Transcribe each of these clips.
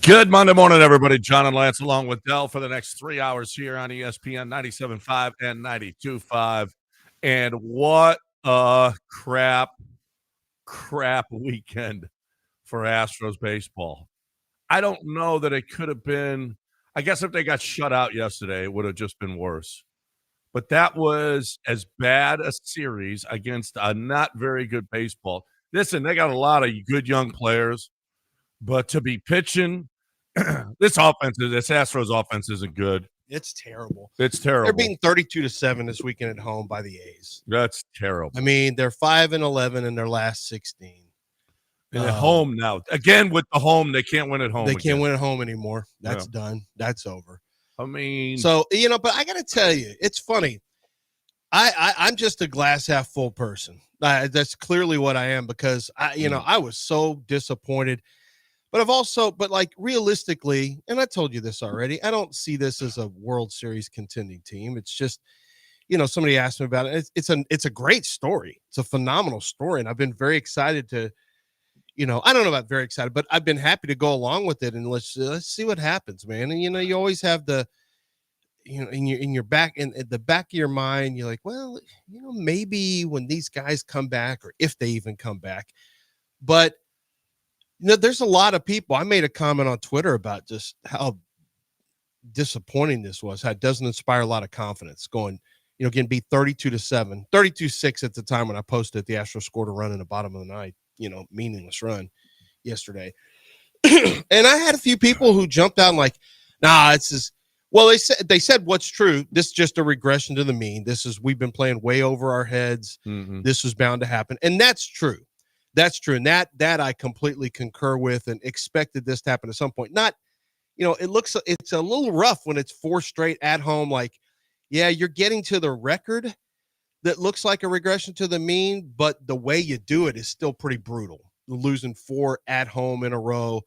Good Monday morning, everybody. John and Lance along with Dell for the next 3 hours here on ESPN 97.5 and 92.5. And what a crap weekend for Astros baseball. I don't know that it could have been – I guess if they got shut out yesterday, it would have just been worse. But that was as bad a series against a not very good baseball. Listen, they got a lot of good young players, but to be pitching – this Astros offense isn't good. It's terrible. It's terrible. They're beating 32-7 this weekend at home by the A's. That's terrible. I mean, they're 5-11 in their last 16. And at home now. Again, with the home, they can't win at home. They can't win at home anymore. That's done. That's over. I mean. So, but I got to tell you, it's funny. I'm just a glass half full person. That's clearly what I am because, I was so disappointed. But like realistically, and I told you this already, I don't see this as a World Series contending team. It's just, somebody asked me about it. It's a great story. It's a phenomenal story. And I've been very excited to, I don't know about very excited, but I've been happy to go along with it. And let's see what happens, man. And, you always have the, in your back, in the back of your mind, you're like, well, maybe when these guys come back or if they even come back, but there's a lot of people. I made a comment on Twitter about just how disappointing this was, how it doesn't inspire a lot of confidence going, getting beat 32-7, 32-6 at the time when I posted the Astros scored a run in the bottom of the ninth, meaningless run yesterday. And I had a few people who jumped out and like, nah, it's just, well, they said what's true. This is just a regression to the mean. We've been playing way over our heads. Mm-hmm. This was bound to happen. And that's true. That's true. And that I completely concur with and expected this to happen at some point. Not, it's a little rough when it's 4 straight at home. Like, yeah, you're getting to the record that looks like a regression to the mean, but the way you do it is still pretty brutal. Losing 4 at home in a row.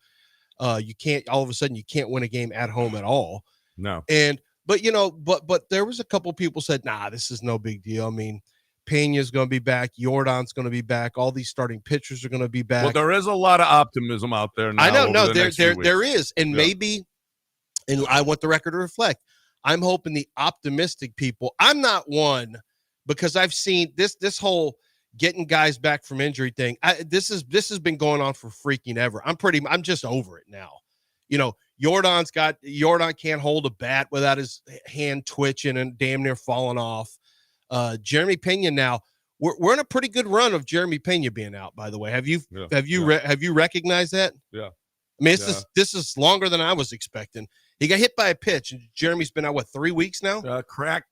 You can't, all of a sudden you can't win a game at home at all. No. But there was a couple people said, nah, this is no big deal. I mean, Pena's going to be back. Jordan's going to be back. All these starting pitchers are going to be back. Well, there is a lot of optimism out there now. I know. No, there is. And maybe, and I want the record to reflect, I'm hoping the optimistic people, I'm not one because I've seen this whole getting guys back from injury thing. This has been going on for freaking ever. I'm just over it now. Jordan can't hold a bat without his hand twitching and damn near falling off. Jeremy Pena now we're in a pretty good run of Jeremy Pena being out, by the way. Have you recognized that? Yeah. I mean, this is longer than I was expecting. He got hit by a pitch and Jeremy's been out 3 weeks now? A cracked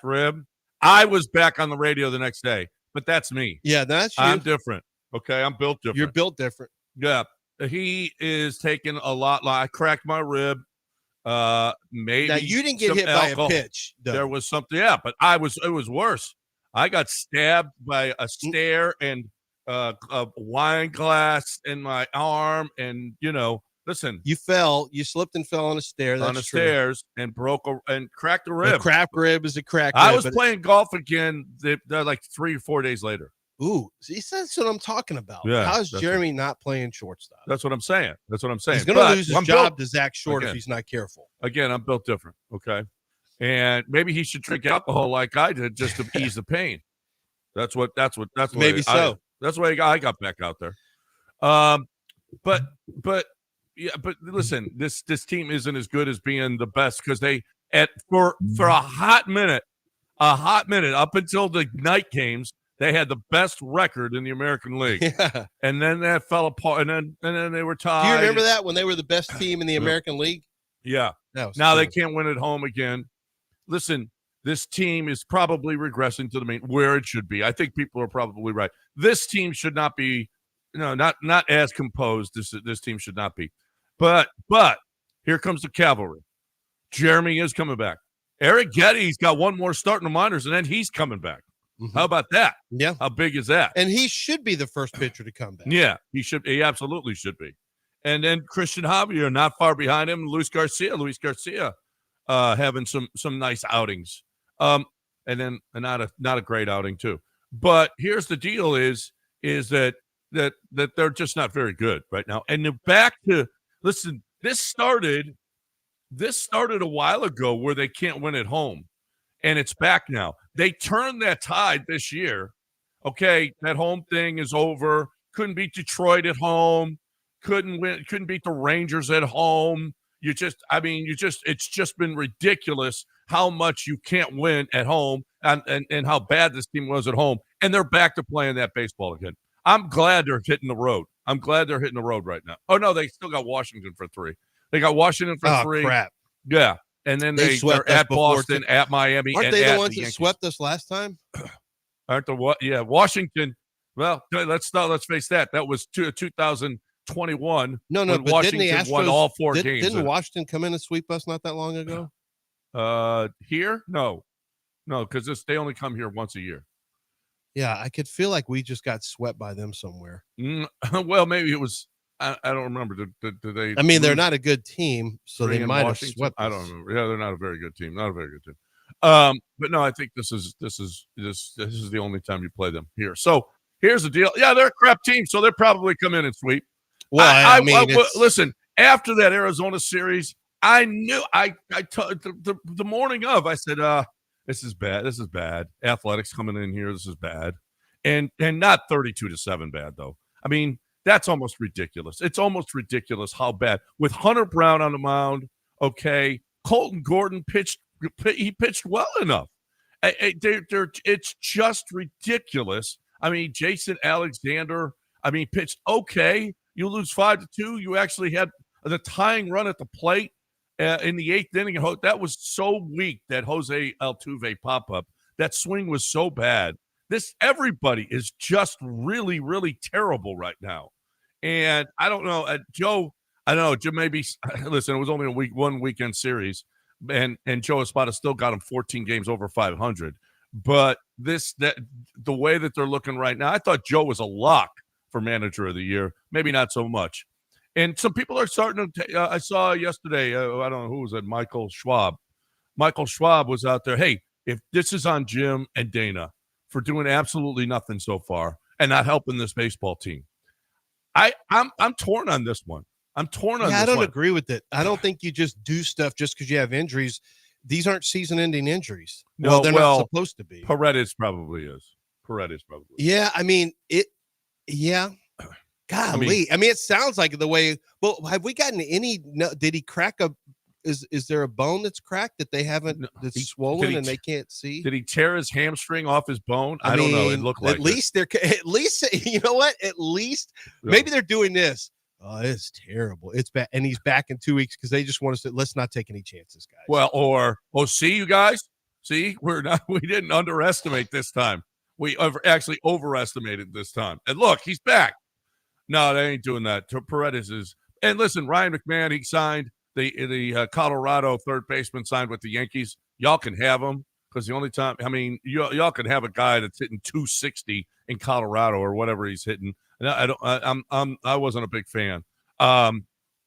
rib. I was back on the radio the next day, but that's me. Yeah, that's you. I'm different. Okay, I'm built different. You're built different. Yeah. He is taking a lot. I cracked my rib. Maybe now you didn't get hit alcohol. By a pitch. Though. There was something, but it was worse. I got stabbed by a stair and a wine glass in my arm, and listen. You slipped and fell on a stair. That's on the true. stairs and cracked a rib. A cracked rib is a cracked rib. I was playing golf again. They're like 3 or 4 days later. Ooh, see, that's what I'm talking about. Yeah, how's Jeremy not playing shortstop? That's what I'm saying. He's going to lose his job to Zach Short if he's not careful. Again, I'm built different, okay? And maybe he should drink alcohol like I did just to ease the pain. That's maybe so. That's why I got back out there. But listen, this team isn't as good as being the best because for a hot minute up until the night games. They had the best record in the American League. Yeah. And then that fell apart, and then they were tied. Do you remember that when they were the best team in the American League? Yeah. Now they can't win at home again. Listen, this team is probably regressing to the mean where it should be. I think people are probably right. This team should not be, not as composed. This team should not be. But here comes the cavalry. Jeremy is coming back. Eric Getty's got one more start in the minors, and then he's coming back. Mm-hmm. How about that? Yeah. How big is that? And he should be the first pitcher to come back. Yeah, he should. He absolutely should be. And then Christian Javier not far behind him. Luis Garcia having some nice outings. And then not a great outing too. But here's the deal: is that they're just not very good right now. And they're back to listen. This started a while ago where they can't win at home, and it's back now. They turned that tide this year. Okay, that home thing is over. Couldn't beat Detroit at home. Couldn't beat the Rangers at home. It's just been ridiculous how much you can't win at home and how bad this team was at home. And they're back to playing that baseball again. I'm glad they're hitting the road. I'm glad they're hitting the road right now. Oh, no, they still got Washington for 3. They got Washington for 3. Oh, crap. Yeah. And then they're at Boston, at Miami, aren't and they at the ones that Yankees. swept us last time? Aren't the what? Yeah, Washington. Well, let's face that. That was 2021. No, when but Washington didn't the Astros, won all 4 games. Didn't Washington come in and sweep us not that long ago? Here? No, because they only come here once a year. Yeah, I could feel like we just got swept by them somewhere. Well, maybe it was. I don't remember. Did they? I mean, they're not a good team, so they might have swept us. I don't remember. Yeah, they're not a very good team. Not a very good team. But no, I think this is the only time you play them here. So here's the deal. Yeah, they're a crap team, so they'll probably come in and sweep. Well, I mean, listen. After that Arizona series, I knew. The morning of, I said, "This is bad. This is bad. Athletics coming in here. This is bad." And not 32-7 bad though. I mean, that's almost ridiculous. It's almost ridiculous how bad. With Hunter Brown on the mound, okay, Colton Gordon pitched well enough. It's just ridiculous. I mean, Jason Alexander, pitched okay. You lose 5-2. You actually had the tying run at the plate in the 8th inning. That was so weak, that Jose Altuve pop-up. That swing was so bad. Everybody is just really, really terrible right now. And I don't know, Joe. I don't know. Joe, maybe listen. It was only one weekend series, and Joe Espada still got him 14 games over 500. But the way that they're looking right now, I thought Joe was a lock for manager of the year. Maybe not so much. And some people are starting to. I saw yesterday. I don't know who was it. Michael Schwab. Michael Schwab was out there. Hey, if this is on Jim and Dana for doing absolutely nothing so far and not helping this baseball team. I'm torn on this one. I'm torn on this one. I don't agree with it. I don't think you just do stuff just because you have injuries. These aren't season-ending injuries. No, they're not supposed to be. Paredes probably is. Yeah, I mean, it – yeah. Golly. I mean, it sounds like the way – well, have we gotten any – did he crack a – is there a bone that's cracked that they haven't – that's swollen and they can't see? Did he tear his hamstring off his bone? I don't know. It looked like at least you know what? At least maybe they're doing this. Oh, it's terrible. It's bad. And he's back in 2 weeks because they just want us to let's not take any chances, guys. Well, see you guys. See, we didn't underestimate this time. We actually overestimated this time. And look, he's back. No, they ain't doing that. Paredes is. And listen, Ryan McMahon, he signed the Colorado third baseman signed with the Yankees. Y'all can have him because the only time, y'all can have a guy that's hitting 260 in Colorado or whatever he's hitting. I wasn't a big fan.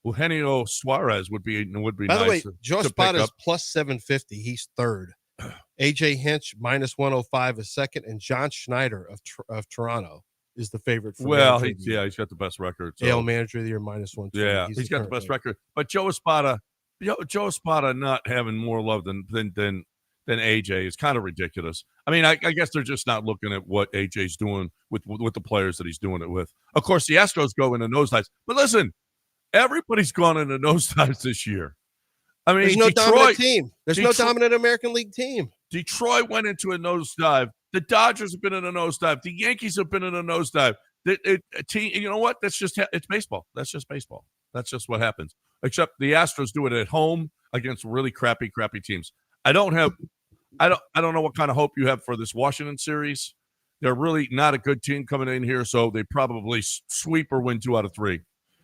Eugenio Suarez would be By nice. the way, Joe Spada's plus 750. He's third. AJ Hinch minus 105 is second, and John Schneider of Toronto is the favorite. For he's got the best record. So. AL Manager of the Year minus 120. Yeah, he's got the best record. But Joe Espada not having more love than AJ is kind of ridiculous. I mean, I guess they're just not looking at what AJ's doing with the players that he's doing it with. Of course, the Astros go into nosedives. But listen, everybody's gone into nosedives this year. I mean, there's no dominant team. There's no dominant American League team. Detroit went into a nosedive. The Dodgers have been in a nosedive. The Yankees have been in a nosedive. You know what? It's baseball. That's just baseball. That's just what happens. Except the Astros do it at home against really crappy teams. I don't know what kind of hope you have for this Washington series. They're really not a good team coming in here, so they probably sweep or win 2 out of 3.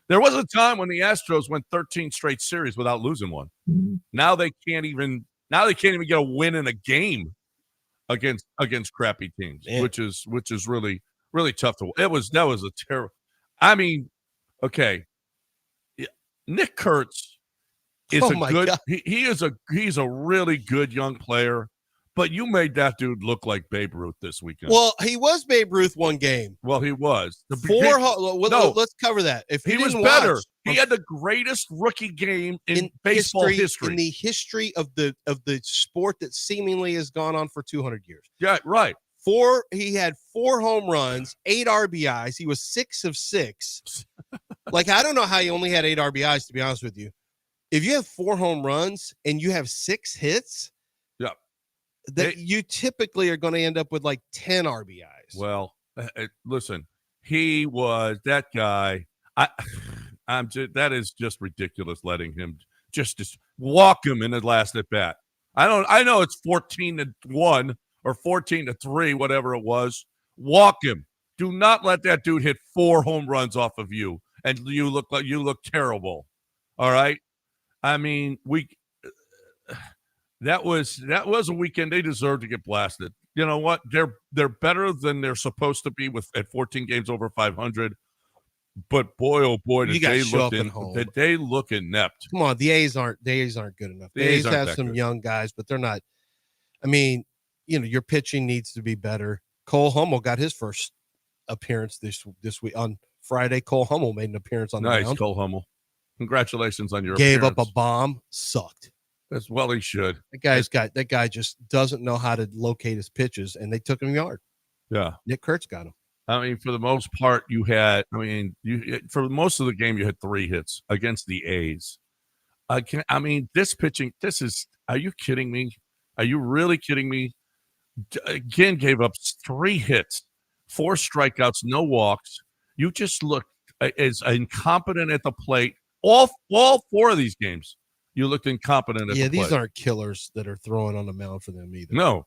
There was a time when the Astros went 13 straight series without losing one. Now they can't even get a win in a game against crappy teams, which is really, really tough to. That was a terrible. I mean, okay, Nick Kurtz is good. He's a really good young player. But you made that dude look like Babe Ruth this weekend. Well, he was Babe Ruth one game. Well, he was. Let's cover that. If he was better. He had the greatest rookie game in baseball history. In the history of the sport that seemingly has gone on for 200 years. Yeah, right. He had 4 home runs, 8 RBIs. He was 6 of 6. Like, I don't know how he only had 8 RBIs, to be honest with you. If you have 4 home runs and you have 6 hits, you typically are going to end up with like 10 RBIs. Well, listen, he was that guy. That is just ridiculous. Letting him just walk him in the last at bat. I know it's 14-1 or 14-3, whatever it was. Walk him. Do not let that dude hit 4 home runs off of you, and you look terrible. All right. I mean, that was a weekend they deserved to get blasted. You know what? They're better than they're supposed to be at 14 games over 500. But boy, oh boy, did they look inept. Come on, the A's aren't good enough. The A's have some young guys, but they're not. I mean, your pitching needs to be better. Cole Hummel got his first appearance this week on Friday. Cole Hummel made an appearance on the mound. Nice, Cole Hummel. Congratulations on your Gave appearance. up a bomb. Sucked. As well he should. That guy just doesn't know how to locate his pitches, and they took him yard. Yeah. Nick Kurtz got him. I mean, for the most part, for most of the game, you had 3 hits against the A's. This pitching, are you kidding me? Are you really kidding me? Again, gave up 3 hits, 4 strikeouts, no walks. You just looked as incompetent at the plate. All 4 of these games, you looked incompetent at the plate. Yeah, these aren't killers that are throwing on the mound for them either. No.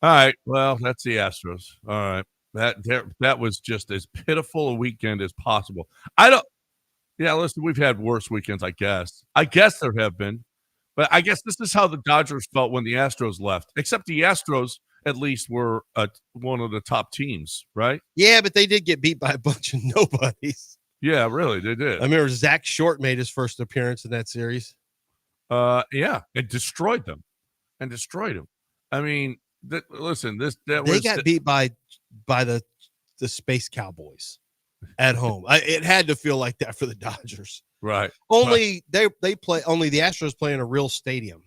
All right, well, that's the Astros. All right, that was just as pitiful a weekend as possible. Listen, we've had worse weekends, I guess. There have been, but I guess this is how the Dodgers felt when the Astros left. Except the Astros, at least, were one of the top teams, right? Yeah, but they did get beat by a bunch of nobodies. Yeah, really, they did. I remember Zach Short made his first appearance in that series. And destroyed them. I mean. They got beat by the Space Cowboys at home. It had to feel like that for the Dodgers, right? Only the Astros play in a real stadium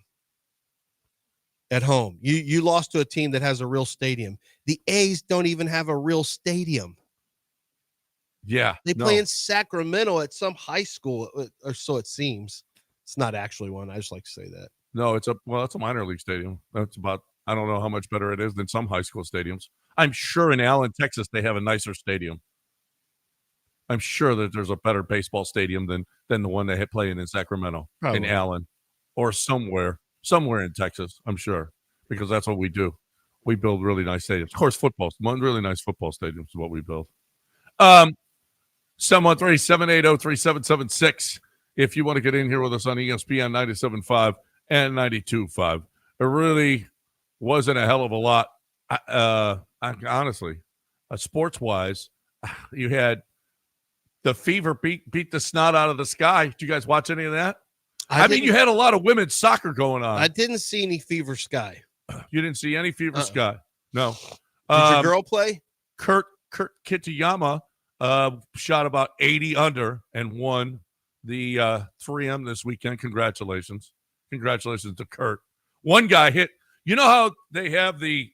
at home. You lost to a team that has a real stadium. The A's don't even have a real stadium. Yeah, they play in Sacramento at some high school, or so it seems. It's not actually one. I just like to say that. No, it's a minor league stadium. That's about. I don't know how much better it is than some high school stadiums. I'm sure in Allen, Texas, they have a nicer stadium. I'm sure that there's a better baseball stadium than the one they play in Sacramento, in Allen, or somewhere in Texas. I'm sure, because that's what we do. We build really nice stadiums. Of course, really nice football stadiums is what we build. 713-780-3776. If you want to get in here with us on ESPN 97.5 and 92.5, it really wasn't a hell of a lot. Honestly, sports-wise, you had the Fever beat the snot out of the sky. Did you guys watch any of that? You had a lot of women's soccer going on. I didn't see any Fever Sky. You didn't see any Fever Sky? No. Did your girl play? Kurt Kitayama shot about 80 under and won the 3M this weekend. Congratulations to Kurt. One guy hit. You know how they have the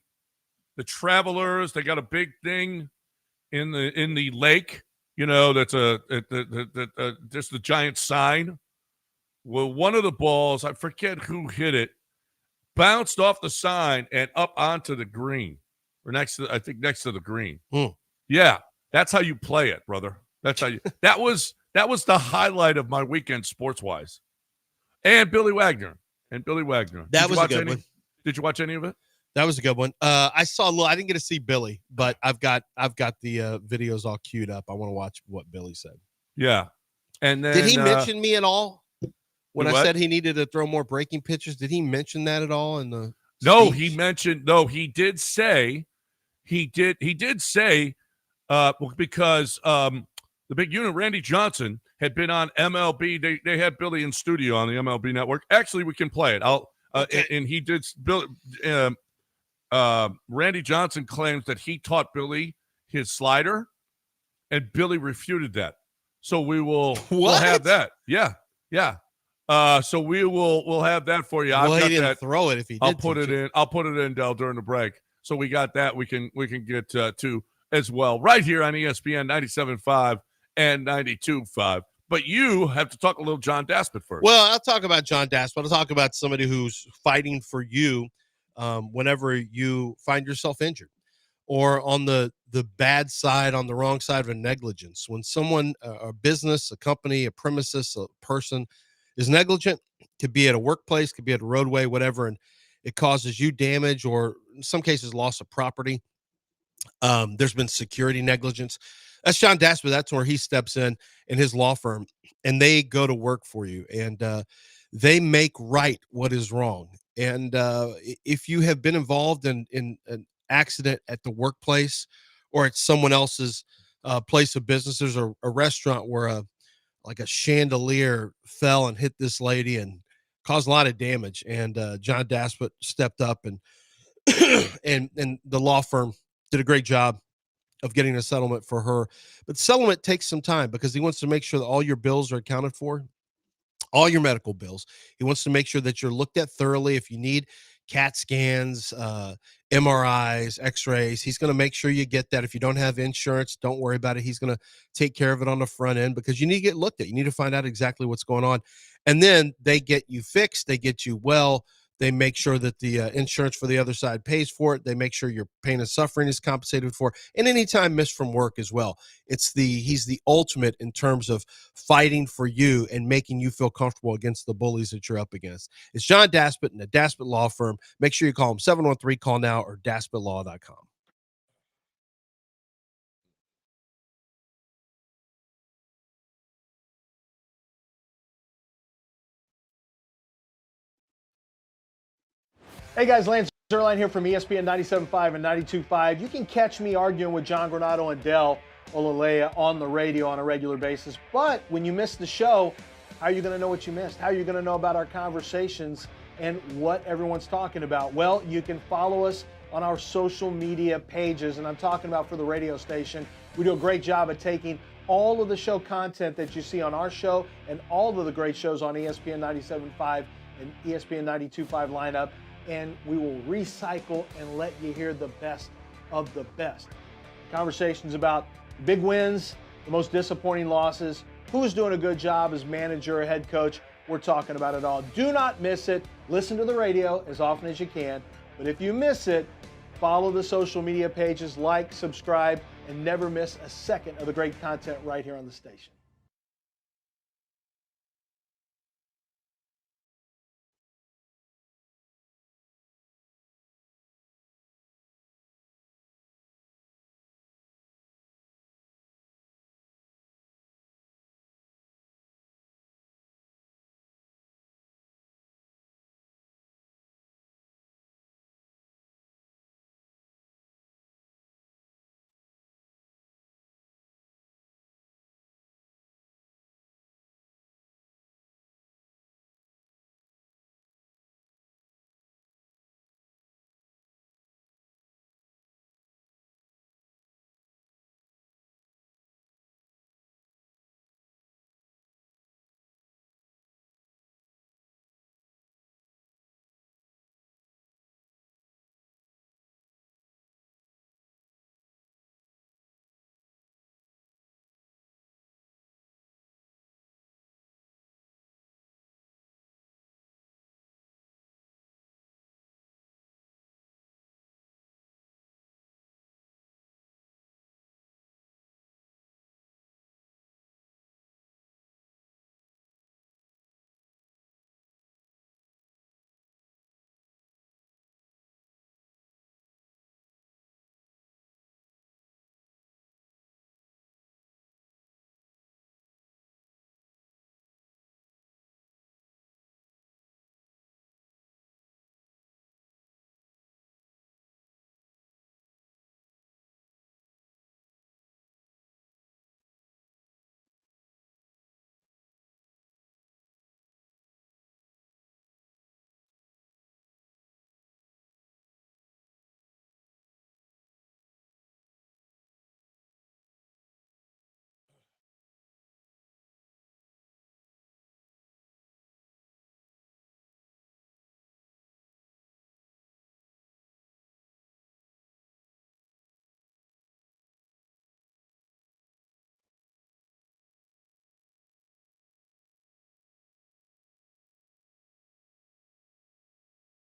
travelers? They got a big thing in the lake. That's just the giant sign. Well, one of the balls, I forget who hit it, bounced off the sign and up onto the green, or next to the green. Yeah, that's how you play it, brother. That's how you. That was the highlight of my weekend sports wise. And Billy Wagner. That was a good one. Did you watch any of it? That was a good one. I saw a little. I didn't get to see Billy, but I've got the videos all queued up. I want to watch what Billy said. Yeah, and then did he mention me at all when I said he needed to throw more breaking pitches? Did he mention that at all in the? No, speech? he mentioned. No, he did say. He did say because the big unit, Randy Johnson, had been on MLB. They had Billy in studio on the MLB network. Actually, we can play it. Okay. And he did. Randy Johnson claims that he taught Billy his slider, and Billy refuted that. So we'll What? have that. Yeah. So we'll have that for you. Well, I've he got didn't that. throw it if he did. I'll put it in. I'll put it in, Del, during the break. So we got that. We can get to as well right here on ESPN 97.5 and 92.5. But you have to talk a little John Daspit first. Well, I'll talk about John Daspit. I'll talk about somebody who's fighting for you whenever you find yourself injured or on the bad side, on the wrong side of a negligence. When someone, a business, a company, a premises, a person is negligent, could be at a workplace, could be at a roadway, whatever, and it causes you damage or in some cases loss of property. There's been security negligence. That's John Daspit. That's where he steps in his law firm, and they go to work for you, and they make right what is wrong. And if you have been involved in an accident at the workplace or at someone else's place of business, there's a restaurant where a chandelier fell and hit this lady and caused a lot of damage. And John Daspit stepped up and and the law firm did a great job of getting a settlement for her. But settlement takes some time because he wants to make sure that all your bills are accounted for, all your medical bills. He wants to make sure that you're looked at thoroughly. If you need CAT scans, MRIs, x-rays, he's going to make sure you get that. If you don't have insurance, don't worry about it. He's going to take care of it on the front end because you need to get looked at. You need to find out exactly what's going on. And then they get you fixed. They get you well. They make sure that the insurance for the other side pays for it. They make sure your pain and suffering is compensated for, and any time missed from work as well. He's the ultimate in terms of fighting for you and making you feel comfortable against the bullies that you're up against. It's John Daspit and the Daspit Law Firm. Make sure you call him 713 call now or daspitlaw.com. Hey guys, Lance Zerline here from ESPN 97.5 and 92.5. You can catch me arguing with John Granado and Del Olaleye on the radio on a regular basis. But when you miss the show, how are you going to know what you missed? How are you going to know about our conversations and what everyone's talking about? Well, you can follow us on our social media pages, and I'm talking about for the radio station. We do a great job of taking all of the show content that you see on our show and all of the great shows on ESPN 97.5 and ESPN 92.5 lineup, and we will recycle and let you hear the best of the best. Conversations about big wins, the most disappointing losses, who's doing a good job as manager or head coach. We're talking about it all. Do not miss it. Listen to the radio as often as you can. But if you miss it, follow the social media pages, like, subscribe, and never miss a second of the great content right here on the station.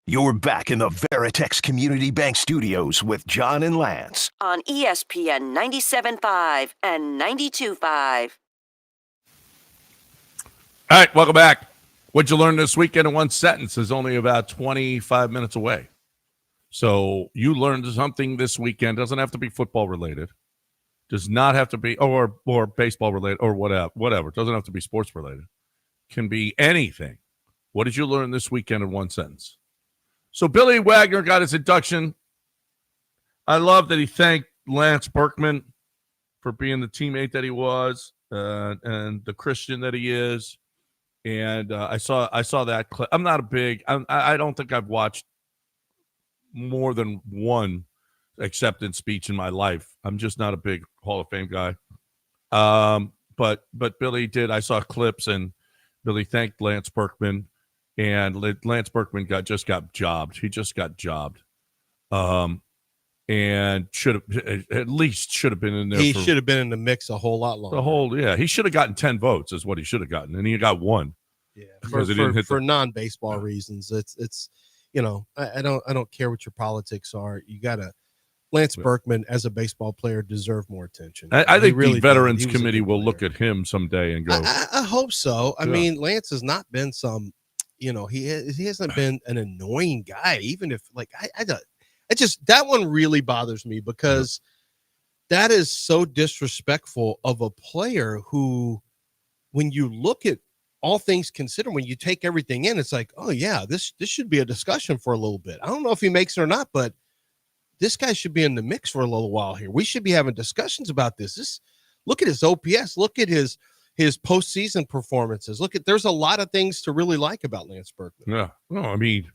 You're back in the Veritex Community Bank Studios with John and Lance on ESPN 97.5 and 92.5. All right, welcome back. What'd you learn this weekend in one sentence is only about 25 minutes away. So you learned something this weekend. Doesn't have to be football related. Does not have to be, or baseball related, or whatever. Doesn't have to be sports related. Can be anything. What did you learn this weekend in one sentence? So Billy Wagner got his induction. I love that he thanked Lance Berkman for being the teammate that he was and the Christian that he is. And I saw that clip. I'm not a big. I don't think I've watched more than one acceptance speech in my life. I'm just not a big Hall of Fame guy. But Billy did. I saw clips, and Billy thanked Lance Berkman. And Lance Berkman just got jobbed. He just got jobbed, and should have been in there. He should have been in the mix a whole lot longer. He should have gotten 10 votes, is what he should have gotten, and he got 1. Yeah, for non-baseball reasons. It's I don't care what your politics are. You gotta. Lance Berkman, as a baseball player, desered more attention. I think really the Veterans Committee will look at him someday and go. I hope so. I mean, Lance has not been some. He hasn't been an annoying guy, even if that one really bothers me because that is so disrespectful of a player who, when you look at all things considered, when you take everything in, it's like, oh yeah, this should be a discussion for a little bit. I don't know if he makes it or not, but this guy should be in the mix for a little while here. We should be having discussions about this. Look at his OPS. Look at his postseason performances. There's a lot of things to really like about Lance Berkman. Yeah. No, I mean,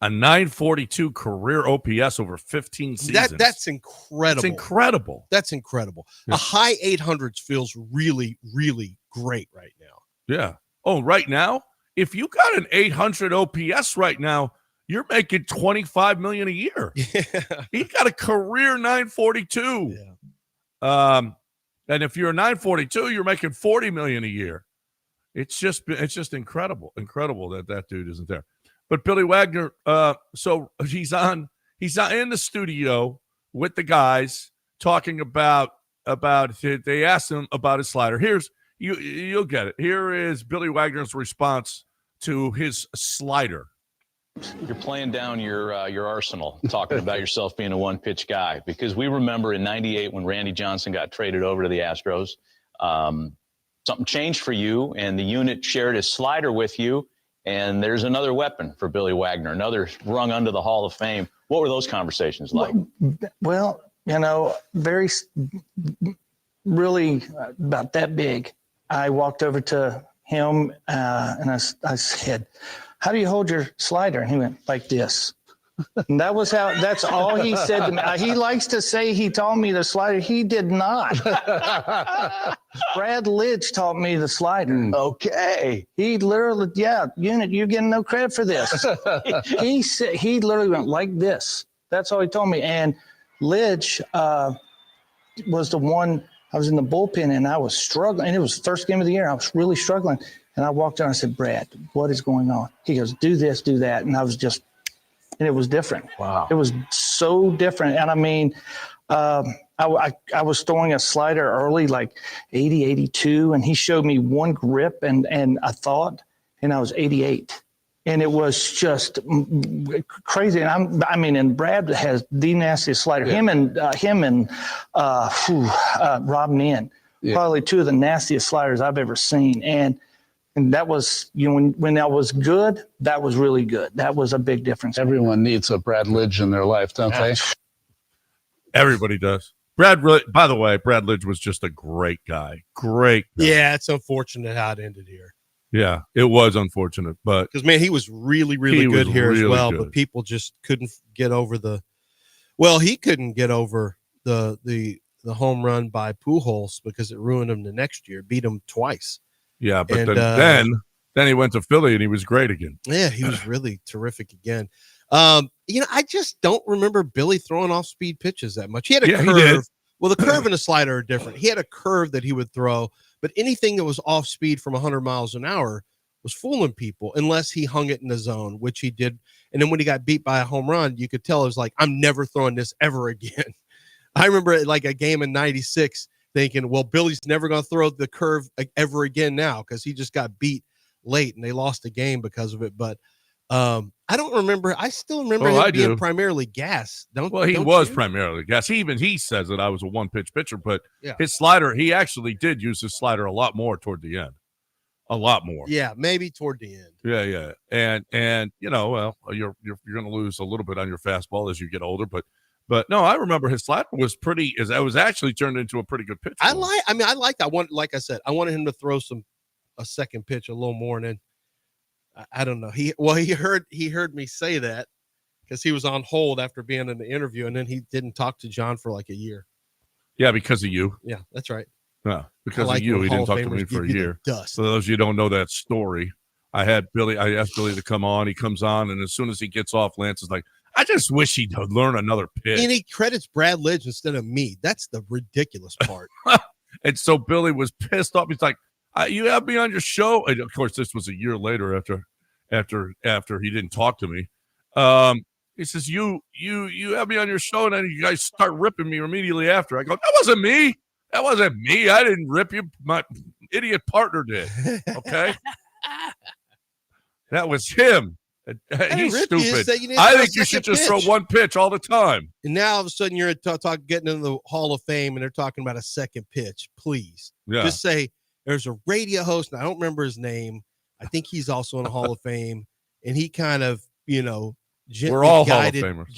a 942 career OPS over 15 seasons. That's incredible. It's incredible. That's incredible. Yeah. A high 800s feels really, really great right now. Yeah. Oh, right now, if you got an 800 OPS right now, you're making $25 million a year. Yeah. He got a career 942. Yeah. And if you're a 942, you're making $40 million a year. It's just incredible that dude isn't there. But Billy Wagner, so he's in the studio with the guys talking about they asked him about his slider. You'll get it. Here is Billy Wagner's response to his slider. You're playing down your arsenal, talking about yourself being a one-pitch guy, because we remember in '98 when Randy Johnson got traded over to the Astros, something changed for you, and the unit shared his slider with you, and there's another weapon for Billy Wagner, another rung under the Hall of Fame. What were those conversations like? Well, really about that big. I walked over to him and I said, "How do you hold your slider?" And he went like this. And that's all he said to me. He likes to say he taught me the slider. He did not. Brad Lidge taught me the slider. Okay. He literally, unit, you're getting no credit for this. He literally went like this. That's all he told me. And Lidge was the one. I was in the bullpen and I was struggling. And it was the first game of the year. I was really struggling. And I walked down and I said, "Brad, what is going on?" He goes, "Do this, do that." And I was just, and it was different. Wow. It was so different. And I mean, I was throwing a slider early, like 80, 82. And he showed me one grip and I thought, and I was 88. And it was just crazy. And and Brad has the nastiest slider. Yeah. Him and Rob Nin, probably two of the nastiest sliders I've ever seen. And that was, when that was good, that was really good. That was a big difference. Everyone needs a Brad Lidge in their life, don't they? Everybody does. By the way, Brad Lidge was just a great guy. Great guy. Yeah, it's unfortunate how it ended here. Yeah, it was unfortunate, but because man, he was really, really good here as well. But people just couldn't get over he couldn't get over the home run by Pujols because it ruined him the next year. Beat him twice. Yeah, but then he went to Philly and he was great again. Yeah, he was really terrific again. I just don't remember Billy throwing off speed pitches that much. He had a curve. He did. Well, the curve and the slider are different. He had a curve that he would throw, but anything that was off speed from 100 miles an hour was fooling people unless he hung it in the zone, which he did. And then when he got beat by a home run, you could tell it was like, I'm never throwing this ever again. I remember like a game in 96 thinking, well, Billy's never going to throw the curve ever again now because he just got beat late and they lost the game because of it. But I don't remember. I still remember him being primarily gas. He was primarily gas. He says that I was a one-pitch pitcher, but his slider, he actually did use his slider a lot more toward the end. A lot more. Yeah, maybe toward the end. Yeah. And you know, well, you're going to lose a little bit on your fastball as you get older, but no, I remember his slider was it was actually turned into a pretty good pitch. I like that. Like I said, I wanted him to throw a second pitch a little more, and then I don't know. He heard me say that because he was on hold after being in the interview, and then he didn't talk to John for like a year. Yeah, because of you. Yeah, that's right. Yeah, because of you, he didn't talk to me for a year. For those of you who don't know that story, I asked Billy to come on. He comes on, and as soon as he gets off, Lance is like, I just wish he'd learn another pitch. And he credits Brad Lidge instead of me. That's the ridiculous part. And so Billy was pissed off. He's like, you have me on your show. And of course, this was a year later after he didn't talk to me. He says, you have me on your show, and then you guys start ripping me immediately after. I go, that wasn't me. I didn't rip you. My idiot partner did. Okay. That was him. He's stupid. I think you should just throw one pitch all the time. And now all of a sudden you're getting into the Hall of Fame and they're talking about a second pitch. Please. Yeah. Just say there's a radio host, and I don't remember his name. I think he's also in the Hall of Fame. And he kind of, gently we're all Hall of Famers.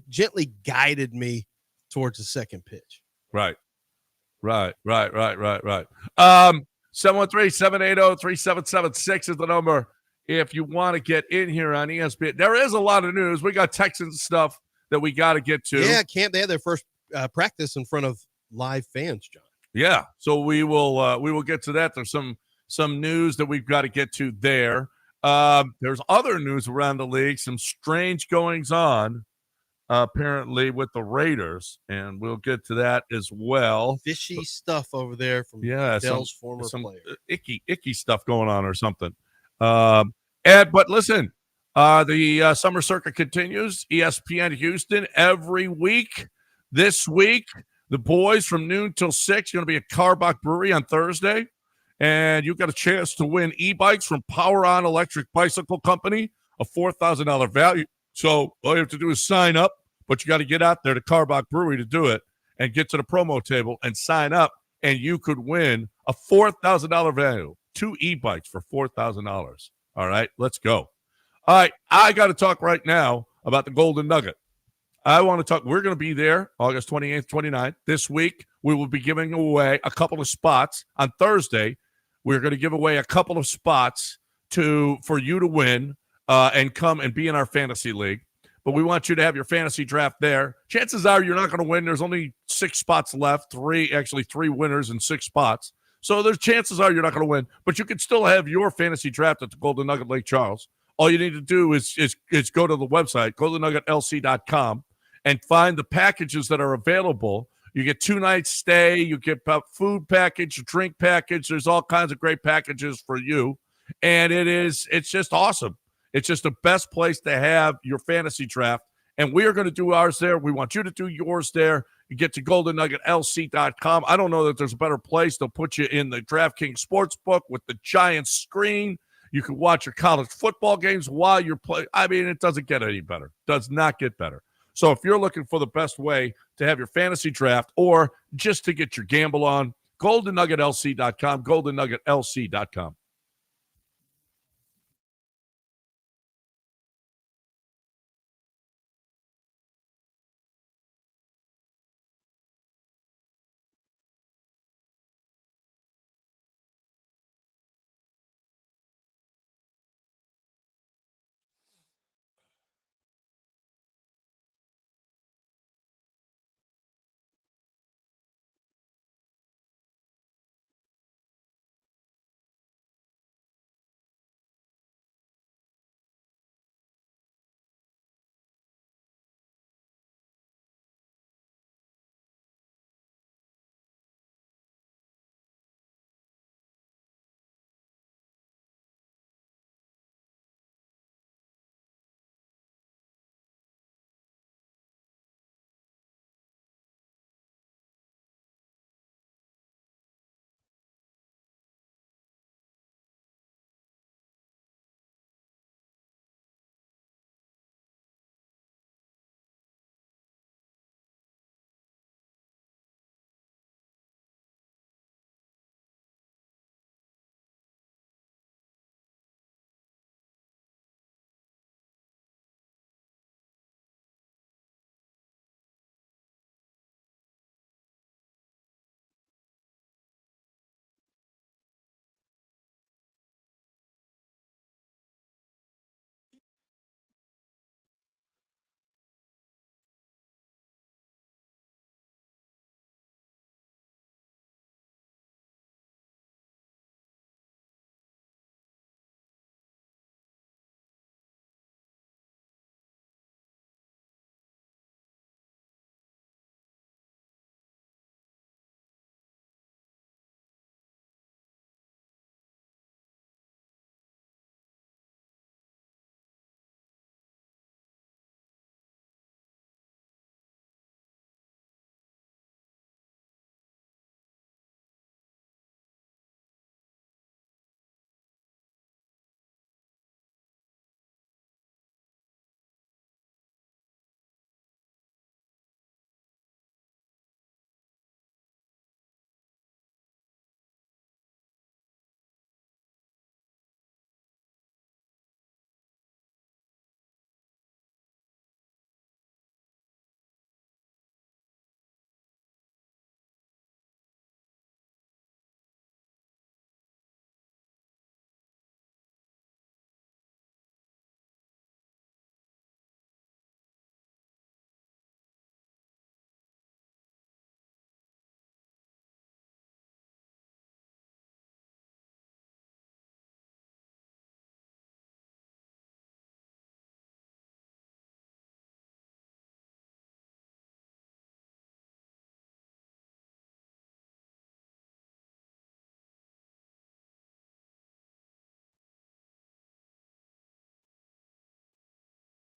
Gently guided me towards the second pitch. Right. 713-780-3776 is the number. If you want to get in here on ESPN, there is a lot of news. We got Texans stuff that we got to get to. Yeah, they had their first practice in front of live fans, John. Yeah, so we will get to that. There's some news that we've got to get to there. There's other news around the league, some strange goings on, apparently with the Raiders, and we'll get to that as well. Fishy stuff over there from Dell's former player. Icky stuff going on or something. But listen, the summer circuit continues. ESPN Houston every week. This week, the boys from noon till 6 going to be at Carbach Brewery on Thursday, and you got a chance to win e-bikes from Power On Electric Bicycle Company, a $4,000 value. So all you have to do is sign up, but you got to get out there to Carbach Brewery to do it and get to the promo table and sign up, and you could win a $4,000 value. 2 e-bikes for $4,000. All right, let's go. All right, I got to talk right now about the Golden Nugget. I want to talk. We're going to be there August 28th, 29th. This week, we will be giving away a couple of spots. On Thursday, we're going to give away a couple of spots for you to win and come and be in our fantasy league. But we want you to have your fantasy draft there. Chances are you're not going to win. There's only 6 spots left. 3 winners and 6 spots. So there's chances are you're not going to win, but you can still have your fantasy draft at the Golden Nugget Lake Charles. All you need to do is go to the website, goldennuggetlc.com, and find the packages that are available. You get 2 nights stay, you get a food package, a drink package. There's all kinds of great packages for you, and it's just awesome. It's just the best place to have your fantasy draft, and we are going to do ours there. We want you to do yours there. You get to goldennuggetlc.com. I don't know that there's a better place. They'll put you in the DraftKings Sportsbook with the giant screen. You can watch your college football games while you're playing. I mean, it doesn't get any better. Does not get better. So if you're looking for the best way to have your fantasy draft or just to get your gamble on, goldennuggetlc.com, goldennuggetlc.com.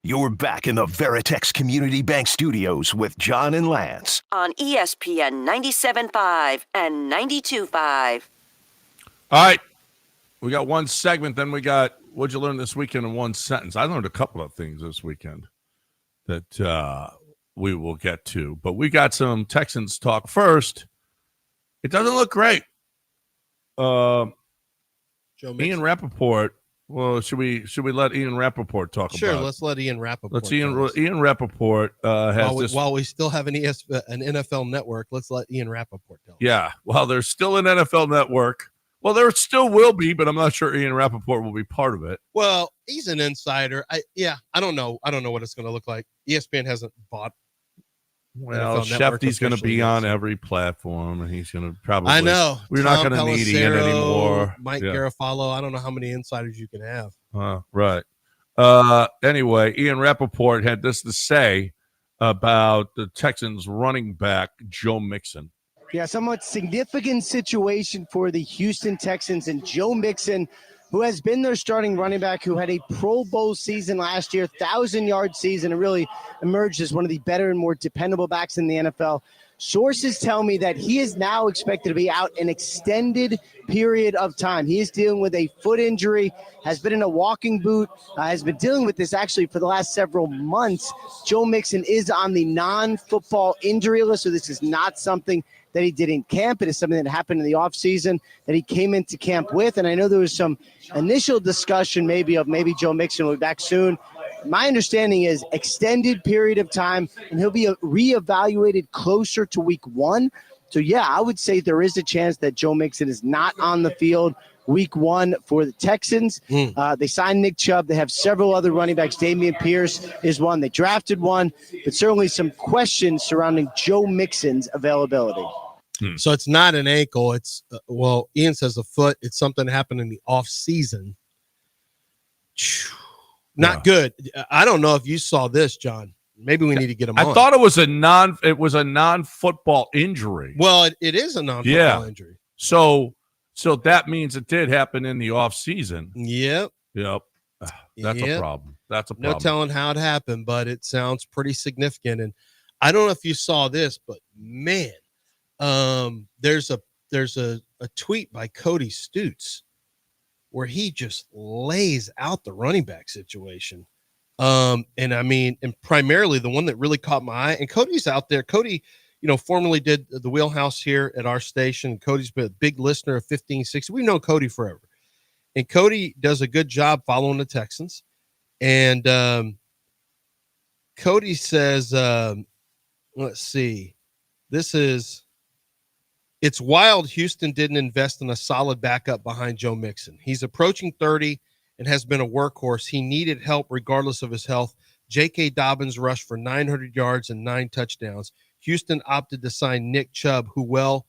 You're back in the Veritex Community Bank Studios with John and Lance. On ESPN 97.5 and 92.5. All right. We got one segment, then we got what'd you learn this weekend in one sentence. I learned a couple of things this weekend that we will get to. But we got some Texans talk first. It doesn't look great. Ian Rappaport. Well, should we let Ian Rappaport talk about it? Sure, let's let Ian Rappaport. Ian Rappaport has while we still have an NFL network, let's let Ian Rappaport tell us. Yeah, while there's still an NFL network, well, there still will be, but I'm not sure Ian Rappaport will be part of it. Well, he's an insider. I don't know what it's going to look like. ESPN hasn't bought. Well, Shefty's going to be on every platform, and he's going to probably. I know. We're not going to need Ian anymore. Mike Garafalo. I don't know how many insiders you can have. Right. Anyway, Ian Rappaport had this to say about the Texans running back Joe Mixon. Yeah, somewhat significant situation for the Houston Texans and Joe Mixon, who has been their starting running back, who had a Pro Bowl season last year, 1,000-yard season, and really emerged as one of the better and more dependable backs in the NFL. Sources tell me that he is now expected to be out an extended period of time. He is dealing with a foot injury, has been in a walking boot, has been dealing with this actually for the last several months. Joe Mixon is on the non-football injury list, so this is not something that he did in camp. It is something that happened in the offseason that he came into camp with. And I know there was some initial discussion maybe Joe Mixon will be back soon. My understanding is extended period of time, and he'll be reevaluated closer to week 1. So, yeah, I would say there is a chance that Joe Mixon is not on the field week 1 for the Texans. They signed Nick Chubb. They have several other running backs. Dameon Pierce is one. They drafted one, but certainly some questions surrounding Joe Mixon's availability. So it's not an ankle. It's, Ian says a foot. It's something that happened in the off season. Not good. I don't know if you saw this, John. Maybe we need to get him on. I thought it was a non-football injury. Well, it is a non-football injury. So that means it did happen in the off season. Yep. That's a problem. That's a problem. No telling how it happened, but it sounds pretty significant. And I don't know if you saw this, but man, there's a tweet by Cody Stutes where he just lays out the running back situation. And primarily the one that really caught my eye, and Cody's out there. Cody, formerly did the Wheelhouse here at our station. Cody's been a big listener of 1560. We've known Cody forever. And Cody does a good job following the Texans. And Cody says, let's see, it's wild Houston didn't invest in a solid backup behind Joe Mixon. He's approaching 30 and has been a workhorse. He needed help regardless of his health. J.K. Dobbins rushed for 900 yards and 9 touchdowns. Houston opted to sign Nick Chubb, who,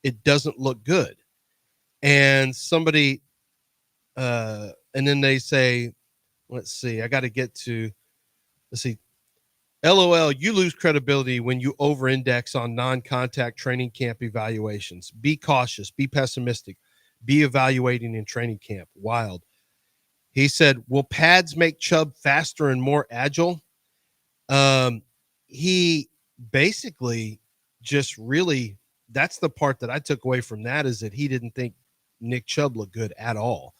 it doesn't look good. And somebody, and then they say, LOL, you lose credibility when you over-index on non-contact training camp evaluations. Be cautious. Be pessimistic. Be evaluating in training camp. Wild. He said, will pads make Chubb faster and more agile? He basically just really, that's the part that I took away from that, is that he didn't think Nick Chubb looked good at all.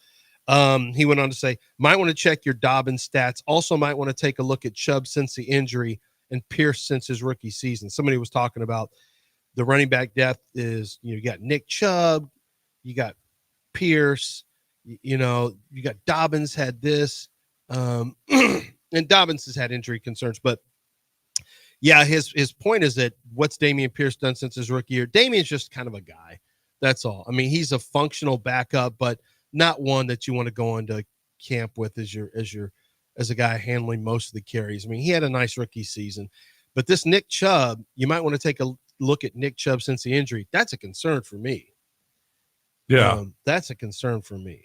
He went on to say, might want to check your Dobbins stats. Also might want to take a look at Chubb since the injury and Pierce since his rookie season. Somebody was talking about the running back depth is, you got Nick Chubb, you got Pierce, you got Dobbins had this, and Dobbins has had injury concerns, but yeah, his point is that what's Dameon Pierce done since his rookie year? Damien's just kind of a guy. That's all. I mean, he's a functional backup, but not one that you want to go into camp with as a guy handling most of the carries. I mean, he had a nice rookie season, but this Nick Chubb, you might want to take a look at Nick Chubb since the injury. That's a concern for me. Yeah, that's a concern for me.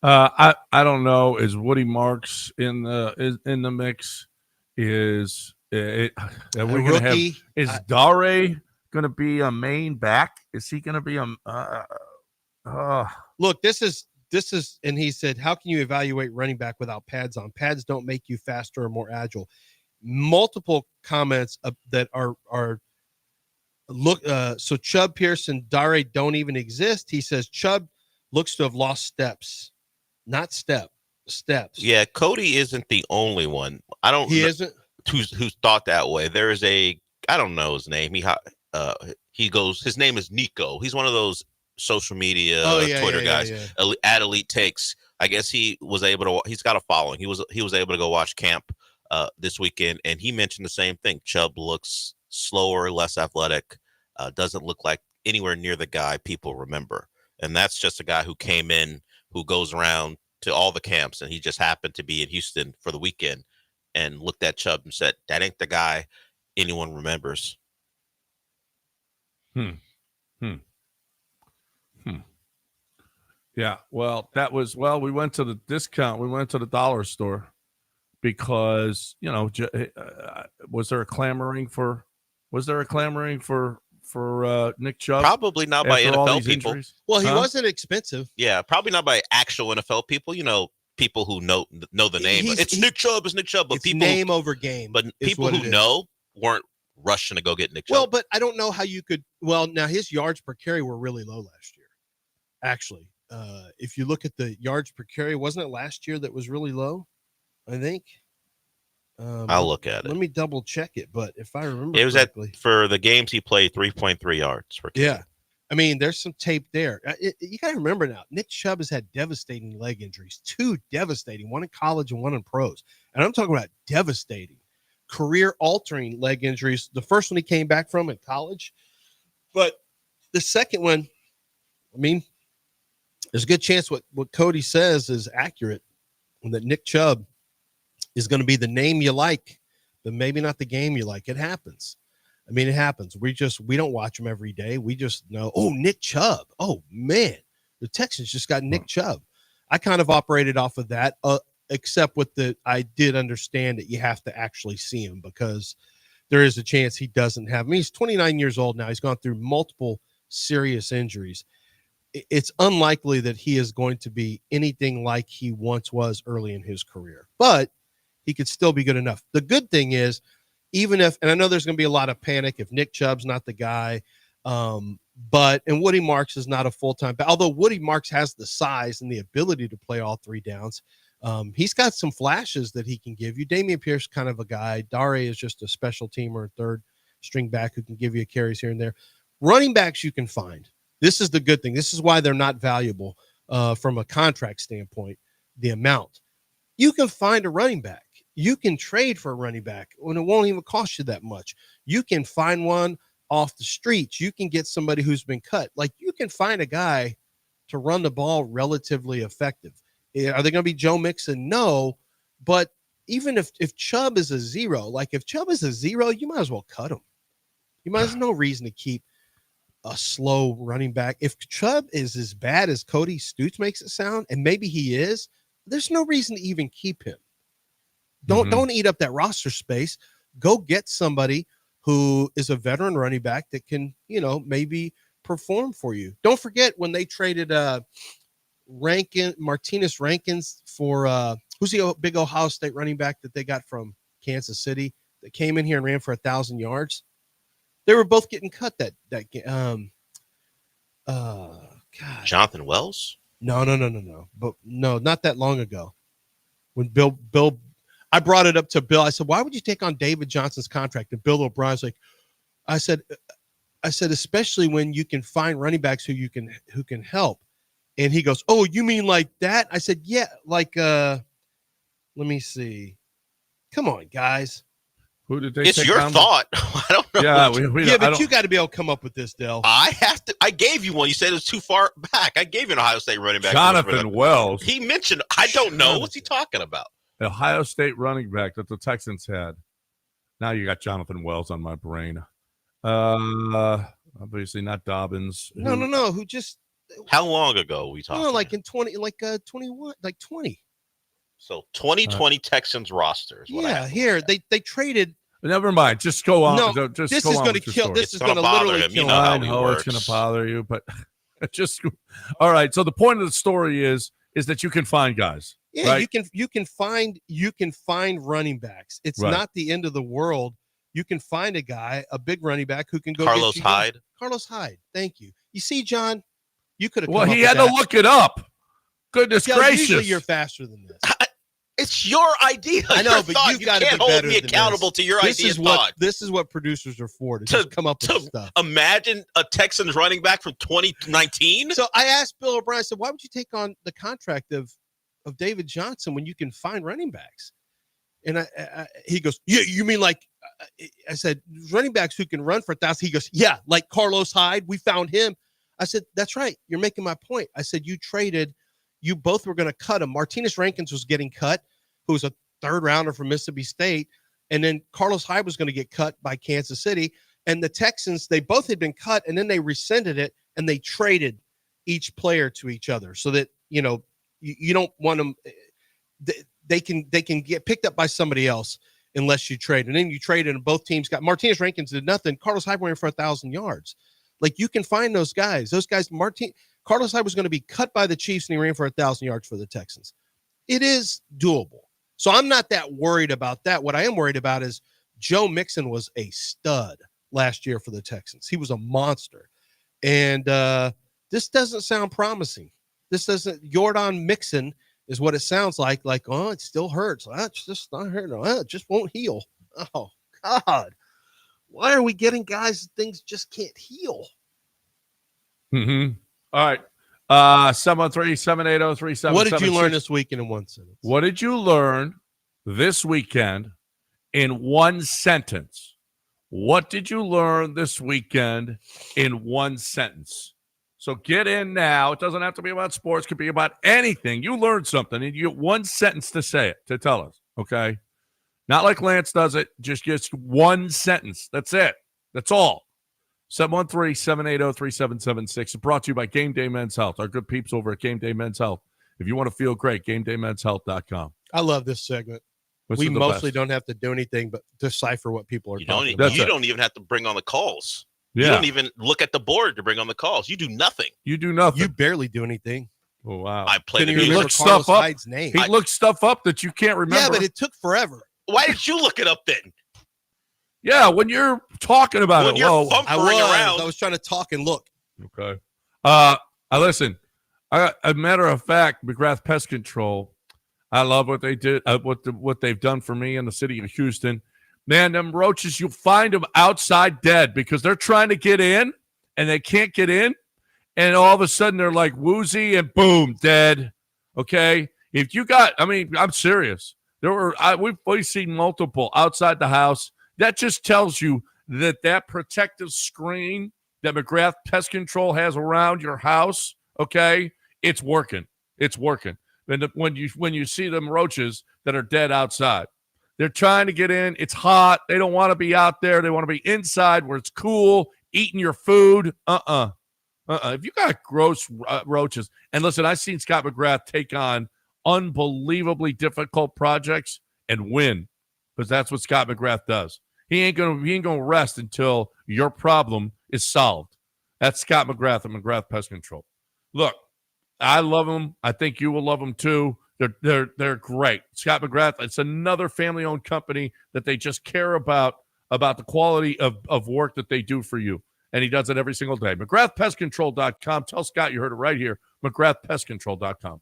I don't know. Is Woody Marks in the mix? Are we going to have? Is Dare going to be a main back? Is he going to be a? Look, this is and he said, how can you evaluate running back without pads on? Pads don't make you faster or more agile. Multiple comments that are so Chubb, Pearson, Dare don't even exist. He says Chubb looks to have lost steps, not steps. Yeah, Cody isn't the only one. Isn't who's thought that way. There is I don't know his name. His name is Nico. He's one of those social media Twitter guys. Yeah. At Elite Takes. I guess he's got a following. He was able to go watch camp this weekend, and he mentioned the same thing. Chubb looks slower, less athletic, doesn't look like anywhere near the guy people remember. And that's just a guy who came in, who goes around to all the camps, and he just happened to be in Houston for the weekend and looked at Chubb and said, that ain't the guy anyone remembers. Yeah, well, we went to the discount. We went to the dollar store because, was there a clamoring for Nick Chubb? Probably not by NFL people. Injuries? Well, he wasn't expensive. Yeah, probably not by actual NFL people. People who know the name. It's Nick Chubb. It's Nick Chubb. But people name over game. But people who know weren't rushing to go get Nick Chubb. Well, but I don't know how you could. Well, now his yards per carry were really low last year. Actually, if you look at the yards per carry, wasn't it last year that was really low? I think. I'll look at it. Let me double check it. But if I remember, it was correctly, for the games he played 3.3 yards per carry. Yeah. I mean, there's some tape there. You got to remember now, Nick Chubb has had devastating leg injuries, 2 devastating, one in college and one in pros. And I'm talking about devastating, career-altering leg injuries. The first one he came back from in college. But the second one, I mean, there's a good chance what Cody says is accurate, and that Nick Chubb is going to be the name you like, but maybe not the game you like. It happens. I mean, it happens. We don't watch them every day. We just know, Nick Chubb. Oh, man, the Texans just got Nick Chubb. I kind of operated off of that, except I did understand that you have to actually see him because there is a chance he doesn't have. I mean, he's 29 years old now. He's gone through multiple serious injuries. It's unlikely that he is going to be anything like he once was early in his career, but he could still be good enough. The good thing is, even if, and I know there's going to be a lot of panic if Nick Chubb's not the guy, and Woody Marks is not a full-time, although Woody Marks has the size and the ability to play all 3 downs. He's got some flashes that he can give you. Dameon Pierce, kind of a guy. Dare is just a special teamer, third string back who can give you carries here and there. Running backs you can find. This is the good thing. This is why they're not valuable from a contract standpoint, the amount. You can find a running back. You can trade for a running back when it won't even cost you that much. You can find one off the streets. You can get somebody who's been cut. Like, you can find a guy to run the ball relatively effective. Are they going to be Joe Mixon? No. But even if Chubb is a 0, if Chubb is a 0, you might as well cut him. There's no reason to keep a slow running back. If Chubb is as bad as Cody Stutes makes it sound, and maybe he is, there's no reason to even keep him. Don't eat up that roster space. Go get somebody who is a veteran running back that can, maybe perform for you. Don't forget when they traded Martinez Rankins for who's the big Ohio State running back that they got from Kansas City that came in here and ran for 1,000 yards. They were both getting cut that game. Jonathan Wells? No. But no, not that long ago. When Bill I brought it up to Bill. I said, why would you take on David Johnson's contract? And Bill O'Brien's like, I said, especially when you can find running backs who can help. And he goes, oh, you mean like that? I said, yeah, let me see. Come on, guys. Who did they It's take your on? thought. I don't know. Yeah, but you got to be able to come up with this, Dell. I gave you one. You said it was too far back. I gave you an Ohio State running back. Jonathan Wells. He mentioned, I don't know. What's he talking about? Ohio State running back that the Texans had. Now you got Jonathan Wells on my brain. Obviously not Dobbins. No. Who just? How long ago are we talking? No, like in 21, like 20. So 2020 Texans roster. Yeah, here they traded. Never mind. Just go on. No, just this go is on going to with your kill. story. This is going to literally kill him. I know it's going to bother you, but just all right. So the point of the story is is that you can find guys. Yeah, right? you can find running backs. It's Right. not the end of the world. You can find a guy, a big running back who can go Carlos get you Hyde. Carlos Hyde. Thank you. You see, John, you could have. Well, he had to look it up. Goodness gracious! Usually you're faster than this. It's your idea. I know, Your but thought. you've You got to can't be hold better me than accountable this. to your This idea is and what thought. this is what producers are for to just come up with stuff. Imagine a Texans running back from 2019. So I asked Bill O'Brien, I said, why would you take on the contract of David Johnson when you can find running backs? And he goes, yeah, you mean like, I said, running backs who can run for 1,000. He goes, yeah, like Carlos Hyde. We found him. I said, that's right. You're making my point. I said, you both were going to cut him. Martinez Rankins was getting cut, who was a third rounder from Mississippi State. And then Carlos Hyde was going to get cut by Kansas City. And the Texans, they both had been cut, and then they rescinded it, and they traded each player to each other so that, you don't want them. They can get picked up by somebody else unless you trade. And then you trade, and both teams got Martinez Rankins did nothing. Carlos Hyde went in for 1,000 yards. Like, you can find those guys. Carlos Hyde was going to be cut by the Chiefs, and he ran for 1,000 yards for the Texans. It is doable. So I'm not that worried about that. What I am worried about is Joe Mixon was a stud last year for the Texans. He was a monster. And this doesn't sound promising. Jordan Mixon is what it sounds like. Like, oh, it still hurts. It's just not hurting. It just won't heal. Oh, God. Why are we getting guys things just can't heal? Mm-hmm. All right. 713-780-3776. What did you learn this weekend in one sentence? What did you learn this weekend in one sentence? What did you learn this weekend in one sentence? So get in now. It doesn't have to be about sports. It could be about anything. You learned something, and you get one sentence to say it, to tell us, okay? Not like Lance does it. Just one sentence. That's it. That's all. 713-780-3776. It's brought to you by Game Day Men's Health. Our good peeps over at Game Day Men's Health. If you want to feel great, GameDayMen'sHealth.com. I love this segment. We mostly don't have to do anything but decipher what people are talking about. You don't even have to bring on the calls. Yeah. You don't even look at the board to bring on the calls. You do nothing. You do nothing. You barely do anything. Oh, wow. I played He looked stuff up. Hyde's name. He looked stuff up that you can't remember. Yeah, but it took forever. Why did you look it up then? Yeah, when you're talking about When it. you're Whoa. around. I was trying to talk and look. Okay. I listen. A matter of fact, McGrath Pest Control. I love what they did. What they've done for me in the city of Houston. Man, them roaches, you find them outside dead because they're trying to get in and they can't get in, and all of a sudden they're like woozy and boom, dead. Okay. If you got, I'm serious. We've seen multiple outside the house. That just tells you that protective screen that McGrath Pest Control has around your house, okay, it's working. It's working. And when you see them roaches that are dead outside, they're trying to get in. It's hot. They don't want to be out there. They want to be inside where it's cool, eating your food. If you got gross roaches, and listen, I've seen Scott McGrath take on unbelievably difficult projects and win, because that's what Scott McGrath does. He ain't gonna rest until your problem is solved. That's Scott McGrath and McGrath Pest Control. Look, I love them. I think you will love them too. They're great. Scott McGrath, it's another family-owned company that they just care about the quality of work that they do for you. And he does it every single day. McGrathPestControl.com. Tell Scott you heard it right here. McGrathPestControl.com.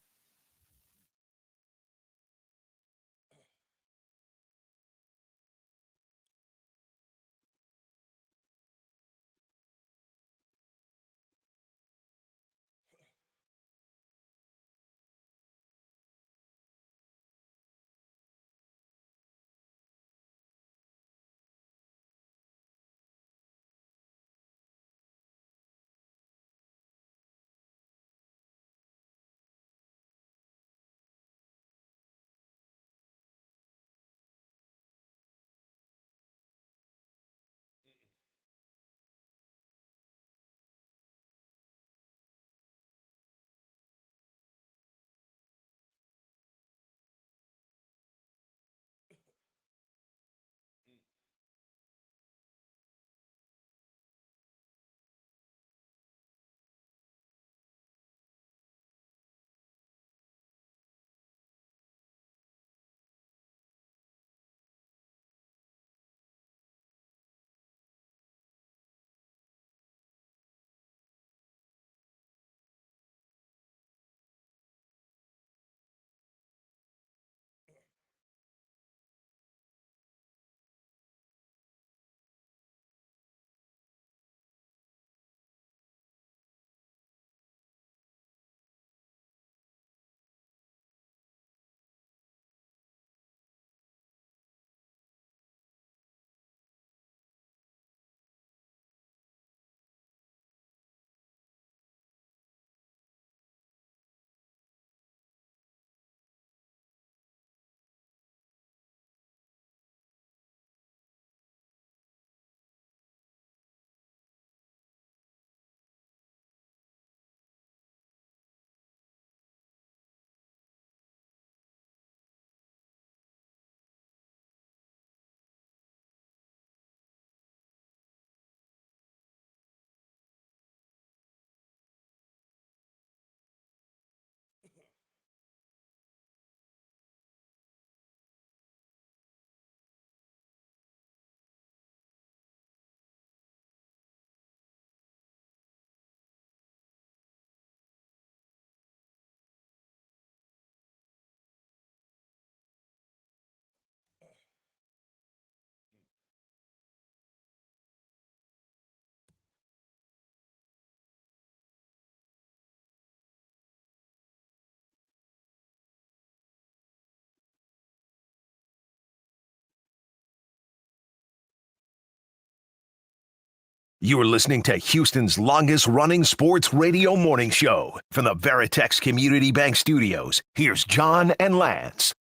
You are listening to Houston's longest-running sports radio morning show. From the Veritex Community Bank Studios, here's John and Lance.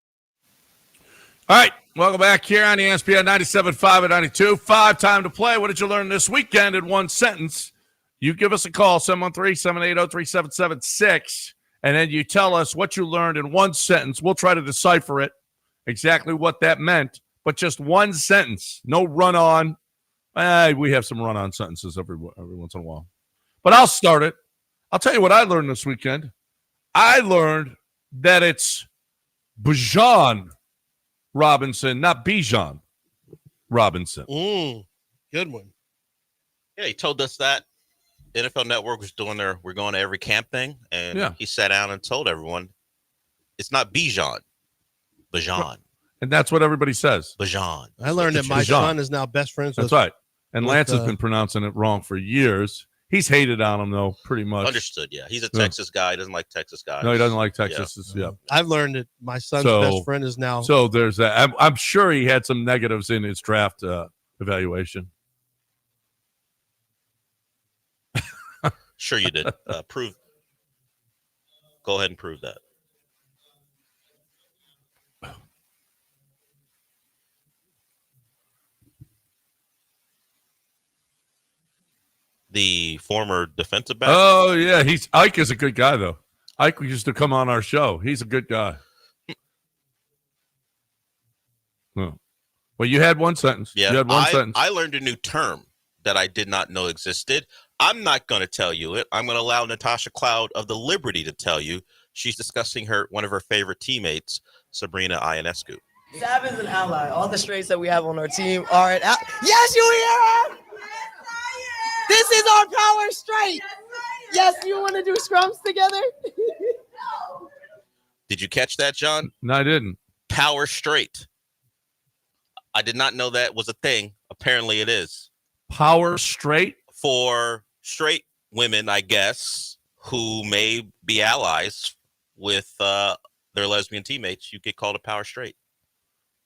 All right, welcome back here on ESPN 97.5 and 92.5. Time to play. What did you learn this weekend in one sentence? You give us a call, 713-780-3776, and then you tell us what you learned in one sentence. We'll try to decipher it, exactly what that meant, but just one sentence. No run-on. We have some run-on sentences every once in a while. But I'll start it. I'll tell you what I learned this weekend. I learned that it's Bijan Robinson, not Bijan Robinson. Good one. Yeah, he told us that NFL Network was doing we're going to every camp thing, and he sat down and told everyone it's not Bijan. And that's what everybody says. Bijan. I learned that my son is now best friends with. That's right. And Lance has been pronouncing it wrong for years. He's hated on him, though, pretty much. Understood, yeah. He's a Texas guy. He doesn't like Texas guys. No, he doesn't like Texas. Yeah. I've learned that my son's best friend is now. So there's that. I'm sure he had some negatives in his draft evaluation. Sure you did. Go ahead and prove that. The former defensive back. Oh, yeah. Ike is a good guy, though. Ike used to come on our show. He's a good guy. Well, you had one sentence. Yeah, you had one sentence. I learned a new term that I did not know existed. I'm not going to tell you it. I'm going to allow Natasha Cloud of the Liberty to tell you. She's discussing one of her favorite teammates, Sabrina Ionescu. Zab is an ally. All the straights that we have on our team are an ally. Yes, you hear him? This is our power straight. Yes, you want to do scrums together? Did you catch that, John? No, I didn't. Power straight. I did not know that was a thing. Apparently it is. Power straight? For straight women, I guess, who may be allies with their lesbian teammates, you get called a power straight.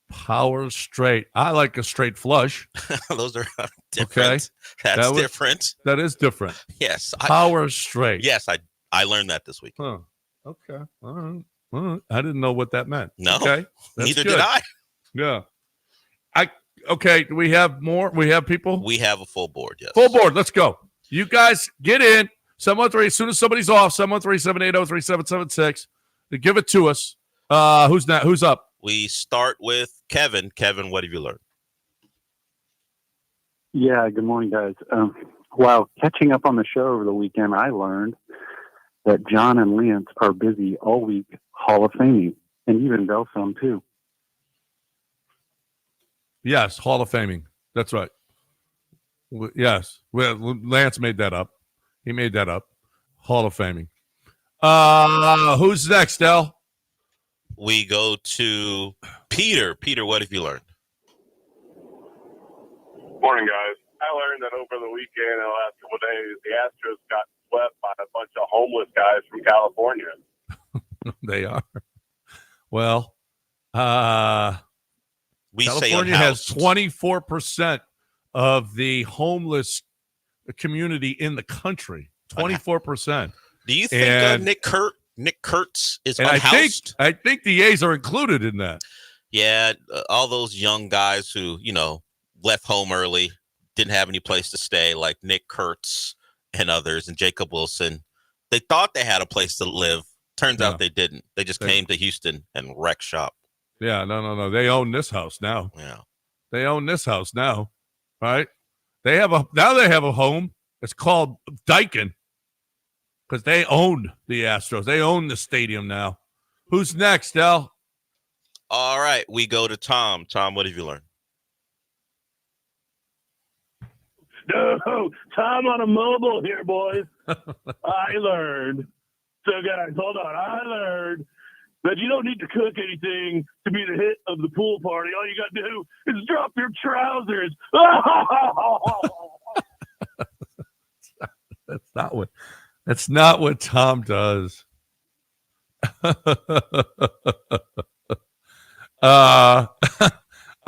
Power straight. I like a straight flush. Those are different. Okay. That's different. That is different. Yes. Power straight. Yes, I learned that this week. Huh. Okay. All right. I didn't know what that meant. No. Okay. Neither did I. Yeah. Okay. Do we have more? We have people? We have a full board, yes. Full board. Let's go. You guys get in. 713, as soon as somebody's off, 713-780-3776. Give it to us. Who's up? We start with Kevin. Kevin, what have you learned? Yeah, good morning, guys. While catching up on the show over the weekend, I learned that John and Lance are busy all week Hall of Faming, and even Bell some too. Yes, Hall of Faming. That's right. Yes. Well, Lance made that up. He made that up. Hall of Faming. Who's next, Del? We go to Peter. Peter, what have you learned? Morning, guys. I learned that over the weekend and the last couple of days, the Astros got swept by a bunch of homeless guys from California. They are. Well, California has 24% of the homeless community in the country. 24%. Do you think Nick Kurtz is unhoused? I think the A's are included in that. Yeah, all those young guys who, left home early, didn't have any place to stay, like Nick Kurtz and others, and Jacob Wilson. They thought they had a place to live. Turns out they didn't. They just came to Houston and wrecked shop. Yeah, no. They own this house now. Yeah. They own this house now, right? They have a home. It's called Daikin because they own the Astros. They own the stadium now. Who's next, Del? All right, we go to Tom. Tom, what have you learned? No, Tom on a mobile here, boys. I learned. So, guys, hold on. I learned that you don't need to cook anything to be the hit of the pool party. All you got to do is drop your trousers. That's not what Tom does.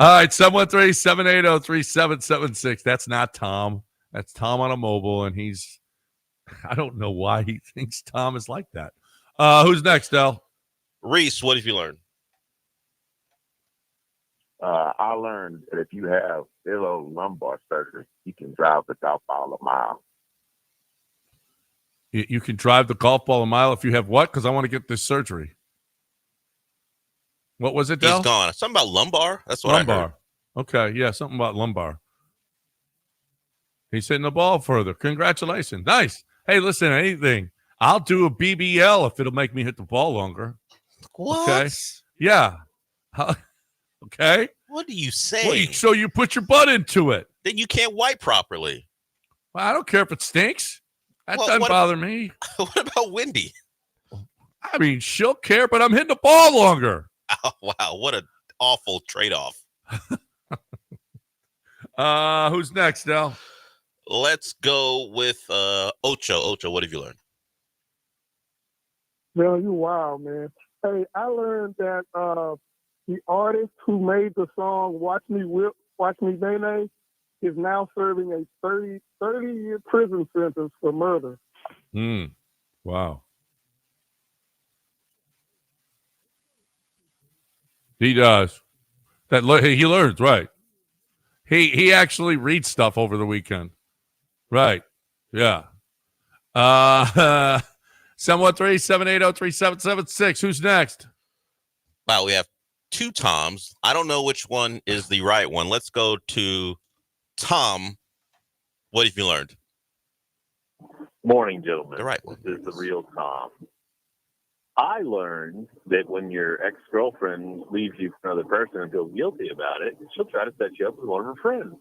All right, 713-780-3776. That's not Tom. That's Tom on a mobile, and I don't know why he thinks Tom is like that. Who's next, Del? Reese, what have you learned? I learned that if you have lumbar surgery, you can drive the golf ball a mile. You can drive the golf ball a mile if you have what? Because I want to get this surgery. What was it, Del? He's gone. Something about lumbar. That's what I heard. Okay, yeah, something about lumbar. He's hitting the ball further. Congratulations. Nice. Hey, listen, anything. I'll do a BBL if it'll make me hit the ball longer. What? Okay. Yeah. Okay. What do you say? So you put your butt into it. Then you can't wipe properly. Well, I don't care if it stinks. That doesn't bother me. What about Wendy? I mean, she'll care, but I'm hitting the ball longer. Oh, wow. What an awful trade-off. Who's next, Del? Let's go with Ocho. Ocho, what have you learned? Man, you wild, man. Hey, I learned that the artist who made the song Watch Me Whip, Watch Me Nay Nay is now serving a 30-year prison sentence for murder. Wow. He does. He learns, right. He actually reads stuff over the weekend. Right. Yeah. 713-780-3776. Who's next? Wow, we have two Toms. I don't know which one is the right one. Let's go to Tom. What have you learned? Morning, gentlemen. The right one. This is the real Tom. I learned that when your ex-girlfriend leaves you for another person and feels guilty about it, she'll try to set you up with one of her friends.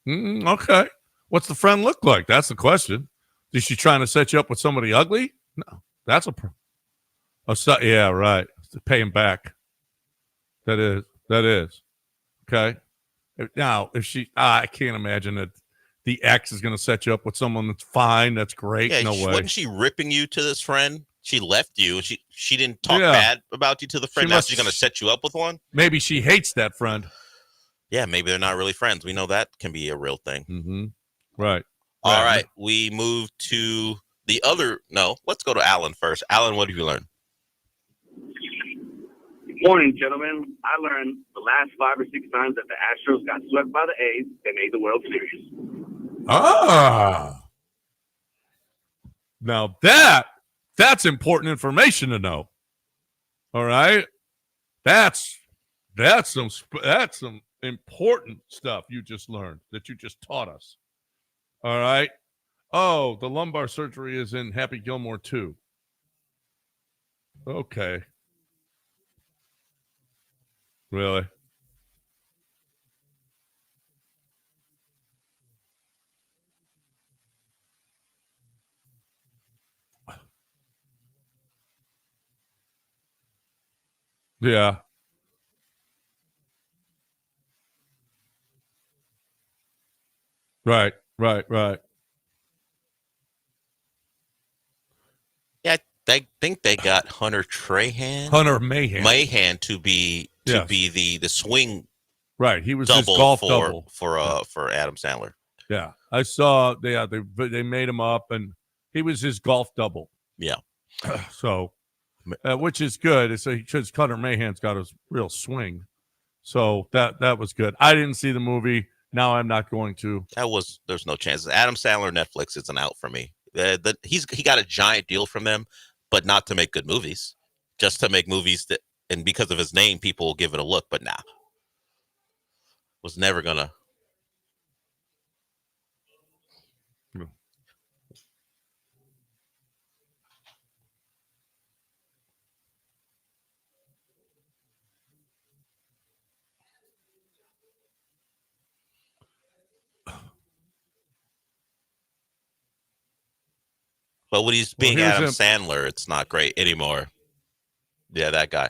Okay. What's the friend look like? That's the question. Is she trying to set you up with somebody ugly? No. That's yeah, right. To pay him back. That is. Okay. Now, if I can't imagine that the ex is going to set you up with someone that's fine. That's great. Yeah, no way. Wasn't she ripping you to this friend? She left you. She didn't talk bad about you to the friend. Now she's going to set you up with one? Maybe she hates that friend. Yeah, maybe they're not really friends. We know that can be a real thing. Mm-hmm. Right. All right. We move to the other. No, let's go to Alan first. Alan, what have you learned? Morning, gentlemen. I learned the last 5 or 6 times that the Astros got swept by the A's, they made the World Series. Now that's important information to know. All right. That's some important stuff you just learned, that you just taught us. All right. Oh, the lumbar surgery is in Happy Gilmore too. Okay. Really? Yeah. Right. Yeah, I think they got Hunter Mahan to be the swing. Right, he was his golf double for Adam Sandler. Yeah, I saw. They made him up, and he was his golf double. Yeah, so which is good. It's because Hunter Mahan's got a real swing, so that was good. I didn't see the movie. Now I'm not going to. There's no chance. Adam Sandler Netflix is an out for me. He got a giant deal from them, but not to make good movies, just to make movies that, and because of his name, people will give it a look. But nah, was never gonna. But when he's being Adam Sandler, it's not great anymore. Yeah, that guy.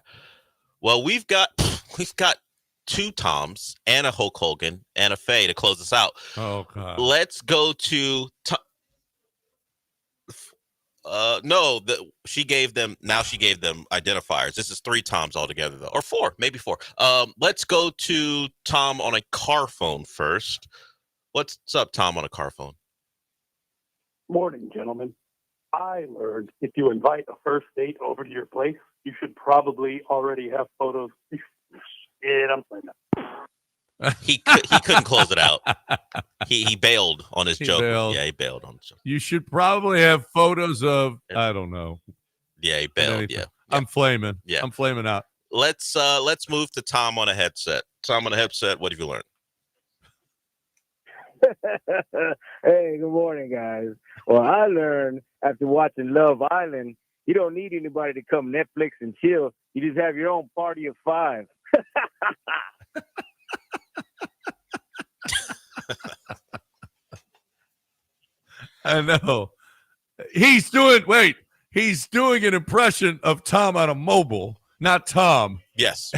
Well, we've got 2 Toms and a Hulk Hogan and a Faye to close us out. Oh God. Let's go to she gave them identifiers. This is 3 Toms altogether though, or 4, maybe 4. Let's go to Tom on a car phone first. What's up, Tom, on a car phone? Morning, gentlemen. I learned if you invite a first date over to your place, you should probably already have photos. I'm saying that. He couldn't close it out. He bailed on his joke. Bailed. Yeah, he bailed on his joke. You should probably have photos of, I don't know. Yeah, he bailed. Yeah. I'm flaming. Yeah. I'm flaming out. Let's move to Tom on a headset. Tom on a headset, what have you learned? Hey, good morning, guys. Well, I learned after watching Love Island, you don't need anybody to come Netflix and chill. You just have your own party of 5. I know. He's doing an impression of Tom on a mobile, not Tom. Yes.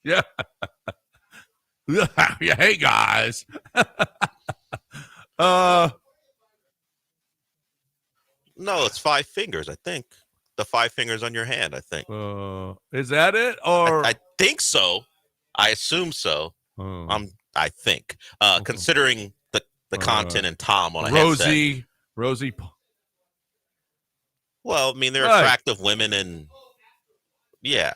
Yeah. Yeah. Hey, guys. No, it's 5 fingers, I think. The 5 fingers on your hand, I think. Is that it? Or I think so. I assume so. I think. Considering the content and Tom on a headset. Rosie. Well, I mean, they're Right. attractive women and yeah.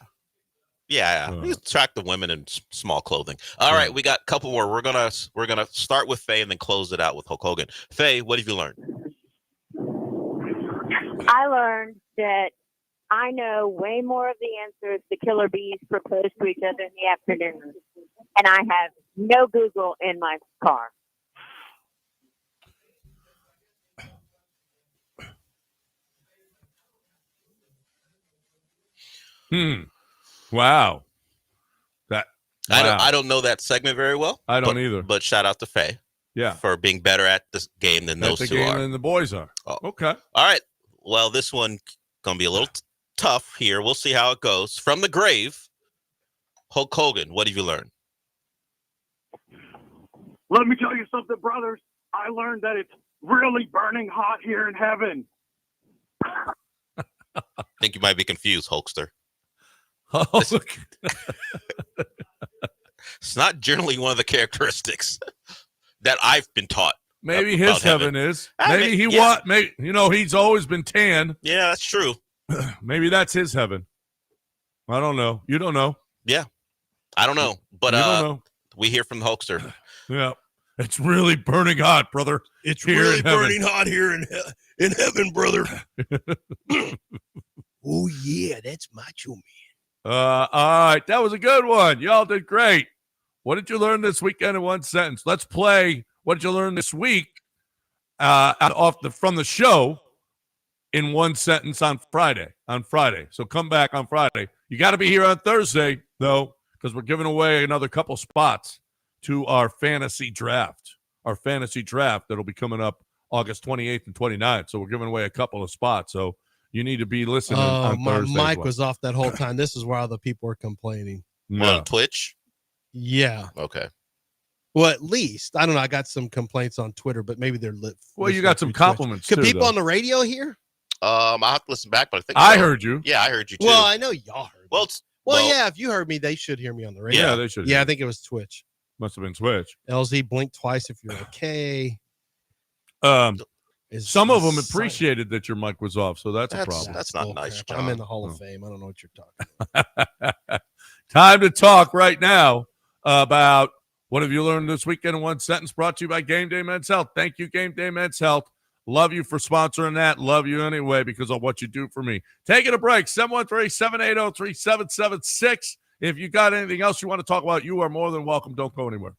These attractive women in small clothing. All right, we got a couple more. We're gonna start with Faye and then close it out with Hulk Hogan. Faye, what have you learned? I learned that I know way more of the answers the killer bees propose to each other in the afternoon, and I have no Google in my car. Wow. I don't know that segment very well. I don't either. But shout out to Faye. Yeah. For being better at this game than those two are. Than the boys are. Oh. Okay. All right. Well, this one gonna be a little tough here. We'll see how it goes. From the grave, Hulk Hogan, what have you learned? Let me tell you something, brothers. I learned that it's really burning hot here in heaven. I think you might be confused, Hulkster. It's not generally one of the characteristics that I've been taught. Maybe his heaven is. Maybe he's always been tan. Yeah, that's true. Maybe that's his heaven. I don't know. You don't know. Yeah. I don't know. But you don't know. We hear from the Hulkster. Yeah. It's really burning hot, brother. It's here really in heaven. burning hot here in heaven, brother. Oh, yeah, that's Macho Man. All right. That was a good one. Y'all did great. What did you learn this weekend in one sentence? Let's play what did you learn this week from the show in one sentence on Friday. So come back on Friday. You got to be here on Thursday, though, because we're giving away another couple spots to our fantasy draft. Our fantasy draft that'll be coming up August 28th and 29th. So we're giving away a couple of spots. So you need to be listening on my Thursday. mic was off that whole time. This is where all the people are complaining. On Twitch? Yeah. Okay. Well, at least I don't know. I got some complaints on Twitter, but maybe they're lit. Well, you got some compliments. Could too, people though. on the radio hear? I'll have to listen back, but I think I heard you. Yeah, I heard you too. Well, I know y'all heard. Well, yeah. If you heard me, they should hear me on the radio. Yeah, they should. Yeah, I think it was Twitch. Must have been Twitch. LZ, blink twice if you're okay. Some of them appreciated that your mic was off, so that's a problem. That's not nice, John. I'm in the Hall of Fame. I don't know what you're talking about. Time to talk right now about what have you learned this weekend in one sentence, brought to you by Game Day Men's Health. Thank you, Game Day Men's Health. Love you for sponsoring that. Love you anyway because of what you do for me. Taking a break, 713-780-3776. If you got anything else you want to talk about, you are more than welcome. Don't go anywhere.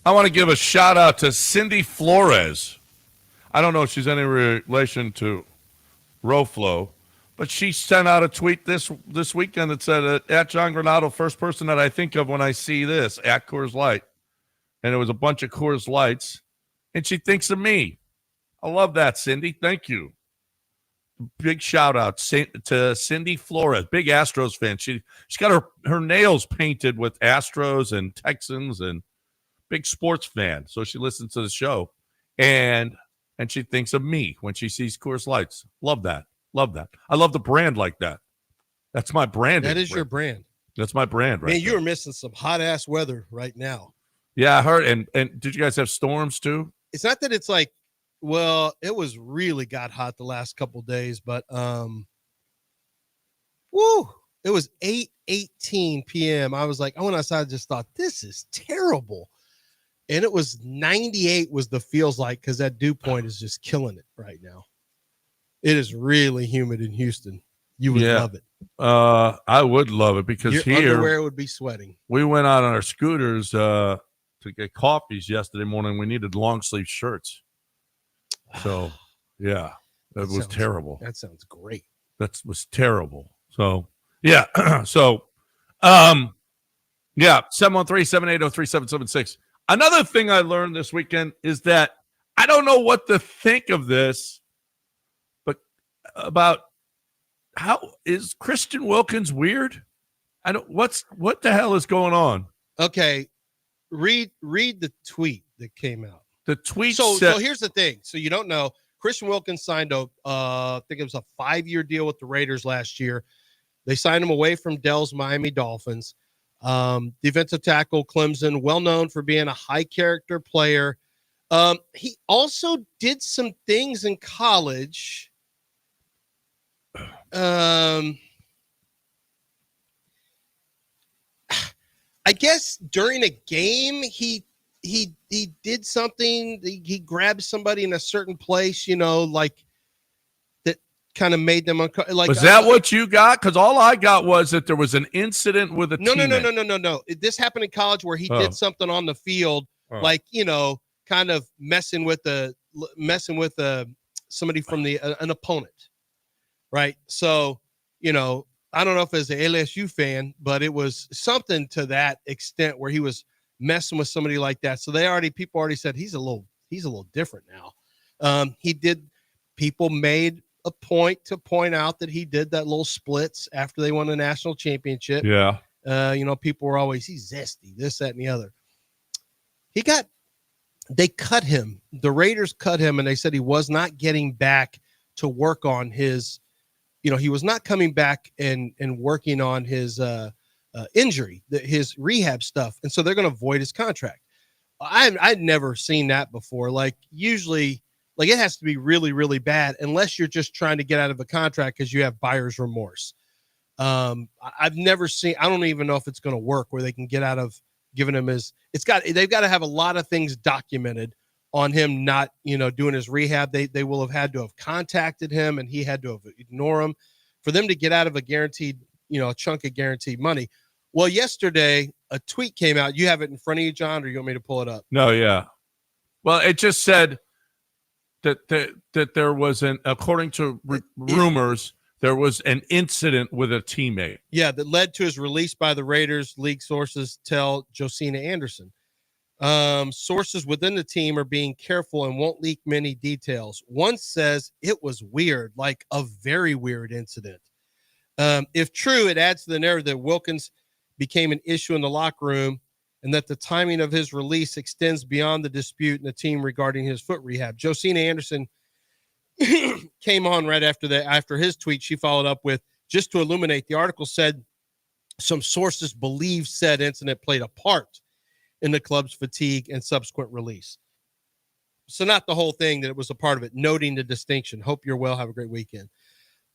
I want to give a shout out to Cindy Flores. I don't know if she's any relation to Roflo, but she sent out a tweet this weekend that said, at John Granado, first person that I think of when I see this, at Coors Light. And it was a bunch of Coors Lights, and she thinks of me. I love that, Cindy. Thank you. Big shout out to Cindy Flores, big Astros fan. She's got her nails painted with Astros and Texans, and big sports fan. So she listens to the show, and she thinks of me when she sees Coors Lights. Love that. Love that. I love the brand like that. That's my brand. That is your brand. That's my brand, right? Man, you are missing some hot ass weather right now. Yeah, I heard. And did you guys have storms too? It's not that it's like, well, it was really got hot the last couple of days, but it was 8:18 p.m. I was like, I went outside and just thought, this is terrible. And it was 98 was the feels like, because that dew point is just killing it right now. It is really humid in Houston. You would love it. I would love it because your here underwear would be sweating. We went out on our scooters to get coffees yesterday morning. We needed long sleeve shirts. So yeah, that was terrible. That sounds great. That was terrible. So yeah. So yeah, 713-780-3776. Another thing I learned this weekend is that I don't know what to think of this, but about how is Christian Wilkins weird? What the hell is going on? Okay. Read the tweet that came out. The tweet so said, here's the thing. So you don't know. Christian Wilkins signed I think it was a 5-year deal with the Raiders last year. They signed him away from Dell's Miami Dolphins. Defensive tackle, Clemson, well known for being a high character player. He also did some things in college. I guess during a game, he did something. He grabbed somebody in a certain place, like that kind of made them uncomfortable. Like, was that what you got? Because all I got was that there was an incident with a teammate. No. This happened in college where he did something on the field, like kind of messing with somebody from an opponent, right? So I don't know if it's an LSU fan, but it was something to that extent where he was messing with somebody like that. So people already said he's a little different now. People made a point to point out that he did that little splits after they won the national championship. Yeah. People were always, he's zesty, this, that, and the other. They cut him. The Raiders cut him, and they said he was not getting back to work on his, he was not coming back and working on his injury, his rehab stuff. And so they're going to void his contract. I'd never seen that before. Like usually, like it has to be really, really bad unless you're just trying to get out of a contract because you have buyer's remorse. I've never seen, I don't even know if it's going to work where they can get out of giving him they've got to have a lot of things documented on him not, doing his rehab. They will have had to have contacted him and he had to have ignored him for them to get out of a guaranteed, a chunk of guaranteed money. Well, yesterday a tweet came out. You have it in front of you, John, or you want me to pull it up? No. Yeah. Well, it just said that there was according to rumors, there was an incident with a teammate. Yeah. That led to his release by the Raiders. League sources tell Josina Anderson. Sources within the team are being careful and won't leak many details. One says it was weird, like a very weird incident. If true, it adds to the narrative that Wilkins became an issue in the locker room and that the timing of his release extends beyond the dispute in the team regarding his foot rehab. Josina Anderson came on right after his tweet. She followed up with, just to illuminate, the article said some sources believe said incident played a part in the club's fatigue and subsequent release. So not the whole thing, that it was a part of it, noting the distinction. Hope you're well. Have a great weekend.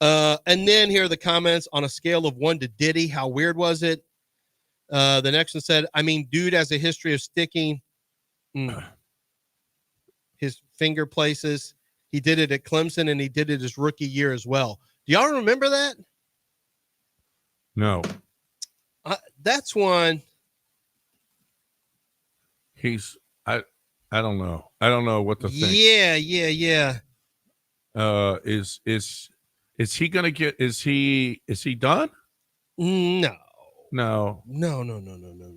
And then here are the comments on a scale of 1 to Diddy. How weird was it? The next one said, dude has a history of sticking his finger places. He did it at Clemson and he did it his rookie year as well. Do y'all remember that? No. That's one. He's I don't know. I don't know what to think. Yeah. Is he gonna get? Is he done? No.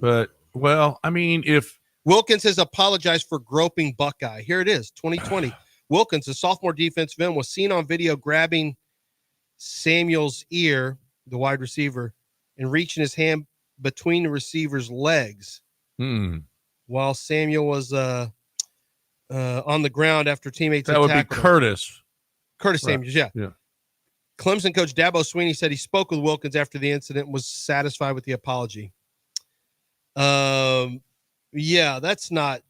But well, I mean, if Wilkins has apologized for groping Buckeye. Here it is, 2020. Wilkins, a sophomore defensive end, was seen on video grabbing Samuel's ear, the wide receiver, and reaching his hand between the receiver's legs while Samuel was on the ground after teammates. That would be Curtis. Curtis Samuels, yeah. Clemson coach Dabo Swinney said he spoke with Wilkins after the incident and was satisfied with the apology. Yeah, that's not.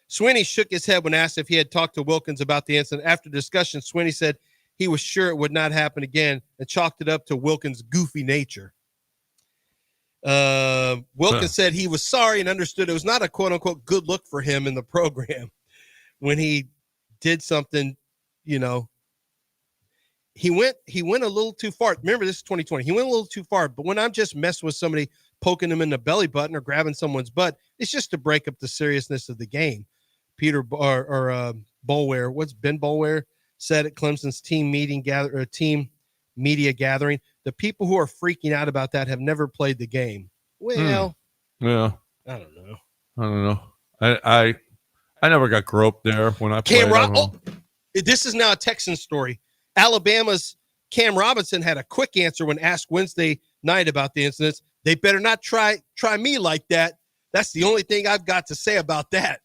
Swinney shook his head when asked if he had talked to Wilkins about the incident. After discussion, Swinney said he was sure it would not happen again and chalked it up to Wilkins' goofy nature. Wilkins said he was sorry and understood it was not a quote-unquote good look for him in the program when he did something, you know. He went a little too far. Remember, this is 2020. He went a little too far. But when I'm just messing with somebody, poking them in the belly button or grabbing someone's butt, it's just to break up the seriousness of the game. Peter Boulware, what's Ben Boulware said at Clemson's team media gathering? The people who are freaking out about that have never played the game. Well, yeah, I don't know. I never got groped there when I played. This is now a Texan story. Alabama's Cam Robinson had a quick answer when asked Wednesday night about the incidents. They better not try me like that. That's the only thing I've got to say about that.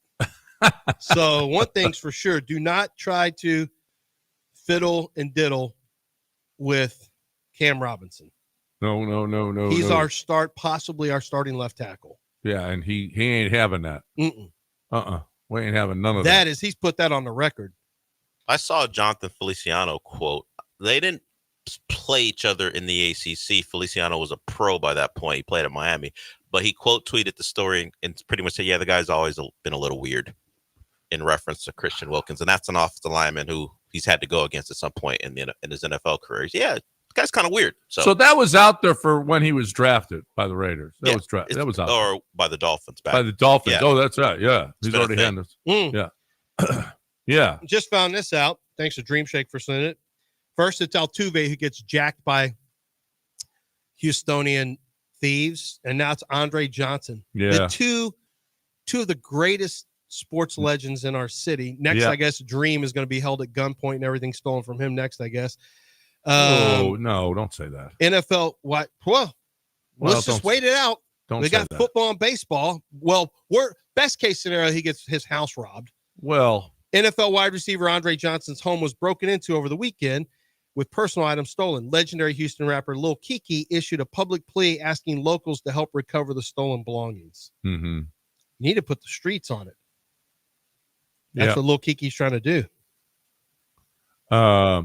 So one thing's for sure. Do not try to fiddle and diddle with Cam Robinson. No. He's possibly our starting left tackle. Yeah, and he ain't having that. We ain't having none of that. He's put that on the record. I saw Jonathan Feliciano quote. They didn't play each other in the ACC. Feliciano was a pro by that point. He played at Miami, but he quote tweeted the story and pretty much said, "Yeah, the guy's always been a little weird," in reference to Christian Wilkins, and that's an offensive lineman who he's had to go against at some point in his NFL career. Yeah, the guy's kind of weird. So that was out there for when he was drafted by the Raiders. That was out there. Or by the Dolphins. By the Dolphins. Yeah. Oh, that's right. Yeah, he's already had this. Yeah. Yeah. Just found this out. Thanks to Dream Shake for sending it. First, it's Altuve who gets jacked by Houstonian thieves, and now it's Andre Johnson. Yeah. The two of the greatest sports legends in our city. Next, I guess Dream is going to be held at gunpoint and everything stolen from him next, I guess. No, don't say that. NFL, what? Well, let's just wait it out. We got football and baseball. Well, best case scenario, he gets his house robbed. Well, NFL wide receiver Andre Johnson's home was broken into over the weekend with personal items stolen. Legendary Houston rapper Lil Keke issued a public plea asking locals to help recover the stolen belongings. Mm-hmm. You need to put the streets on it. That's what Lil Keke's trying to do. Yeah.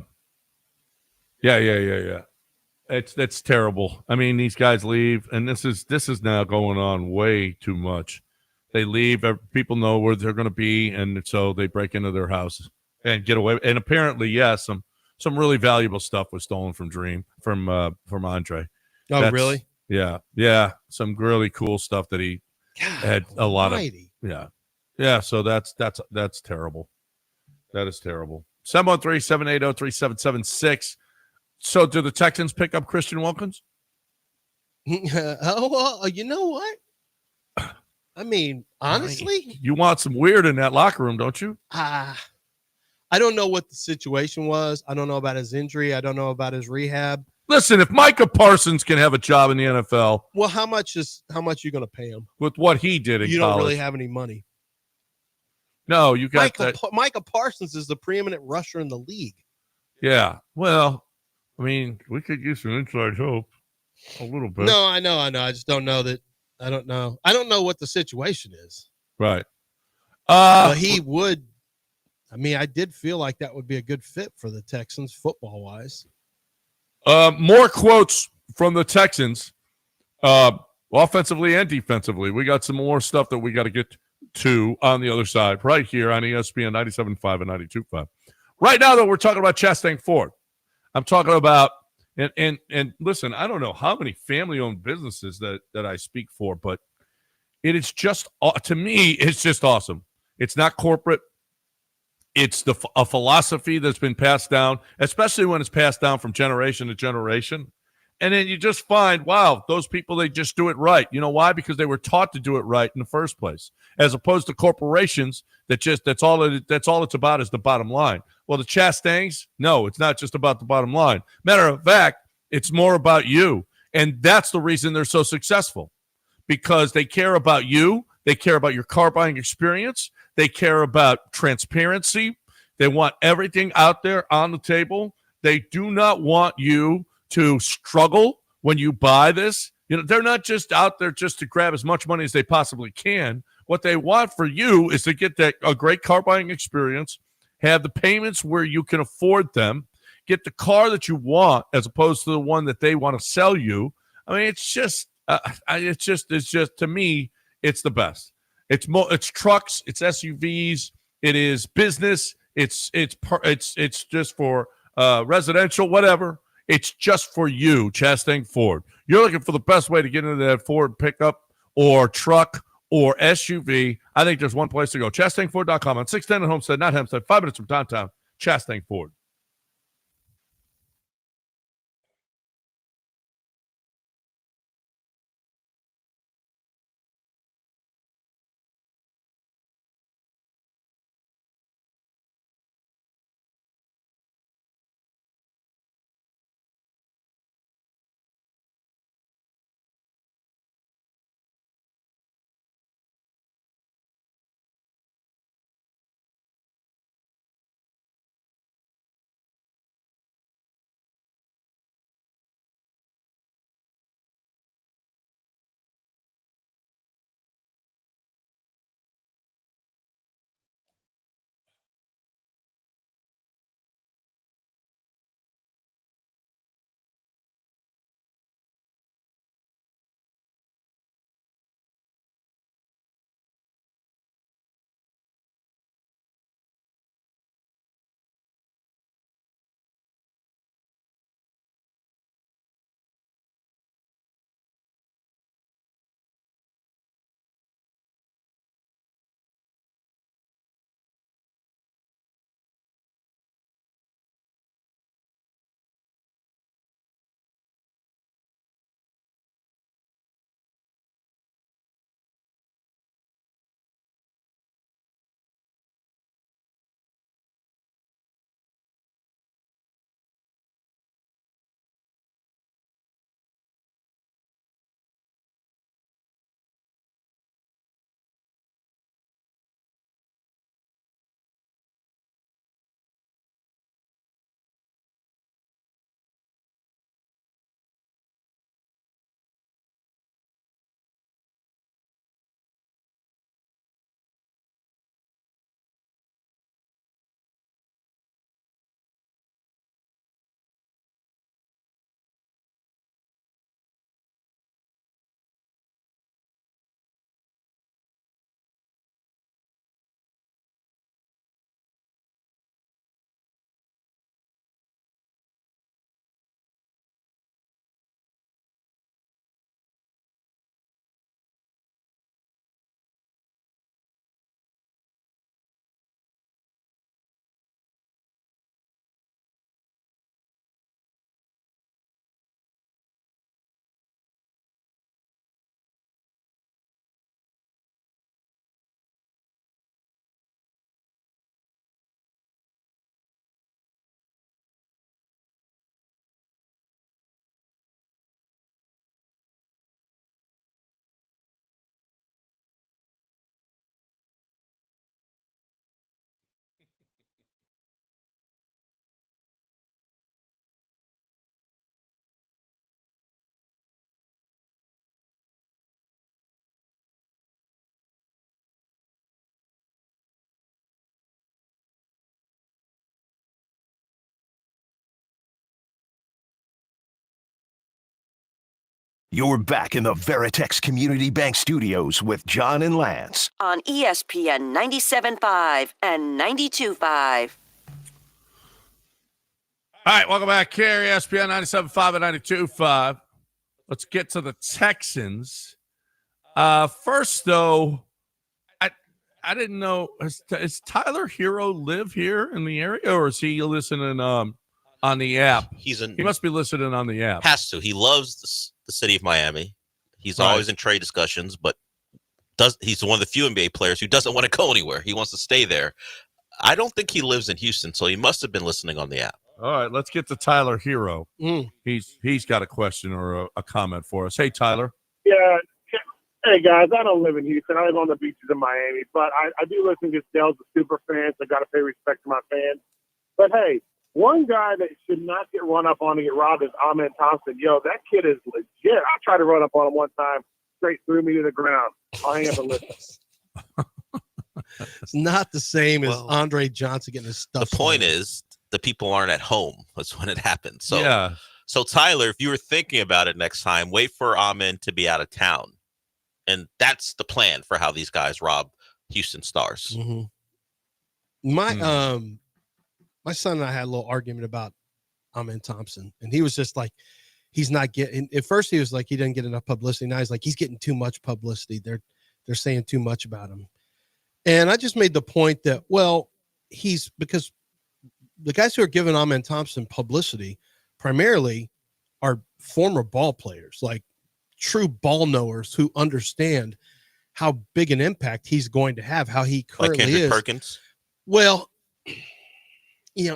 That's terrible. I mean, these guys leave, and this is now going on way too much. They leave. People know where they're going to be, and so they break into their houses and get away. And apparently, some really valuable stuff was stolen from Andre. Really? Yeah. Some really cool stuff that he had a lot of. Yeah. So that's terrible. That is terrible. 713-780-3776. So, do the Texans pick up Christian Wilkins? You know what? I mean, honestly, you want some weird in that locker room, don't you? I don't know what the situation was. I don't know about his injury. I don't know about his rehab. Listen, if Micah Parsons can have a job in the NFL, well, how much are you going to pay him with what he did in college? You don't really have any money. No, you got Micah Parsons is the preeminent rusher in the league. Yeah, well, I mean, we could use some inside hope a little bit. No, I know. I just don't know that. I don't know what the situation is. Right. But he would. I mean, I did feel like that would be a good fit for the Texans football wise. More quotes from the Texans, offensively and defensively. We got some more stuff that we got to get to on the other side, right here on ESPN 97.5 and 92.5. Right now, though, we're talking about Chastang Ford. I'm talking about. And listen, I don't know how many family-owned businesses that I speak for, but It is just, to me, it's just awesome. It's not corporate. It's a philosophy that's been passed down, especially when it's passed down from generation to generation. And then you just find, wow, those people, they just do it right. You know why? Because they were taught to do it right in the first place, as opposed to corporations that's all it's about is the bottom line. Well, the Chastangs, no, it's not just about the bottom line. Matter of fact, it's more about you. And that's the reason they're so successful, because they care about you. They care about your car buying experience. They care about transparency. They want everything out there on the table. They do not want you to struggle when you buy this. You know, they're not just out there just to grab as much money as they possibly can. What they want for you is to get a great car buying experience, have the payments where you can afford them, get the car that you want as opposed to the one that they want to sell you. I mean, it's just to me, it's the best. It's trucks, it's SUVs, it is business, it's just for residential, whatever. It's just for you, Chastang Ford. You're looking for the best way to get into that Ford pickup or truck or SUV. I think there's one place to go. ChastangFord.com on 610 in Homestead, not Hempstead, 5 minutes from downtown. Chastang Ford. You're back in the Veritex Community Bank Studios with John and Lance on ESPN 97.5 and 92.5. All right, welcome back here, ESPN 97.5 and 92.5. Let's get to the Texans. First, though, I didn't know. Is Tyler Hero live here in the area, or is he listening on the app? He must be listening on the app. Has to. He loves the city of Miami. He's always in trade discussions, but he's one of the few NBA players who doesn't want to go anywhere. He wants to stay there. I don't think he lives in Houston, so he must have been listening on the app. All right, let's get to Tyler Hero. He's got a question or a comment for us. Hey, Tyler. Yeah. Hey, guys, I don't live in Houston. I live on the beaches of Miami, but I do listen to Dell's a super fan, so I got to pay respect to my fans. But, hey, one guy that should not get run up on and get robbed is Amen Thompson. Yo, that kid is legit. I tried to run up on him one time, straight threw me to the ground. I'll hang up and listen. It's not the same as Andre Johnson getting his stuff. The point is, the people aren't at home. That's when it happens. So, So Tyler, if you were thinking about it next time, wait for Amen to be out of town. And that's the plan for how these guys rob Houston Stars. My son and I had a little argument about Amen Thompson, and he was just like, he's not getting. At first, he was like, he didn't get enough publicity. Now he's like, he's getting too much publicity. They're saying too much about him. And I just made the point that, because the guys who are giving Amen Thompson publicity primarily are former ball players, like true ball knowers who understand how big an impact he's going to have, how he currently like Kendrick is. Perkins? Well,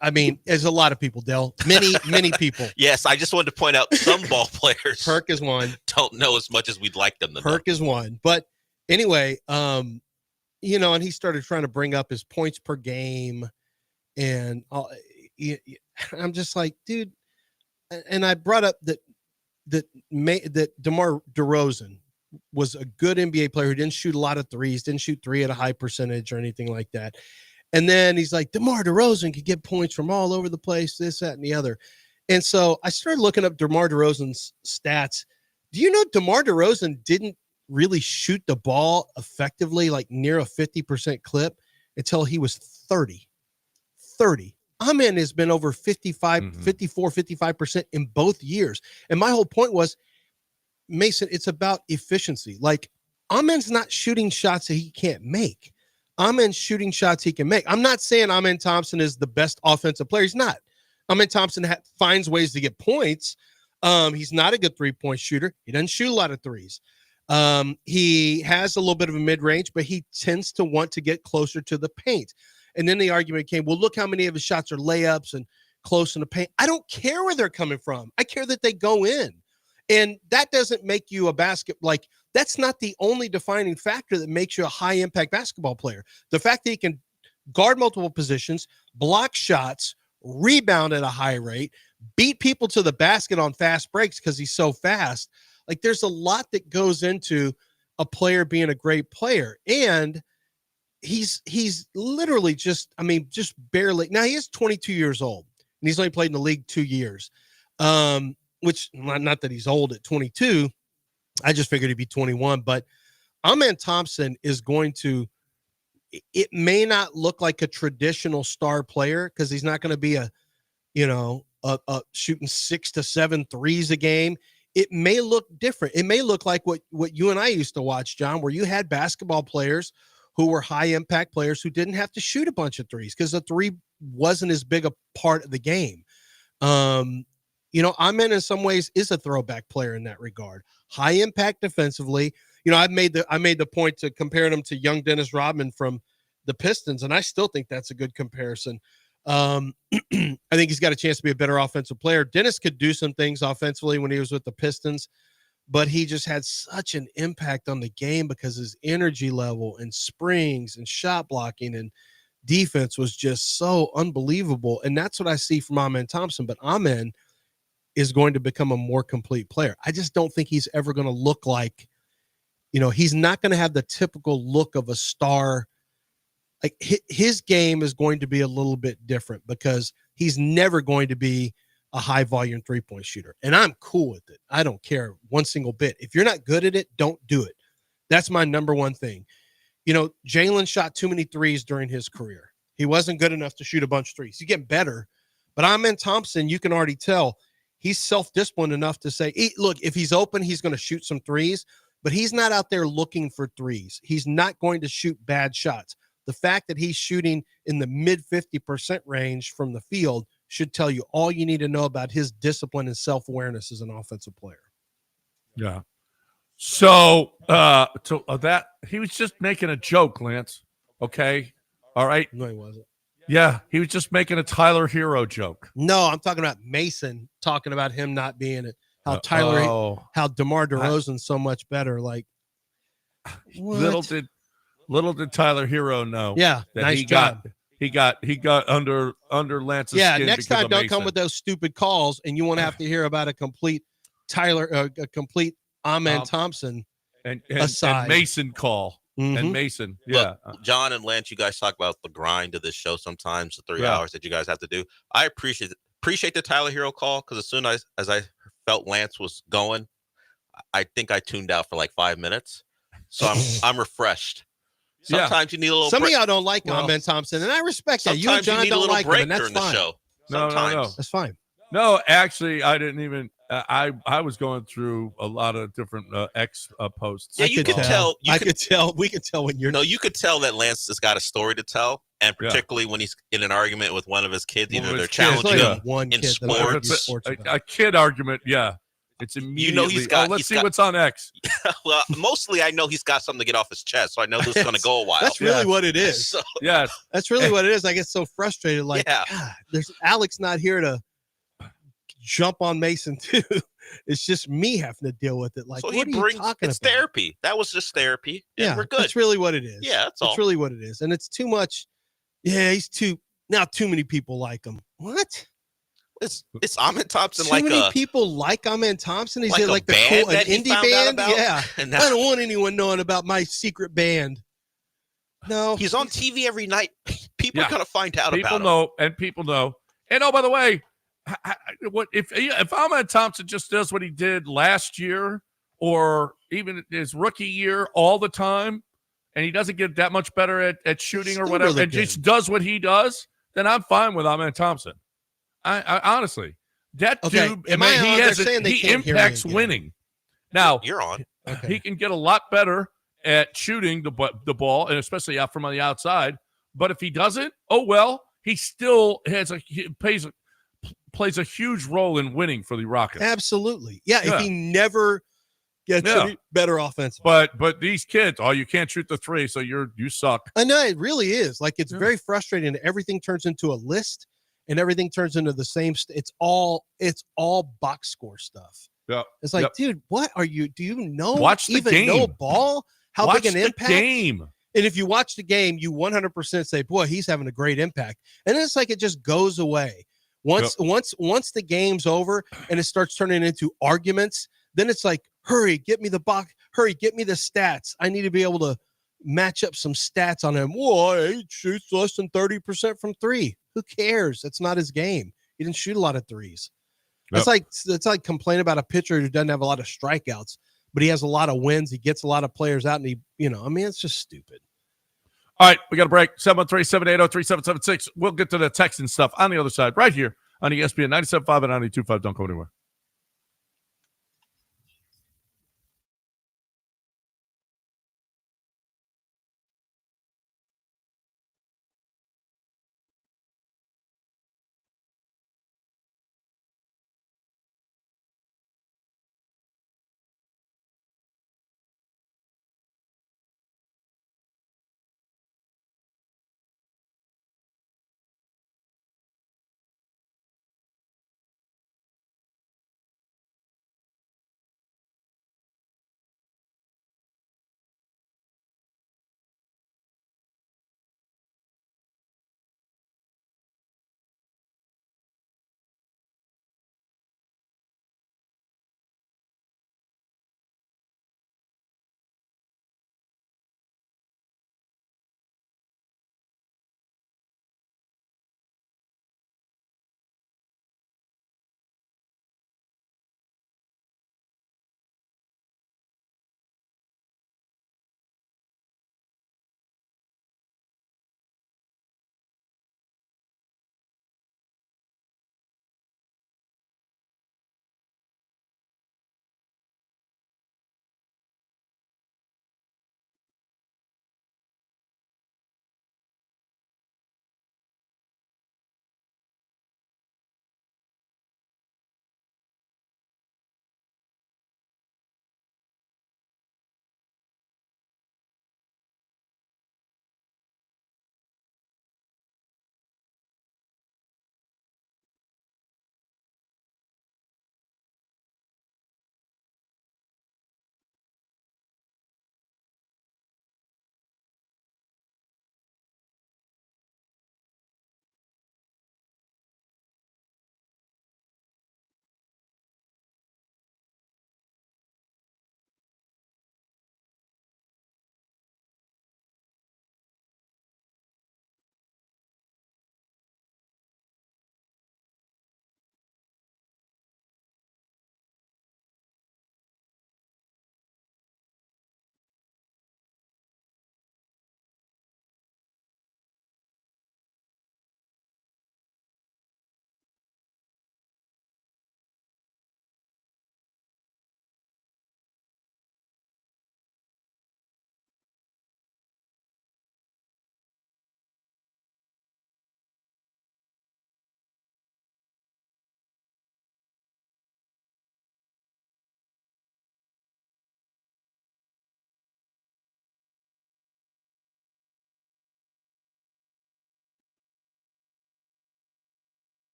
I mean, there's a lot of people, Dell. Many people. Yes, I just wanted to point out some ball players. Perk is one. Don't know as much as we'd like them to know. Perk is one. But anyway, and he started trying to bring up his points per game. And I'm just like, dude. And I brought up that DeMar DeRozan was a good NBA player who didn't shoot a lot of threes, didn't shoot three at a high percentage or anything like that. And then he's like, DeMar DeRozan could get points from all over the place, this, that, and the other. And so I started looking up DeMar DeRozan's stats. Do you know DeMar DeRozan didn't really shoot the ball effectively, like near a 50% clip, until he was 30. Amen has been over 55% in both years. And my whole point was, Mason, it's about efficiency. Like, Amen's not shooting shots that he can't make. Amen's shooting shots he can make. I'm not saying Amen Thompson is the best offensive player. He's not. Amen Thompson finds ways to get points. He's not a good three-point shooter. He doesn't shoot a lot of threes. He has a little bit of a mid-range, but he tends to want to get closer to the paint. And then the argument came, well, look how many of his shots are layups and close in the paint. I don't care where they're coming from. I care that they go in. And that doesn't make you a that's not the only defining factor that makes you a high-impact basketball player. The fact that he can guard multiple positions, block shots, rebound at a high rate, beat people to the basket on fast breaks because he's so fast. Like, there's a lot that goes into a player being a great player. And he's literally just barely. Now, he is 22 years old, and he's only played in the league 2 years, which not that he's old at 22. I just figured he'd be 21. But Amen Thompson is going to – it may not look like a traditional star player because he's not going to be a shooting 6 to 7 threes a game. It may look different. It may look like what you and I used to watch, John, where you had basketball players who were high-impact players who didn't have to shoot a bunch of threes because the three wasn't as big a part of the game. Amen in some ways is a throwback player in that regard. High-impact defensively. I made the point to compare him to young Dennis Rodman from the Pistons, and I still think that's a good comparison. I think he's got a chance to be a better offensive player. Dennis could do some things offensively when he was with the Pistons, but he just had such an impact on the game because his energy level and springs and shot blocking and defense was just so unbelievable. And that's what I see from Amen Thompson. But Amen is going to become a more complete player. I just don't think he's ever going to look like, he's not going to have the typical look of a star. Like, his game is going to be a little bit different because he's never going to be a high volume 3-point shooter. And I'm cool with it. I don't care one single bit. If you're not good at it, don't do it. That's my number one thing. Jalen shot too many threes during his career. He wasn't good enough to shoot a bunch of threes. He's getting better. But Amen Thompson, you can already tell he's self-disciplined enough to say, look, if he's open, he's going to shoot some threes. but he's not out there looking for threes. He's not going to shoot bad shots. The fact that he's shooting in the mid 50% range from the field should tell you all you need to know about his discipline and self-awareness as an offensive player. Yeah. So that he was just making a joke, Lance. Okay. All right. No, he wasn't. Yeah, he was just making a Tyler Hero joke. No, I'm talking about Mason talking about him not being it. How how DeMar DeRozan's so much better. Like, what? Little did Tyler Hero know. Yeah, that nice job. He got under Lance's skin. Next time, don't Mason. come with those stupid calls, and you won't have to hear about a complete Amen Thompson and aside. Mason call. And Mason, Look, John and Lance, you guys talk about the grind of this show sometimes, the 3 hours that you guys have to do. I appreciate the Tyler Hero call, because as soon as I felt Lance was going, I think I tuned out for like 5 minutes. So I'm refreshed. Sometimes you need a little Some of y'all don't like Amen Thompson, and I respect that. You and John don't like him, and that's fine. No. That's fine. No, actually, I didn't even. I was going through a lot of different X posts. Yeah, you could tell. We could tell when you're. No, you could tell that Lance has got a story to tell, and particularly when he's in an argument with one of his kids, either they're challenging him in sports. A kid argument, yeah. It's immediately. You know he's got. Let's see what's on X. Well, mostly I know he's got something to get off his chest, so I know this is going to go a while. That's really what it is. So, yes, that's really what it is. I get so frustrated. Like, God, there's Alex not here to jump on Mason too. It's just me having to deal with it. Like, so what are you talking about? It's therapy. That was just therapy. Yeah, we're good. That's really what it is. Yeah, that's all. That's really what it is, and it's too much. Yeah, too many people like him. What? It's Amen Thompson. Too many people like Amen Thompson. Is it like the band cool, an indie band? Yeah. I now, don't want anyone knowing about my secret band. No, he's on TV every night. People are gonna find out about him. People know. And oh, by the way, what if Amen Thompson just does what he did last year, or even his rookie year, all the time, and he doesn't get that much better at shooting or whatever, really and just does what he does, then I'm fine with Amen Thompson. I honestly, that dude, he impacts winning. Now you're on. He can get a lot better at shooting the ball, and especially out from on the outside. But if he doesn't, oh well. He still plays a huge role in winning for the Rockets. Absolutely, yeah. If he never gets any better offensive, but these kids, you can't shoot the three, so you suck. I know, it really is. Like, it's very frustrating. Everything turns into a list. And everything turns into the same. It's all box score stuff. Yeah, it's like, dude, what are you? Do you know? Watch the game. Know ball? How big an impact? Game. And if you watch the game, you 100% say, boy, he's having a great impact. And then it's like it just goes away. Once the game's over and it starts turning into arguments, then it's like, hurry, get me the box. Hurry, get me the stats. I need to be able to match up some stats on him. Whoa, he shoots less than 30% from three. Who cares? That's not his game. He didn't shoot a lot of threes. It's like complaining about a pitcher who doesn't have a lot of strikeouts, but he has a lot of wins. He gets a lot of players out, and it's just stupid. All right, we got a break. 713-780-3776. We'll get to the Texan stuff on the other side, right here on ESPN 97.5 and 92.5. Don't go anywhere.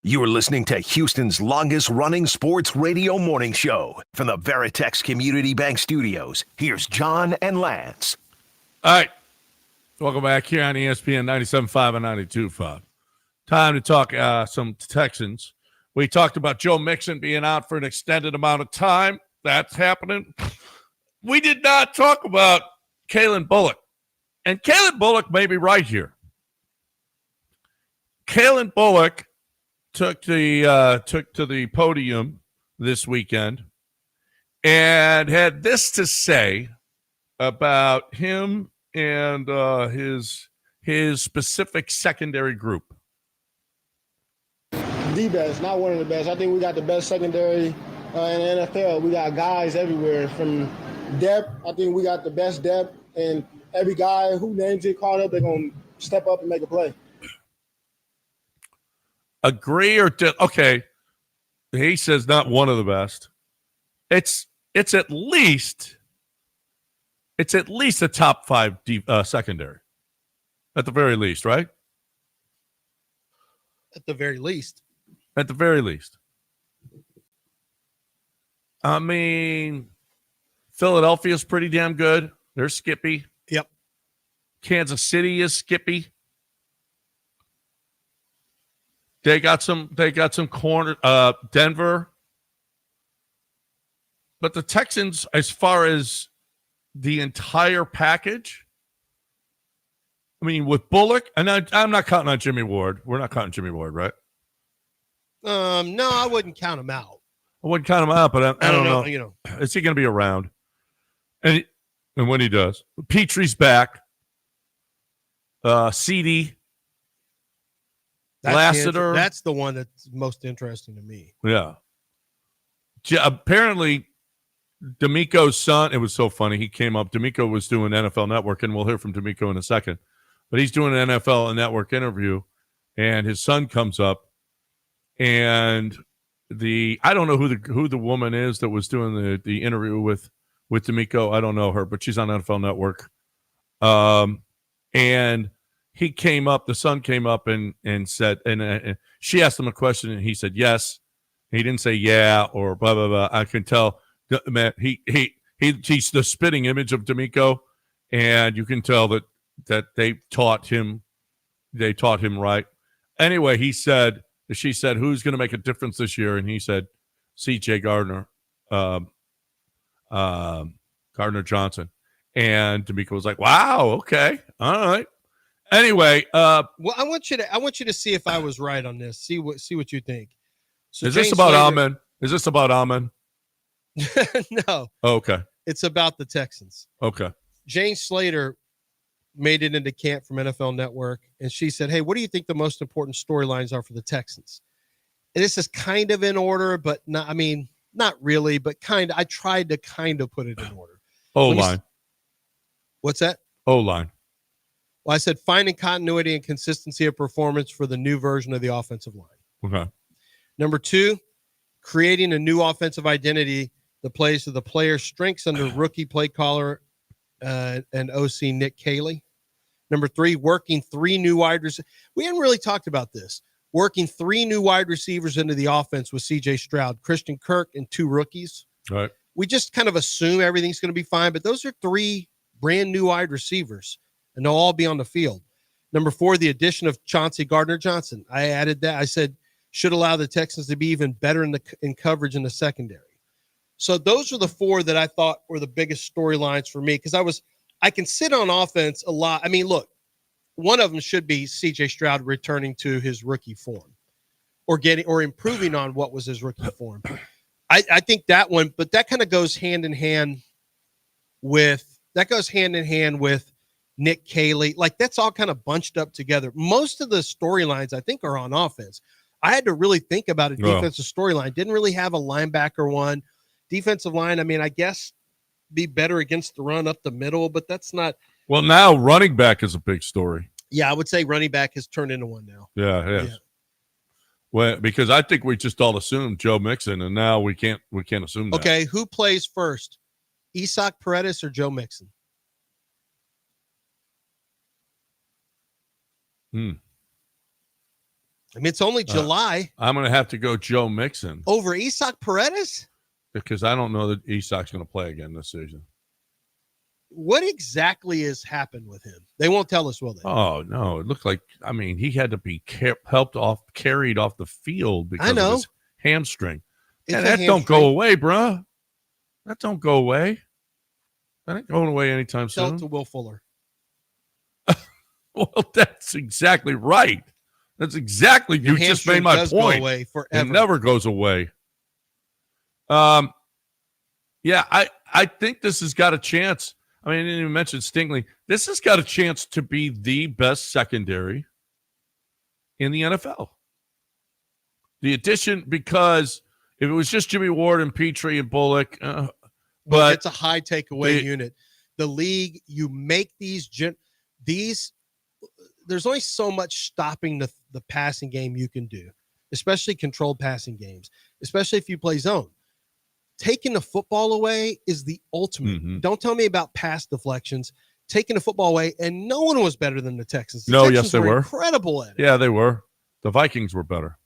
You're listening to Houston's longest-running sports radio morning show. From the Veritex Community Bank Studios, here's John and Lance. All right. Welcome back here on ESPN 97.5 and 92.5. Time to talk some Texans. We talked about Joe Mixon being out for an extended amount of time. That's happening. We did not talk about Kalen Bullock. And Kalen Bullock may be right here. Kalen Bullock took to the podium this weekend and had this to say about him and his specific secondary group. The best, not one of the best. I think we got the best secondary in the NFL. We got guys everywhere from depth. I think we got the best depth, and every guy who names it called up, they're going to step up and make a play. Agree or okay? He says not one of the best. It's at least a top 5 secondary, at the very least, right? At the very least. At the very least. I mean, Philadelphia's pretty damn good. They're Skippy. Yep. Kansas City is Skippy. They got some corner Denver. But the Texans, as far as the entire package, I mean, with Bullock, and I'm not counting on Jimmy Ward. We're not counting Jimmy Ward, right? No, I wouldn't count him out. I wouldn't count him out, but I don't know. You know, is he going to be around? And when he does, Petrie's back. CD. Lassiter. That's the one that's most interesting to me. Yeah. Apparently, D'Amico's son, it was so funny. He came up. D'Amico was doing NFL Network, and we'll hear from D'Amico in a second. But he's doing an NFL Network interview, and his son comes up, and I don't know who the woman is that was doing the interview with D'Amico. I don't know her, but she's on NFL Network. And he came up, the son came up and said, and she asked him a question, and he said yes. He didn't say yeah or blah blah blah. I can tell, man. He's the spitting image of D'Amico, and you can tell that they taught him right. Anyway, she said, who's going to make a difference this year? And he said, C.J. Gardner Johnson. And D'Amico was like, wow, okay, all right. Anyway, well, I want you to see if I was right on this. See what you think. So is this about Amon? Is this about Amon? No. Oh, okay. It's about the Texans. Okay. Jane Slater made it into camp from NFL Network, and she said, hey, what do you think the most important storylines are for the Texans? And this is kind of in order, but not really, but kind of. I tried to kind of put it in order. O-line. What's that? O-line. Well, I said finding continuity and consistency of performance for the new version of the offensive line. Okay. Number 2, creating a new offensive identity that plays to the player's strengths under rookie play caller and OC Nick Caley. Number 3, working 3 new wide receivers. We haven't really talked about this. Working 3 new wide receivers into the offense with C.J. Stroud, Christian Kirk, and 2 rookies. All right. We just kind of assume everything's going to be fine, but those are 3 brand new wide receivers, and they'll all be on the field. Number 4, the addition of Chauncey Gardner-Johnson. I added that. I said should allow the Texans to be even better in coverage in the secondary. So those are the 4 that I thought were the biggest storylines for me, because I can sit on offense a lot. I mean, look, one of them should be C.J. Stroud returning to his rookie form or improving on what was his rookie form. I think that one, but that kind of goes hand in hand with Nick Caley. Like, that's all kind of bunched up together. Most of the storylines, I think, are on offense. I had to really think about a defensive storyline. Didn't really have a linebacker one. Defensive line, I mean, I guess be better against the run up the middle, but that's not. Well, now running back is a big story. Yeah, I would say running back has turned into one now. Yeah, it is. Yeah. Well, because I think we just all assumed Joe Mixon, and now we can't assume that. Okay, who plays first, Isaac Paredes or Joe Mixon? I mean, it's only July. I'm going to have to go Joe Mixon over Isaac Paredes because I don't know that Isak's going to play again this season. What exactly has happened with him? They won't tell us, will they? Oh, no. It looked like, I mean, he had to be carried off the field because of his hamstring. And that don't go away, bruh. That don't go away. That ain't going away anytime soon. Tell it to Will Fuller. Well, that's exactly right. That's exactly, you just made my point. Go away forever. It never goes away. Yeah, I think this has got a chance. I mean, I didn't even mention Stingley. This has got a chance to be the best secondary in the NFL. The addition, because if it was just Jimmy Ward and Petrie and Bullock, but it's a high takeaway unit. The league, you make these. There's only so much stopping the passing game you can do, especially controlled passing games, especially if you play zone. Taking the football away is the ultimate. Mm-hmm. Don't tell me about pass deflections. Taking the football away, and no one was better than the Texans. Yes, they were incredible at it. Yeah, they were. The Vikings were better.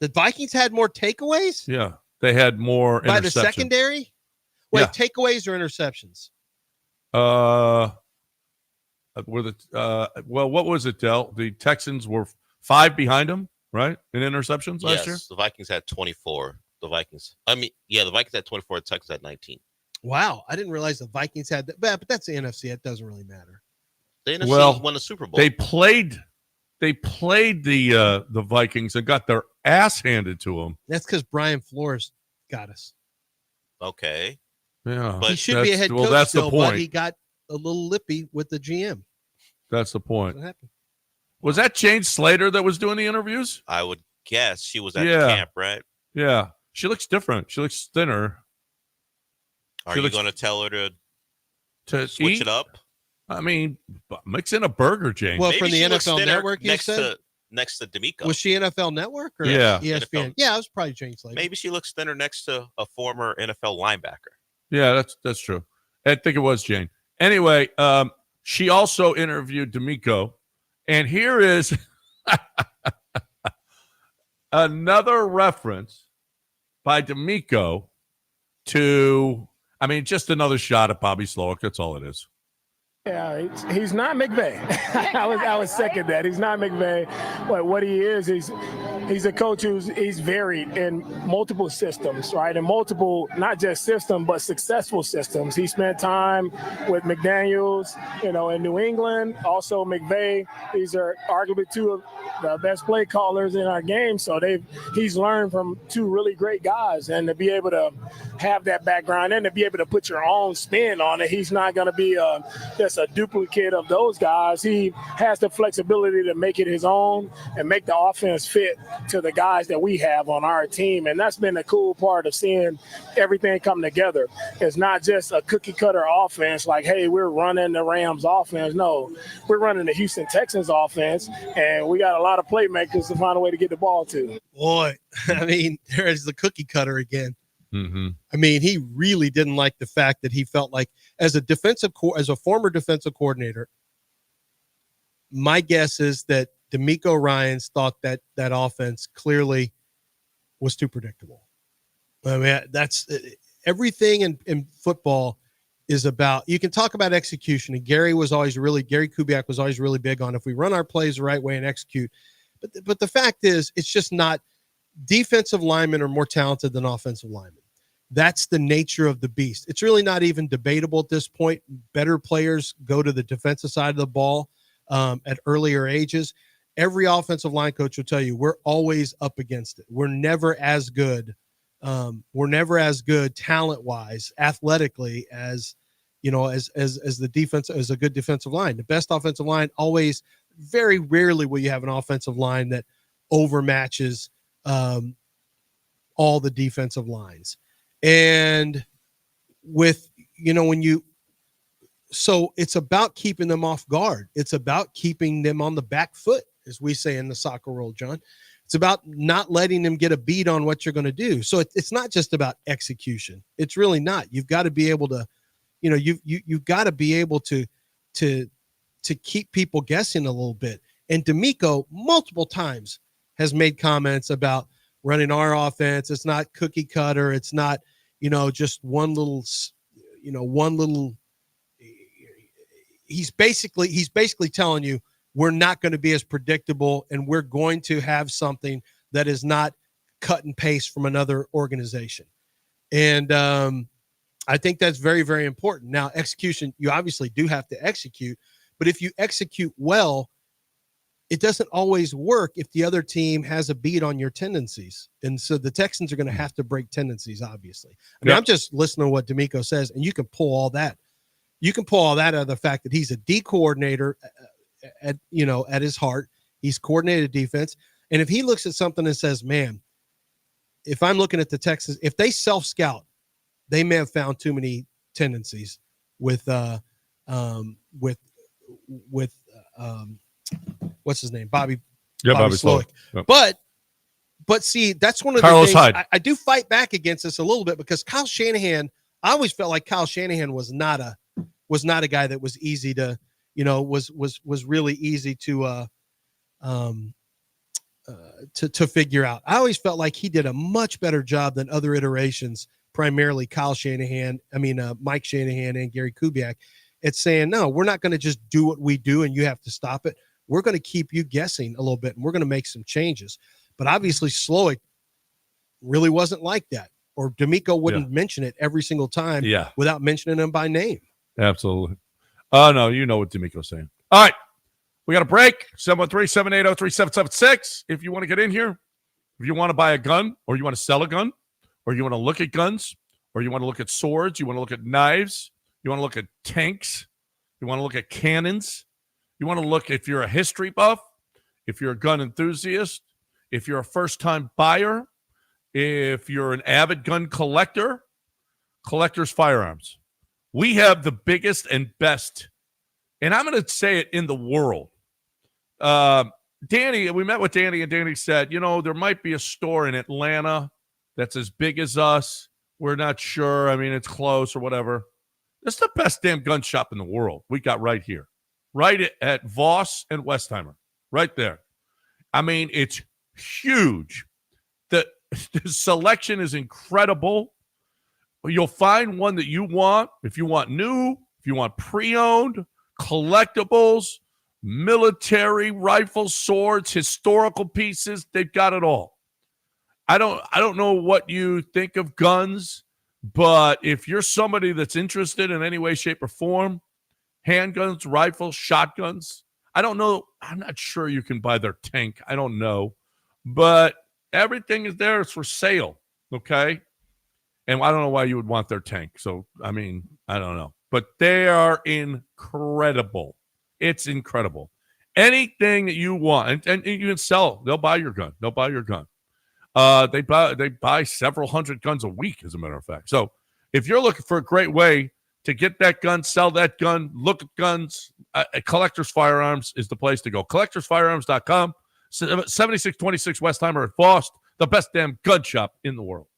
The Vikings had more takeaways? Yeah, they had more by the secondary? Wait, takeaways or interceptions? What was it, Del? The Texans were 5 behind them, right? In interceptions last year? The Vikings had 24. The Vikings had 24. The Texans had 19. Wow, I didn't realize the Vikings had that. But that's the NFC. It doesn't really matter. The NFC won the Super Bowl. They played the Vikings and got their ass handed to them. That's because Brian Flores got us. Okay. Yeah, but he should be a head coach that's still, the point. But he got a little lippy with the GM. That's the point. What happened? Was that Jane Slater that was doing the interviews? I would guess she was at the camp, right? Yeah. She looks different. She looks thinner. Are you going to tell her to switch eat? it up? I mean, mix in a burger, Jane. Well, from the NFL Network, you said? Next to D'Amico. Was she NFL Network or ESPN? NFL? Yeah, it was probably Jane Slater. Maybe she looks thinner next to a former NFL linebacker. Yeah, that's true. I think it was Jane. Anyway, she also interviewed D'Amico, and here is another reference by D'Amico to, I mean, just another shot at Bobby Slowick. That's all it is. Yeah, he's not McVay. I was second that. He's not McVay. But what he is, he's a coach he's varied in multiple systems, right? In multiple, not just systems, but successful systems. He spent time with McDaniels, in New England. Also McVay. These are arguably two of the best play callers in our game. So he's learned from two really great guys, and to be able to have that background and to be able to put your own spin on it, he's not going to be just a duplicate of those guys. He has the flexibility to make it his own and make the offense fit to the guys that we have on our team. And that's been the cool part of seeing everything come together. It's not just a cookie cutter offense like, hey, we're running the Rams offense. No, we're running the Houston Texans offense, and we got a lot of playmakers to find a way to get the ball to. Boy, I mean, there's the cookie cutter again. Mm-hmm. I mean, he really didn't like the fact that he felt like as a former defensive coordinator, my guess is that D'Amico Ryans thought that offense clearly was too predictable. I mean, that's everything in football is about, you can talk about execution, and Gary Kubiak was always really big on if we run our plays the right way and execute. But the fact is, it's just not. Defensive linemen are more talented than offensive linemen. That's the nature of the beast. It's really not even debatable at this point. Better players go to the defensive side of the ball at earlier ages. Every offensive line coach will tell you we're always up against it. We're never as good. Talent-wise, athletically as the defense, as a good defensive line. The best offensive line always, very rarely will you have an offensive line that overmatches all the defensive lines. And so it's about keeping them off guard. It's about keeping them on the back foot, as we say in the soccer world, John. It's about not letting them get a beat on what you're going to do. So it's not just about execution. It's really not. You've got to be able to, you've got to be able to keep people guessing a little bit. And D'Amico multiple times has made comments about running our offense. It's not cookie cutter. It's not, just one little. He's basically telling you we're not going to be as predictable, and we're going to have something that is not cut and paste from another organization. And I think that's very, very important. Now, execution, you obviously do have to execute, but if you execute well, it doesn't always work if the other team has a beat on your tendencies. And so the Texans are going to have to break tendencies, obviously. I mean, I'm just listening to what D'Amico says, and you can pull all that. You can pull all that out of the fact that he's a D coordinator at his heart. He's coordinated defense. And if he looks at something and says, man, if I'm looking at the Texans, if they self-scout, they may have found too many tendencies with what's his name? Bobby Slowick. Yep. But see, that's one of Carlos the things Hyde. I do fight back against this a little bit, because Kyle Shanahan, I always felt like Kyle Shanahan was not a guy that was easy to, was really easy to figure out. I always felt like he did a much better job than other iterations, primarily Mike Shanahan and Gary Kubiak, at saying, no, we're not going to just do what we do and you have to stop it. We're going to keep you guessing a little bit, and we're going to make some changes. But obviously Slowick really wasn't like that, or D'Amico wouldn't mention it every single time without mentioning him by name. Absolutely. Oh, no, you know what D'Amico's saying. All right. We got a break. 713-780-3776. If you want to get in here, if you want to buy a gun, or you want to sell a gun, or you want to look at guns, or you want to look at swords, you want to look at knives, you want to look at tanks, you want to look at cannons, you want to look, if you're a history buff, if you're a gun enthusiast, if you're a first-time buyer, if you're an avid gun collector, Collector's Firearms. We have the biggest and best, and I'm going to say it, in the world. Danny, we met with Danny, and Danny said, there might be a store in Atlanta that's as big as us. We're not sure. I mean, it's close or whatever. It's the best damn gun shop in the world we got right here, right at Voss and Westheimer, right there. I mean, it's huge. The selection is incredible. You'll find one that you want. If you want new, if you want pre-owned, collectibles, military, rifles, swords, historical pieces, they've got it all. I don't know what you think of guns, but if you're somebody that's interested in any way, shape, or form, handguns, rifles, shotguns, I don't know. I'm not sure you can buy their tank. I don't know. But everything is there. It's for sale, okay? And I don't know why you would want their tank. So, I mean, I don't know. But they are incredible. It's incredible. Anything that you want, and you can sell. They'll buy your gun. They'll buy your gun. They buy several hundred guns a week, as a matter of fact. So if you're looking for a great way to get that gun, sell that gun, look at guns, Collector's Firearms is the place to go. CollectorsFirearms.com, 7626 Westheimer at Voss, the best damn gun shop in the world.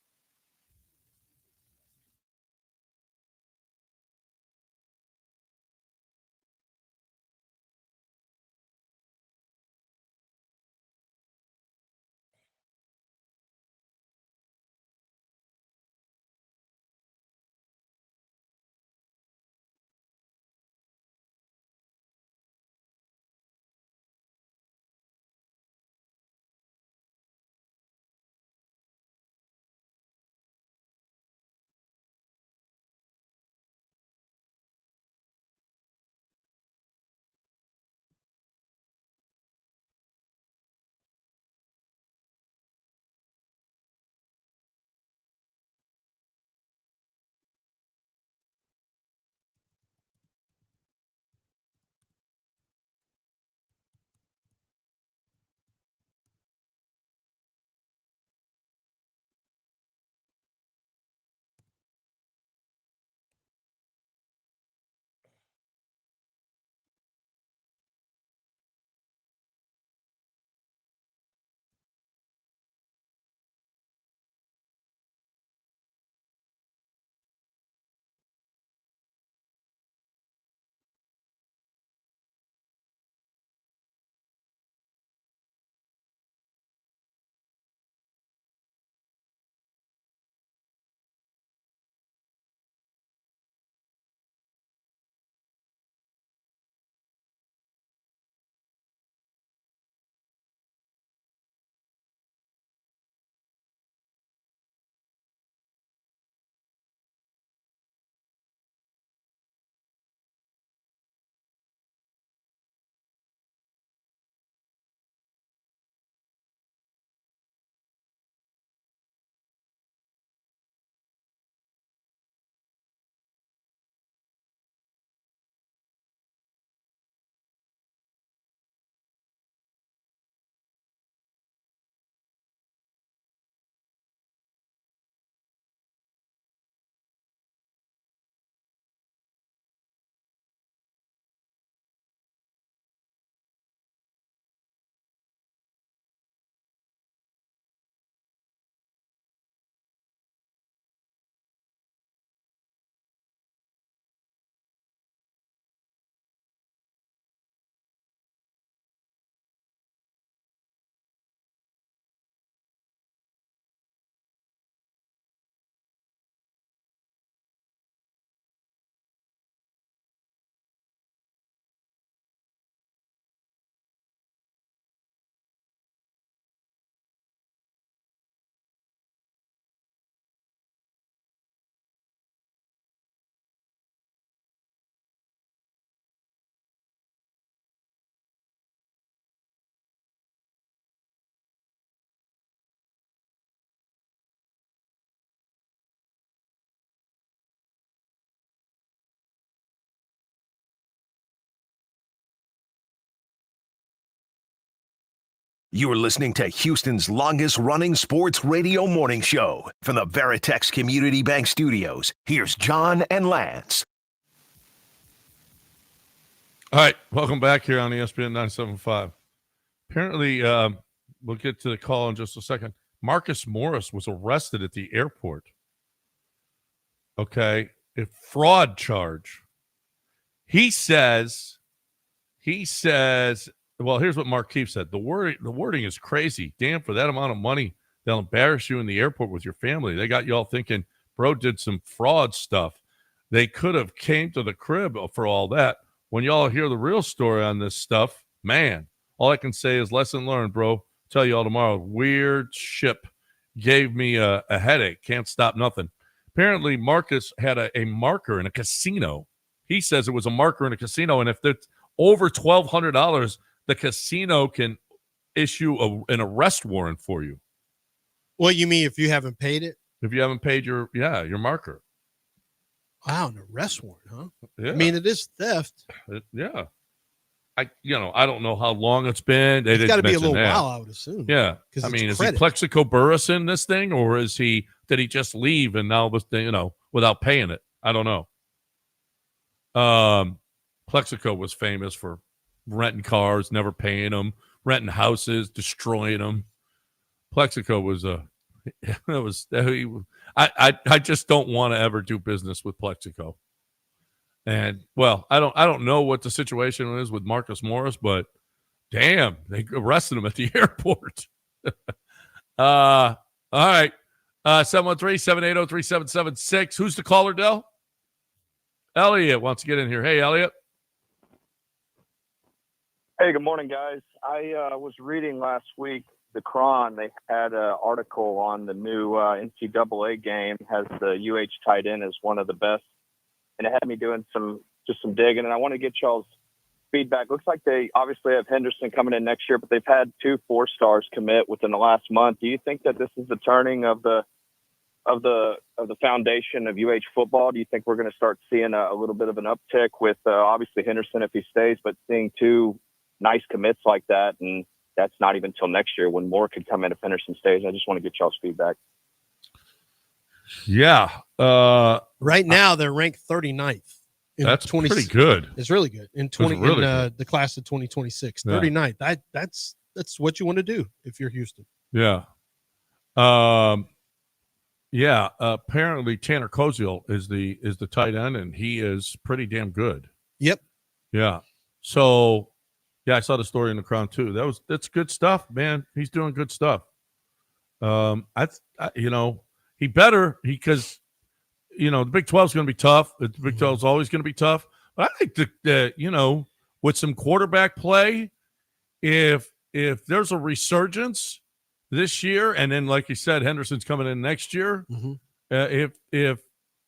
You're listening to Houston's longest-running sports radio morning show. From the Veritex Community Bank Studios, here's John and Lance. All right, welcome back here on ESPN 97.5. Apparently, we'll get to the call in just a second. Marcus Morris was arrested at the airport. Okay, a fraud charge. He says, well, here's what Mark Keefe said. The wording is crazy. Damn, for that amount of money, they'll embarrass you in the airport with your family. They got you all thinking, bro did some fraud stuff. They could have came to the crib for all that. When y'all hear the real story on this stuff, man, all I can say is lesson learned, bro. Tell you all tomorrow. Weird ship gave me a headache. Can't stop nothing. Apparently, Marcus had a marker in a casino. He says it was a marker in a casino, and if it's over $1,200, the casino can issue an arrest warrant for you. What you mean if you haven't paid it? If you haven't paid your marker. Wow, an arrest warrant, huh? Yeah. I mean, it is theft. Yeah. I don't know how long it's been. It's got to be a little while, I would assume. Yeah. I mean, is he Plexico Burris in this thing, or did he just leave and now this thing, without paying it? I don't know. Plexico was famous for renting cars, never paying them, renting houses, destroying them. Plexico was I just don't want to ever do business with Plexico. And well, I don't know what the situation is with Marcus Morris, but damn, they arrested him at the airport. All right. 713-780-3776. Who's the caller, Del? Elliot wants to get in here. Hey, Elliot. Hey, good morning, guys. I was reading last week, the Cron. They had an article on the new NCAA game, has the UH tight end as one of the best. And it had me doing some digging, and I want to get y'all's feedback. Looks like they obviously have Henderson coming in next year, but they've had 2 4-stars commit within the last month. Do you think that this is the turning of the foundation of UH football? Do you think we're going to start seeing a little bit of an uptick with obviously Henderson if he stays, but seeing 2 nice commits like that, and that's not even till next year when more could come in if Henderson stays? I just want to get y'all's feedback. Yeah. Right now they're ranked 39th. That's pretty good. It's really good in the class of 2026. 39th. That's what you want to do if you're Houston. Yeah. Apparently Tanner Koziel is the tight end, and he is pretty damn good. Yep. Yeah. So yeah, I saw the story in the Crown too. That's good stuff, man. He's doing good stuff. He better, because the Big 12 is going to be tough. The Big 12 is always going to be tough. But I think that with some quarterback play, if there's a resurgence this year, and then like you said, Henderson's coming in next year. If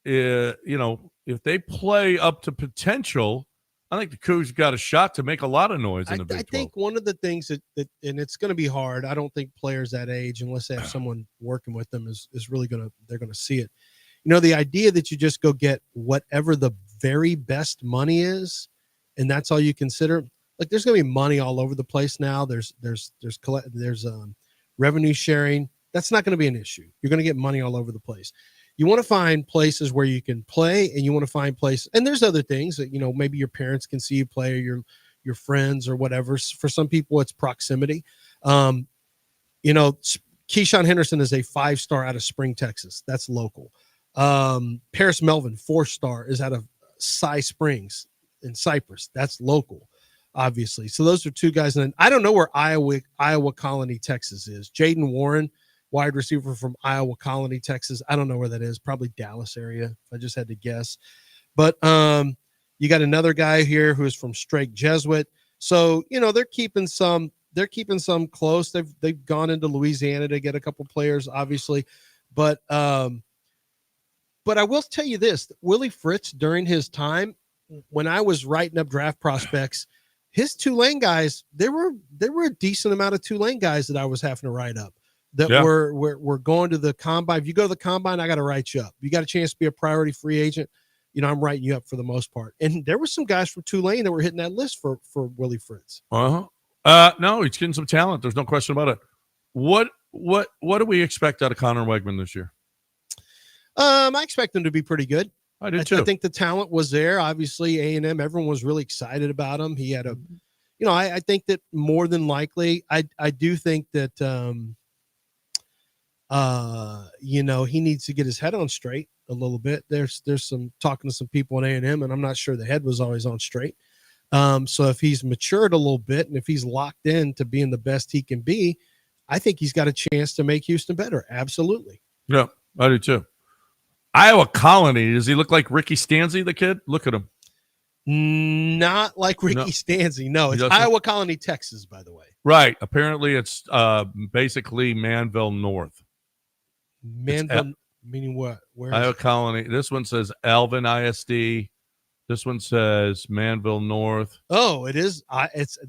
they play up to potential, I think the Cougs got a shot to make a lot of noise in the Big 12. I think one of the things that and it's going to be hard. I don't think players that age, unless they have someone working with them, is really they're going to see it. The idea that you just go get whatever the very best money is, and that's all you consider. Like, there's going to be money all over the place now. There's revenue sharing. That's not going to be an issue. You're going to get money all over the place. You want to find places where you can play, and you want to find places, and there's other things that, maybe your parents can see you play, or your friends or whatever. For some people, it's proximity. Keyshawn Henderson is a 5-star out of Spring, Texas. That's local. Paris Melvin, 4-star, is out of Cy Springs in Cypress. That's local, obviously. So those are 2 guys. And I don't know where Iowa Colony, Texas is. Jaden Warren, wide receiver from Iowa Colony, Texas. I don't know where that is. Probably Dallas area, if I just had to guess. But you got another guy here who is from Strake Jesuit. So, they're keeping some close. They've gone into Louisiana to get a couple players, obviously. But I will tell you this, Willie Fritz, during his time, when I was writing up draft prospects, his Tulane guys, there were a decent amount of Tulane guys that I was having to write up. That we're going to the combine. If you go to the combine, I got to write you up. You got a chance to be a priority free agent. I'm writing you up for the most part. And there were some guys from Tulane that were hitting that list for Willie Fritz. Uh-huh. No, he's getting some talent. There's no question about it. What do we expect out of Connor Wegman this year? I expect him to be pretty good. I do too. I think the talent was there. Obviously, A&M, everyone was really excited about him. He had I think that more than likely, I do think that, he needs to get his head on straight a little bit. There's some talking to some people in A&M, and I'm not sure the head was always on straight. So if he's matured a little bit and if he's locked in to being the best he can be, I think he's got a chance to make Houston better. Absolutely. Yeah, I do too. Iowa Colony. Does he look like Ricky Stanzi, the kid? Look at him. Not like Ricky Stanzi. No, it's Iowa Colony, Texas, by the way. Right. Apparently, it's basically Manville North. Manville, meaning what? Where? Iowa Colony. This one says Alvin ISD. This one says Manville North. Oh, it is.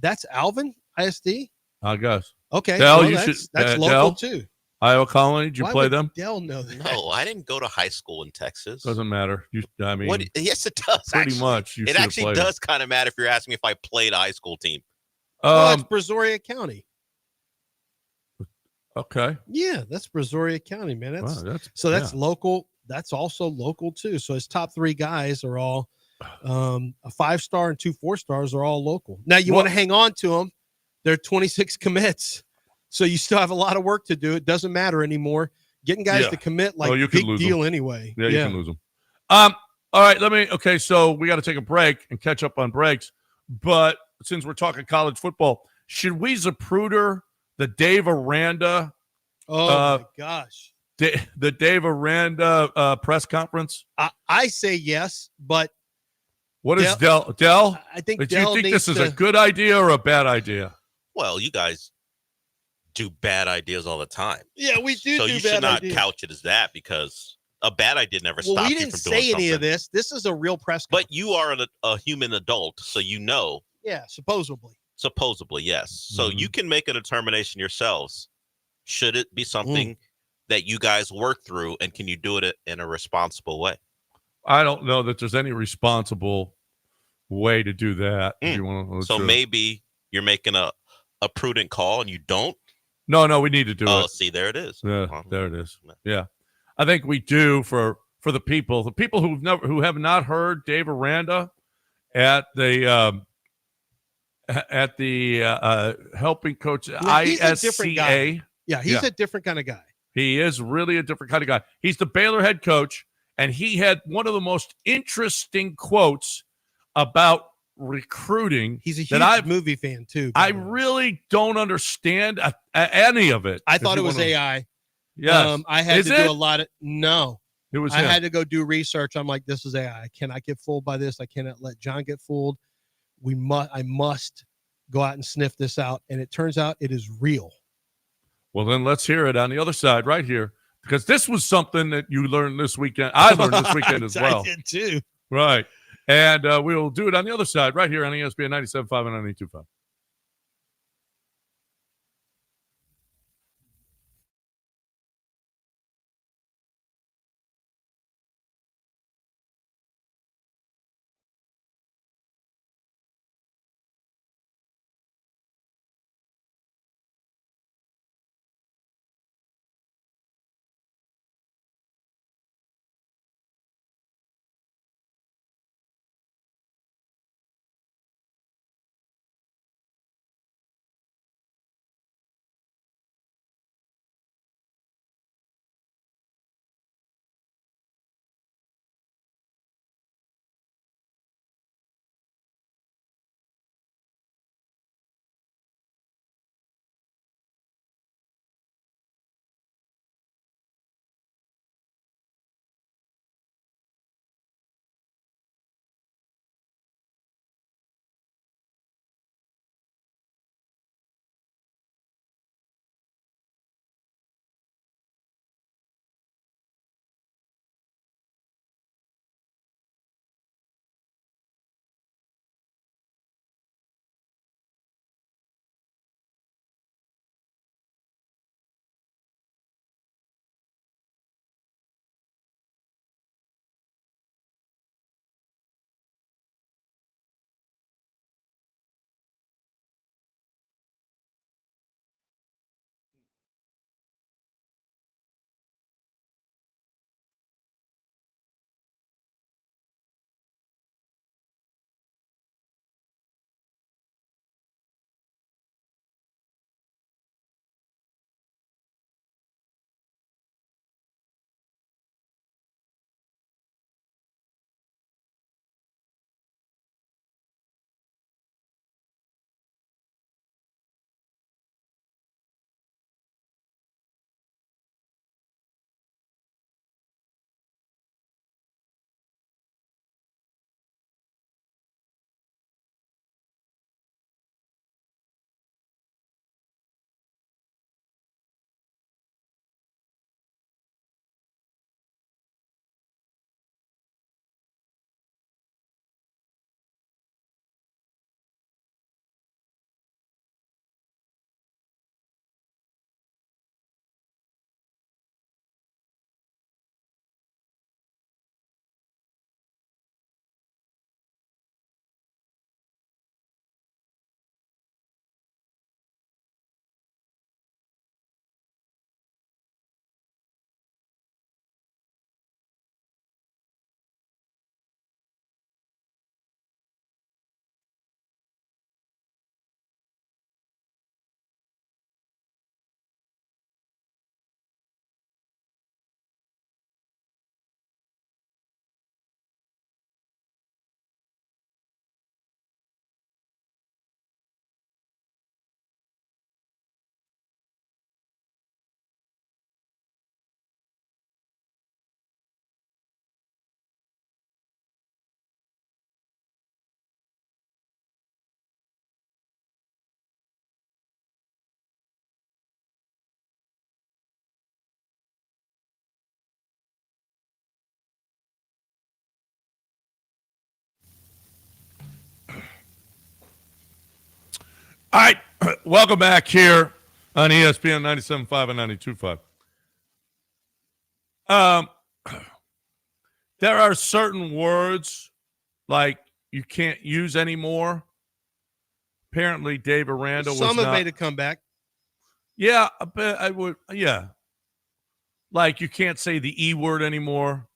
That's Alvin ISD. I guess. Okay, Dell, well, you that's should. local Dell, too. Iowa Colony. Did you Why play would them? Dell know that. No, I didn't go to high school in Texas. Doesn't matter. Yes, it does. Pretty much. It actually does kind of matter if you're asking me if I played a high school team. It's Brazoria County. Okay. Yeah, that's Brazoria County, man. That's local. That's also local too. So his top 3 guys are all a 5-star and 2 4-stars are all local. Now you want to hang on to them. There are 26 commits. So you still have a lot of work to do. It doesn't matter anymore. Getting guys to commit big deal anyway. Yeah, you can lose them. All right, so we got to take a break and catch up on breaks. But since we're talking college football, should we Zapruder the Dave Aranda? Oh my gosh. The Dave Aranda press conference? I say yes, but what is Dell? I think do you think this is a good idea or a bad idea? Well, you guys do bad ideas all the time. Yeah, we do. So do you bad should not ideas. couch it as that, because a bad idea never stops you from doing something. We didn't say any of this. This is a real press conference. But you are a human adult, so you know. Yeah, supposedly. Supposedly, yes. So you can make a determination yourselves. Should it be something that you guys work through, and can you do it in a responsible way? I don't know that there's any responsible way to do that. If you want so maybe you're making a prudent call and you don't. No, we need to do it. Oh, see, there it is. Yeah, there it is. Yeah, I think we do for the people who have not heard Dave Aranda at the helping coach ISCA. He's a different kind of guy. He is really a different kind of guy. He's the Baylor head coach, and he had one of the most interesting quotes about recruiting. He's a huge movie fan too. I really don't understand any of it. I thought it was AI. Yes. I had to do a lot of It was. I had to go do research. I'm like, this is AI. I cannot get fooled by this. I cannot let John get fooled. I must go out and sniff this out. And it turns out it is real. Well, then let's hear it on the other side right here, because this was something that you learned this weekend. I learned this weekend as well. I did too. Right. And we'll do it on the other side right here on ESPN 97.5 and 92.5. All right, welcome back here on ESPN 97.5 and 92.5. There are certain words like you can't use anymore. Apparently, Dave Aranda was Some have not. made a comeback. Yeah, I would. Yeah, like you can't say the E word anymore.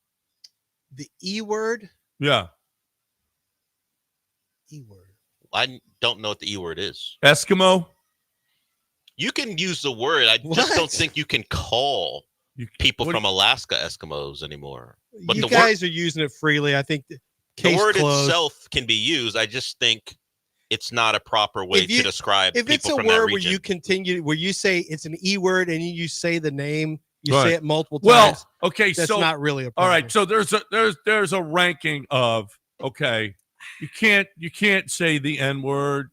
The E word? Yeah, E word. I don't know what the E word is. Eskimo. You can use the word. I just don't think you can call people from Alaska Eskimos anymore. But You guys are using it freely. I think the word closed. itself can be used. I just think it's not a proper way to describe If people it's a from that word region. where you say it's an E word and you say the name, you Right. say it multiple Well, times. okay, that's so not really a all problem. right. So there's a ranking of you can't say the N word.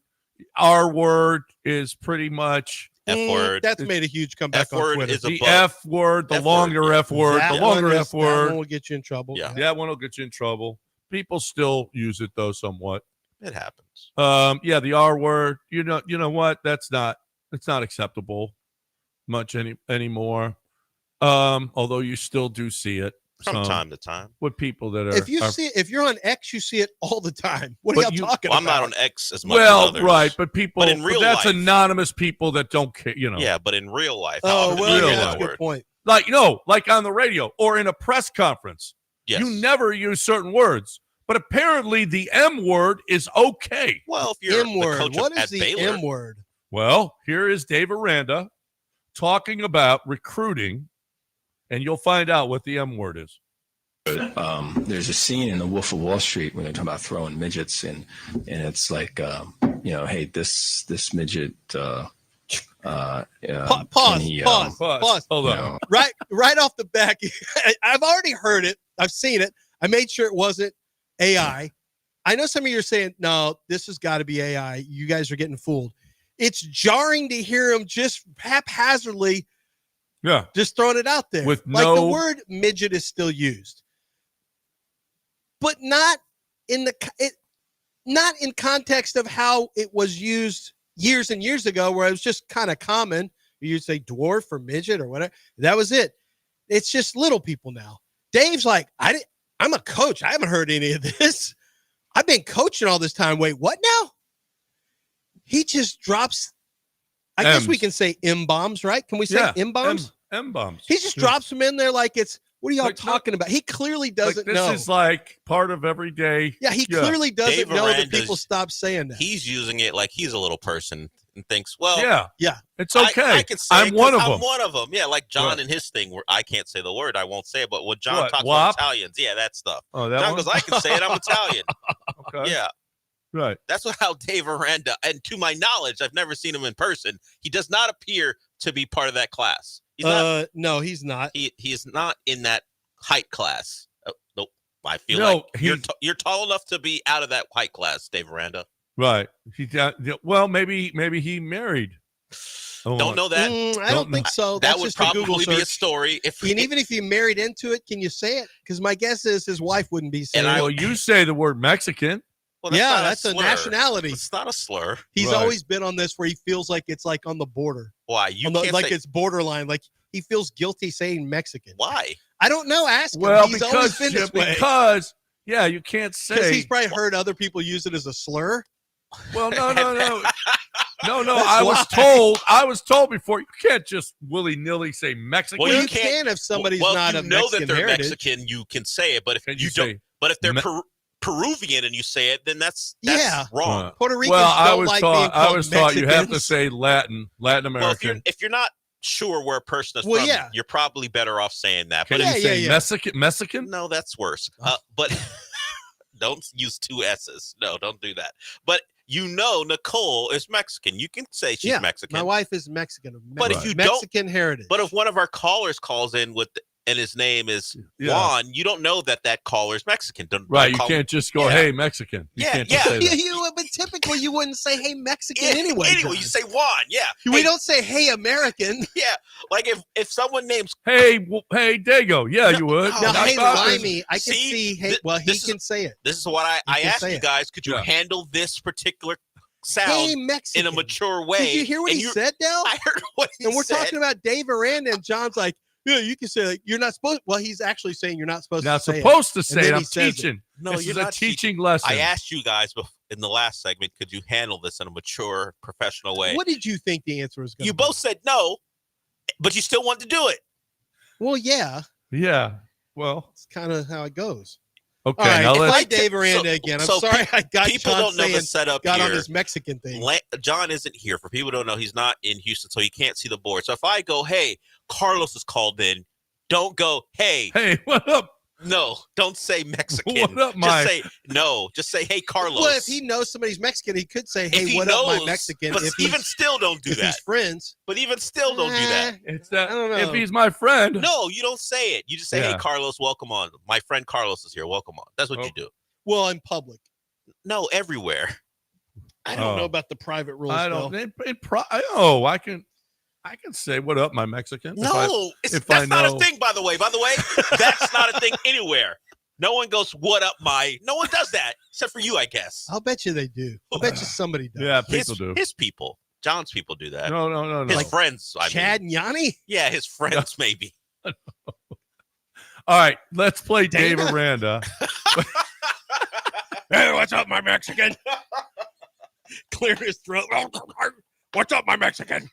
R word is pretty much F word. That's made a huge comeback F on word Twitter. is the above. F word, the longer F word, That the longer one F word. That one will get you in trouble. Yeah. That one will get you in trouble. People still use it though somewhat. It happens. Yeah, the R word. You know what? It's not acceptable much anymore. Although you still do see it From time to time. with people that are. If you're on X, you see it all the time. What are But y'all talking Well, I'm about? not on X as much as well, others. right, but people. But in real that's life, anonymous people that don't care. Yeah, but in real life, how Oh, often well, do you yeah, hear that's that a good word? point. Like on the radio or in a press conference. Yes. You never use certain words, but apparently the M word is okay. Well, if you're M the word. coach What at is the Baylor, M word? Well, here is Dave Aranda talking about recruiting, and you'll find out what the M word is. There's a scene in The Wolf of Wall Street when they're talking about throwing midgets, and it's like, hey, this midget. Pause. Hold on. Right off the back, I've already heard it. I've seen it. I made sure it wasn't AI. I know some of you are saying, no, this has got to be AI. You guys are getting fooled. It's jarring to hear him just haphazardly just throwing it out there. With like no- the word midget is still used, but not in not in context of how it was used years and years ago, where it was just kind of common. You'd say dwarf or midget or whatever. That was it. It's just little people now. Dave's like, I'm a coach. I haven't heard any of this. I've been coaching all this time. Wait, what now? He just drops. I guess we can say M-bombs, right? Can we say M-bombs? M-bombs. He just drops them in there like it's, what are y'all talking about? He clearly doesn't this know. is like part of everyday. Yeah, he clearly doesn't Dave know that Aranda's- people stop saying that. he's using it like he's a little person and thinks, well, Yeah, it's okay. I can say I'm it one 'cause of I'm them. one of them. Yeah, like John Right. and his thing where I can't say the word, I won't say it. But when John What, talks wop? about Italians, yeah, that stuff. Oh, that John one? goes, I can say it. I'm Italian. Okay. Yeah. Right. That's how Dave Aranda, and to my knowledge, I've never seen him in person. He does not appear to be part of that class. He's not. No, he's not. He is not in that height class. Nope. I feel No, like you're tall enough to be out of that height class, Dave Aranda. Right. Well, maybe he married. Don't know that. I don't think so. That That's would just a Google probably be a search. story. And even if he married into it, can you say it? Because my guess is his wife wouldn't be saying Well, it. you say the word Mexican. Well, that's Yeah, not that's a slur. nationality. It's not a slur. He's Right. always been on this where he feels like it's like on the border. Why? You On the- can't like say it's borderline. Like he feels guilty saying Mexican. why. I don't know. Ask him. Well, He's always been this way. because you can't Because say. he's probably heard other people use it as a slur. Well, no. No. That's I was told before you can't just willy nilly say Mexican. Well, you you can't- can if somebody's well, not you of know Mexican that they're heritage. Mexican, you can say it. But if Can you you don't, say but if they're Peruvian and you say it, then that's wrong. Puerto Ricans Well, I don't was like taught. being I called was taught you have to Mexicans. say Latin Well, American. if you're not sure where a person is Well, from, yeah. you're probably better off saying that. Can But you if, say Mexican? no, that's worse. But don't use two S's. No, don't do that. But Nicole is Mexican. You can say she's Mexican. My wife is Mexican. But if you Mexican heritage. But if one of our callers calls in and his name is Juan, you don't know that caller is Mexican. Right, you can't just go, "Hey, Mexican." You can't just say that. But typically you wouldn't say, "Hey, Mexican." Yeah, anyway, you say Juan. Yeah, we don't say, "Hey, American." Yeah, like if someone names Hey, Dago. Yeah, you would. Now, Not hey, about- Limey, I can see. Hey, well, he can say it. This is what I can asked say you it. guys. Could you Yeah. handle this particular sound Mexican. in a mature way. Did you hear what he said, Dell? I heard what he said. And we're talking about Dave Aranda, and John's like, yeah, you can say, like, you're not supposed. Well, he's actually saying you're not supposed to say it. I'm teaching. No, this you're is not a teaching lesson. I asked you guys in the last segment, could you handle this in a mature, professional way? What did you think the answer was going to be? You both said no, but you still want to do it. Well, yeah. Yeah. Well, it's kind of how it goes. Okay. All right, now let's. Play Dave Aranda again. I'm sorry I got people John don't know the saying setup got here. on this Mexican thing. John isn't here. For people who don't know, he's not in Houston, so he can't see the board. So if I go, hey, Carlos is called in, don't go, hey, what up? No, don't say Mexican. What up, Just say no. Just say, hey, Carlos. Well, if he knows somebody's Mexican, he could say, hey, what up, my Mexican? But even still, don't do if that. He's friends. But even still, don't do that. It's that. I don't know. If he's my friend. No, you don't say it. You just say, hey, Carlos, welcome on. My friend Carlos is here. Welcome on. That's what you do. Well, in public. No, everywhere. I don't know about the private rules. I don't. I can say what up, my Mexican. No, that's not a thing. By the way, that's not a thing anywhere. No one goes, what up, my. No one does that except for you, I guess. I'll bet you they do. I'll bet you somebody does. Yeah, people do. His people, John's people do that. No. His friends. Chad and Yanni. Yeah, his friends maybe. All right, let's play Dave Aranda. Hey, what's up, my Mexican? Clear his throat. What's up, my Mexican?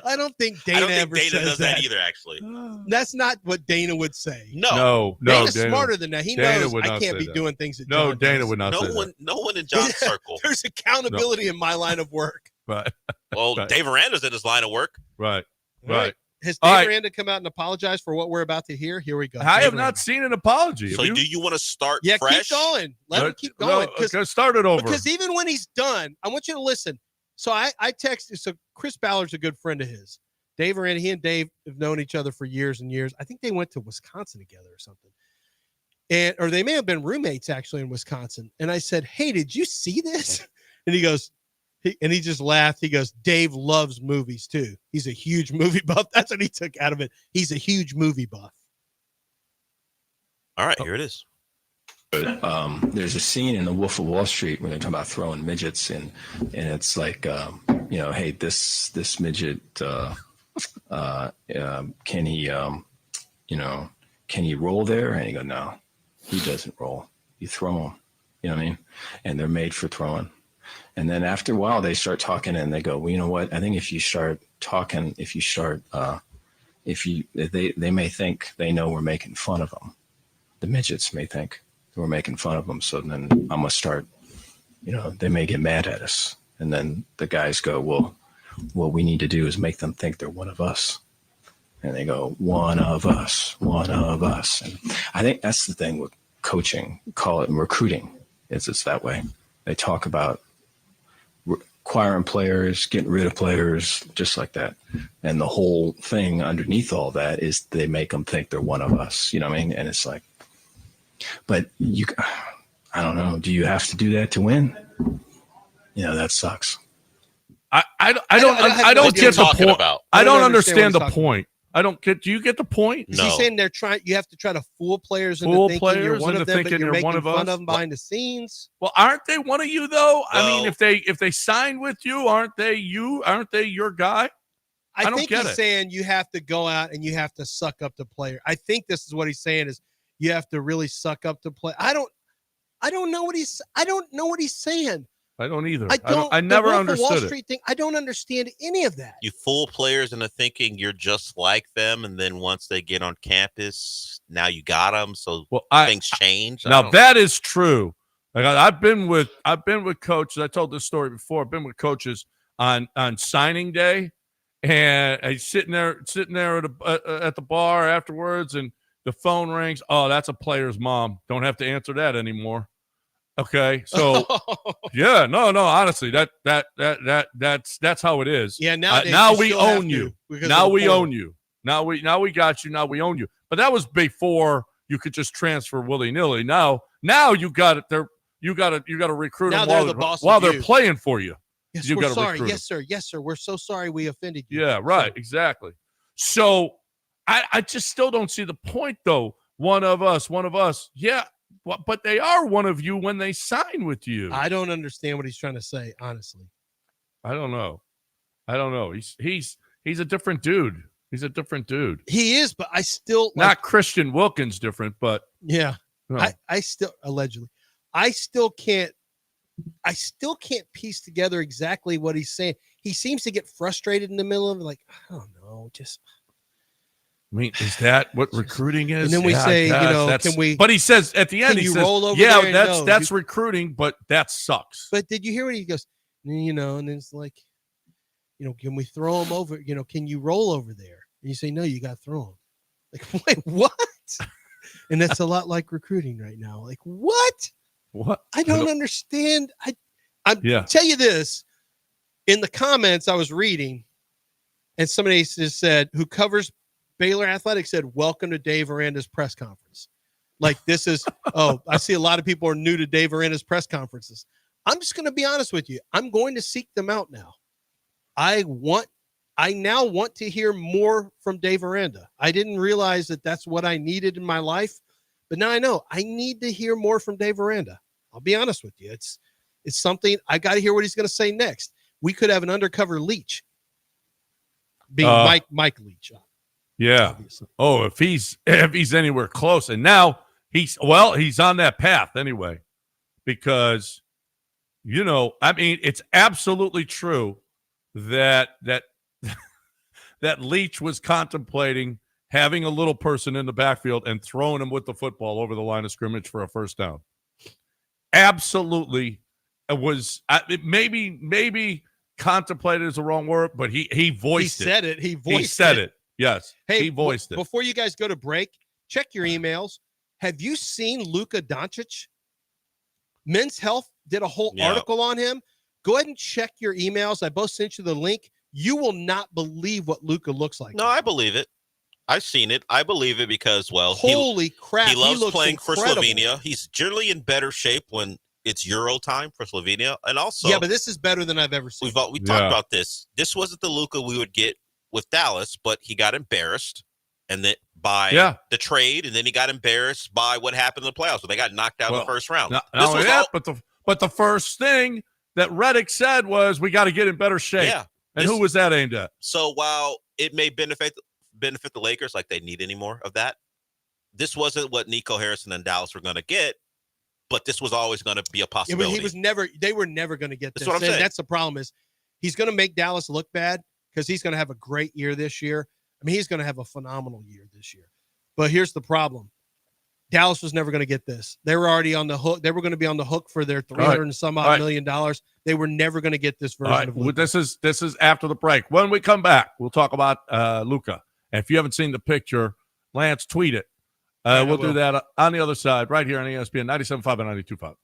I don't think Dana ever Dana says does that either, actually. That's not what Dana would say. No. Dana's Dana, smarter than that. He Dana knows would I not can't say be that. doing things that No, John Dana does. would not say that. No one in John's circle. There's accountability in my line of work. Right. Well, Dave Aranda's in his line of work. Right. All right. Has Dave Aranda come out and apologize for what we're about to hear? Here we go. I have not seen an apology. So do you want to start Yeah, fresh? keep going. Let him keep going. Start it over. Because even when he's done, I want you to listen. So I texted. So Chris Ballard's a good friend of his. Dave Aranda, he and Dave have known each other for years and years. I think they went to Wisconsin together or something. Or they may have been roommates actually in Wisconsin. And I said, hey, did you see this? And he goes, he just laughed. He goes, Dave loves movies too. He's a huge movie buff. That's what he took out of it. He's a huge movie buff. All right, here it is. There's a scene in The Wolf of Wall Street where they're talking about throwing midgets, and it's like, hey, this midget, can he, can he roll there? And he go, no, he doesn't roll. You throw him. You know what I mean? And they're made for throwing. And then after a while, they start talking, and they go, well, you know what? I think if you start talking, they may think they know we're making fun of them. The midgets may think we're making fun of them. So then I'm going to start, they may get mad at us. And then the guys go, well, what we need to do is make them think they're one of us. And they go, one of us. And I think that's the thing with coaching, call it recruiting. It's that way. They talk about acquiring players, getting rid of players, just like that. And the whole thing underneath all that is they make them think they're one of us. You know what I mean? And it's like, but I don't know. Do you have to do that to win? That sucks. I don't get the point. I don't understand the point. I don't get. Do you get the point? Is he saying you have to try to fool players into thinking you're one of them, but you're making fun of them behind the scenes? Well, aren't they one of you though? I mean, if they sign with you, aren't they you? Aren't they your guy? I don't think get he's saying you have to go out and you have to suck up to player. I think this is what he's saying is you have to really suck up to play. I don't know what he's saying. I don't either. I never understood Wall Street thing. I don't understand any of that. You fool players into thinking you're just like them, and then once they get on campus, now you got them. So things change. Now that is true. Like I've been with coaches. I told this story before. I've been with coaches on signing day, and I sitting there at the bar afterwards, and the phone rings. Oh, that's a player's mom. Don't have to answer that anymore. Okay, so yeah, no, honestly, that's how it is. Yeah, now we own you. Now we own you. Now we got you. Now we own you. But that was before you could just transfer willy nilly. Now you got it. You got to recruit them while they're playing for you. Yes, you we're sorry. Yes, sir. We're so sorry we offended you. Yeah, right. Exactly. So I just still don't see the point though. One of us. Yeah. But they are one of you when they sign with you. I don't understand what he's trying to say, honestly. I don't know. He's a different dude. He's a different dude. He is, but I still not Christian Wilkins different, but yeah. No. I still allegedly. I still can't piece together exactly what he's saying. He seems to get frustrated in the middle of like, I don't know, just I mean, is that what recruiting is? And then we say, can we? But he says at the end, he says, roll over "Yeah, there that's recruiting, but that sucks." But did you hear what he goes? And then it's like, can we throw him over? Can you roll over there? And you say, no, you got to throw him. Like, wait, what? And that's a lot like recruiting right now. Like, what? What? I don't understand. I tell you this. In the comments I was reading, and somebody just said, who covers Baylor Athletics, said, welcome to Dave Aranda's press conference. Like, this is, I see a lot of people are new to Dave Aranda's press conferences. I'm just going to be honest with you. I'm going to seek them out now. I now want to hear more from Dave Aranda. I didn't realize that that's what I needed in my life, but now I know I need to hear more from Dave Aranda. I'll be honest with you. It's something I got to hear what he's going to say next. We could have an undercover Leach being Mike Leach. Yeah. Obviously. Oh, if he's anywhere close, and now he's on that path anyway, because I mean, it's absolutely true that Leach was contemplating having a little person in the backfield and throwing him with the football over the line of scrimmage for a first down. Absolutely, it was maybe contemplated is the wrong word, but he voiced it. He said it. He said it. Yes. Hey, he voiced it. Before you guys go to break, check your emails. Have you seen Luka Doncic? Men's Health did a whole article on him. Go ahead and check your emails. I both sent you the link. You will not believe what Luka looks like. No, I believe it. I've seen it. I believe it because, holy crap, he loves playing incredible. for Slovenia. He's generally in better shape when it's Euro time for Slovenia, and also but this is better than I've ever seen. We talked about this. This wasn't the Luka we would get with Dallas, but he got embarrassed, and then by the trade, and then he got embarrassed by what happened in the playoffs when they got knocked out in the first round. But the first thing that Reddick said was, we got to get in better shape. Yeah. And who was that aimed at? So while it may benefit the Lakers, like they need any more of that, this wasn't what Nico Harrison and Dallas were going to get, but this was always going to be a possibility. They were never going to get this. That's what I'm saying. That's the problem is he's going to make Dallas look bad because he's going to have a great year this year. I mean, he's going to have a phenomenal year this year. But here's the problem. Dallas was never going to get this. They were already on the hook. They were going to be on the hook for their $300 and some odd $1 million. They were never going to get this version of Luka. This is after the break. When we come back, we'll talk about Luka. And if you haven't seen the picture, Lance, tweet it. We'll do that on the other side, right here on ESPN 97.5 and 92.5.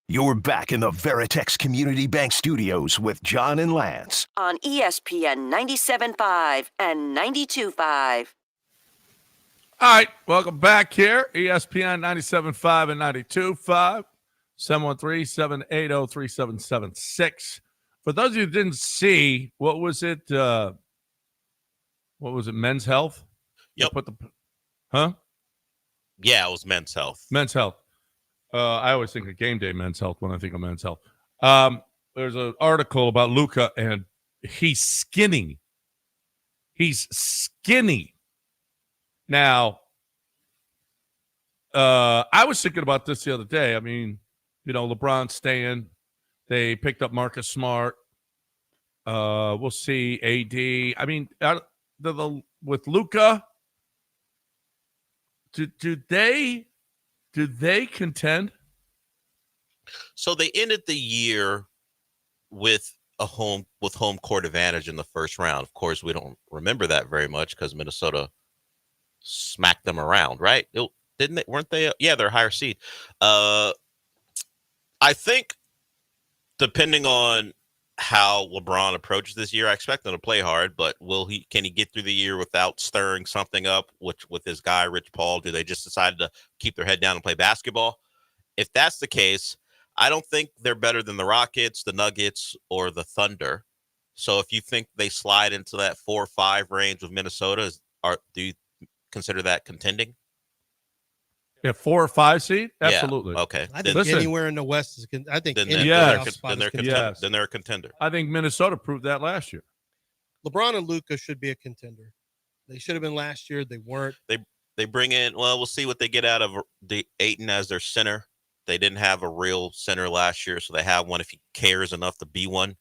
You're back in the Veritex Community Bank Studios with John and Lance. On ESPN 97.5 and 92.5. All right, welcome back here. ESPN 97.5 and 92.5. 713-780-3776. For those of you who didn't see, what was it? Men's Health? Yep. Huh? Yeah, it was Men's Health. Men's Health. I always think of Game Day Men's Health when I think of Men's Health. There's an article about Luka, and he's skinny. He's skinny. Now, I was thinking about this the other day. I mean, LeBron's staying. They picked up Marcus Smart. We'll see AD. I mean, with Luka, do they contend? So they ended the year with home court advantage in the first round. Of course, we don't remember that very much because Minnesota smacked them around, right? Didn't they? Weren't they? Yeah, they're a higher seed. I think depending on how LeBron approaches this year, I expect him to play hard, but can he get through the year without stirring something up with his guy, Rich Paul? Do they just decide to keep their head down and play basketball? If that's the case, I don't think they're better than the Rockets, the Nuggets, or the Thunder. So if you think they slide into that 4 or 5 range with Minnesota, do you consider that contending? Yeah, 4 or 5 seed? Absolutely. Yeah, okay. I think anywhere in the West is. I think then they're a contender. I think Minnesota proved that last year. LeBron and Luka should be a contender. They should have been last year. They weren't. They bring in. Well, we'll see what they get out of the Ayton as their center. They didn't have a real center last year, so they have one if he cares enough to be one.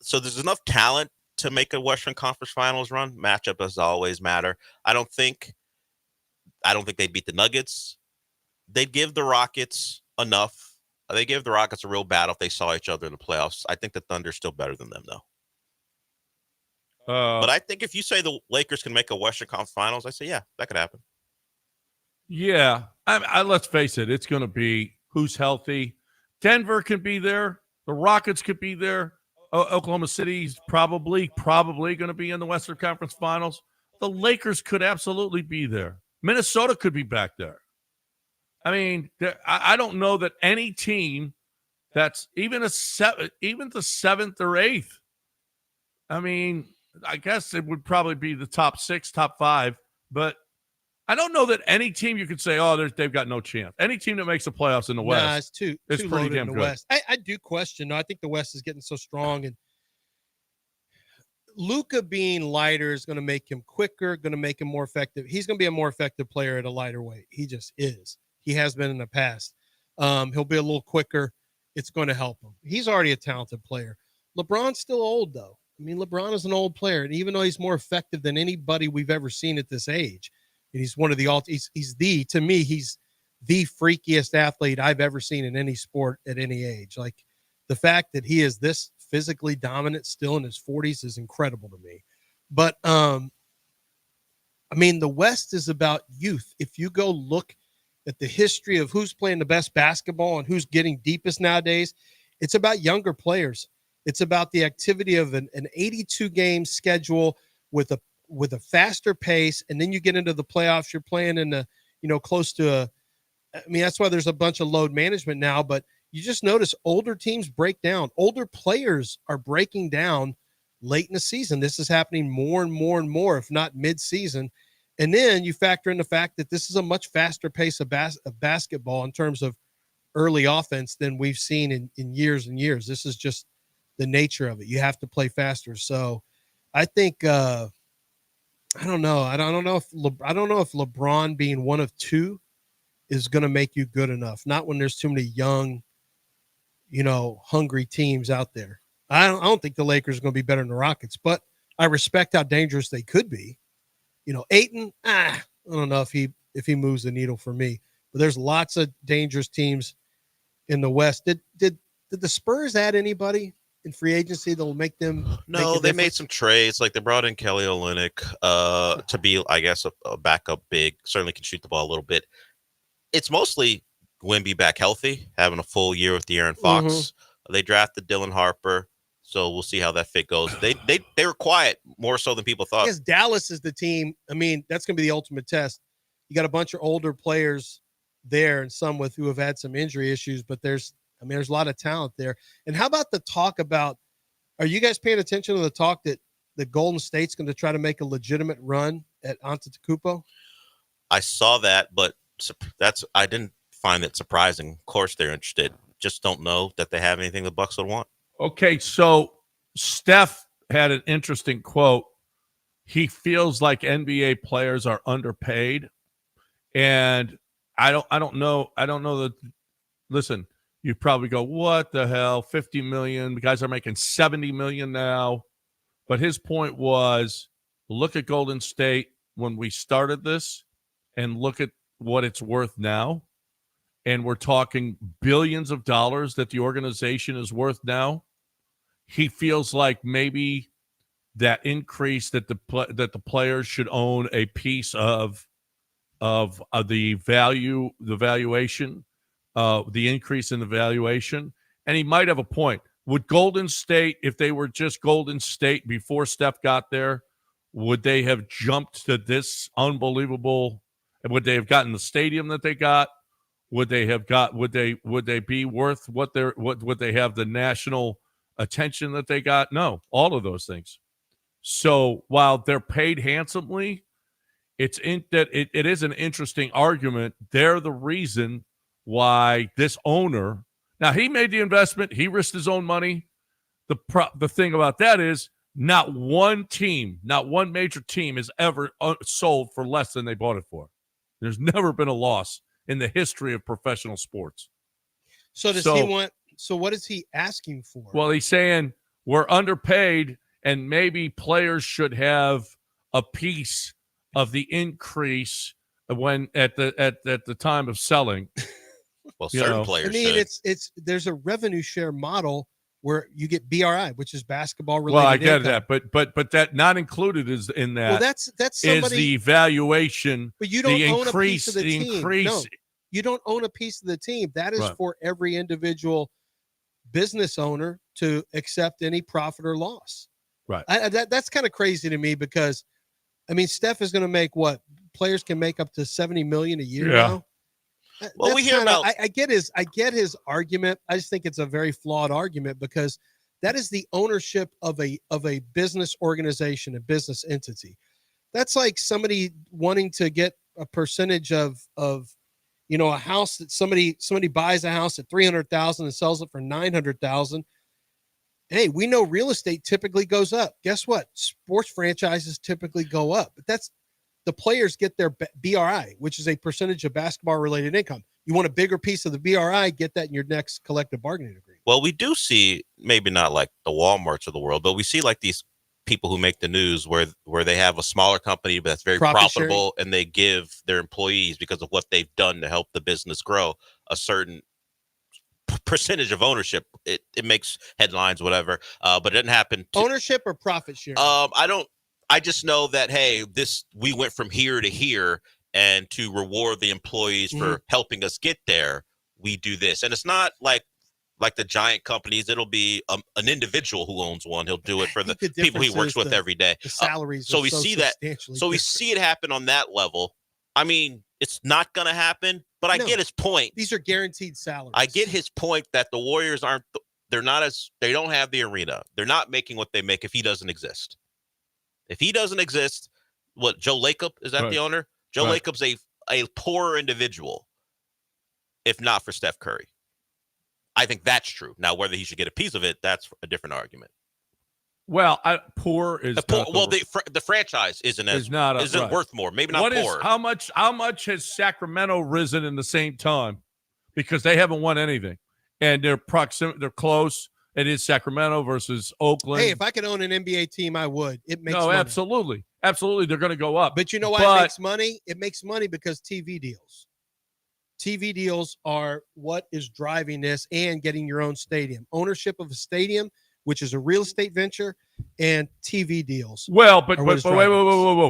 So there's enough talent to make a Western Conference Finals run. Matchup does always matter. I don't think they'd beat the Nuggets. They'd give the Rockets enough. They give the Rockets a real battle if they saw each other in the playoffs. I think the Thunder's still better than them, though. But I think if you say the Lakers can make a Western Conference Finals, I say, yeah, that could happen. Yeah. Let's face it. It's going to be who's healthy. Denver can be there. The Rockets could be there. Oklahoma City's probably going to be in the Western Conference Finals. The Lakers could absolutely be there. Minnesota could be back there. I mean, I don't know that any team that's even the 7th or 8th. I mean, I guess it would probably be the top 6, top 5, but I don't know that any team you could say, they've got no chance. Any team that makes the playoffs in the West, it's too pretty damn in the good. West. I do question. I think the West is getting so strong, and Luka being lighter is going to make him quicker, going to make him more effective. He's going to be a more effective player at a lighter weight. He just is. He has been in the past. He'll be a little quicker. It's going to help him. He's already a talented player. LeBron's still old, though. I mean, LeBron is an old player, and even though he's more effective than anybody we've ever seen at this age, and he's one of the he's the freakiest athlete I've ever seen in any sport at any age. Like, the fact that he is this physically dominant still in his 40s is incredible to me. But I mean, the West is about youth. If you go look at the history of who's playing the best basketball and who's getting deepest nowadays, it's about younger players. It's about the activity of an 82-game schedule with a faster pace, and then you get into the playoffs. You're playing in the close to that's why there's a bunch of load management now. But you just notice older teams break down. Older players are breaking down late in the season. This is happening more and more and more, if not mid-season. And then you factor in the fact that this is a much faster pace of basketball in terms of early offense than we've seen in years and years. This is just the nature of it. You have to play faster. So I think I don't know. I don't know if LeBron being one of 2 is going to make you good enough. Not when there's too many young, hungry teams out there. I don't think the Lakers are going to be better than the Rockets, but I respect how dangerous they could be. Ayton, I don't know if he moves the needle for me, but there's lots of dangerous teams in the West. Did the Spurs add anybody in free agency that'll make them? No, they made some trades. Like, they brought in Kelly Olynyk to be, I guess, a backup big. Certainly can shoot the ball a little bit. It's mostly Wemby back healthy, having a full year with De'Aaron Fox. They drafted Dylan Harper, so we'll see how that fit goes. They were quiet more so than people thought. I guess Dallas is the team. I mean, that's going to be the ultimate test. You got a bunch of older players there, and some who have had some injury issues, but there's a lot of talent there. And how about the talk about? Are you guys paying attention to the talk that the Golden State's going to try to make a legitimate run at Antetokounmpo? I saw that, but I didn't find it surprising. Of course, they're interested. Just don't know that they have anything the Bucks would want. Okay, so Steph had an interesting quote. He feels like NBA players are underpaid, and I don't know that. Listen, you probably go, what the hell? 50 million. The guys are making 70 million now. But his point was, look at Golden State when we started this, and look at what it's worth now. And we're talking billions of dollars that the organization is worth now. He feels like maybe that increase that the players should own a piece of the valuation, the increase in the valuation. And he might have a point. Would Golden State, if they were just Golden State before Steph got there, would they have jumped to this unbelievable? Would they have gotten the stadium that they got? Would they be worth what would they have the national attention that they got? No, all of those things. So while they're paid handsomely, it is an interesting argument. They're the reason why this owner, now he made the investment, he risked his own money. The thing about that is not one major team has ever sold for less than they bought it for. There's never been a loss in the history of professional sports. So what is he asking for? Well, he's saying we're underpaid and maybe players should have a piece of the increase when at the time of selling. Well, certain players. I mean, should. there's a revenue share model where you get BRI, which is basketball related. Well, I get income. that, but that not included is in that. Well, that's somebody, is the valuation. But you don't own a piece of the team. team. No, you don't own a piece of the team. That is right. for every individual business owner to accept any profit or loss. Right. That's kind of crazy to me because, I mean, Steph is going to make what players can make up to $70 million a year now. Well, we hear about. I get his argument. I just think it's a very flawed argument because that is the ownership of a business organization, a business entity. That's like somebody wanting to get a percentage of a house that somebody buys a house at $300,000 and sells it for $900,000. Hey, we know real estate typically goes up. Guess what? Sports franchises typically go up, but that's the players get their BRI, which is a percentage of basketball related income. You want a bigger piece of the BRI, get that in your next collective bargaining agreement. Well, we do see, maybe not like the Walmarts of the world, but we see like these people who make the news where they have a smaller company that's very profitable and they give their employees, because of what they've done to help the business grow, a certain percentage of ownership. It makes headlines, whatever, but it didn't happen. Ownership or profit share? I just know that, hey, we went from here to here, and to reward the employees for helping us get there, we do this. And it's not like the giant companies. It'll be an individual who owns one. He'll do it for the people he works with every day. The salaries. So we see that. So we see it happen on that level. I mean, it's not going to happen, but I get his point. These are guaranteed salaries. I get his point that the Warriors they don't have the arena. They're not making what they make if he doesn't exist. If he doesn't exist, what, Joe Lacob, is that the owner? Joe Lacob's a poorer individual, if not for Steph Curry. I think that's true. Now, whether he should get a piece of it, that's a different argument. Well, poor is the franchise isn't worth more. Maybe not poor. How much has Sacramento risen in the same time? Because they haven't won anything, and they're close. It is Sacramento versus Oakland. Hey, if I could own an NBA team, I would. It makes money. Absolutely. They're going to go up. But you know why it makes money? It makes money because TV deals. TV deals are what is driving this, and getting your own stadium. Ownership of a stadium, which is a real estate venture, and TV deals. Well, but wait.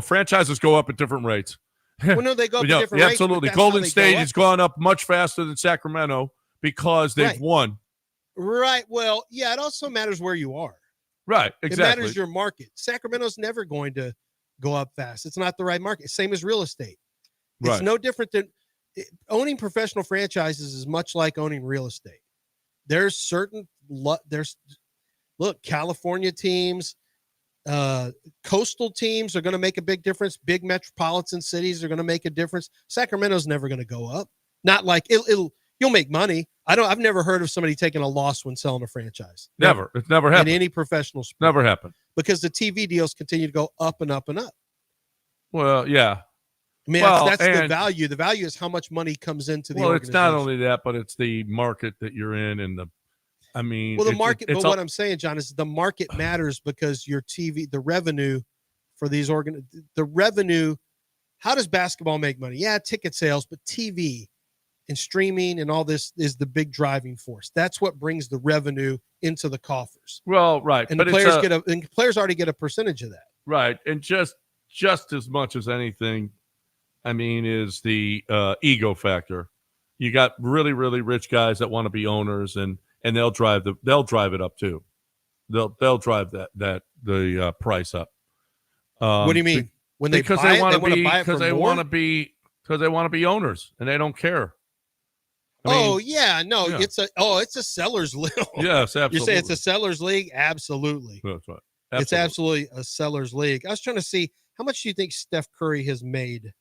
Franchises go up at different rates. Well, no, they go up Yeah, at different rates. absolutely. But that's how Golden they State go has up. gone up much faster than Sacramento because they've Right. won. Right. Well, yeah, it also matters where you are. Right, It exactly. matters your market. Sacramento's never going to go up fast. It's not the right market. Same as real estate. It's Right. no different than owning professional franchises is much like owning real estate. There's certain California teams, coastal teams are going to make a big difference. Big metropolitan cities are going to make a difference. Sacramento's never going to go up. Not like you'll make money. I've never heard of somebody taking a loss when selling a franchise. Never. It's never happened. In any professional sport. Never happened. Because the TV deals continue to go up and up and up. Well, yeah. I mean, that's the value. The value is how much money comes into the organization. It's not only that, but it's the market that you're in and the market. But what I'm saying, John, is the market matters because your TV, the revenue for these the revenue, how does basketball make money? Yeah, ticket sales, but TV and streaming and all this is the big driving force. That's what brings the revenue into the coffers. Well, right. And but the players already get a percentage of that. Right. And just as much as anything, is the ego factor. You got really, really rich guys that want to be owners and they'll drive it up too. They'll drive the price up. What do you mean? When they because buy they want to buy be it because for they more? want to be because they want to be owners and they don't care. It's a seller's league. Yes, absolutely. You say it's a seller's league? Absolutely. That's right. It's absolutely a seller's league. I was trying to see how much do you think Steph Curry has made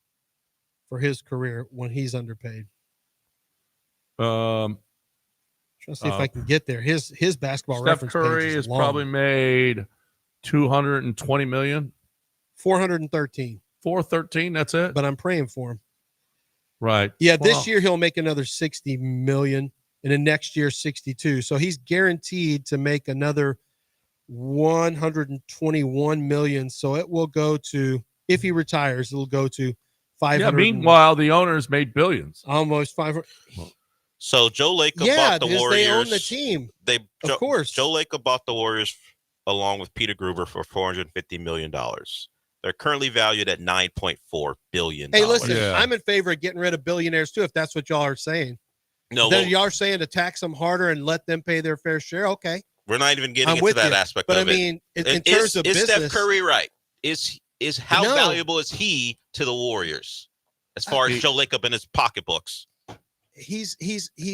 for his career when he's underpaid? Trying to see if I can get there. His basketball Steph reference Curry page is has long. probably made $220 million. 413. 413. That's it. But I'm praying for him. Right. Yeah, this year he'll make another 60 million, and then next year 62. So he's guaranteed to make another 121 million. So it will go to, if he retires, it'll go to 500. Yeah. Meanwhile, the owners made billions. Almost 500. So Joe Lacob bought the Warriors. They own the team. Of course. Joe Lacob bought the Warriors along with Peter Gruber for $450 million. They're currently valued at $9.4 billion. Hey, listen, I'm in favor of getting rid of billionaires too, if that's what y'all are saying. No, then y'all are saying to tax them harder and let them pay their fair share. Okay. We're not even getting into that aspect but of it. I mean, in terms of business, Steph Curry right? Is how valuable is he to the Warriors as far as Joe Lacob and his pocketbooks? He's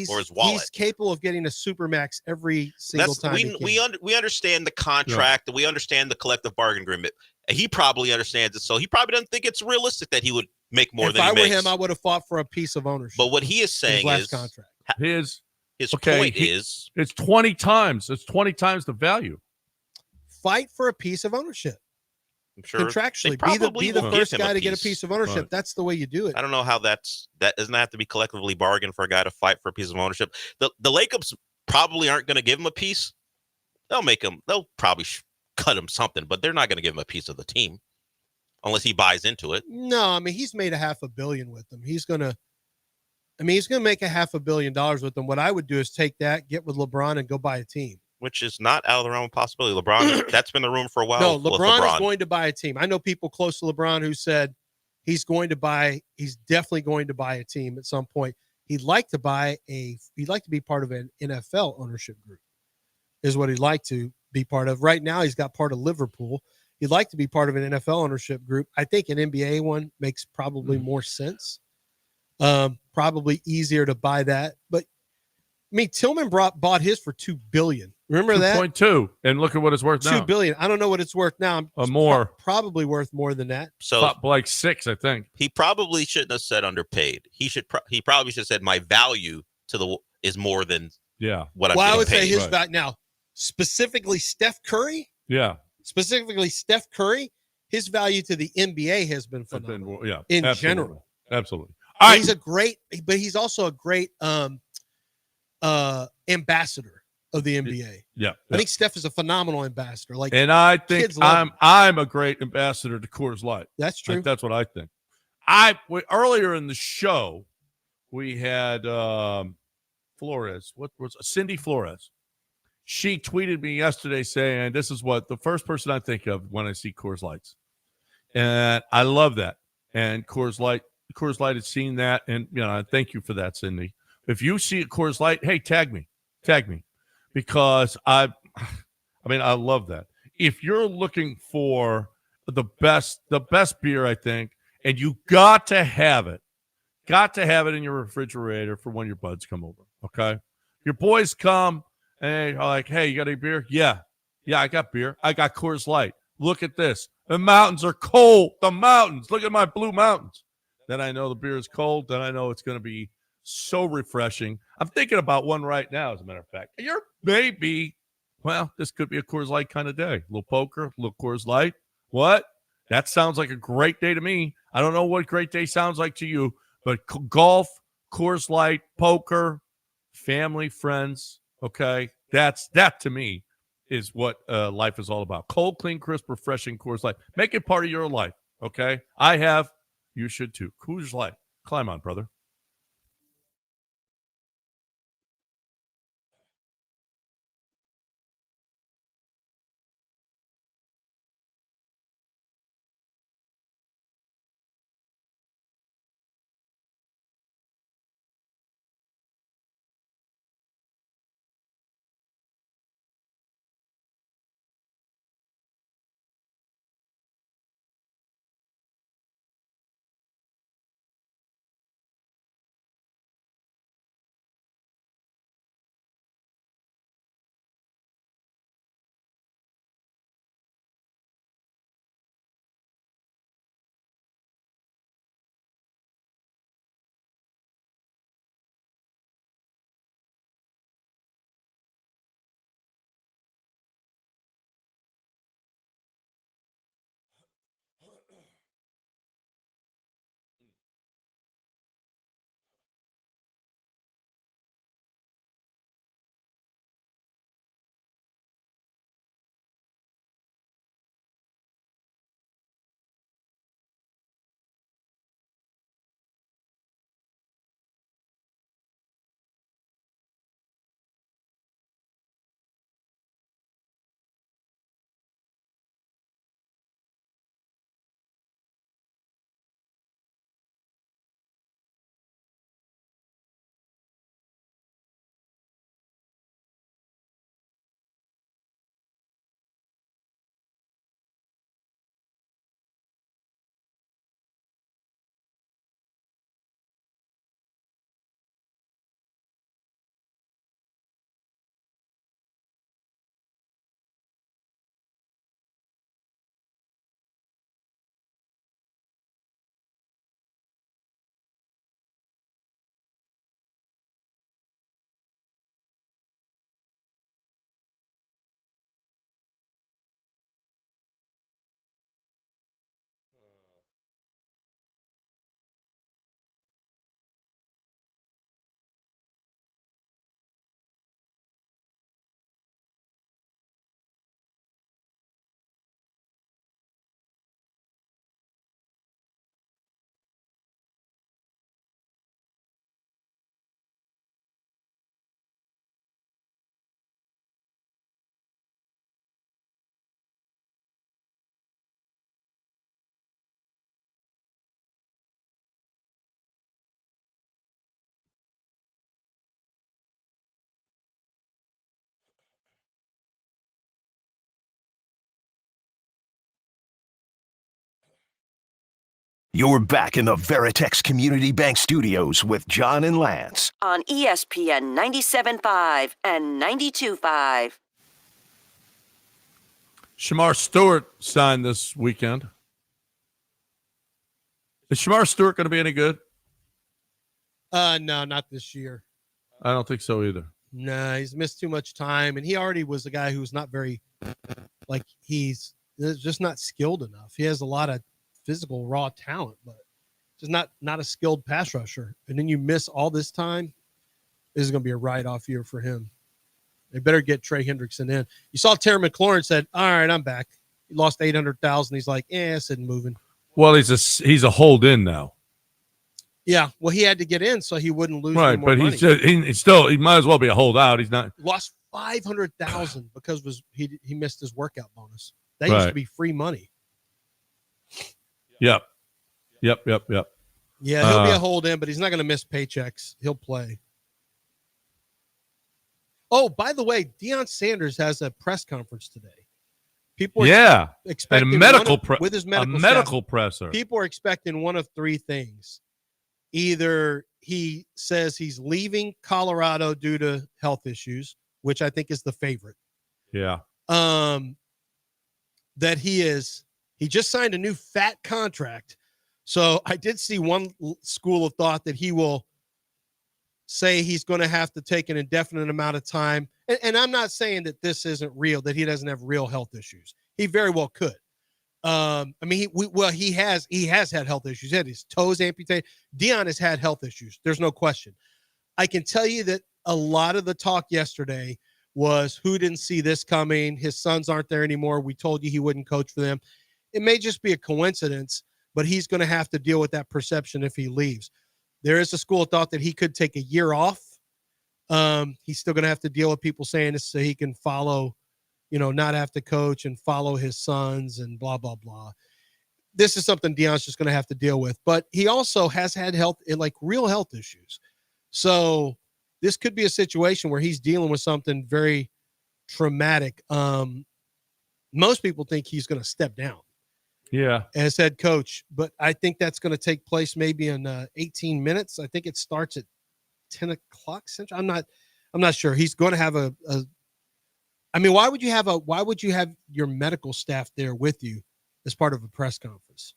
or his wallet. He's capable of getting a supermax every single time. We understand the contract and we understand the collective bargain agreement. And he probably understands it, so he probably doesn't think it's realistic that he would make more than he makes. If I were him, I would have fought for a piece of ownership. But what he is saying his is contract. His point is it's 20 times. It's 20 times the value. Fight for a piece of ownership. I'm sure contractually, be the first guy to get a piece of ownership. Right. That's the way you do it. I don't know how that doesn't have to be collectively bargained for a guy to fight for a piece of ownership. The Lakers probably aren't going to give him a piece. They'll probably cut him something, but they're not going to give him a piece of the team unless he buys into it. No, I mean, he's made $500 million with them. He's going to make $500 million with them. What I would do is take that, get with LeBron and go buy a team. Which is not out of the realm of possibility. LeBron, that's been the rumor for a while. No, LeBron is going to buy a team. I know people close to LeBron who said he's definitely going to buy a team at some point. He'd like to be part of an NFL ownership group, is what he'd like to be part of. Right now, he's got part of Liverpool. He'd like to be part of an NFL ownership group. I think an NBA one makes probably more sense. Probably easier to buy that. But I mean, Tillman bought his for $2 billion. Remember that? 2.2, and look at what it's worth now. $2 billion. I don't know what it's worth now. More. Probably worth more than that. So like 6, I think. He probably shouldn't have said underpaid. He probably should have said my value is more than what I'm getting I would paid. say his value now, specifically Steph Curry. Yeah. Specifically Steph Curry, his value to the NBA has been phenomenal. In absolutely. general. Absolutely. He's also a great ambassador of the NBA. Yeah. I think Steph is a phenomenal ambassador. And I think I'm a great ambassador to Coors Light. That's true. That's what I think. Earlier in the show, we had Flores. What was Cindy Flores? She tweeted me yesterday saying, this is what the first person I think of when I see Coors Lights. And I love that. And Coors Light Coors Light has seen that, and thank you for that, Cindy. If you see a Coors Light, hey, tag me, because I love that. If you're looking for the best beer, I think, and you got to have it in your refrigerator for when your buds come over. Okay, your boys come and are like, hey, you got any beer? Yeah, I got beer. I got Coors Light. Look at this. The mountains are cold. The mountains. Look at my blue mountains. Then I know the beer is cold. Then I know it's going to be so refreshing. I'm thinking about one right now, as a matter of fact. This could be a Coors Light kind of day. A little poker, a little Coors Light. What? That sounds like a great day to me. I don't know what great day sounds like to you, but golf, Coors Light, poker, family, friends, okay? That to me is what life is all about. Cold, clean, crisp, refreshing Coors Light. Make it part of your life, okay? I have. You should too. Coors Light. Climb on, brother. You're back in the Veritex Community Bank Studios with John and Lance. On ESPN 97.5 and 92.5. Shamar Stewart signed this weekend. Is Shamar Stewart going to be any good? No, not this year. I don't think so either. Nah, he's missed too much time, and he already was a guy who's not very, he's just not skilled enough. He has a lot of physical raw talent, but just not a skilled pass rusher. And then you miss all this time. This is going to be a write-off year for him. They better get Trey Hendrickson in. You saw Terry McLaurin said, "All right, I'm back." He lost $800,000. He's like, it's isn't moving. Well, he's a hold in now. Yeah, well, he had to get in so he wouldn't lose. Right, but money. he might as well be a holdout. He's not lost $500,000 because he missed his workout bonus. That used to be free money. Yep. Yeah, he'll be a hold in, but he's not going to miss paychecks. He'll play. Oh, by the way, Deion Sanders has a press conference today. People are expecting with his medical presser. People are expecting one of three things. Either he says he's leaving Colorado due to health issues, which I think is the favorite. Yeah. That he just signed a new fat contract. So I did see one school of thought that he will say he's going to have to take an indefinite amount of time. And I'm not saying that this isn't real, that he doesn't have real health issues. He very well could. I mean, he has had health issues. He had his toes amputated. Deion has had health issues. There's no question. I can tell you that a lot of the talk yesterday was who didn't see this coming. His sons aren't there anymore. We told you he wouldn't coach for them. It may just be a coincidence, but he's going to have to deal with that perception if he leaves. There is a school of thought that he could take a year off. He's still going to have to deal with people saying this so he can follow, not have to coach and follow his sons and blah, blah, blah. This is something Deion's just going to have to deal with. But he also has had real health issues. So this could be a situation where he's dealing with something very traumatic. Most people think he's going to step down. Yeah. As head coach, but I think that's going to take place maybe in 18 minutes. I think it starts at 10 o'clock Central. I'm not sure. He's going to have why would you have your medical staff there with you as part of a press conference?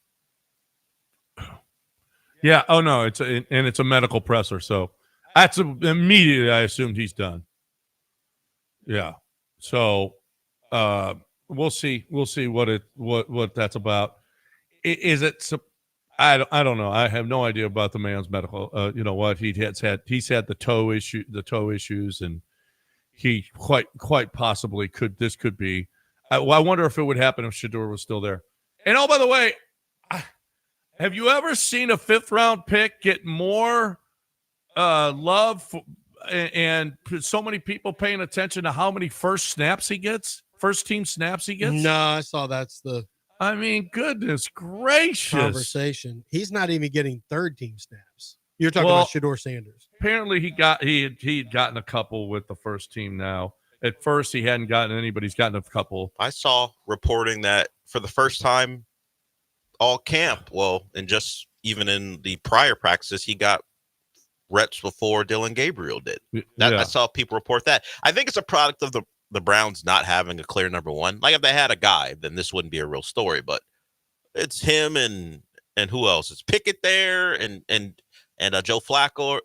Yeah. Oh no, it's a medical presser. So that's immediately I assumed he's done. Yeah. So, we'll see what that's about. Is it? I don't know. I have no idea about the man's medical. You know what he's had the toe issues, and he quite possibly could be. I wonder if it would happen if Shedeur was still there. And oh, by the way, have you ever seen a 5th round pick get more love and so many people paying attention to how many first team snaps he gets? No, I saw goodness gracious. Conversation. He's not even getting 3rd team snaps. You're talking about Shedeur Sanders. Apparently he had gotten a couple with the first team now. At first he hadn't gotten any, but he's gotten a couple. I saw reporting that for the first time all camp, and just even in the prior practices, he got reps before Dylan Gabriel did. I saw people report that. I think it's a product of the Browns not having a clear number one. Like if they had a guy, then this wouldn't be a real story. But it's him and who else? It's Pickett there and Joe Flacco.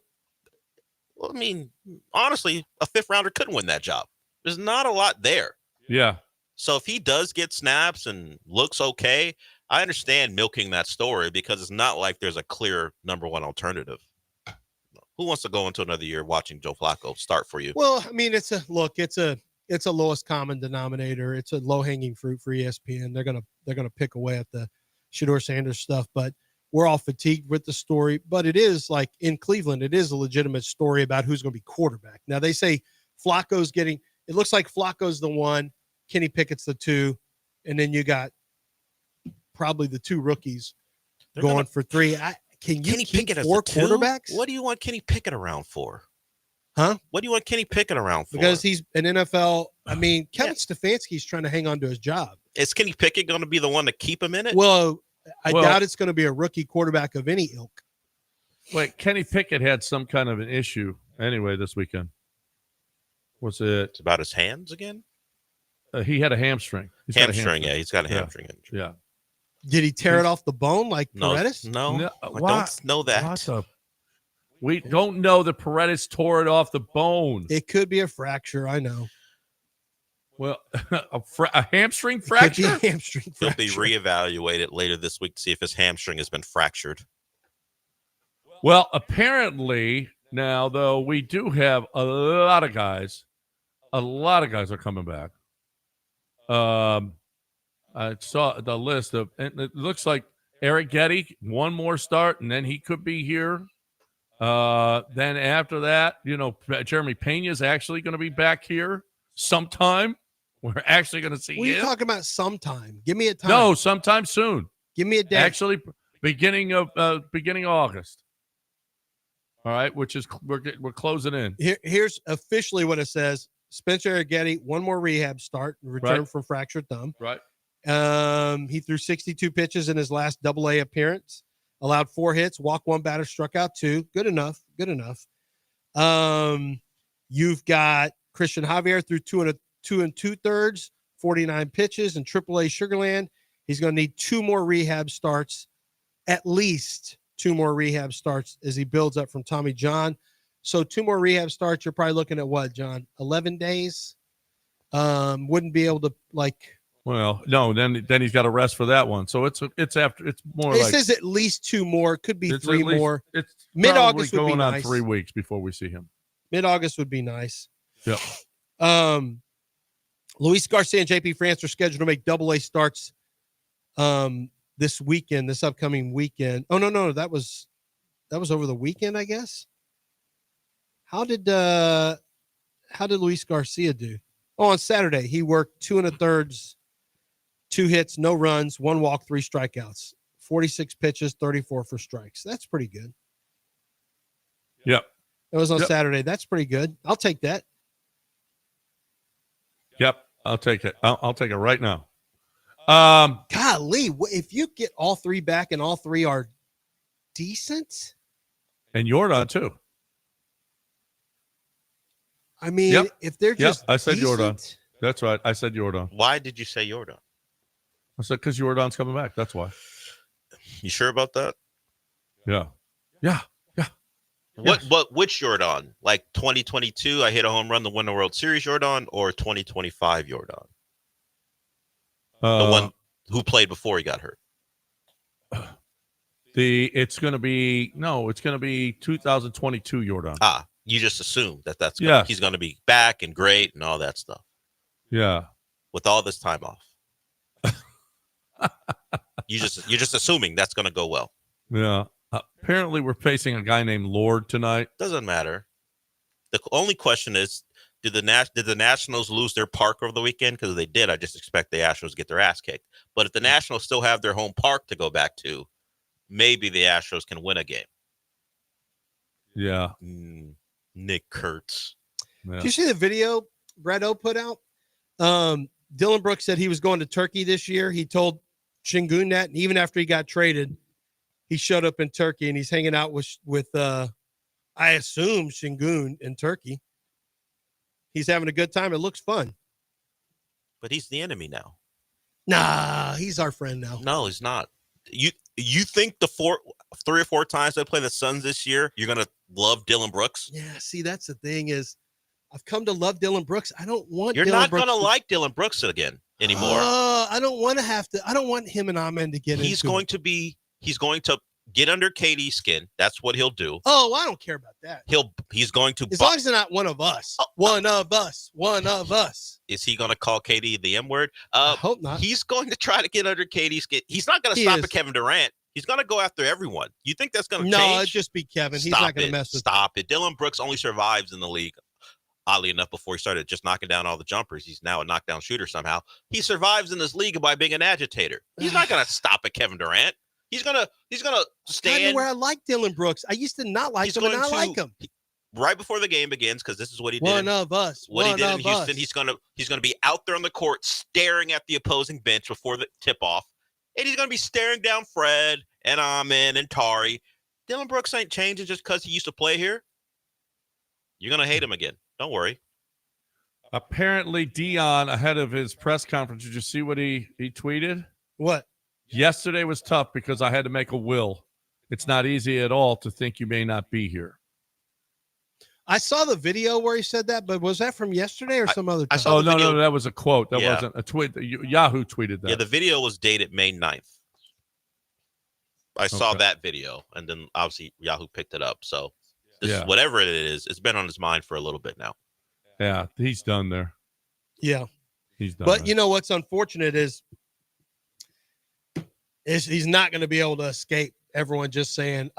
Well, I mean, honestly, a 5th rounder couldn't win that job. There's not a lot there. Yeah. So if he does get snaps and looks okay, I understand milking that story because it's not like there's a clear number one alternative. Who wants to go into another year watching Joe Flacco start for you? Well, I mean, it's a lowest common denominator. It's a low-hanging fruit for ESPN. They're gonna pick away at the Shedeur Sanders stuff, but we're all fatigued with the story. But it is like in Cleveland, it is a legitimate story about who's going to be quarterback. Now they say Flacco's getting. It looks like Flacco's the 1, Kenny Pickett's the 2, and then you got probably the 2 rookies going for 3. Can you Kenny keep Pickett 4 as a quarterbacks? What do you want Kenny Pickett around for? Huh? What do you want Kenny Pickett around for? Because he's an NFL. I mean, Kevin Stefanski's trying to hang on to his job. Is Kenny Pickett going to be the one to keep him in it? Well, I doubt it's going to be a rookie quarterback of any ilk. Wait, Kenny Pickett had some kind of an issue anyway this weekend. Was it? It's about his hands again? He had a hamstring. He's got a hamstring injury. Yeah. Did he tear it off the bone like Paredes? No, I don't know that. We don't know that Paredes tore it off the bone. It could be a fracture. I know. Well, a hamstring fracture? It could be a hamstring fracture. He'll be reevaluated later this week to see if his hamstring has been fractured. Well, apparently now, though, we do have a lot of guys. A lot of guys are coming back. I saw the list of, and it looks like Eric Getty, one more start, and then he could be here. Then after that, Jeremy Pena is actually going to be back here sometime. We're actually going to see What are you him. talking about sometime? Give me a time. No, sometime soon. Give me a day. Actually, beginning of August. All right, which is we're closing in. Here's officially what it says: Spencer Arrighetti, one more rehab start, return from fractured thumb. Right. He threw 62 pitches in his last Double-A appearance. Allowed 4 hits, walked 1 batter, struck out 2. Good enough. You've got Christian Javier threw 2 2/3, 49 pitches in Triple-A Sugarland. He's going to need 2 more rehab starts, at least 2 more rehab starts as he builds up from Tommy John. So 2 more rehab starts, you're probably looking at what, John? 11 days? Wouldn't be able to Well, no, then he's got to rest for that one. So it's more it like says at least 2 more, could be 3 more. It's mid-August would be going on nice. 3 weeks before we see him. Mid-August would be nice. Yep. Luis Garcia and JP France are scheduled to make Double-A starts this upcoming weekend. Oh, no, that was over the weekend, I guess. How did Luis Garcia do? Oh, on Saturday, he worked 2 1/3, 2 hits, no runs, 1 walk, 3 strikeouts, 46 pitches, 34 for strikes. That's pretty good. Yep. It was on Saturday. That's pretty good. I'll take that. Yep. I'll take it. I'll take it right now. Golly, if you get all 3 back and all 3 are decent. And Jordan too. I mean, if they're just I said decent, Jordan. That's right. I said Jordan. Why did you say Jordan? I said because Jordan's coming back. That's why. You sure about that? Yeah. Which Jordan? Like 2022, I hit a home run to win the World Series Jordan, or 2025 Jordan? The one who played before he got hurt. It's going to be 2022 Jordan. You just assume that's he's going to be back and great and all that stuff. Yeah. With all this time off. You're just assuming that's going to go well. Yeah. Apparently we're facing a guy named Lord tonight. Doesn't matter. The only question is, did the Nationals lose their park over the weekend? Because if they did, I just expect the Astros get their ass kicked. But if the Nationals still have their home park to go back to, maybe the Astros can win a game. Yeah. Nick Kurtz. Yeah. Did you see the video Brett O put out? Dylan Brooks said he was going to Turkey this year. He told Shingun that, and even after he got traded, he showed up in Turkey and he's hanging out with I assume Shingun in Turkey. He's having a good time. It looks fun. But he's the enemy now. Nah, he's our friend now. No, he's not. You think the 3 or 4 times they play the Suns this year, you're gonna love Dylan Brooks? Yeah, see, that's the thing is, I've come to love Dylan Brooks. I don't want. You're Dylan not Brooks gonna like Dylan Brooks again anymore. I don't want to have to. I don't want him and Amen to get. He's going to get under KD's skin. That's what he'll do. Oh, I don't care about that. He's going to. As long as they're not one of us. One of us. Is he going to call KD the M word? I hope not. He's going to try to get under KD's skin. He's not going to stop at Kevin Durant. He's going to go after everyone. You think that's going to change? No, it'd just be Kevin. He's not going to mess with. Stop it. Dylan Brooks only survives in the league. Oddly enough, before he started just knocking down all the jumpers, he's now a knockdown shooter somehow. He survives in this league by being an agitator. He's not going to stop at Kevin Durant. He's gonna stand. Kind of where I like Dylan Brooks. I used to not like him, and I like him. Right before the game begins, because this is what he did. One of us. What he did in Houston, he's gonna be out there on the court staring at the opposing bench before the tip off, and he's gonna be staring down Fred and Amen and Tari. Dylan Brooks ain't changing just because he used to play here. You're gonna hate him again. Don't worry. Apparently, Dion, ahead of his press conference, did you see what he tweeted? What? Yesterday was tough because I had to make a will. It's not easy at all to think you may not be here. I saw the video where he said that, but was that from yesterday or some other time? No, that was a quote. That wasn't a tweet. Yahoo tweeted that. Yeah, the video was dated May 9th. I saw that video, and then obviously Yahoo picked it up. So whatever it is, it's been on his mind for a little bit now. Yeah, he's done there. Yeah. He's done. But you know what's unfortunate is he's not going to be able to escape everyone just saying,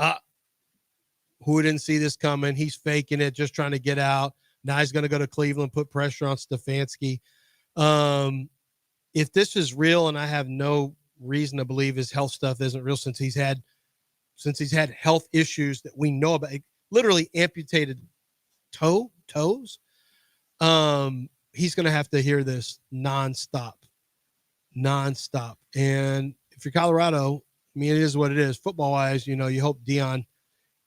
who didn't see this coming? He's faking it, just trying to get out. Now he's going to go to Cleveland, put pressure on Stefanski. If this is real, and I have no reason to believe his health stuff isn't real since he's had health issues that we know about, literally amputated toes. He's going to have to hear this nonstop. And if you're Colorado, I mean, it is what it is. Football wise, you hope Deion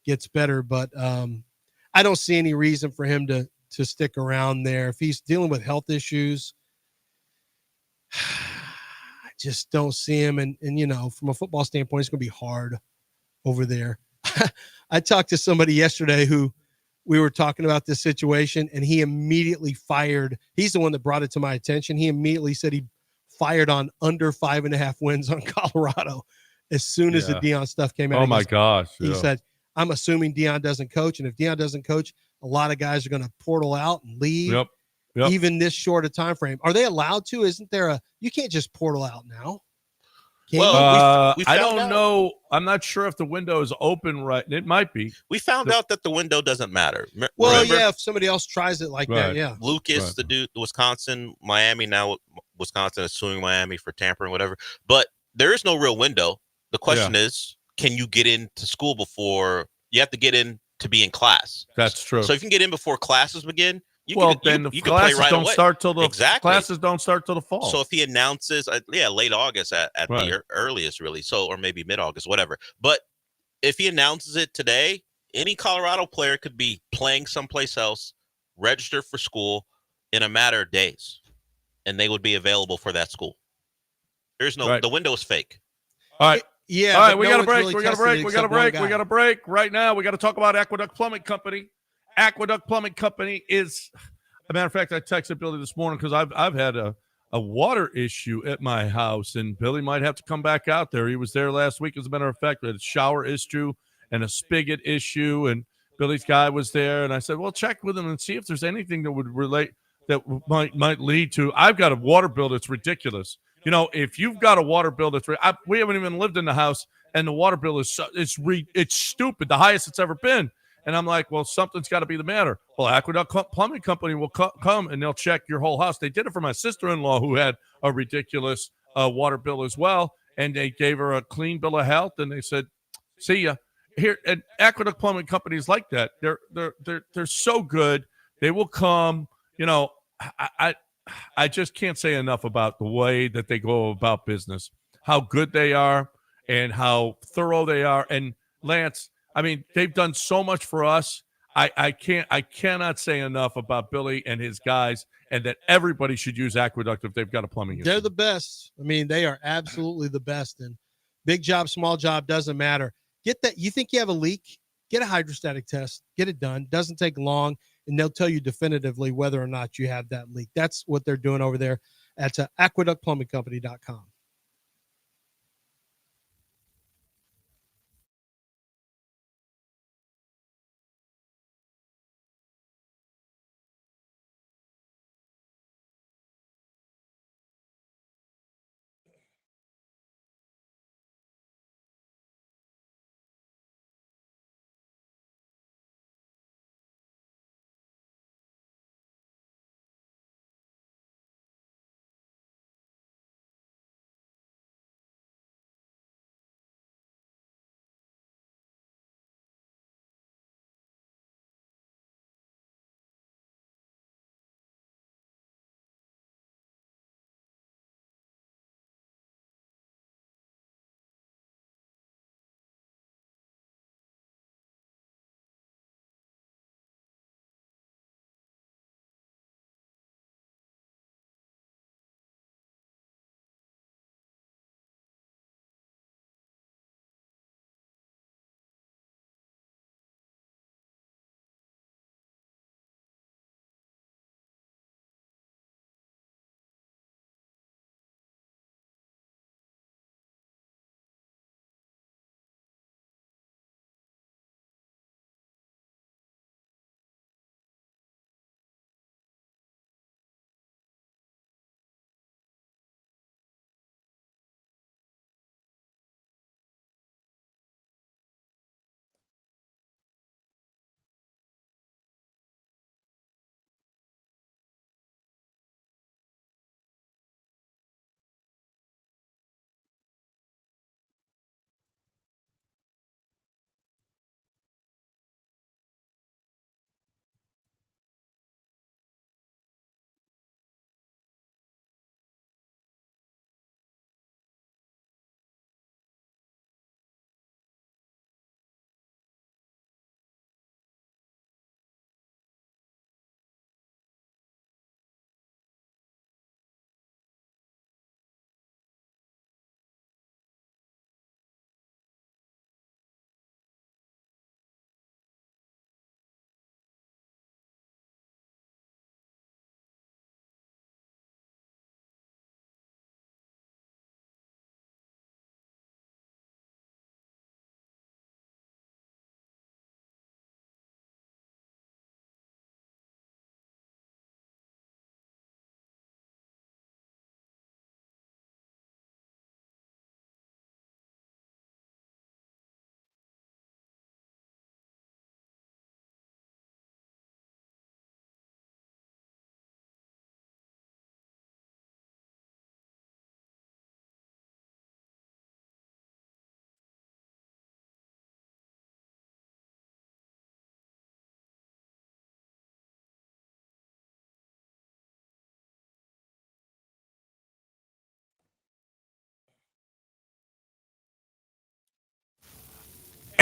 gets better, but I don't see any reason for him to stick around there. If he's dealing with health issues, I just don't see him. And from a football standpoint, it's going to be hard over there. I talked to somebody yesterday who we were talking about this situation, and he immediately fired. He's the one that brought it to my attention. He immediately said he fired on under 5.5 wins on Colorado as soon as the Deion stuff came out. Oh my gosh. He said, I'm assuming Deion doesn't coach. And if Deion doesn't coach, a lot of guys are going to portal out and leave. Yep. Even this short a time frame. Are they allowed to? Isn't there you can't just portal out now. Well, we I found don't out. know. I'm not sure if the window is open right. It might be. We found out that the window doesn't matter. Well, Remember? yeah, if somebody else tries it like that, yeah. Lucas, the dude, Wisconsin, Miami, now Wisconsin is suing Miami for tampering, whatever. But there is no real window. The question is, can you get into school before you have to get in to be in class? That's true. So if you can get in before classes begin, you then can the play classes right don't away. start till the Classes don't start till the fall. So if he announces, late August at the earliest, really. So or maybe mid-August, whatever. But if he announces it today, any Colorado player could be playing someplace else, register for school in a matter of days, and they would be available for that school. There's no the window is fake. All right. Yeah. All right, we got a break. Really We got a break right now. We got to talk about Aqueduct Plumbing Company. Aqueduct Plumbing Company is, as a matter of fact, I texted Billy this morning because I've had a water issue at my house, and Billy might have to come back out there. He was there last week, as a matter of fact. We had a shower issue and a spigot issue, and Billy's guy was there, and I said, well, check with him and see if there's anything that would relate that might lead to. I've got a water bill that's ridiculous. If you've got a water bill that's we haven't even lived in the house, and the water bill is it's stupid, the highest it's ever been. And I'm like, well, something's got to be the matter. Well, Aqueduct Plumbing Company will come and they'll check your whole house. They did it for my sister-in-law who had a ridiculous water bill as well, and they gave her a clean bill of health, and they said, "See ya." Here, and Aqueduct Plumbing Companies like that. They're so good. They will come. I just can't say enough about the way that they go about business, how good they are, and how thorough they are. And Lance, I mean, they've done so much for us. I cannot say enough about Billy and his guys, and that everybody should use Aqueduct if they've got a plumbing issue. They're the best. I mean, they are absolutely the best. And big job, small job, doesn't matter. Get that. You think you have a leak? Get a hydrostatic test. Get it done. Doesn't take long, and they'll tell you definitively whether or not you have that leak. That's what they're doing over there at aqueductplumbingcompany.com.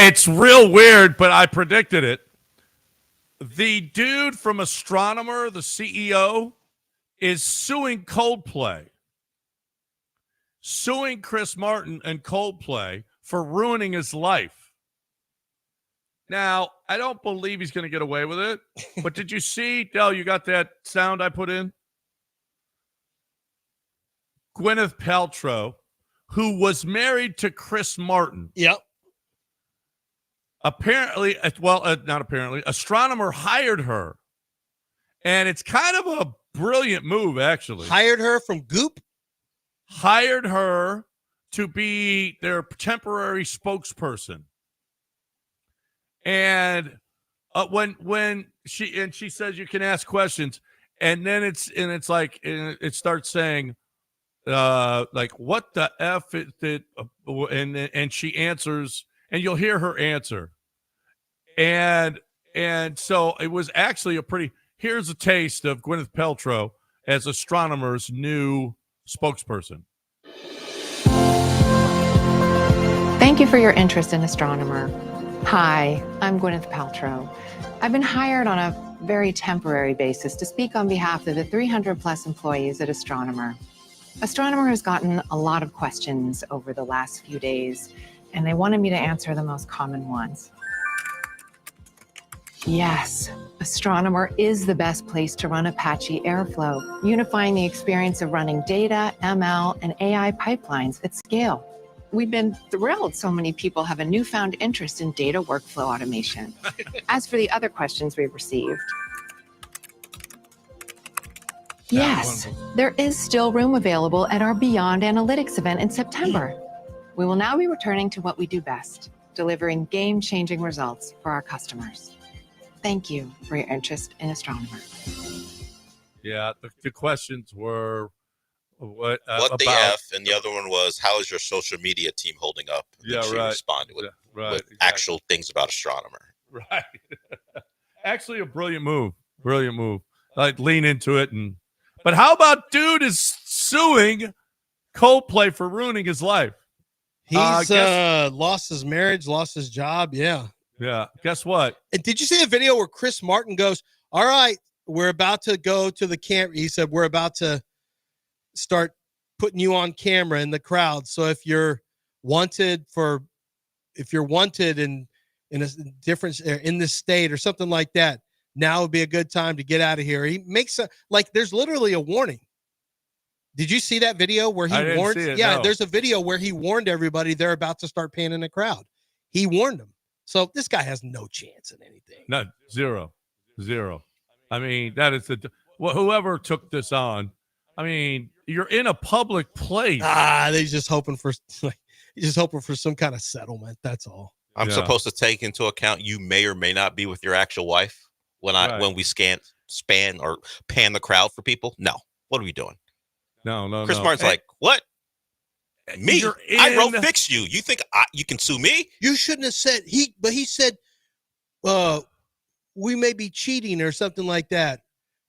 It's real weird, but I predicted it. The dude from Astronomer, the CEO, is suing Coldplay, suing Chris Martin and Coldplay for ruining his life. Now, I don't believe he's going to get away with it, but did you see, Del, you got that sound I put in? Gwyneth Paltrow, who was married to Chris Martin. Yep. Apparently, not apparently, Astronomer hired her. And it's kind of a brilliant move, actually. Hired her from Goop? Hired her to be their temporary spokesperson. And when she says you can ask questions, and then it's like it starts saying like what the F is it, and she answers, and you'll hear her answer. And so it was actually here's a taste of Gwyneth Paltrow as Astronomer's new spokesperson. Thank you for your interest in Astronomer. Hi, I'm Gwyneth Paltrow. I've been hired on a very temporary basis to speak on behalf of the 300 plus employees at Astronomer. Astronomer has gotten a lot of questions over the last few days, and they wanted me to answer the most common ones. Yes, Astronomer is the best place to run Apache Airflow, unifying the experience of running data, ML, and AI pipelines at scale. We've been thrilled so many people have a newfound interest in data workflow automation. As for the other questions we've received, yes, there is still room available at our Beyond Analytics event in September. We will now be returning to what we do best, delivering game-changing results for our customers. Thank you for your interest in Astronomer. Yeah, the questions were what the about, F, and the other one was how is your social media team holding up? And Yeah, she right. responded with, Right, with exactly. actual things about Astronomer. Right. Actually, a brilliant move. Brilliant move. Like lean into it, but how about dude is suing Coldplay for ruining his life? He's lost his marriage, lost his job. Yeah. Yeah. Guess what? And did you see a video where Chris Martin goes, all right, we're about to go to the camp. He said, we're about to start putting you on camera in the crowd. So if you're wanted in a different in this state or something like that, now would be a good time to get out of here. He makes there's literally a warning. Did you see that video where he warned? Yeah, no. There's a video where he warned everybody they're about to start paying in the crowd. He warned them. So this guy has no chance in anything. No, zero. I mean, that is whoever took this on. I mean, you're in a public place. They're just hoping for some kind of settlement. That's all. I'm supposed to take into account you may or may not be with your actual wife when we span or pan the crowd for people. No, what are we doing? No. Chris Martin's like, what? Me? I wrote fix you. You think you can sue me? You shouldn't have said but he said, we may be cheating or something like that.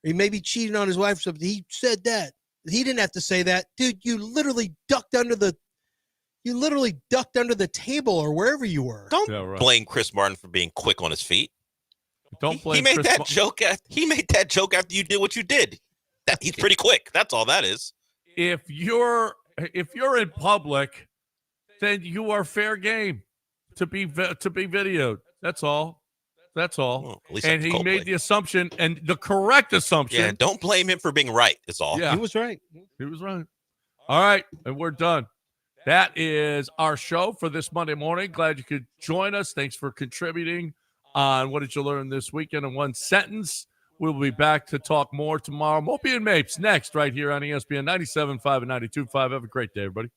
He may be cheating on his wife or something. He said that. He didn't have to say that. Dude, you literally ducked under the table or wherever you were. Don't blame Chris Martin for being quick on his feet. Don't blame He made that joke after you did what you did. He's pretty quick. That's all that is. If you're in public, then you are fair game to be videoed. That's all. Well, at least and he made the assumption, and the correct assumption. Yeah, don't blame him for being right. It's all. Yeah, he was right. All right, and we're done. That is our show for this Monday morning. Glad you could join us. Thanks for contributing on what did you learn this weekend in one sentence. We'll be back to talk more tomorrow. Mopey and Mapes next right here on ESPN 97.5 and 92.5. Have a great day, everybody.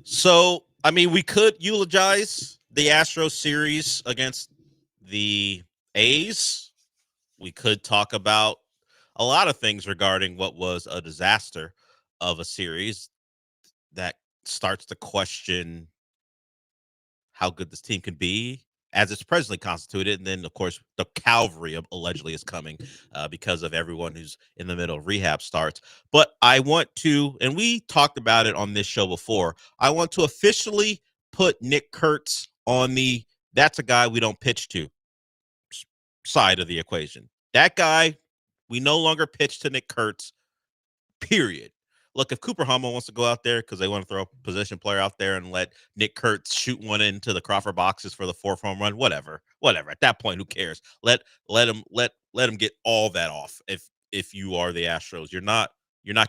So, I mean, we could eulogize the Astros series against the A's. We could talk about a lot of things regarding what was a disaster of a series that starts to question how good this team can be as it's presently constituted. And then, of course, the cavalry allegedly is coming because of everyone who's in the middle of rehab starts. But I want to, and we talked about it on this show before, I want to officially put Nick Kurtz on the that's a guy we don't pitch to side of the equation. That guy, we no longer pitch to Nick Kurtz, period. Look, if Cooper Hummel wants to go out there because they want to throw a position player out there and let Nick Kurtz shoot one into the Crawford boxes for the 4th home run, whatever. At that point, who cares? Let him get all that off. If you are the Astros, you're not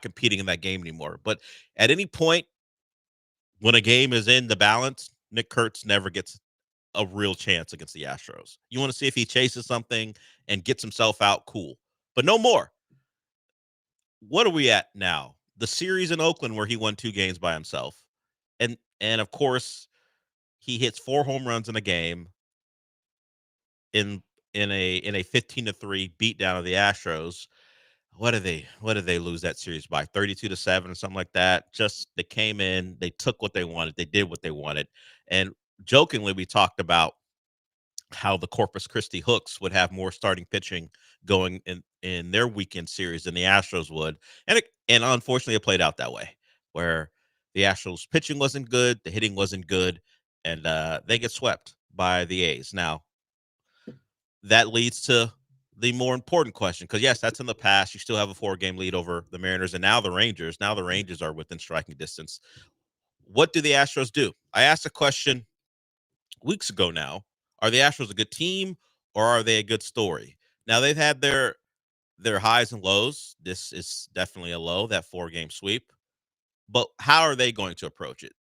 competing in that game anymore. But at any point when a game is in the balance, Nick Kurtz never gets a real chance against the Astros. You want to see if he chases something and gets himself out, cool. But no more. What are we at now? The series in Oakland where he won 2 games by himself. And of course, he hits 4 home runs in a game in a 15-3 beatdown of the Astros. What did they lose that series by? 32-7 or something like that. Just they came in, they took what they wanted, they did what they wanted. And jokingly, we talked about how the Corpus Christi Hooks would have more starting pitching going in their weekend series than the Astros would. And unfortunately, it played out that way, where the Astros pitching wasn't good, the hitting wasn't good, and they get swept by the A's. Now, that leads to the more important question, because, yes, that's in the past. You still have a 4-game lead over the Mariners and now the Rangers. Now the Rangers are within striking distance. What do the Astros do? I asked a question weeks ago now. Are the Astros a good team or are they a good story? Now, they've had their highs and lows. This is definitely a low, that 4-game sweep. But how are they going to approach it?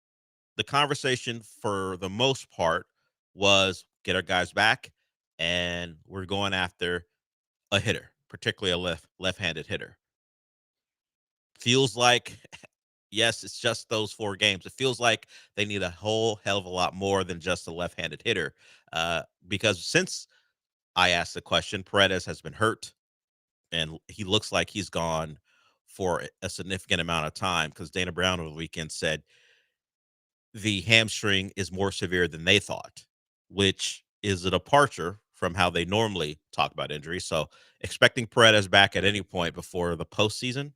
The conversation for the most part was get our guys back, and we're going after a hitter, particularly a left-handed hitter. Feels like, yes, it's just those 4 games. It feels like they need a whole hell of a lot more than just a left-handed hitter. Because since I asked the question, Paredes has been hurt, and he looks like he's gone for a significant amount of time, because Dana Brown over the weekend said the hamstring is more severe than they thought, which is a departure from how they normally talk about injuries. So expecting Paredes back at any point before the postseason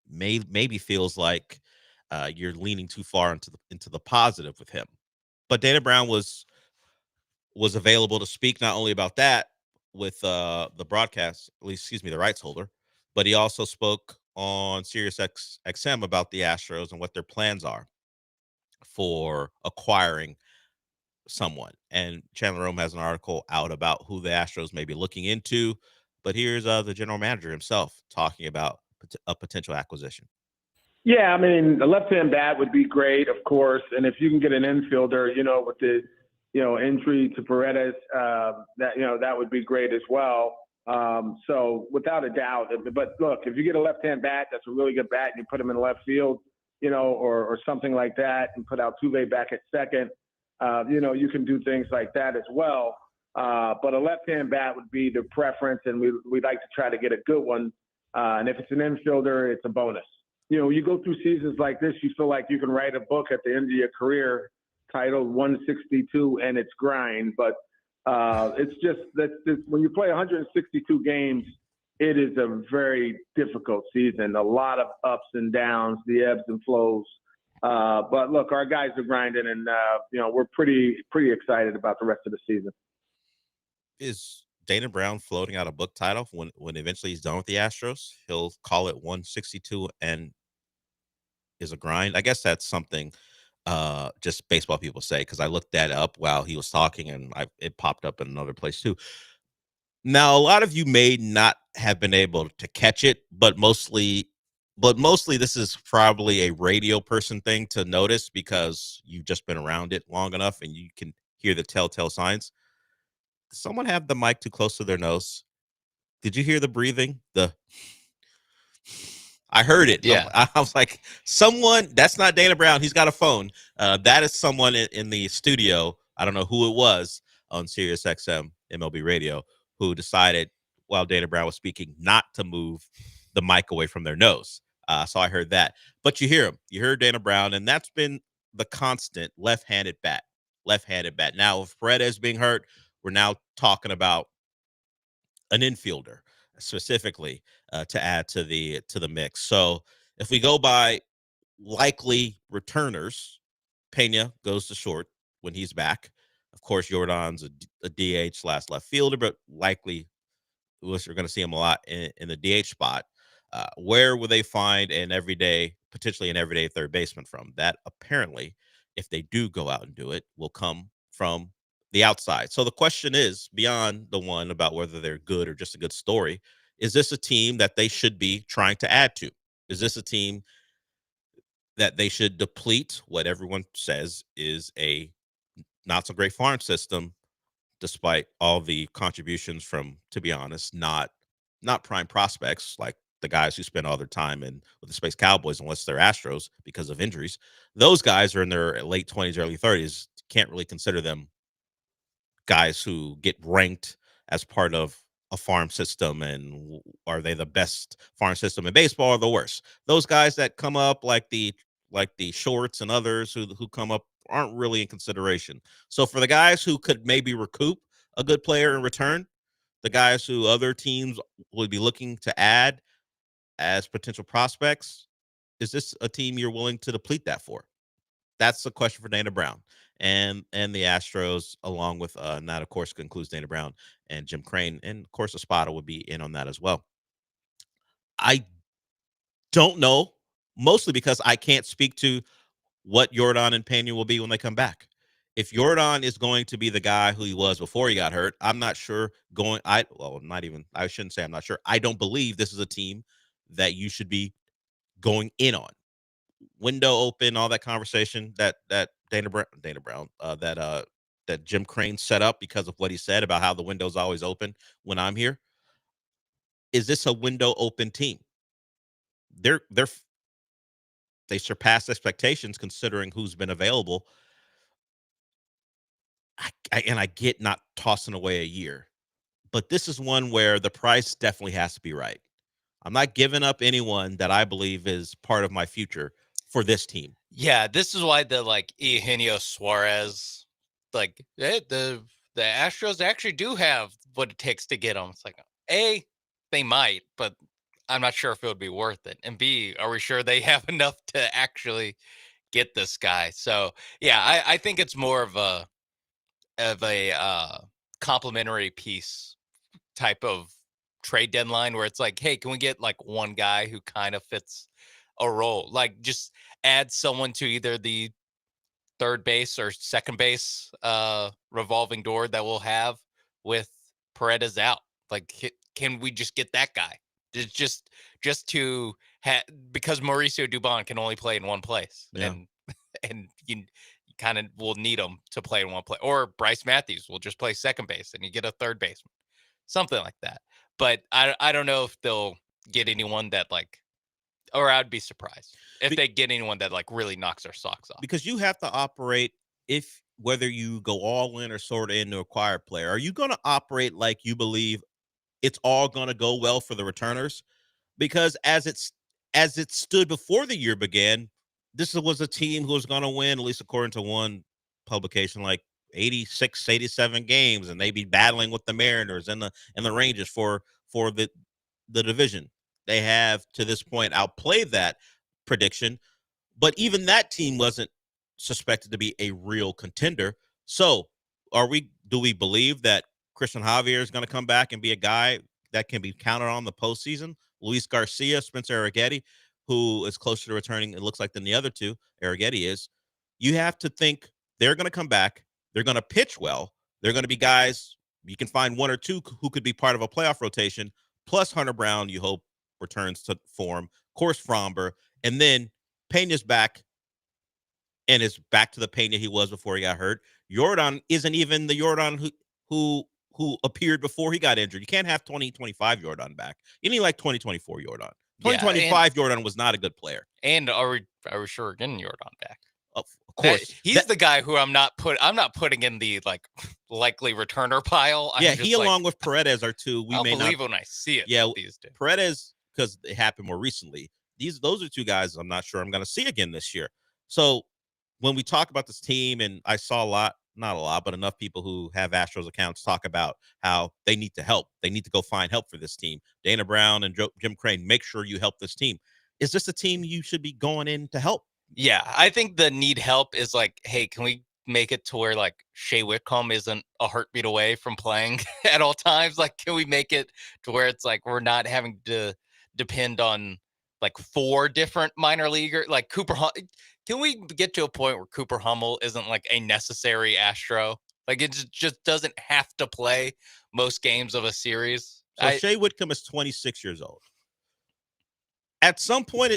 maybe feels like you're leaning too far into the positive with him. But Dana Brown was available to speak not only about that with the broadcast, the rights holder, but he also spoke on Sirius XM about the Astros and what their plans are for acquiring someone. And Chandler Rome has an article out about who the Astros may be looking into. But here's the general manager himself talking about a potential acquisition. Yeah, I mean, the left-hand bat would be great, of course. And if you can get an infielder, with the, injury to Paredes, that would be great as well. So without a doubt, but look, if you get a left-hand bat, that's a really good bat, and you put him in left field, or something like that, and put Altuve back at second, you can do things like that as well. But a left-hand bat would be the preference, and we'd like to try to get a good one. And if it's an infielder, it's a bonus. You go through seasons like this, you feel like you can write a book at the end of your career titled 162 and its grind. But it's just that when you play 162 games, it is a very difficult season. A lot of ups and downs, the ebbs and flows. But look, our guys are grinding, and we're pretty excited about the rest of the season. Is Dana Brown floating out a book title when eventually he's done with the Astros? He'll call it 162 and is a grind. I guess that's something just baseball people say, because I looked that up while he was talking, and it popped up in another place too. Now, a lot of you may not have been able to catch it, but mostly this is probably a radio person thing to notice, because you've just been around it long enough and you can hear the telltale signs. Does someone have the mic too close to their nose? Did you hear the breathing? I heard it. Yeah. I was like, someone, that's not Dana Brown. He's got a phone. That is someone in the studio. I don't know who it was on Sirius XM MLB radio who decided while Dana Brown was speaking not to move the mic away from their nose. So I heard that. But you hear him. You heard Dana Brown, and that's been the constant left-handed bat. Left-handed bat. Now, with Paredes being hurt, we're now talking about an infielder specifically to add to the mix. So if we go by likely returners, Pena goes to short when he's back. Of course, Jordan's a DH / left fielder, but likely we're going to see him a lot in the DH spot. Where will they find potentially an everyday third baseman from? That apparently, if they do go out and do it, will come from the outside. So the question is, beyond the one about whether they're good or just a good story, is this a team that they should be trying to add to? Is this a team that they should deplete what everyone says is a not so great farm system, despite all the contributions from, to be honest, not prime prospects like the guys who spend all their time with the Space Cowboys, unless they're Astros because of injuries? Those guys are in their late 20s, early 30s. Can't really consider them guys who get ranked as part of a farm system. And are they the best farm system in baseball or the worst? Those guys that come up like the Shorts and others who come up aren't really in consideration. So for the guys who could maybe recoup a good player in return, the guys who other teams would be looking to add as potential prospects, is this a team you're willing to deplete that for? That's the question for Dana Brown and the Astros, along with and that, of course, includes Dana Brown and Jim Crane. And, of course, Espada would be in on that as well. I don't know, mostly because I can't speak to what Jordan and Pena will be when they come back. If Jordan is going to be the guy who he was before he got hurt, I'm not sure I shouldn't say I'm not sure. I don't believe this is a team that you should be going in on. Window open, all that conversation that Dana Brown, that Jim Crane set up because of what he said about how the window's always open when I'm here. Is this a window open team? They surpassed expectations considering who's been available. I get not tossing away a year, but this is one where the price definitely has to be right. I'm not giving up anyone that I believe is part of my future for this team. Yeah, this is why the Eugenio Suarez, the Astros actually do have what it takes to get them. It's like, A, they might, but I'm not sure if it would be worth it. And B, are we sure they have enough to actually get this guy? So yeah, I think it's more of a complimentary piece type of trade deadline where it's like, hey, can we get one guy who kind of fits a role? Just add someone to either the third base or second base revolving door that we'll have with Paredes out. Can we just get that guy? Just to because Mauricio Dubon can only play in one place, yeah. and you kind of will need him to play in one place, or Bryce Matthews will just play second base and you get a third baseman, something like that. But I don't know if they'll get anyone that or I'd be surprised if they get anyone that really knocks their socks off. Because you have to operate, whether you go all in or sort of in to acquire a player, are you going to operate like you believe it's all going to go well for the returners? Because as it stood before the year began, this was a team who was going to win, at least according to one publication, 86, 87 games, and they'd be battling with the Mariners and the Rangers for the division. They have, to this point, outplayed that prediction, but even that team wasn't suspected to be a real contender. So do we believe that Christian Javier is going to come back and be a guy that can be counted on the postseason? Luis Garcia, Spencer Arrighetti, who is closer to returning, it looks like, than the other two, Arrighetti is. You have to think they're going to come back. They're going to pitch well. They're going to be guys, you can find one or two who could be part of a playoff rotation, plus Hunter Brown, you hope, returns to form. Of course, Fromber. And then Pena's back and is back to the Pena he was before he got hurt. Jordan isn't even the Jordan who appeared before he got injured. You can't have 2025 Jordan back. You need 2024 Jordan. 2025, Jordan was not a good player. And are we sure we're getting Jordan back? Of course. He's the guy who I'm not putting in the like likely returner pile. He along with Paredes are two. I'll believe when I see it. Yeah, these days. Paredes, because it happened more recently. Those are two guys I'm not sure I'm going to see again this year. So when we talk about this team, and I saw not a lot, but enough people who have Astros accounts talk about how they need to help. They need to go find help for this team. Dana Brown and Jim Crane, make sure you help this team. Is this a team you should be going in to help? Yeah, I think the need help is like, hey, can we make it to where like Shea Whitcomb isn't a heartbeat away from playing at all times? Like, can we make it to where it's like we're not having to depend on like 4 different minor leaguers, like Cooper? Can we get to a point where Cooper Hummel isn't like a necessary Astro? Like it just doesn't have to play most games of a series. So Shea Whitcomb is 26 years old. At some point,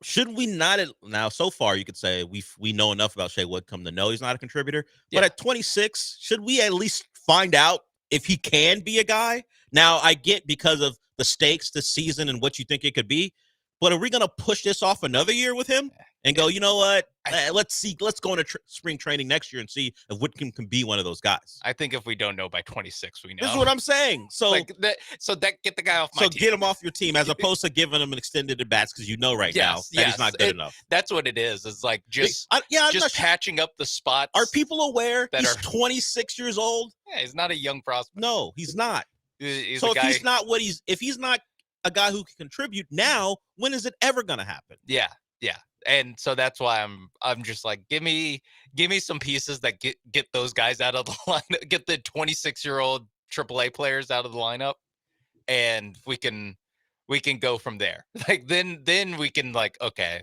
should we not? Now, so far, you could say we know enough about Shea Whitcomb to know he's not a contributor. Yeah. But at 26, should we at least find out if he can be a guy? Now, I get because of the stakes this season and what you think it could be. But are we going to push this off another year with him and go, you know what? Let's go into spring training next year and see if Whitcomb can be one of those guys. I think if we don't know by 26, we know. This is what I'm saying. So, get the guy off my team. So get him off your team as opposed to giving him an extended at bats because you know now that he's not good enough. That's what it is. It's like just patching up the spots. Are people aware that he's 26 years old? Yeah, he's not a young prospect. No, he's not. He's if he's not a guy who can contribute now, when is it ever going to happen? Yeah. And so that's why I'm just like, give me some pieces that get those guys out of the lineup, get the 26-year-old AAA players out of the lineup, and we can go from there. Like then we can like, okay,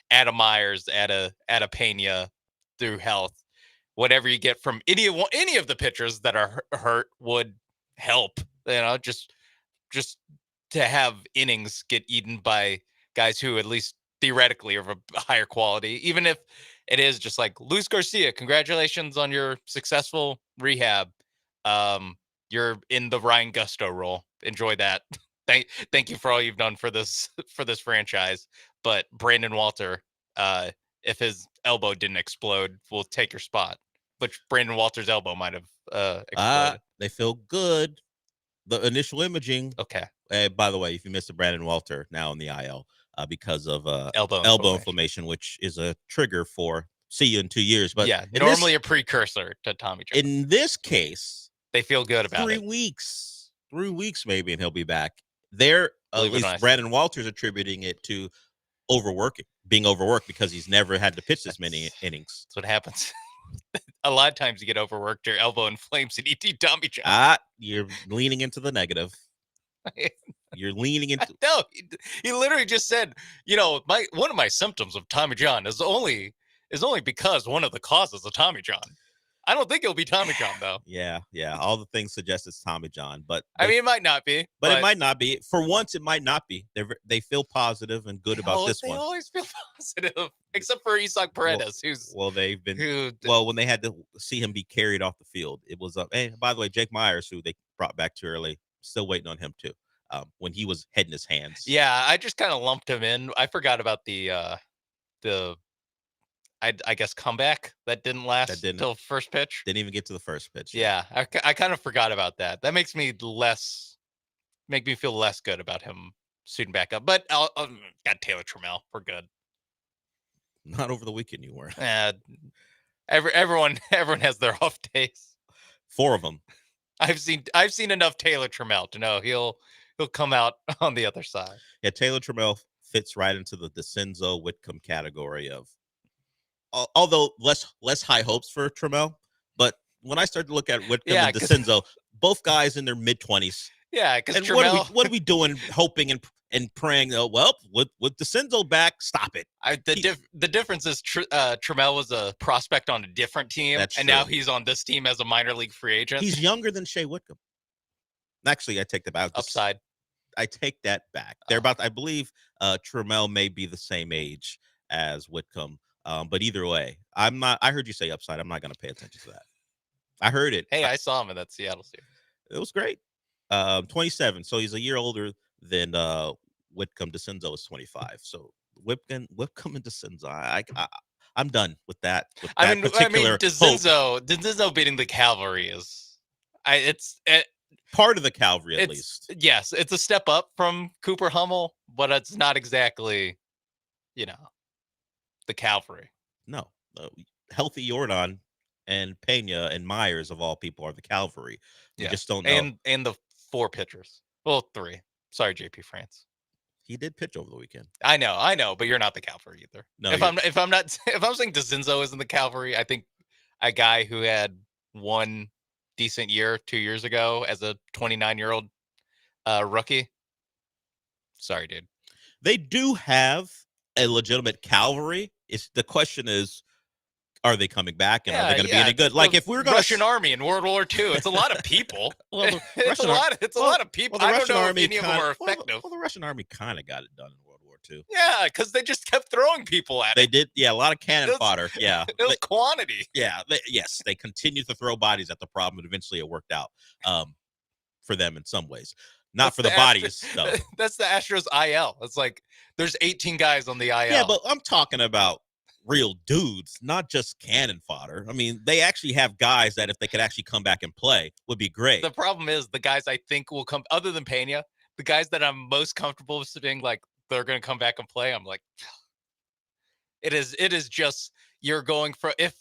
add a Myers, add a Pena through health, whatever you get from any of the pitchers that are hurt would help. Just to have innings get eaten by guys who at least theoretically are of a higher quality, even if it is just like Luis Garcia, congratulations on your successful rehab. You're in the Ryan Gusto role. Enjoy that. Thank you for all you've done for this franchise. But Brandon Walter, if his elbow didn't explode, will take your spot. But Brandon Walter's elbow might have exploded. They feel good. The initial imaging. Okay. By the way, if you missed the Brandon Walter now in the IL because of elbow inflammation, which is a trigger for see you in 2 years. But yeah, normally a precursor to Tommy John. In this case, they feel good about 3 weeks. 3 weeks maybe, and he'll be back. At least Brandon Walter's attributing it to being overworked because he's never had to pitch this many innings. That's what happens. A lot of times you get overworked, your elbow inflames, and you need Tommy John. You're leaning into the negative. You're leaning into. No, he literally just said, one of my symptoms of Tommy John is only because one of the causes of Tommy John. I don't think it'll be Tommy John though. Yeah. All the things suggest it's Tommy John, but it might not be. But it might not be. For once, it might not be. They feel positive and good about this one. They always feel positive, except for Isaac Paredes, when they had to see him be carried off the field, it was Hey, by the way, Jake Myers, who they brought back too early, still waiting on him too. When he was heading his hands. Yeah, I just kind of lumped him in. I forgot about the I guess comeback that didn't last until first pitch. Didn't even get to the first pitch. Yeah, I kind of forgot about that. That makes me feel less good about him suiting back up. But got Taylor Trammell. We're good. Not over the weekend, you weren't. Everyone has their off days. 4 of them. I've seen enough Taylor Trammell to know he'll come out on the other side. Yeah, Taylor Trammell fits right into the DeCenzo Whitcomb category of. Although less high hopes for Trammell, but when I started to look at Whitcomb and DeCenzo, both guys in their mid-20s. Yeah, because Trammell. What are we doing? Hoping and praying. With DeCenzo back, stop it. The difference is Trammell was a prospect on a different team, and now he's on this team as a minor league free agent. He's younger than Shea Whitcomb. Actually, I take that back. Upside. I take that back. They're about. I believe Trammell may be the same age as Whitcomb. But either way, I'm not. I heard you say upside. I'm not going to pay attention to that. I heard it. Hey, I saw him in that Seattle series. It was great. 27, so he's a year older than Whitcomb. DeCenzo is 25. So Whitcomb and DeCenzo. I'm done with that. With that particular DeCenzo beating the Cavalry is, part of the Cavalry at least. Yes, it's a step up from Cooper Hummel, but it's not exactly, the Cavalry. No, healthy Jordan and Pena and Myers of all people are the Cavalry. We just don't know. And the 4 pitchers. Well, 3. Sorry, JP France. He did pitch over the weekend. I know, but you're not the Cavalry either. No, if I'm saying DeCenzo isn't the Cavalry, I think a guy who had one decent year 2 years ago as a 29-year-old rookie. Sorry, dude. They do have a legitimate Cavalry. The question is, are they coming back and are they going to be any good? Like if we're going Russian Army in World War II, it's a lot of people. It's a lot of people. Well, I don't know if any of them are effective. Well, the Russian Army kind of got it done in World War II. Yeah, because they just kept throwing people at it. They did. Yeah, a lot of cannon fodder. Yeah, it was quantity. Yeah, yes, they continued to throw bodies at the problem, and eventually it worked out for them in some ways. Not for the bodies, though. That's the Astros IL. It's like there's 18 guys on the IL. Yeah, but I'm talking about real dudes, not just cannon fodder. I mean, they actually have guys that if they could actually come back and play would be great. The problem is the guys I think will come, other than Pena, the guys that I'm most comfortable with being like, they're going to come back and play. I'm like, it is just, you're going for, if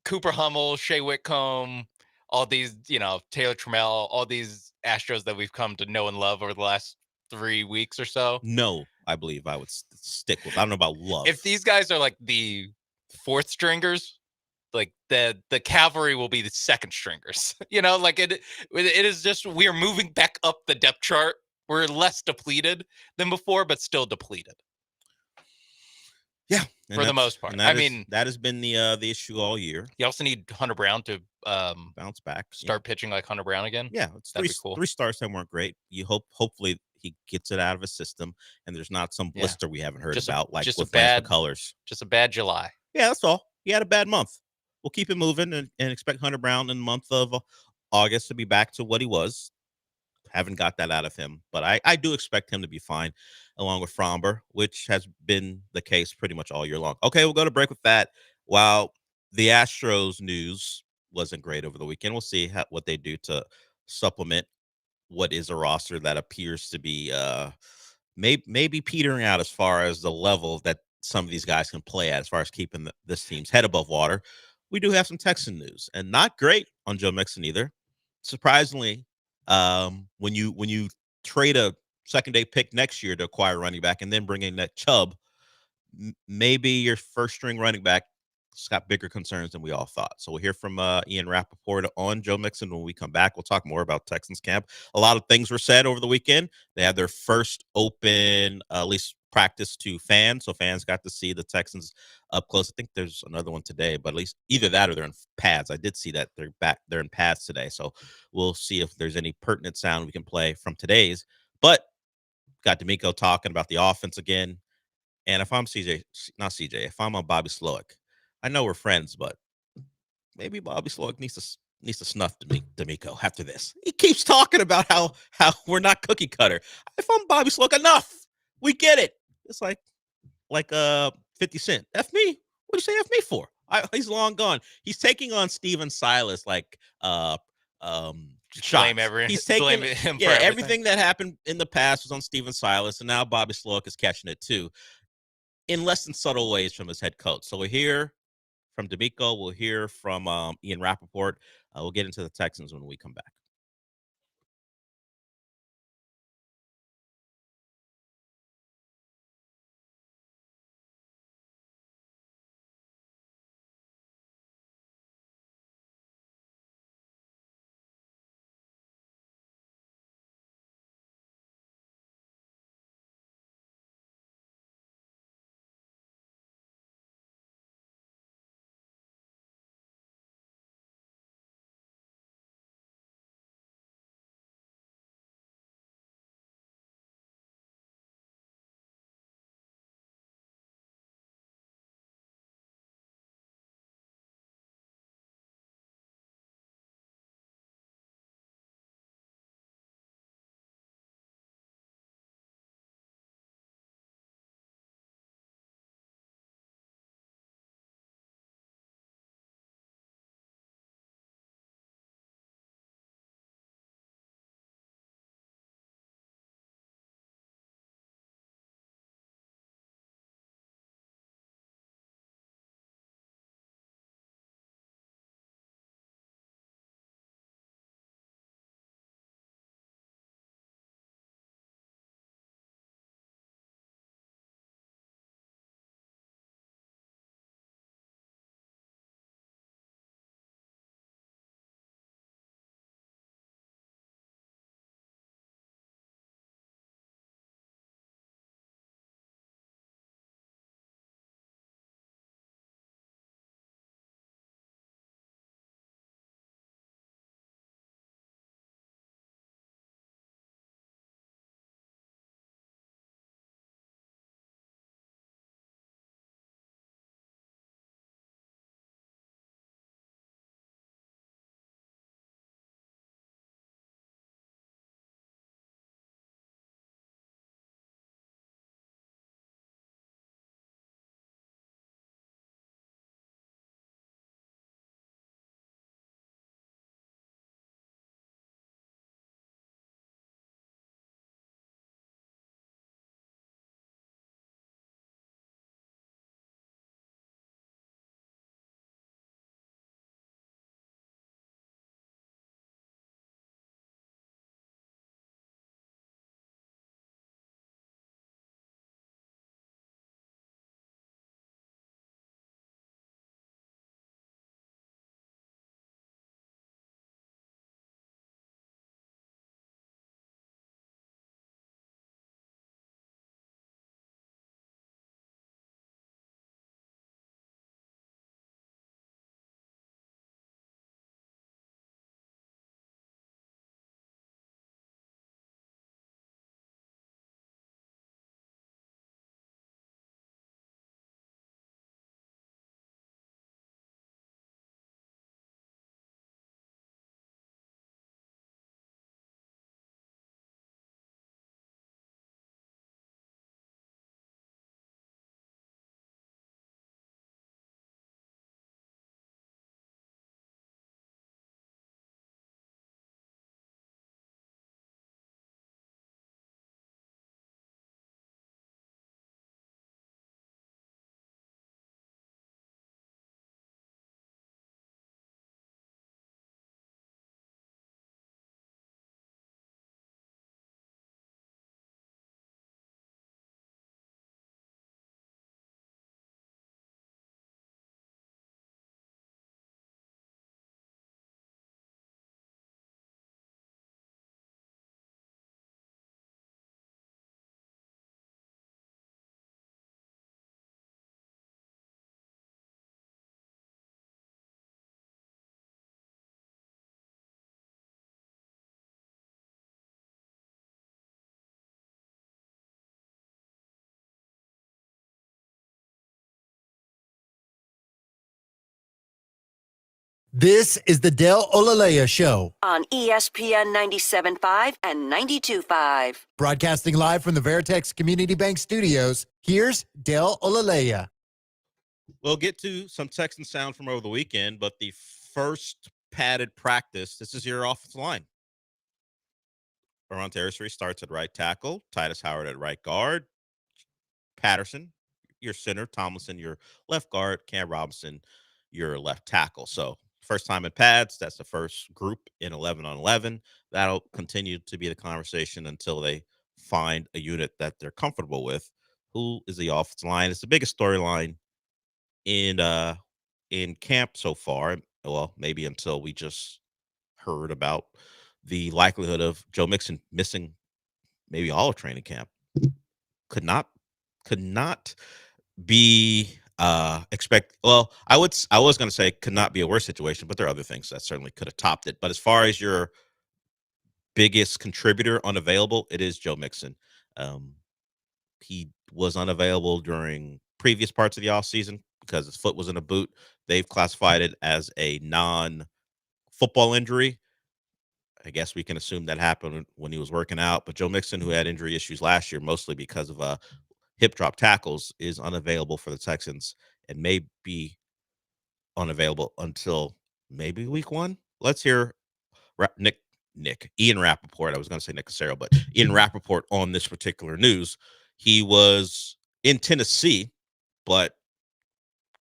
Cooper Hummel, Shea Whitcomb, all these, Taylor Trammell, all these Astros that we've come to know and love over the last 3 weeks or so. No, I believe I would stick with. I don't know about love. If these guys are like the 4th stringers, like the Cavalry will be the 2nd stringers. Like it is just, we are moving back up the depth chart. We're less depleted than before, but still depleted. Yeah, for the most part. That has been the issue all year. You also need Hunter Brown to bounce back, start pitching like Hunter Brown again. Yeah, that'd be cool. 3 starts that weren't great. You hopefully he gets it out of his system, and there's not some blister we haven't heard about, like with bad colors. Just a bad July. Yeah, that's all. He had a bad month. We'll keep it moving and expect Hunter Brown in the month of August to be back to what he was. Haven't got that out of him, but I do expect him to be fine, along with Fromber, which has been the case pretty much all year long. Okay, we'll go to break with that. While the Astros news wasn't great over the weekend, we'll see what they do to supplement what is a roster that appears to be maybe petering out as far as the level that some of these guys can play at, as far as keeping this team's head above water. We do have some Texan news, and not great on Joe Mixon either. Surprisingly, when you trade a second-day pick next year to acquire running back and then bring in that Chubb, maybe your first-string running back has got bigger concerns than we all thought. So we'll hear from Ian Rappaport on Joe Mixon when we come back. We'll talk more about Texans camp. A lot of things were said over the weekend. They had their first open, at least practice to fans, so fans got to see the Texans up close. I think there's another one today, but at least either that or they're in pads. I did see that they're in pads today, so we'll see if there's any pertinent sound we can play from today's. But got D'Amico talking about the offense again, and if I'm if I'm on Bobby Slowick, I know we're friends, but maybe Bobby Slowick needs to snuff D'Amico after this. He keeps talking about how we're not cookie cutter. If I'm Bobby Slowick, enough. We get it. It's like 50 Cent. F me? What do you say F me for? He's long gone. He's taking on Steven Silas like shots. He's taking him for everything that happened in the past was on Steven Silas, and now Bobby Slowick is catching it too, in less than subtle ways from his head coach. So we'll hear from D'Amico. We'll hear from Ian Rappaport. We'll get into the Texans when we come back. This is the Del Olaleye Show, on ESPN 97.5 and 92.5. broadcasting live from the Veritex Community Bank Studios. Here's Del Olaleye. We'll get to some Texan sound from over the weekend, but the first padded practice, this is your offensive line. Ron Tertiary starts at right tackle, Titus Howard at right guard, Patterson, your center, Tomlinson, your left guard, Cam Robinson, your left tackle. So first time in pads, that's the first group in 11-on-11. That'll continue to be the conversation until they find a unit that they're comfortable with. Who is the offensive line? It's the biggest storyline in camp so far. Well, maybe until we just heard about the likelihood of Joe Mixon missing maybe all of training camp. Could not be I was going to say could not be a worse situation, but there are other things that certainly could have topped it. But as far as your biggest contributor unavailable, it is Joe Mixon. He was unavailable during previous parts of the offseason because his foot was in a boot. They've classified it as a non-football injury. I guess we can assume that happened when he was working out. But Joe Mixon, who had injury issues last year, mostly because of hip drop tackles, is unavailable for the Texans and may be unavailable until maybe week 1. Let's hear Ian Rappaport. I was going to say Nick Cassero, but Ian Rappaport on this particular news. He was in Tennessee, but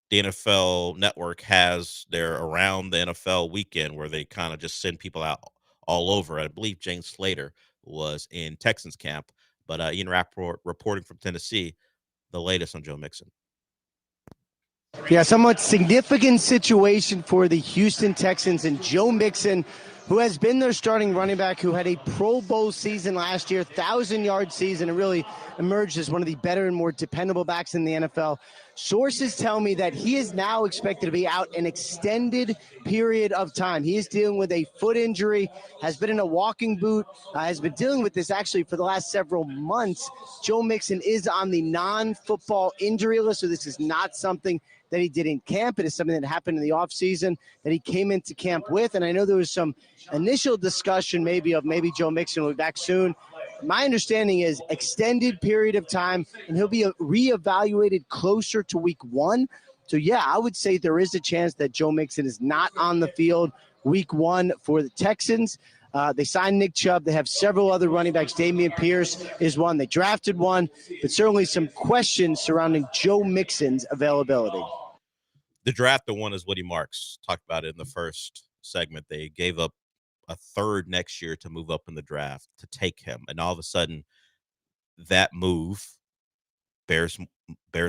the NFL Network has their Around the NFL weekend where they kind of just send people out all over. I believe James Slater was in Texans camp, but Ian Rappaport reporting from Tennessee, the latest on Joe Mixon. Yeah, somewhat significant situation for the Houston Texans and Joe Mixon, who has been their starting running back, who had a Pro Bowl season last year, 1,000-yard season, and really emerged as one of the better and more dependable backs in the NFL. Sources tell me that he is now expected to be out an extended period of time. He is dealing with a foot injury, has been in a walking boot, has been dealing with this actually for the last several months. Joe Mixon is on the non-football injury list, so this is not something that he did in camp. It is something that happened in the offseason that he came into camp with. And I know there was some initial discussion maybe Joe Mixon will be back soon. My understanding is extended period of time, and he'll be reevaluated closer to week 1. So, yeah, I would say there is a chance that Joe Mixon is not on the field week 1 for the Texans. They signed Nick Chubb. They have several other running backs. Dameon Pierce is one. They drafted one, but certainly some questions surrounding Joe Mixon's availability. The drafted one is Woody Marks. Talked about it in the first segment. They gave up a third next year to move up in the draft to take him. And all of a sudden, that move bears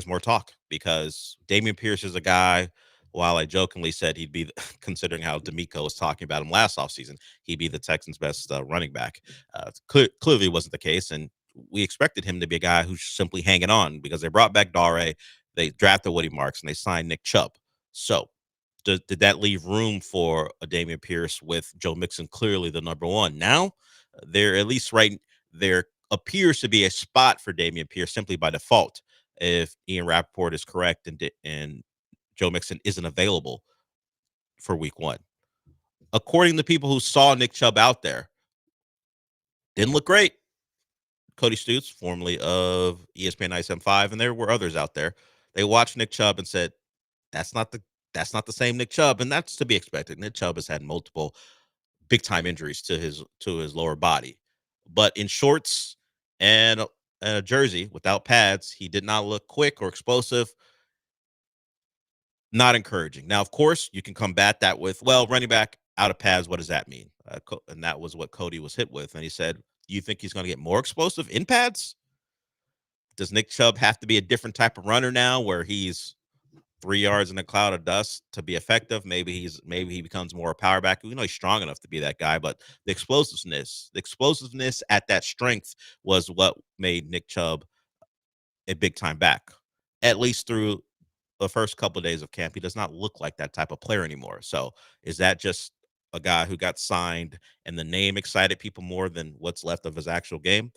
more talk because Dameon Pierce is a guy, while I jokingly said he'd be, considering how D'Amico was talking about him last offseason, he'd be the Texans' best running back. Clearly wasn't the case, and we expected him to be a guy who's simply hanging on because they brought back Dare, they drafted Woody Marks, and they signed Nick Chubb. So did that leave room for a Dameon Pierce with Joe Mixon clearly the number one? Now, there appears to be a spot for Dameon Pierce simply by default if Ian Rappaport is correct and Joe Mixon isn't available for week 1. According to people who saw Nick Chubb out there, didn't look great. Cody Stutes, formerly of ESPN 97.5, and there were others out there. They watched Nick Chubb and said, that's not the same Nick Chubb, and that's to be expected. Nick Chubb has had multiple big-time injuries to his lower body. But in shorts and a jersey without pads, he did not look quick or explosive. Not encouraging. Now, of course, you can combat that with, well, running back out of pads, what does that mean? And that was what Cody was hit with. And he said, you think he's going to get more explosive in pads? Does Nick Chubb have to be a different type of runner now where he's 3 yards in a cloud of dust to be effective? Maybe he becomes more a power back. We know he's strong enough to be that guy, but the explosiveness at that strength was what made Nick Chubb a big time back, at least through the first couple of days of camp. He does not look like that type of player anymore. So is that just a guy who got signed and the name excited people more than what's left of his actual game?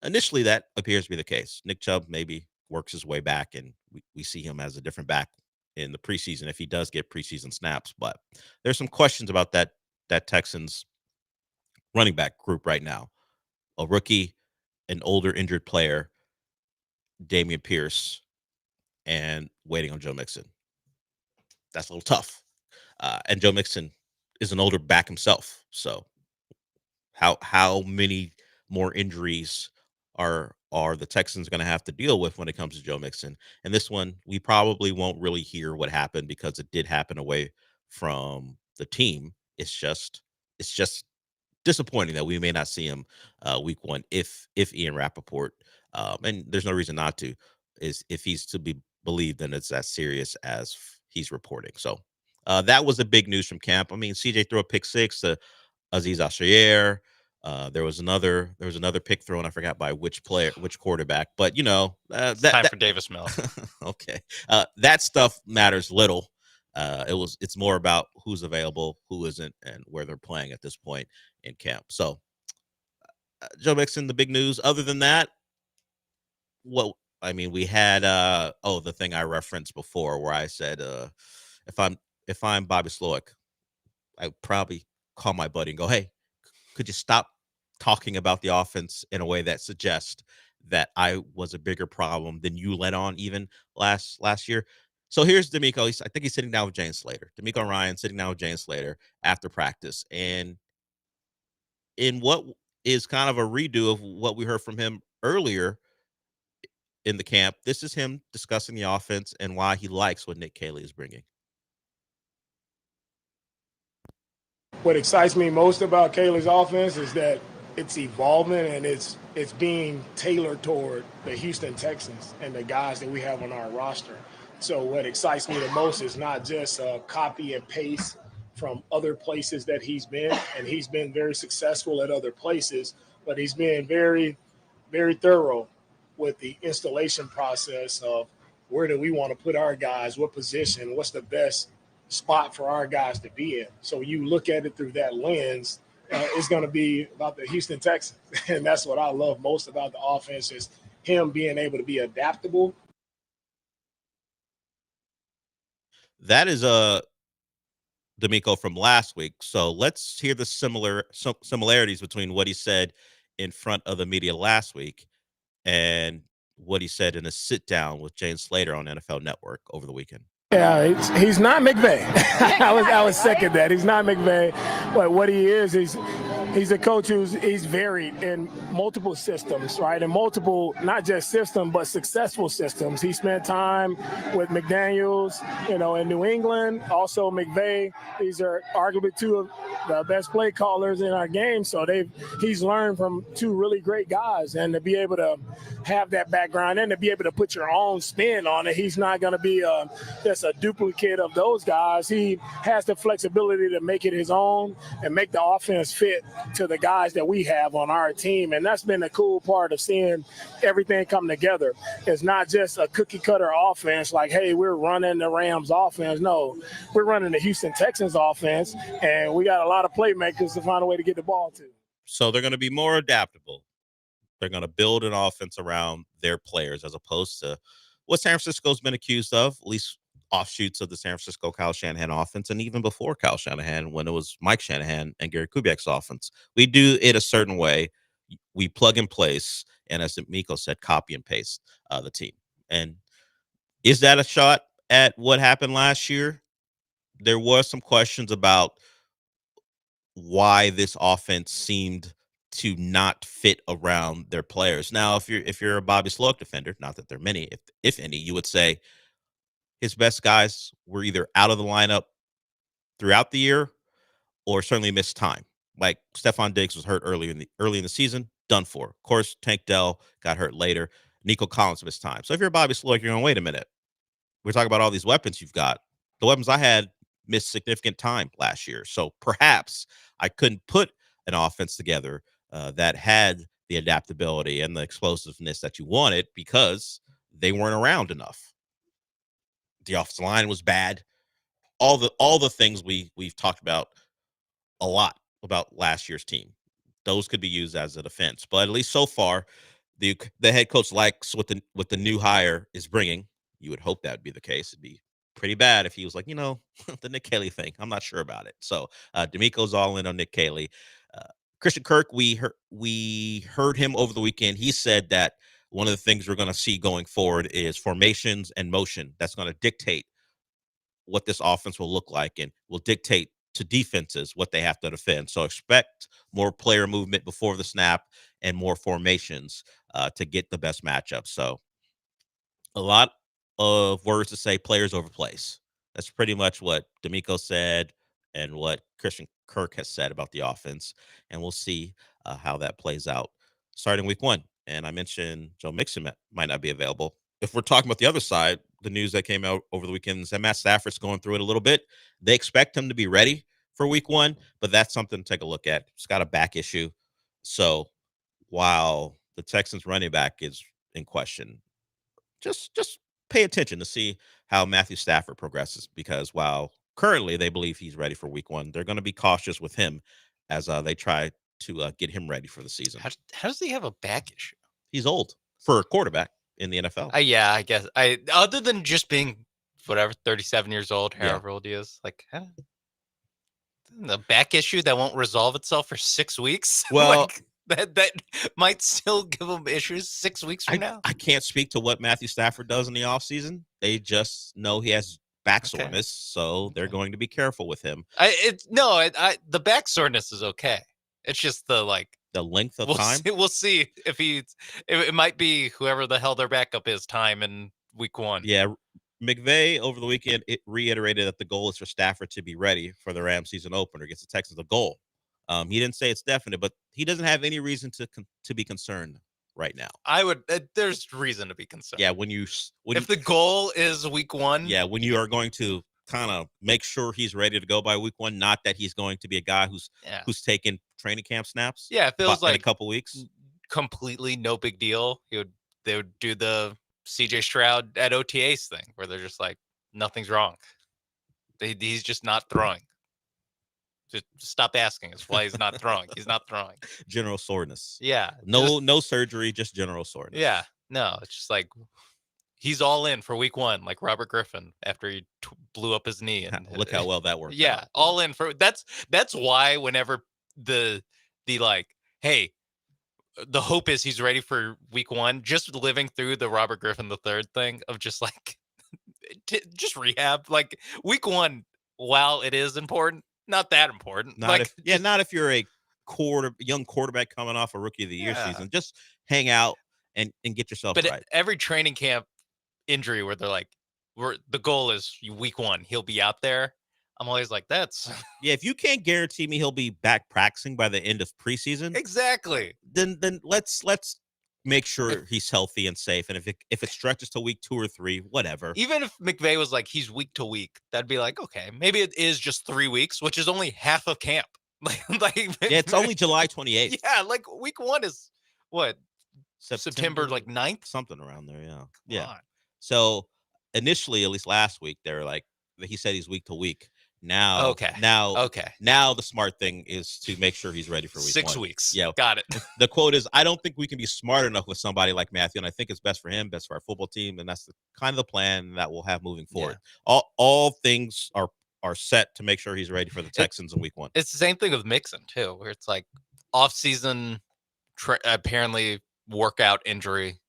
Initially, that appears to be the case. Nick Chubb maybe works his way back and we see him as a different back in the preseason if he does get preseason snaps. But there's some questions about that Texans running back group right now. A rookie, an older injured player, Damian Pierce, and waiting on Joe Mixon. That's a little tough. And Joe Mixon is an older back himself. So how many more injuries are the Texans going to have to deal with when it comes to Joe Mixon? And this one, we probably won't really hear what happened because it did happen away from the team. It's just disappointing that we may not see him week one if Ian Rappaport, and there's no reason not to, is if he's to be believed, then it's as serious as he's reporting. So that was the big news from camp. I mean, CJ threw a pick 6 to Aziz Ashayer. There was another pick thrown. I forgot by which quarterback, but time for Davis Mills. Okay. That stuff matters little. It's more about who's available, who isn't, and where they're playing at this point in camp. So Joe Mixon, the big news. Other than that, we had the thing I referenced before where I said if I'm Bobby Slowick, I'd probably call my buddy and go, hey, could you stop talking about the offense in a way that suggests that I was a bigger problem than you let on even last year? So here's D'Amico. I think he's sitting down with Jane Slater. D'Amico Ryan sitting down with Jane Slater after practice. And in what is kind of a redo of what we heard from him earlier in the camp, this is him discussing the offense and why he likes what Nick Caley is bringing. What excites me most about Caley's offense is that it's evolving and it's being tailored toward the Houston Texans and the guys that we have on our roster. So what excites me the most is not just a copy and paste from other places that he's been, and he's been very successful at other places, but he's been very, very thorough with the installation process of where do we want to put our guys, what position, what's the best spot for our guys to be in. So you look at it through that lens, it's going to be about the Houston Texans. And that's what I love most about the offense is him being able to be adaptable. That is D'Amico from last week. So let's hear the similarities between what he said in front of the media last week and what he said in a sit down with Jane Slater on NFL Network over the weekend. Yeah, he's not McVay. I was second that. He's not McVay, but what he is he's a coach he's varied in multiple systems, right? And multiple, not just system, but successful systems. He spent time with McDaniels, in New England. Also McVay. These are arguably two of the best play callers in our game. So he's learned from two really great guys, and to be able to have that background and to be able to put your own spin on it, he's not going to be just a duplicate of those guys. He has the flexibility to make it his own and make the offense fit to the guys that we have on our team. And that's been the cool part of seeing everything come together. It's not just a cookie cutter offense like, hey, we're running the Rams offense. No, we're running the Houston Texans offense, and we got a lot of playmakers to find a way to get the ball to. So they're going to be more adaptable. They're going to build an offense around their players as opposed to what San Francisco's been accused of, at least offshoots of the San Francisco Kyle Shanahan offense, and even before Kyle Shanahan, when it was Mike Shanahan and Gary Kubiak's offense. We do it a certain way. We plug and place, and as Miko said, copy and paste the team. And is that a shot at what happened last year? There was some questions about why this offense seemed to not fit around their players. Now, if you're a Bobby Slowick defender, not that there are many, if any, you would say his best guys were either out of the lineup throughout the year or certainly missed time. Like Stephon Diggs was hurt early in the season, done for. Of course, Tank Dell got hurt later. Nico Collins missed time. So if you're Bobby Slowick, you're going, wait a minute. We're talking about all these weapons you've got. The weapons I had missed significant time last year. So perhaps I couldn't put an offense together that had the adaptability and the explosiveness that you wanted because they weren't around enough. The offensive line was bad. All the things we've talked about a lot about last year's team. Those could be used as a defense. But at least so far, the head coach likes what the new hire is bringing. You would hope that would be the case. It'd be pretty bad if he was like, the Nick Caley thing. I'm not sure about it. So D'Amico's all in on Nick Caley. Christian Kirk, we heard him over the weekend. He said that one of the things we're going to see going forward is formations and motion. That's going to dictate what this offense will look like and will dictate to defenses what they have to defend. So expect more player movement before the snap and more formations to get the best matchup. So a lot of words to say players over plays. That's pretty much what D'Amico said and what Christian Kirk has said about the offense. And we'll see how that plays out starting week 1. And I mentioned Joe Mixon might not be available. If we're talking about the other side, the news that came out over the weekend is that Matt Stafford's going through it a little bit. They expect him to be ready for week 1, but that's something to take a look at. He's got a back issue. So while the Texans running back is in question, just pay attention to see how Matthew Stafford progresses, because while currently they believe he's ready for week 1, they're going to be cautious with him as they try to get him ready for the season. How does he have a back issue? He's old for a quarterback in the NFL. Yeah, I guess. Other than just being 37 years old, however old he is, like the back issue that won't resolve itself for 6 weeks. Well, that might still give him issues 6 weeks from now. I can't speak to what Matthew Stafford does in the offseason. They just know he has back soreness, so they're going to be careful with him. The back soreness is okay. It's just the length of time. We'll see if it might be whoever the hell their backup is time in week 1. Yeah. McVay over the weekend reiterated that the goal is for Stafford to be ready for the Rams season opener against the Texans. A goal. He didn't say it's definite, but he doesn't have any reason to be concerned right now. There's reason to be concerned. Yeah, if the goal is week 1. Yeah, when you are going to kind of make sure he's ready to go by week 1, not that he's going to be a guy who's taking training camp snaps. Yeah, it feels like in a couple weeks. Completely no big deal. They would do the CJ Stroud at OTAs thing where they're just like, nothing's wrong. He's just not throwing. Just stop asking us why he's not throwing. He's not throwing. General soreness. Yeah. No surgery, just general soreness. Yeah. No, it's just like he's all in for week 1, like Robert Griffin after he blew up his knee. And look how well that worked. Yeah, out. all in for that's why whenever the hey, the hope is he's ready for week 1, just living through the Robert Griffin III thing of just like just rehab. Like week 1, while it is important, not that important. Not if you're a young quarterback coming off a rookie of the year season. Just hang out and get yourself right. But every training camp injury where they're like, the goal is week 1, he'll be out there. I'm always like, that's if you can't guarantee me he'll be back practicing by the end of preseason, exactly. Then let's make sure he's healthy and safe. And if it stretches to week 2 or 3, whatever. Even if McVay was like he's week to week, that'd be like, okay, maybe it is just 3 weeks, which is only half of camp. It's only July 28th. Yeah, like week 1 is what? September 9th, something around there. Yeah. So initially, at least last week, they were like, he said he's week to week. Now the smart thing is to make sure he's ready for week 6 1. weeks. Yeah, got it. The quote is, I don't think we can be smart enough with somebody like Matthew, and I think it's best for him, best for our football team, and that's kind of the plan that we'll have moving forward. Yeah. All things are set to make sure he's ready for the Texans in week 1. It's the same thing with Mixon too, where it's like off-season apparently workout injury.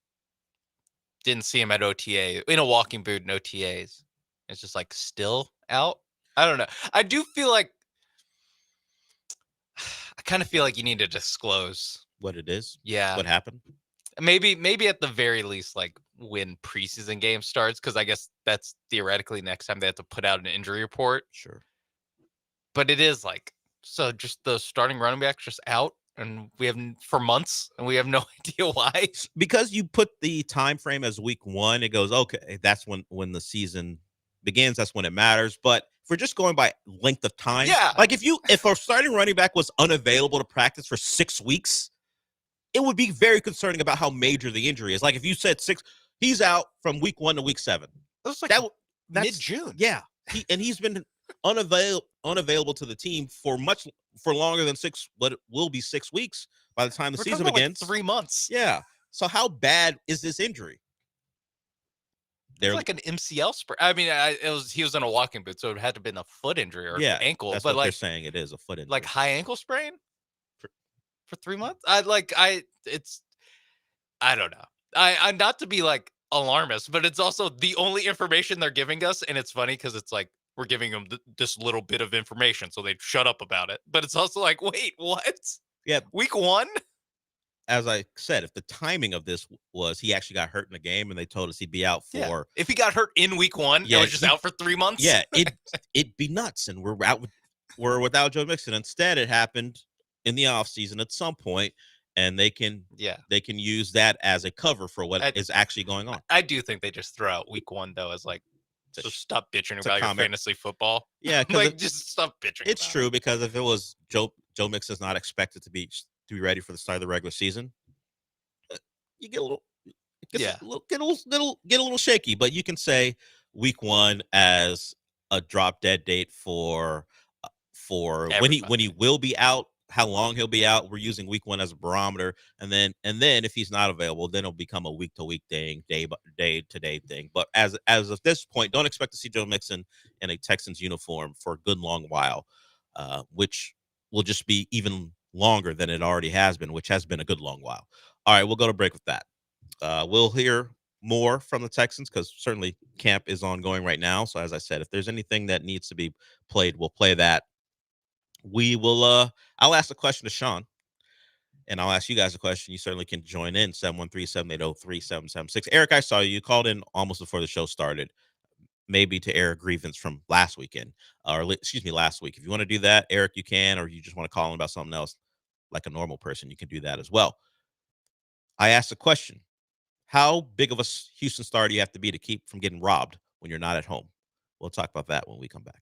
Didn't see him at OTA in a walking boot in OTAs. It's just like still out. I don't know. I do feel like I kind of feel like you need to disclose what it is. Yeah. What happened? Maybe at the very least, like when preseason game starts, because I guess that's theoretically next time they have to put out an injury report. Sure. But it is like, so just the starting running back just out, and we have for months, and we have no idea why. Because you put the time frame as week 1, it goes, okay, that's when the season begins. That's when it matters. But if we're just going by length of time, like if our starting running back was unavailable to practice for 6 weeks, it would be very concerning about how major the injury is. Like if you said 6, he's out from week 1 to week 7. That's like that's mid-June. Yeah, he's been unavailable to the team for longer than 6. What will be 6 weeks by the time the season begins. Like 3 months. Yeah. So how bad is this injury? they're like an MCL sprain. I mean, he was in a walking boot, so it had to have been a foot injury or ankle. That's but what they're like saying. It is a foot injury. like high ankle sprain for 3 months. I don't know. I'm not to be like alarmist, but it's also the only information they're giving us, and it's funny because it's like we're giving them this little bit of information, so they shut up about it. But it's also like, wait, what? Yeah, week 1. As I said, if the timing of this was he actually got hurt in the game and they told us he'd be out for, if he got hurt in week 1, it was just out for 3 months. Yeah, it'd be nuts, and we're without Joe Mixon. Instead, it happened in the offseason at some point, and they can use that as a cover for what is actually going on. I do think they just throw out week 1 though as like, just stop bitching about your fantasy football. Yeah, like just stop bitching. It's true because if it was Joe Mixon's not expected to be ready for the start of the regular season, you get a little, get a little shaky. But you can say week 1 as a drop dead date for when he will be out, how long he'll be out. We're using week 1 as a barometer, and then if he's not available, then it'll become a week to week thing, day to day thing. But as of this point, don't expect to see Joe Mixon in a Texans uniform for a good long while, which will just be even longer than it already has been, which has been a good long while. All right, we'll go to break with that. We'll hear more from the Texans because certainly camp is ongoing right now. So as I said, if there's anything that needs to be played, we'll play that. We will I'll ask the question to Sean, and I'll ask you guys a question. You certainly can join in 713-780-3776. Eric, I saw you called in almost before the show started, maybe to air a grievance from last weekend, or last week. If you want to do that, Eric, you can, or you just want to call in about something else like a normal person, you can do that as well. I asked a question. How big of a Houston star do you have to be to keep from getting robbed when you're not at home? We'll talk about that when we come back.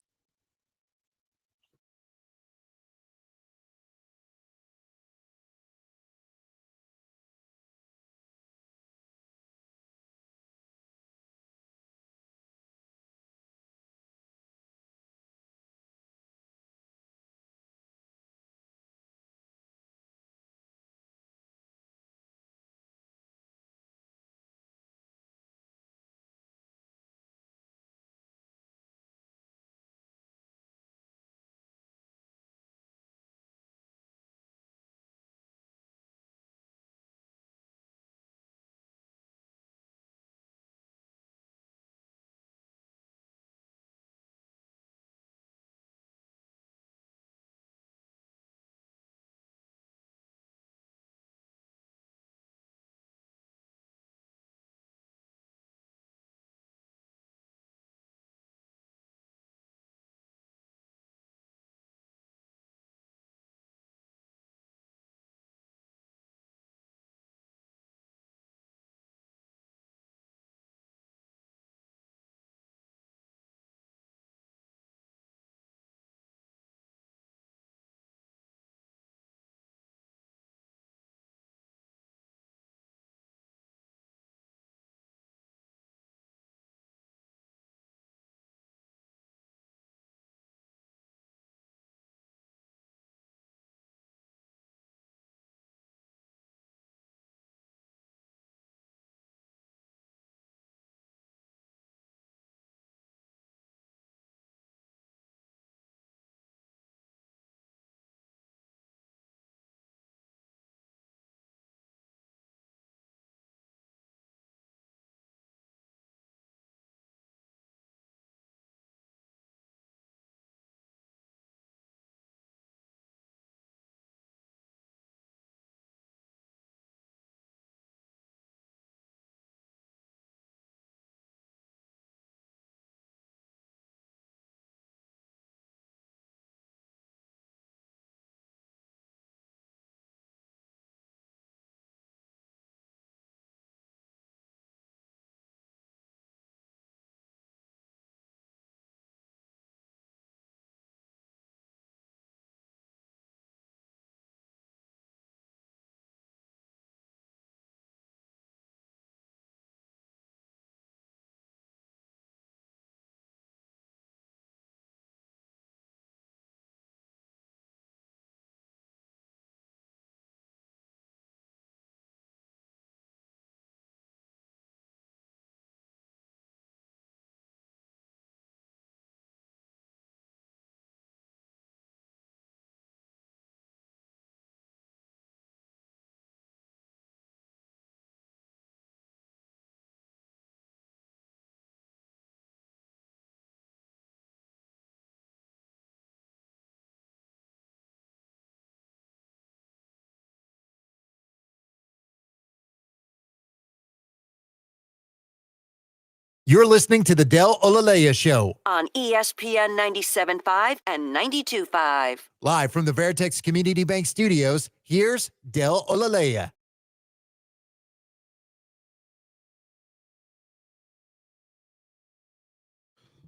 You're listening to the Del Olaleye Show. On ESPN 97.5 and 92.5. Live from the Veritex Community Bank Studios, here's Del Olaleye.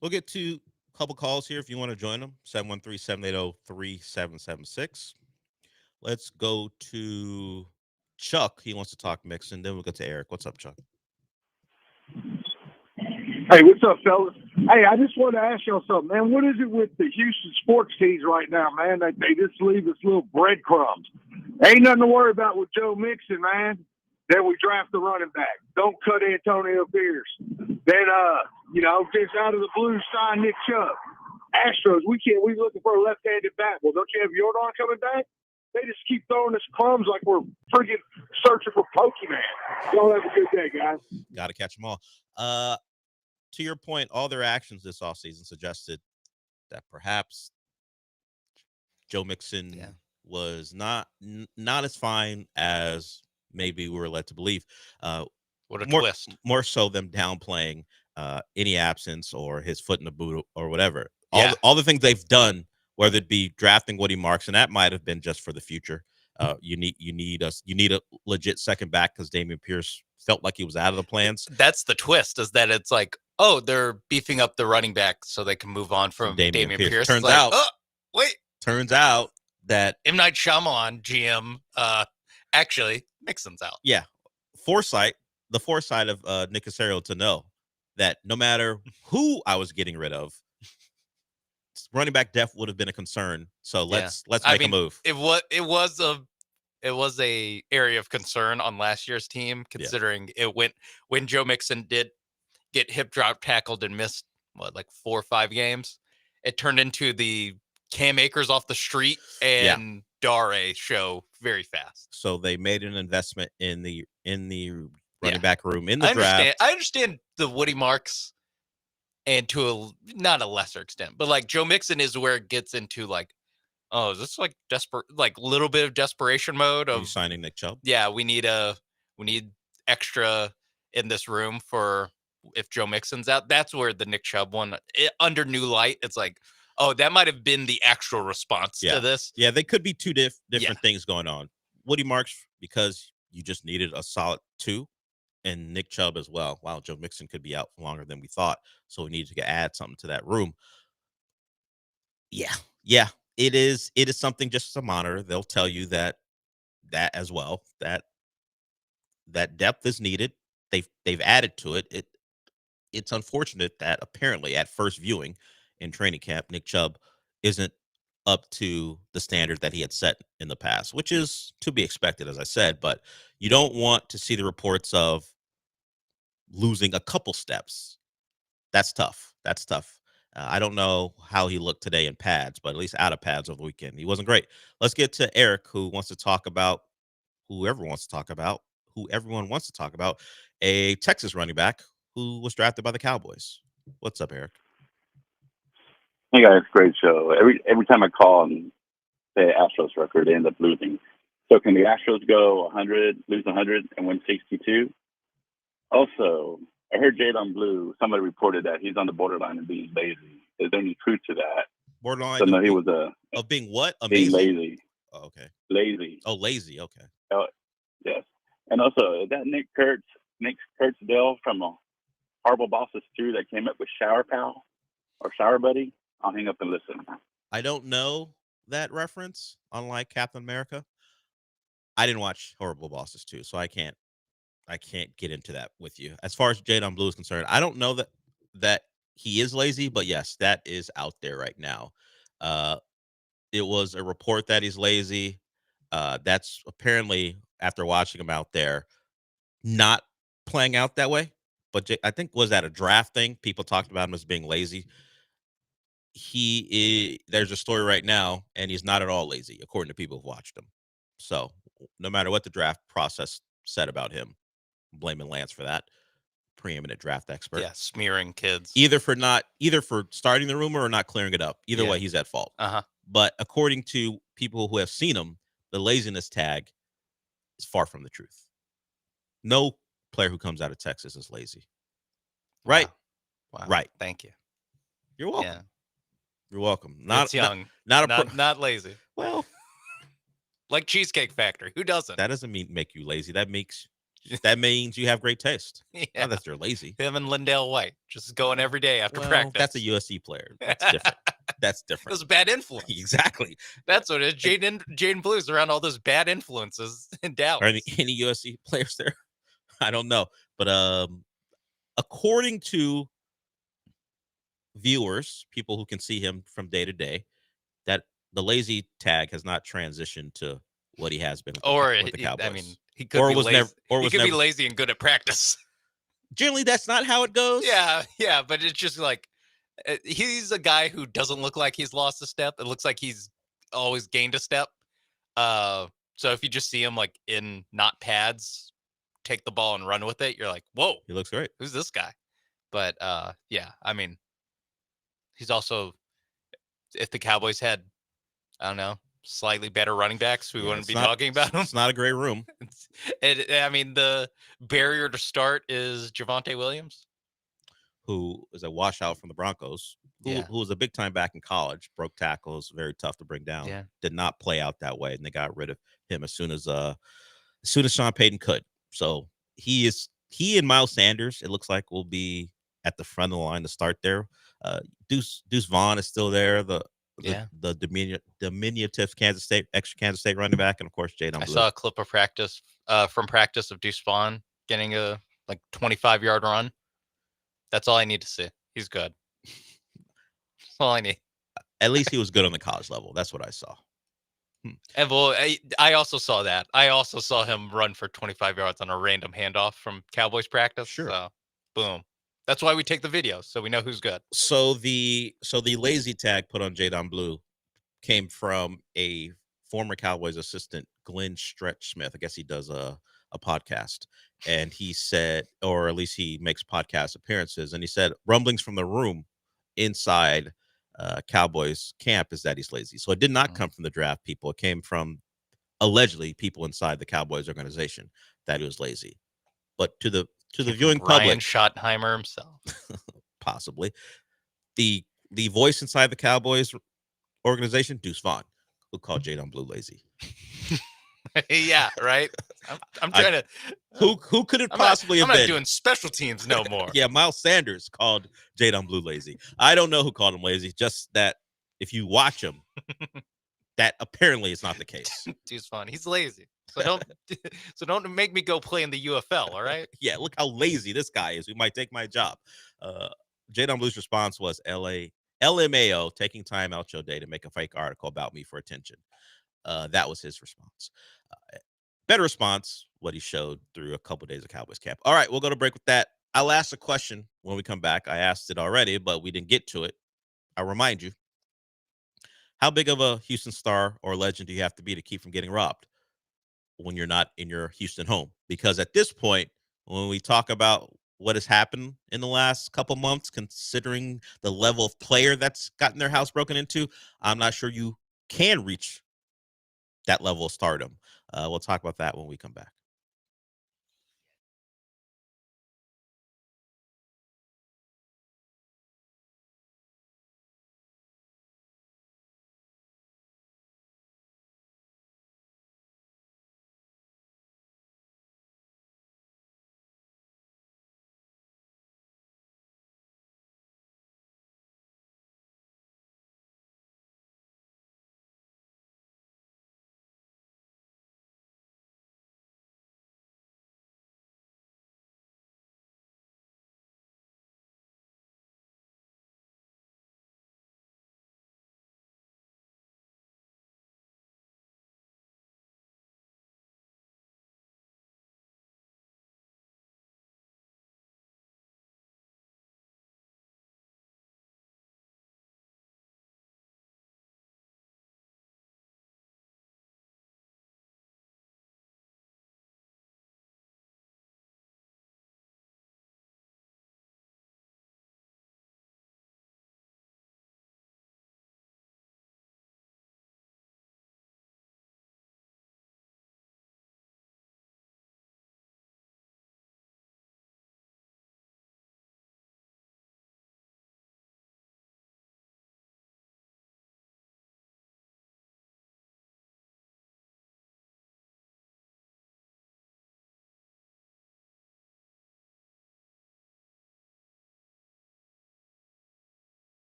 We'll get to a couple calls here if you want to join them. 713-780-3776. Let's go to Chuck. He wants to talk Mixon. Then we'll get to Eric. What's up, Chuck? Hey, what's up, fellas? Hey, I just wanted to ask y'all something, man. What is it with the Houston sports teams right now, man? They just leave us little breadcrumbs. Ain't nothing to worry about with Joe Mixon, man. Then we draft the running back. Don't cut Antonio Pierce. Then, just out of the blue, sign Nick Chubb. Astros, we looking for a left-handed bat. Well, don't you have Jordan coming back? They just keep throwing us crumbs like we're friggin' searching for Pokemon. Y'all have a good day, guys. Got to catch them all. To your point, all their actions this offseason suggested that perhaps Joe Mixon was not as fine as maybe we were led to believe. What a twist. More so them downplaying any absence or his foot in the boot or whatever. Yeah. All the things they've done, whether it be drafting Woody Marks, and that might have been just for the future. You need a legit second back because Damian Pierce felt like he was out of the plans. That's the twist, is that it's like, oh, they're beefing up the running back so they can move on from Damian Pierce. Turns out that M. Night Shyamalan GM actually Mixon's out. Yeah, the foresight of Nick Caserio to know that no matter who I was getting rid of, running back depth would have been a concern. So let's make a move. It was a area of concern on last year's team, considering it went when Joe Mixon did get hip drop tackled and missed 4 or 5 games. It turned into the Cam Akers off the street and Dare show very fast. So they made an investment in the running back room in the draft. I understand the Woody Marks, and to not a lesser extent, but Joe Mixon is where it gets into is this desperate, little bit of desperation mode of signing Nick Chubb? Yeah, we need extra in this room for if Joe Mixon's out. That's where the Nick Chubb one, under new light, it's that might have been the actual response to this. Yeah, they could be two different things going on. Woody Marks, because you just needed a solid 2, and Nick Chubb as well. Wow, Joe Mixon could be out for longer than we thought, so we needed to add something to that room. Yeah, it is something just to monitor. They'll tell you that as well, that depth is needed. They've added to it. It's unfortunate that apparently at first viewing in training camp, Nick Chubb isn't up to the standard that he had set in the past, which is to be expected, as I said, but you don't want to see the reports of losing a couple steps. That's tough. I don't know how he looked today in pads, but at least out of pads over the weekend, he wasn't great. Let's get to Eric, who wants to talk about who everyone wants to talk about, a Texas running back who was drafted by the Cowboys. What's up, Eric? Hey guys, great show. Every time I call and say Astros record, they end up losing. So can the Astros go 100, lose 100, and win 62? Also, I heard Jadon Blue, somebody reported that he's on the borderline of being lazy. Is there any truth to that? Borderline so, no, he was of being what? Being lazy. Oh, okay. Lazy. Oh, lazy. Okay. Yes. And also, is that Nick Kurtzdale from Horrible Bosses 2 that came up with Shower Pal or Shower Buddy? I'll hang up and listen. I don't know that reference, unlike Captain America. I didn't watch Horrible Bosses 2, so I can't get into that with you. As far as Jadon Blue is concerned, I don't know that he is lazy, but yes, that is out there right now. It was a report that he's lazy. That's apparently, after watching him out there, not playing out that way. But I think, was that a draft thing? People talked about him as being lazy. There's a story right now, and he's not at all lazy, according to people who've watched him. So no matter what the draft process said about him, I'm blaming Lance for that. Preeminent draft expert. Yeah, smearing kids. Either for starting the rumor or not clearing it up. Either way, he's at fault. But according to people who have seen him, the laziness tag is far from the truth. No player who comes out of Texas is lazy. Right? Wow. Right. Thank you. You're welcome. Yeah. You're welcome. It's young. Not lazy. Well, like Cheesecake Factory. Who doesn't? That doesn't make you lazy. That means you have great taste. Yeah. Not that you're lazy. Him and Lindell White just going every day after practice. That's a USC player. That's different. That's different. It was a bad influence. Exactly. That's what it is. Jaden Blue's around all those bad influences in Dallas. Are any USC players there? I don't know. But according to viewers, people who can see him from day to day, that the lazy tag has not transitioned to what he has been with the Cowboys. I mean, he could be lazy. He could be lazy and good at practice. Generally, that's not how it goes. Yeah, but it's just like he's a guy who doesn't look like he's lost a step. It looks like he's always gained a step. So if you just see him like in not pads, take the ball and run with it, you're like, whoa, he looks great. Who's this guy? But yeah, I mean, he's also, if the Cowboys had, I don't know, slightly better running backs, we wouldn't be talking about him. It's not a great room. I mean, the barrier to start is Javonte Williams, who is a washout from the Broncos, who was a big time back in college, broke tackles, very tough to bring down. Yeah. Did not play out that way, and they got rid of him as soon as Sean Payton could. So he and Miles Sanders, it looks like, will be at the front of the line to start there. Deuce Vaughn is still there. The diminutive Kansas State running back, and of course Jaden Blue. I saw a clip of practice of Deuce Vaughn getting a 25-yard run. That's all I need to see. He's good. That's all I need. At least he was good on the college level. That's what I saw. And well, I also saw that. I also saw him run for 25 yards on a random handoff from Cowboys practice. Sure. So, boom. That's why we take the videos, so we know who's good. So the lazy tag put on Jaden Blue came from a former Cowboys assistant, Glenn Stretch Smith. I guess he does a podcast, and he said, or at least he makes podcast appearances, and he said rumblings from the room inside Cowboys camp is that he's lazy. So it did not come from the draft people. It came from allegedly people inside the Cowboys organization that he was lazy. But to the viewing public, Ryan Schottenheimer himself, possibly the voice inside the Cowboys organization, Deuce Vaughn, who called Jaden Blue lazy. Yeah, right. I'm trying to. Who could it possibly have been? I'm not doing special teams no more. Yeah, Miles Sanders called Jaden Blue lazy. I don't know who called him lazy. Just that if you watch him, that apparently is not the case. Deuce Vaughn, he's lazy. So don't make me go play in the UFL. All right. Yeah, look how lazy this guy is. We might take my job. Jaden Blue's response was LMAO taking time out your day to make a fake article about me for attention. That was his response. Better response, what he showed through a couple of days of Cowboys camp. All right, we'll go to break with that. I'll ask a question when we come back. I asked it already, but we didn't get to it. I'll remind you, how big of a Houston star or legend do you have to be to keep from getting robbed when you're not in your Houston home? Because at this point, when we talk about what has happened in the last couple months, considering the level of player that's gotten their house broken into, I'm not sure you can reach that level of stardom. We'll talk about that when we come back.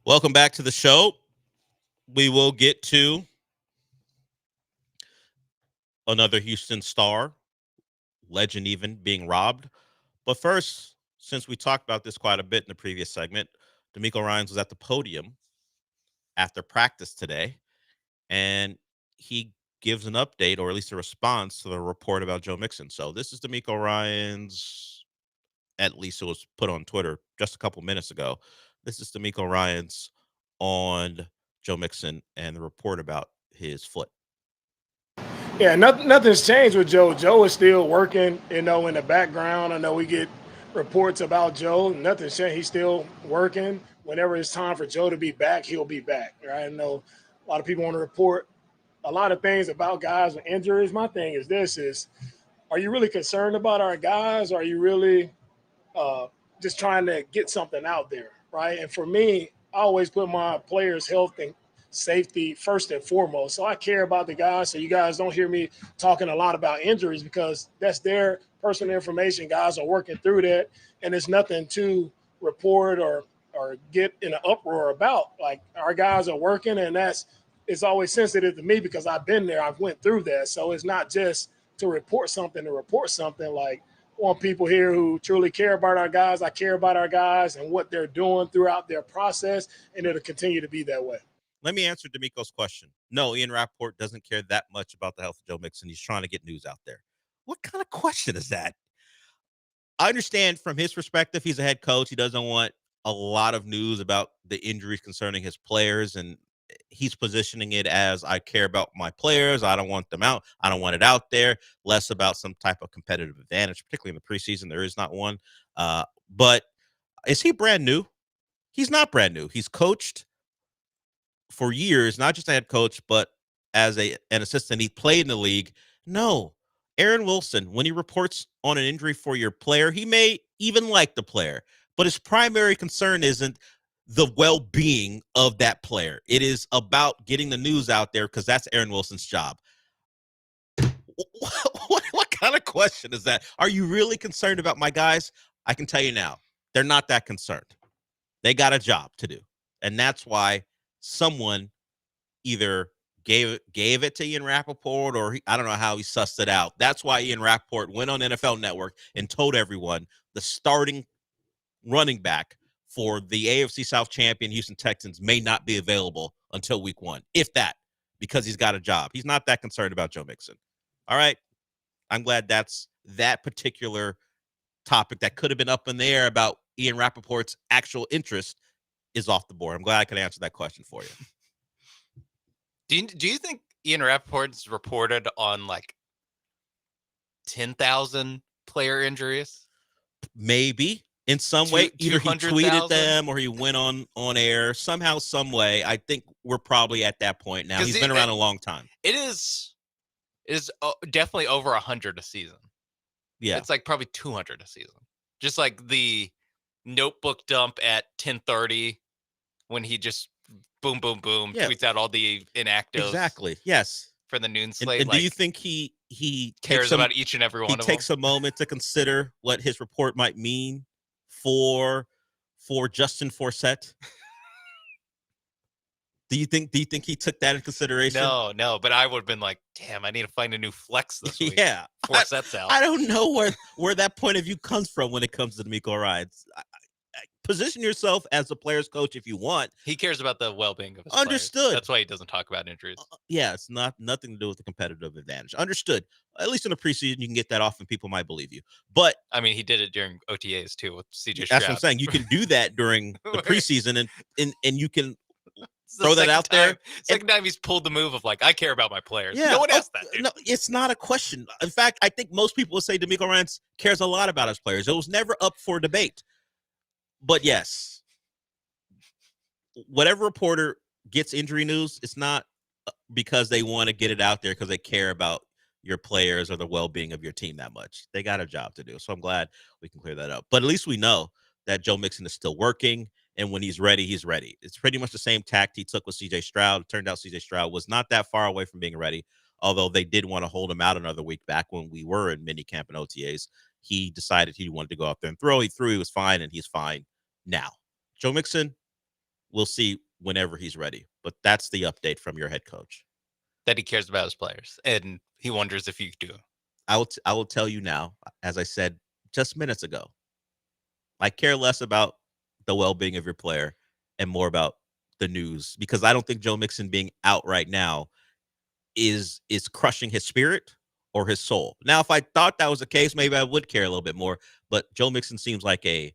Welcome back to the show. We will get to another Houston star, legend even, being robbed. But first, since we talked about this quite a bit in the previous segment, D'Amico Ryans was at the podium after practice today, and he gives an update, or at least a response to the report about Joe Mixon. So this is D'Amico Ryans, at least it was put on Twitter just a couple minutes ago. This is D'Amico Ryans on Joe Mixon and the report about his foot. Yeah, nothing's changed with Joe. Joe is still working, in the background. I know we get reports about Joe. Nothing's changed. He's still working. Whenever it's time for Joe to be back, he'll be back. Right? I know a lot of people want to report a lot of things about guys with injuries. My thing is are you really concerned about our guys? Or are you really just trying to get something out there, right? And for me, I always put my players' health and safety first and foremost. So I care about the guys. So you guys don't hear me talking a lot about injuries because that's their personal information. Guys are working through that, and there's nothing to report or get in an uproar about. Like, our guys are working, and it's always sensitive to me because I've been there. I've went through that. So it's not just to report something. Like, I want people here who truly care about our guys. I care about our guys and what they're doing throughout their process, and it'll continue to be that way. Let me answer D'Amico's question. No, Ian Rappaport doesn't care that much about the health of Joe Mixon. He's trying to get news out there. What kind of question is that? I understand from his perspective, he's a head coach. He doesn't want a lot of news about the injuries concerning his players, and he's positioning it as, I care about my players. I don't want them out. I don't want it out there. Less about some type of competitive advantage, particularly in the preseason. There is not one. But is he brand new? He's not brand new. He's coached for years, not just a head coach, but as an assistant. He played in the league. No, Aaron Wilson, when he reports on an injury for your player, he may even like the player, but his primary concern isn't the well-being of that player. It is about getting the news out there because that's Aaron Wilson's job. What kind of question is that? Are you really concerned about my guys? I can tell you now, they're not that concerned. They got a job to do, and that's why someone either gave it to Ian Rappaport, or I don't know how he sussed it out. That's why Ian Rappaport went on NFL Network and told everyone the starting running back for the AFC South champion Houston Texans may not be available until week 1, if that, because he's got a job. He's not that concerned about Joe Mixon. All right. I'm glad that's that particular topic that could have been up in the air about Ian Rappaport's actual interest is off the board. I'm glad I could answer that question for you. Do you think Ian Rappaport's reported on like 10,000 player injuries? Maybe in some way. Either he tweeted them or he went on air somehow, some way. I think we're probably at that point now. He's been around a long time. It is definitely over 100 a season. Yeah, it's like probably 200 a season. Just like the notebook dump at 10:30 when he just boom, boom, boom, tweets out all the inactives. Exactly. Yes. For the noon slate. And do you think he cares about each and every one of them? He takes a moment to consider what his report might mean for Justin Forsett? Do you think he took that into consideration? No, but I would have been like, damn, I need to find a new flex this week. Yeah. Forsett's out. I don't know where that point of view comes from when it comes to D'Amico Ryans. Position yourself as a player's coach if you want. He cares about the well-being of his Understood. players. That's why he doesn't talk about injuries. Yeah, it's nothing to do with the competitive advantage. Understood. At least in the preseason, you can get that off and people might believe you. But I mean, he did it during OTAs too with CJ Stroud. That's what I'm saying. You can do that during the preseason and you can throw that out there. Second time he's pulled the move of like, I care about my players. Yeah, no one asked that, dude. No, it's not a question. In fact, I think most people would say D'Amico Ryans cares a lot about his players. It was never up for debate. But yes, whatever reporter gets injury news, it's not because they want to get it out there because they care about your players or the well-being of your team that much. They got a job to do. So I'm glad we can clear that up. But at least we know that Joe Mixon is still working, and when he's ready, he's ready. It's pretty much the same tact he took with CJ Stroud. It turned out CJ Stroud was not that far away from being ready, although they did want to hold him out another week back when we were in minicamp and OTAs. He decided he wanted to go out there and throw. He threw. He was fine, and he's fine now. Joe Mixon, we'll see whenever he's ready. But that's the update from your head coach. That he cares about his players, and he wonders if you do. I will tell you now, as I said just minutes ago, I care less about the well-being of your player and more about the news, because I don't think Joe Mixon being out right now is crushing his spirit or his soul. Now, if I thought that was the case, maybe I would care a little bit more. But Joe Mixon seems like a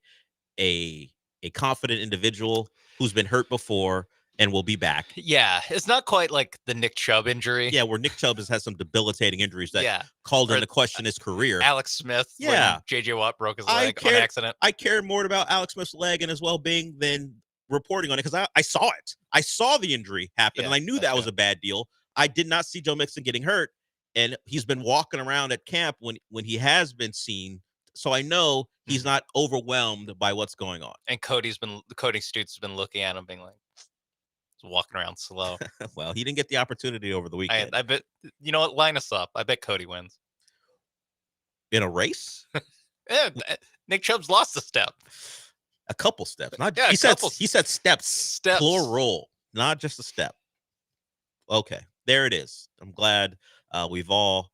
confident individual who's been hurt before and will be back. Yeah, it's not quite like the Nick Chubb injury. Yeah, where Nick Chubb has had some debilitating injuries that called into question his career. Alex Smith, yeah, when J.J. Watt broke his leg on accident. I cared more about Alex Smith's leg and his well-being than reporting on it, because I saw it. I saw the injury happen, and I knew that was a bad deal. I did not see Joe Mixon getting hurt, and he's been walking around at camp when he has been seen. So I know he's not overwhelmed by what's going on. And Cody Stutes has been looking at him, being like, walking around slow. Well, he didn't get the opportunity over the weekend. I bet, you know what? Line us up. I bet Cody wins. In a race? Yeah, Nick Chubb's lost a step. A couple steps. Not, yeah, he said steps. Plural, not just a step. Okay, there it is. I'm glad we've all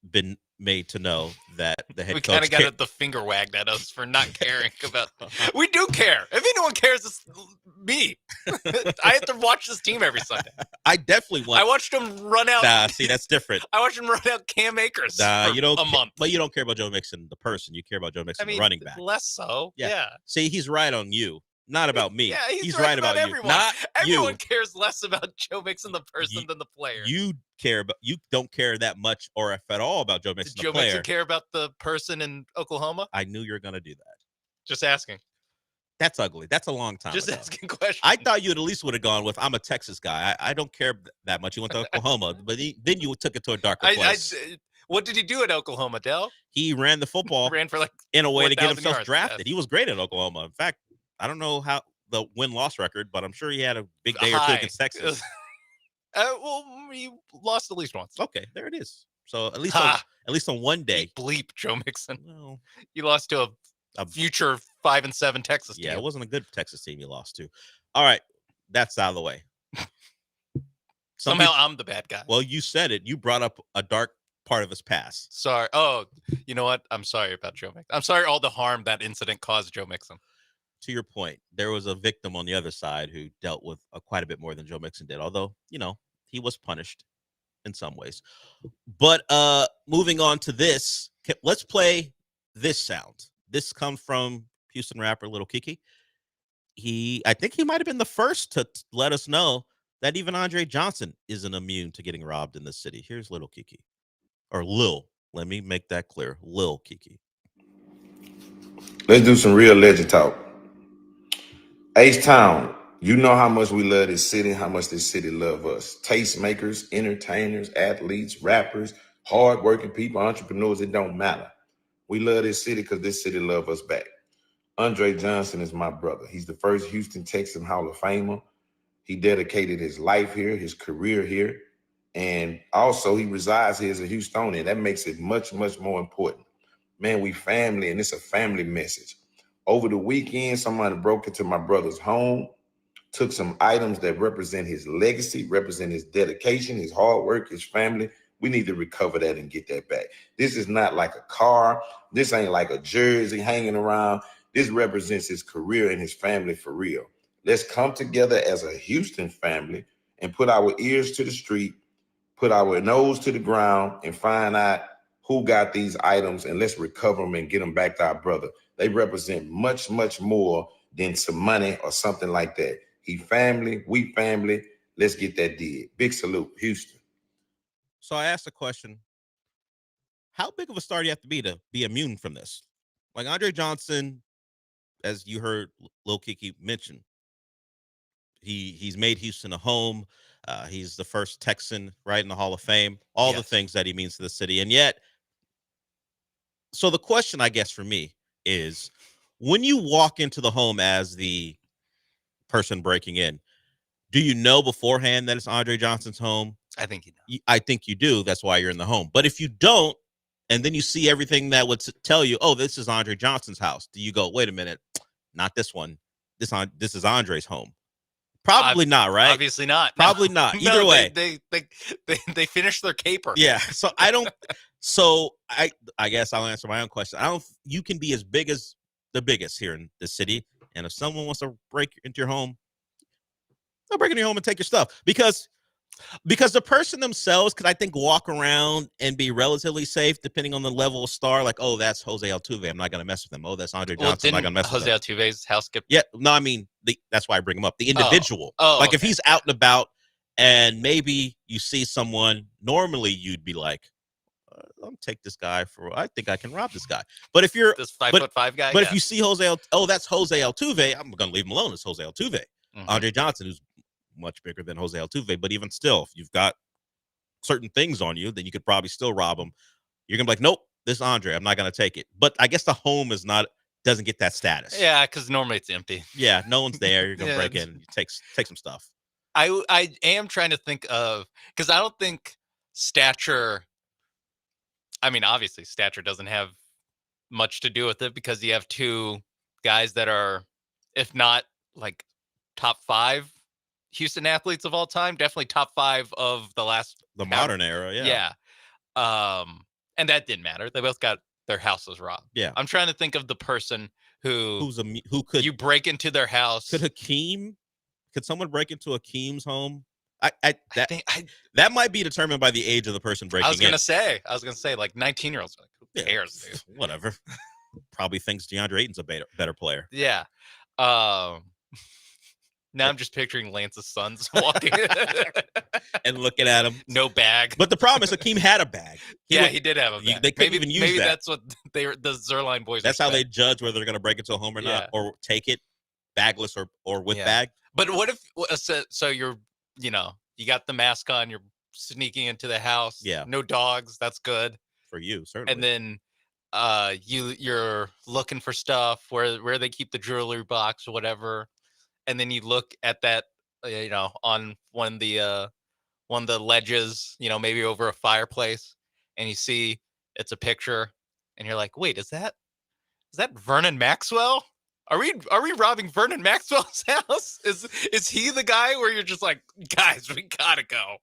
been made to know that the head coach. We kind of got the finger wagged at us for not caring about. We do care. If anyone cares, it's me. I have to watch this team every Sunday. I definitely want. I watched him run out. See, that's different. I watched him run out Cam Akers for a month. But you don't care about Joe Mixon, the person. You care about Joe Mixon, the running back. Less so. Yeah. See, he's right on you. Not about me. Yeah, he's right about everyone. You. Not everyone you. cares less about Joe Mixon, the person, than the player. You don't care that much, or if at all, about Joe Mixon, the player. Did Joe Mixon care about the person in Oklahoma? I knew you were going to do that. Just asking. That's ugly. That's a long time Just ago. asking questions. I thought you at least would have gone with, I'm a Texas guy. I don't care that much. You went to Oklahoma, but then you took it to a darker place. What did he do at Oklahoma, Dell? He ran the football. Ran for in a way to get himself yards. drafted. Yes. He was great at Oklahoma. In fact, I don't know how the win-loss record, but I'm sure he had a big day or two against Texas. Well, he lost at least once. Okay, there it is. So at least on one day. Bleep Joe Mixon. Well, he lost to a future 5-7 Texas team. Yeah, it wasn't a good Texas team he lost to. All right, that's out of the way. Somehow I'm the bad guy. Well, you said it. You brought up a dark part of his past. Sorry. Oh, you know what? I'm sorry about Joe Mixon. I'm sorry all the harm that incident caused Joe Mixon. To your point, there was a victim on the other side who dealt with quite a bit more than Joe Mixon did, although, he was punished in some ways. But moving on to this, let's play this sound. This comes from Houston rapper Lil Keke. I think he might have been the first to let us know that even Andre Johnson isn't immune to getting robbed in this city. Here's Lil Keke. Or Lil. Let me make that clear. Lil Keke. Let's do some real legend talk. H-Town, you know how much we love this city, how much this city love us. Tastemakers, entertainers, athletes, rappers, hardworking people, entrepreneurs, it don't matter. We love this city because this city love us back. Andre Johnson is my brother. He's the first Houston Texan Hall of Famer. He dedicated his life here, his career here, and also he resides here as a Houstonian. That makes it much, much more important. Man, we family, and it's a family message. Over the weekend, somebody broke into my brother's home, took some items that represent his legacy, represent his dedication, his hard work, his family. We need to recover that and get that back. This is not like a car. This ain't like a jersey hanging around. This represents his career and his family for real. Let's come together as a Houston family and put our ears to the street, put our nose to the ground, and find out who got these items, and let's recover them and get them back to our brother. They represent much, much more than some money or something like that. He family, we family. Let's get that did. Big salute, Houston. So I asked the question, how big of a star do you have to be immune from this? Like Andre Johnson, as you heard Lil Keke mention, he's made Houston a home. He's the first Texan right in the Hall of Fame, all the things that he means to the city. And yet, so the question, I guess, for me is, when you walk into the home as the person breaking in, do you know beforehand that it's Andre Johnson's home? I think you know. I think you do. That's why you're in the home. But if you don't, and then you see everything that would tell you, oh, this is Andre Johnson's house, do you go, wait a minute, not this one. this is Andre's home. Probably not, right? Obviously not. Probably not. Either No, way, they finished their caper. yeah. So I don't. So I guess I'll answer my own question. You can be as big as the biggest here in the city, and if someone wants to break into your home, they'll break into your home and take your stuff because the person themselves could, I think, walk around and be relatively safe depending on the level of star. Like, oh, that's Jose Altuve. I'm not going to mess with him. Oh, that's Andre Johnson. I'm not going to mess with him. Jose Altuve's house get. Yeah, no, I mean, that's why I bring him up. The individual. Like, if he's out and about and maybe you see someone, normally you'd be like, I'll take this guy I think I can rob this guy. But if you're this 5'5" guy, but if you see that's Jose Altuve, I'm going to leave him alone. It's Jose Altuve. Andre Johnson, who's much bigger than Jose Altuve, but even still, if you've got certain things on you, then you could probably still rob him. You're gonna be like, nope, this is Andre. I'm not gonna take it. But I guess the home doesn't get that status. Yeah, because normally it's empty. Yeah, no one's there. You're gonna break in, you take some stuff. I am trying to think of, because I don't think stature. I mean, obviously, stature doesn't have much to do with it because you have two guys that are, if not like top 5 Houston athletes of all time, definitely top 5 of the modern era. Yeah. And that didn't matter. They both got their houses robbed. Yeah. I'm trying to think of the person who could you break into their house. Could someone break into Hakeem's home? That might be determined by the age of the person breaking in. I was gonna say like 19-year-olds. Like, who cares, dude? Whatever. Probably thinks DeAndre Ayton's a better player. Yeah. Now I'm just picturing Lance's sons walking and looking at him. No bag. But the problem is Hakeem had a bag. He did have a bag. They couldn't even use that. Maybe that's what the Zerline boys. That's how they judge whether they're going to break into a home or not, or take it bagless or with bag. But what if so you're you got the mask on, you're sneaking into the house. Yeah. No dogs. That's good for you, certainly. And then you're looking for stuff where they keep the jewelry box or whatever. And then you look at that, on one of the ledges, maybe over a fireplace, and you see it's a picture, and you're like, wait, is that Vernon Maxwell? Are we robbing Vernon Maxwell's house? Is he the guy where you're just like, guys, we gotta go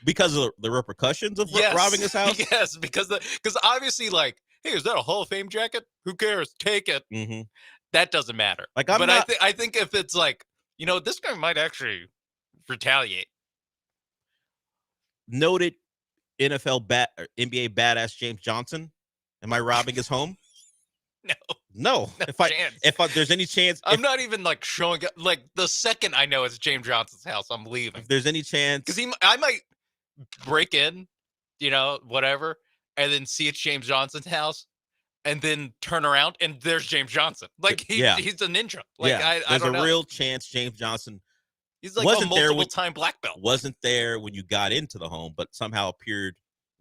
because of the repercussions of robbing his house? Yes, because obviously, like, hey, is that a Hall of Fame jacket? Who cares? Take it. Mm-hmm. That doesn't matter. Like, I think if it's like, this guy might actually retaliate. Noted NBA badass James Johnson. Am I robbing his home? No. If there's any chance, I'm not even like showing. Like the second I know it's James Johnson's house, I'm leaving. If there's any chance, because I might break in, whatever, and then see it's James Johnson's house. And then turn around and there's James Johnson. Like he's a ninja. Like there's don't know. Real chance James Johnson. He's like a multiple-time black belt. Wasn't there when you got into the home, but somehow appeared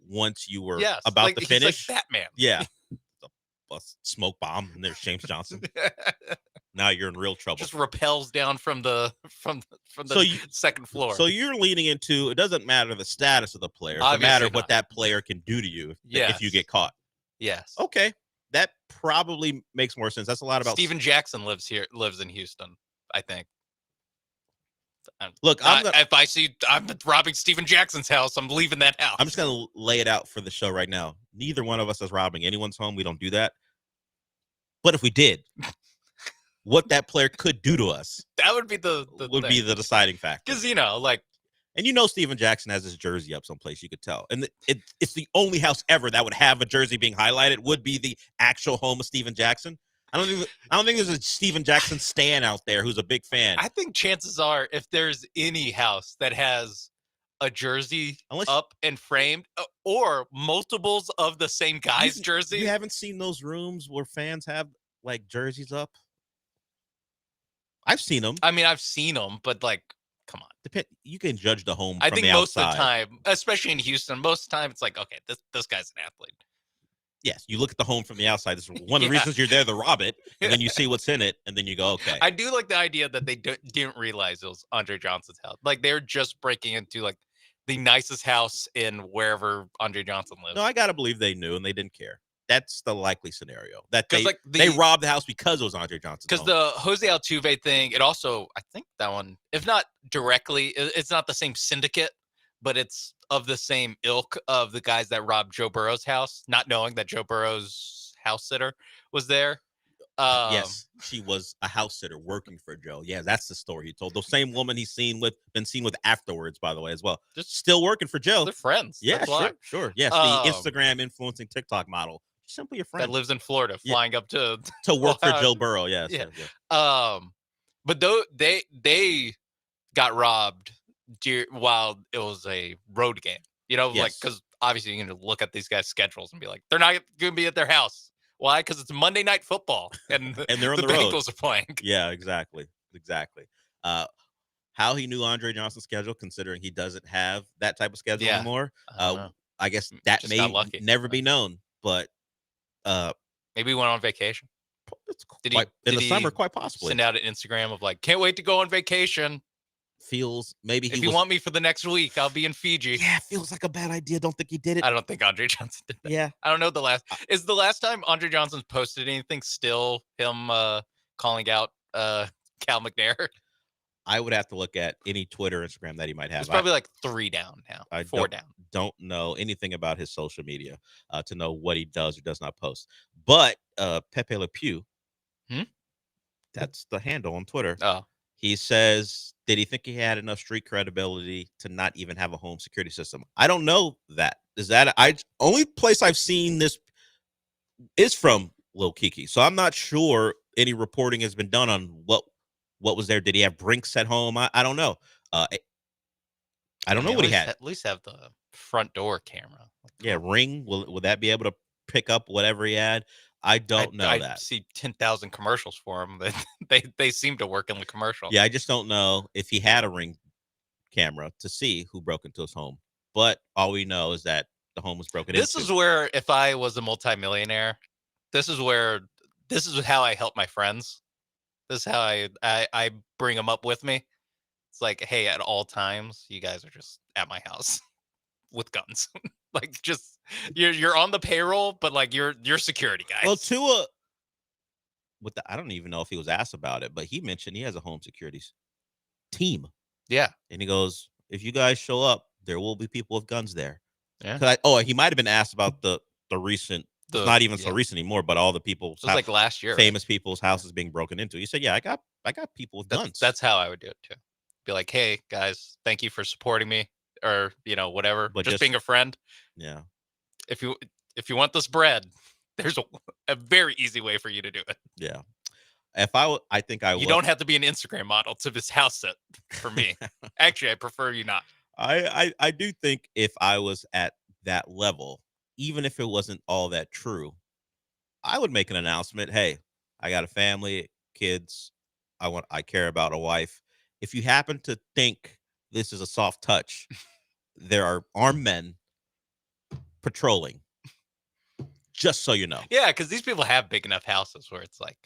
once you were about to he's finish. Like Batman. Yeah, a smoke bomb, and there's James Johnson. Now you're in real trouble. Just rappels down from the second floor. So you're leaning into it. Doesn't matter the status of the player. It doesn't matter what that player can do to you if you get caught. Yes. Okay. That probably makes more sense. That's a lot about Steven Jackson lives in Houston, I think. Look, if I see I'm robbing Steven Jackson's house, I'm leaving that house. I'm just gonna lay it out for the show right now. Neither one of us is robbing anyone's home. We don't do that. But if we did, what that player could do to us, that would be be the deciding factor. Because And Steven Jackson has his jersey up someplace, you could tell. And it's the only house ever that would have a jersey being highlighted would be the actual home of Steven Jackson. I don't think there's a Steven Jackson stan out there who's a big fan. I think chances are if there's any house that has a jersey up and framed or multiples of the same guy's jersey. You haven't seen those rooms where fans have like jerseys up? I've seen them. I mean, I've seen them, but like, come on. You can judge the home. I from think the most outside. of the time, especially in Houston, most of the time it's like, okay, this guy's an athlete. Yes, you look at the home from the outside. This is one of the reasons you're there to rob it, and then you see what's in it, and then you go, okay. I do like the idea that they didn't realize it was Andre Johnson's house. Like they're just breaking into like the nicest house in wherever Andre Johnson lives. No, I gotta believe they knew and they didn't care. that's the likely scenario that they like they robbed the house because it was Andre Johnson. Because the Jose Altuve thing, it also, I think that one, if not directly, it's not the same syndicate, but it's of the same ilk of the guys that robbed Joe Burrow's house, not knowing that Joe Burrow's house sitter was there. Yes, she was a house sitter working for Joe. Yeah, that's the story he told. The same woman he's been seen with afterwards, by the way, as well. Just still working for Joe. They're friends. Yeah, sure. Yes, the Instagram influencing TikTok model. Simply a friend that lives in Florida, flying up to work for Joe Burrow. Yes, yeah. Yeah. But though they got robbed while it was a road game. Like because obviously you're going to look at these guys' schedules and be like, they're not going to be at their house. Why? Because it's Monday Night Football and they're on the Bengals road. Are playing. Yeah, exactly. How he knew Andre Johnson's schedule, considering he doesn't have that type of schedule anymore. I guess that just may never be known, but maybe he went on vacation. Did in the summer, quite possibly. Send out an Instagram of like, can't wait to go on vacation. Feels maybe if you want me for the next week, I'll be in Fiji. Yeah, feels like a bad idea. Don't think he did it. I don't think Andre Johnson did that. Yeah, I don't know is the last time Andre Johnson's posted anything still him calling out Cal McNair. I would have to look at any Twitter, Instagram that he might have. It's probably like 3 down now. 4 down. Don't know anything about his social media to know what he does or does not post. But Pepe Le Pew, that's the handle on Twitter. Oh. He says, did he think he had enough street credibility to not even have a home security system? I don't know that. Only place I've seen this is from Lil Kiki. So I'm not sure any reporting has been done on what was there. Did he have Brinks at home? I don't know. I don't know what he had. At least have the front door camera. Yeah, Ring. Will that be able to pick up whatever he had? I don't know that. I see 10,000 commercials for him. They seem to work in the commercial. Yeah, I just don't know if he had a Ring camera to see who broke into his home. But all we know is that the home was broken into. This is where, if I was a multimillionaire, this is how I help my friends. This is how I bring them up with me. It's like, hey, at all times, you guys are just at my house with guns. Like, just you're on the payroll, but like you're security guys. Well, Tua, I don't even know if he was asked about it, but he mentioned he has a home security team. Yeah, and he goes, if you guys show up, there will be people with guns there. Yeah. He might have been asked about the recent. It's not even so recent anymore, but all the people. It was like last year. Famous people's houses being broken into. He said, "Yeah, I got people with guns." That's how I would do it too. Be like, hey guys, thank you for supporting me, or whatever. But just being a friend. Yeah. If you want this bread, there's a very easy way for you to do it. Yeah. I think I would. You don't have to be an Instagram model to this house set for me. Actually, I prefer you not. I do think if I was at that level, even if it wasn't all that true, I would make an announcement. Hey, I got a family, kids. I care about a wife. If you happen to think this is a soft touch, there are armed men patrolling. Just so you know. Yeah, because these people have big enough houses where it's like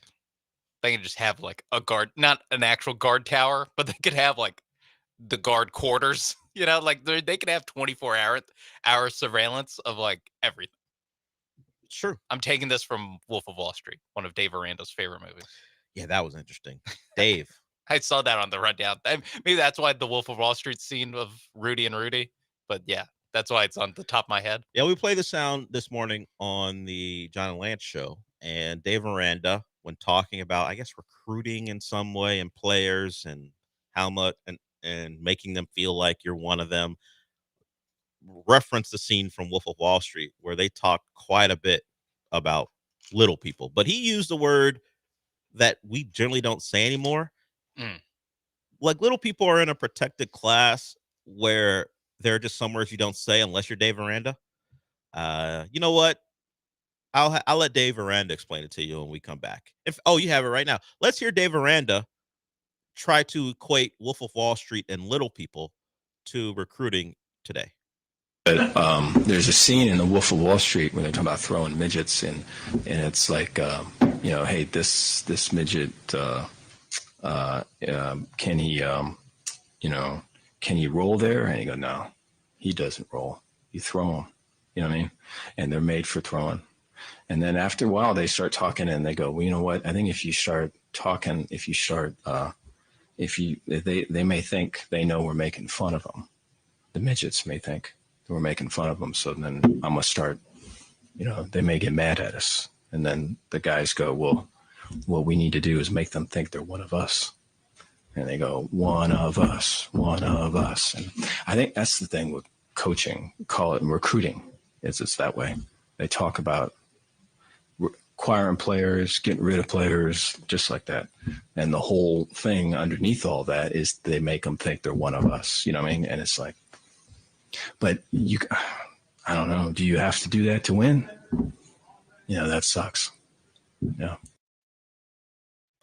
they can just have like a guard, not an actual guard tower, but they could have like the guard quarters. Like they could have 24-hour surveillance of like everything. Sure. I'm taking this from Wolf of Wall Street, one of Dave Aranda's favorite movies. Yeah, that was interesting. Dave. I saw that on the rundown. Maybe that's why the Wolf of Wall Street scene of Rudy and Rudy. But yeah, that's why it's on the top of my head. Yeah, we played the sound this morning on the John and Lance show. And Dave Aranda, when talking about, I guess, recruiting in some way and players and how much and making them feel like you're one of them, reference the scene from Wolf of Wall Street where they talk quite a bit about little people. But he used a word that we generally don't say anymore. Like little people are in a protected class where there are just some words you don't say unless you're Dave Aranda. You know what? I'll let Dave Aranda explain it to you when we come back. You have it right now. Let's hear Dave Aranda try to equate Wolf of Wall Street and little people to recruiting today. There's a scene in the Wolf of Wall Street when they're talking about throwing midgets, and it's like, hey, this midget, can he roll there? And you go, no, he doesn't roll. You throw him. You know what I mean? And they're made for throwing. And then after a while, they start talking and they go, well, you know what? I think if you start talking, they may think they know we're making fun of them. The midgets may think we're making fun of them. So then I'm going to start, they may get mad at us. And then the guys go, well, what we need to do is make them think they're one of us. And they go, one of us. And I think that's the thing with coaching, call it recruiting. It's that way. They talk about acquiring players, getting rid of players, just like that. And the whole thing underneath all that is they make them think they're one of us. You know what I mean? And it's like, but I don't know. Do you have to do that to win? That sucks. Yeah.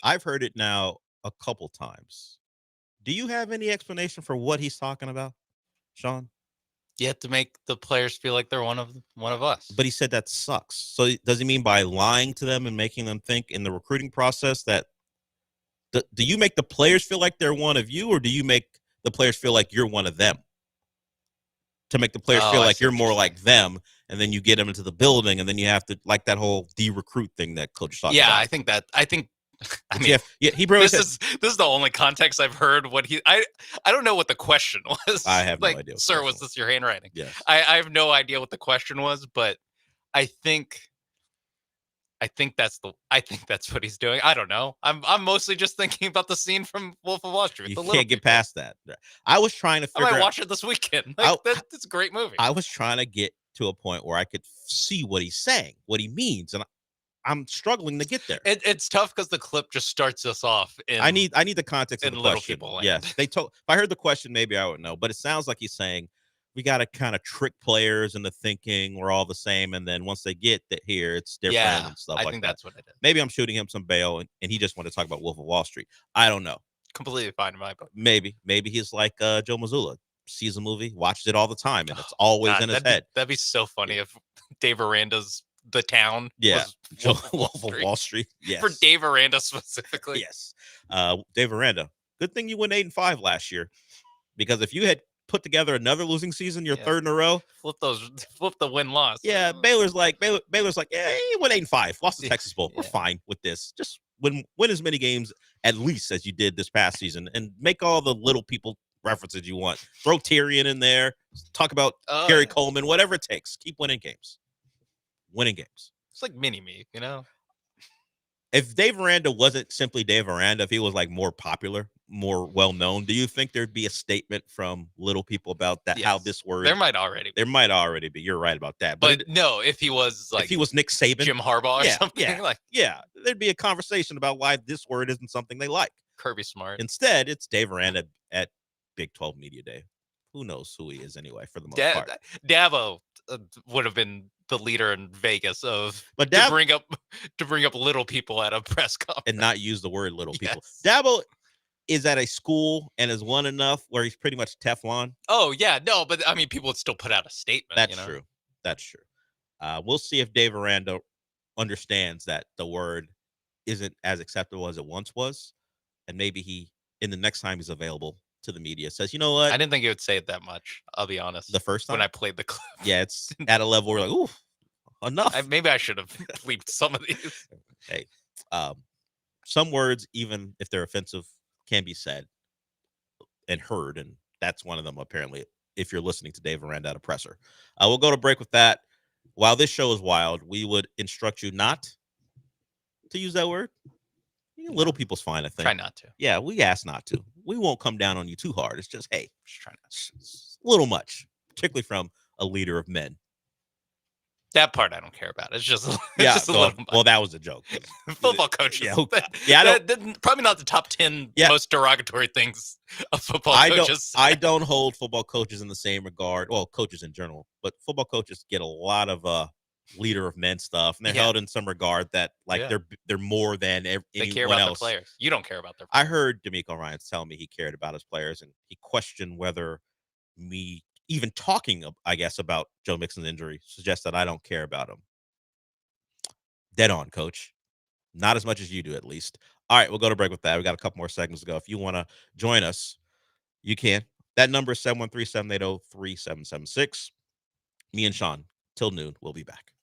I've heard it now a couple times. Do you have any explanation for what he's talking about, Sean? You have to make the players feel like they're one of us. But he said that sucks. So does he mean by lying to them and making them think in the recruiting process that do you make the players feel like they're one of you, or do you make the players feel like you're one of them? To make the players feel like you're more like them, and then you get them into the building, and then you have to, like that whole de-recruit thing that Coach talked about. I mean, he probably this is the only context I've heard what I don't know what the question was. I have no idea. Sir, was this your handwriting? Yes. I have no idea what the question was, but I think that's what he's doing. I don't know. I'm mostly just thinking about the scene from Wolf of Wall Street. You can't get past that. I was trying to figure I might watch it this weekend. That's a great movie. I was trying to get to a point where I could see what he's saying, what he means, and I'm struggling to get there. It's tough because the clip just starts us off. I need the context of the little question. people. Yes, if I heard the question, maybe I would know. But it sounds like he's saying we got to kind of trick players into thinking we're all the same, and then once they get here, it's different and stuff like that. I think that's what it is. Maybe I'm shooting him some bail, and he just wanted to talk about Wolf of Wall Street. I don't know. Completely fine in my book. Maybe he's like Joe Mazzulla. Sees a movie, watches it all the time, and it's always in his head. That'd be so funny if Dave Aranda's The Town was Wolf of Wall Street. Yes. For Dave Aranda specifically. Yes. Dave Aranda, good thing you went 8-5 last year, because if you had put together another losing season, your third in a row, flip the win-loss. Yeah, Baylor's like, yeah, he went 8-5, lost the Texas Bowl. We're fine with this. Just win as many games at least as you did this past season, and make all the little people references you want. Throw Tyrion in there. Talk about Gary Coleman. Whatever it takes. Keep winning games. It's like mini-me, If Dave Aranda wasn't simply Dave Aranda, if he was like more popular, more well-known, do you think there'd be a statement from little people about that? Yes. How this word? There might already be. You're right about that. But no, if he was Nick Saban, Jim Harbaugh or something, there'd be a conversation about why this word isn't something they like. Kirby Smart. Instead, it's Dave Aranda at Big 12 Media Day. Who knows who he is anyway, for the most part. Dabo would have been the leader in Vegas to bring up little people at a press conference and not use the word little people. Dabo is at a school and is one enough where he's pretty much Teflon. Oh yeah, no, but I mean, people would still put out a statement. That's true. We'll see if Dave Aranda understands that the word isn't as acceptable as it once was, and maybe he, in the next time he's available to the media, says, you know what? I didn't think he would say it that much. I'll be honest. The first time when I played the clip, it's at a level where you're like, ooh, enough. Maybe I should have bleeped some of these. Hey, some words, even if they're offensive, can be said and heard, and that's one of them. Apparently, if you're listening to Dave Aranda at a presser, we'll go to break with that. While this show is wild, we would instruct you not to use that word. Little people's fine, I think. Try not to. Yeah, we ask not to. We won't come down on you too hard. It's just, hey, just try not to. It's a little much, particularly from a leader of men. That part I don't care about. It's just, a little. Well, that was a joke. Football coaches. Probably not the top 10 most derogatory things of football coaches. I don't hold football coaches in the same regard. Well, coaches in general, but football coaches get a lot of leader of men stuff, and they're held in some regard that they're more than anyone else. They care about the players. You don't care about their players. I heard D'Amico Ryans tell me he cared about his players, and he questioned whether me even talking, I guess, about Joe Mixon's injury suggests that I don't care about him. Dead on, coach. Not as much as you do, at least. All right, we'll go to break with that. We got a couple more segments to go. If you want to join us, you can. That number is 713-780-3776. Me and Sean, till noon, we'll be back.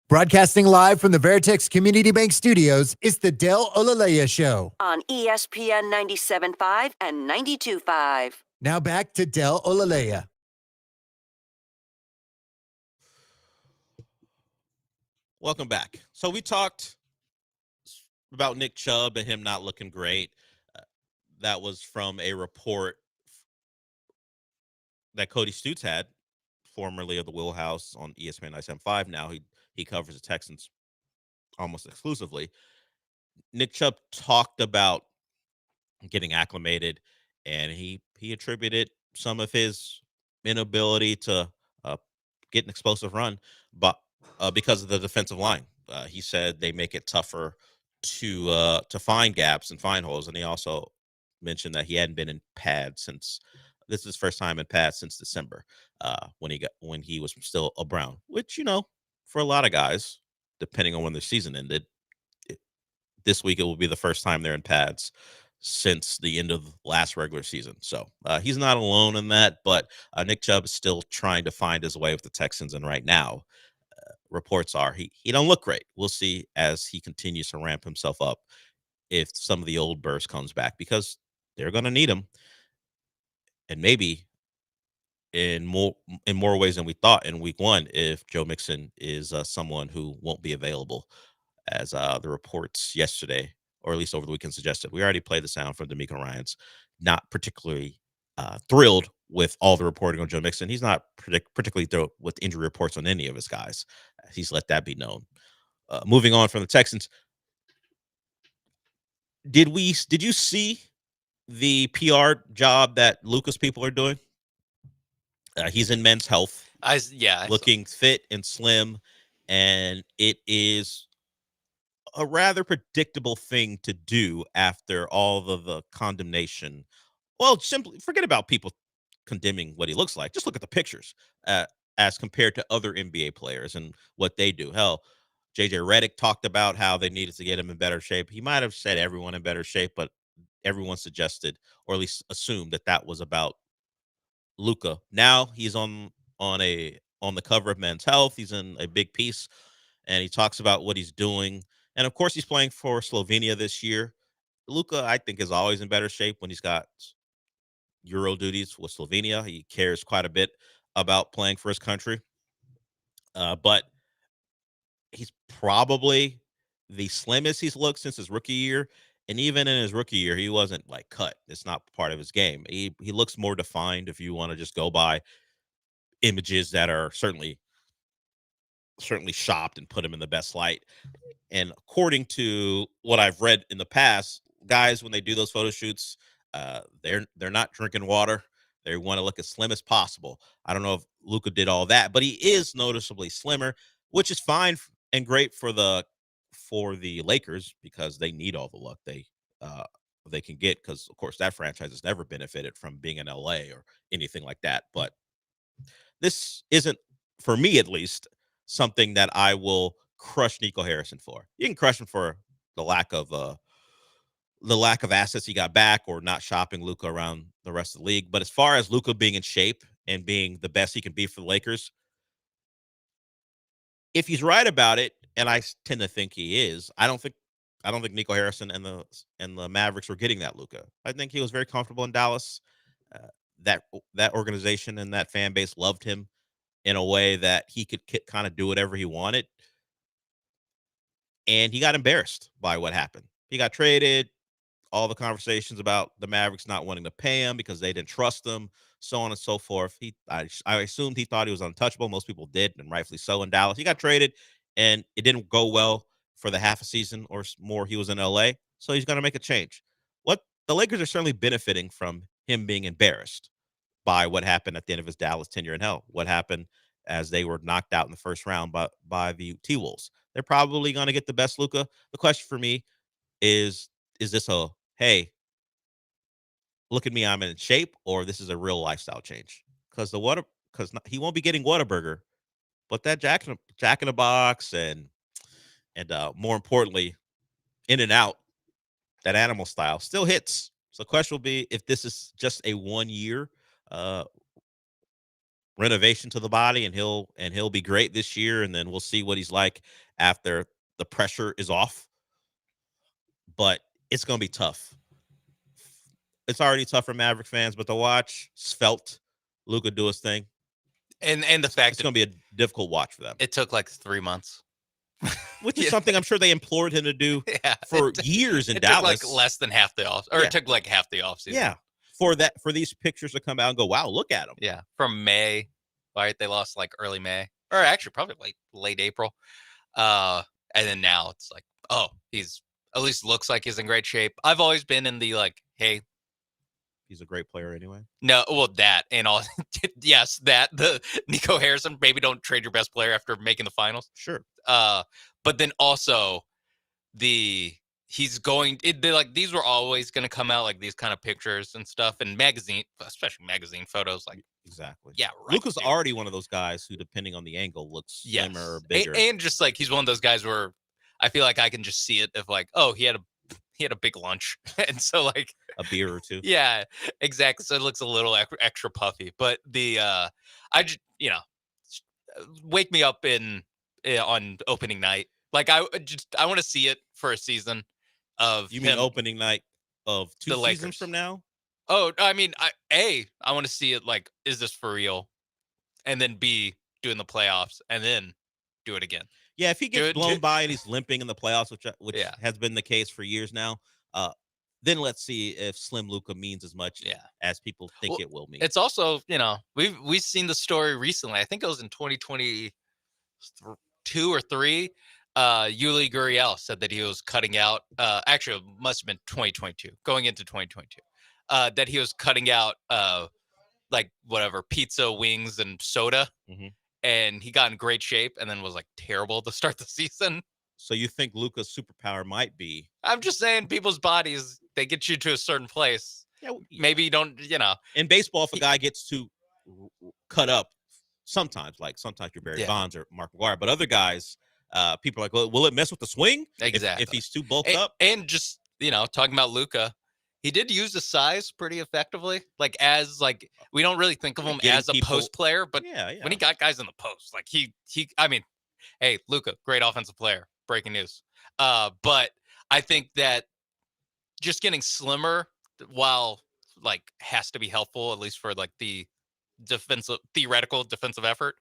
Broadcasting live from the Veritex Community Bank Studios, it's the Del Olaleye Show. On ESPN 97.5 and 92.5. Now back to Del Olaleye. Welcome back. So we talked about Nick Chubb and him not looking great. That was from a report that Cody Stutes had, formerly of the Wheelhouse on ESPN 97.5. Now he covers the Texans almost exclusively. Nick Chubb talked about getting acclimated, and he attributed some of his inability to get an explosive run, but because of the defensive line. He said they make it tougher to find gaps and find holes, and he also mentioned that he hadn't been in pads since this is his first time in pads since December, when he was still a Brown, which, for a lot of guys, depending on when their season ended, this week it will be the first time they're in pads since the end of last regular season. So he's not alone in that, but Nick Chubb is still trying to find his way with the Texans, and right now reports are he don't look great. We'll see as he continues to ramp himself up if some of the old burst comes back, because they're going to need him, and maybe in more ways than we thought in week one if Joe Mixon is someone who won't be available, as the reports yesterday, or at least over the weekend, suggested. We already played the sound from D'Amico Ryans, not particularly thrilled with all the reporting on Joe Mixon. He's not particularly thrilled with injury reports on any of his guys. He's let that be known. Moving on from the Texans, did you see the PR job that Lucas people are doing? He's in Men's Health. Looking fit and slim, and it is a rather predictable thing to do after all of the condemnation. Well, simply forget about people condemning what he looks like. Just look at the pictures as compared to other NBA players and what they do. Hell, JJ Redick talked about how they needed to get him in better shape. He might have said everyone in better shape, but everyone suggested, or at least assumed, that was about Luka. Now he's on the cover of Men's Health. He's in a big piece, and he talks about what he's doing. And of course, he's playing for Slovenia this year. Luka, I think, is always in better shape when he's got Euro duties with Slovenia. He cares quite a bit about playing for his country. But he's probably the slimmest he's looked since his rookie year. And even in his rookie year, he wasn't cut. It's not part of his game. He looks more defined if you want to just go by images that are certainly shopped and put him in the best light. And according to what I've read in the past, guys, when they do those photo shoots, they're not drinking water. They want to look as slim as possible. I don't know if Luka did all that, but he is noticeably slimmer, which is fine and great for the Lakers, because they need all the luck they can get, because of course that franchise has never benefited from being in LA or anything like that. But this isn't, for me at least, something that I will crush Nico Harrison for. You can crush him for the lack of assets he got back, or not shopping Luka around the rest of the league. But as far as Luka being in shape and being the best he can be for the Lakers, if he's right about it, and I tend to think he is, I don't think Nico Harrison and the Mavericks were getting that Luka. I think he was very comfortable in Dallas. That organization and that fan base loved him in a way that he could kind of do whatever he wanted. And he got embarrassed by what happened. He got traded, all the conversations about the Mavericks not wanting to pay him because they didn't trust him, so on and so forth. I assumed he thought he was untouchable. Most people did, and rightfully so, in Dallas. He got traded, and it didn't go well for the half a season or more he was in LA, so he's going to make a change. What the Lakers are certainly benefiting from him being embarrassed by what happened at the end of his Dallas tenure in hell. What happened as they were knocked out in the first round by the T-Wolves. They're probably going to get the best Luka. The question for me is this a, hey, look at me, I'm in shape, or this is a real lifestyle change? Because he won't be getting Whataburger, but that Jack in the Box and more importantly, In-N-Out, that animal style still hits. So the question will be if this is just a 1 year renovation to the body, and he'll be great this year. And then we'll see what he's like after the pressure is off. But it's going to be tough. It's already tough for Maverick fans, but to watch Svelte Luka do his thing, and the fact it's going to be a difficult watch for them. It took like 3 months, which is something I'm sure they implored him to do for years in it Dallas. Took like less than half the off, or it took like half the offseason. Yeah, for these pictures to come out and go, wow, look at them. Yeah, from May, right? They lost like early May, or actually probably like late April, and then now it's like, oh, he's at least looks like he's in great shape. I've always been in the like, hey. He's a great player anyway. No, well, that and all. Yes, that the Nico Harrison. Maybe don't trade your best player after making the finals. Sure. But then also he's going. Like these were always going to come out like these kind of pictures and stuff and magazine, especially magazine photos. Like exactly. Yeah, right. Luka's already one of those guys who, depending on the angle, looks slimmer or bigger. And just like he's one of those guys where I feel like I can just see it if like, oh, he had a big lunch, and so like a beer or two. Yeah, exactly. So it looks a little extra puffy, but I just wake me up on opening night. Like I want to see it for a season of. You mean opening night of 2 seasons Lakers from now? Oh, I mean, I want to see it. Like, is this for real? And then B, doing the playoffs, and then do it again. Yeah, if he gets blown by and he's limping in the playoffs, which has been the case for years now, then let's see if Slim Luka means as much as people think it will mean. It's also, we've seen the story recently. I think it was in 2022 or 3. Yuli Gurriel said that he was cutting out. Actually, it must have been 2022, going into 2022. That he was cutting out like whatever pizza, wings, and soda. Mm-hmm. And he got in great shape and then was like terrible to start the season. So you think Luka's superpower might be? I'm just saying people's bodies, they get you to a certain place. Yeah, maybe you don't, In baseball, if a guy gets too cut up, sometimes you're Barry Bonds or Mark McGwire, but other guys, people are like, well, will it mess with the swing? Exactly. If he's too bulked up? And just, talking about Luka, he did use the size pretty effectively. Like we don't really think of him as a post player, but when he got guys in the post, like I mean, hey, Luka, great offensive player. Breaking news. But I think that just getting slimmer, while like has to be helpful, at least for like the theoretical defensive effort.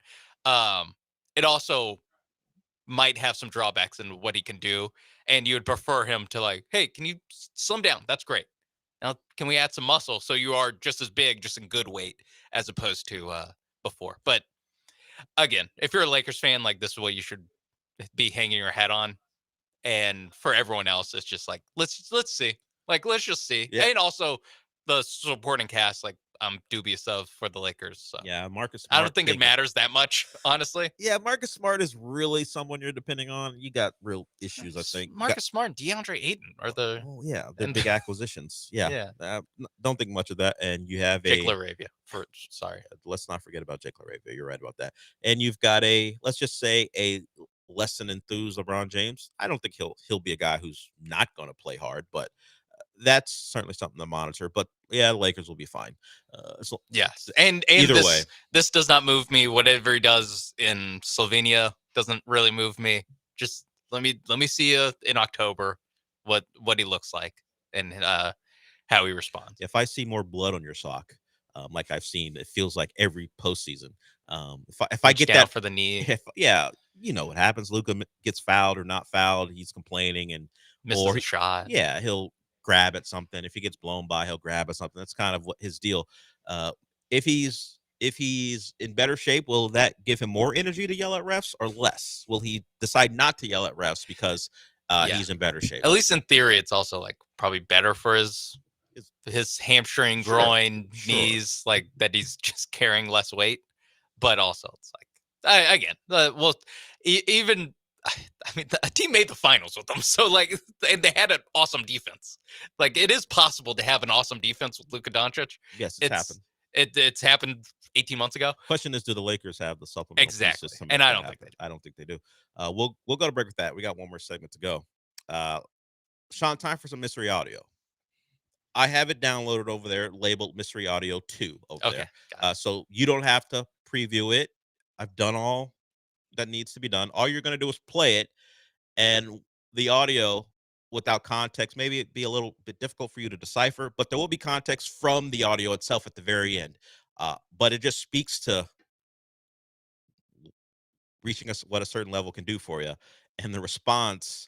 It also might have some drawbacks in what he can do, and you would prefer him to like, hey, can you slim down? That's great. Now, can we add some muscle so you are just as big, just in good weight, as opposed to before? But again, if you're a Lakers fan, like this is what you should be hanging your hat on. And for everyone else, it's just like, let's see. Like, let's just see. Yeah. And also the supporting cast, like I'm dubious of for the Lakers. So. Yeah, Marcus Smart. I don't think it matters that much, honestly. Yeah, Marcus Smart is really someone you're depending on. You got real issues, I think. Marcus Smart and DeAndre Ayton are the they're big acquisitions. Yeah. Don't think much of that. And you have Jake LaRavia. Let's not forget about Jake LaRavia. You're right about that. And you've got let's just say a less than enthused LeBron James. I don't think he'll be a guy who's not going to play hard, but that's certainly something to monitor. But yeah, the Lakers will be fine. Yes, and either way, this does not move me. Whatever he does in Slovenia doesn't really move me. Just let me see in October what he looks like and how he responds. If I see more blood on your sock, like I've seen, it feels like every postseason. If I get that for the knee, you know what happens. Luka gets fouled or not fouled. He's complaining and misses a shot. Yeah, he'll grab at something. If he gets blown by, he'll grab at something. That's kind of what his deal. If he's in better shape, will that give him more energy to yell at refs or less? Will he decide not to yell at refs because he's in better shape? At least in theory, it's also like probably better for his hamstring, groin, knees, like that he's just carrying less weight. But also, it's like even. I mean, a team made the finals with them, so like they had an awesome defense. Like it is possible to have an awesome defense with Luka Doncic. Yes, it's happened. It's happened 18 months ago. Question is, do the Lakers have the supplemental system? And I don't think they do. I don't think they do. We'll go to break with that. We got one more segment to go. Sean, time for some mystery audio. I have it downloaded over there, labeled Mystery Audio 2 over there. So you don't have to preview it. I've done all that needs to be done. All you're going to do is play it, and the audio without context, maybe it'd be a little bit difficult for you to decipher, but there will be context from the audio itself at the very end. But it just speaks to reaching us what a certain level can do for you. And the response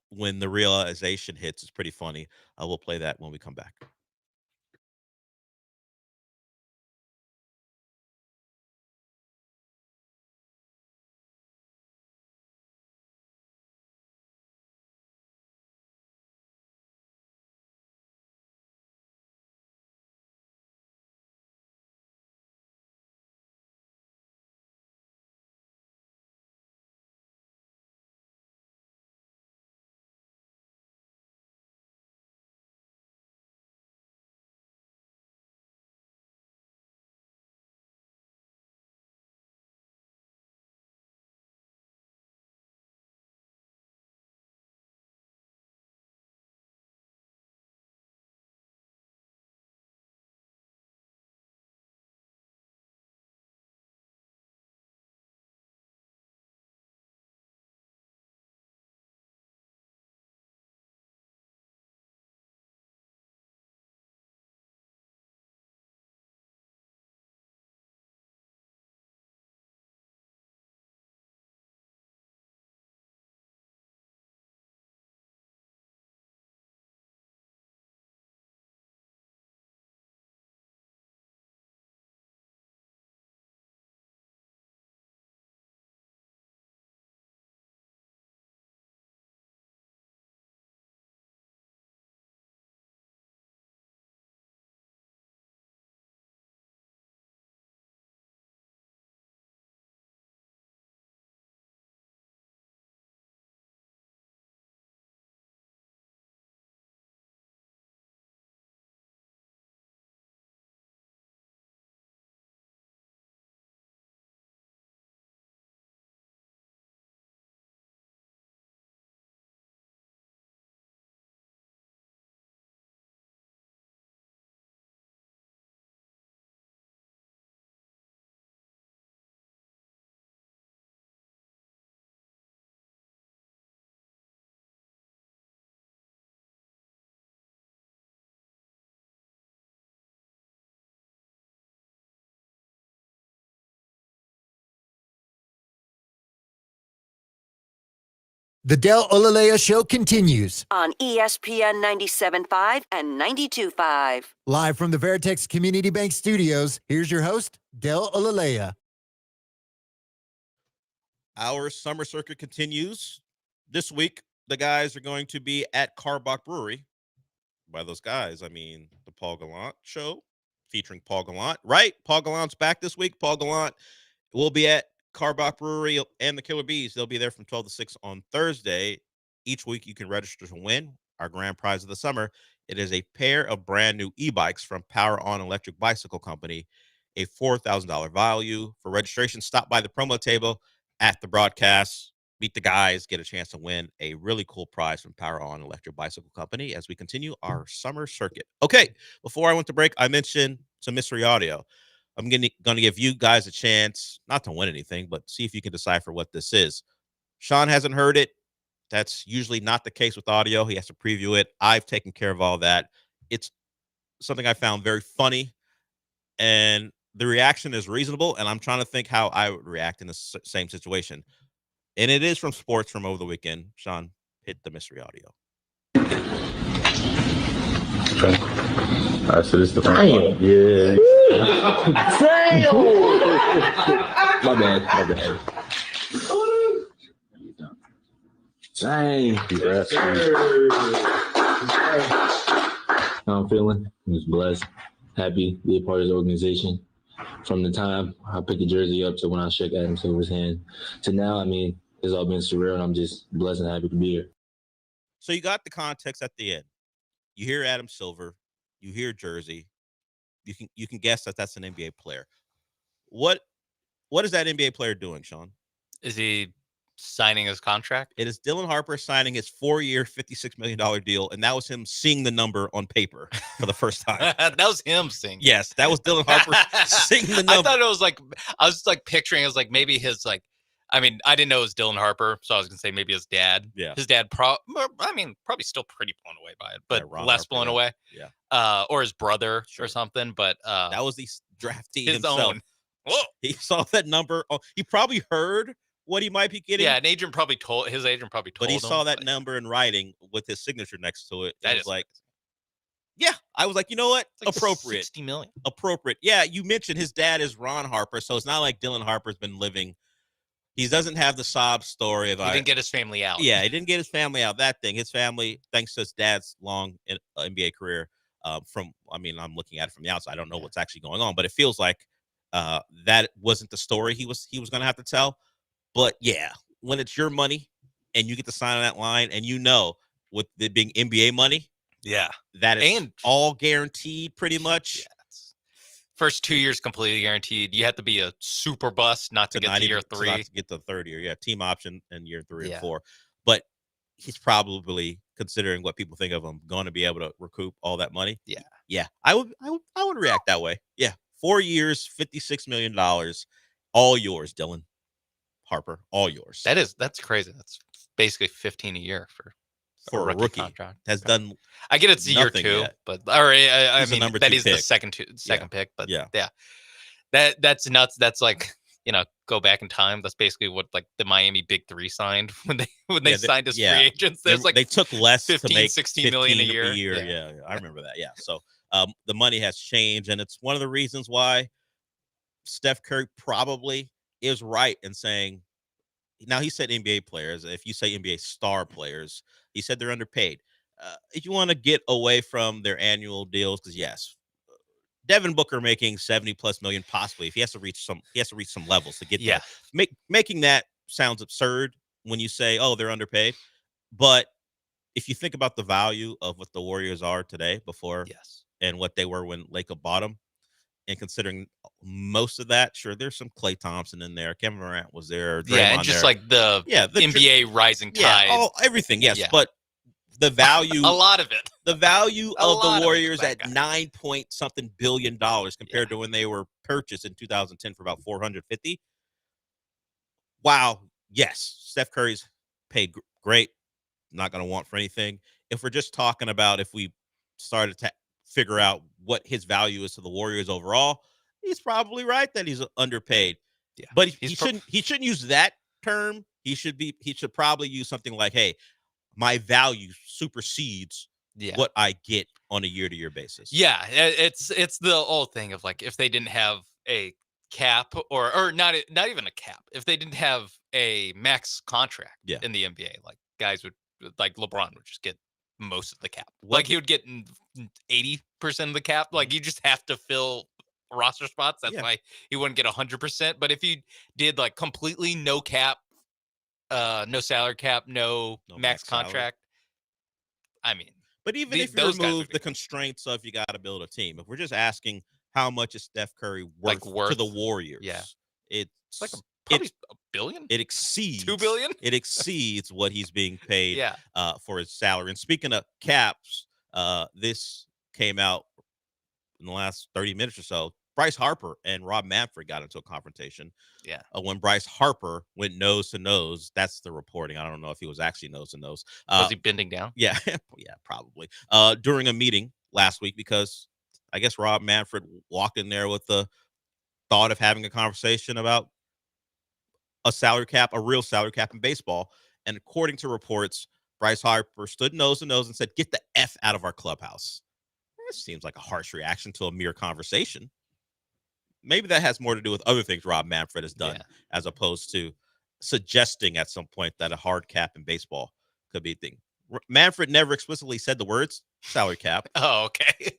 when the realization hits is pretty funny. We'll play that when we come back. The Del Olaleye Show continues. On ESPN 97.5 and 92.5. Live from the Veritex Community Bank Studios, here's your host, Del Olaleye. Our summer circuit continues. This week, the guys are going to be at Carbach Brewery. By those guys, I mean the Paul Gallant Show featuring Paul Gallant. Right? Paul Gallant's back this week. Paul Gallant will be at Carbach Brewery and the Killer Bees. They'll be there from 12 to 6 on Thursday. Each week, you can register to win our grand prize of the summer. It is a pair of brand new e-bikes from Power On Electric Bicycle Company, a $4,000 value. For registration, stop by the promo table at the broadcast. Meet the guys, get a chance to win a really cool prize from Power On Electric Bicycle Company as we continue our summer circuit. Okay, before I went to break, I mentioned some mystery audio. I'm going to give you guys a chance, not to win anything, but see if you can decipher what this is. Sean hasn't heard it. That's usually not the case with audio. He has to preview it. I've taken care of all that. It's something I found very funny, and the reaction is reasonable, and I'm trying to think how I would react in the same situation. And it is from sports from over the weekend. Sean, hit the mystery audio. Okay. All right, so this is the first one. Yeah. My bad. Dang. How I'm feeling? I'm just blessed, happy to be a part of this organization. From the time I picked the jersey up to when I shook Adam Silver's hand to now, I mean, it's all been surreal, and I'm just blessed and happy to be here. So you got the context at the end. You hear Adam Silver, you hear jersey. You can guess that that's an NBA player. What is that NBA player doing, Sean? Is he signing his contract? It is Dylan Harper signing his 4-year, $56 million deal, and that was him seeing the number on paper for the first time. That was him seeing. Yes, that was Dylan Harper seeing the number. I thought it was like, I was like picturing it was like maybe his like, I mean, I didn't know it was Dylan Harper, so I was gonna say maybe his dad. Yeah. His dad probably still pretty blown away by it, but less blown away. Yeah. Or his brother or something. But that was the draftee his himself. own. Whoa. He saw that number. Oh, he probably heard what he might be getting. Yeah, his agent probably told him. But he saw that number in writing with his signature next to it. That It was is like, yeah, I was like, you know what? like Appropriate. $60 million. Appropriate. Yeah, you mentioned his dad is Ron Harper, so it's not like Dylan Harper's been living. He doesn't have the sob story of He didn't get his family out. Yeah, he didn't get his family out. That thing, his family, thanks to his dad's long NBA career. I'm looking at it from the outside. I don't know what's actually going on, but it feels like that wasn't the story he was going to have to tell. But yeah, when it's your money and you get to sign on that line, and with it being NBA money, that is all guaranteed pretty much. First 2 years completely guaranteed. You have to be a super bust not to get to year 3. Not to get to the third year. Yeah, team option in year 3 and 4. But he's probably, considering what people think of him, going to be able to recoup all that money. Yeah. Yeah. I would react that way. Yeah. 4 years, $56 million. All yours, Dylan Harper. All yours. That's crazy. That's basically 15 a year for a rookie contract. Has done. I get it's year 2, yet. but I He's mean number that 2 is pick. the second pick. But yeah, that's nuts. That's like, go back in time. That's basically what like the Miami Big 3 signed when they signed as free agents. There's like they took less 15, to make 16 million a year. Yeah, I remember that. Yeah, so the money has changed, and it's one of the reasons why Steph Curry probably is right in saying. Now, he said NBA players. If you say NBA star players, he said they're underpaid. If you want to get away from their annual deals, because yes, Devin Booker making $70+ million, possibly if he has to reach some levels to get there. Making that sounds absurd when you say, oh, they're underpaid. But if you think about the value of what the Warriors are today, before and what they were when Laker bought them, and considering most of that, sure, there's some Klay Thompson in there. Kevin Durant was there. Draymond and just there. like the NBA rising tide. Everything, yes. But the value, a lot of it. The value of the Warriors at $9-point-something billion compared to when they were purchased in 2010 for about $450. Wow. Yes, Steph Curry's paid great. Not going to want for anything. If we're just talking about if we started to figure out what his value is to the Warriors overall, he's probably right that he's underpaid. Yeah, but he shouldn't use that term. He should probably use something like, hey, my value supersedes what I get on a year-to-year basis. Yeah, it's the old thing of like, if they didn't have a cap or not even a cap, if they didn't have a max contract in the NBA, like guys would, like LeBron would just get most of the cap. Like he would get 80% of the cap. Like you just have to fill roster spots. That's why he wouldn't get 100%. But if you did like completely no cap, no salary cap, no max contract, I mean, but even if you remove the constraints of you got to build a team, if we're just asking how much is Steph Curry worth to the Warriors, it's like probably $1 billion. It exceeds $2 billion. It exceeds what he's being paid for his salary. And speaking of caps, this came out in the last 30 minutes or so. Bryce Harper and Rob Manfred got into a confrontation. Yeah. When Bryce Harper went nose to nose, that's the reporting. I don't know if he was actually nose to nose. Was he bending down? Yeah, probably. During a meeting last week, because I guess Rob Manfred walked in there with the thought of having a conversation about a salary cap, a real salary cap in baseball. And according to reports, Bryce Harper stood nose to nose and said, "Get the F out of our clubhouse." It seems like a harsh reaction to a mere conversation. Maybe that has more to do with other things Rob Manfred has done, as opposed to suggesting at some point that a hard cap in baseball could be a thing. Manfred never explicitly said the words salary cap. Oh, okay.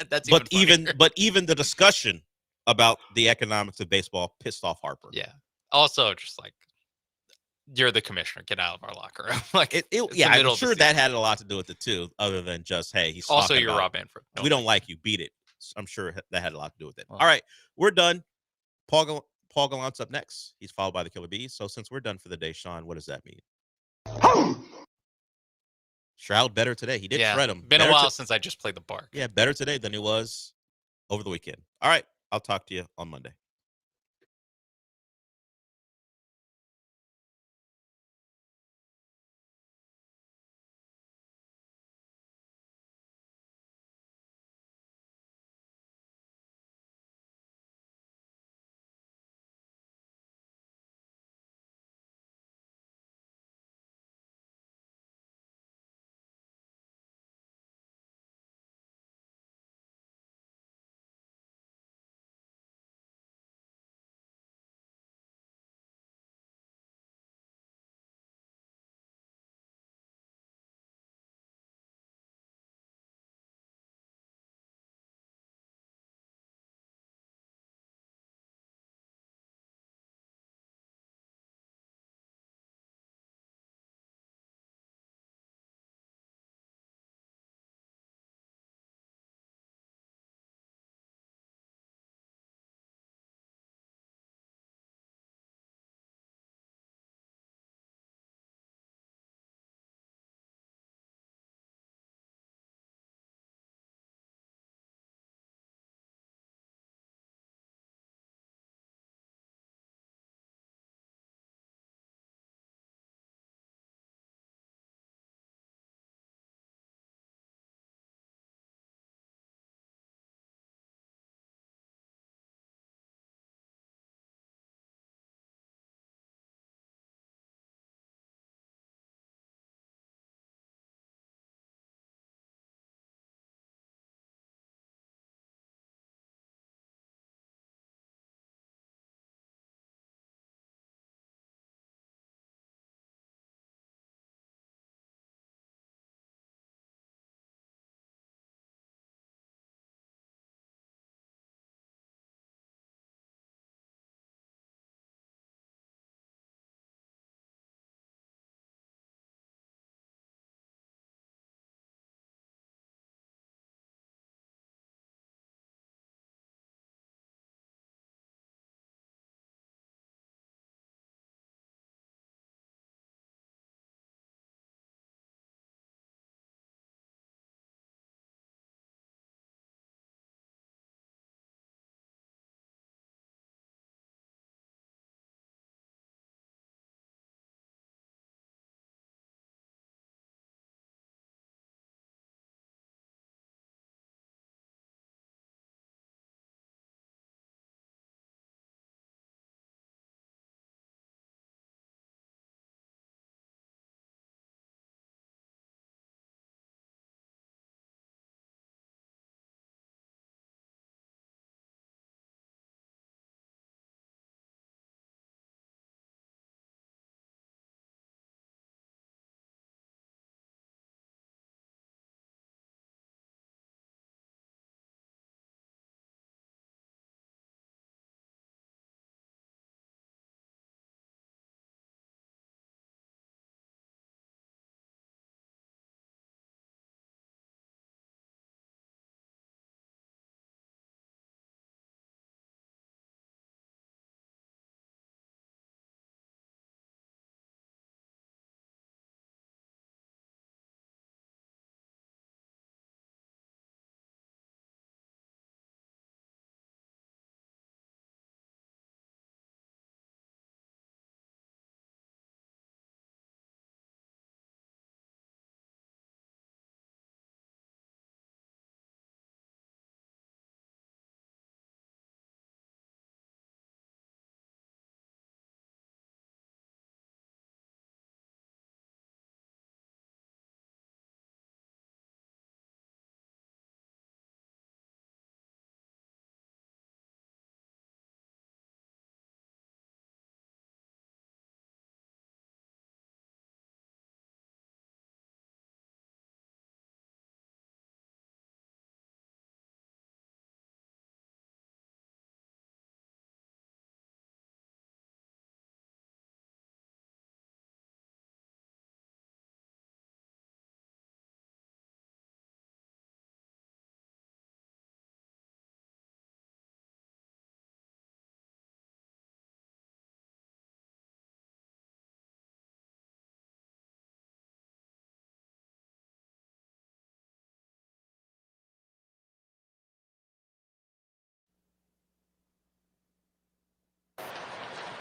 That's even the discussion about the economics of baseball pissed off Harper. Yeah. Also, just like, you're the commissioner, get out of our locker room. Like, I'm sure that had a lot to do with it too, other than just, hey, he's also you're Rob Manfred. We don't like you, beat it. I'm sure that had a lot to do with it. All right, we're done. Paul Paul Gallant's up next. He's followed by the Killer Bees. So since we're done for the day, Sean, what does that mean? Shroud better today. He did shred him. Been better a while since I just played the bark. Yeah, better today than he was over the weekend. All right. I'll talk to you on Monday.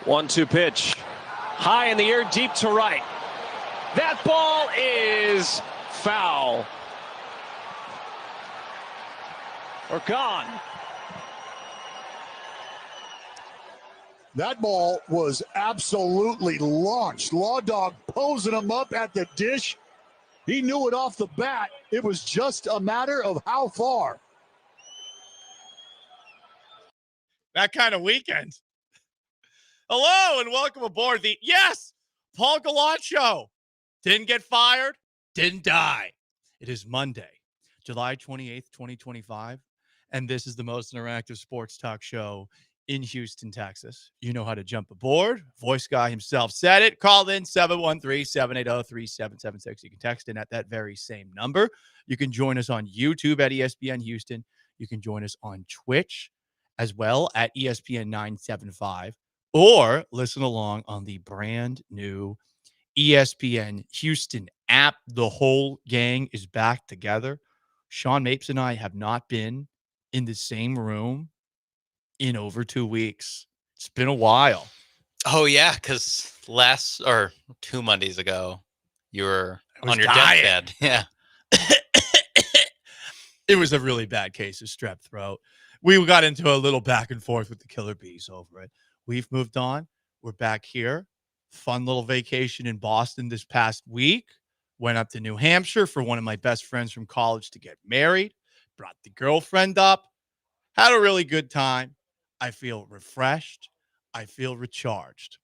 1-2 pitch. High in the air, deep to right. That ball is foul. Or gone. That ball was absolutely launched. Law Dog posing him up at the dish. He knew it off the bat. It was just a matter of how far. That kind of weekend. Hello and welcome aboard the Paul Gallant Show. Didn't get fired, didn't die. It is Monday, July 28th, 2025, and this is the most interactive sports talk show in Houston, Texas. You know how to jump aboard. Voice guy himself said it. Call in 713-780-3776. You can text in at that very same number. You can join us on YouTube at ESPN Houston. You can join us on Twitch as well at ESPN 975, or listen along on the brand new ESPN Houston app. The whole gang is back together. Sean Mapes and I have not been in the same room in over 2 weeks. It's been a while. Oh, yeah, because 2 Mondays ago, you were on your dying. deathbed. Yeah. It was a really bad case of strep throat. We got into a little back and forth with the Killer Bees over it. We've moved on. We're back here. Fun little vacation in Boston this past week. Went up to New Hampshire for one of my best friends from college to get married. Brought the girlfriend up. Had a really good time. I feel refreshed. I feel recharged.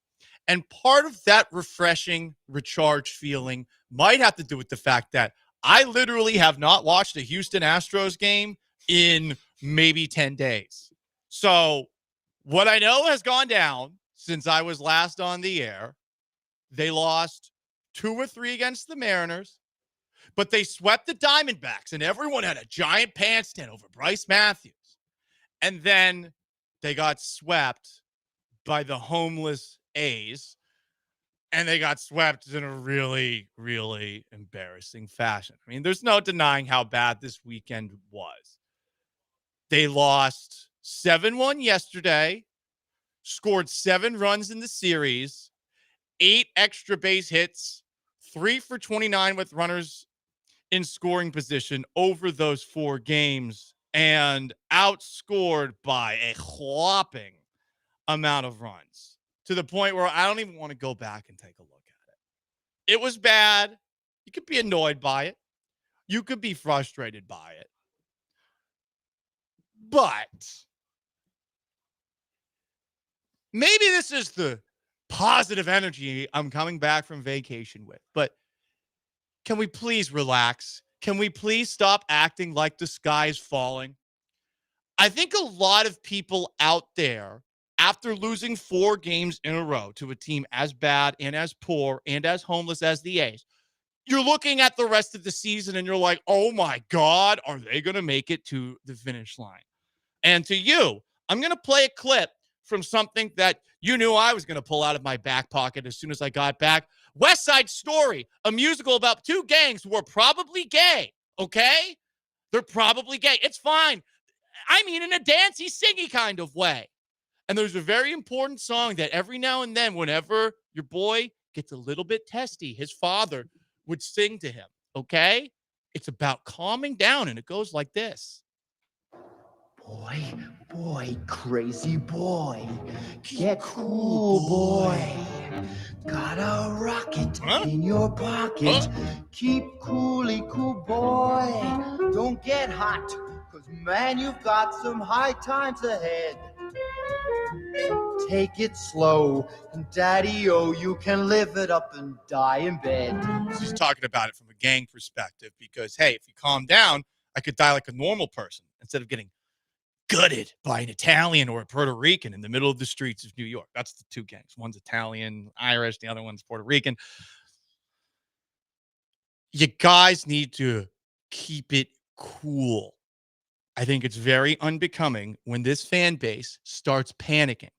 And part of that refreshing, recharged feeling might have to do with the fact that I literally have not watched a Houston Astros game in maybe 10 days. So what I know has gone down since I was last on the air. They lost 2 or 3 against the Mariners, but they swept the Diamondbacks, and everyone had a giant pants tent over Bryce Matthews. And then they got swept by the homeless A's, and they got swept in a really, really embarrassing fashion. I mean, there's no denying how bad this weekend was. They lost 7-1 yesterday, scored 7 runs in the series, 8 extra base hits, 3 for 29 with runners in scoring position over those 4 games, and outscored by a whopping amount of runs to the point where I don't even want to go back and take a look at it. It was bad. You could be annoyed by it. You could be frustrated by it. But maybe this is the positive energy I'm coming back from vacation with. But can we please relax? Can we please stop acting like the sky is falling? I think a lot of people out there, after losing 4 games in a row to a team as bad and as poor and as homeless as the A's, you're looking at the rest of the season and you're like, oh my God, are they going to make it to the finish line? And to you, I'm going to play a clip from something that you knew I was going to pull out of my back pocket as soon as I got back. West Side Story, a musical about 2 gangs who are probably gay, okay? They're probably gay. It's fine. I mean, in a dancey, singy kind of way. And there's a very important song that every now and then, whenever your boy gets a little bit testy, his father would sing to him, okay? It's about calming down, and it goes like this. Boy, crazy boy, get cool, boy. Got a rocket in your pocket. Keep cool, boy. Don't get hot, 'cause man, you've got some high times ahead. Take it slow, and daddy-o, you can live it up and die in bed. He's talking about it from a gang perspective because, hey, if you calm down, I could die like a normal person instead of getting gutted by an Italian or a Puerto Rican in the middle of the streets of New York. That's the 2 gangs. One's Italian, Irish, the other one's Puerto Rican. You guys need to keep it cool. I think it's very unbecoming when this fan base starts panicking.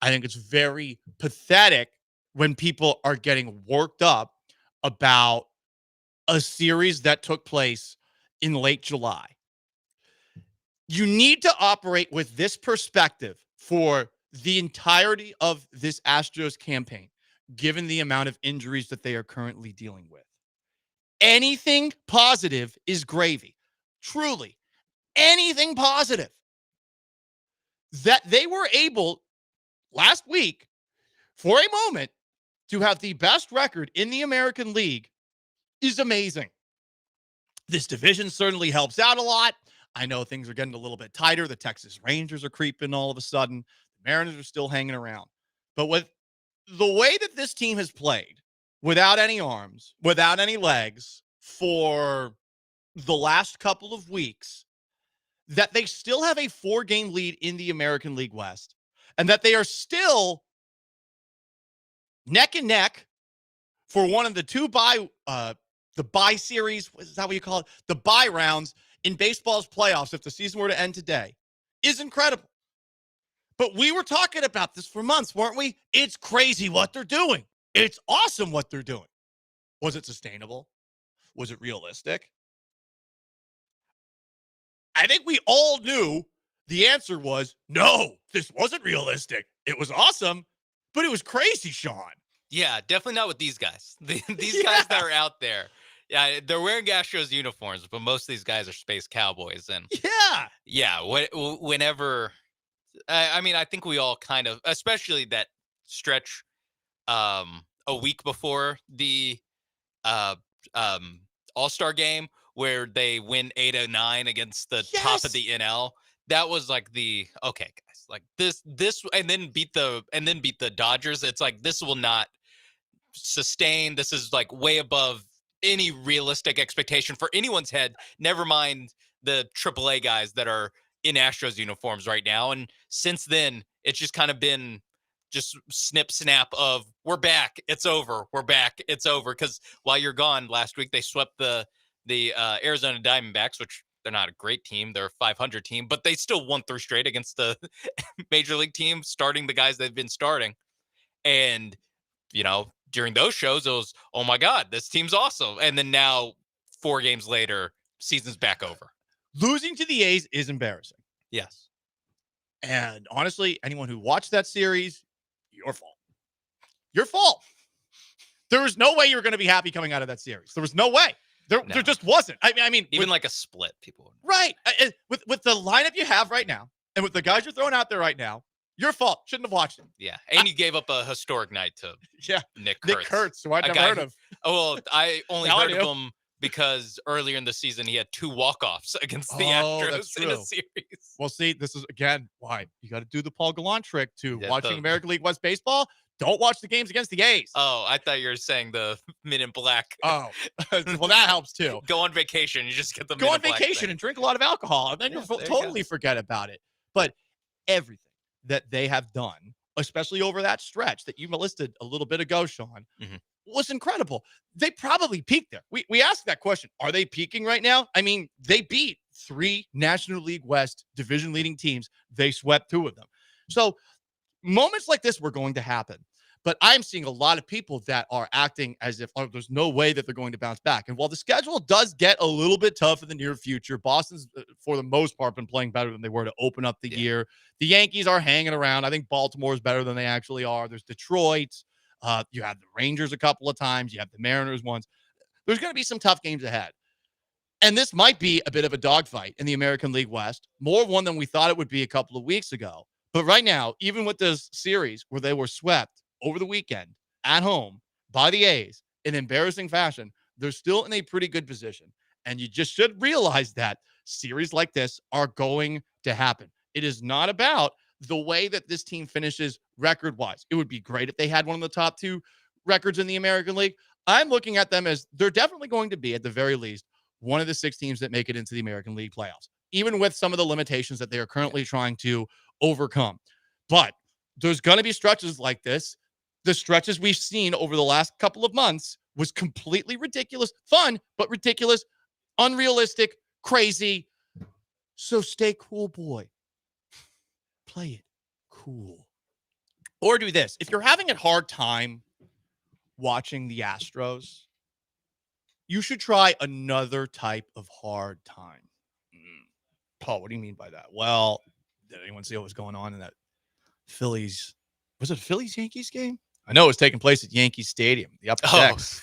I think it's very pathetic when people are getting worked up about a series that took place in late July. You need to operate with this perspective for the entirety of this Astros campaign, given the amount of injuries that they are currently dealing with, anything positive is gravy. Truly, anything positive. That they were able last week, for a moment, to have the best record in the American League is amazing. This division certainly helps out a lot. I know things are getting a little bit tighter. The Texas Rangers are creeping all of a sudden. The Mariners are still hanging around. But with the way that this team has played, without any arms, without any legs, for the last couple of weeks, that they still have a 4-game lead in the American League West, and that they are still neck and neck for one of the the bye series, is that what you call it? The bye rounds in baseball's playoffs, if the season were to end today, is incredible. But we were talking about this for months, weren't we? It's crazy what they're doing. It's awesome what they're doing. Was it sustainable? Was it realistic? I think we all knew the answer was no, this wasn't realistic. It was awesome, but it was crazy, Sean. Yeah, definitely not with these guys. These guys that are out there. Yeah, they're wearing Astros uniforms, but most of these guys are space cowboys. And yeah, whenever, I mean, I think we all kind of, especially that stretch a week before the All-Star game where they win 8-9 against the top of the NL. That was like okay, guys, like this, and then beat the Dodgers. It's like, this will not sustain. This is like way above any realistic expectation for anyone's head, never mind the AAA guys that are in Astros uniforms right now. And since then, it's just kind of been just snip snap of, we're back, it's over, we're back, it's over. Because while you're gone, last week they swept the Arizona Diamondbacks, which they're not a great team, they're a 500 team, but they still won 3 straight against the major league team, starting the guys they've been starting. And during those shows, it was, oh my God, this team's awesome. And then now, 4 games later, season's back over. Losing to the A's is embarrassing. Yes. And honestly, anyone who watched that series, your fault. Your fault. There was no way you were going to be happy coming out of that series. There was no way. There just wasn't. I mean, even like a split, people. Right. With the lineup you have right now, and with the guys you're throwing out there right now, your fault. Shouldn't have watched it. Yeah. And you gave up a historic night to Nick Kurtz, who I'd never heard of. Oh, well, I only heard of him because earlier in the season he had 2 walk-offs against the Astros in a series. Well, see, this is, again, why you got to do the Paul Gallant trick to watching American League West baseball. Don't watch the games against the A's. Oh, I thought you were saying the Men in Black. Oh, well, that helps too. Go on vacation. You just get the Men in Black. Go on vacation and drink a lot of alcohol, and then you'll totally forget about it. But everything that they have done, especially over that stretch that you listed a little bit ago, Sean, was incredible. They probably peaked there. We asked that question. Are they peaking right now? I mean, they beat 3 National League West division-leading teams. They swept 2 of them. So moments like this were going to happen. But I'm seeing a lot of people that are acting as if there's no way that they're going to bounce back. And while the schedule does get a little bit tough in the near future, Boston's, for the most part, been playing better than they were to open up the year. The Yankees are hanging around. I think Baltimore is better than they actually are. There's Detroit. You have the Rangers a couple of times. You have the Mariners once. There's going to be some tough games ahead. And this might be a bit of a dogfight in the American League West, more one than we thought it would be a couple of weeks ago. But right now, even with this series where they were swept over the weekend at home by the A's in embarrassing fashion, they're still in a pretty good position. And you just should realize that series like this are going to happen. It is not about the way that this team finishes record-wise. It would be great if they had one of the top 2 records in the American League. I'm looking at them as they're definitely going to be, at the very least, one of the 6 teams that make it into the American League playoffs, even with some of the limitations that they are currently trying to overcome. But there's going to be stretches like this. The stretches we've seen over the last couple of months was completely ridiculous, fun, but ridiculous, unrealistic, crazy. So stay cool, boy. Play it cool. Or do this. If you're having a hard time watching the Astros, you should try another type of hard time. Paul, what do you mean by that? Well, did anyone see what was going on in that Phillies. Was it a Phillies-Yankees game? I know it was taking place at Yankee Stadium. The upper decks.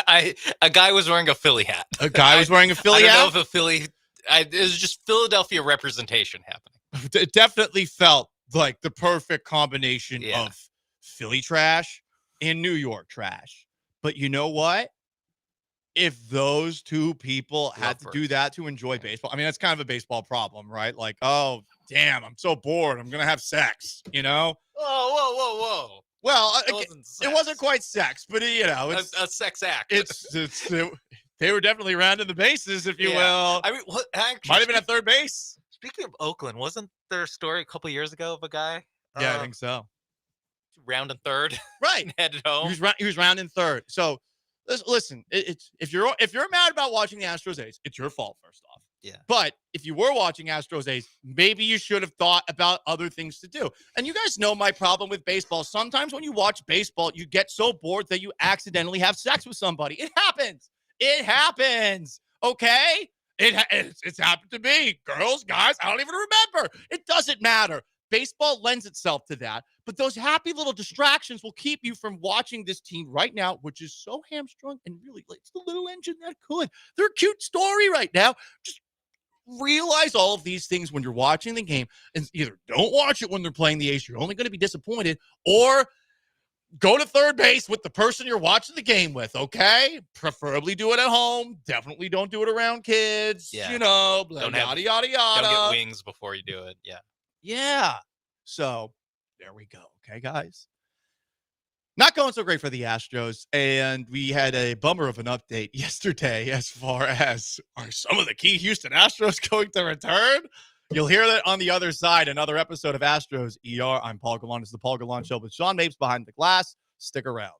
A guy was wearing a Philly hat. A guy was wearing a Philly hat? I hat? don't know if a Philly... it was just Philadelphia representation happening. It definitely felt like the perfect combination of Philly trash and New York trash. But you know what? If those two people had to do that to enjoy baseball, I mean, that's kind of a baseball problem, right? Like, oh, damn, I'm so bored. I'm going to have sex, you know? Whoa. Well, it wasn't quite sex, but, you know. It's a sex act. They were definitely rounding the bases, if you will. I mean, what, actually, might have been at third base. Speaking of Oakland, wasn't there a story a couple years ago of a guy? Yeah, I think so. Rounding third. Right. Headed home. He was rounding third. So, listen, if you're mad about watching the Astros A's, it's your fault, first off. Yeah. But if you were watching Astros A's, maybe you should have thought about other things to do. And you guys know my problem with baseball. Sometimes when you watch baseball, you get so bored that you accidentally have sex with somebody. It happens. It happens. Okay? It's happened to me. Girls, guys, I don't even remember. It doesn't matter. Baseball lends itself to that, but those happy little distractions will keep you from watching this team right now, which is so hamstrung and really, it's the little engine that could. They're a cute story right now. Just realize all of these things when you're watching the game, and either don't watch it when they're playing the A's, you're only going to be disappointed, or go to third base with the person you're watching the game with, okay? Preferably do it at home. Definitely don't do it around kids. Yeah. You know, Don't yada, yada, yada. Don't get wings before you do it. Yeah. Yeah. So there we go. Okay, guys. Not going so great for the Astros. And we had a bummer of an update yesterday as far as are some of the key Houston Astros going to return? You'll hear that on the other side. Another episode of Astros ER. I'm Paul Gallant. It's the Paul Gallant Show with Sean Mapes behind the glass. Stick around.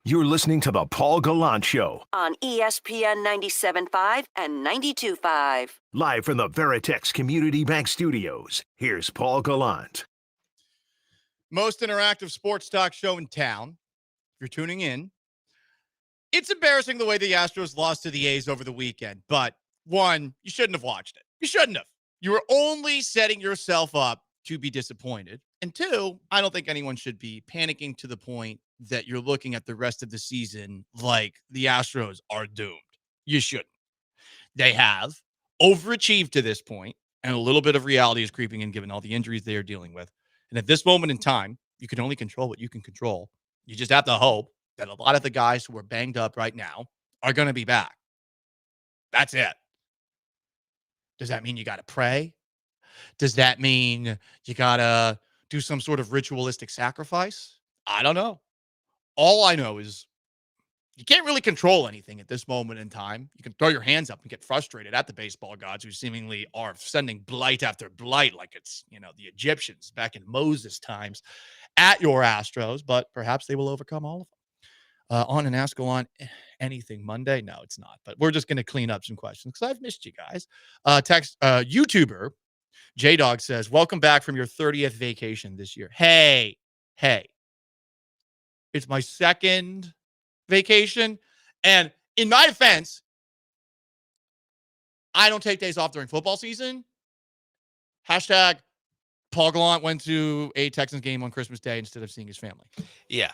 You're listening to the Paul Gallant Show, on ESPN 97.5 and 92.5. live from the Veritex Community Bank Studios. Here's Paul Gallant. Most interactive sports talk show in town. If you're tuning in, it's embarrassing the way the Astros lost to the A's over the weekend. But one, you shouldn't have watched it. You shouldn't have. You were only setting yourself up to be disappointed. And two, I don't think anyone should be panicking to the point that you're looking at the rest of the season like the Astros are doomed. You shouldn't. They have overachieved to this point, and a little bit of reality is creeping in given all the injuries they are dealing with. And at this moment in time, you can only control what you can control. You just have to hope that a lot of the guys who are banged up right now are going to be back. That's it. Does that mean you got to pray? Does that mean you got to do some sort of ritualistic sacrifice? I don't know. All I know is you can't really control anything at this moment in time. You can throw your hands up and get frustrated at the baseball gods who seemingly are sending blight after blight like it's, the Egyptians back in Moses times at your Astros, but perhaps they will overcome all of them. On an Ask Gallant Anything Monday? No, it's not, but we're just going to clean up some questions because I've missed you guys. YouTuber J-Dog says, welcome back from your 30th vacation this year. Hey, it's my second vacation. And in my defense, I don't take days off during football season. Hashtag Paul Gallant went to a Texans game on Christmas Day instead of seeing his family. Yeah.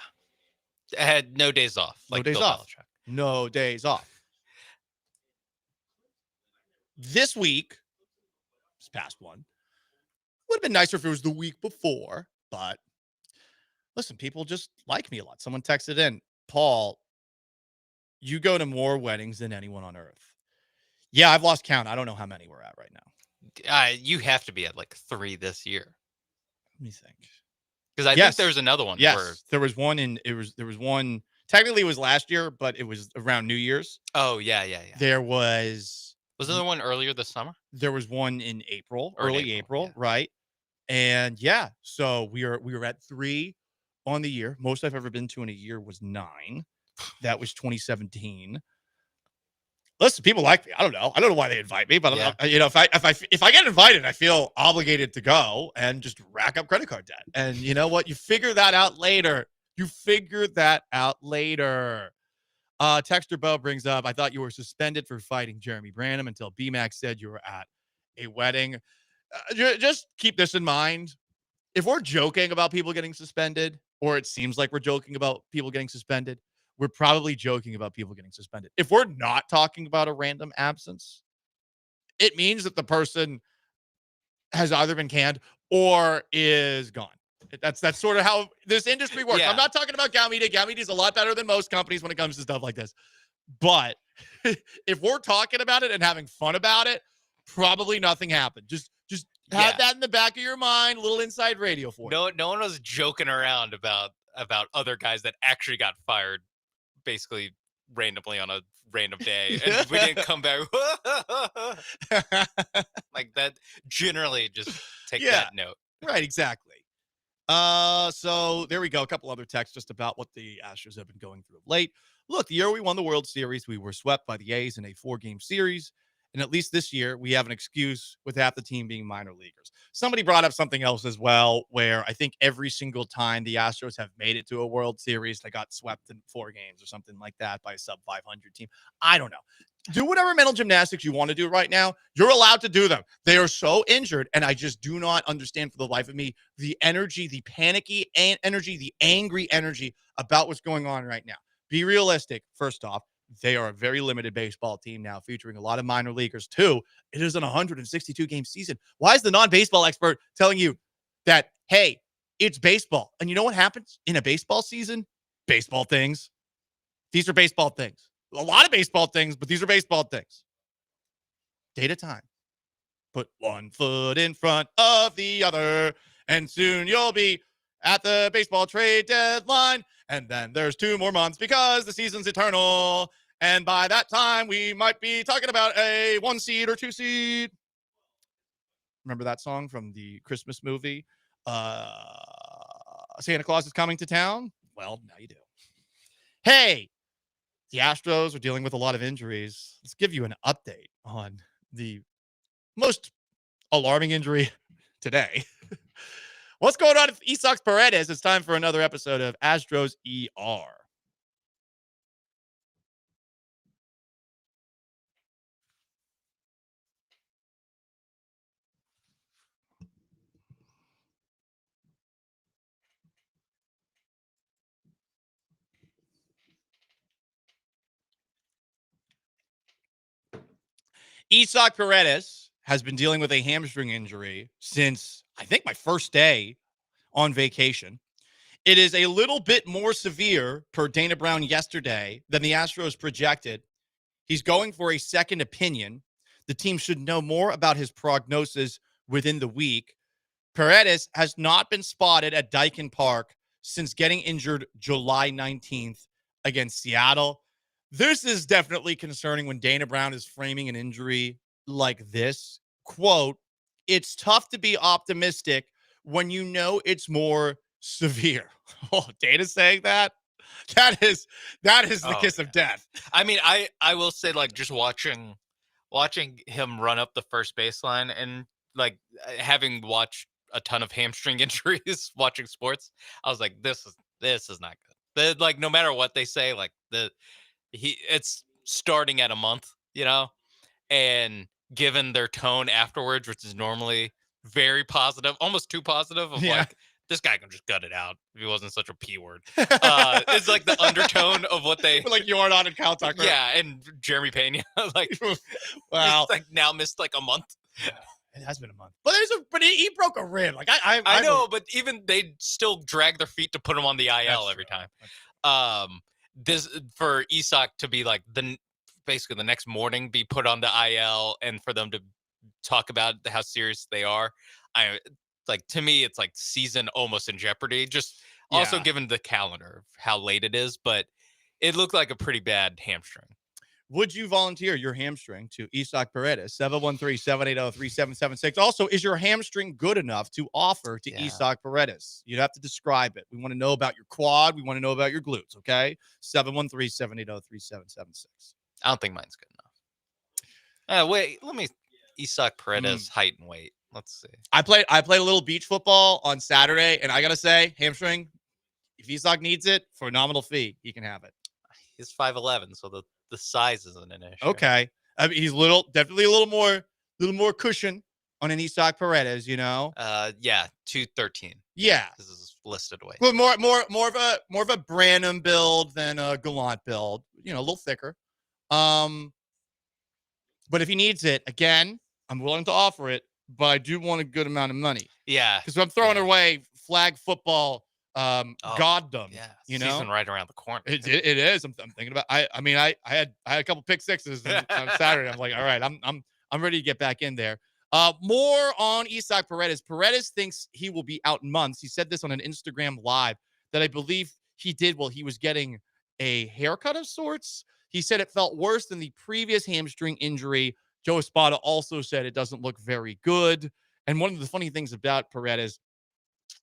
I had no days off. No days off. No days off. This week, this past one, would have been nicer if it was the week before, but listen, people just like me a lot. Someone texted in, Paul, you go to more weddings than anyone on earth. Yeah, I've lost count. I don't know how many we're at right now. You have to be at like 3 this year. Let me think. Because I think there's another one. Yes, there was one there was one. Technically, it was last year, but it was around New Year's. Oh, yeah. There was there one earlier this summer? There was one in April, early April, yeah. right? And yeah, so we were at 3 on the year. Most I've ever been to in a year was 9. That was 2017. Listen, people like me. I don't know why they invite me, but yeah. If I get invited, I feel obligated to go and just rack up credit card debt. And you know what? You figure that out later. Texter Bo brings up, I thought you were suspended for fighting Jeremy Branham until BMAX said you were at a wedding. Just keep this in mind. If we're joking about people getting suspended, or it seems like we're joking about people getting suspended, we're probably joking about people getting suspended. If we're not talking about a random absence, it means that the person has either been canned or is gone. That's sort of how this industry works. Yeah. I'm not talking about Gal Media. Gal Media is a lot better than most companies when it comes to stuff like this. But if we're talking about it and having fun about it, probably nothing happened. Just have that in the back of your mind, a little inside radio for you. No one was joking around about other guys that actually got fired basically randomly on a random day. And we didn't come back. Like that, generally just take that note. Right, exactly. So there we go. A couple other texts just about what the Astros have been going through of late. Look, the year we won the World Series, we were swept by the A's in a 4-game series. And at least this year, we have an excuse with half the team being minor leaguers. Somebody brought up something else as well, where I think every single time the Astros have made it to a World Series, they got swept in 4 games or something like that by a sub-500 team. I don't know. Do whatever mental gymnastics you want to do right now. You're allowed to do them. They are so injured, and I just do not understand for the life of me the energy, the panicky energy, the angry energy about what's going on right now. Be realistic, first off. They are a very limited baseball team now, featuring a lot of minor leaguers, too. It is an 162-game season. Why is the non-baseball expert telling you that, hey, it's baseball? And you know what happens in a baseball season? Baseball things. These are baseball things. A lot of baseball things, but these are baseball things. Date of time. Put one foot in front of the other, and soon you'll be at the baseball trade deadline. And then there's 2 more months because the season's eternal. And by that time, we might be talking about a 1 seed or 2 seed. Remember that song from the Christmas movie? Santa Claus is Coming to Town? Well, now you do. Hey, the Astros are dealing with a lot of injuries. Let's give you an update on the most alarming injury today. What's going on with Isak Paredes? It's time for another episode of Astros ER. Isak Paredes has been dealing with a hamstring injury since, I think, my first day on vacation. It is a little bit more severe, per Dana Brown yesterday, than the Astros projected. He's going for a second opinion. The team should know more about his prognosis within the week. Paredes has not been spotted at Daikin Park since getting injured July 19th against Seattle. This is definitely concerning when Dana Brown is framing an injury like this. Quote, it's tough to be optimistic when you know it's more severe. Oh, Dana's saying that? That is the kiss of death. I mean, I will say, like, just watching him run up the first baseline and, like, having watched a ton of hamstring injuries watching sports, I was like, this is not good. Like, no matter what they say, like, it's starting at a month, and given their tone afterwards, which is normally very positive, almost too positive, of like, this guy can just gut it out if he wasn't such a P word. It's like the undertone of what they like Jordan and Cal Tucker. Yeah, and Jeremy Pena. Like, wow, like now missed like a month. It has been a month, but he broke a rib. Like I know, but even they still drag their feet to put him on the IL every time. This for Isak to be like basically the next morning be put on the IL and for them to talk about how serious they are. Like, to me, it's like season almost in jeopardy. Just also given the calendar, how late it is, but it looked like a pretty bad hamstring. Would you volunteer your hamstring to Isak Paredes? 713-780-3776. Also, is your hamstring good enough to offer to Isak Paredes? You'd have to describe it. We want to know about your quad. We want to know about your glutes, okay? 713-780-3776. I don't think mine's good enough. Wait, let me Isak Paredes height and weight. Let's see. I played a little beach football on Saturday, and I gotta say, hamstring, if Isak needs it for a nominal fee, he can have it. He's 5'11", so the size isn't an issue. Okay. I mean, he's definitely a little more cushion on an Isak Paredes, 213. Yeah. This is listed weight. Well, more of a Branham build than a Gallant build, a little thicker. But if he needs it, again, I'm willing to offer it, but I do want a good amount of money. Yeah. Because I'm throwing away flag football goddom. Yeah. Season right around the corner. It is. I'm thinking about. I had a couple pick sixes on Saturday. I'm like, all right, I'm ready to get back in there. More on Isak Paredes. Paredes thinks he will be out months. He said this on an Instagram live that I believe he did while he was getting a haircut of sorts. He said it felt worse than the previous hamstring injury. Joe Espada also said it doesn't look very good. And one of the funny things about Paredes,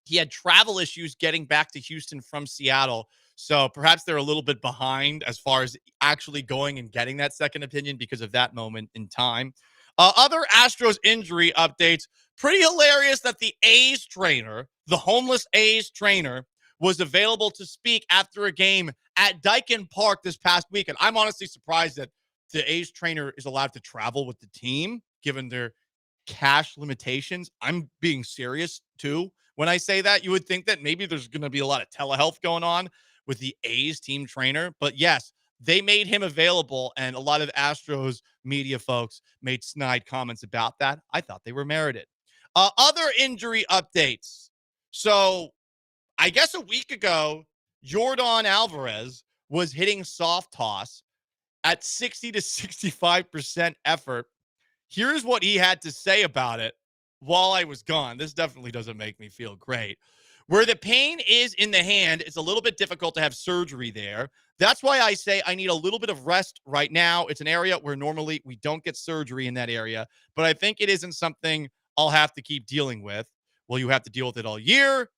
he had travel issues getting back to Houston from Seattle. So perhaps they're a little bit behind as far as actually going and getting that second opinion because of that moment in time. Other Astros injury updates. Pretty hilarious that the A's trainer, the homeless A's trainer, was available to speak after a game at Daikin Park this past weekend. I'm honestly surprised that the A's trainer is allowed to travel with the team, given their cash limitations. I'm being serious, too. When I say that, you would think that maybe there's going to be a lot of telehealth going on with the A's team trainer. But yes, they made him available, and a lot of Astros media folks made snide comments about that. I thought they were merited. Other injury updates. So I guess a week ago, Jordan Alvarez was hitting soft toss at 60 to 65% effort. Here's what he had to say about it while I was gone. This definitely doesn't make me feel great. Where the pain is in the hand, it's a little bit difficult to have surgery there. That's why I say I need a little bit of rest right now. It's an area where normally we don't get surgery in that area, but I think it isn't something I'll have to keep dealing with. Will you have to deal with it all year?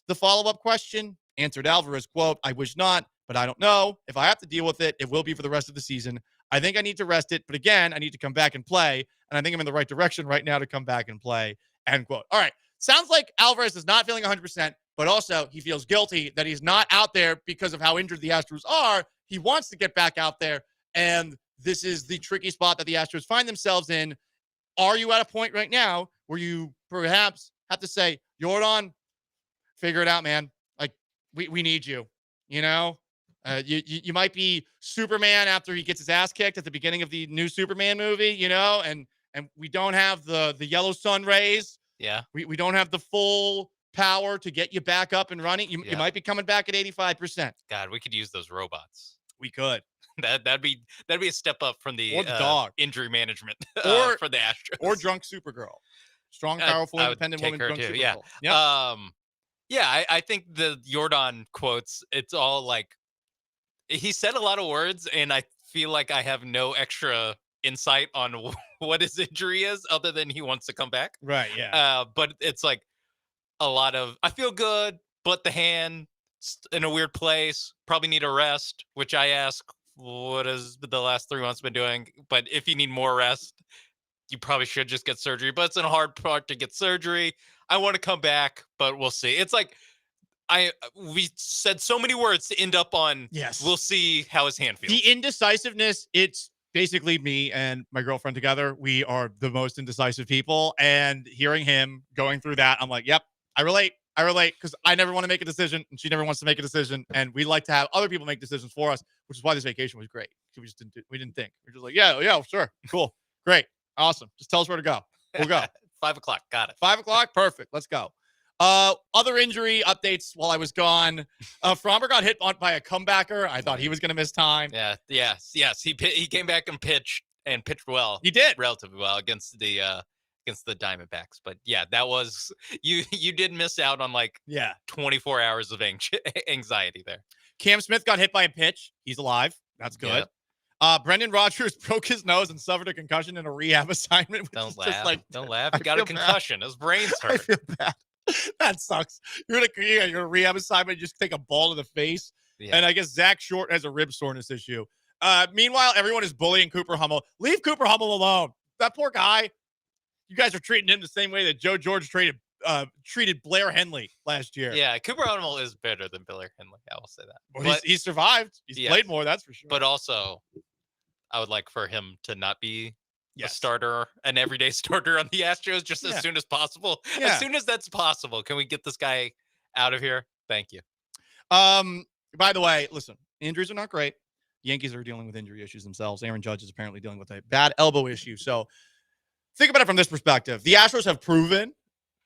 The follow-up question answered Alvarez, quote, I wish not. but I don't know. If I have to deal with it, it will be for the rest of the season. I think I need to rest it, but again, I need to come back and play, and I think I'm in the right direction right now to come back and play, end quote. All right, sounds like Alvarez is not feeling 100%, but also he feels guilty that he's not out there because of how injured the Astros are. He wants to get back out there, and this is the tricky spot that the Astros find themselves in. Are you at a point right now where you perhaps have to say, Jordan, figure it out, man. Like, we need you, you know? You might be Superman after he gets his ass kicked at the beginning of the new Superman movie, you know, and we don't have the yellow sun rays. Yeah. We don't have the full power to get you back up and running. You might be coming back at 85%. God, we could use those robots. We could. That'd be a step up from the, Or the dog. injury management Or for the Astros. Or drunk Supergirl. Strong, powerful, independent woman, drunk too. Supergirl. Yeah. Yep. Yeah, I think the Jordan quotes, it's all like, he said a lot of words, and I feel like I have no extra insight on what his injury is other than he wants to come back. Right, yeah. But it's like a lot of, I feel good, but the hand in a weird place, probably need a rest, which I ask, what has the last 3 months been doing? But if you need more rest, you probably should just get surgery. But it's in a hard part to get surgery. I want to come back, but we'll see. It's like, we said so many words to end up on, yes, we'll see how his hand feels. The indecisiveness, it's basically me and my girlfriend together. We are the most indecisive people. And hearing him going through that, I'm like, yep, I relate because I never want to make a decision and she never wants to make a decision. And we like to have other people make decisions for us, which is why this vacation was great. We just didn't think. We're just like, yeah, sure. Cool. Great. Awesome. Just tell us where to go. We'll go. 5 o'clock. Got it. 5 o'clock. Perfect. Let's go. Other injury updates while I was gone. Fromber got hit by a comebacker. I thought he was going to miss time. Yes. He came back and pitched well. He did relatively well against the Diamondbacks. But yeah, that was, you did miss out on 24 hours of anxiety there. Cam Smith got hit by a pitch. He's alive. That's good. Brendan Rodgers broke his nose and suffered a concussion in a rehab assignment. Don't laugh. Don't laugh. He got a concussion. His brain's hurt. I feel bad. That sucks. You're in a rehab assignment. You just take a ball to the face. Yeah. And I guess Zach Short has a rib soreness issue. Meanwhile, everyone is bullying Cooper Hummel. Leave Cooper Hummel alone. That poor guy. You guys are treating him the same way that Joe George treated Blair Henley last year. Yeah, Cooper Hummel is better than Blair Henley. I will say that. Well, he's survived. He's played more, that's for sure. But also, I would like for him to not be a starter, an everyday starter on the Astros just as soon as possible. Yeah. As soon as that's possible, can we get this guy out of here? Thank you. By the way, listen, injuries are not great. Yankees are dealing with injury issues themselves. Aaron Judge is apparently dealing with a bad elbow issue. So think about it from this perspective. The Astros have proven,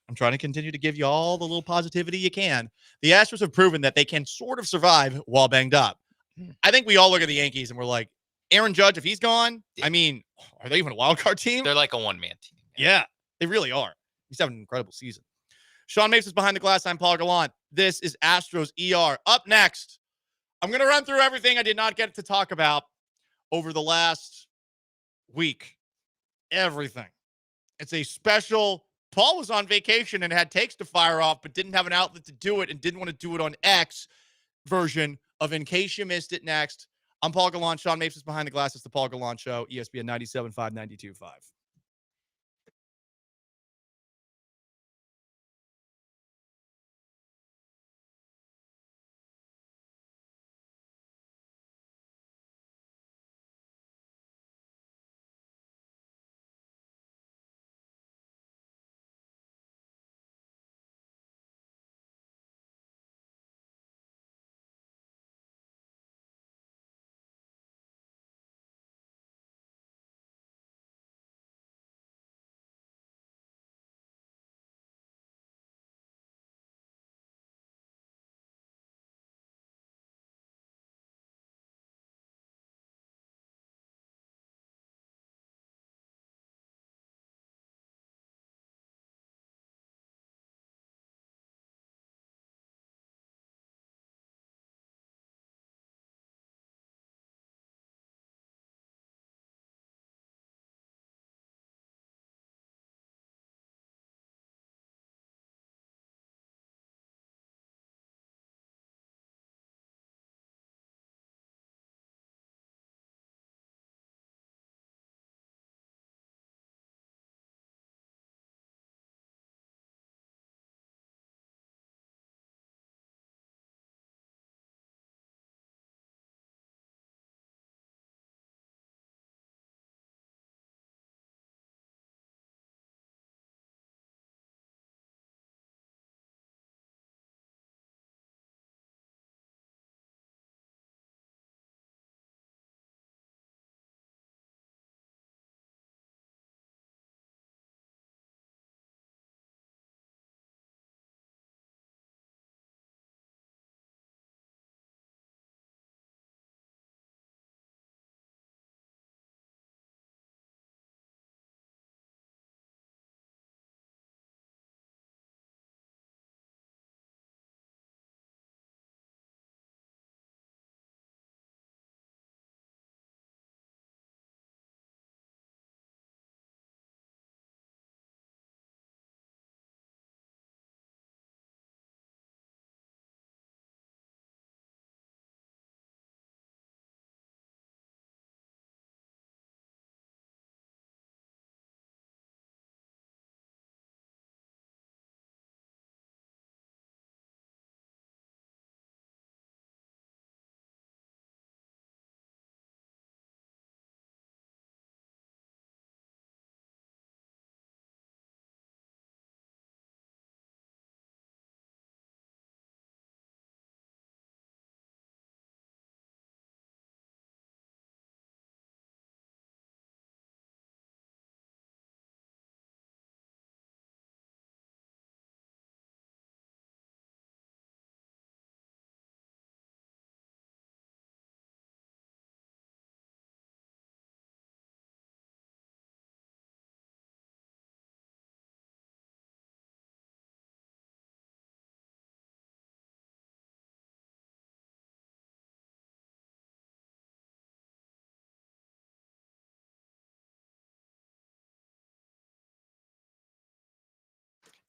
I'm trying to continue to give you all the little positivity you can. The Astros have proven that they can sort of survive while banged up. I think we all look at the Yankees and we're like, Aaron Judge, if he's gone, I mean, are they even a wild card team? They're like a one-man team. Yeah, they really are. He's having an incredible season. Sean Mapes is behind the glass. I'm Paul Gallant. This is Astros ER. Up next, I'm going to run through everything I did not get to talk about over the last week. Everything. It's a special. Paul was on vacation and had takes to fire off, but didn't have an outlet to do it and didn't want to do it on X version of In Case You Missed It Next. I'm Paul Gallant. Sean Mapes is behind the glass. It's the Paul Gallant Show, ESPN 97.5, 92.5.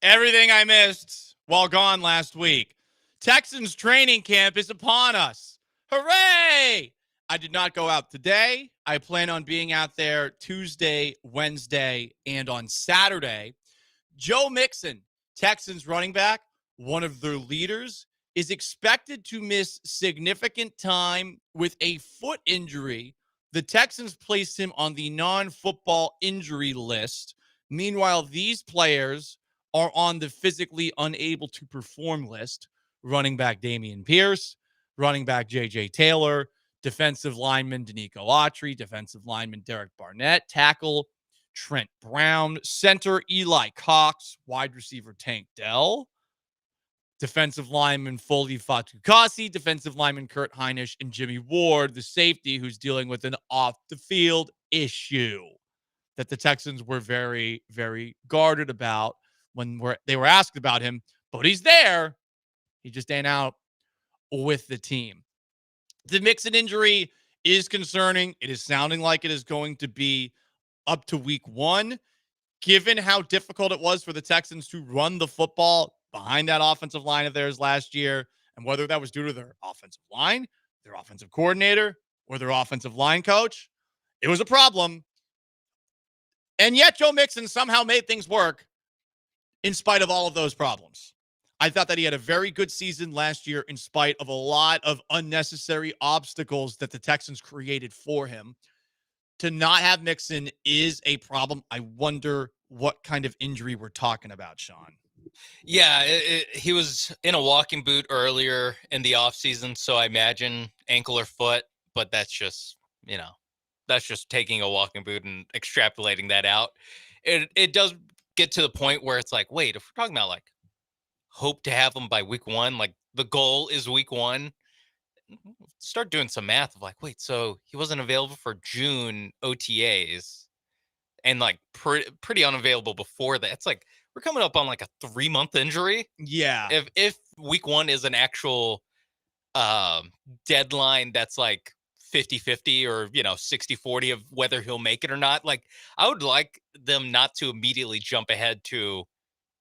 Everything I missed while gone last week. Texans training camp is upon us. Hooray! I did not go out today. I plan on being out there Tuesday, Wednesday, and on Saturday. Joe Mixon, Texans running back, one of their leaders, is expected to miss significant time with a foot injury. The Texans placed him on the non-football injury list. Meanwhile, these players are on the physically unable to perform list. Running back Dameon Pierce, running back J.J. Taylor, defensive lineman Danico Autry, defensive lineman Derek Barnett, tackle Trent Brown, center Eli Cox, wide receiver Tank Dell, defensive lineman Foley Fatukasi, defensive lineman Kurt Heinisch, and Jimmy Ward, the safety who's dealing with an off-the-field issue that the Texans were very, very guarded about when they were asked about him, but he's there. He just ain't out with the team. The Mixon injury is concerning. It is sounding like it is going to be up to week 1. Given how difficult it was for the Texans to run the football behind that offensive line of theirs last year, and whether that was due to their offensive line, their offensive coordinator, or their offensive line coach, it was a problem. And yet Joe Mixon somehow made things work in spite of all of those problems. I thought that he had a very good season last year in spite of a lot of unnecessary obstacles that the Texans created for him. To not have Mixon is a problem. I wonder what kind of injury we're talking about, Sean. Yeah, he was in a walking boot earlier in the offseason, so I imagine ankle or foot, but that's just taking a walking boot and extrapolating that out. It does get to the point where it's like, wait, if we're talking about like hope to have him by week 1, like the goal is week 1, start doing some math of like, wait, so he wasn't available for June OTAs and like pretty unavailable before that. It's like we're coming up on like a 3-month injury. Yeah. If week 1 is an actual deadline that's like 50-50 or 60-40 of whether he'll make it or not, like I would like them not to immediately jump ahead to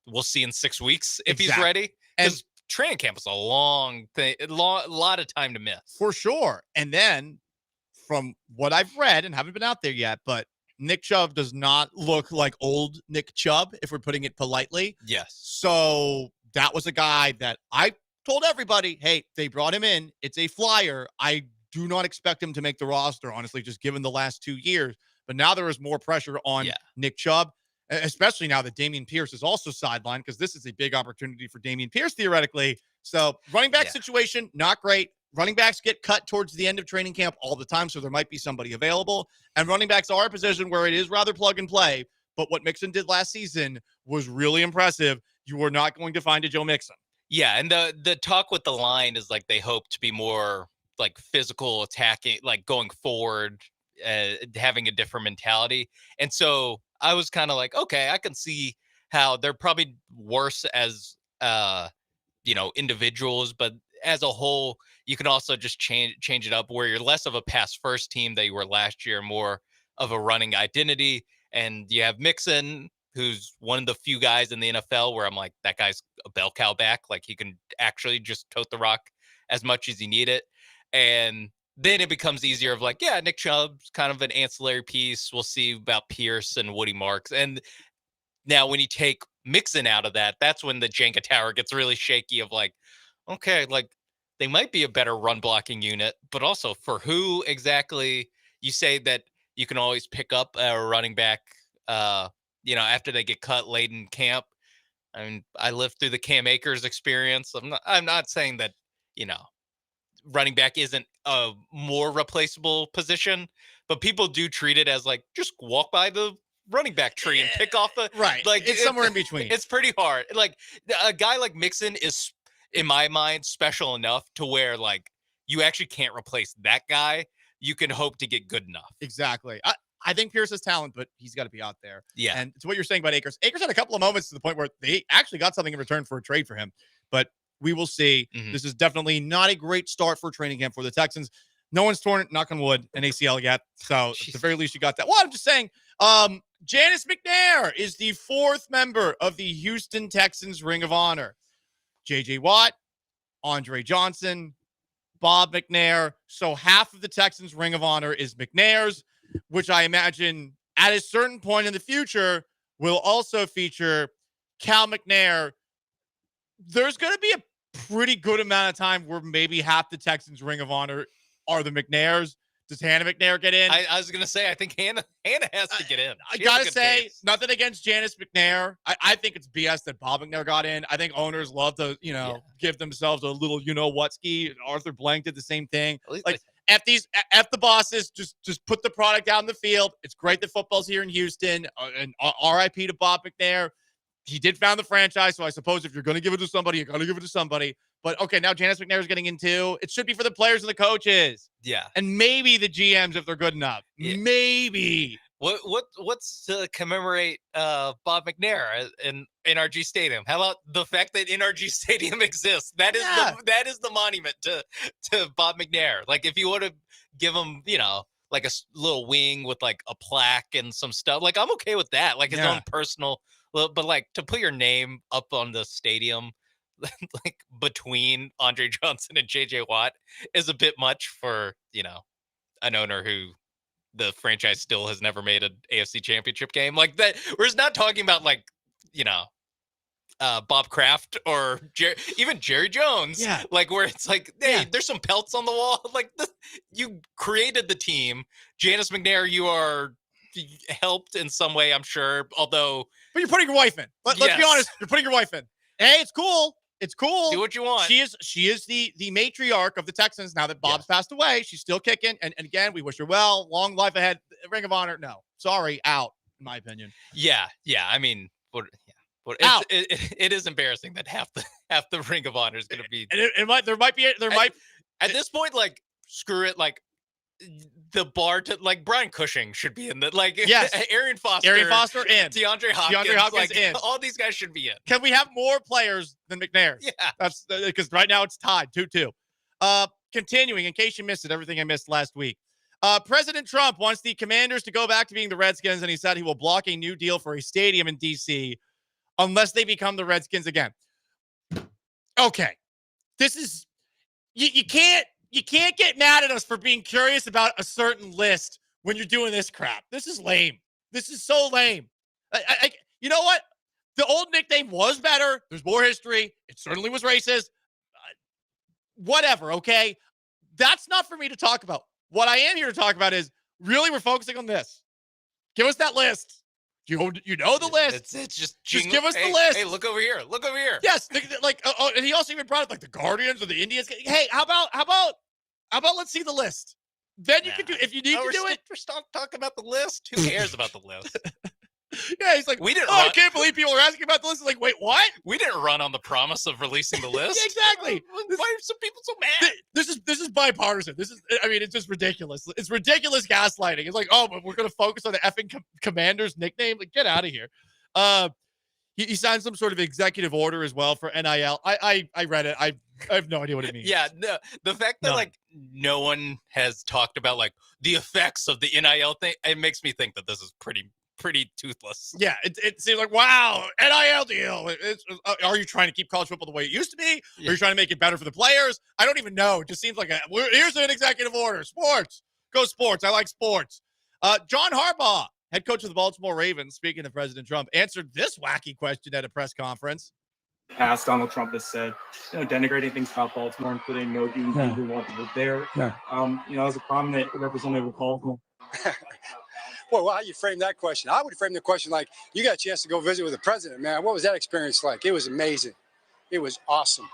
we'll see in 6 weeks if he's ready, because training camp is a long thing, a lot of time to miss for sure. And then from what I've read and haven't been out there yet, but Nick Chubb does not look like old Nick Chubb, if we're putting it politely. Yes. So that was a guy that I told everybody, hey, they brought him in. It's a flyer. I do not expect him to make the roster, honestly, just given the last 2 years. But now there is more pressure on Nick Chubb, especially now that Dameon Pierce is also sidelined, because this is a big opportunity for Dameon Pierce, theoretically. So running back situation, not great. Running backs get cut towards the end of training camp all the time, so there might be somebody available. And running backs are a position where it is rather plug and play. But what Mixon did last season was really impressive. You are not going to find a Joe Mixon. Yeah, and the talk with the line is like they hope to be more like physical, attacking, like going forward, having a different mentality. And so I was kind of like, okay, I can see how they're probably worse as individuals, but as a whole, you can also just change it up where you're less of a pass first team that you were last year, more of a running identity. And you have Mixon, who's one of the few guys in the NFL where I'm like, that guy's a bell cow back. Like he can actually just tote the rock as much as you need it. And then it becomes easier of like, yeah, Nick Chubb's kind of an ancillary piece. We'll see about Pierce and Woody Marks. And now when you take Mixon out of that, that's when the Jenga tower gets really shaky of like, okay, like they might be a better run blocking unit, but also for who exactly? You say that you can always pick up a running back, after they get cut late in camp. I mean, I lived through the Cam Akers experience. I'm not saying that, running back isn't a more replaceable position, but people do treat it as like, just walk by the running back tree and pick off the right. Like it's somewhere in between. It's pretty hard. Like a guy like Mixon is, in my mind, special enough to where like you actually can't replace that guy. You can hope to get good enough. Exactly. I think Pierce has talent, but he's got to be out there. Yeah. And it's what you're saying about Akers. Akers had a couple of moments to the point where they actually got something in return for a trade for him, but we will see. Mm-hmm. This is definitely not a great start for training camp for the Texans. No one's torn, knock on wood, an ACL yet. So at the very least, you got that. Well, I'm just saying, Janice McNair is the 4th member of the Houston Texans Ring of Honor. J.J. Watt, Andre Johnson, Bob McNair. So half of the Texans Ring of Honor is McNair's, which I imagine at a certain point in the future will also feature Cal McNair. There's going to be a pretty good amount of time where maybe half the Texans Ring of Honor are the McNairs. Does Hannah McNair get in? I was going to say, I think Hannah has to get in. I got to say, nothing against Janice McNair. I think it's BS that Bob McNair got in. I think owners love to, give themselves a little, what-ski. Arthur Blank did the same thing. Like, F the bosses, just put the product out in the field. It's great that football's here in Houston. And RIP to Bob McNair. He did found the franchise, so I suppose if you're going to give it to somebody, you got to give it to somebody. But, okay, now Janice McNair is getting in too. It should be for the players and the coaches. Yeah. And maybe the GMs if they're good enough. Yeah. Maybe. What's to commemorate Bob McNair in NRG Stadium? How about the fact that NRG Stadium exists? That is the monument to Bob McNair. Like, if you want to give him, like a little wing with like a plaque and some stuff, like, I'm okay with that. Like his own personal, but like to put your name up on the stadium, like between Andre Johnson and JJ Watt is a bit much for, an owner who the franchise still has never made an AFC championship game like that. We're just not talking about like, Bob Kraft or even Jerry Jones. Yeah. Like where it's like, hey, there's some pelts on the wall. Like you created the team. Janice McNair, you are helped in some way, I'm sure. But you're putting your wife in. Let's be honest. You're putting your wife in. Hey, it's cool. It's cool. Do what you want. She is the matriarch of the Texans now that Bob's passed away. She's still kicking. And again, we wish her well. Long life ahead. Ring of Honor. No. Sorry. Out, in my opinion. Yeah. Yeah. I mean, it is embarrassing that half the Ring of Honor is going to be. At this point, like, screw it. Like, the bar to like Brian Cushing should be in the Arian Foster in, DeAndre Hopkins like, in. All these guys should be in. Can we have more players than McNair? Yeah, that's because right now it's tied 2-2. Continuing, in case you missed it, everything I missed last week. President Trump wants the Commanders to go back to being the Redskins, and he said he will block a new deal for a stadium in D.C. unless they become the Redskins again. Okay, this is you can't. You can't get mad at us for being curious about a certain list when you're doing this crap. This is lame. This is so lame. You know what? The old nickname was better. There's more history. It certainly was racist. Whatever, okay? That's not for me to talk about. What I am here to talk about is really we're focusing on this. Give us that list. You know the list. It's just give us the list. Hey, look over here. Look over here. Yes, and he also even brought up like the Guardians or the Indians. Hey, how about let's see the list. Then you can do if you need to do it. Stop talking about the list. Who cares about the list? Yeah, he's like, I can't believe people are asking about the list. Like, wait, what? We didn't run on the promise of releasing the list. Yeah, exactly. Why are some people so mad? This is bipartisan. It's just ridiculous. It's ridiculous gaslighting. It's like, oh, but we're going to focus on the effing Commander's nickname. Like, get out of here. He signed some sort of executive order as well for NIL. I read it. I have no idea what it means. Yeah, no, the fact that like no one has talked about like the effects of the NIL thing, it makes me think that this is pretty toothless. Yeah, it seems like, wow, NIL deal. Are you trying to keep college football the way it used to be? Yeah. Are you trying to make it better for the players? I don't even know. It just seems like here's an executive order. Sports. Go sports. I like sports. John Harbaugh, head coach of the Baltimore Ravens, speaking of President Trump, answered this wacky question at a press conference. Past Donald Trump has said, denigrating things about Baltimore, including no being who want to live there. As a prominent representative of Baltimore. Well, how you frame that question? I would frame the question like, you got a chance to go visit with the president, man. What was that experience like? It was amazing. It was awesome.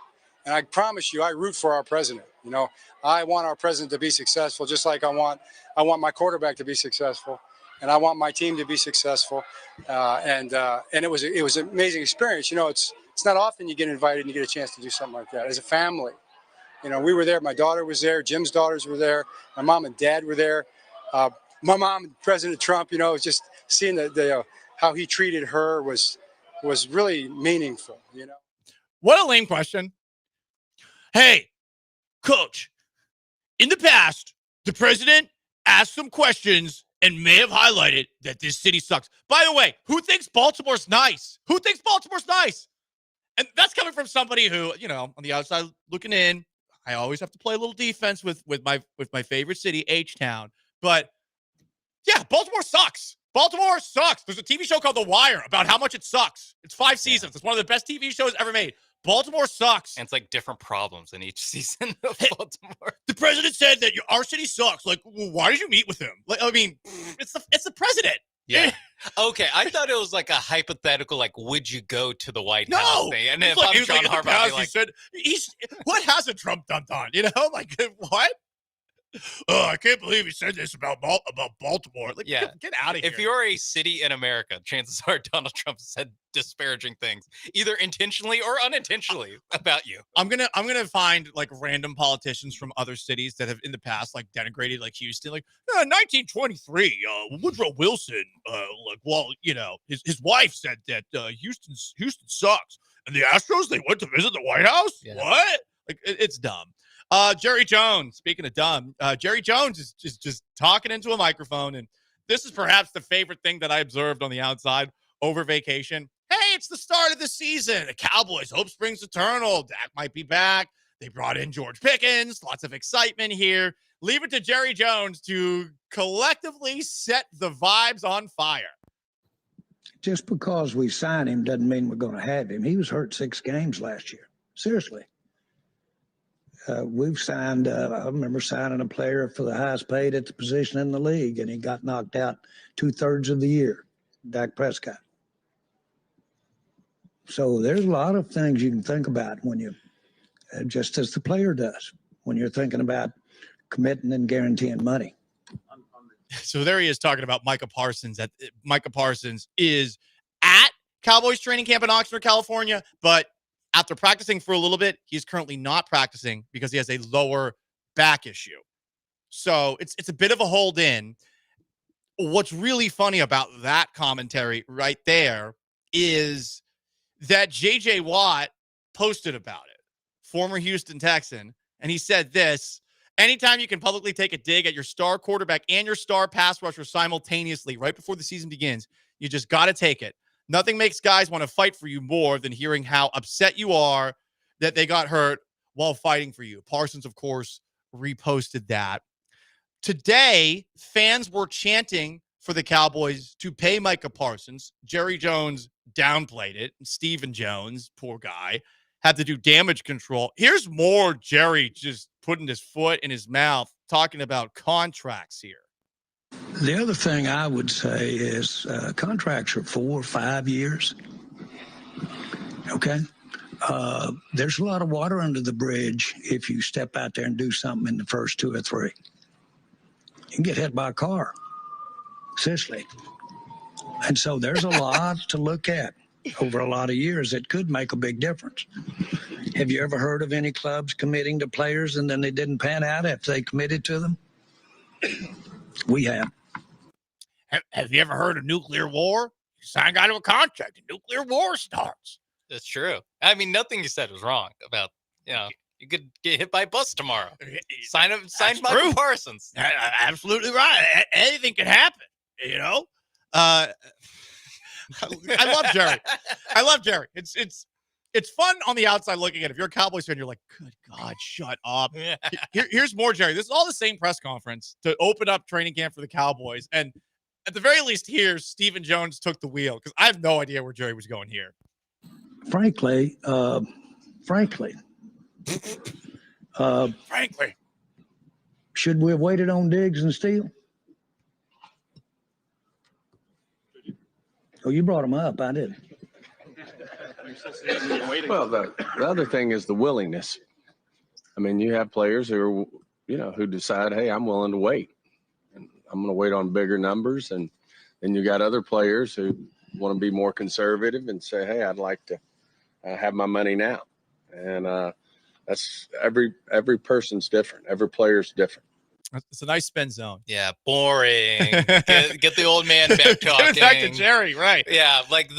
And I promise you, I root for our president. I want our president to be successful, just like I want my quarterback to be successful, and I want my team to be successful. And it was an amazing experience. It's not often you get invited and you get a chance to do something like that as a family. We were there. My daughter was there. Jim's daughters were there. My mom and dad were there. My mom and President Trump, just seeing the how he treated her was really meaningful. What a lame question. Hey, coach, in the past, the president asked some questions and may have highlighted that this city sucks. By the way, who thinks Baltimore's nice? Who thinks Baltimore's nice? And that's coming from somebody who, on the outside looking in, I always have to play a little defense with my favorite city, H-Town. But yeah, Baltimore sucks. Baltimore sucks. There's a TV show called The Wire about how much it sucks. It's 5 seasons. It's one of the best TV shows ever made. Baltimore sucks. And it's like different problems in each season of Baltimore. The president said that our city sucks. Like, well, why did you meet with him? Like, I mean, it's the president. Yeah. Okay, I thought it was like a hypothetical, like, would you go to the White House No. thing? And then if Look, I'm he was John like, Harbaugh, I'd be like, he said, what hasn't Trump done? Like, what? Oh, I can't believe he said this about Baltimore. Like, yeah, get out of here. If you're a city in America, chances are Donald Trump said disparaging things, either intentionally or unintentionally, about you. I'm gonna find like random politicians from other cities that have in the past like denigrated like Houston, like 1923. Woodrow Wilson, his wife said that Houston sucks, and the Astros they went to visit the White House. Yeah. What? Like it's dumb. Jerry Jones, speaking of dumb, Jerry Jones is just talking into a microphone. And this is perhaps the favorite thing that I observed on the outside over vacation. Hey, it's the start of the season. The Cowboys, hope springs eternal. Dak might be back. They brought in George Pickens. Lots of excitement here. Leave it to Jerry Jones to collectively set the vibes on fire. Just because we sign him doesn't mean we're going to have him. He was hurt 6 games last year. Seriously. We've signed, I remember signing a player for the highest paid at the position in the league, and he got knocked out 2/3 of the year, Dak Prescott. So there's a lot of things you can think about when you, just as the player does, when you're thinking about committing and guaranteeing money. So there he is talking about Micah Parsons. That Micah Parsons is at Cowboys training camp in Oxnard, California, but after practicing for a little bit, he's currently not practicing because he has a lower back issue. So it's a bit of a hold in. What's really funny about that commentary right there is that J.J. Watt posted about it, former Houston Texan, and he said this: anytime you can publicly take a dig at your star quarterback and your star pass rusher simultaneously right before the season begins, you just got to take it. Nothing makes guys want to fight for you more than hearing how upset you are that they got hurt while fighting for you. Parsons, of course, reposted that. Today, fans were chanting for the Cowboys to pay Micah Parsons. Jerry Jones downplayed it. Stephen Jones, poor guy, had to do damage control. Here's more Jerry just putting his foot in his mouth, talking about contracts here. The other thing I would say is contracts are 4 or 5 years. Okay? There's a lot of water under the bridge if you step out there and do something in the first 2 or 3. You can get hit by a car. Seriously. And so there's a lot to look at over a lot of years that could make a big difference. Have you ever heard of any clubs committing to players and then they didn't pan out after they committed to them? We have. Have you ever heard of nuclear war? You sign a guy to a contract, and nuclear war starts. That's true. I mean, nothing you said was wrong about, you could get hit by a bus tomorrow. Sign Michael Parsons. Absolutely right. Anything can happen, I love Jerry. I love Jerry. It's fun on the outside looking at it. If you're a Cowboys fan, you're like, good God, shut up. Here's more Jerry. This is all the same press conference to open up training camp for the Cowboys. And at the very least here, Stephen Jones took the wheel because I have no idea where Jerry was going here. Frankly, should we have waited on Diggs and Steele? Oh, you brought them up. I didn't. Well, the other thing is the willingness. I mean, you have players who are, who decide, hey, I'm willing to wait. And I'm going to wait on bigger numbers. And then you got other players who want to be more conservative and say, hey, I'd like to have my money now. And that's every person's different. Every player's different. It's a nice spin zone. Yeah, boring. Get the old man back talking. Get back to Jerry, right? Yeah, like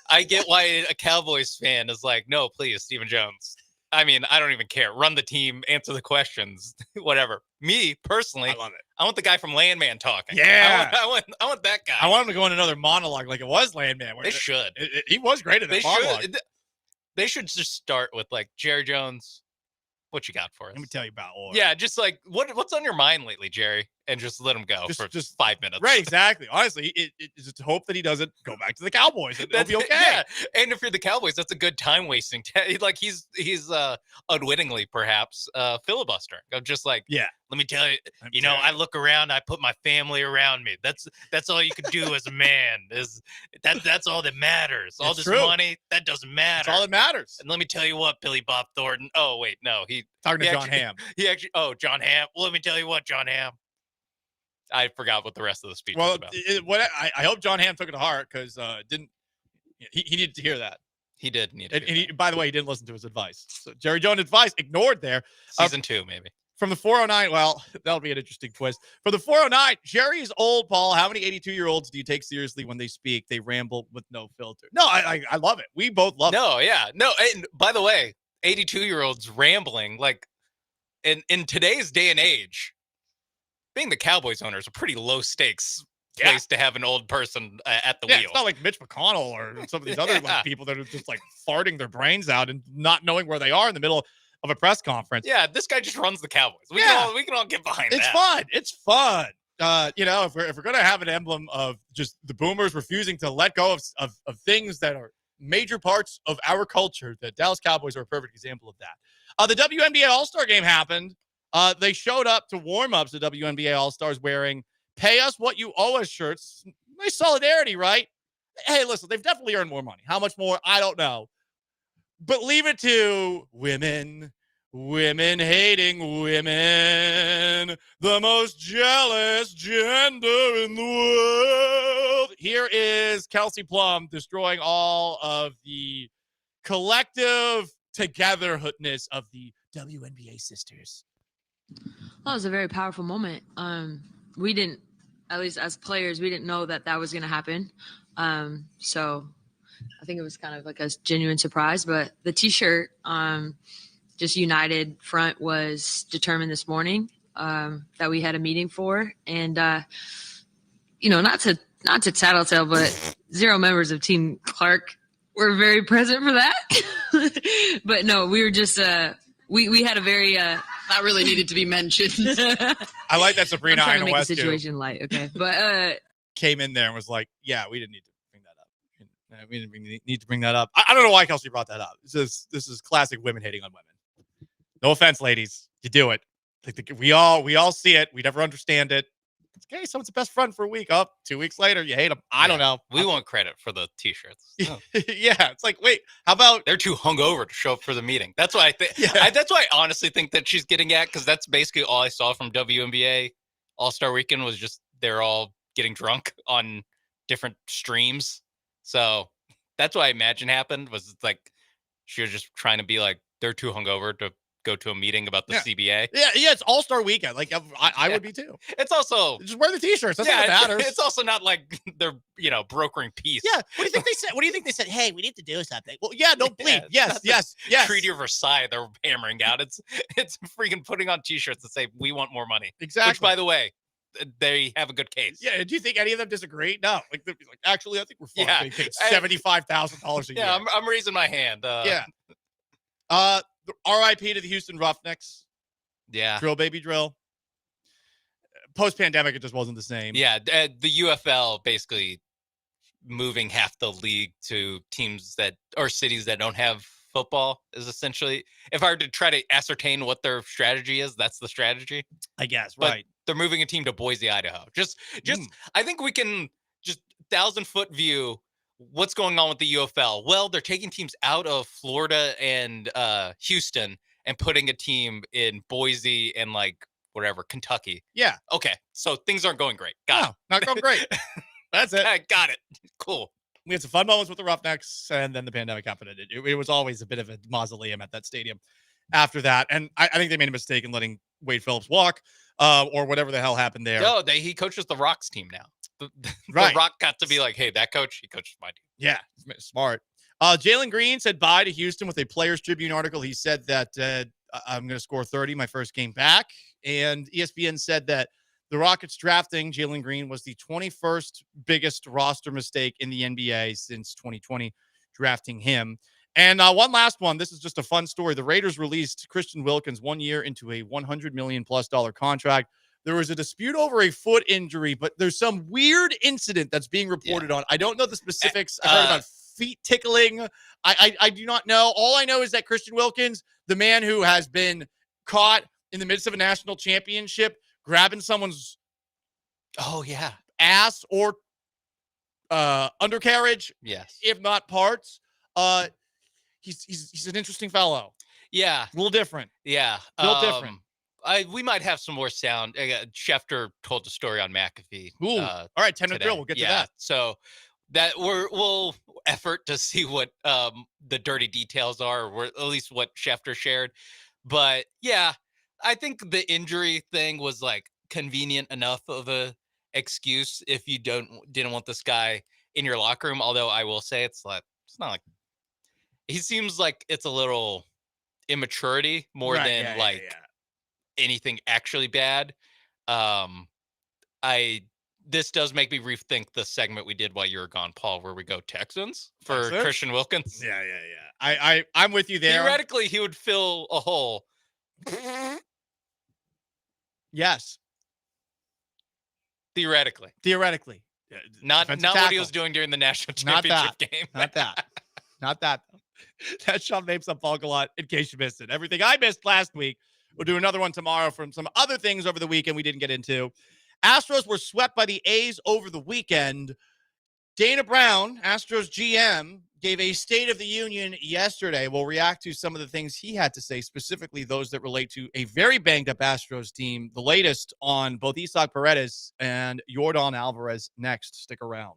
I get why a Cowboys fan is like, no, please, Stephen Jones. I mean, I don't even care. Run the team, answer the questions, whatever. Me personally, I love it. I want the guy from Landman talking. Yeah. I want that guy. I want him to go in another monologue like it was Landman. They should. He was great at that monologue. They should just start with like, Jerry Jones, what you got for us? Let me tell you about Or. Yeah, just like what's on your mind lately, Jerry, and just let him go for just 5 minutes. Right, exactly. Honestly, it's just hope that he doesn't go back to the Cowboys. It'll be okay. Yeah, and if you're the Cowboys, that's a good time wasting. Like he's unwittingly perhaps filibuster of just like, yeah. Let me tell you, I look around, I put my family around me. That's all you can do as a man. That's all that matters. All this money, that doesn't matter. That's all that matters. And let me tell you what, Billy Bob Thornton. Oh wait, no, talking to John Hamm. John Hamm. Well, let me tell you what, John Hamm. I forgot what the rest of the speech was about. I hope John Hamm took it to heart because he needed to hear that. He did need to. And by the way, he didn't listen to his advice. So Jerry Jones' advice ignored there. Season 2, maybe. From the 409, well, that'll be an interesting twist. For the 409, Jerry's old, Paul. How many 82-year-olds do you take seriously when they speak? They ramble with no filter. No, I love it. We both love it. No, yeah. No, and by the way, 82-year-olds rambling, like, in today's day and age, being the Cowboys owner is a pretty low-stakes place to have an old person at the wheel. It's not like Mitch McConnell or some of these other people that are just, like, farting their brains out and not knowing where they are in the middle of a press conference. Yeah, this guy just runs the Cowboys. We can all get behind that. It's fun. It's fun. If we're gonna have an emblem of just the boomers refusing to let go of things that are major parts of our culture, the Dallas Cowboys are a perfect example of that. The WNBA All-Star game happened. They showed up to warm-ups, the WNBA All-Stars, wearing "Pay Us What You Owe Us" shirts. Nice solidarity, right? Hey, listen, they've definitely earned more money. How much more? I don't know. But leave it to women hating women, the most jealous gender in the world. Here is Kelsey Plum destroying all of the collective togetherhoodness of the WNBA sisters. Well, it was a very powerful moment. We didn't, at least as players, we didn't know that was going to happen. So I think it was kind of like a genuine surprise, but the t-shirt, just united front was determined this morning, that we had a meeting for. And, not to tattletale, but 0 members of Team Clark were very present for that. But no, we were just, we had a very, that really needed to be mentioned. I like that Sabrina I'm trying to Ina make West the situation light. Okay. But, came in there and was like, yeah, we didn't need to bring that up. We didn't need to bring that up. I don't know why Kelsey brought that up. This is classic women hating on women. No offense, ladies. You do it. We all see it. We never understand it. Okay, someone's the best friend for a week. 2 weeks later, you hate them. I don't know. We want credit for the t-shirts. Oh. Yeah, it's like, wait, how about they're too hungover to show up for the meeting? That's what I think. Yeah. That's what I honestly think that she's getting at, because that's basically all I saw from WNBA All-Star Weekend was just they're all getting drunk on different streams. So that's what I imagine happened. Was it's like she was just trying to be like they're too hungover to go to a meeting about the CBA. Yeah, it's All-Star Weekend. Like I would be too. It's also just wear the t-shirts. That's what matters. It's also not like they're brokering peace. Yeah. What do you think they said? What do you think they said? Hey, we need to do something. Well, yeah, don't bleed. Yes. Treaty of Versailles they're hammering out. It's freaking putting on t-shirts that say we want more money. Exactly. Which, by the way, they have a good case. Yeah. Do you think any of them disagree? No. Like actually, I think we're fine. Yeah. They paid $75,000 a year. Yeah, I'm raising my hand. RIP to the Houston Roughnecks. Yeah. Drill, baby, drill. Post-pandemic, it just wasn't the same. Yeah. The UFL basically moving half the league to teams or cities that don't have football is essentially, if I were to try to ascertain what their strategy is, that's the strategy. I guess, but right. They're moving a team to Boise, Idaho. Just I think we can just 1,000-foot view what's going on with the UFL. Well, they're taking teams out of Florida and Houston and putting a team in Boise and Kentucky. Yeah. Okay. So things aren't going great. Got it. Not going great. That's it. I got it. Cool. We had some fun moments with the Roughnecks, and then the pandemic happened. It was always a bit of a mausoleum at that stadium after that. And I think they made a mistake in letting Wade Phillips walk or whatever the hell happened there. No, he coaches the Rock's team now. Right. The Rock got to be like, hey, that coach, he coaches my team. Yeah, smart. Jalen Green said bye to Houston with a Players Tribune article. He said that I'm going to score 30 my first game back. And ESPN said that the Rockets drafting Jalen Green was the 21st biggest roster mistake in the NBA since 2020, drafting him. And one last one. This is just a fun story. The Raiders released Christian Wilkins 1 year into a $100 million+ contract. There was a dispute over a foot injury, but there's some weird incident that's being reported on. I don't know the specifics. I heard about feet tickling. I do not know. All I know is that Christian Wilkins, the man who has been caught in the midst of a national championship, grabbing someone's ass or undercarriage, if not parts. He's an interesting fellow. Yeah. A little different. Yeah. Built different. We might have some more sound. Schefter told the story on McAfee. Ooh. All right, 10-minute drill. We'll get to that. So that we'll effort to see what the dirty details are, or at least what Schefter shared. But yeah, I think the injury thing was like convenient enough of a excuse if you didn't want this guy in your locker room. Although I will say it's not like he seems like it's a little immaturity more than anything actually bad. This does make me rethink the segment we did while you were gone, Paul, where we go Texans for Texans? Christian Wilkins. Yeah. I'm with you there. Theoretically, he would fill a hole. Yes. Theoretically. Not what he was doing during the national championship game. Not that. That's Sean Mapes on Paul Gallant, in case you missed it. Everything I missed last week. We'll do another one tomorrow from some other things over the weekend we didn't get into. Astros were swept by the A's over the weekend. Dana Brown, Astros GM, gave a State of the Union yesterday. We'll react to some of the things he had to say, specifically those that relate to a very banged-up Astros team. The latest on both Isaac Paredes and Yordan Alvarez next. Stick around.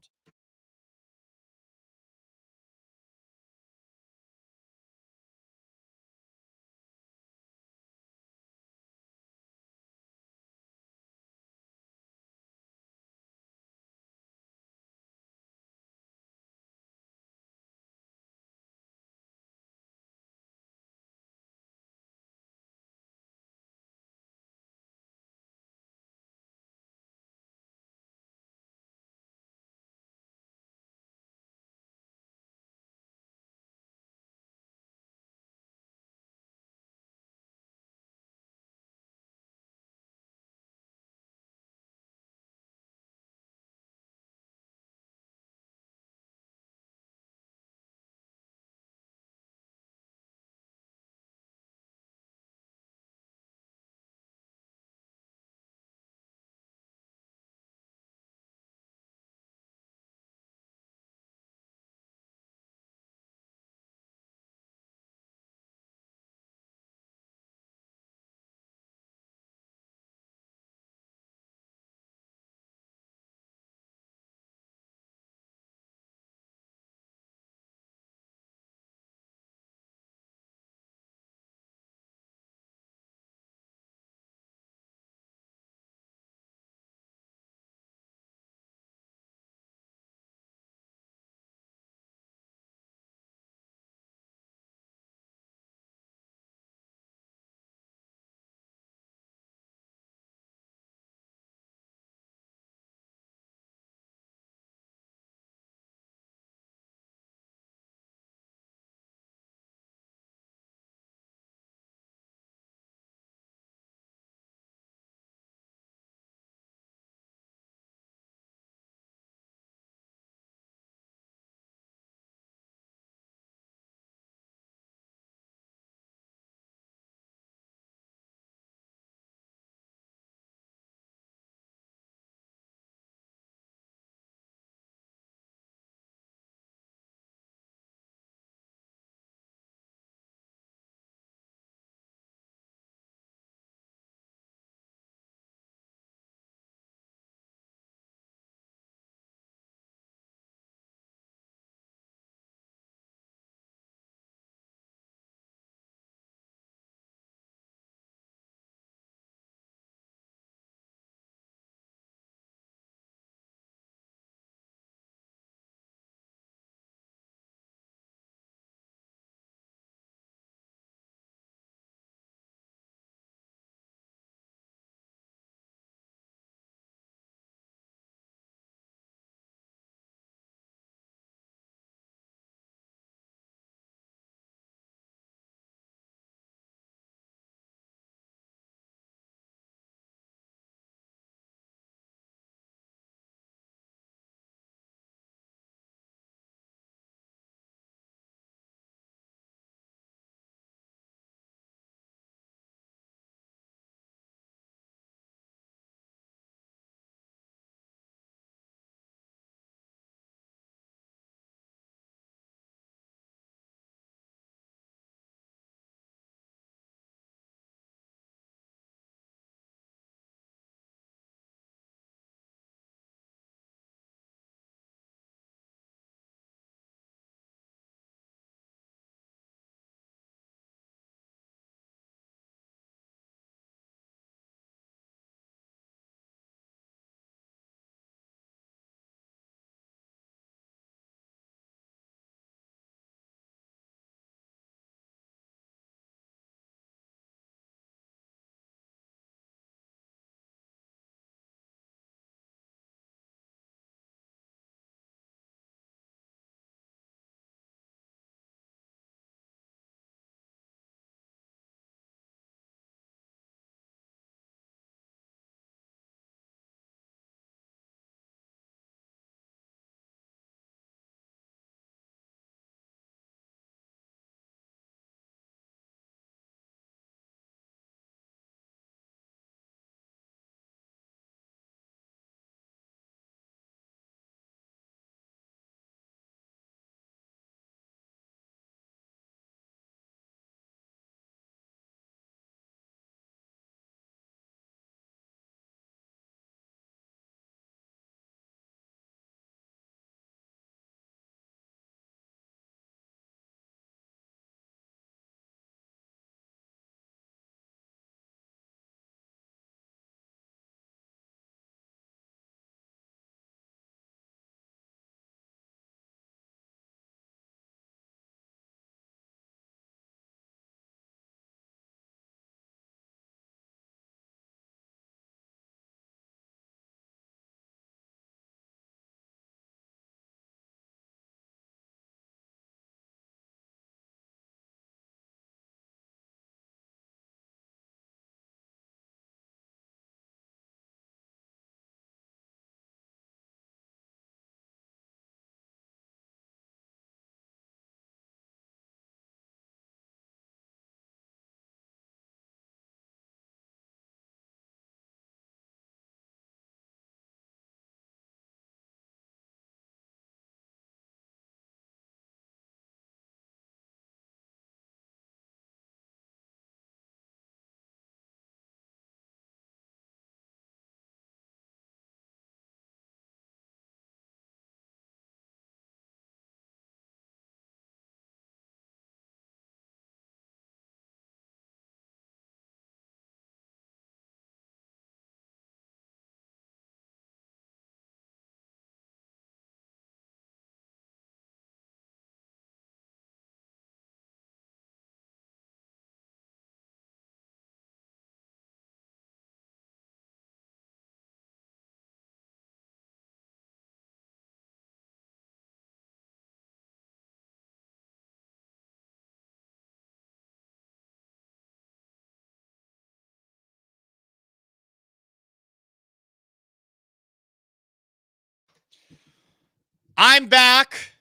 I'm back,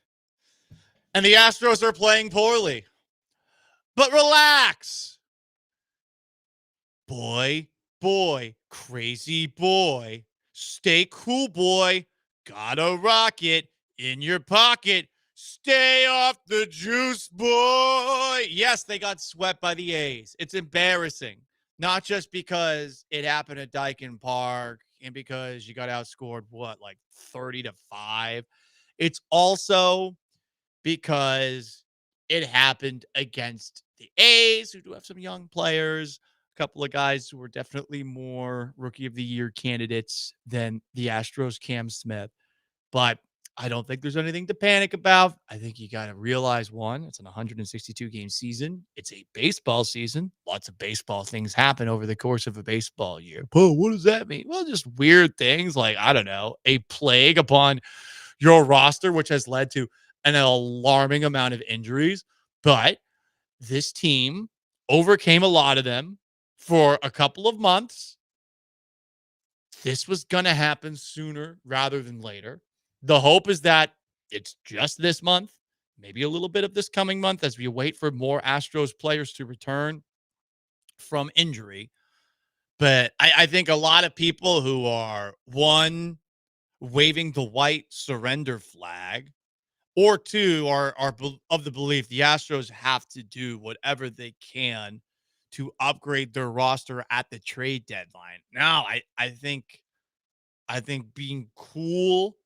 and the Astros are playing poorly. But relax. Boy, crazy boy. Stay cool, boy. Got a rocket in your pocket. Stay off the juice, boy. Yes, they got swept by the A's. It's embarrassing. Not just because it happened at Dyken Park and because you got outscored, 30-5. It's also because it happened against the A's, who do have some young players, a couple of guys who were definitely more Rookie of the Year candidates than the Astros' Cam Smith. But I don't think there's anything to panic about. I think you got to realize, one, it's an 162-game season. It's a baseball season. Lots of baseball things happen over the course of a baseball year. But what does that mean? Well, just weird things like, I don't know, a plague upon your roster, which has led to an alarming amount of injuries. But this team overcame a lot of them for a couple of months. This was going to happen sooner rather than later. The hope is that it's just this month, maybe a little bit of this coming month as we wait for more Astros players to return from injury. But I think a lot of people who are, one, waving the white surrender flag, or two, are of the belief the Astros have to do whatever they can to upgrade their roster at the trade deadline. Now, I think being cool,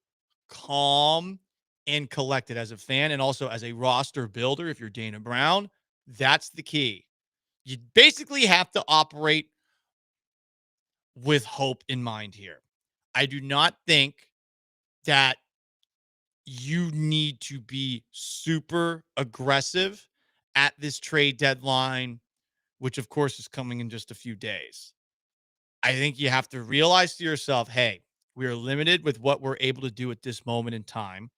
calm, and collected as a fan and also as a roster builder, if you're Dana Brown, that's the key. You basically have to operate with hope in mind here. I do not think that you need to be super aggressive at this trade deadline, which of course is coming in just a few days. I think you have to realize to yourself, hey, we are limited with what we're able to do at this moment in time.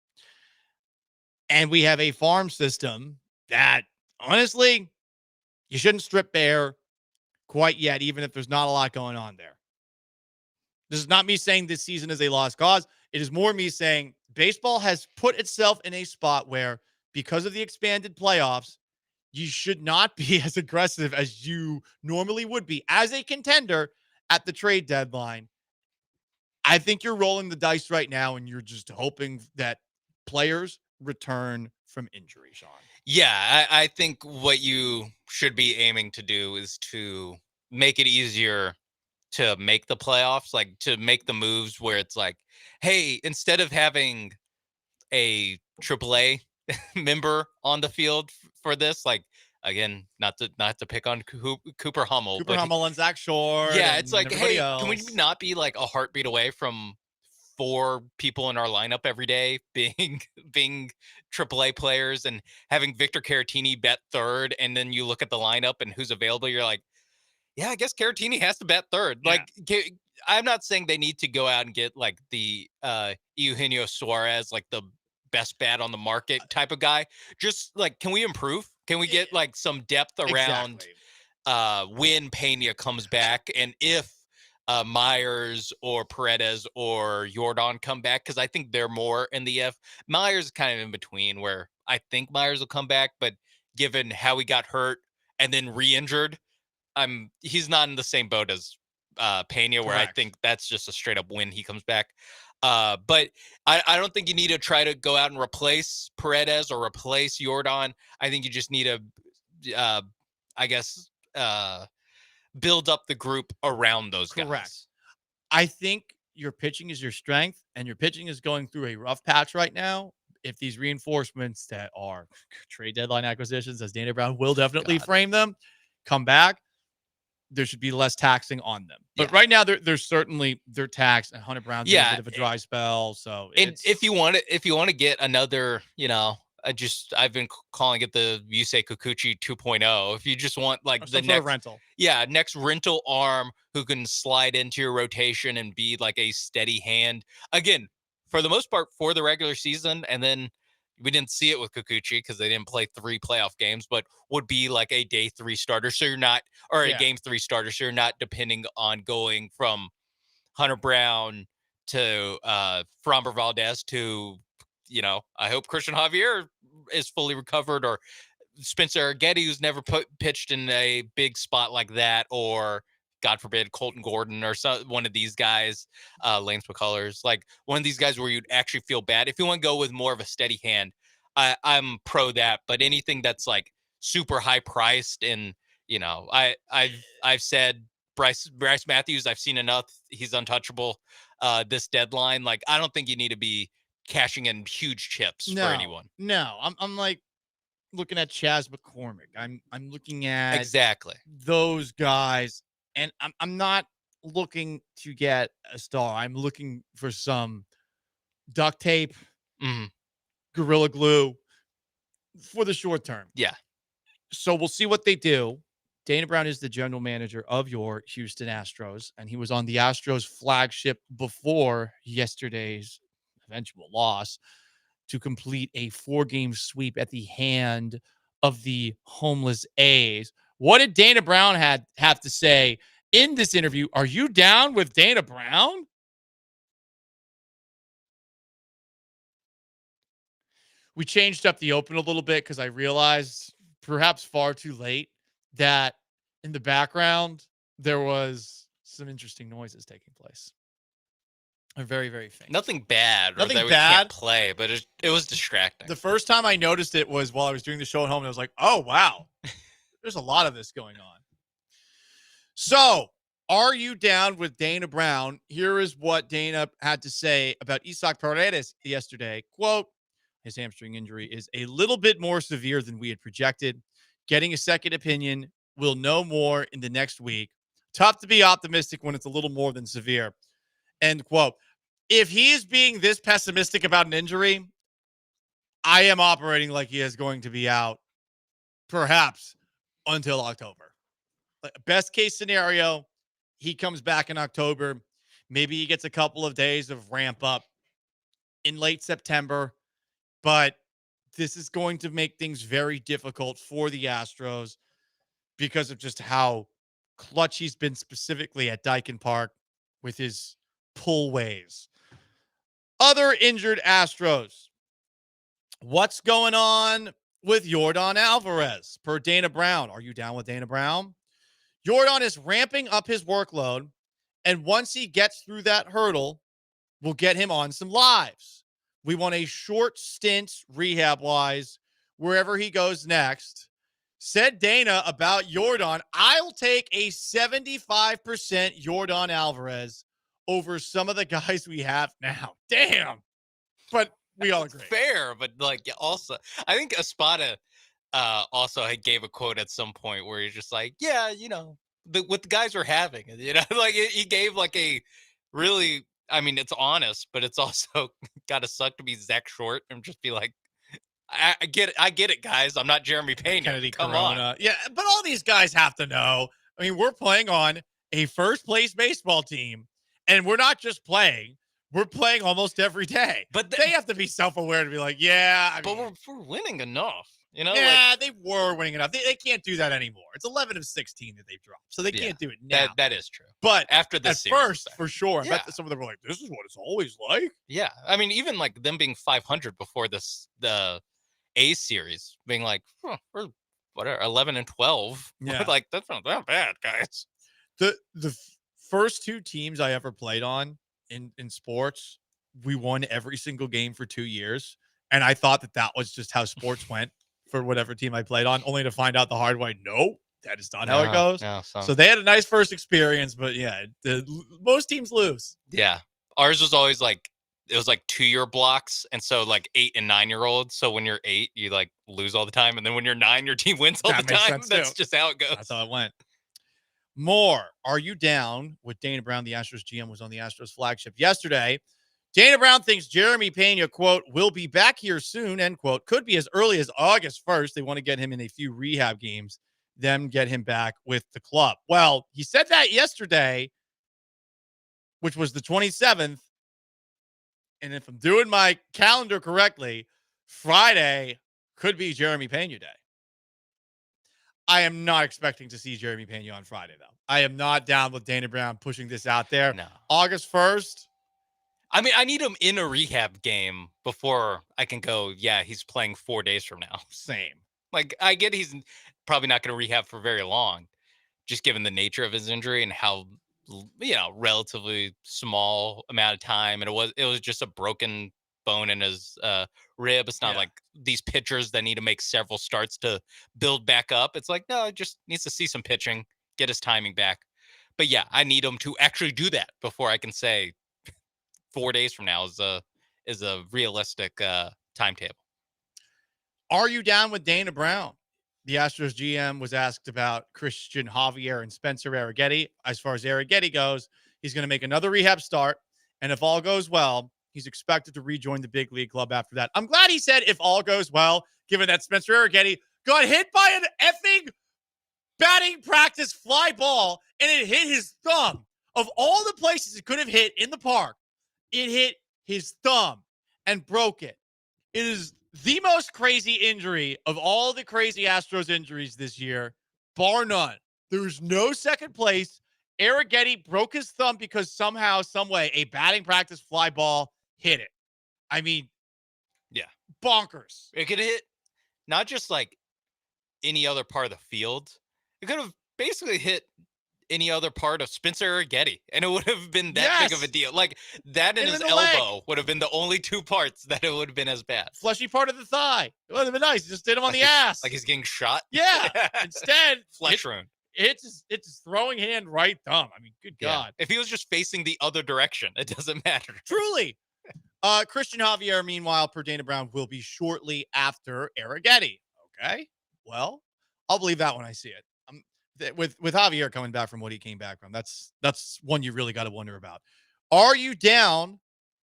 And we have a farm system that, honestly, you shouldn't strip bare quite yet, even if there's not a lot going on there. This is not me saying this season is a lost cause. It is more me saying baseball has put itself in a spot where, because of the expanded playoffs, you should not be as aggressive as you normally would be as a contender at the trade deadline. I think you're rolling the dice right now, and you're just hoping that players return from injury, Sean. Yeah, I think what you should be aiming to do is to make it easier to make the playoffs, like to make the moves where it's like, hey, instead of having a AAA member on the field for this, like, again, not to pick on Cooper Hummel. Cooper Hummel and Zach Shore. Yeah, it's like, hey, else. Can we not be like a heartbeat away from 4 people in our lineup every day being AAA players and having Victor Caratini bet third, and then you look at the lineup and who's available, you're like, yeah, I guess Caratini has to bat third. Yeah. Like, I'm not saying they need to go out and get like the Eugenio Suarez, like the best bat on the market type of guy. Just like, can we improve? Can we get like some depth around when Pena comes back, and if Myers or Paredes or Jordan come back? Because I think they're more in the F. Myers is kind of in between, where I think Myers will come back, but given how he got hurt and then re-injured, he's not in the same boat as Pena, where I think that's just a straight up win he comes back. But I don't think you need to try to go out and replace Paredes or replace Jordan. I think you just need to, build up the group around those guys. I think your pitching is your strength, and your pitching is going through a rough patch right now. If these reinforcements that are trade deadline acquisitions, as Dana Brown will definitely frame them, come back, there should be less taxing on them. But right now, they're taxed, and Hunter Brown's in a bit of a dry spell. So, if you want to get another, I've been calling it the Yusei Kikuchi 2.0. If you just want like the next rental, next rental arm who can slide into your rotation and be like a steady hand. Again, for the most part, for the regular season, and then we didn't see it with Kikuchi because they didn't play 3 playoff games, but would be like a day 3 starter. So you're not, or a game 3 starter. So you're not depending on going from Hunter Brown to Framber Valdez to, I hope Christian Javier is fully recovered, or Spencer Getty, who's never pitched in a big spot like that, or God forbid, Colton Gordon or one of these guys, Lance McCullers, like one of these guys where you'd actually feel bad. If you want to go with more of a steady hand, I'm pro that. But anything that's like super high priced, and I've said Bryce Matthews, I've seen enough. He's untouchable. This deadline, like I don't think you need to be cashing in huge chips for anyone. No, I'm like looking at Chaz McCormick. I'm looking at exactly those guys, and I'm not looking to get a star. I'm looking for some duct tape, Gorilla Glue for the short term. Yeah. So we'll see what they do. Dana Brown is the general manager of your Houston Astros, and he was on the Astros flagship before yesterday's eventual loss to complete a 4-game sweep at the hand of the homeless A's. What did Dana Brown have to say in this interview? Are you down with Dana Brown? We changed up the open a little bit because I realized, perhaps far too late, that in the background there was some interesting noises taking place. They're very, very faint. Nothing bad. Nothing that we bad. can't play, but it was distracting. The first time I noticed it was while I was doing the show at home, and I was like, oh, wow. There's a lot of this going on. So, are you down with Dana Brown? Here is what Dana had to say about Isaac Paredes yesterday. Quote, his hamstring injury is a little bit more severe than we had projected. Getting a second opinion. We'll know more in the next week. Tough to be optimistic when it's a little more than severe. End quote. If he is being this pessimistic about an injury, I am operating like he is going to be out perhaps until October. Best case scenario, he comes back in October. Maybe he gets a couple of days of ramp up in late September, but this is going to make things very difficult for the Astros because of just how clutch he's been specifically at Dyken Park with his pull ways. Other injured Astros. What's going on with Yordan Alvarez per Dana Brown? Are you down with Dana Brown? Yordan is ramping up his workload, and once he gets through that hurdle, we'll get him on some lives. We want a short stint rehab-wise wherever he goes next. Said Dana about Yordan, I'll take a 75% Yordan Alvarez over some of the guys we have now. Damn. But we all agree. Fair, but like also, I think Espada also gave a quote at some point where he's just like, yeah, with the guys we're having, like he gave like a really, I mean, it's honest, but it's also gotta suck to be Zach Short and just be like, I get it, guys. I'm not Jeremy Pena. Kennedy Come Corona. on. Yeah, but all these guys have to know. I mean, we're playing on a first-place baseball team, and we're not just playing. We're playing almost every day. But they have to be self-aware to be like, yeah. But we're winning enough. Yeah, they were winning enough. They can't do that anymore. It's 11 of 16 that they've dropped, so they can't do it now. That is true. But after this at series, first, for sure, I Yeah. bet that some of them were like, this is what it's always like. Yeah, I mean, even like them being 500 before the A series, being like, we're whatever 11 and 12. Yeah. Like that's not that bad, guys. The first two teams I ever played on in sports, we won every single game for 2 years, and I thought that was just how sports went for whatever team I played on, only to find out the hard way. No, that is not how it goes. No, so they had a nice first experience, but yeah, most teams lose. Yeah, ours was always like it was like 2-year blocks, and so like 8 and 9-year-olds. So when you're 8, you like lose all the time, and then when you're 9, your team wins all That the makes time. sense, That's too. just how it goes. That's how it went. More. Are you down with Dana Brown? The Astros GM was on the Astros flagship yesterday. Dana Brown thinks Jeremy Pena, quote, will be back here soon, end quote. Could be as early as August 1st. They want to get him in a few rehab games, then get him back with the club. Well, he said that yesterday, which was the 27th. And if I'm doing my calendar correctly, Friday could be Jeremy Pena Day. I am not expecting to see Jeremy Pena on Friday, though. I am not down with Dana Brown pushing this out there. No. August 1st. I mean, I need him in a rehab game before I can go, yeah, he's playing 4 days from now. Same. Like, I get he's probably not going to rehab for very long, just given the nature of his injury and how, relatively small amount of time. And it was just a broken bone in his rib. It's not like these pitchers that need to make several starts to build back up. It's like, no, it just needs to see some pitching, get his timing back. But yeah, I need him to actually do that before I can say 4 days from now is a realistic timetable. Are you down with Dana Brown? The Astros GM was asked about Christian Javier and Spencer Arrighetti. As far as Arrighetti goes, he's going to make another rehab start, and if all goes well, he's expected to rejoin the big league club after that. I'm glad he said if all goes well, given that Spencer Arrighetti got hit by an effing batting practice fly ball, and it hit his thumb. Of all the places it could have hit in the park, it hit his thumb and broke it. It is the most crazy injury of all the crazy Astros injuries this year, bar none. There's no second place. Arrighetti broke his thumb because somehow, some way, a batting practice fly ball hit it. I mean, yeah, bonkers. It could hit not just like any other part of the field. It could have basically hit any other part of Spencer Arrighetti, and it would have been that big of a deal. Like that and his elbow would have been the only two parts that it would have been as bad. Fleshy part of the thigh. It would have been nice. Just did him on the ass. Like he's getting shot. Yeah. Instead, flesh wound. It's his throwing hand right thumb. I mean, good God. If he was just facing the other direction, it doesn't matter. Truly. Christian Javier, meanwhile, per Dana Brown, will be shortly after Arrighetti. Okay. Well, I'll believe that when I see it. With Javier coming back from what he came back from, that's one you really got to wonder about. Are you down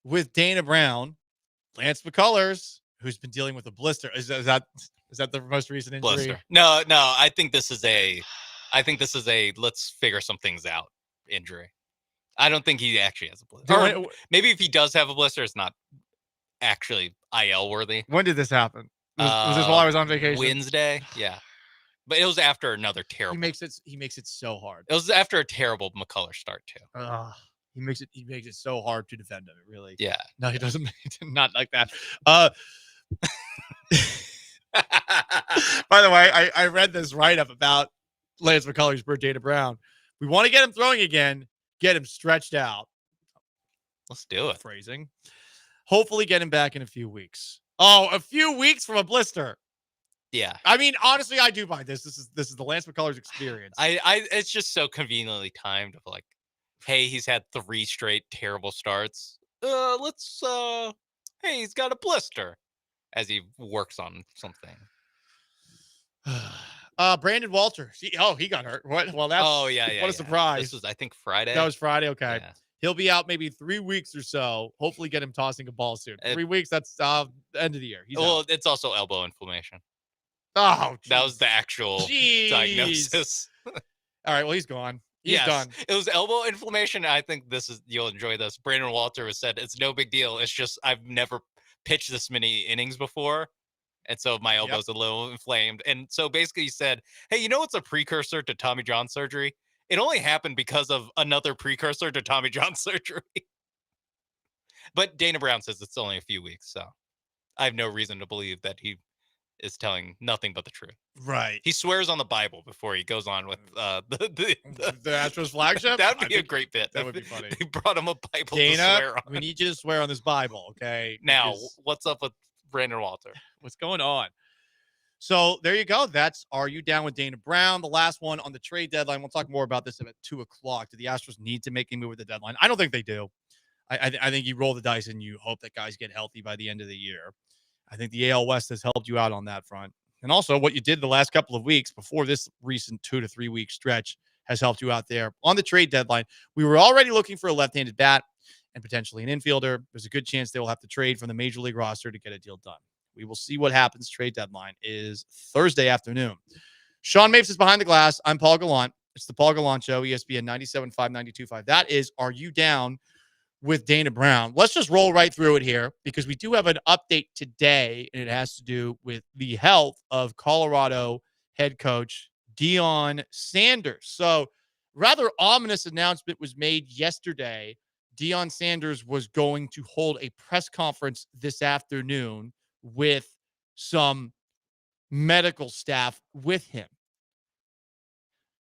with Dana Brown, Lance McCullers, who's been dealing with a blister? Is that the most recent injury? Blister. No. I think this is a let's figure some things out injury. I don't think he actually has a blister. Or maybe if he does have a blister, it's not actually IL worthy. When did this happen? Was this while I was on vacation? Wednesday. Yeah. But it was after another terrible. He makes it so hard. It was after a terrible McCullers start too. He makes it so hard to defend him. It really. Yeah. No, he doesn't. Not like that. By the way, I read this write-up about Lance McCullers per Dana Brown. We want to get him throwing again. Get him stretched out. Let's do it. Phrasing. Hopefully, get him back in a few weeks. Oh, a few weeks from a blister. Yeah. I mean, honestly, I do buy this. This is the Lance McCullers experience. It's just so conveniently timed of like, hey, he's had 3 straight terrible starts. Hey, he's got a blister as he works on something. Brandon Walter. He got hurt. What? Well, that's what a surprise. This was, I think, Friday. That was Friday. Okay. Yeah. He'll be out maybe 3 weeks or so. Hopefully get him tossing a ball soon. 3 weeks, that's the end of the year. It's also elbow inflammation. Oh, geez. That was the actual diagnosis. All right, well, he's gone. He's done. It was elbow inflammation. I think you'll enjoy this. Brandon Walter has said it's no big deal. It's just I've never pitched this many innings before. And so my elbow's a little inflamed. And so basically he said, hey, it's a precursor to Tommy John surgery. It only happened because of another precursor to Tommy John surgery. But Dana Brown says it's only a few weeks. So I have no reason to believe that he is telling nothing but the truth. Right. He swears on the Bible before he goes on with the Astros flagship. That would be a great bit. That would be funny. They brought him a Bible Dana, to swear on. We need you to swear on this Bible, okay? Now, what's up with Brandon Walter? What's going on? So there you go. That's Are You Down with Dana Brown? The last one on the trade deadline. We'll talk more about this at 2 o'clock. Do the Astros need to make a move at the deadline? I don't think they do. I think you roll the dice and you hope that guys get healthy by the end of the year. I think the AL West has helped you out on that front. And also what you did the last couple of weeks before this recent 2 to 3 week stretch has helped you out there on the trade deadline. We were already looking for a left-handed bat and potentially an infielder. There's a good chance they will have to trade from the major league roster to get a deal done. We will see what happens. Trade deadline is Thursday afternoon. Sean Mapes is behind the glass. I'm Paul Gallant. It's the Paul Gallant Show, ESPN 97.5, 92.5. That is Are You Down with Dana Brown? Let's just roll right through it here because we do have an update today, and it has to do with the health of Colorado head coach Deion Sanders. So rather ominous announcement was made yesterday. Deion Sanders was going to hold a press conference this afternoon with some medical staff with him.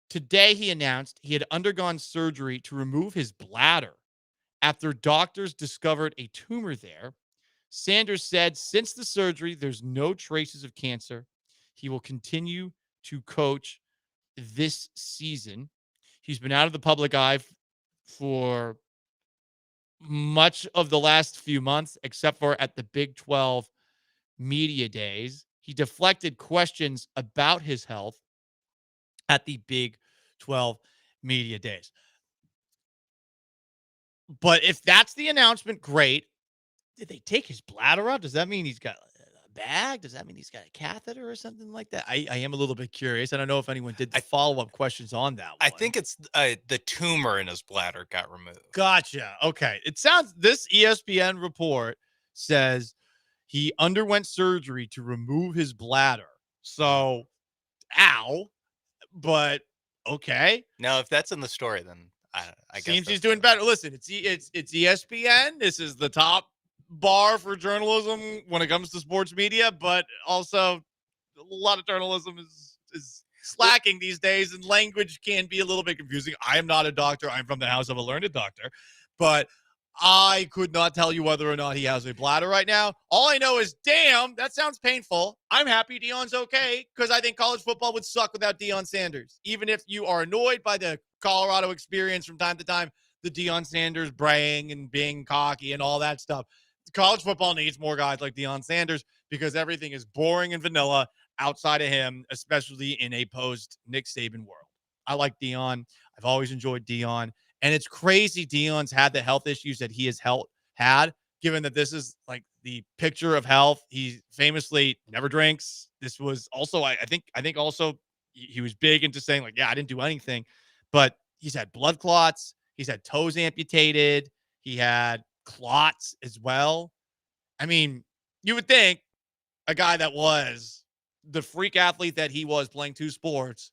Today, he announced he had undergone surgery to remove his bladder after doctors discovered a tumor there. Sanders said since the surgery, there's no traces of cancer. He will continue to coach this season. He's been out of the public eye for much of the last few months, except for at the Big 12 media days. He deflected questions about his health at the Big 12 media days. But if that's the announcement, great. Did they take his bladder out? Does that mean he's got a bag? Does that mean he's got a catheter or something like that? I am a little bit curious. I don't know if anyone did the follow-up questions on that one. I think it's the tumor in his bladder got removed. Gotcha. Okay. It sounds, this ESPN report says he underwent surgery to remove his bladder. So, ow. But, okay. Now, if that's in the story, then I guess Seems he's doing better. Listen, it's ESPN. This is the top bar for journalism when it comes to sports media, but also a lot of journalism is slacking these days, and language can be a little bit confusing. I am not a doctor. I'm from the house of a learned doctor, but I could not tell you whether or not he has a bladder right now. All I know is, damn, that sounds painful. I'm happy Deion's okay, because I think college football would suck without Deion Sanders. Even if you are annoyed by the Colorado experience from time to time, the Deion Sanders braying and being cocky and all that stuff, college football needs more guys like Deion Sanders, because everything is boring and vanilla outside of him, especially in a post-Nick Saban world. I like Deion. I've always enjoyed Deion. And it's crazy Deion's had the health issues that he has had, given that this is like the picture of health. He famously never drinks. This was also, I think also he was big into saying like, yeah, I didn't do anything, but he's had blood clots. He's had toes amputated. He had clots as well. I mean, you would think a guy that was the freak athlete that he was, playing two sports,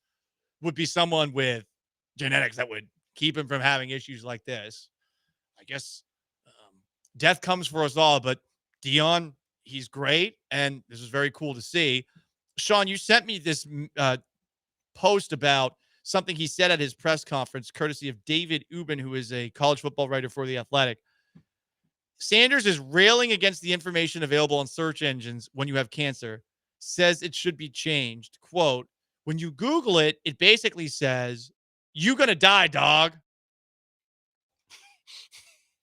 would be someone with genetics that would keep him from having issues like this. I guess death comes for us all, but Deion, he's great, and this is very cool to see. Sean, you sent me this post about something he said at his press conference, courtesy of David Ubben, who is a college football writer for The Athletic. Sanders is railing against the information available on search engines when you have cancer, says it should be changed. Quote, when you Google it, it basically says, you gonna die, dog.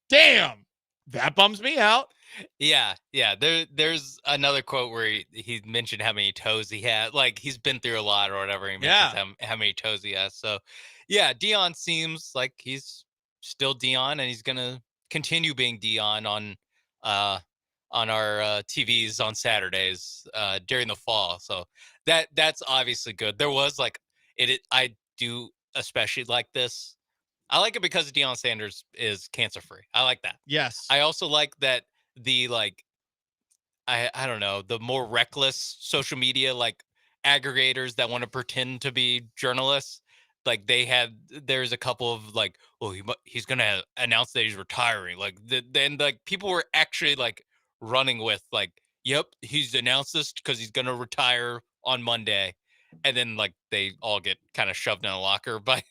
Damn, that bums me out. Yeah. There's another quote where he mentioned how many toes he had. Like, he's been through a lot or whatever. He mentions how many toes he has. So, yeah, Deion seems like he's still Deion, and he's gonna continue being Deion on our TVs on Saturdays during the fall. So that's obviously good. There was like I do especially like this. I like it because Deion Sanders is cancer free. I like that. Yes. I also like that the I don't know, the more reckless social media like aggregators that want to pretend to be journalists, like there's a couple of like, oh, he's gonna announce that he's retiring. Like then like people were actually like running with like, yep, he's announced this because he's gonna retire on Monday. And then like they all get kind of shoved in a locker by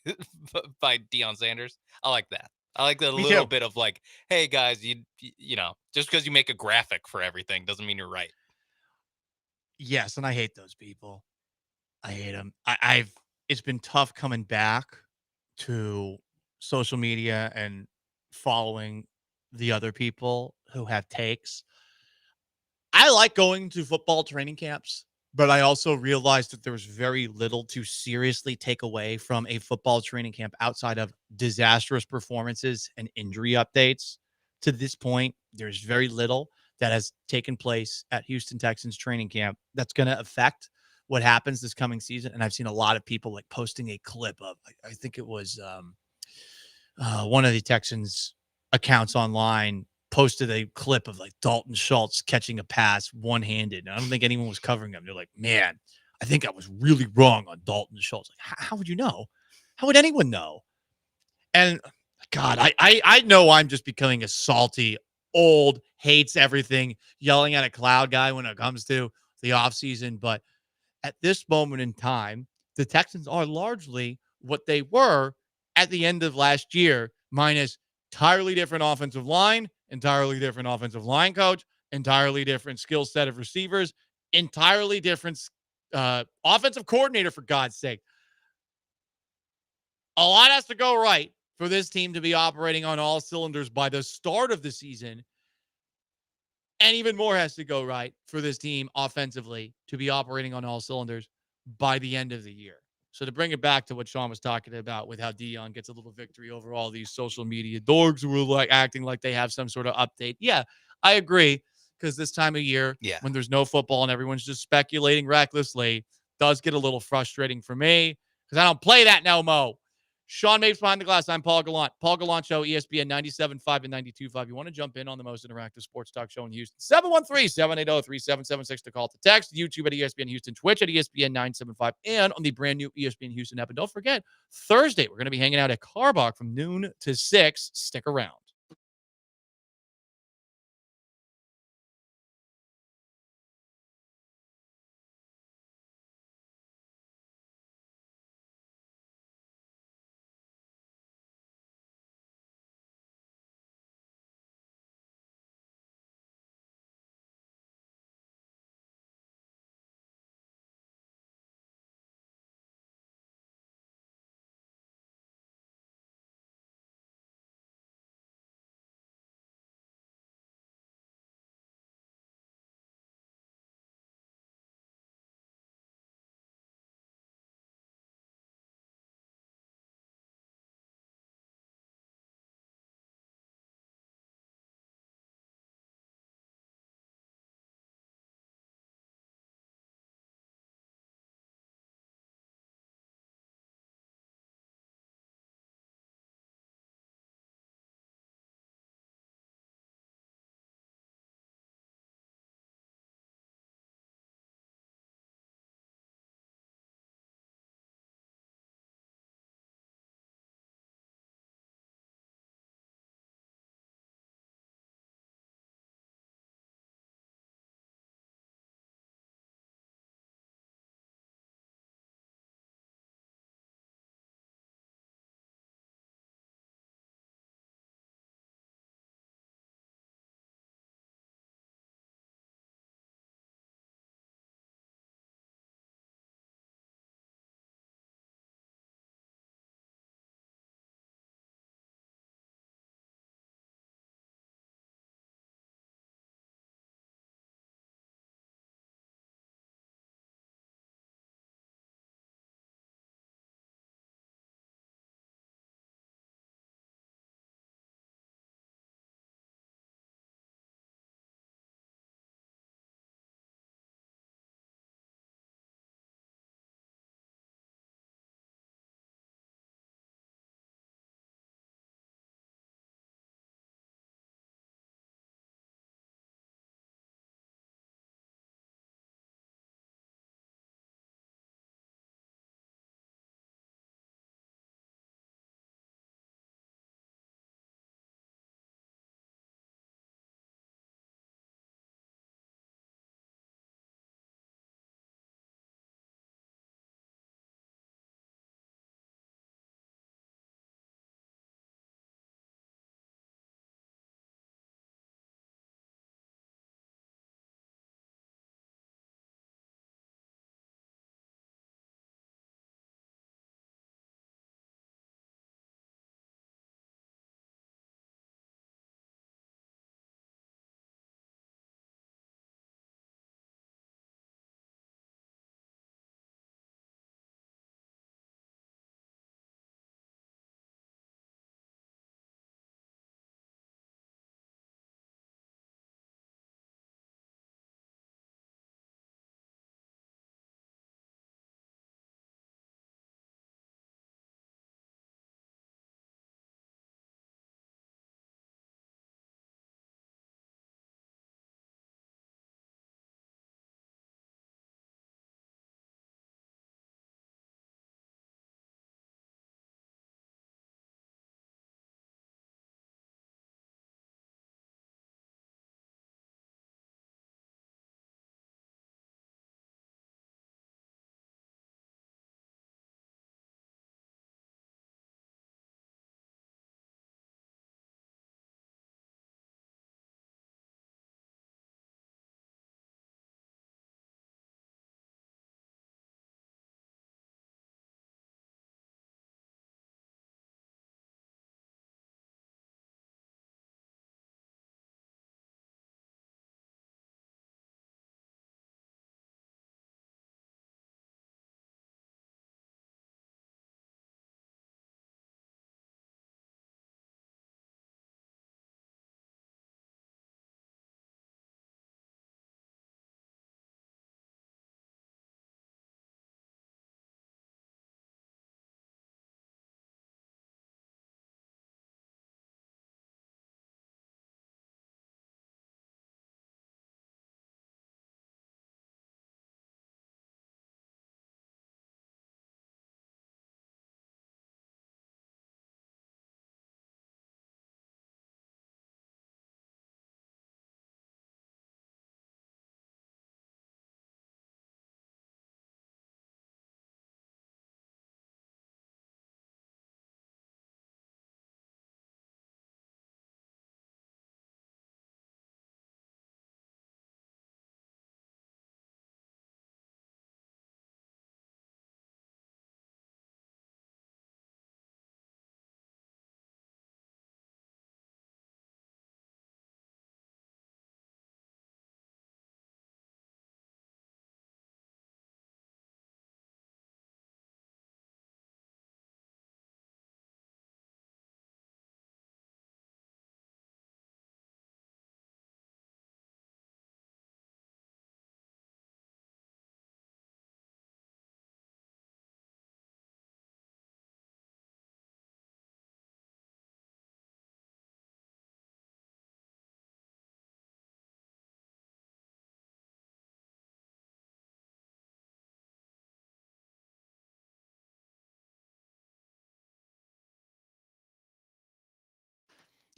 Deion Sanders. I like that. I like that little bit of like, hey guys, you know, just because you make a graphic for everything doesn't mean you're right. Yes, and I hate those people. I hate them. It's been tough coming back to social media and following the other people who have takes. I like going to football training camps, but I also realized that there was very little to seriously take away from a football training camp outside of disastrous performances and injury updates. To this point, there's very little that has taken place at Houston Texans training camp that's going to affect what happens this coming season. And I've seen a lot of people like posting a clip of, I think it was one of the Texans accounts online posted a clip of like Dalton Schultz catching a pass one-handed. And I don't think anyone was covering him. They're like, man, I think I was really wrong on Dalton Schultz. Like, how would you know? How would anyone know? And God, I know I'm just becoming a salty, old, hates everything, yelling at a cloud guy when it comes to the offseason. But at this moment in time, the Texans are largely what they were at the end of last year, minus entirely different offensive line, entirely different offensive line coach, entirely different skill set of receivers, entirely different offensive coordinator, for God's sake. A lot has to go right for this team to be operating on all cylinders by the start of the season. And even more has to go right for this team offensively to be operating on all cylinders by the end of the year. So to bring it back to what Sean was talking about with how Dion gets a little victory over all these social media dorks who are like acting like they have some sort of update. Yeah, I agree. Because this time of year, when there's no football and everyone's just speculating recklessly, does get a little frustrating for me because I don't play that no mo. Sean Mapes behind the glass. I'm Paul Gallant. Paul Gallant Show, ESPN 97.5 and 92.5. You want to jump in on the most interactive sports talk show in Houston? 713-780-3776 to call to text. YouTube at ESPN Houston, Twitch at ESPN 975, and on the brand new ESPN Houston app. And don't forget, Thursday, we're going to be hanging out at Carbach from noon to 6. Stick around.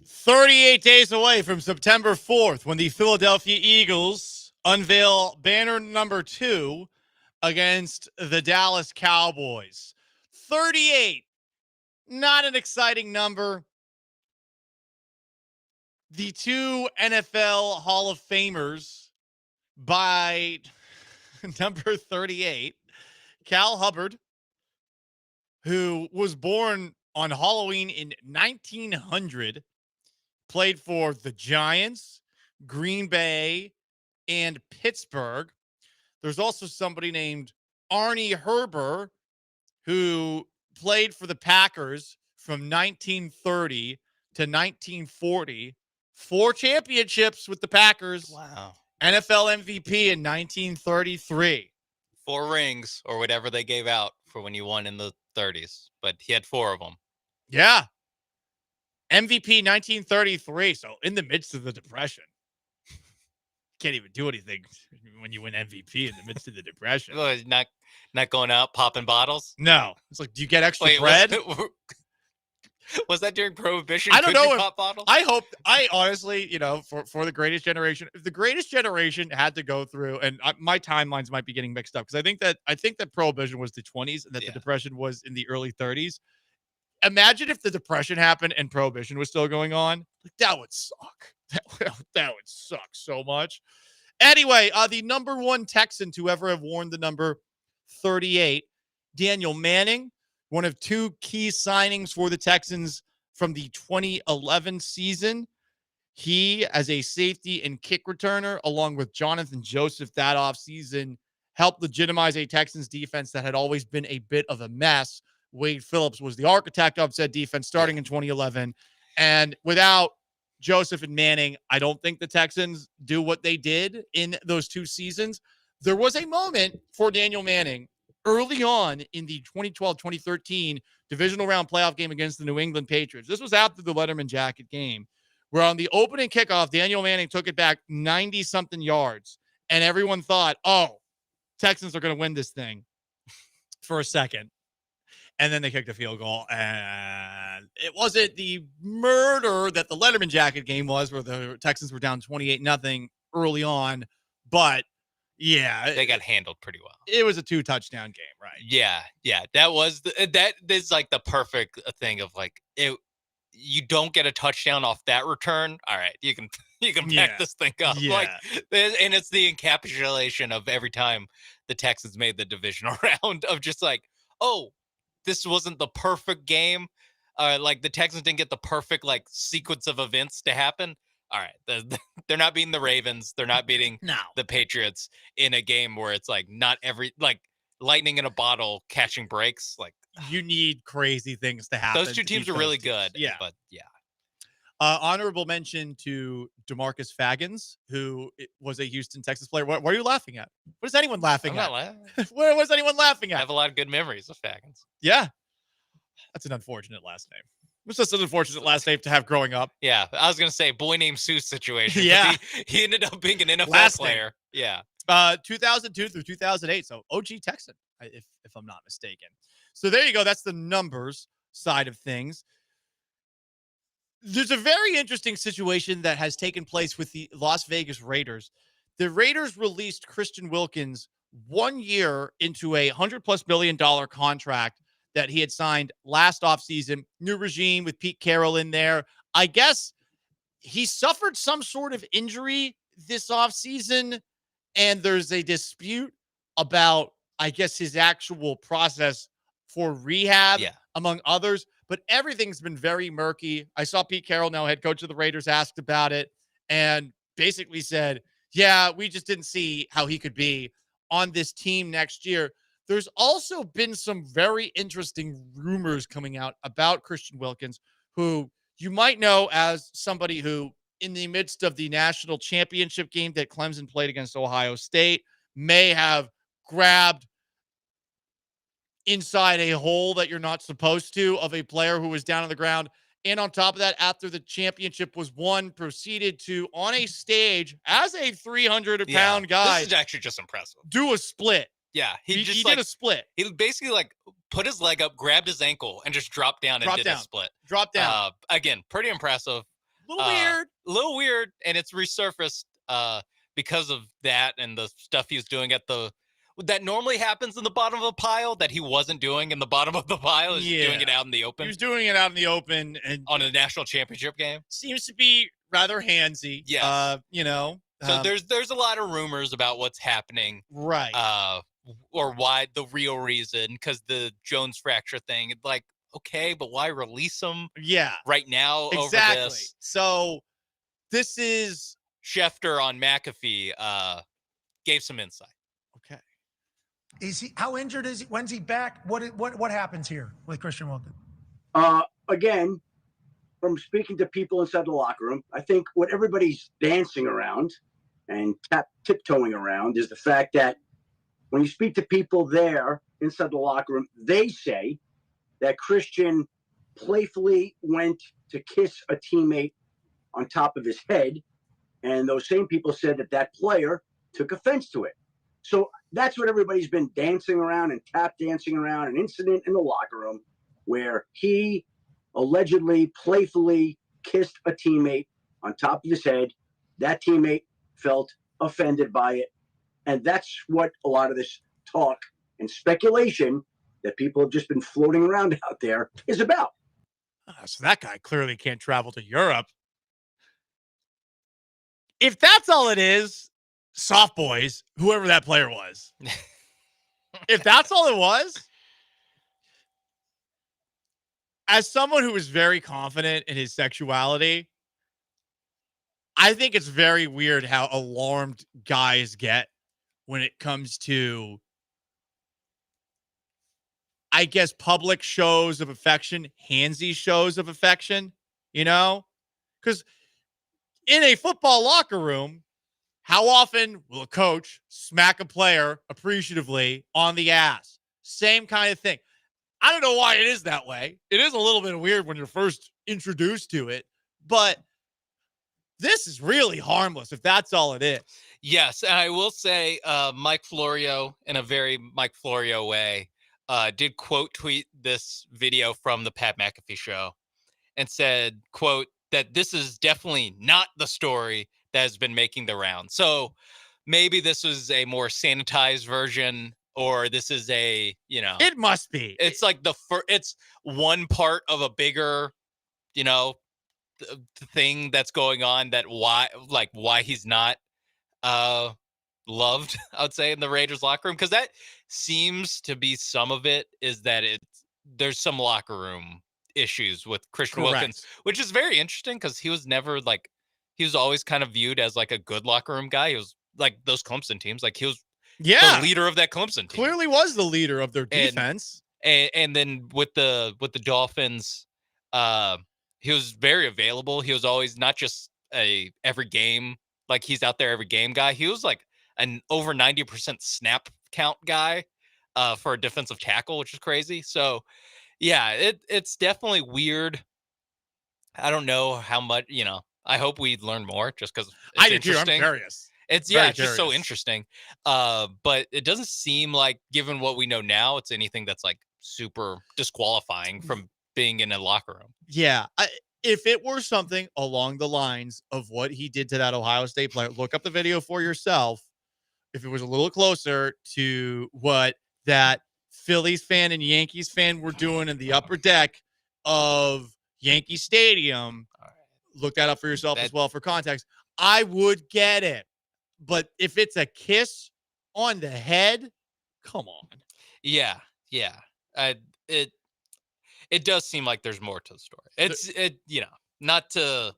38 days away from September 4th when the Philadelphia Eagles unveil banner number 2 against the Dallas Cowboys. 38, not an exciting number. The 2 NFL Hall of Famers by number 38, Cal Hubbard, who was born on Halloween in 1900, played for the Giants, Green Bay, and Pittsburgh. There's also somebody named Arnie Herber, who played for the Packers from 1930 to 1940. 4 championships with the Packers. Wow. NFL MVP in 1933. 4 rings or whatever they gave out for when you won in the 30s, but he had 4 of them. Yeah. MVP 1933. So in the midst of the Depression. Can't even do anything when you win MVP in the midst of the Depression. Well, not going out popping bottles? No. It's like, do you get extra bread? Was that during Prohibition? I don't know. Pop bottles? I honestly, for the greatest generation, if the greatest generation had to go through, and my timelines might be getting mixed up because I think that Prohibition was the 20s and that the Depression was in the early 30s. Imagine if the Depression happened and Prohibition was still going on. Like, that would suck. That would suck so much. Anyway, the number 1 Texan to ever have worn the number 38, Daniel Manning, one of 2 key signings for the Texans from the 2011 season. He, as a safety and kick returner, along with Jonathan Joseph that offseason, helped legitimize a Texans defense that had always been a bit of a mess. Wade Phillips was the architect of said defense starting in 2011. And without Joseph and Manning, I don't think the Texans do what they did in those 2 seasons. There was a moment for Daniel Manning early on in the 2012-2013 divisional round playoff game against the New England Patriots. This was after the Letterman jacket game, where on the opening kickoff, Daniel Manning took it back 90-something yards, and everyone thought, oh, Texans are going to win this thing for a second. And then they kicked a field goal, and it wasn't the murder that the Letterman jacket game was, where the Texans were down 28-0 early on, but yeah, they got handled pretty well. It was a 2-touchdown game, right? Yeah. That was that is like the perfect thing of like it. You don't get a touchdown off that return. All right, you can back this thing up. Yeah. Like, and it's the encapsulation of every time the Texans made the divisional round of just like, oh, this wasn't the perfect game. Like the Texans didn't get the perfect like sequence of events to happen. All right, they're not beating the Ravens. They're not beating the Patriots in a game where it's like not every like lightning in a bottle catching breaks. Like you need crazy things to happen. Those 2 teams are really good. Yeah, but yeah. Honorable mention to DeMarcus Faggins, who was a Houston Texas player. What are you laughing at? What is anyone laughing at? I'm not laughing. What was anyone laughing at? I have a lot of good memories of Faggins. Yeah, that's an unfortunate last name. It was just an unfortunate last name to have growing up. Yeah, I was gonna say boy named Seuss situation. Yeah, he ended up being an NFL player. Name. Yeah, 2002 through 2008. So OG Texan, if I'm not mistaken. So there you go. That's the numbers side of things. There's a very interesting situation that has taken place with the Las Vegas Raiders. The Raiders released Christian Wilkins 1 year into a $100+ million contract that he had signed last offseason. New regime with Pete Carroll in there. I guess he suffered some sort of injury this offseason, and there's a dispute about, I guess, his actual process for rehab, among others. But everything's been very murky. I saw Pete Carroll, now head coach of the Raiders, asked about it and basically said, yeah, we just didn't see how he could be on this team next year. There's also been some very interesting rumors coming out about Christian Wilkins, who you might know as somebody who, in the midst of the national championship game that Clemson played against Ohio State, may have grabbed inside a hole that you're not supposed to of a player who was down on the ground. And on top of that, after the championship was won, proceeded to, on a stage as a 300-pound guy, this is actually just impressive. Do a split. Yeah, he did a split. He basically like put his leg up, grabbed his ankle, and just dropped down and did a split. Drop down. Again, pretty impressive. A little weird, and it's resurfaced because of that and the stuff he was doing that normally happens in the bottom of a pile that he wasn't doing in the bottom of the pile. Is doing it out in the open. He was doing it out in the open and on a national championship game. Seems to be rather handsy. Yes. So there's a lot of rumors about what's happening. Right. Or why the real reason, because the Jones fracture thing, it's like, okay, but why release him right now over this? So this is Schefter on McAfee gave some insight. Okay. Is he? How injured is he? When's he back? What happens here with Christian Wilkins? Again, from speaking to people inside the locker room, I think what everybody's dancing around and tiptoeing around is the fact that when you speak to people there inside the locker room, they say that Christian playfully went to kiss a teammate on top of his head, and those same people said that player took offense to it. So that's what everybody's been dancing around and tap dancing around, an incident in the locker room where he allegedly playfully kissed a teammate on top of his head. That teammate felt offended by it. And that's what a lot of this talk and speculation that people have just been floating around out there is about. So that guy clearly can't travel to Europe. If that's all it is, soft boys, whoever that player was. If that's all it was, as someone who is very confident in his sexuality, I think it's very weird how alarmed guys get when it comes to, I guess, public shows of affection, handsy shows of affection, because in a football locker room, how often will a coach smack a player appreciatively on the ass? Same kind of thing. I don't know why it is that way. It is a little bit weird when you're first introduced to it, but this is really harmless if that's all it is. Yes, and I will say Mike Florio, in a very Mike Florio way, did quote tweet this video from the Pat McAfee show and said, quote, that this is definitely not the story that has been making the round. So maybe this was a more sanitized version, or this is a, it must be. It's like it's one part of a bigger, thing that's going on, that why he's not loved, I would say, in the Raiders locker room, because that seems to be some of it, is that there's some locker room issues with Christian Wilkins, which is very interesting because he was never he was always kind of viewed as like a good locker room guy. He was like those Clemson teams, like he was the leader of that Clemson team. Clearly was the leader of their defense. And then with the Dolphins, he was very available. He was always not just every game, like he's out there every game guy. He was like an over 90% snap count guy for a defensive tackle, which is crazy. So yeah, it's definitely weird. I don't know how much, I hope we learn more, just because it's interesting. I'm curious. It's just so interesting. But it doesn't seem like, given what we know now, it's anything that's like super disqualifying from being in a locker room. Yeah. If it were something along the lines of what he did to that Ohio State player, look up the video for yourself. If it was a little closer to what that Phillies fan and Yankees fan were doing in the upper deck of Yankee Stadium, look that up for yourself as well for context. I would get it. But if it's a kiss on the head, come on. Yeah. It does seem like there's more to the story. Not to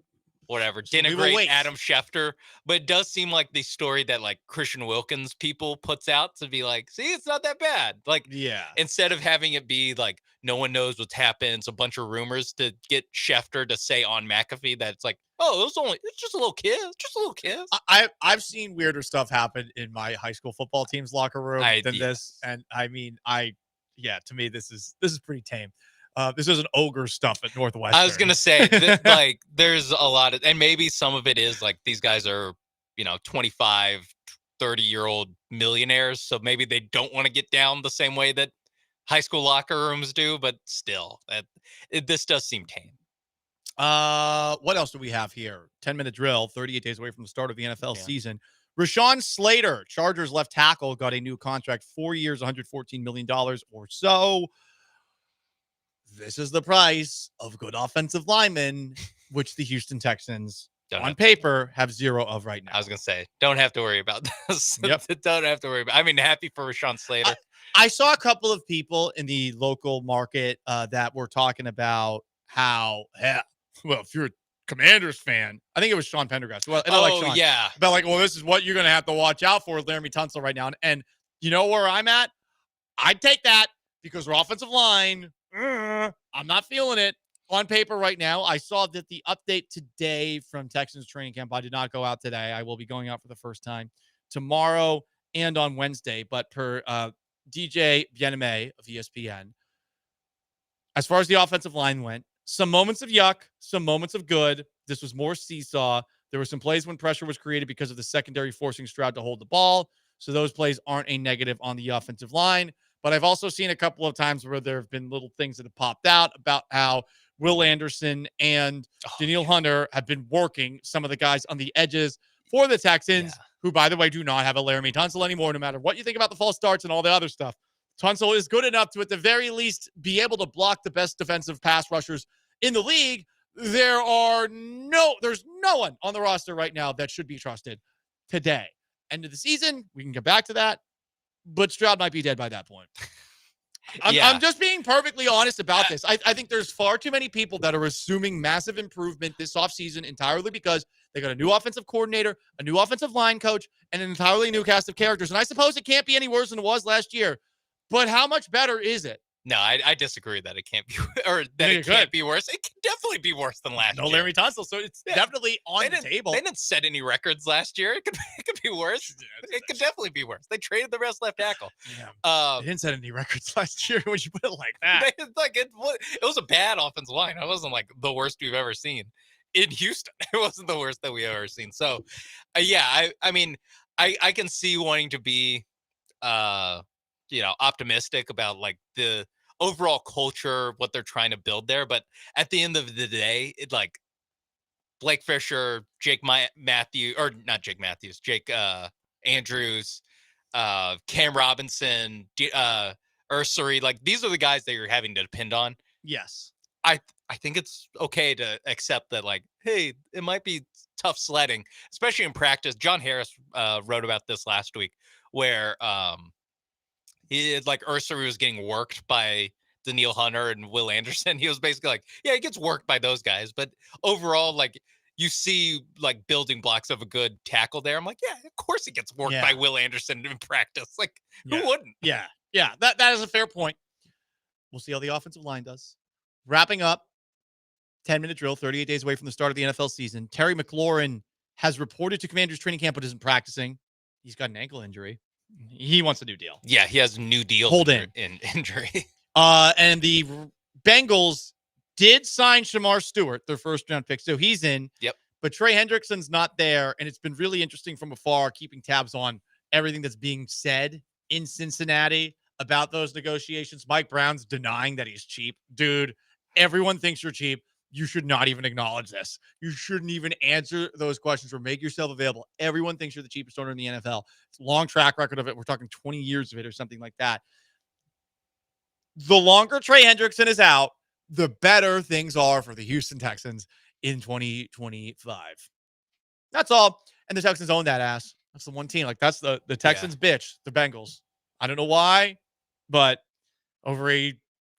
denigrate Adam Schefter, but it does seem like the story that like Christian Wilkins people puts out to be like, see, it's not that bad. Like, instead of having it be like, no one knows what's happened, it's a bunch of rumors, to get Schefter to say on McAfee that it's like, oh, it's just a little kiss. I've seen weirder stuff happen in my high school football team's locker room than this. And I mean, to me, this is pretty tame. This isn't ogre stuff at Northwestern. I was going to say, there's a lot of, and maybe some of it is like these guys are, 25, 30-year-old millionaires. So maybe they don't want to get down the same way that high school locker rooms do, but still, this does seem tame. What else do we have here? 10-minute drill, 38 days away from the start of the NFL season. Rashawn Slater, Chargers left tackle, got a new contract, 4 years, $114 million or so. This is the price of good offensive linemen, which the Houston Texans, on paper, have zero of right now. I was going to say, don't have to worry about this. Yep. Don't have to worry about. I mean, happy for Rashawn Slater. I saw a couple of people in the local market that were talking about how, well, if you're a Commanders fan, I think it was Sean Pendergast. Well, Sean, yeah. About like, well, this is what you're going to have to watch out for with Laramie Tunsil right now. And you know where I'm at? I'd take that because our offensive line, I'm not feeling it on paper right now. I saw that the update today from Texans training camp. I did not go out today. I will be going out for the first time tomorrow and on Wednesday. But per DJ Bieneme of ESPN, as far as the offensive line went, some moments of yuck, some moments of good. This was more seesaw. There were some plays when pressure was created because of the secondary forcing Stroud to hold the ball. So those plays aren't a negative on the offensive line. But I've also seen a couple of times where there have been little things that have popped out about how Will Anderson and Daniil Hunter have been working some of the guys on the edges for the Texans, who, by the way, do not have a Laramie Tunsil anymore, no matter what you think about the false starts and all the other stuff. Tunsil is good enough to, at the very least, be able to block the best defensive pass rushers in the league. There's no one on the roster right now that should be trusted today. End of the season, we can get back to that, but Stroud might be dead by that point. I'm just being perfectly honest about this. I think there's far too many people that are assuming massive improvement this offseason entirely because they got a new offensive coordinator, a new offensive line coach, and an entirely new cast of characters. And I suppose it can't be any worse than it was last year. But how much better is it? No, I disagree that it can't be, or that it can't be worse. It can definitely be worse than last year. No Laramie Tunsil, so it's definitely on the table. They didn't set any records last year. It could be worse. It could definitely be worse. They traded the best left tackle. They didn't set any records last year when you put it like that. It was a bad offensive line. It wasn't like the worst we've ever seen in Houston. It wasn't the worst that we ever seen. So, I mean, I can see wanting to be, optimistic about like the overall culture, what they're trying to build there. But at the end of the day, it like Blake Fisher, Jake Andrews, Cam Robinson, Ursary, like these are the guys that you're having to depend on. Yes. I think it's okay to accept that, like, hey, it might be tough sledding, especially in practice. John Harris wrote about this last week where Ursary was getting worked by Daniil Hunter and Will Anderson. He was basically like, yeah, he gets worked by those guys. But overall, like, you see, like, building blocks of a good tackle there. I'm like, yeah, of course he gets worked by Will Anderson in practice. Like, who wouldn't? Yeah. That is a fair point. We'll see how the offensive line does. Wrapping up, 10-minute drill, 38 days away from the start of the NFL season. Terry McLaurin has reported to Commanders training camp but isn't practicing. He's got an ankle injury. He wants a new deal. Yeah, he has a new deal. Hold in injury. And the Bengals did sign Shamar Stewart, their first-round pick, so he's in. Yep. But Trey Hendrickson's not there, and it's been really interesting from afar, keeping tabs on everything that's being said in Cincinnati about those negotiations. Mike Brown's denying that he's cheap. Dude, everyone thinks you're cheap. You should not even acknowledge this. You shouldn't even answer those questions or make yourself available. Everyone thinks you're the cheapest owner in the NFL. It's a long track record of it. We're talking 20 years of it or something like that. The longer Trey Hendrickson is out, the better things are for the Houston Texans in 2025. That's all. And the Texans own that ass. That's the one team. Like, that's the Texans bitch, the Bengals. I don't know why, but over a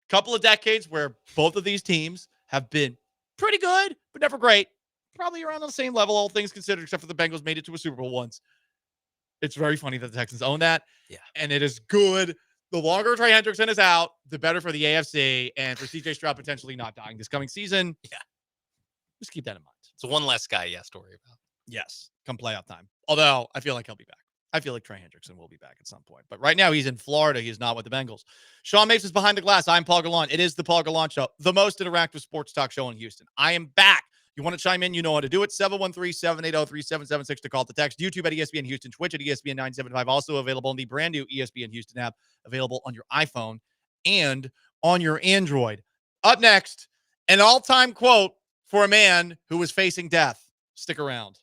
couple of decades where both of these teams have been pretty good, but never great. Probably around the same level, all things considered, except for the Bengals made it to a Super Bowl once. It's very funny that the Texans own that. Yeah. And it is good. The longer Trey Hendrickson is out, the better for the AFC and for CJ Stroud potentially not dying this coming season. Yeah. Just keep that in mind. So one less guy he has to worry about. Yes. Come playoff time. Although I feel like he'll be back. I feel like Trey Hendrickson will be back at some point. But right now he's in Florida. He's not with the Bengals. Sean Mapes is behind the glass. I'm Paul Gallant. It is the Paul Gallant Show, the most interactive sports talk show in Houston. I am back. You want to chime in, you know how to do it. 713-780-3776 to call the text. YouTube at ESPN Houston. Twitch at ESPN 975. Also available in the brand new ESPN Houston app. Available on your iPhone and on your Android. Up next, an all-time quote for a man who was facing death. Stick around.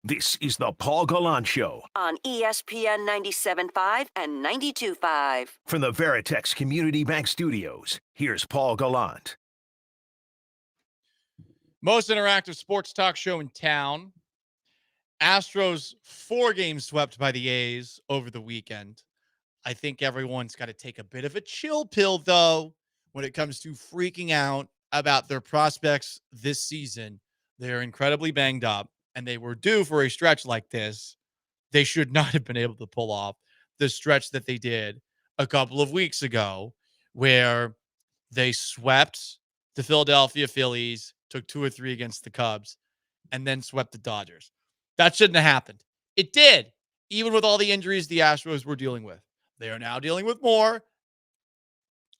This is the Paul Gallant Show on ESPN 97.5 and 92.5. from the Veritex Community Bank Studios. Here's Paul Gallant. Most interactive sports talk show in town. Astros 4 games swept by the A's over the weekend. I think everyone's got to take a bit of a chill pill, though, when it comes to freaking out about their prospects this season. They're incredibly banged up, and they were due for a stretch like this. They should not have been able to pull off the stretch that they did a couple of weeks ago, where they swept the Philadelphia Phillies, took 2 or 3 against the Cubs, and then swept the Dodgers. That shouldn't have happened. It did, even with all the injuries the Astros were dealing with. They are now dealing with more.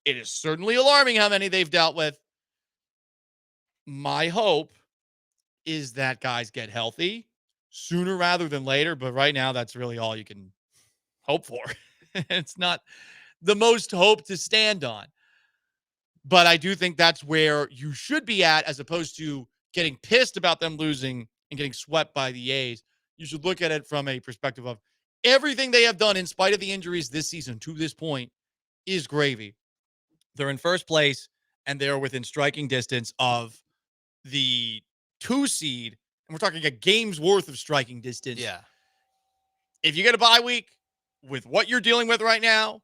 It is certainly alarming how many they've dealt with. My hope is that guys get healthy sooner rather than later, but right now that's really all you can hope for. It's not the most hope to stand on. But I do think that's where you should be at, as opposed to getting pissed about them losing and getting swept by the A's. You should look at it from a perspective of everything they have done in spite of the injuries this season to this point is gravy. They're in first place, and they're within striking distance of the 2 seed And we're talking a game's worth of striking distance. Yeah. If you get a bye week with what you're dealing with right now,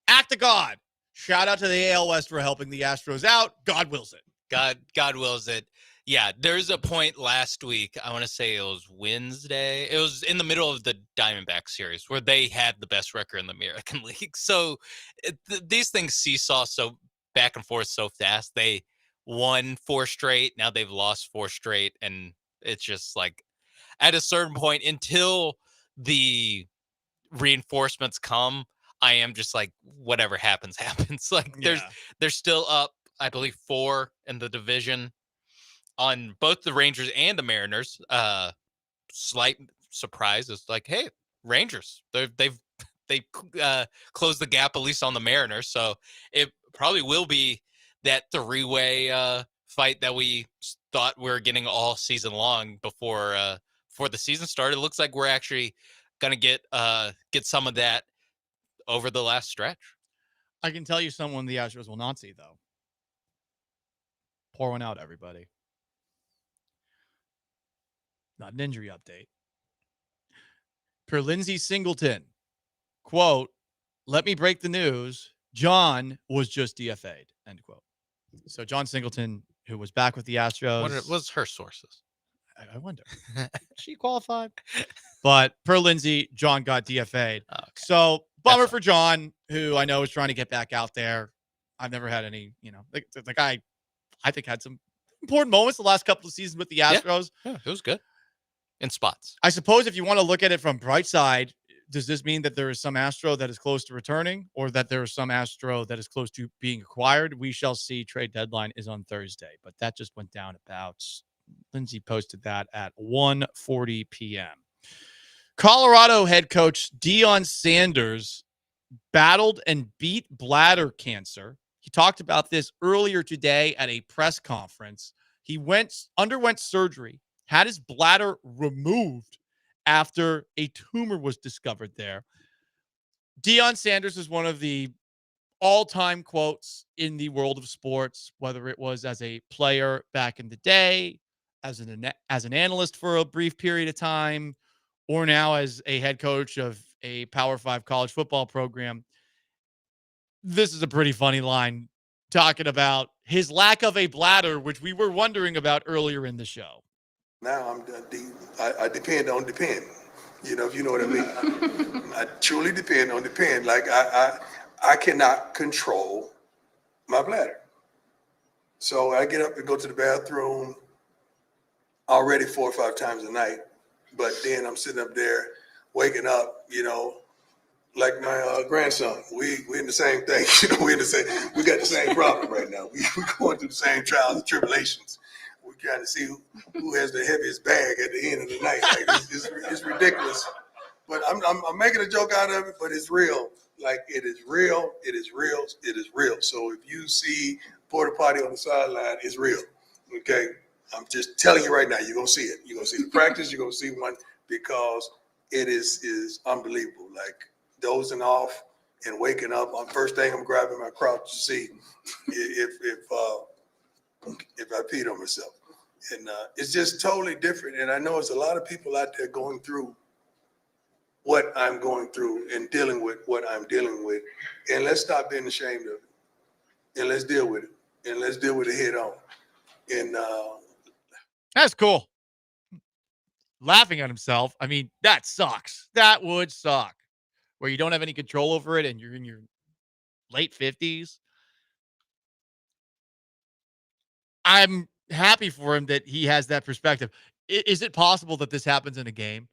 act of God. Shout out to the AL West for helping the Astros out. God wills it. God wills it. Yeah, there's a point last week, I want to say it was Wednesday. It was in the middle of the Diamondback series where they had the best record in the American League. So these things seesaw so back and forth so fast. They won 4 straight. Now they've lost 4 straight. And it's just like at a certain point until the reinforcements come, I am just like, whatever happens, happens. Like they're still up, I believe, 4 in the division on both the Rangers and the Mariners. Slight surprise is like, hey, Rangers, they've closed the gap at least on the Mariners. So it probably will be that 3-way fight that we thought we were getting all season long before the season started. It looks like we're actually gonna get some of that over the last stretch. I can tell you someone the Astros will not see, though. Pour one out, everybody. Not an injury update. Per Lindsey Singleton, quote, "Let me break the news. John was just DFA'd," end quote. So John Singleton, who was back with the Astros. What was her sources? I wonder. She qualified. But per Lindsey, John got DFA'd. Oh, okay. So bummer for John, who I know is trying to get back out there. I've never had any, the guy, I think, had some important moments the last couple of seasons with the Astros. Yeah, it was good. In spots. I suppose if you want to look at it from bright side, does this mean that there is some Astro that is close to returning or that there is some Astro that is close to being acquired? We shall see. Trade deadline is on Thursday, but that just went down about, Lindsay posted that at 1:40 p.m. Colorado head coach Deion Sanders battled and beat bladder cancer. He talked about this earlier today at a press conference. He underwent surgery, had his bladder removed after a tumor was discovered there. Deion Sanders is one of the all-time quotes in the world of sports, whether it was as a player back in the day, as an analyst for a brief period of time, or now as a head coach of a Power 5 college football program. This is a pretty funny line talking about his lack of a bladder, which we were wondering about earlier in the show. Now I depend on depend. If you know what I mean. I truly depend on depend. Like I cannot control my bladder. So I get up and go to the bathroom already 4 or 5 times a night. But then I'm sitting up there waking up, like my grandson. We in the same thing. We got the same problem right now. We're going through the same trials and tribulations. We're trying to see who has the heaviest bag at the end of the night. Like it's ridiculous. But I'm making a joke out of it, but it's real. Like it is real. It is real. It is real. So if you see porta potty on the sideline, it's real. Okay. I'm just telling you right now, you're going to see it. You're going to see the practice. You're going to see one because it is unbelievable. Like dozing off and waking up. First thing I'm grabbing my crotch to see if I peed on myself. And it's just totally different. And I know there's a lot of people out there going through what I'm going through and dealing with what I'm dealing with. And let's stop being ashamed of it. And let's deal with it. And let's deal with it head on. And that's cool. Laughing at himself. I mean, that sucks. That would suck. Where you don't have any control over it and you're in your late 50s. I'm happy for him that he has that perspective. Is it possible that this happens in a game?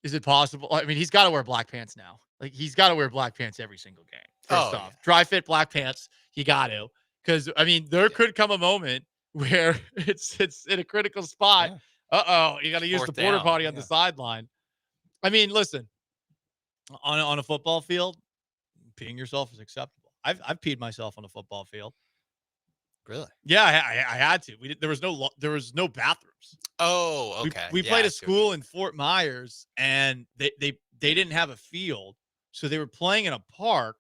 Is it possible? I mean, he's got to wear black pants now. Like, he's got to wear black pants every single game. First off, dry fit black pants. You got to. Because, I mean, there could come a moment where it's in a critical spot. Yeah. You got to use the porta potty on the sideline. I mean, listen, on a football field, peeing yourself is acceptable. I've peed myself on a football field. Really? Yeah, I had to. There was no bathrooms. Oh, okay. We played a school in Fort Myers, and they didn't have a field, so they were playing in a park,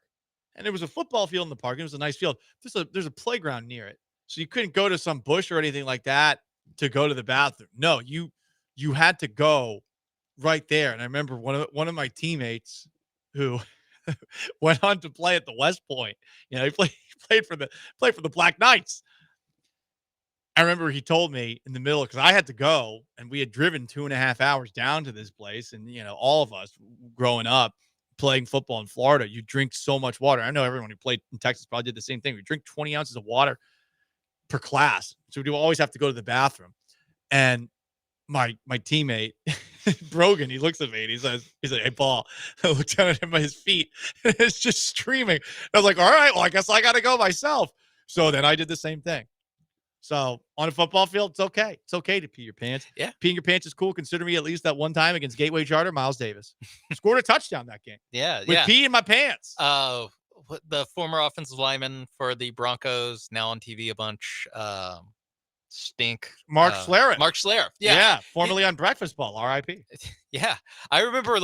and there was a football field in the park. And it was a nice field. There's a playground near it, so you couldn't go to some bush or anything like that to go to the bathroom. No, you you had to go right there. And I remember one of my teammates who went on to play at the West Point. He played for the Black Knights. I remember he told me in the middle, because I had to go, and we had driven 2.5 hours down to this place. And, all of us growing up playing football in Florida, you drink so much water. I know everyone who played in Texas probably did the same thing. We drink 20 ounces of water per class. So we do always have to go to the bathroom. And my teammate, Brogan, he looks at me and he's like, "Hey, Paul," I looked down at him by his feet, and it's just streaming. I was like, all right, well, I guess I got to go myself. So then I did the same thing. So on a football field, it's okay. It's okay to pee your pants. Yeah. Peeing your pants is cool. Consider me at least that one time against Gateway Charter, Miles Davis scored a touchdown that game. Yeah. With pee in my pants. The former offensive lineman for the Broncos, now on TV a bunch, stink. Mark Schlereth. Mark Schlereth. Yeah. Formerly on Breakfast Ball, RIP. Yeah. I remember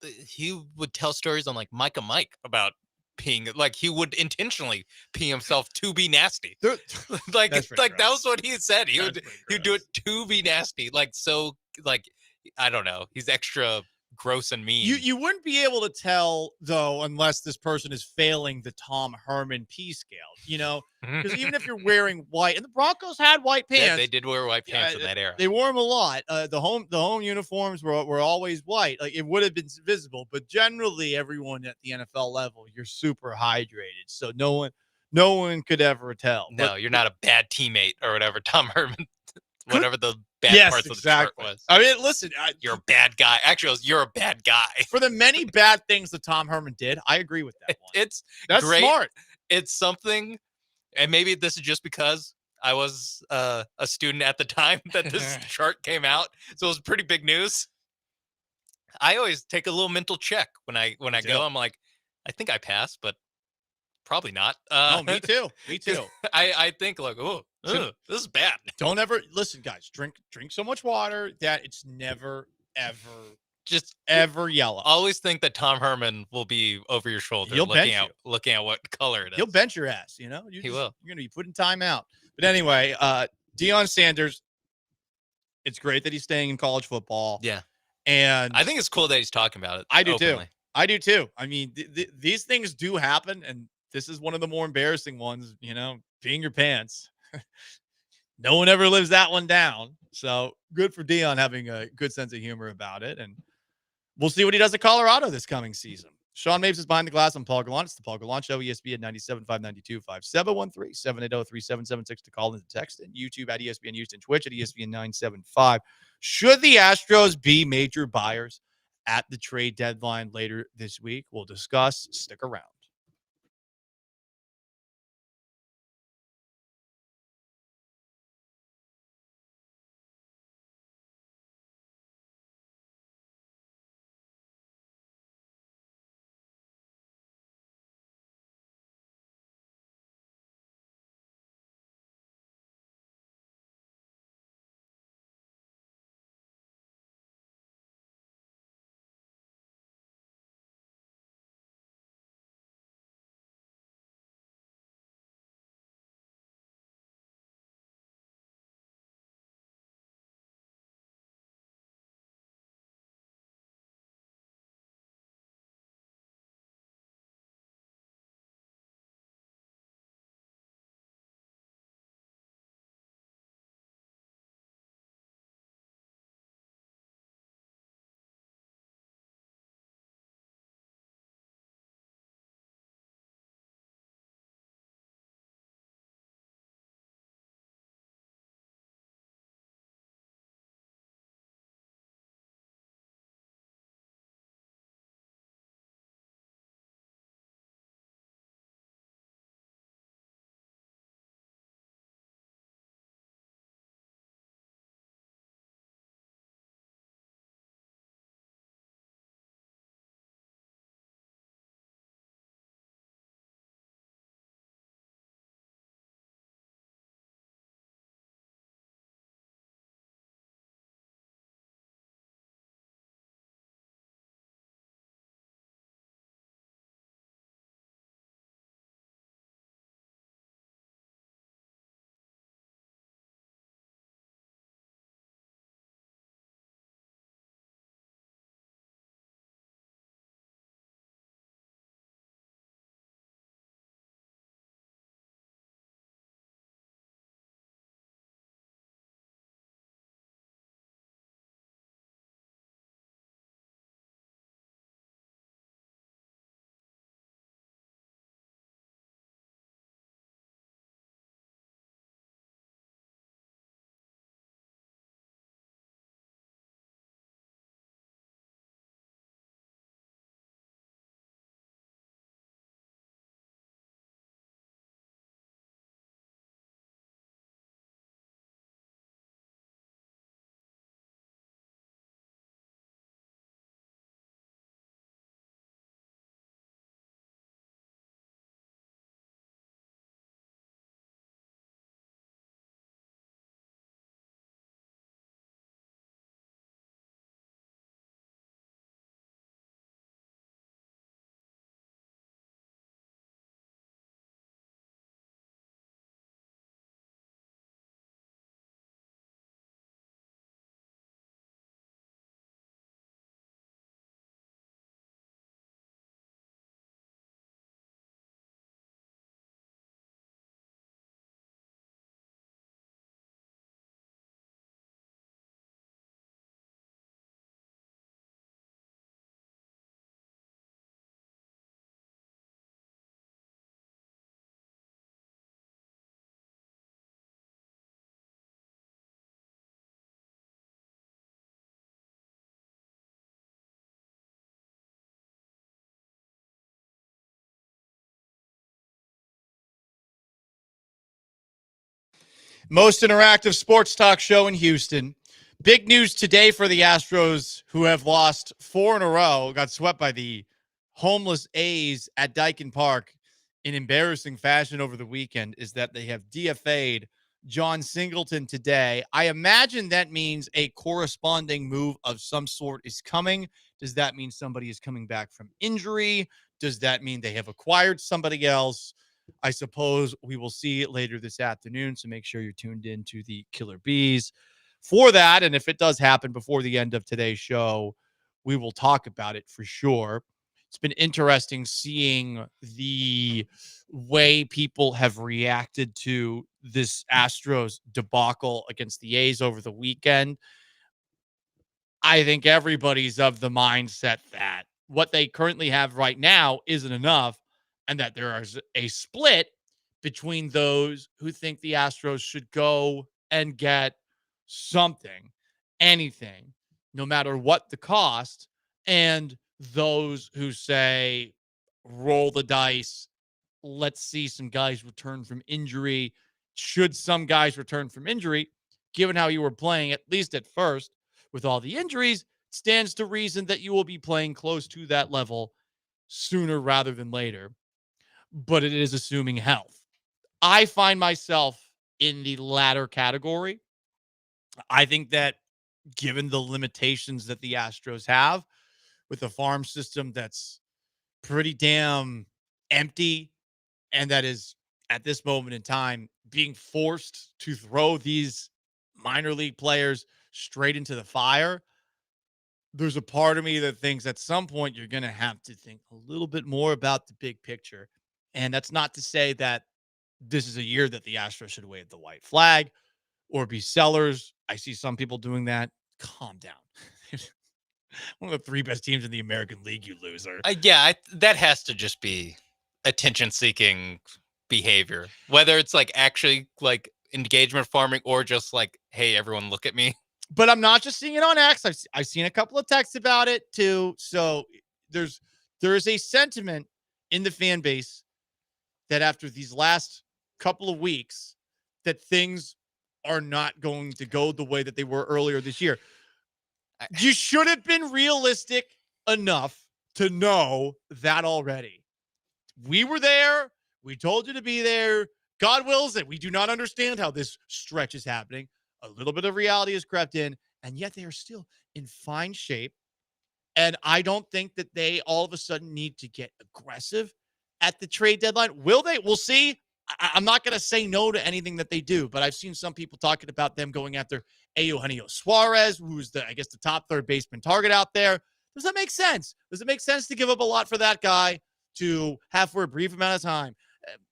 he would tell stories on Micah Mike about peeing. He would intentionally pee himself to be nasty. That's that was what he said. He'd do it to be nasty. I don't know. He's extra gross and mean. You wouldn't be able to tell, though, unless this person is failing the Tom Herman pee scale, because even if you're wearing white, and the Broncos had white pants. Yeah, they did wear white pants in that era. They wore them a lot. The home uniforms were always white. It would have been visible, but generally everyone at the NFL level, you're super hydrated. So no one could ever tell. No, you're not a bad teammate or whatever. Tom Herman, whatever the bad parts of the chart was. I mean, listen, you're a bad guy. Actually, you're a bad guy. For the many bad things that Tom Herman did, I agree with that one. That's great. Smart. It's something, and maybe this is just because I was a student at the time that this chart came out, so it was pretty big news. I always take a little mental check when I go. I'm like, I think I passed, but probably not. No, me too. Me too. I think this is bad. Don't ever listen, guys. Drink so much water that it's never ever yellow. Always think that Tom Herman will be over your shoulder, looking at what color it is. He'll bench your ass. He will. You're gonna be put in timeout. But anyway, Deion Sanders. It's great that he's staying in college football. Yeah, and I think it's cool that he's talking about it. I do openly. too. I do too. I mean, these things do happen, and this is one of the more embarrassing ones. Peeing your pants. No one ever lives that one down. So good for Deion having a good sense of humor about it. And we'll see what he does at Colorado this coming season. Sean Mapes is behind the glass. I'm Paul Gallant. It's the Paul Gallant Show, ESPN 97.5, 92.5, 713-780-3776 to call and to text, and YouTube at ESPN Houston, Twitch at ESPN 975. Should the Astros be major buyers at the trade deadline later this week? We'll discuss. Stick around. Most interactive sports talk show in Houston. Big news today for the Astros, who have lost 4 in a row, got swept by the homeless A's at Dyken Park in embarrassing fashion over the weekend, is that they have DFA'd John Singleton today. I imagine that means a corresponding move of some sort is coming. Does that mean somebody is coming back from injury? Does that mean they have acquired somebody else? I suppose we will see it later this afternoon, so make sure you're tuned in to the Killer Bees for that. And if it does happen before the end of today's show, we will talk about it for sure. It's been interesting seeing the way people have reacted to this Astros debacle against the A's over the weekend. I think everybody's of the mindset that what they currently have right now isn't enough, and that there is a split between those who think the Astros should go and get something, anything, no matter what the cost, and those who say, roll the dice, let's see some guys return from injury. Should some guys return from injury, given how you were playing, at least at first, with all the injuries, it stands to reason that you will be playing close to that level sooner rather than later. But it is assuming health. I find myself in the latter category. I think that given the limitations that the Astros have with a farm system that's pretty damn empty, and that is at this moment in time being forced to throw these minor league players straight into the fire, there's a part of me that thinks at some point you're going to have to think a little bit more about the big picture. And that's not to say that this is a year that the Astros should wave the white flag or be sellers. I see some people doing that. Calm down. One of the 3 best teams in the American League, you loser. That has to just be attention-seeking behavior. Whether it's like actually like engagement farming or just like, hey, everyone look at me. But I'm not just seeing it on X. I've seen a couple of texts about it too. So there is a sentiment in the fan base that after these last couple of weeks, that things are not going to go the way that they were earlier this year. You should have been realistic enough to know that already. We were there. We told you to be there. God wills it. We do not understand how this stretch is happening. A little bit of reality has crept in, and yet they are still in fine shape. And I don't think that they all of a sudden need to get aggressive at the trade deadline. Will they? We'll see. I'm not going to say no to anything that they do, but I've seen some people talking about them going after Eugenio Suarez, who's the top third baseman target out there. Does that make sense? Does it make sense to give up a lot for that guy to have for a brief amount of time?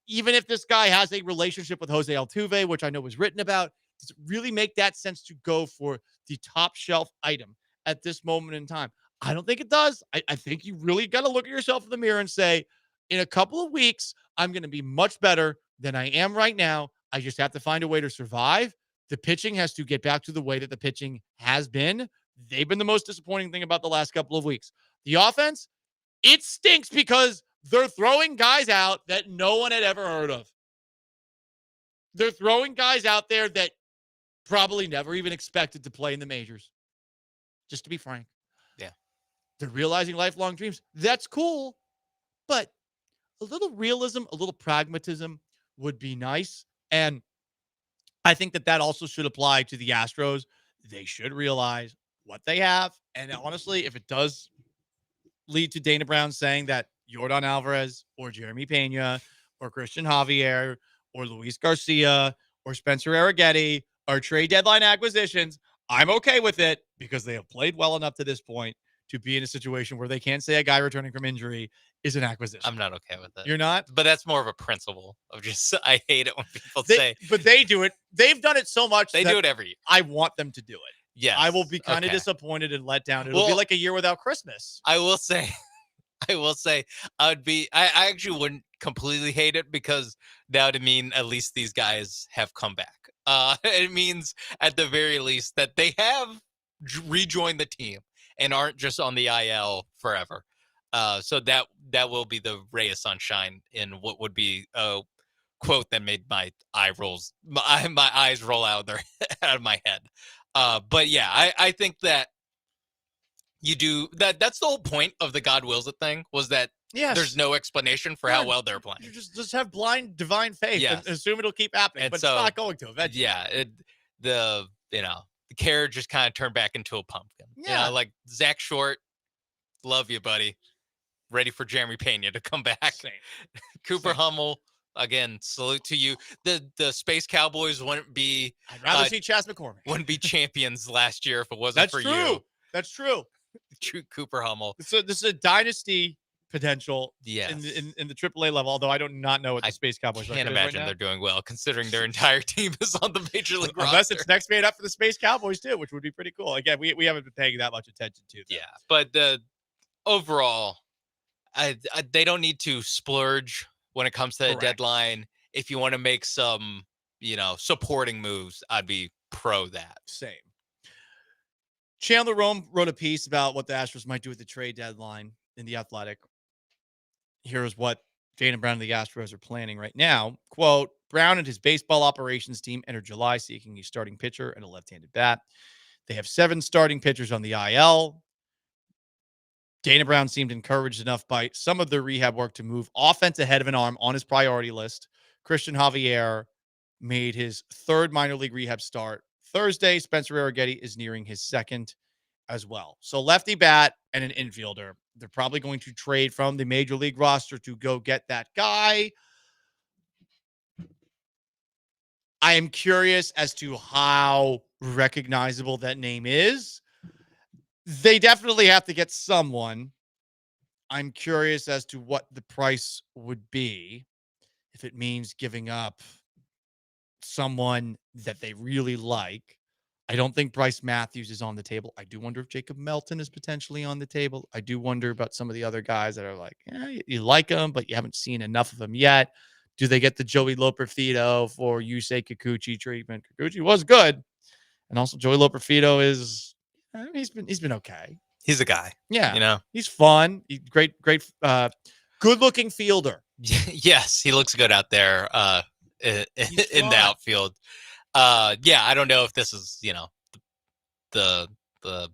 Even if this guy has a relationship with Jose Altuve, which I know was written about, does it really make that sense to go for the top shelf item at this moment in time? I don't think it does. I think you really got to look at yourself in the mirror and say, in a couple of weeks, I'm going to be much better than I am right now. I just have to find a way to survive. The pitching has to get back to the way that the pitching has been. They've been the most disappointing thing about the last couple of weeks. The offense, it stinks because they're throwing guys out that no one had ever heard of. They're throwing guys out there that probably never even expected to play in the majors. Just to be frank. Yeah. They're realizing lifelong dreams. That's cool. But a little realism, a little pragmatism would be nice. And I think that also should apply to the Astros. They should realize what they have. And honestly, if it does lead to Dana Brown saying that Yordan Alvarez or Jeremy Pena or Christian Javier or Luis Garcia or Spencer Arrighetti are trade deadline acquisitions, I'm okay with it because they have played well enough to this point to be in a situation where they can't say a guy returning from injury is an acquisition. I'm not okay with it. You're not? But that's more of a principle of just, I hate it when people say. But they do it. They've done it so much. They do it every year. I want them to do it. Yes. I will be kind of disappointed and let down. It'll be like a year without Christmas. I will say, I actually wouldn't completely hate it because that would mean at least these guys have come back. It means at the very least that they have rejoined the team and aren't just on the IL forever. So that will be the ray of sunshine in what would be a quote that made my eyes roll out of my head. But yeah, I think that you do that. That's the whole point of the God wills it thing, was that there's no explanation for how well they're playing. You just have blind divine faith and assume it'll keep happening, And but so, it's not going to eventually. Yeah, the carrot just kind of turned back into a pumpkin. Yeah. Like Zach Short, love you, buddy. Ready for Jeremy Pena to come back. Cooper Hummel, again, salute to you. The Space Cowboys wouldn't be. I'd rather see Chas McCormick. Wouldn't be champions last year if it wasn't for you. That's true. Cooper Hummel. So this is a dynasty potential Yes. in the AAA level, although I do not know what the Space Cowboys I can't record is imagine right now. they're doing well, considering their entire team is on the Major League Unless roster. it's next made up for the Space Cowboys too, which would be pretty cool. Again, we haven't been paying that much attention to them. Yeah, but the overall, they don't need to splurge when it comes to the deadline. If you want to make some, supporting moves, I'd be pro that. Same. Chandler Rome wrote a piece about what the Astros might do at the trade deadline in The Athletic. Here's what Dana Brown and the Astros are planning right now. Quote, Brown and his baseball operations team entered July seeking a starting pitcher and a left-handed bat. They have 7 starting pitchers on the IL. Dana Brown seemed encouraged enough by some of their rehab work to move offense ahead of an arm on his priority list. Christian Javier made his 3rd minor league rehab start Thursday. Spencer Arrighetti is nearing his 2nd as well. So lefty bat and an infielder. They're probably going to trade from the major league roster to go get that guy. I am curious as to how recognizable that name is. They definitely have to get someone. I'm curious as to what the price would be. If it means giving up someone that they really like. I don't think Bryce Matthews is on the table. I do wonder if Jacob Melton is potentially on the table. I do wonder about some of the other guys that are like, you like them, but you haven't seen enough of them yet. Do they get the Joey Loperfido for Yusei Kikuchi treatment? Kikuchi was good. And also Joey Loperfido is, he's been okay. He's a guy. Yeah. He's fun. He's great, good looking fielder. Yes, he looks good out there in the outfield. I don't know if this is, the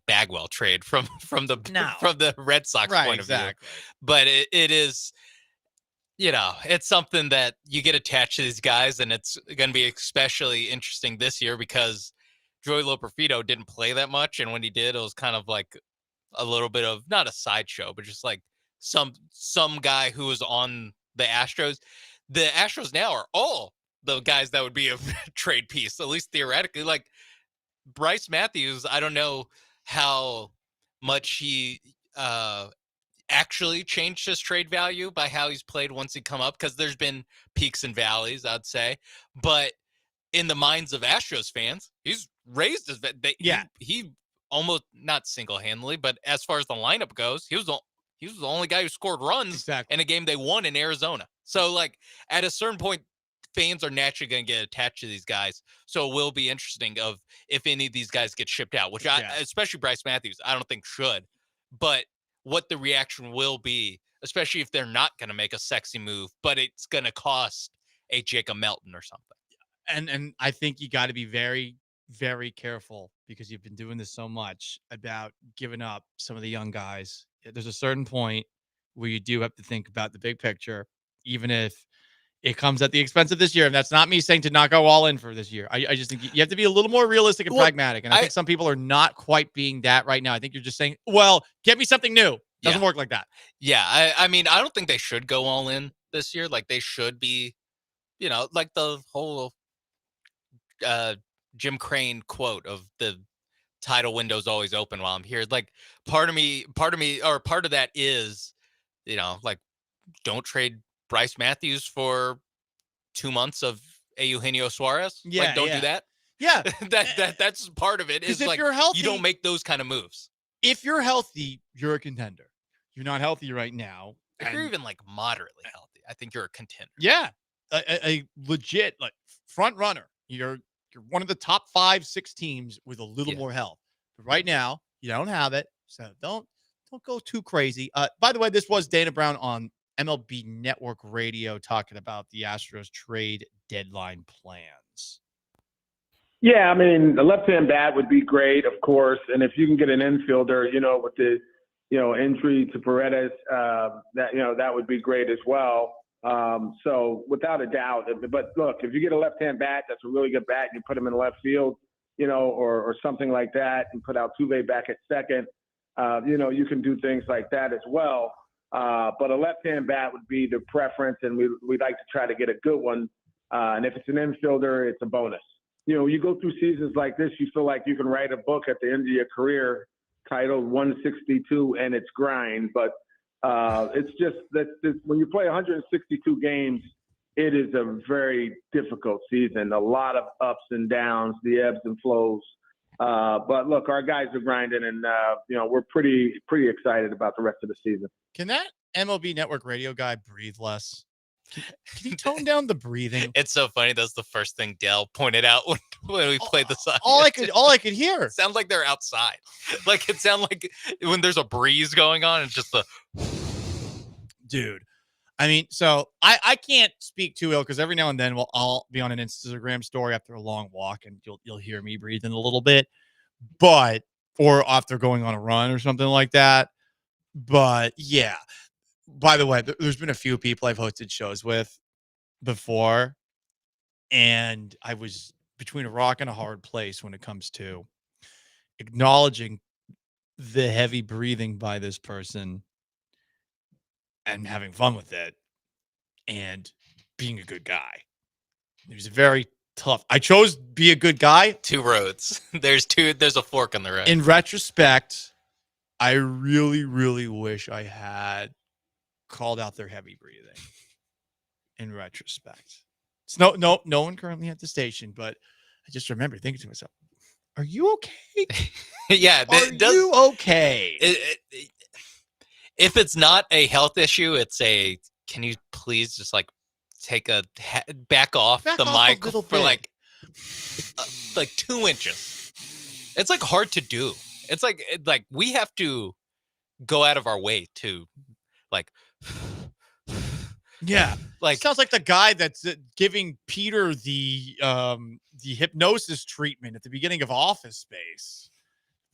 Bagwell trade from the Red Sox point of view. But it is, it's something that you get attached to these guys, and it's going to be especially interesting this year because Joey Loperfido didn't play that much, and when he did, it was kind of like a little bit of not a sideshow, but just like some guy who was on the Astros. The Astros now are all the guys that would be a trade piece, at least theoretically. Like Bryce Matthews, I don't know how much he actually changed his trade value by how he's played once he come up, because there's been peaks and valleys, I'd say. But in the minds of Astros fans, he's raised his he almost not single-handedly, but as far as the lineup goes, he was the only guy who scored runs in a game they won in Arizona. So like at a certain point, fans are naturally going to get attached to these guys. So it will be interesting of if any of these guys get shipped out, which especially Bryce Matthews, I don't think should, but what the reaction will be, especially if they're not going to make a sexy move, but it's going to cost a Jacob Melton or something. And I think you got to be very, very careful because you've been doing this so much about giving up some of the young guys. There's a certain point where you do have to think about the big picture, even if it comes at the expense of this year. And that's not me saying to not go all in for this year. I just think you have to be a little more realistic and pragmatic. And I think some people are not quite being that right now. I think you're just saying, well, get me something new. Doesn't work like that. Yeah. I mean, I don't think they should go all in this year. Like they should be, like the whole Jim Crane quote of the title window's always open while I'm here. Like part of that is, like don't trade Bryce Matthews for 2 months of Eugenio Suarez. Yeah, like don't do that. Yeah. That's part of it. Is if like you're healthy, you don't make those kind of moves. If you're healthy, you're a contender. You're not healthy right now. If you're even like moderately healthy, I think you're a contender. Yeah. A legit like front runner. You're one of the top 5-6 teams with a little more health. But right now, you don't have it. So don't go too crazy. By the way, this was Dana Brown on MLB Network Radio talking about the Astros trade deadline plans. Yeah, I mean, the left-hand bat would be great, of course. And if you can get an infielder, with the, injury to Paredes, that would be great as well. So without a doubt, but look, if you get a left-hand bat, that's a really good bat, and you put him in left field, or something like that, and put Altuve back at second, you can do things like that as well. But a left-hand bat would be the preference, and we'd like to try to get a good one. And if it's an infielder, it's a bonus. You go through seasons like this, you feel like you can write a book at the end of your career titled 162 and it's grind. But it's just that when you play 162 games, it is a very difficult season. A lot of ups and downs, the ebbs and flows. But look, our guys are grinding, and we're pretty excited about the rest of the season. Can that MLB Network Radio guy breathe less? Can you tone down the breathing? It's so funny. That's the first thing Dell pointed out when we played the song. All I could hear. It sounds like they're outside. Like it sounds like when there's a breeze going on, it's just the dude. I mean, so I can't speak too ill because every now and then I'll be on an Instagram story after a long walk and you'll hear me breathing a little bit, or after going on a run or something like that. But yeah. By the way, there's been a few people I've hosted shows with before, and I was between a rock and a hard place when it comes to acknowledging the heavy breathing by this person and having fun with it and being a good guy. It was very tough. I chose be a good guy. Two roads. There's a fork on the road. In retrospect, I really, really wish I had called out their heavy breathing. In retrospect, it's no one currently at the station, but I just remember thinking to myself, "Are you okay? Yeah, you okay?" If it's not a health issue, it's a. Can you please just like take back off the mic for like 2 inches? It's like hard to do. It's like we have to go out of our way to like. Yeah, like sounds like the guy that's giving Peter the hypnosis treatment at the beginning of Office Space.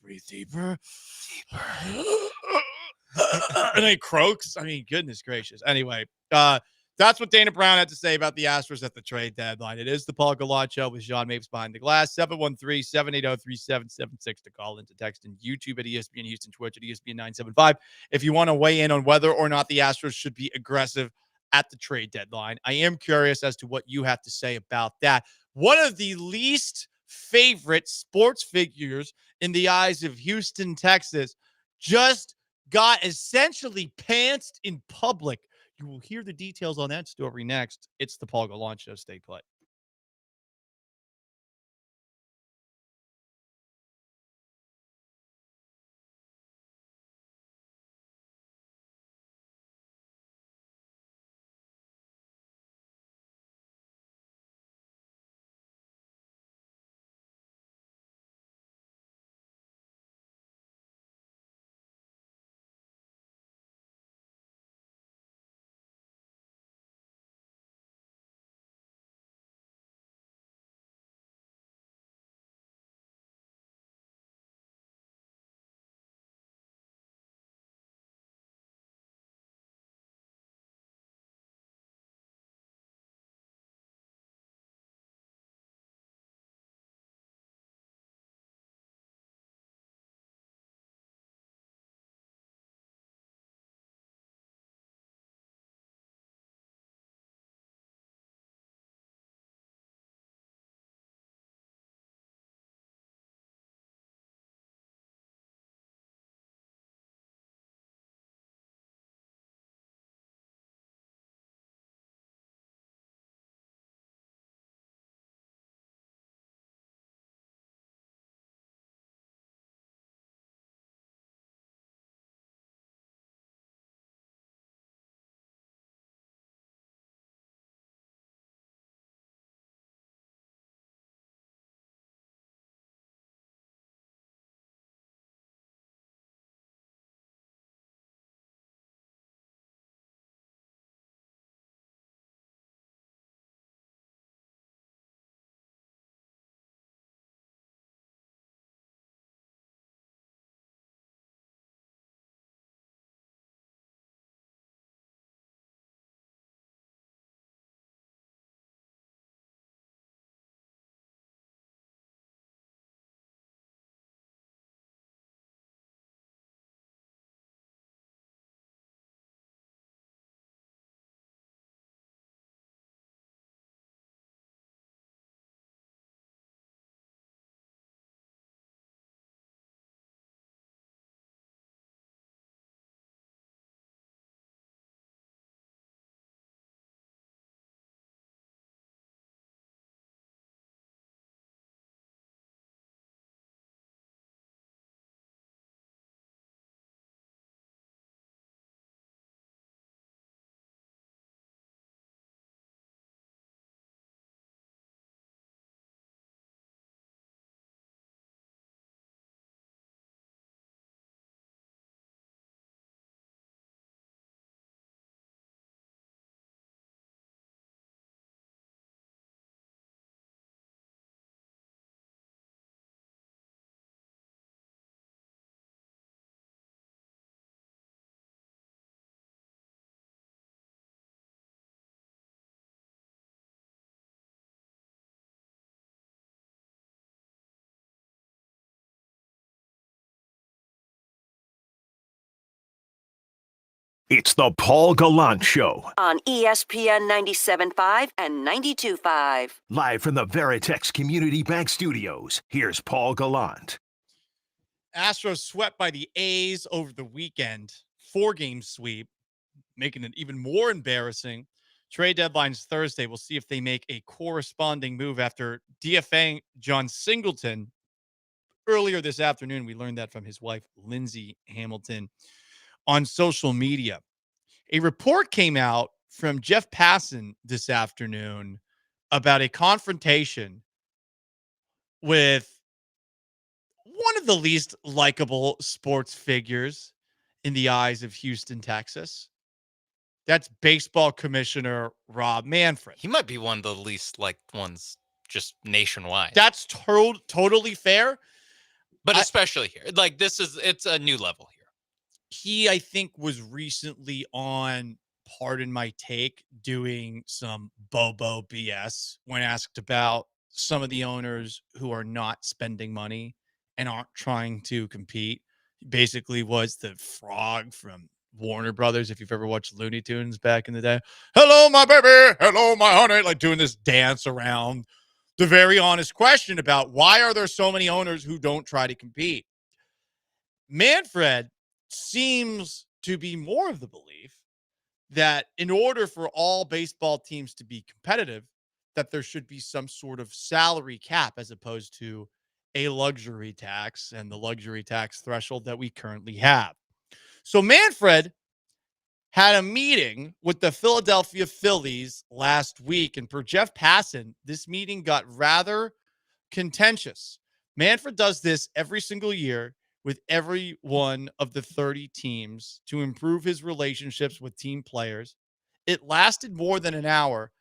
Breathe deeper. And he croaks. I mean, goodness gracious. Anyway, that's what Dana Brown had to say about the Astros at the trade deadline. It is the Paul Gallant Show with Sean Mapes behind the glass. 713-780-3776 to call in, to text, and YouTube at ESPN Houston, Twitch at ESPN 975. If you want to weigh in on whether or not the Astros should be aggressive at the trade deadline, I am curious as to what you have to say about that. One of the least favorite sports figures in the eyes of Houston, Texas, just got essentially pantsed in public. You will hear the details on that story next. It's the Paul Gallant Show. Stay put. It's the Paul Gallant Show. On ESPN 97.5 and 92.5. Live from the Veritex Community Bank Studios, here's Paul Gallant. Astros swept by the A's over the weekend. 4-game sweep, making it even more embarrassing. Trade deadline's Thursday. We'll see if they make a corresponding move after DFAing John Singleton. Earlier this afternoon, we learned that from his wife, Lindsay Hamilton, on social media. A report came out from Jeff Passan this afternoon about a confrontation with one of the least likable sports figures in the eyes of Houston, Texas. That's baseball commissioner Rob Manfred. He might be one of the least liked ones just nationwide. That's totally fair. But especially here. Like, it's a new level here. He, I think, was recently on Pardon My Take doing some Bobo BS when asked about some of the owners who are not spending money and aren't trying to compete. He basically was the frog from Warner Brothers, if you've ever watched Looney Tunes back in the day. Hello, my baby. Hello, my honey. Like doing this dance around the very honest question about why are there so many owners who don't try to compete? Manfred seems to be more of the belief that in order for all baseball teams to be competitive, that there should be some sort of salary cap as opposed to a luxury tax and the luxury tax threshold that we currently have. So Manfred had a meeting with the Philadelphia Phillies last week, and per Jeff Passan, this meeting got rather contentious. Manfred does this every single year with every one of the 30 teams to improve his relationships with team players. It lasted more than an hour,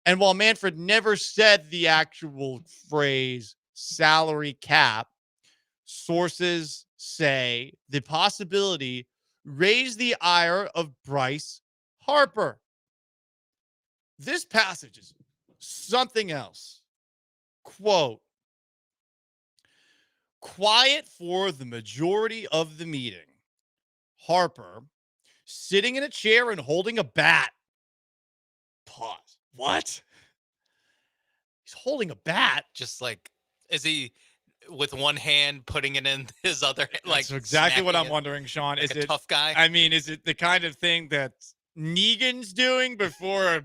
and while Manfred never said the actual phrase salary cap, sources say the possibility raised the ire of Bryce Harper. This passage is something else. Quote, quiet for the majority of the meeting. Harper, sitting in a chair and holding a bat. Pause. What? He's holding a bat? Just like, is he with one hand putting it in his other hand? Like, that's exactly what I'm it wondering, Sean. like Is a it tough guy? I mean, is it the kind of thing that Negan's doing before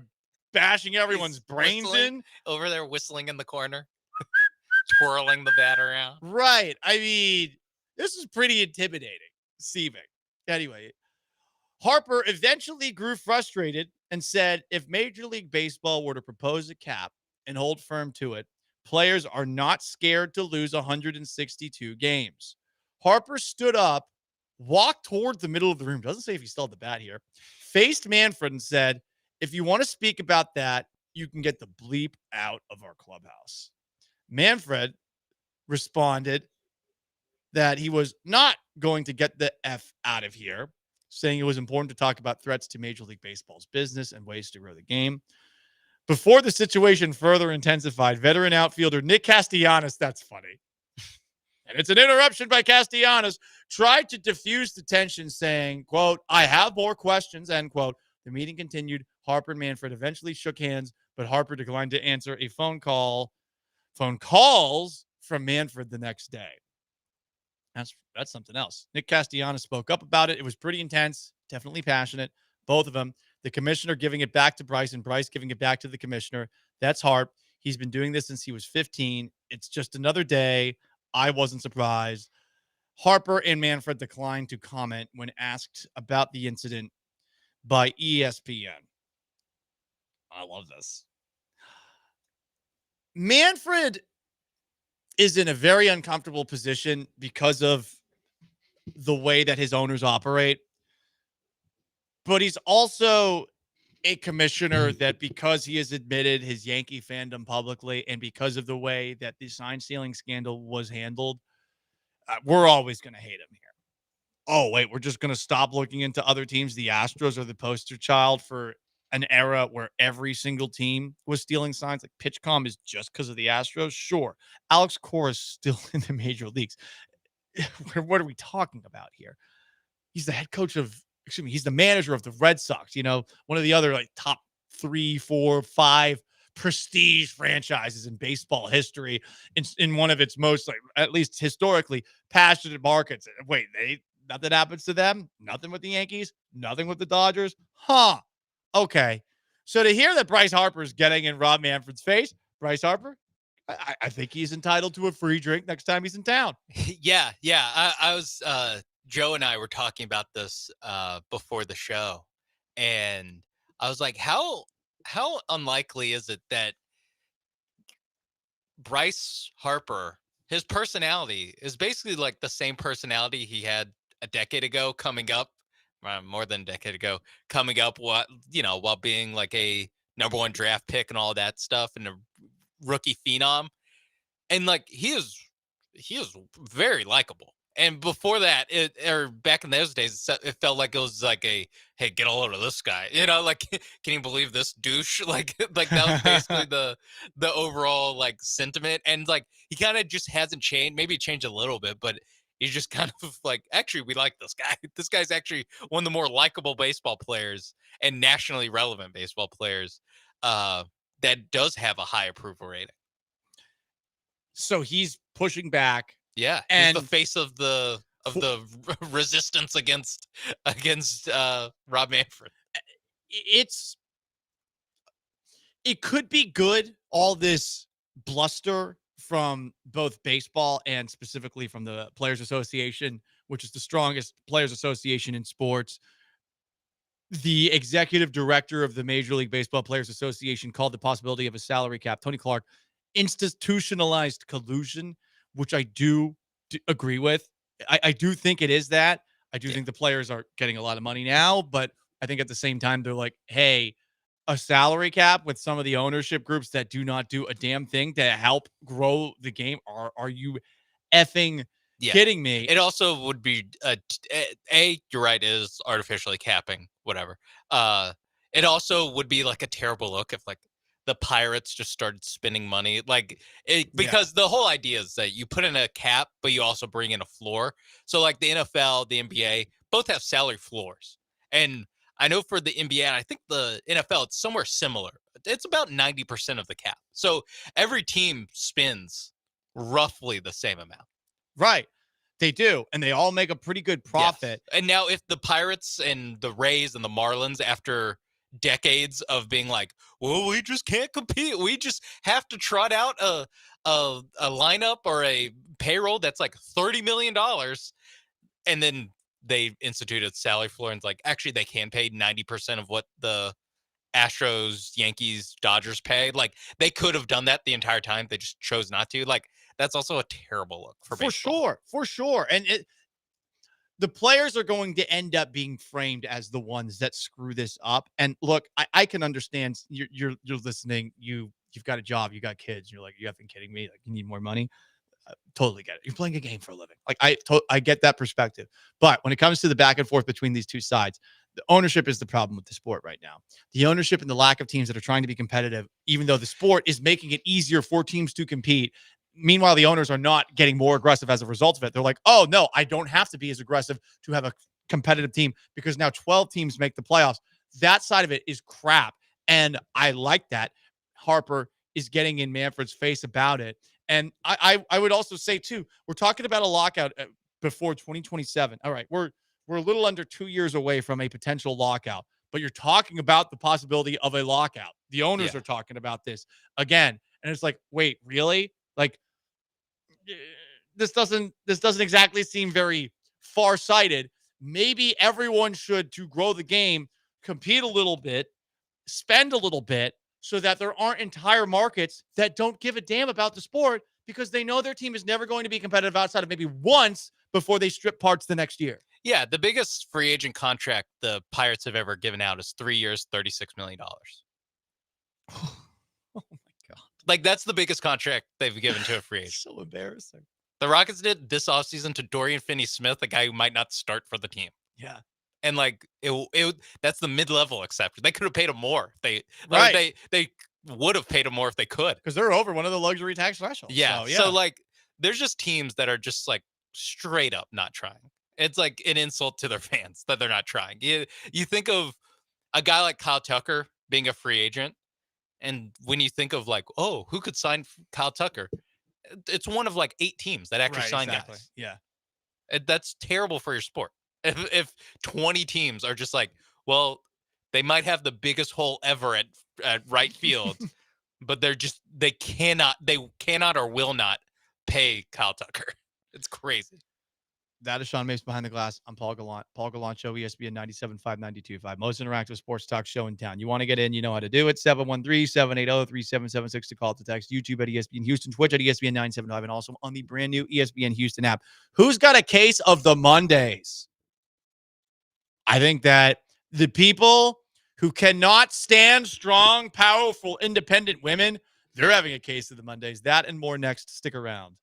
bashing everyone's He's brains whistling in? over there, whistling in the corner, twirling the bat around. Right. I mean, this is pretty intimidating, seeming. Anyway, Harper eventually grew frustrated and said if Major League Baseball were to propose a cap and hold firm to it, players are not scared to lose 162 games. Harper stood up, walked toward the middle of the room, doesn't say if he still had the bat here, faced Manfred and said, if you want to speak about that, you can get the bleep out of our clubhouse. Manfred responded that he was not going to get the F out of here, saying it was important to talk about threats to Major League Baseball's business and ways to grow the game. Before the situation further intensified, veteran outfielder Nick Castellanos, that's funny, and it's an interruption by Castellanos, tried to diffuse the tension, saying, quote, I have more questions, end quote. The meeting continued. Harper and Manfred eventually shook hands, but Harper declined to answer a phone calls from Manfred the next day. That's something else. Nick Castellanos spoke up about it. It was pretty intense, definitely passionate, both of them. The commissioner giving it back to Bryce and Bryce giving it back to the commissioner. That's Harp. He's been doing this since he was 15. It's just another day. I wasn't surprised. Harper and Manfred declined to comment when asked about the incident by ESPN. I love this. Manfred is in a very uncomfortable position because of the way that his owners operate. But he's also a commissioner that, because he has admitted his Yankee fandom publicly and because of the way that the sign stealing scandal was handled, we're always going to hate him here. Oh, wait, we're just going to stop looking into other teams. The Astros are the poster child for an era where every single team was stealing signs. Like PitchCom is just because of the Astros. Sure. Alex Cora is still in the major leagues. What are we talking about here? He's the head coach of he's the manager of the Red Sox, one of the other like top 3, 4, 5 prestige franchises in baseball history in one of its most, like, at least historically passionate markets. Wait, nothing happens to them? Nothing with the Yankees? Nothing with the Dodgers? Huh. Okay. So to hear that Bryce Harper is getting in Rob Manfred's face, Bryce Harper, I think he's entitled to a free drink next time he's in town. Yeah. I was Joe and I were talking about this before the show, and I was like, how unlikely is it that Bryce Harper, his personality is basically like the same personality he had a decade ago coming up, more than a decade ago, coming up, while being like a number 1 draft pick and all that stuff and a rookie phenom. And like, he is very likable. And before that, or back in those days, it felt like it was like hey, get a load of this guy. Like, can you believe this douche? Like that was basically the overall like sentiment. And like, he kind of just hasn't changed. Maybe it changed a little bit, but he's just kind of like, actually, we like this guy. This guy's actually one of the more likable baseball players and nationally relevant baseball players that does have a high approval rating. So he's pushing back. Yeah, and he's the face of the resistance against Rob Manfred. It could be good, all this bluster from both baseball and specifically from the Players Association, which is the strongest players association in sports. The executive director of the Major League Baseball Players Association called the possibility of a salary cap, Tony Clark, institutionalized collusion, which I do agree with. I do think it is that. I do think the players are getting a lot of money now, but I think at the same time, they're like, hey, a salary cap with some of the ownership groups that do not do a damn thing to help grow the game. Are you effing kidding me? It also would be, you're right, is artificially capping, whatever. It also would be like a terrible look if like the Pirates just started spending money, because the whole idea is that you put in a cap, but you also bring in a floor. So like the NFL, the NBA, both have salary floors. And I know for the NBA, and I think the NFL, it's somewhere similar. It's about 90% of the cap. So every team spends roughly the same amount. Right. They do. And they all make a pretty good profit. Yes. And now if the Pirates and the Rays and the Marlins, after decades of being like, well, we just can't compete, we just have to trot out a lineup or a payroll that's like $30 million, and then they instituted salary floor, and it's like, actually they can pay 90% of what the Astros, Yankees, Dodgers pay. Like, they could have done that the entire time, they just chose not to. Like, that's also a terrible look for baseball. For sure. And the players are going to end up being framed as the ones that screw this up. And look, I can understand you're listening. You've got a job, you got kids. You're like, you effing kidding me? Like, you need more money? Totally get it. You're playing a game for a living. Like, I get that perspective. But when it comes to the back and forth between these two sides, the ownership is the problem with the sport right now. The ownership and the lack of teams that are trying to be competitive, even though the sport is making it easier for teams to compete. Meanwhile, the owners are not getting more aggressive as a result of it. They're like, oh, no, I don't have to be as aggressive to have a competitive team because now 12 teams make the playoffs. That side of it is crap. And I like that. Harper is getting in Manfred's face about it. And I would also say, too, we're talking about a lockout before 2027. All right, we're a little under 2 years away from a potential lockout, but you're talking about the possibility of a lockout. The owners are talking about this again. And it's like, wait, really? Like, this doesn't exactly seem very far-sighted. Maybe everyone should, to grow the game, compete a little bit, spend a little bit, so that there aren't entire markets that don't give a damn about the sport because they know their team is never going to be competitive outside of maybe once before they strip parts the next year. Yeah, the biggest free agent contract the Pirates have ever given out is 3 years, $36 million. Oh my God. Like, that's the biggest contract they've given to a free agent. So embarrassing. The Rockets did this offseason to Dorian Finney-Smith, a guy who might not start for the team. Yeah. And like that's the mid-level exception. They could have paid him more. They would have paid him more if they could. Because they're over one of the luxury tax thresholds. Yeah. So like, there's just teams that are just like straight up not trying. It's like an insult to their fans that they're not trying. You think of a guy like Kyle Tucker being a free agent, and when you think of like, oh, who could sign Kyle Tucker? It's one of like 8 teams that actually sign guys. Yeah. That's terrible for your sport. If 20 teams are just like, well, they might have the biggest hole ever at right field, but they cannot or will not pay Kyle Tucker. It's crazy. That is Sean Mapes Behind the Glass. I'm Paul Gallant. Paul Gallant Show, ESPN 97.5, 92.5. Most interactive sports talk show in town. You want to get in, you know how to do it. 713-780-3776 to call to text. YouTube at ESPN Houston, Twitch at ESPN 975, and also on the brand new ESPN Houston app. Who's got a case of the Mondays? I think that the people who cannot stand strong, powerful, independent women, they're having a case of the Mondays. That and more next. Stick around.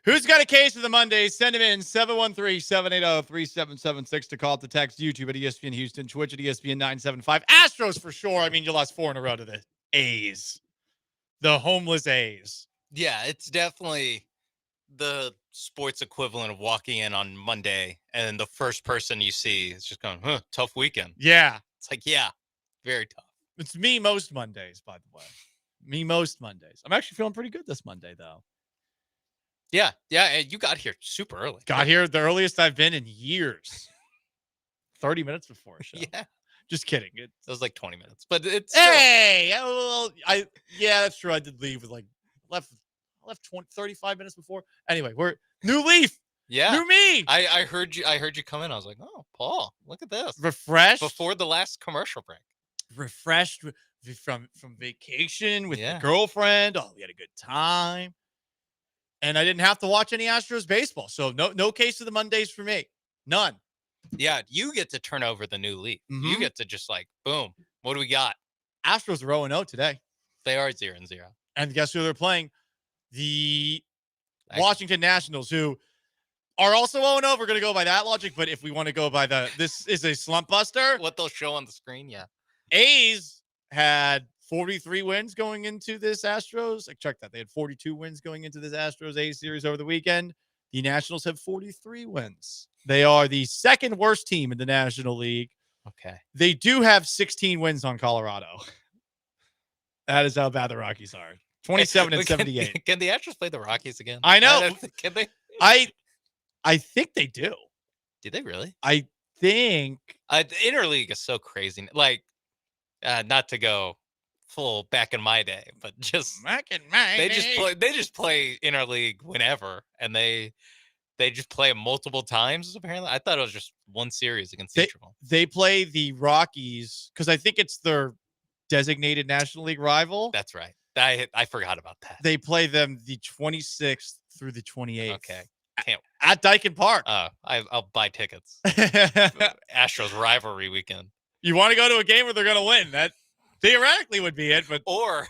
Who's got a case of the Mondays? Send him in 713-780-3776 to call to text. YouTube at ESPN Houston, Twitch at ESPN 975. Astros for sure. I mean, you lost 4 in a row to the A's. The homeless A's. Yeah, it's definitely the sports equivalent of walking in on Monday and the first person you see is just going, tough weekend. Yeah. It's like, yeah, very tough. It's me most Mondays, by the way. Me most Mondays. I'm actually feeling pretty good this Monday, though. Yeah, you got here super early. Got here the earliest I've been in years. 30 minutes before a show. Yeah. Just kidding. It was like 20 minutes, but it's hey, that's true. I did leave with left 35 minutes before. Anyway, we're new leaf. Yeah. New me. I heard you come in. I was like, oh, Paul, look at this. Refreshed before the last commercial break. Refreshed from vacation with the girlfriend. Oh, we had a good time. And I didn't have to watch any Astros baseball. So no case of the Mondays for me. None. Yeah, you get to turn over the new leaf. You get to just boom. What do we got? Astros are 0-0 today. They are 0-0. And guess who they're playing? The Washington Nationals, who are also 0-0. We're going to go by that logic. But if we want to go by this is a slump buster. What they'll show on the screen, yeah. A's had 43 wins going into this Astros. I checked that. They had 42 wins going into this Astros-A's series over the weekend. The Nationals have 43 wins. They are the second worst team in the National League. Okay. They do have 16 wins on Colorado. That is how bad the Rockies are. 27-78. Can the Astros play the Rockies again? I know. Can they? I think they do. Did they really? I think. The interleague is so crazy. Not to go full back in my day, but just back in my day. They just play interleague whenever, and they just play it multiple times. Apparently, I thought it was just one series against each of them. They play the Rockies because I think it's their designated National League rival. That's right. I forgot about that. They play them the 26th through the 28th. Okay. At Dyken Park. I'll buy tickets. Astros rivalry weekend. You want to go to a game where they're going to win? That theoretically would be it, but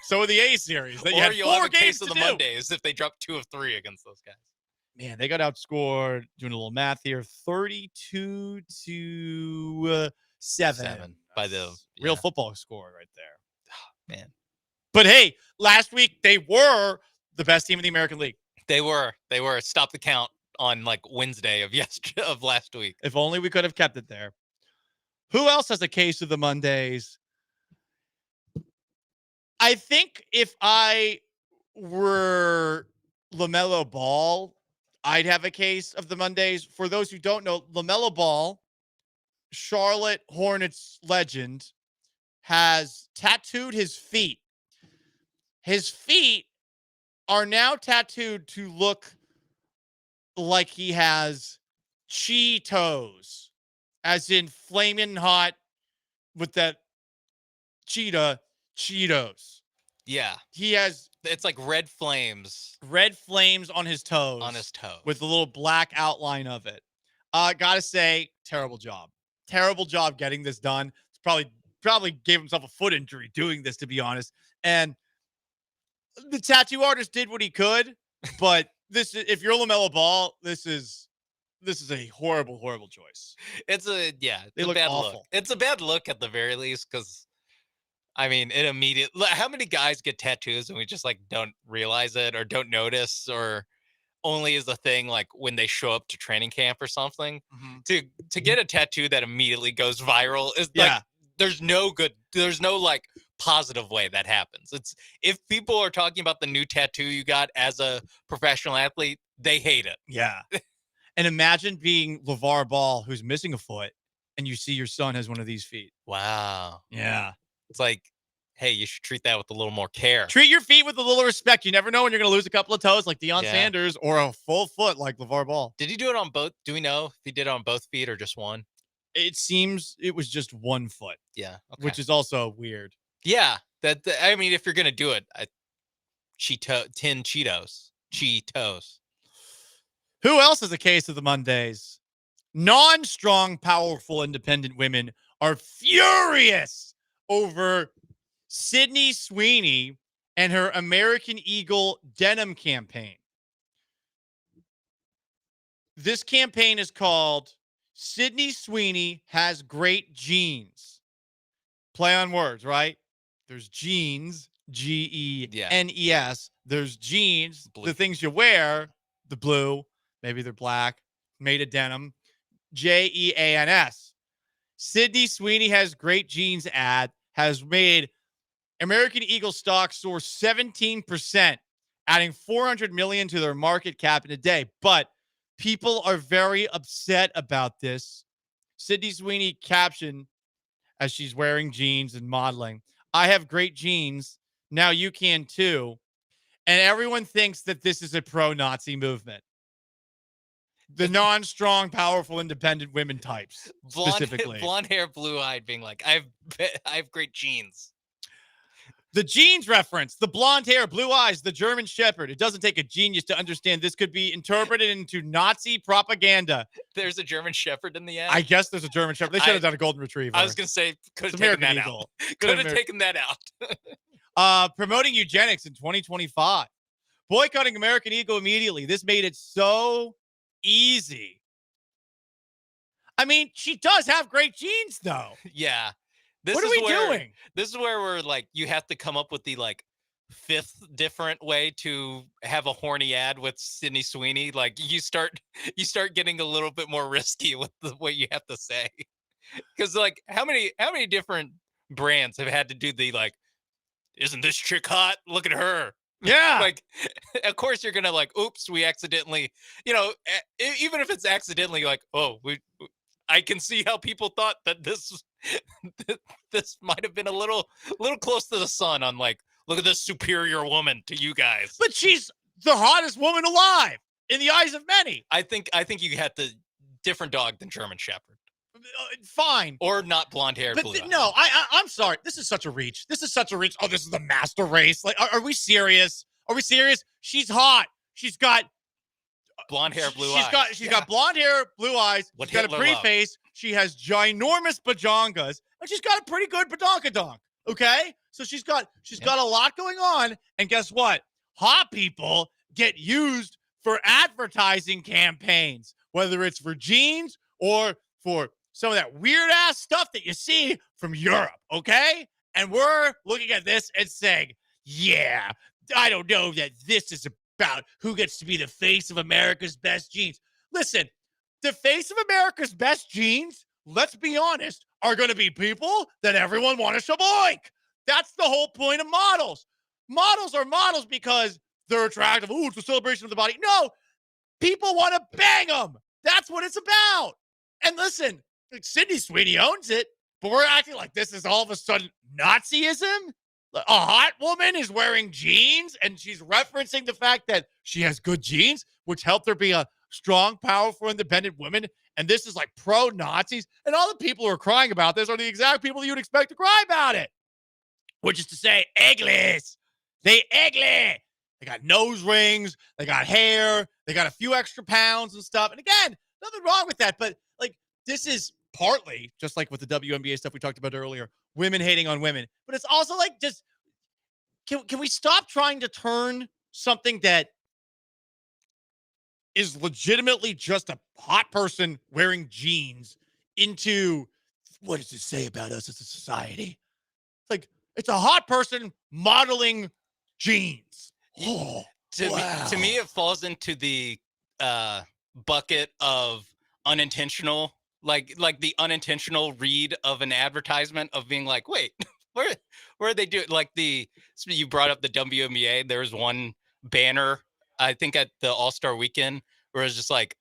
so would the A series. Or you'll have a case of the Mondays if they drop 2 of 3 against those guys. Man, they got outscored, doing a little math here, 32-7. 7 by the real football score right there. Oh, man. But hey, last week they were the best team in the American League. They were. Stop the count on Wednesday of last week. If only we could have kept it there. Who else has a case of the Mondays? I think if I were LaMelo Ball, I'd have a case of the Mondays. For those who don't know, LaMelo Ball, Charlotte Hornets legend, has tattooed his feet. His feet are now tattooed to look like he has Cheetos, as in flaming hot with that cheetah Cheetos. Yeah. He has... It's like red flames on his toes. With a little black outline of it. Gotta say, terrible job. Terrible job getting this done. It's probably gave himself a foot injury doing this, to be honest. And the tattoo artist did what he could, but if you're LaMelo Ball, this is a horrible, horrible choice. They look bad awful. Look. It's a bad look at the very least, because it immediately. How many guys get tattoos and we just don't realize it or don't notice, or only is a thing when they show up to training camp or something? To get a tattoo that immediately goes viral is there's no positive way that happens. It's if people are talking about the new tattoo you got as a professional athlete, they hate it. Yeah. And imagine being LeVar Ball, who's missing a foot, and you see your son has one of these feet. Wow. Yeah. It's hey, you should treat that with a little more care. Treat your feet with a little respect. You never know when you're going to lose a couple of toes like Deion Sanders, or a full foot like LeVar Ball. Did he do it on both? Do we know if he did it on both feet or just one? It seems it was just one foot. Yeah. Okay. Which is also weird. Yeah. If you're going to do it, tin Cheetos. Cheetos. Who else has a case of the Mondays? Non-strong, powerful, independent women are furious over Sydney Sweeney and her American Eagle denim campaign. This campaign is called Sydney Sweeney Has Great Jeans. Play on words, right? There's jeans, G-E-N-E-S. There's jeans, blue. The things you wear, the blue, maybe they're black, made of denim, J-E-A-N-S. Sydney Sweeney Has Great Jeans ad has made American Eagle stock soar 17%, adding $400 million to their market cap in a day. But people are very upset about this. Sydney Sweeney caption as she's wearing jeans and modeling. I have great jeans. Now you can too. And everyone thinks that this is a pro-Nazi movement. The non-strong, powerful, independent women types, specifically. Blonde hair, blue-eyed, being like, I have great genes. The jeans reference, the blonde hair, blue eyes, the German Shepherd. It doesn't take a genius to understand this could be interpreted into Nazi propaganda. There's a German Shepherd in the end. I guess there's a German Shepherd. They should have done a Golden Retriever. I was going to say, could have It's taken American that Eagle. out. Could have taken that out. Promoting eugenics in 2025. Boycotting American Eagle immediately. This made it so easy. I mean, she does have great genes, though. Yeah. What are we doing? This is where we're like, you have to come up with the like fifth different way to have a horny ad with Sydney Sweeney. Like you start getting a little bit more risky with the way you have to say. Because like how many different brands have had to do the like, isn't this chick hot? Look at her. Yeah. Like, of course you're gonna like, oops, we accidentally, even if it's accidentally like, oh, I can see how people thought that this might have been a little close to the sun on like, look at this superior woman to you guys. But she's the hottest woman alive in the eyes of many. I think you had the different dog than German Shepherd. Fine. Or not blonde hair, But blue eyes. no, I'm sorry. This is such a reach. Oh, this is the master race. Like, are we serious? Are we serious? She's hot. She's got blonde hair, blue eyes. She's got blonde hair, blue eyes. What She's got a Hitler pretty loved. face. She has ginormous bajongas, and she's got a pretty good badonkadonk. Okay, so she's got a lot going on. And guess what? Hot people get used for advertising campaigns, whether it's for jeans or for some of that weird ass stuff that you see from Europe. Okay, and we're looking at this and saying, yeah, I don't know that this is about who gets to be the face of America's best jeans. Listen, the face of America's best jeans, let's be honest, are going to be people that everyone wants to shaboink. That's the whole point of models. Models are models because they're attractive. Ooh, it's a celebration of the body. No, people want to bang them. That's what it's about. And listen, like Sydney Sweeney owns it, but we're acting like this is all of a sudden Nazism. A hot woman is wearing jeans, and she's referencing the fact that she has good genes, which helped her be a strong, powerful, independent woman. And this is like pro-Nazis. And all the people who are crying about this are the exact people you'd expect to cry about it. Which is to say, eggless. They ugly. They got nose rings. They got hair. They got a few extra pounds and stuff. And again, nothing wrong with that. But like, this is partly, just like with the WNBA stuff we talked about earlier, women hating on women. But it's also like, just, can we stop trying to turn something that is legitimately just a hot person wearing jeans into, what does it say about us as a society? Like, it's a hot person modeling jeans. Oh, To me, it falls into the bucket of unintentional, like the unintentional read of an advertisement of being like, wait, where are they doing? Like you brought up the WNBA. There was one banner, I think at the All-Star weekend, where it's just like,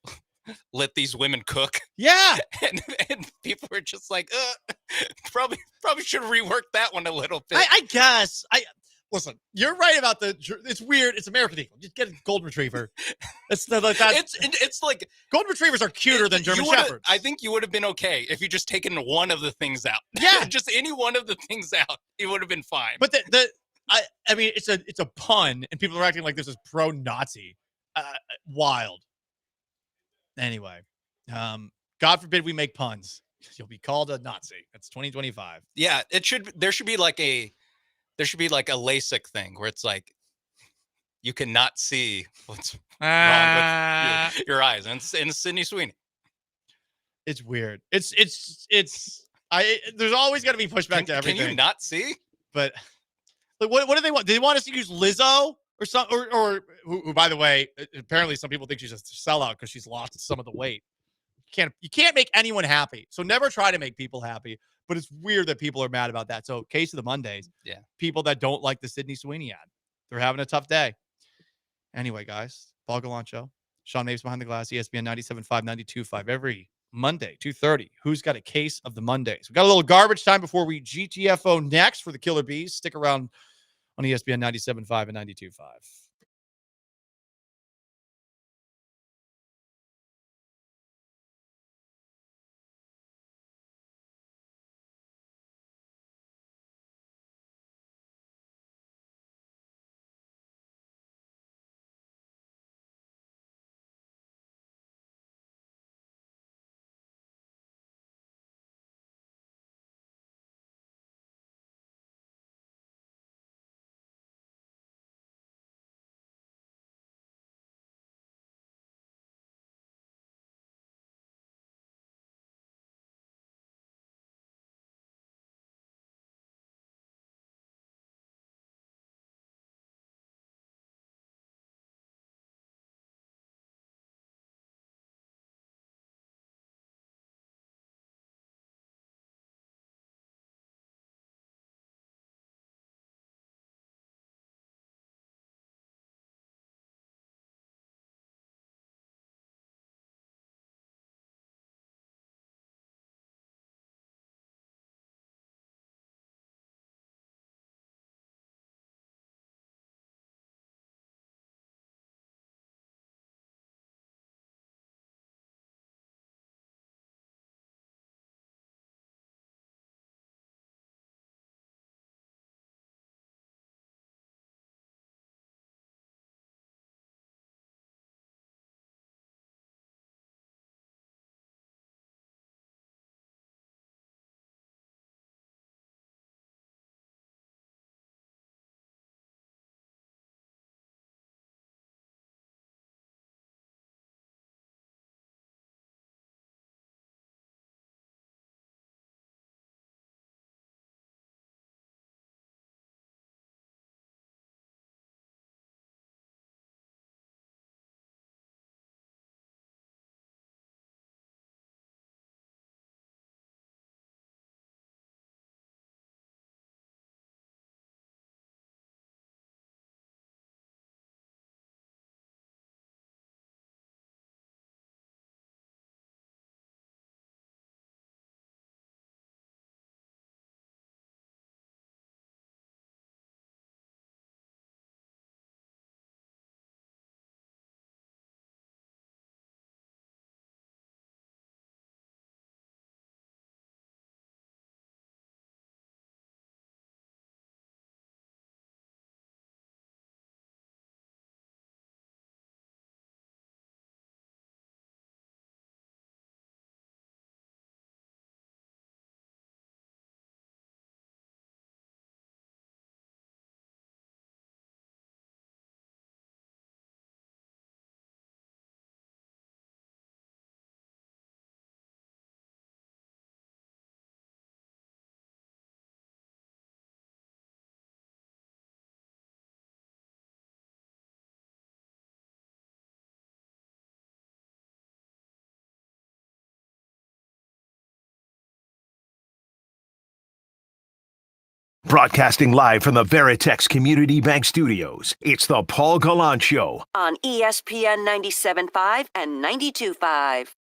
let these women cook. Yeah. And people were just like, probably should rework that one a little bit. I guess. Listen, you're right about it's weird. It's American Eagle. Just get a Golden Retriever. It's like Golden Retrievers are cuter than German Shepherds. I think you would have been okay if you just taken one of the things out. Yeah. Just any one of the things out. It would have been fine. But I mean, it's a pun, and people are acting like this is pro-Nazi. Wild. Anyway, God forbid we make puns. You'll be called a Nazi. That's 2025. Yeah, there should be like a LASIK thing where it's like you cannot see what's wrong with your eyes. And Sydney Sweeney. It's weird. There's always got to be pushback to everything. Can you not see? But like, what do they want? Do they want us to use Lizzo or something? Or who, by the way, apparently some people think she's a sellout because she's lost some of the weight. You can't make anyone happy. So never try to make people happy. But it's weird that people are mad about that. So case of the Mondays. Yeah. People that don't like the Sydney Sweeney ad. They're having a tough day. Anyway, guys, Paul Gallant Show. Sean Mapes behind the glass, ESPN 97.5, 92.5. Every Monday, 2:30. Who's got a case of the Mondays? We got a little garbage time before we GTFO next for the Killer Bees. Stick around on ESPN 97.5 and 92.5. Broadcasting live from the Veritex Community Bank Studios, it's the Paul Gallant Show. On ESPN 97.5 and 92.5.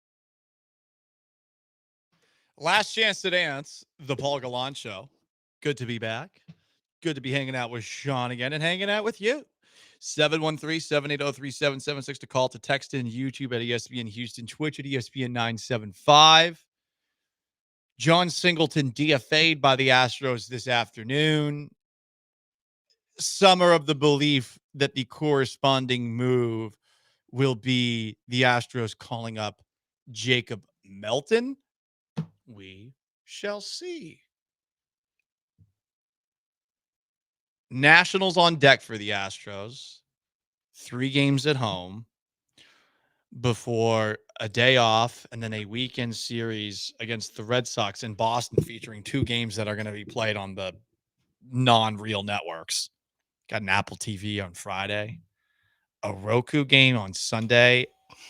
Last chance to dance, the Paul Gallant Show. Good to be back. Good to be hanging out with Sean again and hanging out with you. 713-780-3776 to call, to text in, YouTube at ESPN Houston, Twitch at ESPN 975. John Singleton DFA'd by the Astros this afternoon. Some are of the belief that the corresponding move will be the Astros calling up Jacob Melton. We shall see. Nationals on deck for the Astros. 3 games at home before a day off and then a weekend series against the Red Sox in Boston, featuring 2 games that are going to be played on the non-real networks. Got an Apple TV on Friday, a Roku game on Sunday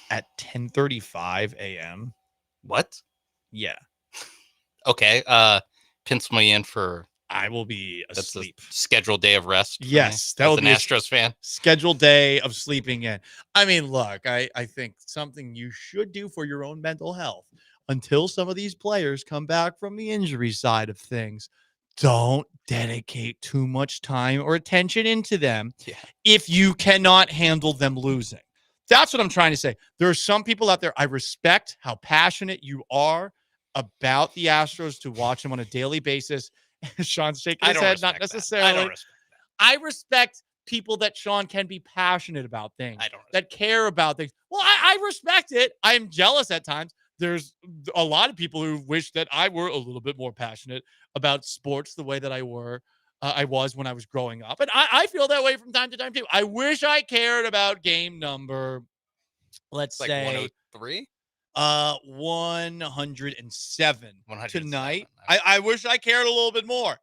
at 10:35 a.m. What? Yeah. Okay. Pencil me in for. I will be asleep. That's a scheduled day of rest. Yes, that as will an be Astros fan. Scheduled day of sleeping in. I mean, look, I think something you should do for your own mental health. until some of these players come back from the injury side of things, don't dedicate too much time or attention into them if you cannot handle them losing. That's what I'm trying to say. There are some people out there, I respect how passionate you are about the Astros to watch them on a daily basis. Sean's shaking his head, not necessarily. I don't respect I respect people that Sean can be passionate about things, that care about things. Well, I respect it. I'm jealous at times. There's a lot of people who wish that I were a little bit more passionate about sports the way that I was when I was growing up. And I feel that way from time to time, too. I wish I cared about game number, let's say 103? 107 tonight. I wish I cared a little bit more,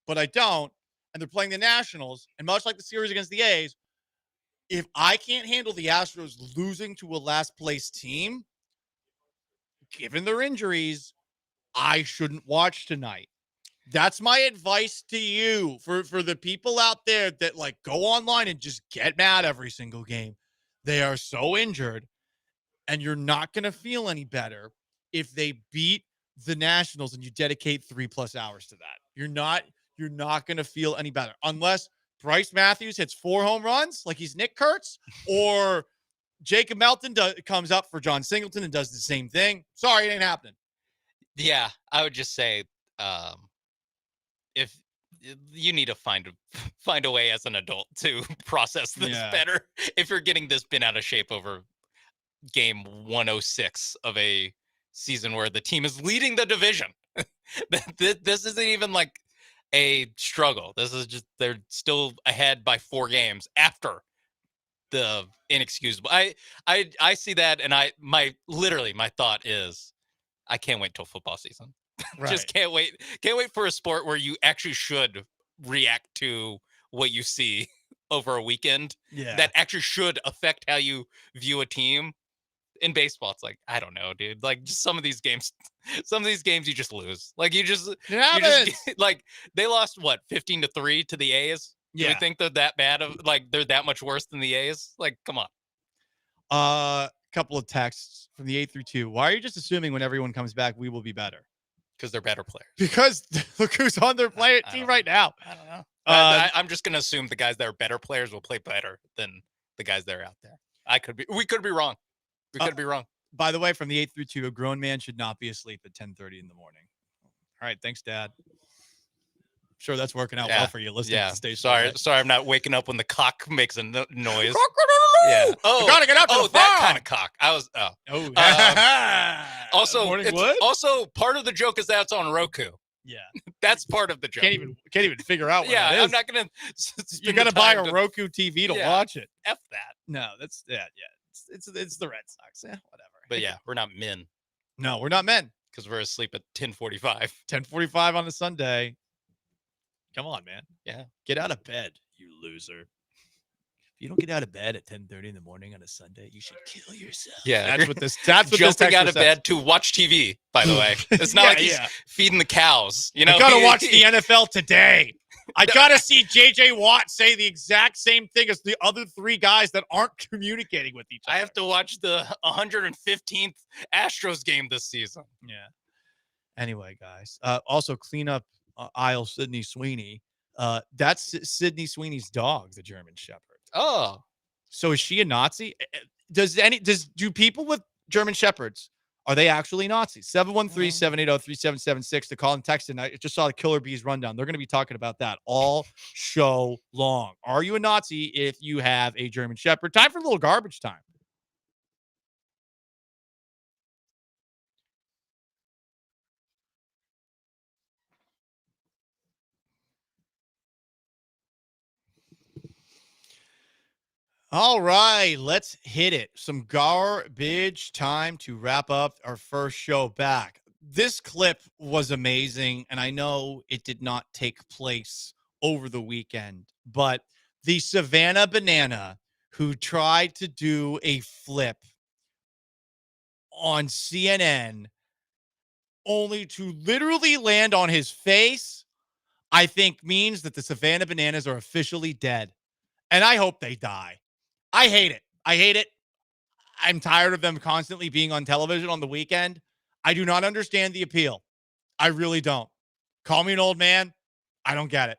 but I don't. And they're playing the Nationals. And much like the series against the A's, if I can't handle the Astros losing to a last place team, given their injuries, I shouldn't watch tonight. That's my advice to you for the people out there that like go online and just get mad every single game. They are so injured, and you're not going to feel any better if they beat the Nationals and you dedicate 3+ hours to that. You're not going to feel any better unless Bryce Matthews hits 4 home runs like he's Nick Kurtz, or Jacob Melton comes up for John Singleton and does the same thing. Sorry, it ain't happening. Yeah, I would just say if you need to find a way as an adult to process this better. If you're getting this bent out of shape over game 106 of a season where the team is leading the division, this isn't even like a struggle. This is just they're still ahead by 4 games after the inexcusable. I see that, and my thought is I can't wait till football season. Right. Just can't wait for a sport where you actually should react to what you see over a weekend. Yeah. That actually should affect how you view a team. In baseball, it's like, I don't know, dude. Like, just some of these games you just lose. Like, you just like they lost 15-3 to the A's. Do we think they're that bad they're that much worse than the A's? Like, come on. Couple of texts from the 8-2. Why are you just assuming when everyone comes back we will be better? Because they're better players. Because look who's on their team right now. I don't know. I'm just gonna assume the guys that are better players will play better than the guys that are out there. We could be wrong. We could be wrong. By the way, from the 8-2, a grown man should not be asleep at 10:30 in the morning. All right, thanks, Dad. Sure, that's working out well for you listening to the station. Sorry, I'm not waking up when the cock makes a noise. Yeah. Oh, gotta get up to the that farm. kind of cock. I was. Also, part of the joke is that's on Roku. Yeah, that's part of the joke. Can't even figure out. What that is. I'm not gonna. You got to buy a Roku TV to watch it. F that. No, that's It's the Red Sox. Whatever. But yeah, we're not men. No, we're not men because we're asleep at 10:45. 10:45 on a Sunday. Come on, man. Yeah, get out of bed, you loser. If you don't get out of bed at 10:30 in the morning on a Sunday, you should kill yourself. Yeah, that's what this jumping out of bed to watch TV. By the way, it's not like he's feeding the cows. You know, I gotta watch the NFL today. I gotta see J.J. Watt say the exact same thing as the other 3 guys that aren't communicating with each other. I have to watch the 115th Astros game this season. Yeah. Anyway, guys. Also, clean up aisle Sydney Sweeney. That's Sydney Sweeney's dog, the German Shepherd. Oh, so is she a Nazi? Do people with German Shepherds, are they actually Nazis? 713-780-3776 to call and text. And I just saw the Killer Bees rundown. They're going to be talking about that all show long. Are you a Nazi if you have a German Shepherd? Time for a little garbage time. All right, let's hit it. Some garbage time to wrap up our first show back. This clip was amazing, and I know it did not take place over the weekend, but the Savannah Banana who tried to do a flip on CNN only to literally land on his face, I think means that the Savannah Bananas are officially dead, and I hope they die. I hate it. I'm tired of them constantly being on television on the weekend. I do not understand the appeal. I really don't. Call me an old man. I don't get it.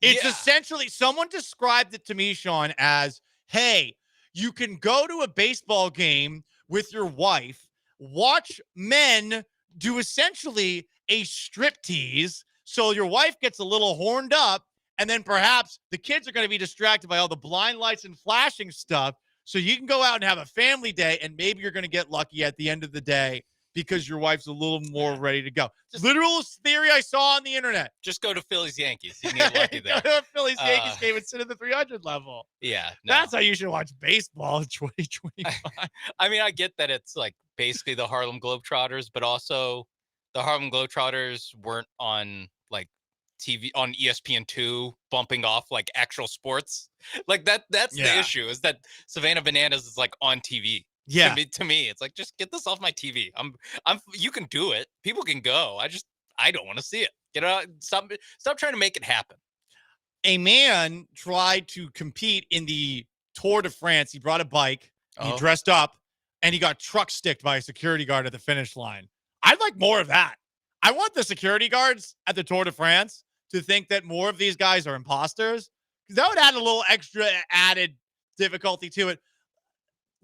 It's essentially, someone described it to me, Sean, as, hey, you can go to a baseball game with your wife, watch men do essentially a striptease, so your wife gets a little horned up, and then perhaps the kids are going to be distracted by all the blind lights and flashing stuff, so you can go out and have a family day, and maybe you're going to get lucky at the end of the day because your wife's a little more ready to go. Literal theory I saw on the internet. Just go to Phillies Yankees. You can get lucky there. Go to a Phillies Yankees game and sit at the 300 level. Yeah. That's how you should watch baseball in 2025. I mean, I get that it's like basically the Harlem Globetrotters, but also the Harlem Globetrotters weren't on like TV on ESPN2 bumping off like actual sports. Like that's the issue, is that Savannah Bananas is like on TV. Yeah. To me, it's like, just get this off my TV. You can do it. People can go. I don't want to see it. Get out. Stop trying to make it happen. A man tried to compete in the Tour de France. He brought a bike, he dressed up, and he got truck sticked by a security guard at the finish line. I'd like more of that. I want the security guards at the Tour de France to think that more of these guys are imposters, because that would add a little extra added difficulty to it.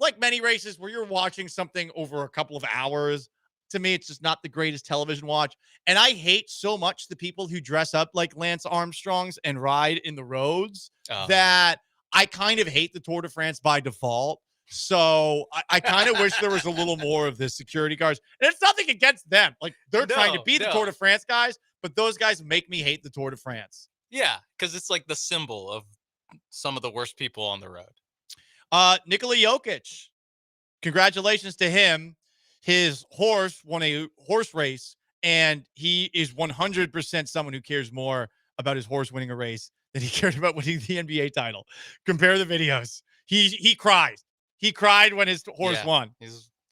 Like many races where you're watching something over a couple of hours, to me, it's just not the greatest television watch. And I hate so much the people who dress up like Lance Armstrongs and ride in the roads that I kind of hate the Tour de France by default. So I kind of wish there was a little more of this security guards. And it's nothing against them. Like, they're trying to be the Tour de France guys, but those guys make me hate the Tour de France. Yeah, because it's like the symbol of some of the worst people on the road. Nikola Jokic, congratulations to him. His horse won a horse race, and he is 100% someone who cares more about his horse winning a race than he cared about winning the NBA title. Compare the videos. He cried. He cried when his horse won.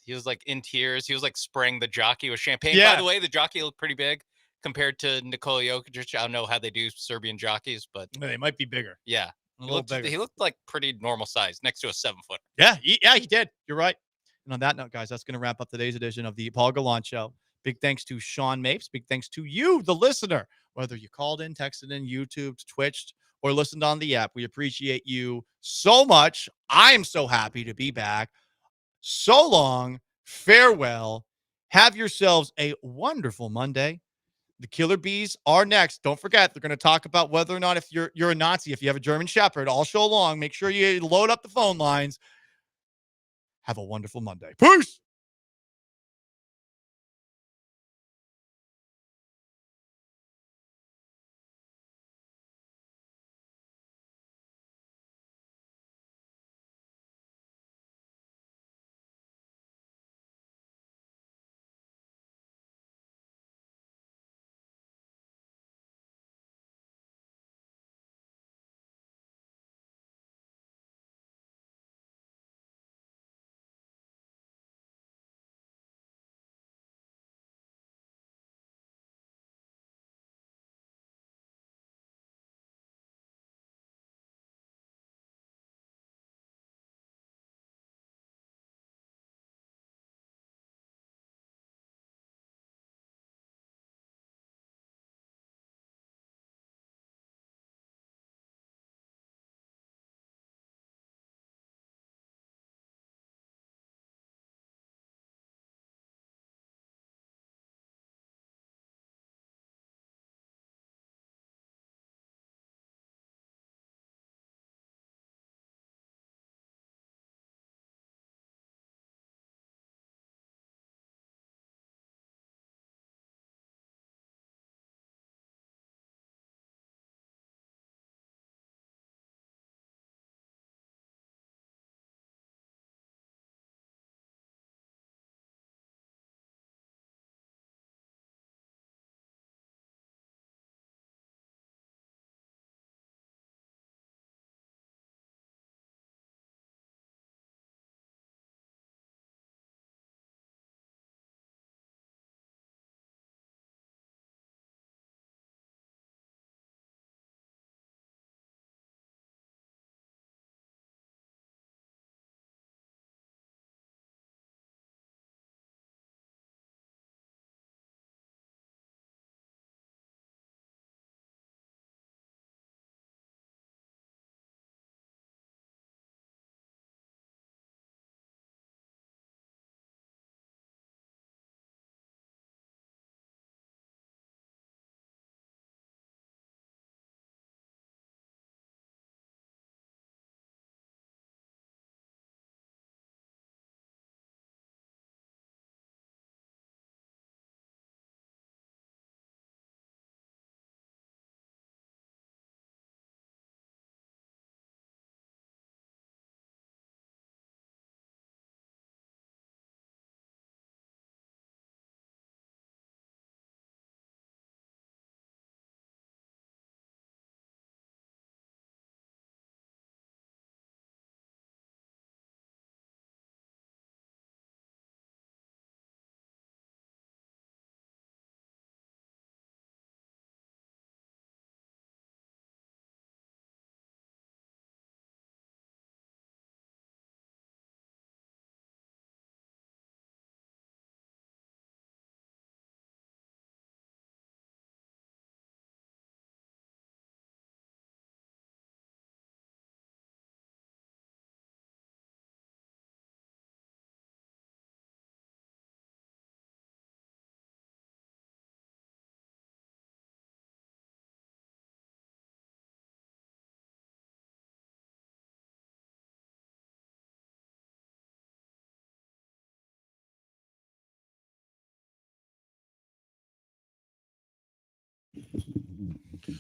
He was like in tears. He was like spraying the jockey with champagne. Yeah. By the way, the jockey looked pretty big compared to Nikola Jokic. I don't know how they do Serbian jockeys, but they might be bigger. Yeah. He looked like pretty normal size next to a 7-foot. Yeah, he did. You're right. And on that note, guys, that's going to wrap up today's edition of the Paul Gallant Show. Big thanks to Sean Mapes. Big thanks to you, the listener, whether you called in, texted in, YouTubed, Twitched, or listened on the app. We appreciate you so much. I am so happy to be back. So long. Farewell. Have yourselves a wonderful Monday. The Killer Bees are next. Don't forget, they're going to talk about whether or not if you're a Nazi, if you have a German Shepherd, all show long. Make sure you load up the phone lines. Have a wonderful Monday. Peace.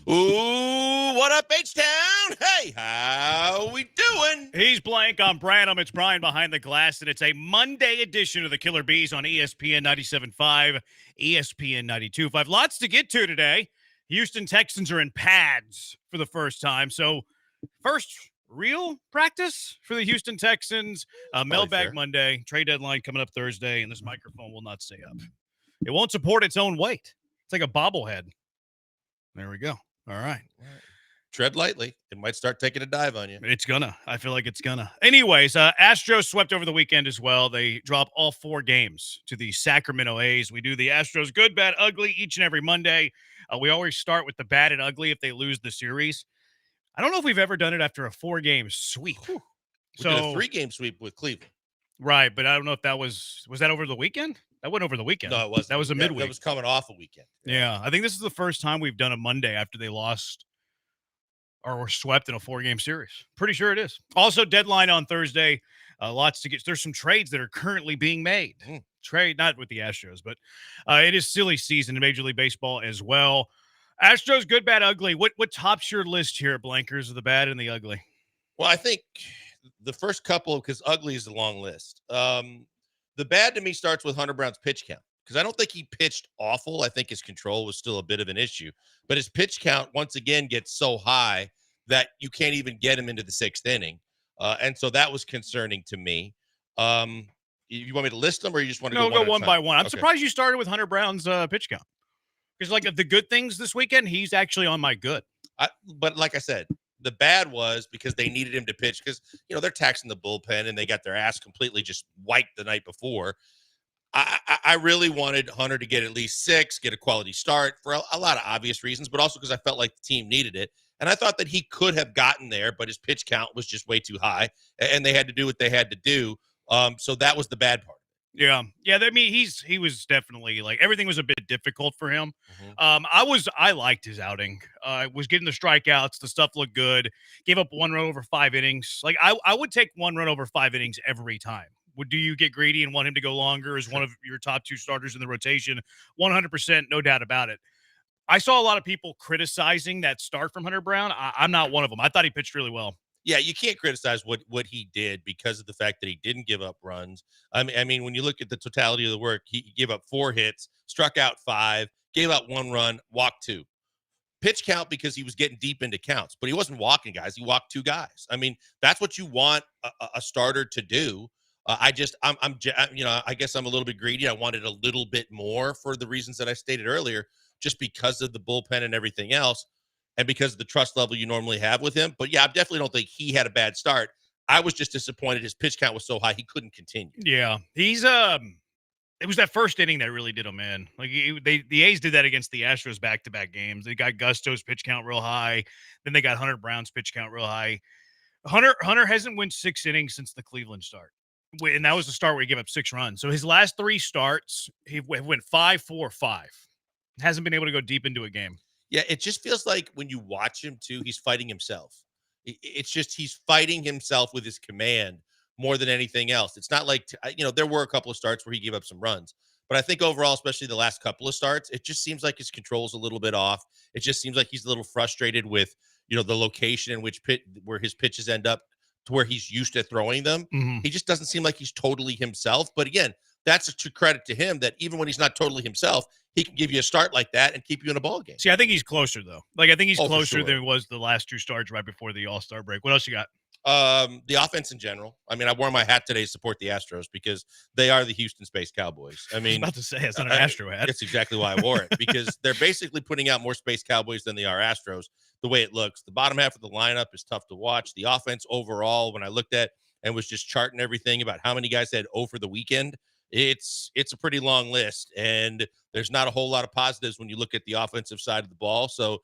Ooh, what up, H-Town? Hey, how we doing? He's Blank. I'm Branham. It's Brian behind the glass, and it's a Monday edition of the Killer Bees on ESPN 97.5, ESPN 92.5. Lots to get to today. Houston Texans are in pads for the first time. So, first real practice for the Houston Texans. Mailbag Monday, trade deadline coming up Thursday, and this microphone will not stay up. It won't support its own weight. It's like a bobblehead. There we go. All right. Tread lightly. It might start taking a dive on you. It's gonna. I feel like it's gonna. Anyways, Astros swept over the weekend as well. They drop all 4 games to the Sacramento A's. We do the Astros good, bad, ugly each and every Monday. We always start with the bad and ugly if they lose the series. I don't know if we've ever done it after a 4-game sweep. We did a 3-game sweep with Cleveland. Right, but I don't know if that was that over the weekend? That went over the weekend. No, it wasn't. That was a midweek. That was coming off a weekend. Yeah, I think this is the first time we've done a Monday after they lost or were swept in a 4-game series. Pretty sure it is. Also, deadline on Thursday. Lots to get. There's some trades that are currently being made. Trade, not with the Astros, but it is silly season in Major League Baseball as well. Astros, good, bad, ugly. What tops your list here, Blankers, of the bad and the ugly? Well, I think the first couple, because ugly is a long list. The bad to me starts with Hunter Brown's pitch count, because I don't think he pitched awful. I think his control was still a bit of an issue, but his pitch count once again gets so high that you can't even get him into the 6th inning. And so that was concerning to me. You want me to list them, or you just want to go one by one? I'm surprised you started with Hunter Brown's pitch count, because like the good things this weekend, he's actually on my good. But like I said, the bad was because they needed him to pitch, because, they're taxing the bullpen and they got their ass completely just wiped the night before. I really wanted Hunter to get at least 6, get a quality start for a lot of obvious reasons, but also because I felt like the team needed it. And I thought that he could have gotten there, but his pitch count was just way too high, and they had to do what they had to do. So that was the bad part. Yeah. I mean, he was definitely, like, everything was a bit difficult for him. I liked his outing. Was getting the strikeouts. The stuff looked good. Gave up 1 run over 5 innings. Like, I would take 1 run over 5 innings every time. Do you get greedy and want him to go longer as one of your top 2 starters in the rotation? 100%, no doubt about it. I saw a lot of people criticizing that start from Hunter Brown. I'm not one of them. I thought he pitched really well. Yeah, you can't criticize what he did because of the fact that he didn't give up runs. I mean, when you look at the totality of the work, he gave up 4 hits, struck out 5, gave up 1 run, walked 2. Pitch count because he was getting deep into counts, but he wasn't walking guys. He walked 2 guys. I mean, that's what you want a starter to do. I guess I'm a little bit greedy. I wanted a little bit more for the reasons that I stated earlier, just because of the bullpen and everything else, and because of the trust level you normally have with him. But yeah, I definitely don't think he had a bad start. I was just disappointed his pitch count was so high he couldn't continue. Yeah, he's it was that first inning that really did him in. Like, the A's did that against the Astros back-to-back games. They got Gusto's pitch count real high. Then they got Hunter Brown's pitch count real high. Hunter hasn't won 6 innings since the Cleveland start. And that was the start where he gave up 6 runs. So his last 3 starts, he went 5-4-5. Hasn't been able to go deep into a game. Yeah, it just feels like when you watch him, too, he's fighting himself. It's just he's fighting himself with his command more than anything else. It's not like, there were a couple of starts where he gave up some runs. But I think overall, especially the last couple of starts, it just seems like his control's a little bit off. It just seems like he's a little frustrated with, the location in which where his pitches end up to where he's used to throwing them. He just doesn't seem like he's totally himself. But again, that's a credit to him that even when he's not totally himself, he can give you a start like that and keep you in a ball game. See, I think he's closer, though. Like, I think he's closer sure. than he was the last 2 starts right before the All-Star break. What else you got? The offense in general. I mean, I wore my hat today to support the Astros because they are the Houston Space Cowboys. I mean, I was about to say, it's not an Astro hat. That's exactly why I wore it, because they're basically putting out more Space Cowboys than they are Astros, the way it looks. The bottom half of the lineup is tough to watch. The offense overall, when I looked at and was just charting everything about how many guys had for the weekend, it's a pretty long list, and there's not a whole lot of positives when you look at the offensive side of the ball. So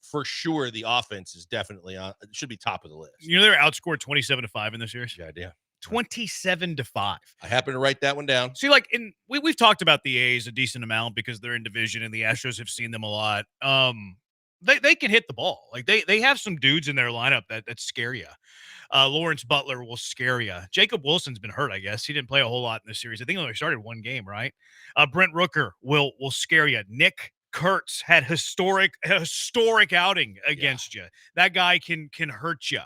for sure, the offense is definitely should be top of the list. They were outscored 27-5 in this series. Good idea. 27-5. I happen to write that one down. See, like, we've talked about the A's a decent amount because they're in division, and the Astros have seen them a lot. They can hit the ball. Like, they have some dudes in their lineup that scare you. Lawrence Butler will scare you. Jacob Wilson's been hurt, I guess. He didn't play a whole lot in this series. I think he only started 1 game, right? Brent Rooker will scare you. Nick Kurtz had historic outing against you. That guy can hurt you.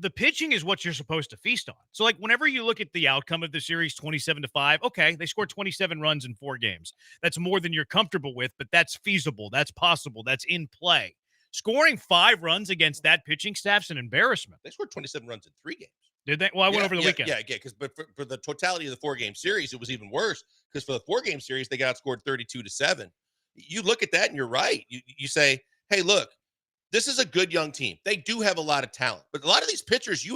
The pitching is what you're supposed to feast on. So, like, whenever you look at the outcome of the series, 27-5, okay, they scored 27 runs in 4 games. That's more than you're comfortable with, but that's feasible. That's possible. That's in play. Scoring 5 runs against that pitching staff's an embarrassment. They scored 27 runs in 3 games. Did they? Well, I went over the weekend. Yeah, but for the totality of the 4-game series, it was even worse because for the 4-game series, they got outscored 32-7. You look at that and you're right. You say, hey, look, this is a good young team. They do have a lot of talent, but a lot of these pitchers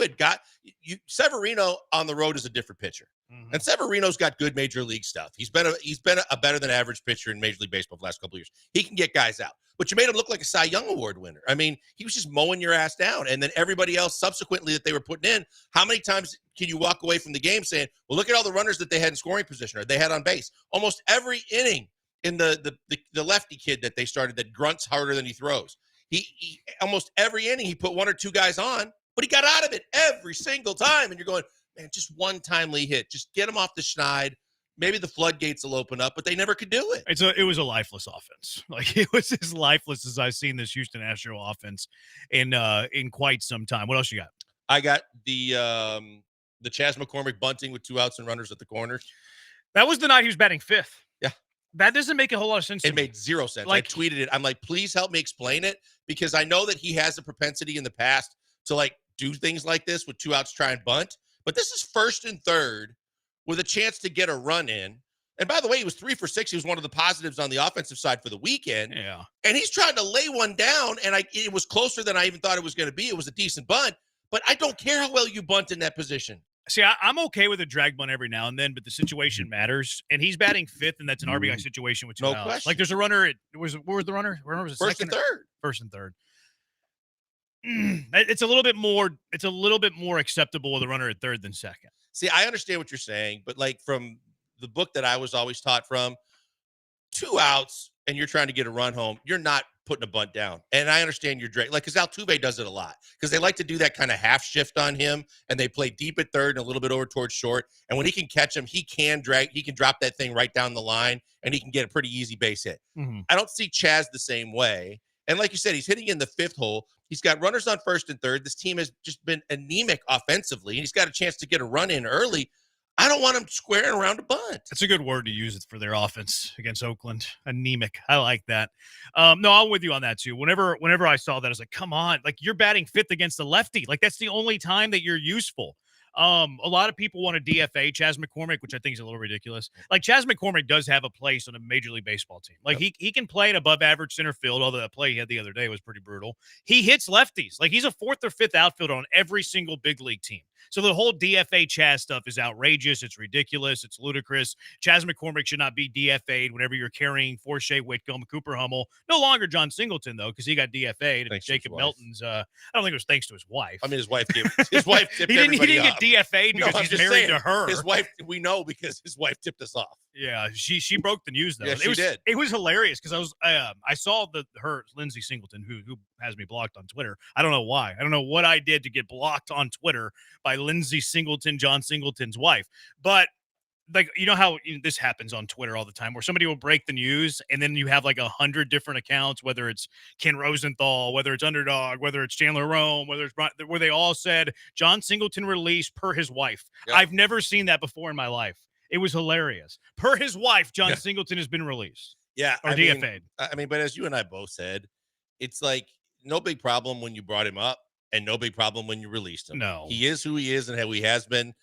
Severino on the road is a different pitcher. Mm-hmm. And Severino's got good major league stuff. He's been a better than average pitcher in Major League Baseball the last couple of years. He can get guys out, but you made him look like a Cy Young Award winner. I mean, he was just mowing your ass down. And then everybody else subsequently that they were putting in, how many times can you walk away from the game saying, well, look at all the runners that they had in scoring position or they had on base? Almost every inning in the lefty kid that they started that grunts harder than he throws. He almost every inning he put 1 or 2 guys on, but he got out of it every single time. And you're going, man, just one timely hit. Just get him off the schneid. Maybe the floodgates will open up, but they never could do it. It was a lifeless offense. Like, it was as lifeless as I've seen this Houston Astro offense in quite some time. What else you got? I got the Chas McCormick bunting with 2 outs and runners at the corners. That was the night he was batting 5th. Yeah. That doesn't make a whole lot of sense. It made 0 sense. I tweeted it. I'm like, please help me explain it, because I know that he has a propensity in the past to like do things like this with 2 outs, try and bunt. But this is 1st and 3rd with a chance to get a run in. And by the way, he was 3 for 6. He was one of the positives on the offensive side for the weekend. Yeah. And he's trying to lay one down, and it was closer than I even thought it was going to be. It was a decent bunt, but I don't care how well you bunt in that position. See, I'm okay with a drag bunt every now and then, but the situation matters. And he's batting 5th, and that's an RBI situation with 2 outs. Question. Like, there's a runner. Where was the runner? Where was it? 1st and 3rd. 1st and 3rd. It's a little bit more acceptable with a runner at 3rd than 2nd. See, I understand what you're saying, but like from the book that I was always taught from, 2 outs and you're trying to get a run home, you're not putting a bunt down. And I understand your drag, like, because Altuve does it a lot because they like to do that kind of half shift on him, and they play deep at 3rd and a little bit over towards short. And when he can catch him, he can drop that thing right down the line, and he can get a pretty easy base hit. Mm-hmm. I don't see Chas the same way. And like you said, he's hitting in the 5th hole. He's got runners on 1st and 3rd. This team has just been anemic offensively, and he's got a chance to get a run in early. I don't want him squaring around a bunt. That's a good word to use it for their offense against Oakland. Anemic. I like that. No, I'm with you on that too. Whenever I saw that, I was like, come on, like, you're batting 5th against the lefty. Like, that's the only time that you're useful. A lot of people want to DFA Chas McCormick, which I think is a little ridiculous. Like, Chas McCormick does have a place on a Major League Baseball team. Like, he can play an above average center field, although that play he had the other day was pretty brutal. He hits lefties. Like, he's a 4th or 5th outfielder on every single big league team. So the whole DFA Chas stuff is outrageous. It's ridiculous. It's ludicrous. Chas McCormick should not be DFA'd whenever you're carrying Forshea, Whitcomb, Cooper Hummel. No longer John Singleton, though, because he got DFA'd. And Jacob Melton's, I don't think it was thanks to his wife. I mean, his wife tipped he didn't off. get DFA'd because he's married to her. His wife, we know, because his wife tipped us off. Yeah, she broke the news though. Yeah, she did. It was hilarious because I saw her Lindsay Singleton, who has me blocked on Twitter. I don't know why. I don't know what I did to get blocked on Twitter by Lindsay Singleton, John Singleton's wife. But like, you know how this happens on Twitter all the time, where somebody will break the news and then you have like 100 different accounts, whether it's Ken Rosenthal, whether it's Underdog, whether it's Chandler Rome, whether it's where they all said John Singleton released per his wife. Yep. I've never seen that before in my life. It was hilarious. Per his wife, John Singleton has been released. Yeah. Or DFA'd. But as you and I both said, it's like no big problem when you brought him up and no big problem when you released him. No. He is who he is and how he has been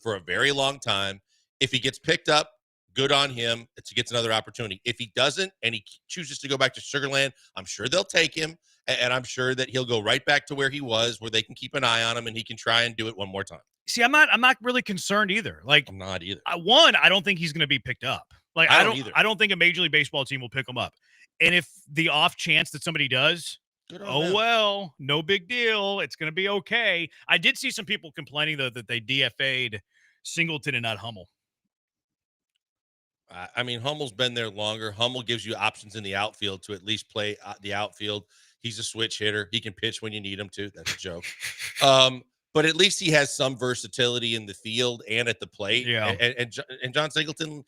for a very long time. If he gets picked up, good on him. He gets another opportunity. If he doesn't and he chooses to go back to Sugarland, I'm sure they'll take him. And I'm sure that he'll go right back to where he was, where they can keep an eye on him and he can try and do it one more time. See, I'm not really concerned either. Like, I'm not either. I don't think he's going to be picked up. Like, I don't either. I don't think a Major League Baseball team will pick him up. And if the off chance that somebody does, well, no big deal. It's going to be okay. I did see some people complaining though that they DFA'd Singleton and not Hummel. I mean, Hummel's been there longer. Hummel gives you options in the outfield to at least play the outfield. He's a switch hitter. He can pitch when you need him to. That's a joke. But at least he has some versatility in the field and at the plate. Yeah. And John Singleton,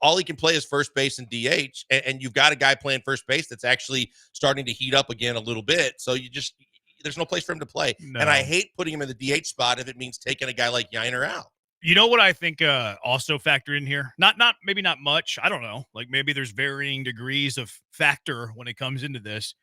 all he can play is first base and DH, and you've got a guy playing first base that's actually starting to heat up again a little bit. So there's no place for him to play. No. And I hate putting him in the DH spot if it means taking a guy like Yiner out. You know what I think also factored in here? Maybe not much. I don't know. Like maybe there's varying degrees of factor when it comes into this.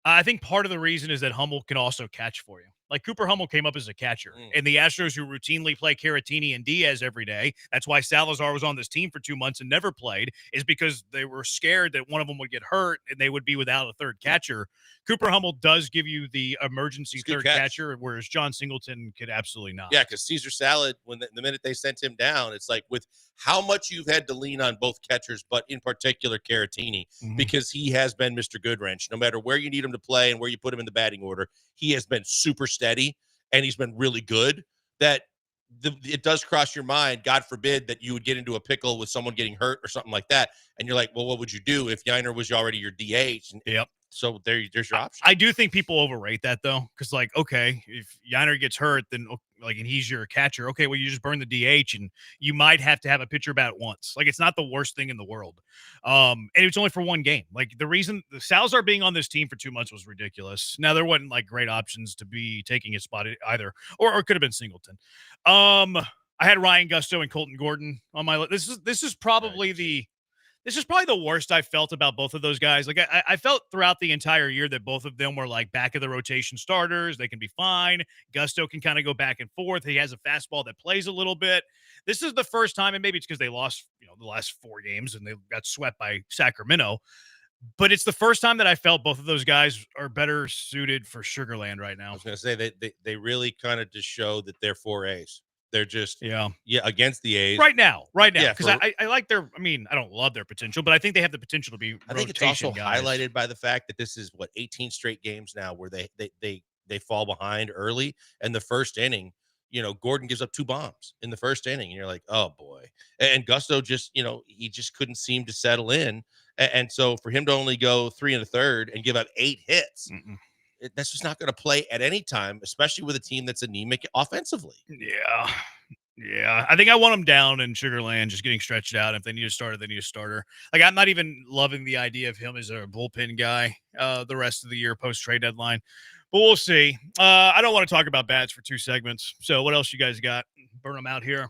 I think part of the reason is that Hummel can also catch for you. Like Cooper Hummel came up as a catcher, and the Astros who routinely play Caratini and Diaz every day, that's why Salazar was on this team for 2 months and never played, is because they were scared that one of them would get hurt and they would be without a third catcher. Cooper Hummel does give you the emergency third catcher, whereas John Singleton could absolutely not. Yeah, because Caesar Salad, when the minute they sent him down, it's like with how much you've had to lean on both catchers, but in particular Caratini, because he has been Mr. Goodwrench. No matter where you need him to play and where you put him in the batting order, he has been super steady, and he's been really good. That it does cross your mind, God forbid, that you would get into a pickle with someone getting hurt or something like that, and you're like, well, what would you do if Yiner was already your DH? Yep. So there's your option. I do think people overrate that though, because like, okay, if Yiner gets hurt, then and he's your catcher. Okay, well you just burn the DH, and you might have to have a pitcher bat once. Like it's not the worst thing in the world. And it's only for one game. Like the reason the Salazar being on this team for 2 months was ridiculous. Now there wasn't like great options to be taking his spot either, or it could have been Singleton. I had Ryan Gusto and Colton Gordon on my list. This is probably the worst I felt about both of those guys. Like I felt throughout the entire year that both of them were like back of the rotation starters. They can be fine. Gusto can kind of go back and forth. He has a fastball that plays a little bit. This is the first time, and maybe it's because they lost, the last 4 games and they got swept by Sacramento. But it's the first time that I felt both of those guys are better suited for Sugarland right now. I was going to say they really kind of just show that they're 4As. They're just against the A's right now. Yeah, because I like their. I mean, I don't love their potential, but I think they have the potential to be. I think it's also highlighted by the fact that this is 18 straight games now where they fall behind early, and the first inning, Gordon gives up 2 bombs in the first inning, and you're like, oh boy. And Gusto just, he just couldn't seem to settle in, and so for him to only go 3 1/3 and give up 8 hits. That's just not going to play at any time, especially with a team that's anemic offensively. Yeah. I think I want them down in Sugarland, just getting stretched out. If they need a starter, they need a starter. Like, I'm not even loving the idea of him as a bullpen guy the rest of the year post-trade deadline. But we'll see. I don't want to talk about bats for 2 segments. So what else you guys got? Burn them out here.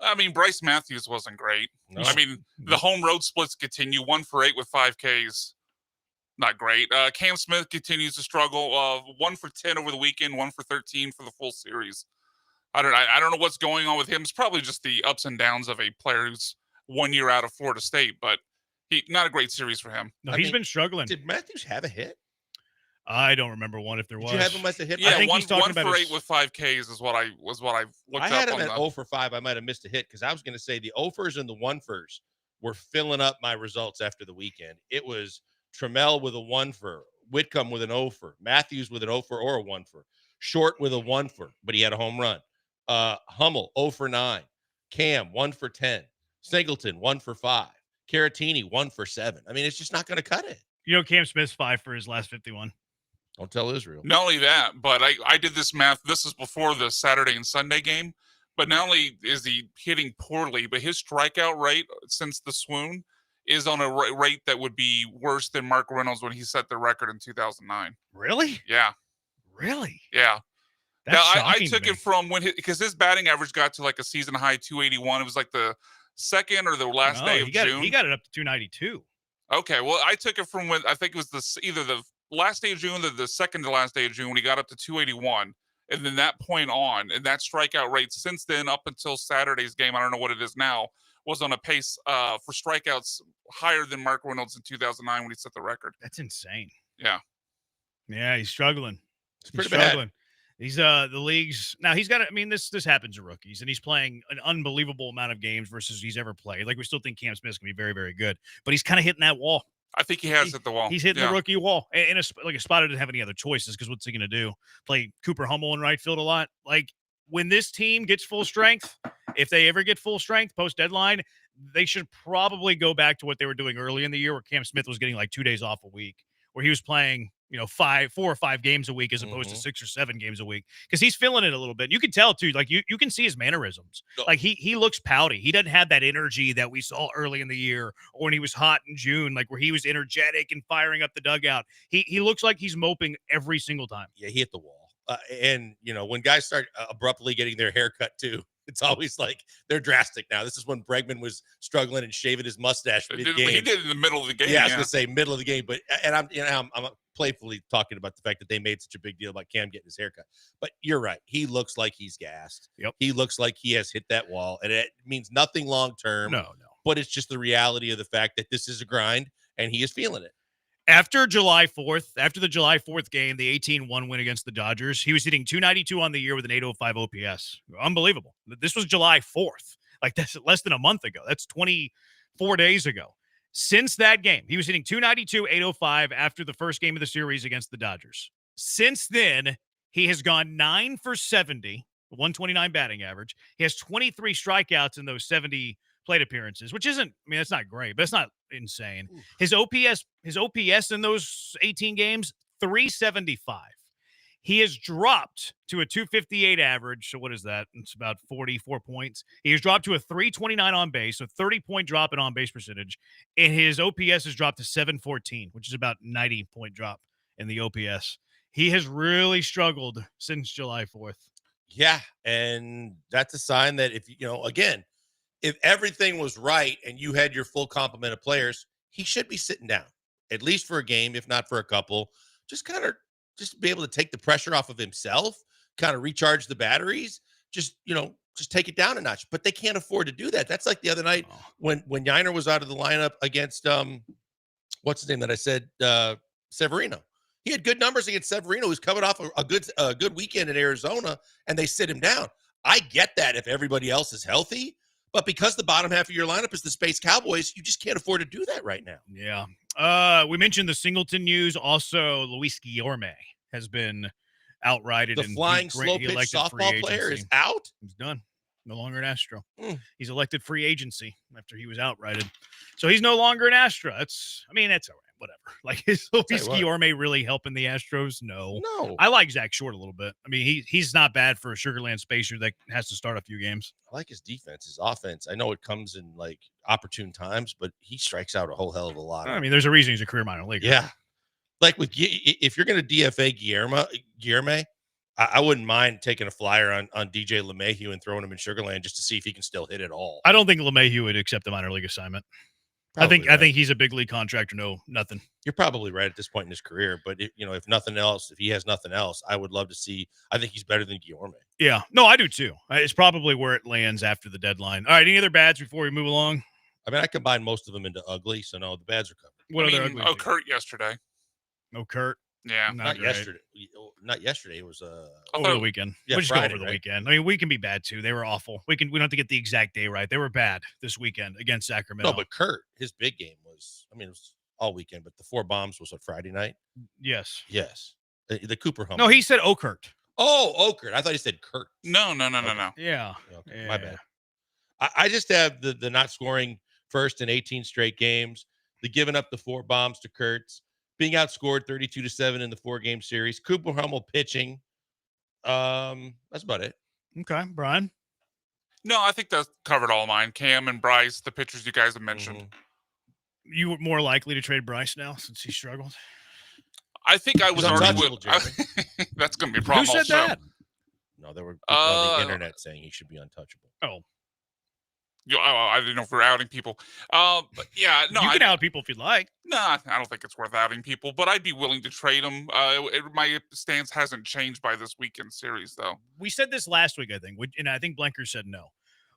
I mean, Bryce Matthews wasn't great. No. I mean, the home road splits continue. 1 for 8 with 5 Ks. Not great. Cam Smith continues to struggle. 1 for 10 over the weekend, 1 for 13 for the full series. I don't know what's going on with him. It's probably just the ups and downs of a player who's 1 year out of Florida State, but not a great series for him. No, he's been struggling. Did Matthews have a hit? I don't remember one if there was. Did you have him as a hit? Yeah, I think 1 for 8 with 5 Ks is what I looked up. I had him at 0 for 5. I might have missed a hit because I was going to say the 0-fers and the 1-fers were filling up my results after the weekend. It was Trammell with a 1-fer, Whitcomb with an 0-fer, Matthews with an 0-fer or a 1-fer, Short with a 1-fer, but he had a home run. Hummel 0 for 9, Cam 1 for 10, Singleton 1 for 5, Caratini 1 for 7. I mean, it's just not going to cut it. Cam Smith's 5 for his last 51. Don't tell Israel. Not only that, but I did this math. This is before the Saturday and Sunday game. But not only is he hitting poorly, but his strikeout rate since the swoon is on a rate that would be worse than Mark Reynolds when he set the record in 2009. Really? Yeah. Really? Yeah. That's now, I shocking took to me. it from because his batting average got to like a season high 281. It was like the second or the last day of June. He got it up to 292. Okay. Well, I took it from when I think it was either the last day of June or the second to last day of June when he got up to 281. And then that point on, and that strikeout rate since then up until Saturday's game, I don't know what it is now, was on a pace for strikeouts higher than Mark Reynolds in 2009 when he set the record. That's insane. Yeah. Yeah, he's struggling. It's pretty bad. He's the league's now he's got. I mean, this happens to rookies, and he's playing an unbelievable amount of games versus he's ever played. Like we still think Cam Smith's gonna be very, very good, but he's kind of hitting that wall. I think he has hit the wall. He's hitting the rookie wall, and a spot didn't have any other choices because what's he gonna do? Play Cooper Hummel in right field a lot? Like when this team gets full strength, if they ever get full strength post deadline, they should probably go back to what they were doing early in the year, where Cam Smith was getting like 2 days off a week, where he was playing 4 or 5 games a week as opposed to 6 or 7 games a week, because he's feeling it a little bit. You can tell too, like you can see his mannerisms. Like he looks pouty. He doesn't have that energy that we saw early in the year or when he was hot in June, like where he was energetic and firing up the dugout. He looks like he's moping every single time. Yeah, he hit the wall. And when guys start abruptly getting their hair cut too, it's always like they're drastic now. This is when Bregman was struggling and shaving his mustache mid-game. He did it in the middle of the game. Yeah, I was gonna say middle of the game, but I'm playfully talking about the fact that they made such a big deal about Cam getting his haircut. But you're right. He looks like he's gassed. Yep. He looks like he has hit that wall, and it means nothing long term. No. But it's just the reality of the fact that this is a grind, and he is feeling it. After the July 4th game, the 18-1 win against the Dodgers, he was hitting 292 on the year with an 805 OPS. Unbelievable. This was July 4th. Like, that's less than a month ago. That's 24 days ago. Since that game, he was hitting 292, 805 after the first game of the series against the Dodgers. Since then, he has gone 9 for 70, 129 batting average. He has 23 strikeouts in those 70 plate appearances, which isn't, that's not great, but it's not insane. His OPS in those 18 games, 375. He has dropped to a 258 average. So what is that? It's about 44 points. He has dropped to a 329 on base, so 30-point drop in on-base percentage. And his OPS has dropped to 714, which is about 90-point drop in the OPS. He has really struggled since July 4th. Yeah, and that's a sign that if everything was right and you had your full complement of players, he should be sitting down, at least for a game, if not for a couple. Just be able to take the pressure off of himself, kind of recharge the batteries, just take it down a notch. But they can't afford to do that. That's like the other night when Yiner was out of the lineup against what's his name that I said, Severino. He had good numbers against Severino, who's coming off a good weekend in Arizona, and they sit him down. I get that if everybody else is healthy. But because the bottom half of your lineup is the Space Cowboys, you just can't afford to do that right now. Yeah. We mentioned the Singleton news. Also, Luis Guillorme has been outrighted. The flying slow pitch softball player is out. He's done. No longer an Astro. He's elected free agency after he was outrighted. So he's no longer an Astro. That's all right. Whatever. Like, is Luis Guillorme really helping the Astros? No. I like Zach Short a little bit. I mean, he's not bad for a Sugarland spacer that has to start a few games. I like his defense, his offense. I know it comes in like opportune times, but he strikes out a whole hell of a lot. I mean, there's a reason he's a career minor leaguer. Yeah. Like if you're going to DFA Guillorme, I wouldn't mind taking a flyer on DJ LeMahieu and throwing him in Sugarland just to see if he can still hit at all. I don't think LeMahieu would accept the minor league assignment. I think he's a big league contractor. No, nothing. You're probably right at this point in his career, but if nothing else, if he has nothing else, I would love to see. I think he's better than Guillorme. Yeah, no, I do too. It's probably where it lands after the deadline. All right, any other bads before we move along? I mean, I combined most of them into ugly, so no, the bads are covered. What other ugly? Kurt yesterday. Kurt. Yeah, not yesterday. Not yesterday. It was over the weekend. Yeah, we'll just Friday, go over the right? weekend. I mean, we can be bad too. They were awful. We don't have to get the exact day right. They were bad this weekend against Sacramento. No, but Kurt, his big game was. I mean, it was all weekend, but the 4 bombs was on Friday night. Yes. The Cooper home. No, he said Okert. Oh, Okert. I thought he said Kurt. No. Yeah. Okay, my bad. I just have the not scoring first in 18 straight games, the giving up the 4 bombs to Kurtz, being outscored 32-7 in the 4-game series, Cooper Hummel pitching. That's about it. Okay, Brian. No, I think that covered all mine. Cam and Bryce, the pitchers you guys have mentioned. You were more likely to trade Bryce now since he struggled? I think I was already with. That's going to be a problem. Who said that? No, there were people on the internet saying he should be untouchable. Oh. I didn't know if we're outing people. But yeah, no. You can out people if you'd like. Nah, I don't think it's worth outing people, but I'd be willing to trade them. My stance hasn't changed by this weekend series, though. We said this last week, I think, and I think Blanker said no.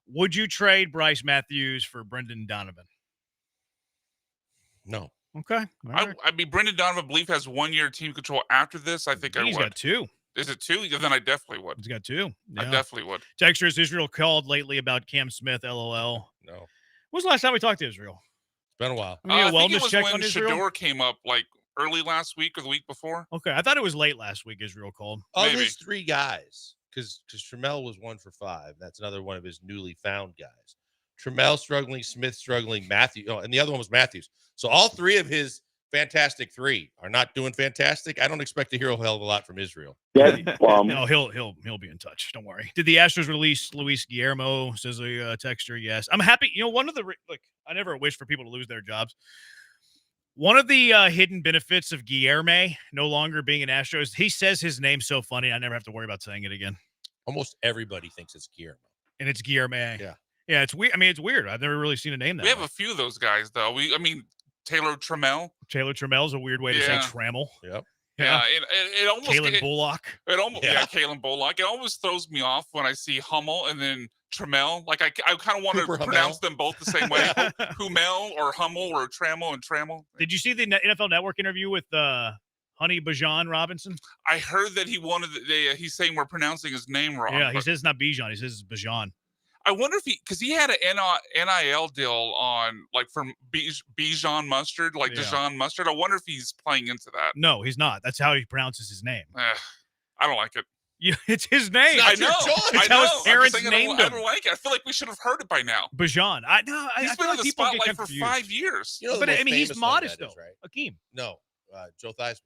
Would you trade Bryce Matthews for Brendan Donovan? No. Okay. I mean, Brendan Donovan, I believe, has 1-year team control after this. I think He's got 2. Is it 2? Then I definitely would. He's got 2. Yeah. I definitely would. Texter, has Israel called lately about Cam Smith? LOL. No. When was the last time we talked to Israel? It's been a while. I think it was when Shador came up, like early last week or the week before. Okay, I thought it was late last week. Israel called. Of his 3 guys, because Trammell was 1 for 5. That's another one of his newly found guys. Trammell struggling, Smith struggling, Matthews, and the other one was Matthews. So all 3 of his Fantastic Three are not doing fantastic, I don't expect to hear a hell of a lot from Israel. No, he'll be in touch. Don't worry. Did the Astros release Luis Guillermo? Says a texter. Yes, I'm happy. You know, one of the I never wish for people to lose their jobs. One of the hidden benefits of Guillermo no longer being an Astros, he says his name so funny, I never have to worry about saying it again. Almost everybody thinks it's Guillermo, and it's Guillermo. Yeah, it's weird. I mean, it's weird. I've never really seen a name that. We have a few of those guys, though. Taylor Trammell. Taylor Trammell's a weird way to say Trammell. Yep. Yeah, it almost Kalen Bullock. It almost Kalen Bullock. It almost throws me off when I see Hummel and then Trammell. Like I kind of want to pronounce them both the same way. Hummel or Hummel or Trammell and Trammell. Did you see the NFL Network interview with Honey Bijan Robinson? I heard that he wanted. He's saying we're pronouncing his name wrong. Yeah, he says it's not Bijan. He says it's Bijan. I wonder if because he had an NIL deal on from Bijan Mustard, Dijon Mustard. I wonder if he's playing into that. No, he's not. That's how he pronounces his name. I don't like it. It's his name. I know. It's how his parents named him. I don't like it. I feel like we should have heard it by now. Bijan. He's been in the spotlight for 5 years. You know, but I mean, he's modest though. Right? Akeem. No, Joe Theismann.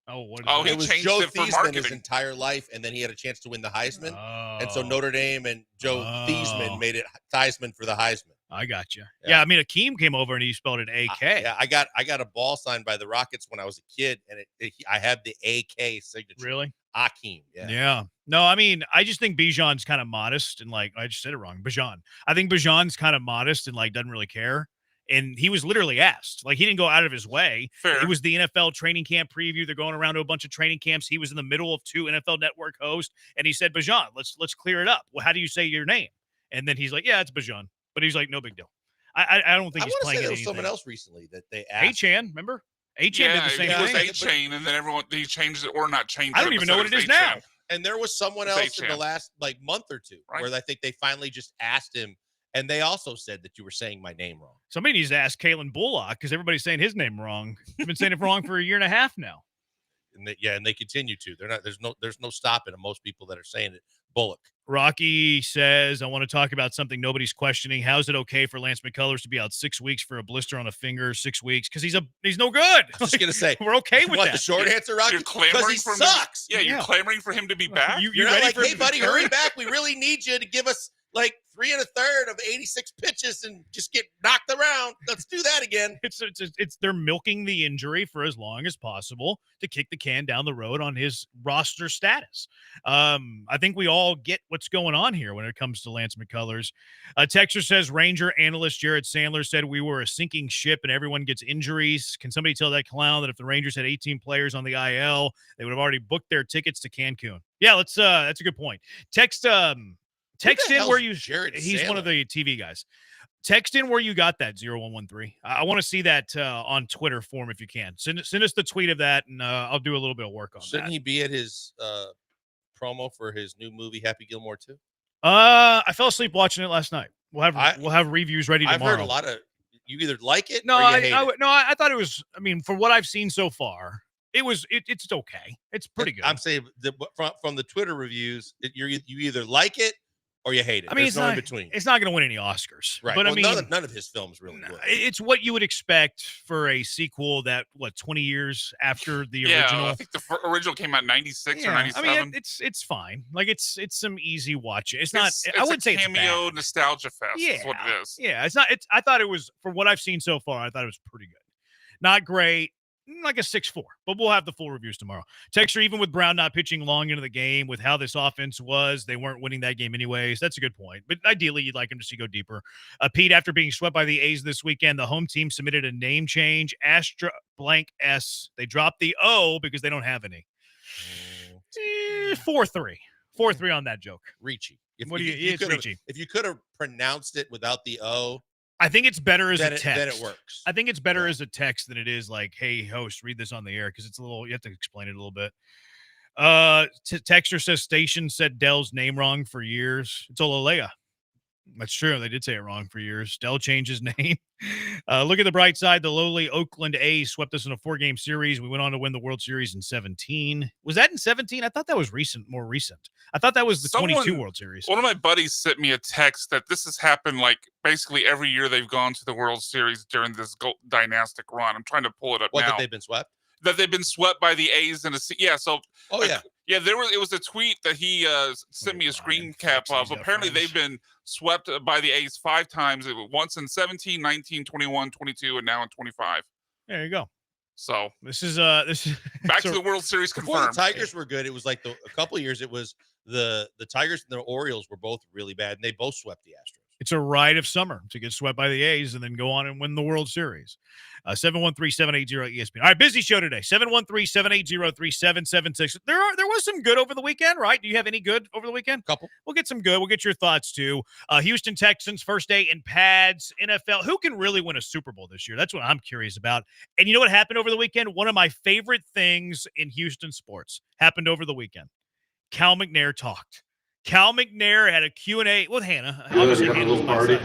Oh, what? He it was changed Joe it for Theismann marketing his entire life, and then he had a chance to win the Heisman, and so Notre Dame and Joe Theismann made it Theismann for the Heisman. I got you. Yeah, I mean, Akeem came over and he spelled it AK. I got a ball signed by the Rockets when I was a kid, and I had the AK signature. Really? Akeem. Yeah. No, I mean, I just think Bijan's kind of modest and I just said it wrong. Bijan. I think Bijan's kind of modest and doesn't really care. And he was literally asked. He didn't go out of his way. Fair. It was the NFL training camp preview. They're going around to a bunch of training camps. He was in the middle of 2 NFL Network hosts, and he said, Bijan, let's clear it up. Well, how do you say your name? And then he's like, yeah, it's Bijan. But he's like, no big deal. I don't think he's playing there it. was someone else recently that they asked. A-Chan, remember? A-Chan did the same thing. thing. It was A-Chain, and then he changed it or not changed it. I don't even know what it is now. And there was someone else in the last month or two where I think they finally just asked him. And they also said that you were saying my name wrong. Somebody needs to ask Kalen Bullock because everybody's saying his name wrong. You've been saying it wrong for a year and a half now. And they continue to. They're not. There's no stopping of most people that are saying it. Bullock. Rocky says, I want to talk about something nobody's questioning. How is it okay for Lance McCullers to be out 6 weeks for a blister on a finger? 6 weeks because he's no good. I was just gonna say we're okay with that. The short answer, Rocky, because he sucks. You're clamoring for him to be back. You're not like, hey, buddy, hurry back. We really need you to give us 3 1/3 of 86 pitches and just get knocked around. Let's do that again. It's they're milking the injury for as long as possible to kick the can down the road on his roster status. I think we all get what's going on here when it comes to Lance McCullers. Texas says Ranger analyst Jared Sandler said we were a sinking ship and everyone gets injuries. Can somebody tell that clown that if the Rangers had 18 players on the IL, they would have already booked their tickets to Cancun? Yeah, that's a good point. Text in where you Jared he's Sandler? One of the TV guys. Text in where you got that 0113. I want to see that on Twitter form if you can. Send us the tweet of that, and I'll do a little bit of work on Shouldn't that. he be at his promo for his new movie Happy Gilmore 2? I fell asleep watching it last night. We'll have reviews ready tomorrow. I've heard a lot of you either like it No, or you hate it. I thought it was. I mean, for what I've seen so far, it's okay. It's pretty good. I'm saying from the Twitter reviews, you either like it or you hate it. I mean, There's no in between. It's not going to win any Oscars, Right. But Well, I mean, none of his films really would. It's what you would expect for a sequel that 20 years after the original. I think the original came out in 96 or 97. I mean, it's fine. It's some easy watching. It's not. I wouldn't say it's cameo bad. nostalgia fest. Yeah, is what it is. Yeah, it's not. I thought it was, for what I've seen so far, I thought it was pretty good. Not great. Like a 6-4, but we'll have the full reviews tomorrow. Texture, even with Brown not pitching long into the game, with how this offense was, they weren't winning that game anyways. That's a good point. But ideally, you'd like him to see go deeper. Pete, after being swept by the A's this weekend, the home team submitted a name change. Astra blank S. They dropped the O because they don't have any. 4-3. 4-3 on that joke. Reachy. If you could have pronounced it without the O, I think it's better as a text. Then it works. I think it's better as a text than it is like, hey, host, read this on the air, because it's a little, you have to explain it a little bit. Texter says Station said Dell's name wrong for years. It's Olaleye. That's true. They did say it wrong for years. Dell changed his name. Look at the bright side. The lowly Oakland A's swept us in a 4-game series. We went on to win the World Series in 17. Was that in 17? I thought that was more recent. I thought that was the 22 World Series. One of my buddies sent me a text that this has happened like basically every year they've gone to the World Series during this dynastic run. I'm trying to pull it up now. That they've been swept? That they've been swept by the A's in yeah. So yeah, it was a tweet that he sent me a screen cap of. Apparently they've been swept by the A's 5 times. Once in 17, 19, 21, 22, and now in 25. There you go. So this is back to the World Series Before confirmed. the Tigers were good, it was like a couple of years. It was the Tigers and the Orioles were both really bad, and they both swept the Astros. It's a rite of summer to get swept by the A's and then go on and win the World Series. 713-780-ESPN. All right, busy show today. 713-780-3776. There was some good over the weekend, right? Do you have any good over the weekend? Couple. We'll get some good. We'll get your thoughts too. Houston Texans, first day in pads. NFL. Who can really win a Super Bowl this year? That's what I'm curious about. And you know what happened over the weekend? One of my favorite things in Houston sports happened over the weekend. Cal McNair talked. Cal McNair had a Q&A with Hannah. Obviously, Hannah's my side.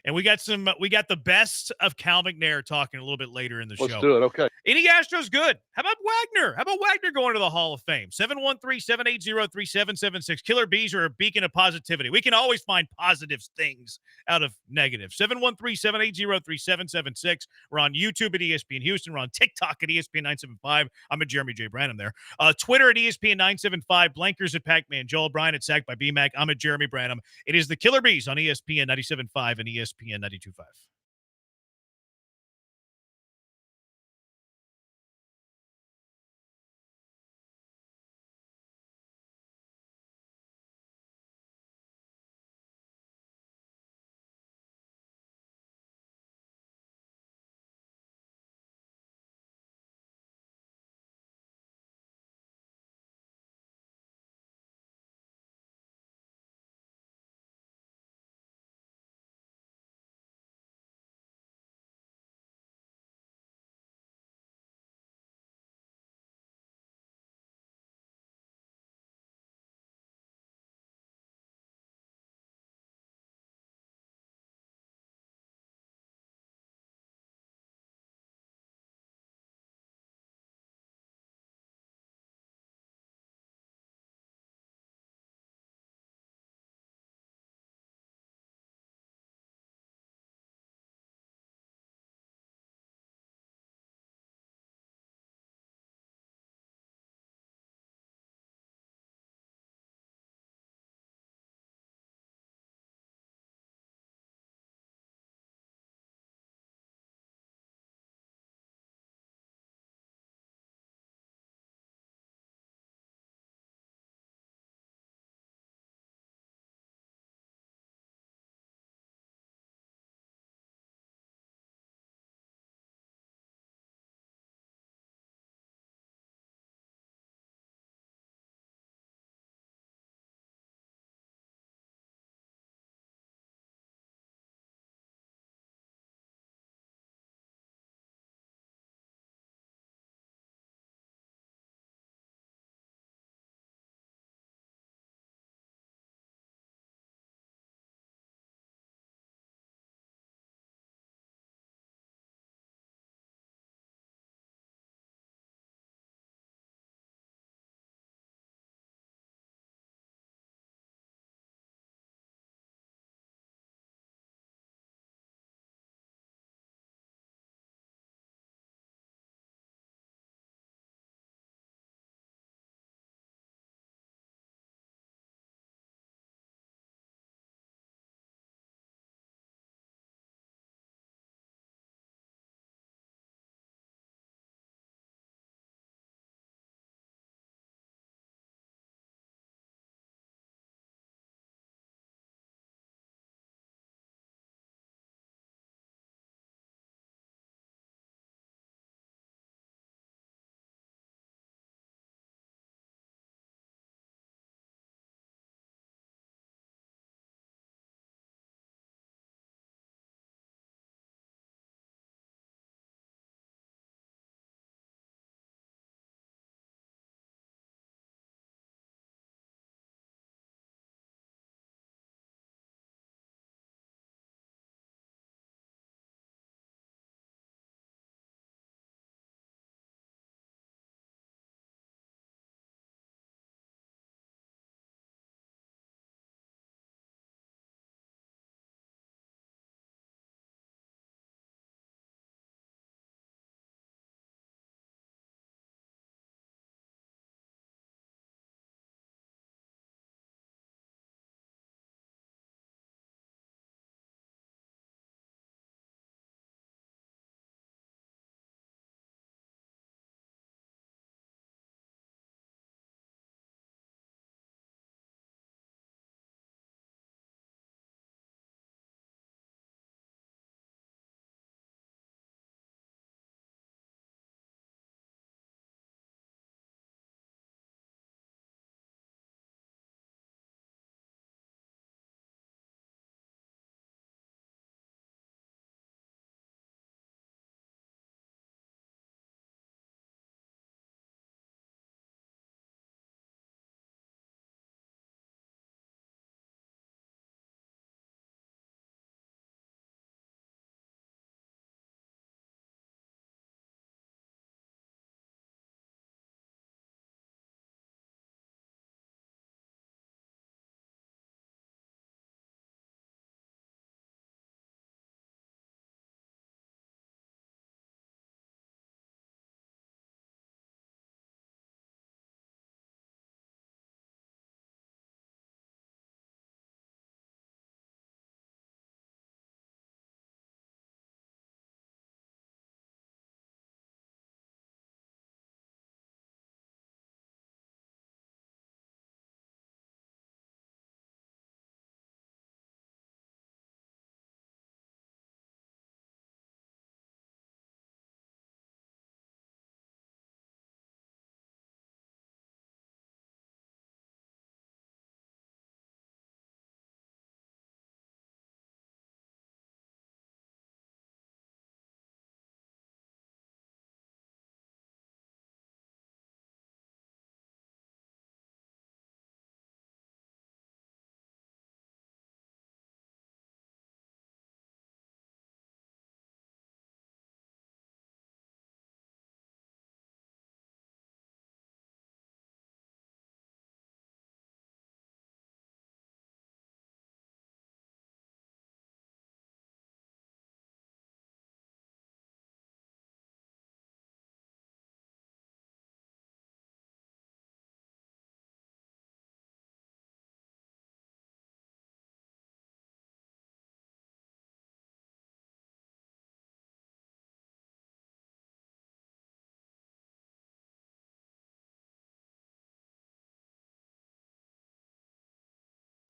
And we got the best of Cal McNair talking a little bit later in the show. Let's do it. Okay. Any Astros good? How about Wagner? How about Wagner going to the Hall of Fame? 713-780-3776. Killer Bees are a beacon of positivity. We can always find positive things out of negative. 713-780-3776. We're on YouTube at ESPN Houston. We're on TikTok at ESPN 975. I'm at Jeremy J. Branham there. Twitter at ESPN 975. Blankers at Pac-Man. Joel Bryan at Sacked by BMAC. I'm at Jeremy Branham. It is the Killer Bees on ESPN 97.5 and ESPN 92.5.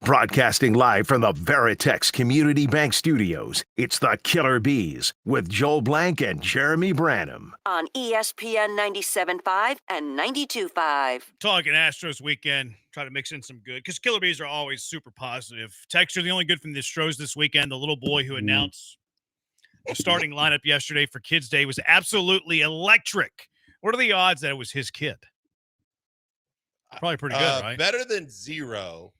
Broadcasting live from the Veritex Community Bank Studios, it's the Killer Bees with Joel Blank and Jeremy Branham. On ESPN 97.5 and 92.5. Talking Astros weekend. Try to mix in some good, because Killer Bees are always super positive. Texture, the only good from the Astros this weekend, the little boy who announced the starting lineup yesterday for Kids Day was absolutely electric. What are the odds that it was his kid? Probably pretty good, right? Better than zero.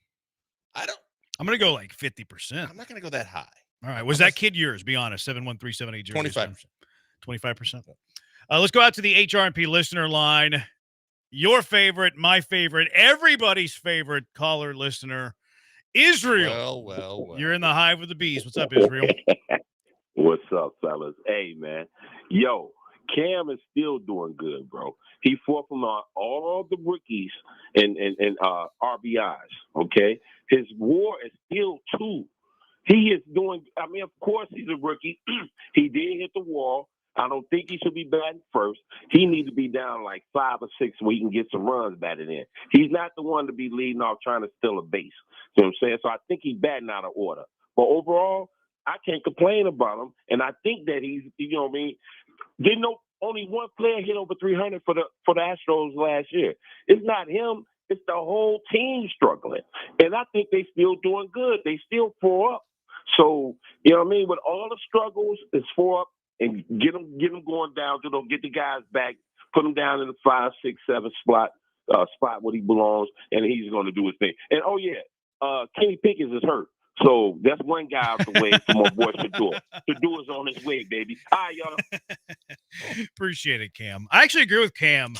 I'm going to go like 50%. I'm not going to go that high. All right. Was that kid yours? Be honest. 713-780. 25%. 25%. Let's go out to the HRMP listener line. Your favorite, my favorite, everybody's favorite caller listener, Israel. Well. You're in the hive with the bees. What's up, Israel? What's up, fellas? Hey, man. Yo, Cam is still doing good, bro. He fought from all of the rookies and RBIs, okay? His WAR is still 2. He is doing – I mean, of course he's a rookie. He did hit the wall. I don't think he should be batting first. He needs to be down like 5 or 6 where he can get some runs batted in. He's not the one to be leading off trying to steal a base. You know what I'm saying? So I think he's batting out of order. But overall, I can't complain about him. And I think that he's – you know what I mean? Didn't know only one player hit over 300 for the Astros last year. It's not him. It's the whole team struggling. And I think they still doing good. They still 4 up. So, you know what I mean? With all the struggles, it's 4 up and get them going down to them, get the guys back, put them down in the 5, 6, 7 spot where he belongs, and he's going to do his thing. And, Kenny Pickens is hurt. So that's one guy out the way for my boy Shador. Shador's on his way, baby. All right, y'all. Appreciate it, Cam. I actually agree with Cam.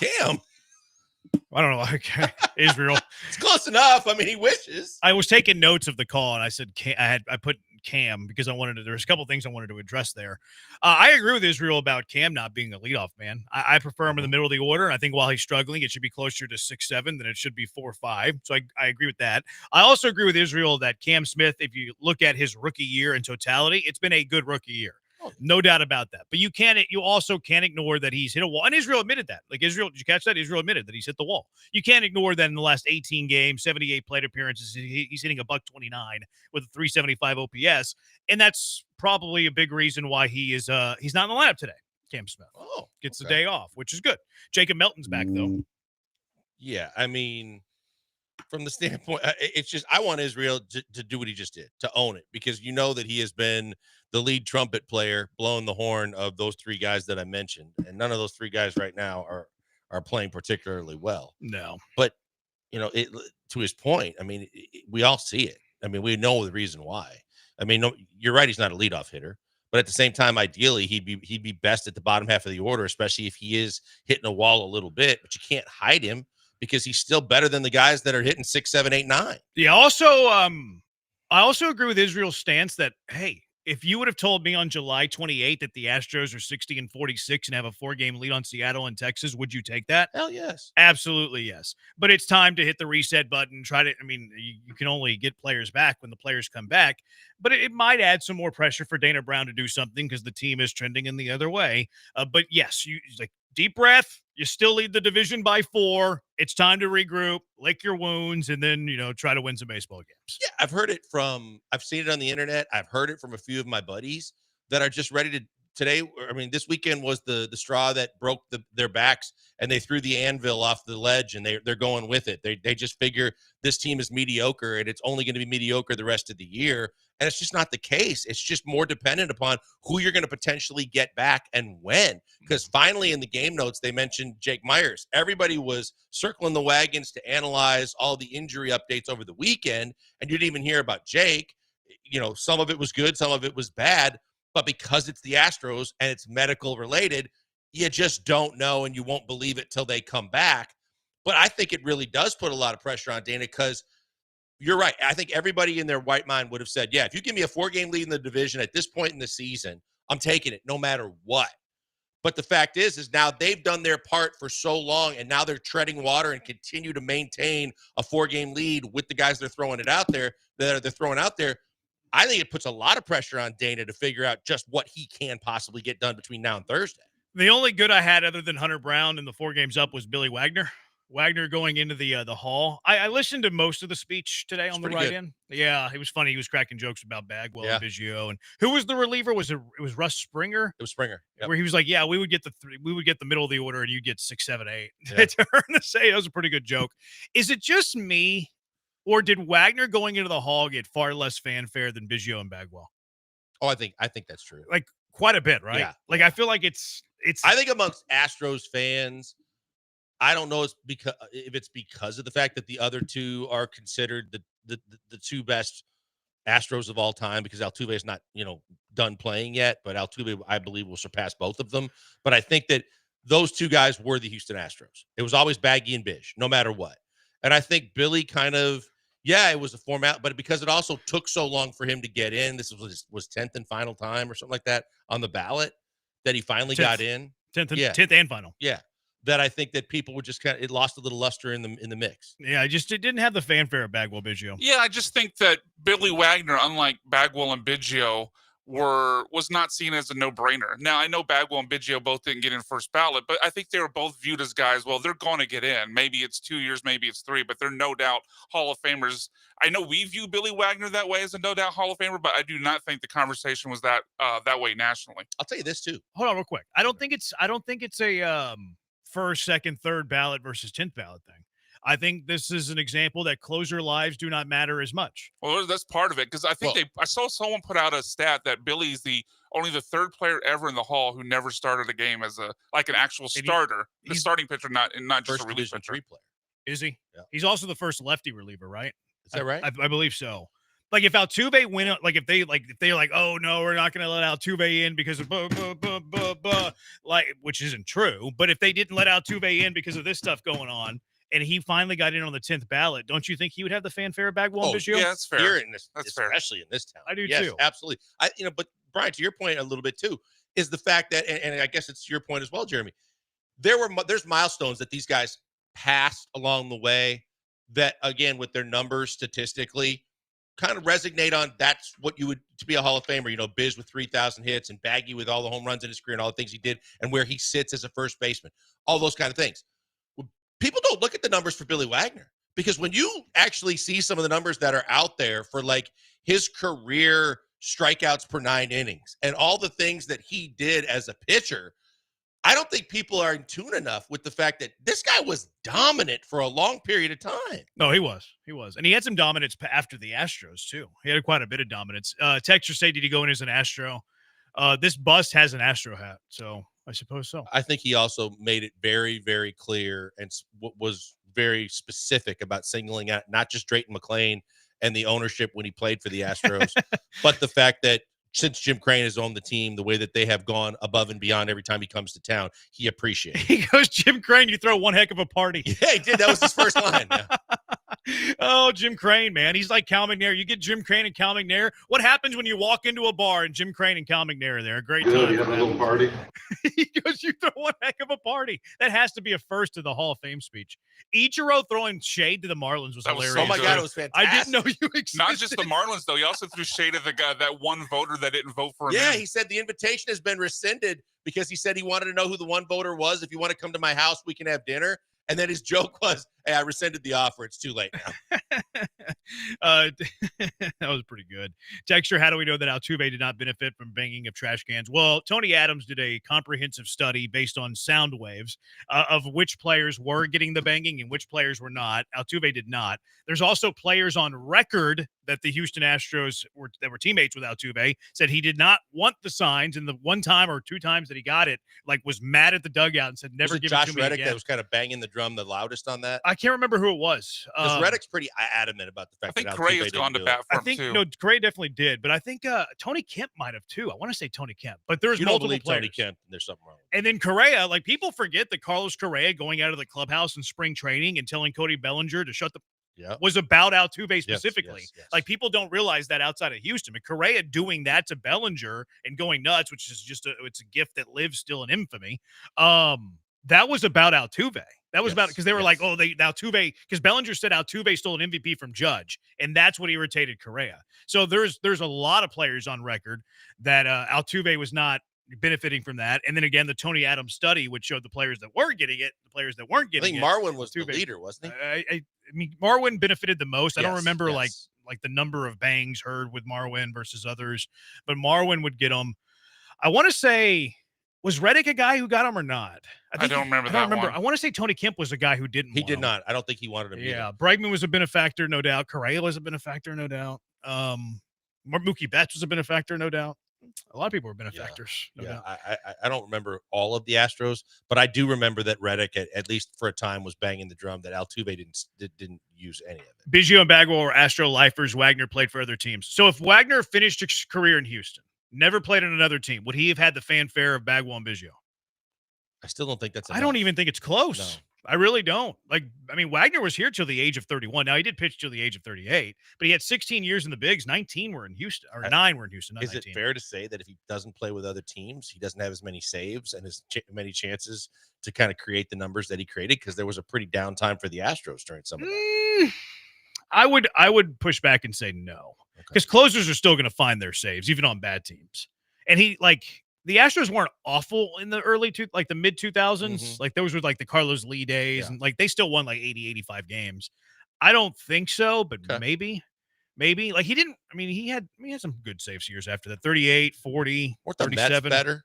I don't know. Okay. Israel. It's close enough. I mean, he wishes. I was taking notes of the call, and I said I put Cam because there's a couple things I wanted to address there. I agree with Israel about Cam not being a leadoff man. I prefer him in the middle of the order. I think while he's struggling, it should be closer to 6-7 than it should be 4-5. So I agree with that. I also agree with Israel that Cam Smith, if you look at his rookie year in totality, it's been a good rookie year. No doubt about that. But you also can't ignore that he's hit a wall. And Israel admitted that. Like Israel, did you catch that? Israel admitted that he's hit the wall. You can't ignore that in the last 18 games, 78 plate appearances, he's hitting a $129 with a 375 OPS. And that's probably a big reason why he's not in the lineup today. Cam Smith gets the day off, which is good. Jacob Melton's back though. Yeah, I mean, from the standpoint, it's just I want Israel to do what he just did, to own it, because you know that he has been the lead trumpet player, blowing the horn of those 3 guys that I mentioned, and none of those 3 guys right now are playing particularly well. No, but to his point, I mean, we all see it. I mean, we know the reason why. I mean, no, you're right. He's not a leadoff hitter, but at the same time, ideally, he'd be best at the bottom half of the order, especially if he is hitting a wall a little bit. But you can't hide him because he's still better than the guys that are hitting 6, 7, 8, 9. Yeah. Also, I also agree with Israel's stance that, hey, if you would have told me on July 28th that the Astros are 60-46 and have a 4-game lead on Seattle and Texas, would you take that? Hell yes. Absolutely yes. But it's time to hit the reset button. You can only get players back when the players come back, but it might add some more pressure for Dana Brown to do something because the team is trending in the other way. But yes, deep breath. You still lead the division by 4. It's time to regroup, lick your wounds, and then, try to win some baseball games. Yeah, I've seen it on the internet. I've heard it from a few of my buddies that are just ready to today. I mean, this weekend was the straw that broke their backs, and they threw the anvil off the ledge, and they're going with it. They just figure this team is mediocre, and it's only going to be mediocre the rest of the year. And it's just not the case. It's just more dependent upon who you're going to potentially get back and when. Because finally in the game notes, they mentioned Jake Myers. Everybody was circling the wagons to analyze all the injury updates over the weekend, and you didn't even hear about Jake. Some of it was good, some of it was bad. But because it's the Astros and it's medical related, you just don't know, and you won't believe it till they come back. But I think it really does put a lot of pressure on Dana, because you're right. I think everybody in their right mind would have said, yeah, if you give me a 4-game lead in the division at this point in the season, I'm taking it no matter what. But the fact is now they've done their part for so long, and now they're treading water and continue to maintain a 4-game lead with the guys they're throwing out there. I think it puts a lot of pressure on Dana to figure out just what he can possibly get done between now and Thursday. The only good I had other than Hunter Brown in the 4 games up was Billy Wagner. Wagner going into the hall. I listened to most of the speech today on the pretty right good. end. Yeah, it was funny. He was cracking jokes about Bagwell Yeah. and Biggio, and who was the reliever? It was Russ Springer? It was Springer. Yep. Where he was like, "Yeah, we would get the middle of the order, and you get 6, 7, 8." Yeah. To her to say that was a pretty good joke. Is it just me, or did Wagner going into the hall get far less fanfare than Biggio and Bagwell? Oh, I think that's true. Like quite a bit, right? Yeah. Like I feel like it's. I think amongst Astros fans, I don't know if it's because of the fact that the other two are considered the two best Astros of all time, because Altuve is not, done playing yet, but Altuve, I believe, will surpass both of them. But I think that those two guys were the Houston Astros. It was always Baggy and Bish, no matter what. And I think Billy kind of, it was a format, but because it also took so long for him to get in, this was 10th and final time or something like that on the ballot, that he finally got in. 10th and final. Yeah. That I think that people would just it lost a little luster in the mix. Yeah, it didn't have the fanfare of Bagwell Biggio. Yeah, I just think that Billy Wagner, unlike Bagwell and Biggio, was not seen as a no-brainer. Now, I know Bagwell and Biggio both didn't get in first ballot, but I think they were both viewed as guys, well, they're going to get in. Maybe it's 2 years, maybe it's 3, but they're no doubt Hall of Famers. I know we view Billy Wagner that way as a no doubt Hall of Famer, but I do not think the conversation was that way nationally. I'll tell you this too. Hold on real quick. I don't think it's a first, second, third ballot versus 10th ballot thing. I think this is an example that closer lives do not matter as much. Well, that's part of it, because I think I saw someone put out a stat that Billy's only the third player ever in the Hall who never started a game as an actual starter, the starting pitcher, not just a relief pitcher. Player. Is he? Yeah. He's also the first lefty reliever, right? Is that right? I believe so. Like if Altuve went, like if they're like, oh no, we're not going to let Altuve in because of which isn't true. But if they didn't let Altuve in because of this stuff going on, and he finally got in on the 10th ballot, don't you think he would have the fanfare of Bagwell and Biggio? Yeah, that's fair. Here in this, That's fair. especially in this town. I do yes, too. Absolutely. But Brian, to your point a little bit too, is the fact that, and I guess it's your point as well, Jeremy. There's milestones that these guys passed along the way that, again, with their numbers statistically, kind of resonate on. That's what you would to be a Hall of Famer. Biz with 3,000 hits and Baggy with all the home runs in his career and all the things he did and where he sits as a first baseman, all those kind of things. People don't look at the numbers for Billy Wagner, because when you actually see some of the numbers that are out there for like his career strikeouts per 9 innings and all the things that he did as a pitcher, I don't think people are in tune enough with the fact that this guy was dominant for a long period of time. No, he was. And he had some dominance after the Astros, too. He had quite a bit of dominance. Texture say, did he go in as an Astro? This bust has an Astro hat, so I suppose so. I think he also made it very, very clear and was very specific about singling out not just Drayton McClain and the ownership when he played for the Astros, but the fact that since Jim Crane has owned the team, the way that they have gone above and beyond every time he comes to town, he appreciates it. He goes, Jim Crane, you throw one heck of a party. Yeah, he did. That was his first line. Yeah. Oh, Jim Crane, man. He's like Cal McNair. You get Jim Crane and Cal McNair. What happens when you walk into a bar and Jim Crane and Cal McNair are there? A great time. You have a little party. He goes, you throw one heck of a party. That has to be a first to the Hall of Fame speech. Ichiro throwing shade to the Marlins was hilarious. Oh, my God, it was fantastic. I didn't know you existed. Not just the Marlins, though. He also threw shade at the guy, that one voter that didn't vote for him. Yeah, he said the invitation has been rescinded because he said he wanted to know who the one voter was. If you want to come to my house, we can have dinner. And then his joke was, hey, I rescinded the offer. It's too late now. That was pretty good. Texture, how do we know that Altuve did not benefit from banging of trash cans? Well, Tony Adams did a comprehensive study based on sound waves of which players were getting the banging and which players were not. Altuve did not. There's also players on record that the Houston Astros that were teammates with Altuve said he did not want the signs, and the one time or two times that he got it, was mad at the dugout and said, never give Josh it to me Reddick again. that was kind of banging the drum the loudest on that? I can't remember who it was. Because Reddick's pretty adamant about the fact I think that Correa's gone to bat for him, too. No, Correa definitely did, but I think Tony Kemp might have, too. I want to say Tony Kemp, but there's you don't multiple believe players. Tony Kemp, there's something wrong. And then Correa, people forget that Carlos Correa going out of the clubhouse in spring training and telling Cody Bellinger to shut the was about Altuve specifically. Yes. People don't realize that outside of Houston. But Correa doing that to Bellinger and going nuts, which is just it's a gift that lives still in infamy. That was about Altuve. That was about because they were like, oh, Altuve, because Bellinger said Altuve stole an MVP from Judge, and that's what irritated Correa. So there's a lot of players on record that Altuve was not benefiting from that. And then again, the Tony Adams study, which showed the players that were getting it, the players that weren't I getting think it. Marwin was the leader, wasn't he? I mean, Marwin benefited the most. I don't Yes, remember yes. like the number of bangs heard with Marwin versus others, but Marwin would get them. I want to say, was Reddick a guy who got him or not? I don't remember that one. I want to say Tony Kemp was a guy who didn't. He want did him. not. I don't think he wanted him Yeah, either. Bregman was a benefactor, no doubt. Correa was a benefactor, no doubt. Mookie Betts was a benefactor, no doubt. A lot of people were benefactors. No doubt. I don't remember all of the Astros, but I do remember that Reddick, at least for a time, was banging the drum that Altuve didn't use any of it. Biggio and Bagwell were Astro lifers. Wagner played for other teams. So if Wagner finished his career in Houston, never played on another team, would he have had the fanfare of Bagwell and Biggio? I still don't think that's I don't enough. even think it's close. No. I really don't. Wagner was here till the age of 31. Now, he did pitch till the age of 38, but he had 16 years in the bigs. 19 were in Houston, or 9 were in Houston, not Is 19. it fair to say that if he doesn't play with other teams, he doesn't have as many saves and as many chances to kind of create the numbers that he created? Because there was a pretty down time for the Astros during some of that. I would push back and say no, because closers are still going to find their saves, even on bad teams. And the Astros weren't awful in the the mid 2000s. Mm-hmm. Like those were like the Carlos Lee days, and like they still won like 80, 85 games. I don't think so, but maybe. Like he had some good saves years after that. 38, 40, Weren't the 37. Mets better?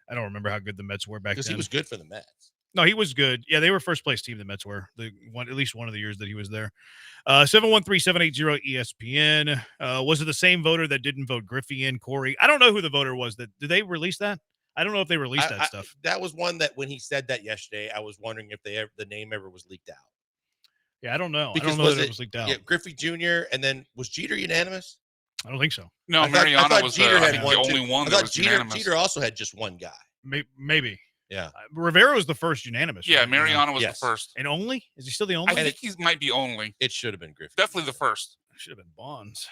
I don't remember how good the Mets were back then. Because he was good for the Mets. No, he was good. Yeah, they were first place team. The Mets were at least one of the years that he was there. 713-780-ESPN. Was it the same voter that didn't vote Griffey in, Corey? I don't know who the voter was. Did they release that? I don't know if they released that stuff. That was one that when he said that yesterday, I was wondering if the name ever was leaked out. Yeah, I don't know. Because I don't know that it was leaked out. Yeah, Griffey Jr. and then was Jeter unanimous? I don't think so. No, Mariano was the only one that was unanimous. Jeter also had just one guy. Maybe. Yeah. Rivera was the first unanimous. Yeah, right? Mariano was the first. And only? Is he still the only? I think he might be only. It should have been Griffey. Definitely the first. Should have been Bonds.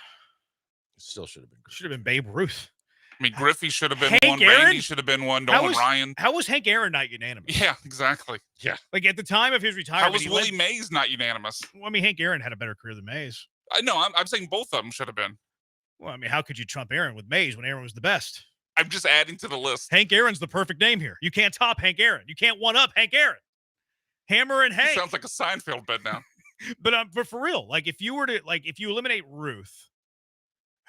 It still should have been Griffey. Should have been Babe Ruth. I mean, Griffey should have been Hank one. Aaron? Randy should have been one. Nolan Ryan. How was Hank Aaron not unanimous? Yeah, exactly. Yeah. Like at the time of his retirement. How was Willie Mays not unanimous? Well, I mean, Hank Aaron had a better career than Mays. I know. I'm saying both of them should have been. Well, I mean, how could you trump Aaron with Mays when Aaron was the best? I'm just adding to the list. Hank Aaron's the perfect name here. You can't top Hank Aaron. You can't one up Hank Aaron. Hammer and Hank. Sounds like a Seinfeld bit now. But for real, like if you eliminate Ruth,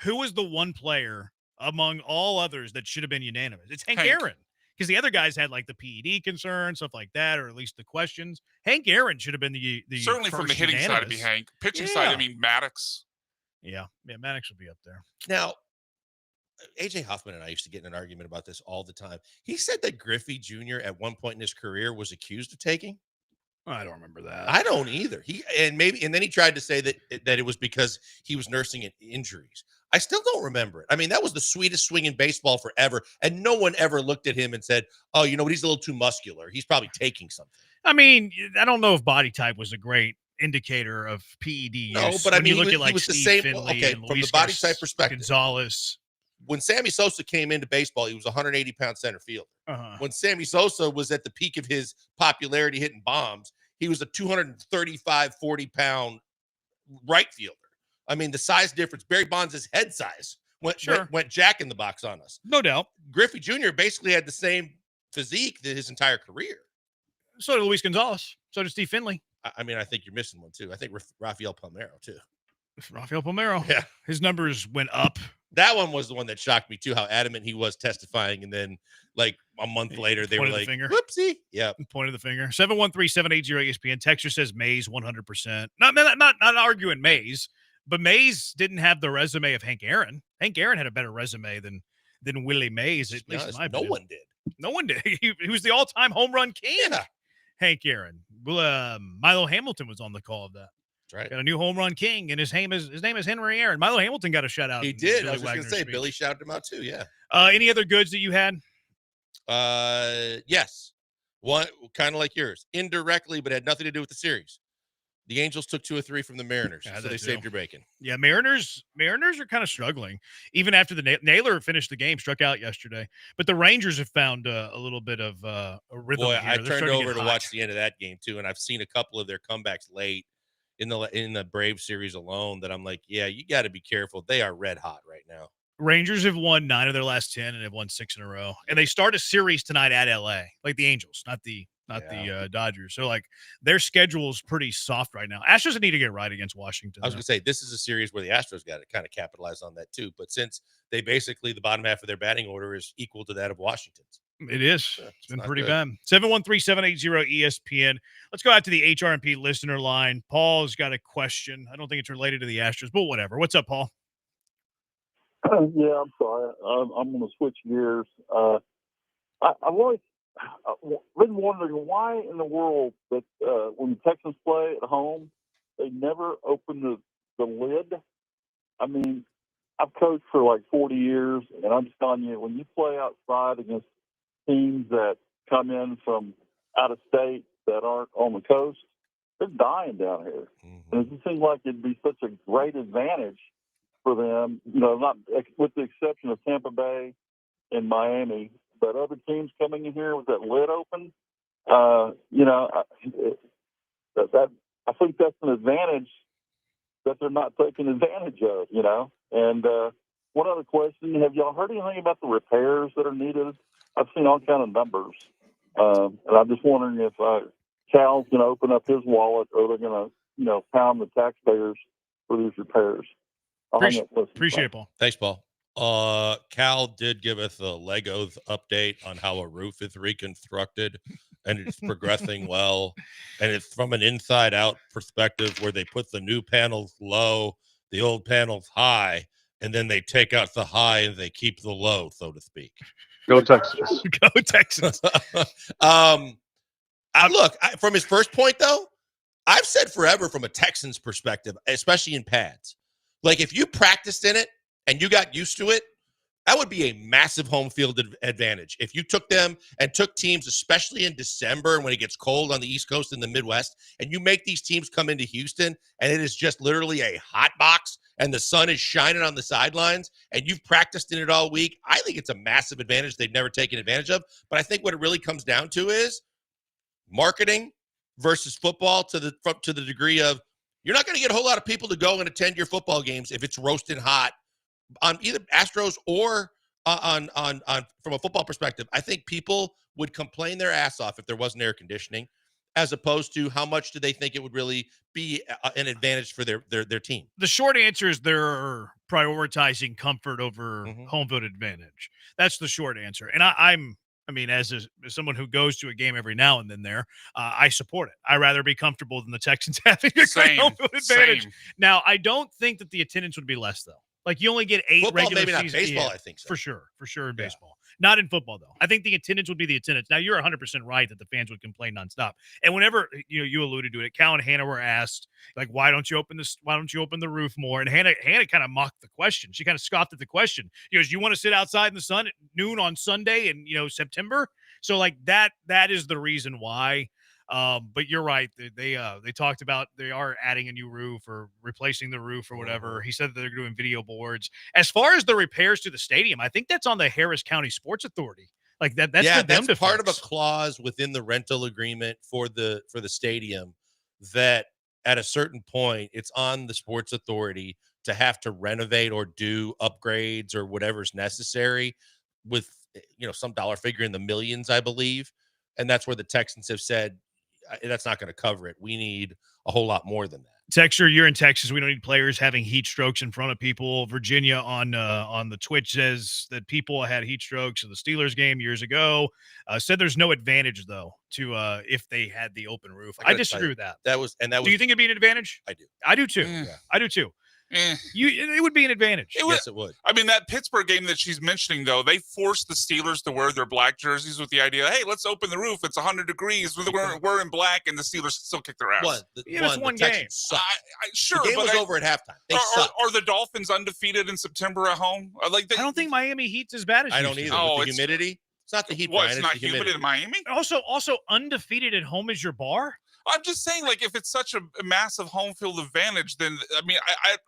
who is the one player among all others that should have been unanimous? It's Hank Aaron. Because the other guys had like the PED concern, stuff like that, or at least the questions. Hank Aaron should have been the certainly from the hitting side it'd be Hank. Pitching side, I mean Maddox. Yeah, Maddox would be up there. Now, AJ Hoffman and I used to get in an argument about this all the time. He said that Griffey Jr. at one point in his career was accused of taking. I don't remember that. I don't either. And then he tried to say that it was because he was nursing injuries. I still don't remember it. I mean, that was the sweetest swing in baseball forever, and no one ever looked at him and said, "Oh, you know what? He's a little too muscular. He's probably taking something." I mean, I don't know if body type was a great indicator of PED use. No, but I mean, you look at like he was Steve the same. Finley Okay, and from Luis the body type perspective, Gonzalez. When Sammy Sosa came into baseball, he was a 180-pound center fielder. When Sammy Sosa was at the peak of his popularity hitting bombs, he was a 235, 40-pound right fielder. I mean, the size difference, Barry Bonds' head size went jack in the box on us. No doubt. Griffey Jr. basically had the same physique his entire career. So did Luis Gonzalez. So did Steve Finley. I mean, I think you're missing one, too. I think Rafael Palmeiro, too. Rafael Palmeiro. Yeah. His numbers went up. That one was the one that shocked me, too, how adamant he was testifying. And then, like, a month later, they were like, whoopsie. Yeah. Pointed the finger. 713-780-ESPN. Texture says Mays 100%. Not arguing Mays, but Mays didn't have the resume of Hank Aaron. Hank Aaron had a better resume than Willie Mays, at least in my opinion. No one did. No one did. He was the all-time home run king. Yeah. Hank Aaron. Milo Hamilton was on the call of that. That's right. Got a new home run king, and his name is Henry Aaron. Milo Hamilton got a shout out. He did. I was just going to say, Billy shouted him out too. Yeah. Any other goods that you had? Yes. One kind of like yours, indirectly, but had nothing to do with the series. The Angels took 2 or 3 from the Mariners, so they saved your bacon. Yeah, Mariners are kind of struggling. Even after the Naylor finished the game, struck out yesterday. But the Rangers have found a little bit of a rhythm. Boy, here. I They're turned over to hot. watch the end of that game too, and I've seen a couple of their comebacks late in the Braves series alone. That I'm like, yeah, you got to be careful. They are red hot right now. Rangers have won 9 of their last 10 and have won 6 in a row. And they start a series tonight at LA, like the Angels, not the Dodgers. So like their schedule is pretty soft right now. Astros need to get right against Washington. I was going to say, this is a series where the Astros got to kind of capitalize on that too. But since they basically, the bottom half of their batting order is equal to that of Washington's. It is. It's been pretty good. bad. 713-780-ESPN. Let's go out to the HRMP listener line. Paul's got a question. I don't think it's related to the Astros, but whatever. What's up, Paul? Yeah, I'm sorry. I'm going to switch gears. I've always been wondering why in the world that when the Texans play at home, they never open the lid. I mean, I've coached for like 40 years, and I'm just telling you, when you play outside against teams that come in from out of state that aren't on the coast, they're dying down here. And it just seems like it'd be such a great advantage for them, not with the exception of Tampa Bay and Miami, but other teams coming in here with that lid open, I think that's an advantage that they're not taking advantage of, And one other question, have y'all heard anything about the repairs that are needed? I've seen all kind of numbers. And I'm just wondering if Cal's going to open up his wallet or they're going to, pound the taxpayers for these repairs. Appreciate it, Paul. Thanks, Paul. Cal did give us a Legos update on how a roof is reconstructed, and it's progressing well. And it's from an inside-out perspective where they put the new panels low, the old panels high, and then they take out the high and they keep the low, so to speak. Go Texas. Go Texans. From his first point, though, I've said forever from a Texans perspective, especially in pads, like if you practiced in it and you got used to it, that would be a massive home field advantage. If you took them and took teams, especially in December and when it gets cold on the East Coast and the Midwest, and you make these teams come into Houston and it is just literally a hot box and the sun is shining on the sidelines and you've practiced in it all week, I think it's a massive advantage they've never taken advantage of. But I think what it really comes down to is marketing versus football to the degree of you're not going to get a whole lot of people to go and attend your football games if it's roasting hot on either Astros or on from a football perspective. I think people would complain their ass off if there wasn't air conditioning, as opposed to how much do they think it would really be an advantage for their team. The short answer is they're prioritizing comfort over home field advantage. That's the short answer. And as someone who goes to a game every now and then I support it. I'd rather be comfortable than the Texans having a great home field advantage. Now, I don't think that the attendance would be less, though. Like, you only get 8 football, regular maybe season. Not baseball, I think so. For sure in baseball. Not in football, though. I think the attendance would be the attendance. Now, you're 100% right that the fans would complain nonstop. And whenever, you alluded to it, Cal and Hannah were asked, like, why don't you open the roof more? And Hannah kind of mocked the question. She kind of scoffed at the question. You want to sit outside in the sun at noon on Sunday in, September? So, like, that is the reason why. But you're right. They talked about they are adding a new roof or replacing the roof or whatever. He said that they're doing video boards. As far as the repairs to the stadium, I think that's on the Harris County Sports Authority. Like that's for them to part fix. of a clause within the rental agreement for the stadium that at a certain point it's on the Sports Authority to have to renovate or do upgrades or whatever's necessary with some dollar figure in the millions, I believe. And that's where the Texans have said, that's not going to cover it. We need a whole lot more than that. Texture, you're in Texas. We don't need players having heat strokes in front of people. Virginia on the Twitch says that people had heat strokes in the Steelers game years ago. Said there's no advantage though to if they had the open roof. I disagree with that. Do you think it'd be an advantage? I do. I do too. Yeah. I do too. It would be an advantage. Yes, it would. I mean, that Pittsburgh game that she's mentioning, though, they forced the Steelers to wear their black jerseys with the idea, hey, let's open the roof. It's 100 degrees. We're in black, and the Steelers still kick their ass. It's one game. Sure, the game was over at halftime. They are the Dolphins undefeated in September at home? I don't think Miami Heat's as bad as I don't either. With the humidity, it's not the heat. What? It's not humid in Miami. Also, undefeated at home is your bar. I'm just saying, like, if it's such a massive home field advantage, then, I mean,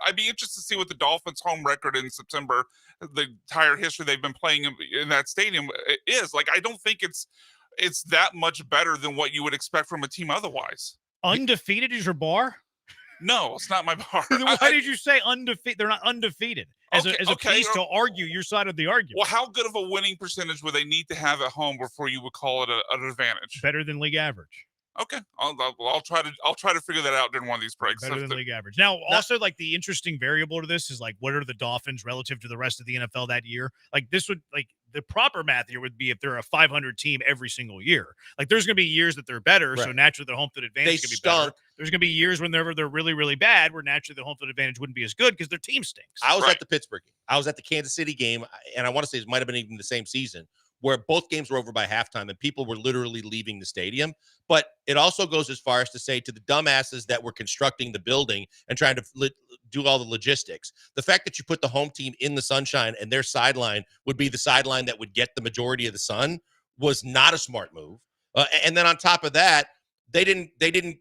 I'd be interested to see what the Dolphins' home record in September, the entire history they've been playing in that stadium is. Like, I don't think it's that much better than what you would expect from a team otherwise. Undefeated is your bar? No, it's not my bar. Then why did you say undefeated? They're not undefeated. As a piece to argue your side of the argument. Well, how good of a winning percentage would they need to have at home before you would call it an advantage? Better than league average. Okay, I'll try to figure that out during one of these breaks. Better than league average. Now, also, like, the interesting variable to this is, like, what are the Dolphins relative to the rest of the NFL that year? Like, this would, like, the proper math here would be if they're a 500 team every single year. Like, there's going to be years that they're better, so Right. naturally the home field advantage is going to be better. There's going to be years whenever they're really, really bad, where naturally the home field advantage wouldn't be as good because their team stinks. I was at the Pittsburgh game. I was at the Kansas City game, and I want to say it might have been even the same season, where both games were over by halftime and people were literally leaving the stadium. But it also goes as far as to say to the dumbasses that were constructing the building and trying to do all the logistics, the fact that you put the home team in the sunshine and their sideline would be the sideline that would get the majority of the sun was not a smart move. And then on top of that, they didn't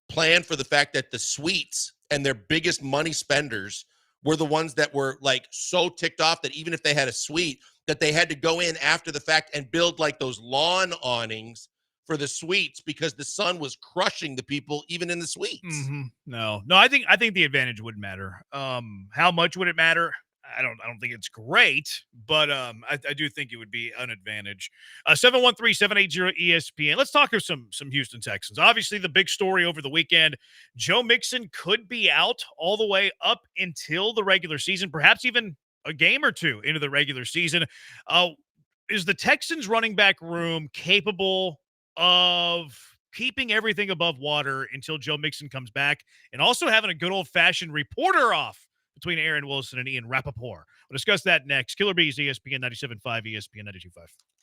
plan for the fact that the suites and their biggest money spenders were the ones that were like so ticked off that even if they had a suite, that they had to go in after the fact and build like those lawn awnings for the suites because the sun was crushing the people even in the suites. Mm-hmm. No, I think the advantage would matter. How much would it matter? I don't think it's great, but I do think it would be an advantage. 713-780-ESPN. Let's talk of some Houston Texans. Obviously, the big story over the weekend, Joe Mixon could be out all the way up until the regular season, perhaps even a game or two into the regular season. Is the Texans running back room capable of keeping everything above water until Joe Mixon comes back and also having a good old-fashioned reporter off between Aaron Wilson and Ian Rappaport? We'll discuss that next. Killer Bees, ESPN 97.5, ESPN 92.5.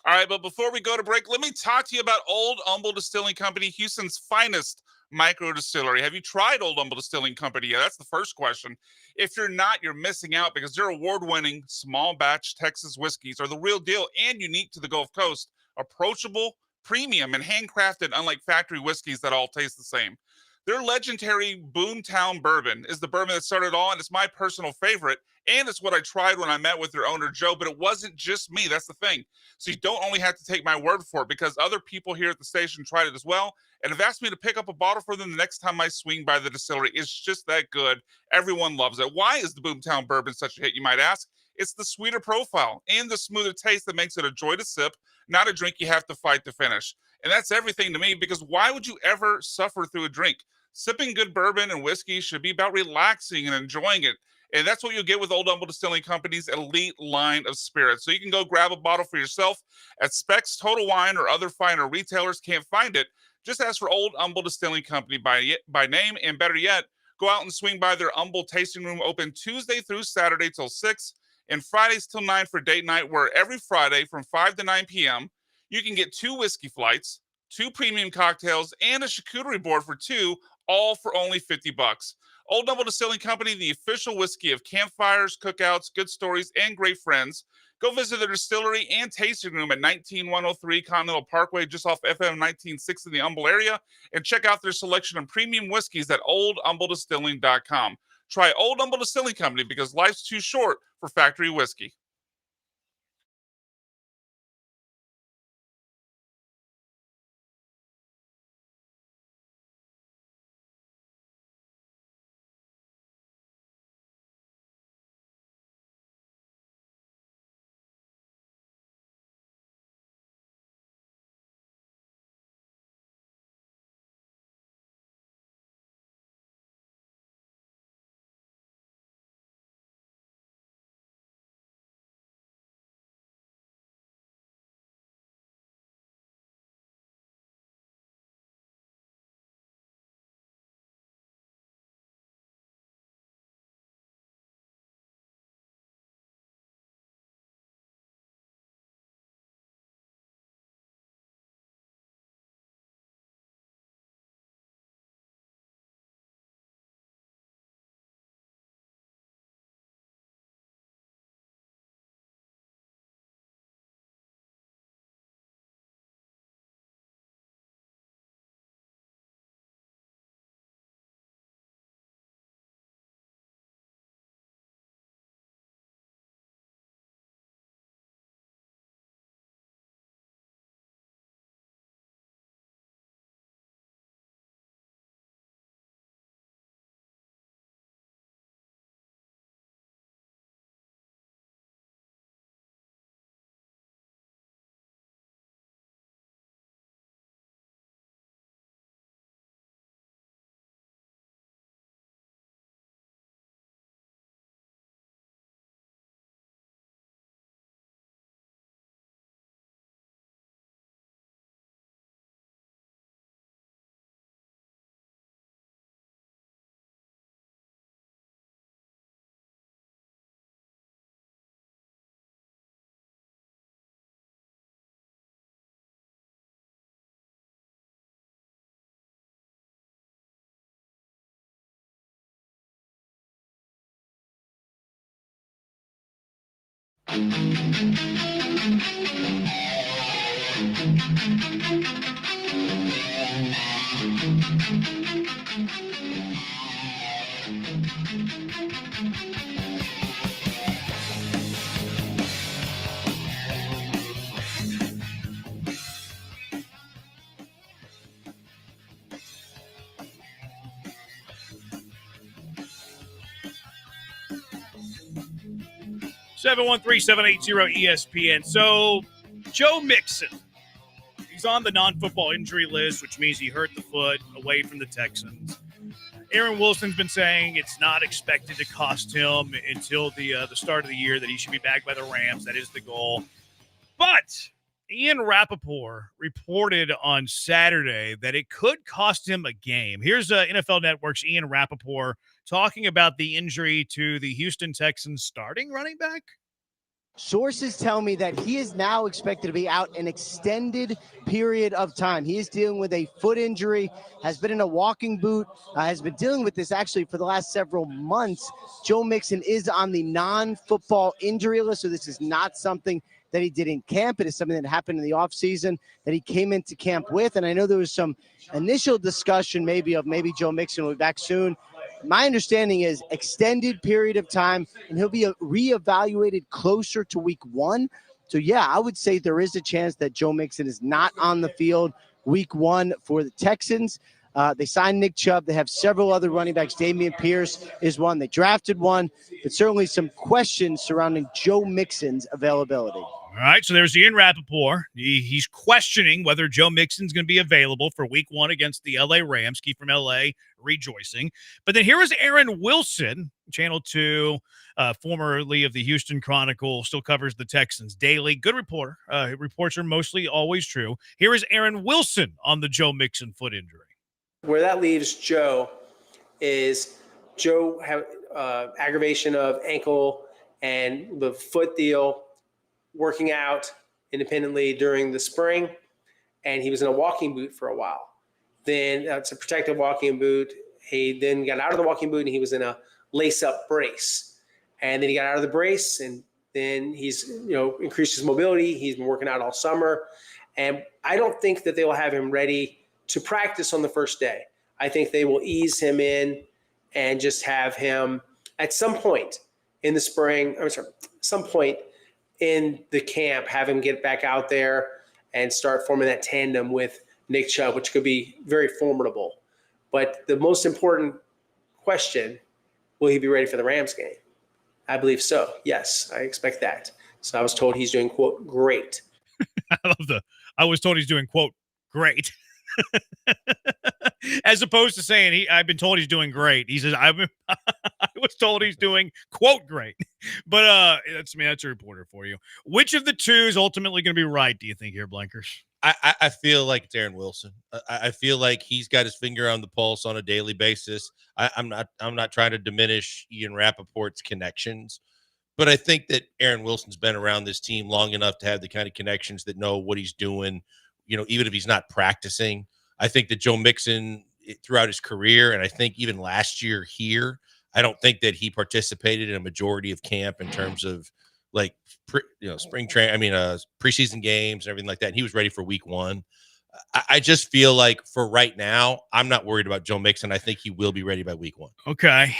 All right, but before we go to break, let me talk to you about Old Humble Distilling Company, Houston's finest micro distillery. Have you tried Old Humble Distilling Company? Yeah, that's the first question. If you're not, you're missing out because their award-winning small batch Texas whiskeys are the real deal and unique to the Gulf Coast, approachable, premium, and handcrafted, unlike factory whiskeys that all taste the same. Their legendary Boomtown Bourbon is the bourbon that started it all, and it's my personal favorite, and it's what I tried when I met with their owner, Joe, but it wasn't just me. That's the thing. So you don't only have to take my word for it because other people here at the station tried it as well and have asked me to pick up a bottle for them the next time I swing by the distillery. It's just that good. Everyone loves it. Why is the Boomtown Bourbon such a hit, you might ask? It's the sweeter profile and the smoother taste that makes it a joy to sip, not a drink you have to fight to finish. And that's everything to me because why would you ever suffer through a drink? Sipping good bourbon and whiskey should be about relaxing and enjoying it. And that's what you'll get with Old Humble Distilling Company's elite line of spirits. So you can go grab a bottle for yourself at Specs, Total Wine, or other finer retailers. Can't find it? Just ask for Old Humble Distilling Company by name. And better yet, go out and swing by their Humble Tasting Room, open Tuesday through Saturday till 6 and Fridays till 9 for date night, where every Friday from 5 to 9 p.m., you can get 2 whiskey flights, 2 premium cocktails, and a charcuterie board for 2, all for only $50. Old Double Distilling Company, the official whiskey of campfires, cookouts, good stories, and great friends. Go visit their distillery and tasting room at 19103 Continental Parkway, just off FM 196 in the Humble area, and check out their selection of premium whiskeys at oldhumbledistilling.com. Try Old Humble Distilling Company because life's too short for factory whiskey. ESPN. So, Joe Mixon, he's on the non-football injury list, which means he hurt the foot away from the Texans. Aaron Wilson's been saying it's not expected to cost him until the start of the year, that he should be back by the Rams. That is the goal. But Ian Rappaport reported on Saturday that it could cost him a game. Here's NFL Network's Ian Rappaport talking about the injury to the Houston Texans starting running back. Sources tell me that he is now expected to be out an extended period of time. He is dealing with a foot injury, has been in a walking boot, has been dealing with this actually for the last several months. Joe Mixon is on the non-football injury list, so this is not something that he did in camp. It is something that happened in the offseason that he came into camp with, and I know there was some initial discussion maybe Joe Mixon will be back soon. My understanding is extended period of time, and he'll be reevaluated closer to week 1. So, yeah, I would say there is a chance that Joe Mixon is not on the field week 1 for the Texans. They signed Nick Chubb. They have several other running backs. Dameon Pierce is one. They drafted one, but certainly some questions surrounding Joe Mixon's availability. All right, so there's Ian Rappaport. He's questioning whether Joe Mixon's going to be available for week 1 against the LA Rams. Keith from LA rejoicing. But then here is Aaron Wilson, Channel 2, formerly of the Houston Chronicle, still covers the Texans daily. Good reporter. Reports are mostly always true. Here is Aaron Wilson on the Joe Mixon foot injury. Where that leaves Joe is Joe have aggravation of ankle and the foot deal, working out independently during the spring, and he was in a walking boot for a while. Then it's a protective walking boot. He then got out of the walking boot and he was in a lace-up brace. And then he got out of the brace, and then he's increased his mobility. He's been working out all summer. And I don't think that they will have him ready to practice on the first day. I think they will ease him in and just have him at some point in the spring, some point in the camp, have him get back out there and start forming that tandem with Nick Chubb, which could be very formidable. But the most important question, will he be ready for the Rams game? I believe so. Yes, I expect that. So I was told he's doing, quote, great. I was told he's doing, quote, great. As opposed to saying I've been told he's doing great. He says I was told he's doing, quote, great. But that's a reporter for you. Which of the two is ultimately going to be right, do you think, here, Blankers? I feel like it's Aaron Wilson. I feel like he's got his finger on the pulse on a daily basis. I'm not trying to diminish Ian Rappaport's connections, but I think that Aaron Wilson's been around this team long enough to have the kind of connections that know what he's doing, even if he's not practicing. I think that Joe Mixon throughout his career, and I think even last year here, I don't think that he participated in a majority of camp in terms of spring training. Preseason games and everything like that. And he was ready for week 1. I just feel like for right now, I'm not worried about Joe Mixon. I think he will be ready by week 1. Okay.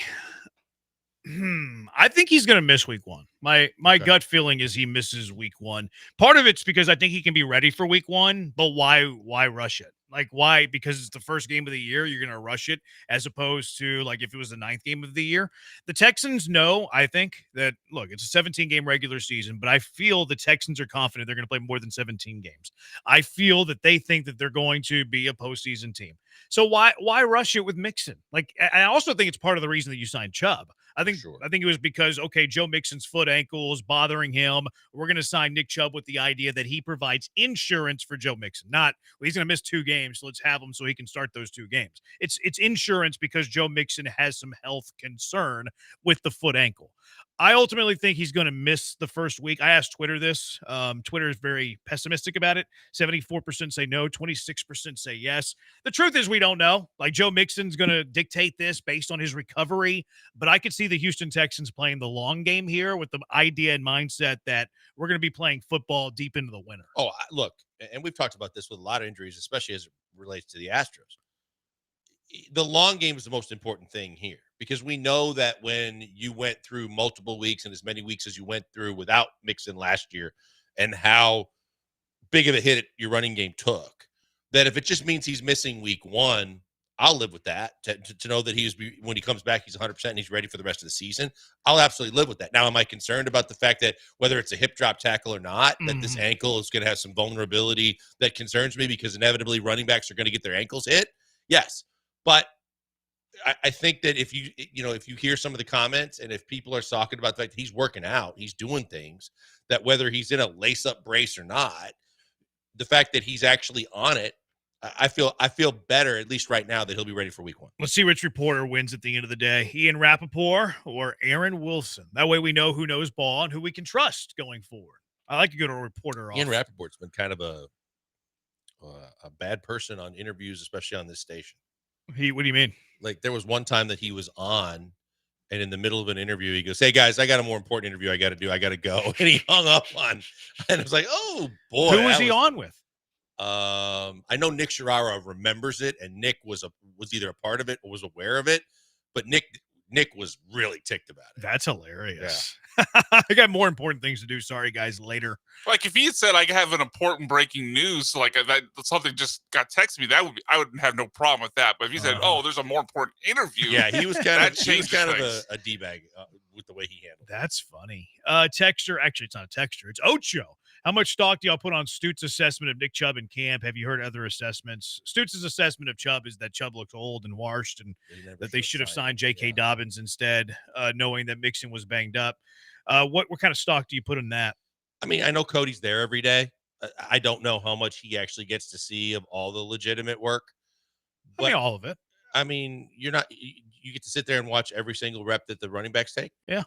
I think he's going to miss week 1. My gut feeling is he misses week 1. Part of it's because I think he can be ready for week 1, but why rush it? Like, why? Because it's the first game of the year, you're going to rush it, as opposed to, like, if it was the 9th game of the year. The Texans know, I think, that, look, it's a 17-game regular season, but I feel the Texans are confident they're going to play more than 17 games. I feel that they think that they're going to be a postseason team. So why rush it with Mixon? Like, I also think it's part of the reason that you signed Chubb. I think it was because, okay, Joe Mixon's foot ankle is bothering him. We're going to sign Nick Chubb with the idea that he provides insurance for Joe Mixon. Not, well, he's going to miss 2 games, so let's have him so he can start those 2 games. It's insurance because Joe Mixon has some health concern with the foot ankle. I ultimately think he's going to miss the first week. I asked Twitter this. Twitter is very pessimistic about it. 74% say no, 26% say yes. The truth is we don't know. Like Joe Mixon's going to dictate this based on his recovery, but I could see the Houston Texans playing the long game here with the idea and mindset that we're going to be playing football deep into the winter. Oh, look, and we've talked about this with a lot of injuries, especially as it relates to the Astros. The long game is the most important thing here because we know that when you went through multiple weeks and as many weeks as you went through without Mixon last year and how big of a hit your running game took, that if it just means he's missing week 1, I'll live with that. To know that when he comes back, he's 100% and he's ready for the rest of the season. I'll absolutely live with that. Now, am I concerned about the fact that whether it's a hip drop tackle or not, that this ankle is going to have some vulnerability that concerns me because inevitably running backs are going to get their ankles hit? Yes. But I think that if you hear some of the comments and if people are talking about the fact that he's working out, he's doing things, that whether he's in a lace-up brace or not, the fact that he's actually on it, I feel better, at least right now, that he'll be ready for week 1. Let's see which reporter wins at the end of the day, Ian Rappaport or Aaron Wilson. That way we know who knows ball and who we can trust going forward. I like to go to a reporter. Ian Rappaport's been kind of a bad person on interviews, especially on this station. What do you mean? Like there was one time that he was on and in the middle of an interview, he goes, "Hey guys, I got a more important interview I got to do. I got to go." And he hung up on, and it was like, oh boy. Who was he on with? I know Nick Sciarra remembers it, and Nick was either a part of it or was aware of it, but Nick was really ticked about it. That's hilarious. I got more important things to do. Sorry, guys. Later. Like if he had said I have an important breaking news, like that something just got texted me, I would have no problem with that. But if he said, "Oh, there's a more important interview," yeah, he was kind of a d-bag with the way he handled it. That's funny. Texture. Actually, it's not a texture. It's Ocho. How much stock do y'all put on Stutes' assessment of Nick Chubb in camp? Have you heard other assessments? Stutes' assessment of Chubb is that Chubb looks old and washed and that they should have signed J.K. Dobbins instead, knowing that Mixon was banged up. What kind of stock do you put in that? I mean, I know Cody's there every day. I don't know how much he actually gets to see of all the legitimate work. But, I mean, all of it. I mean, you get to sit there and watch every single rep that the running backs take. Yeah.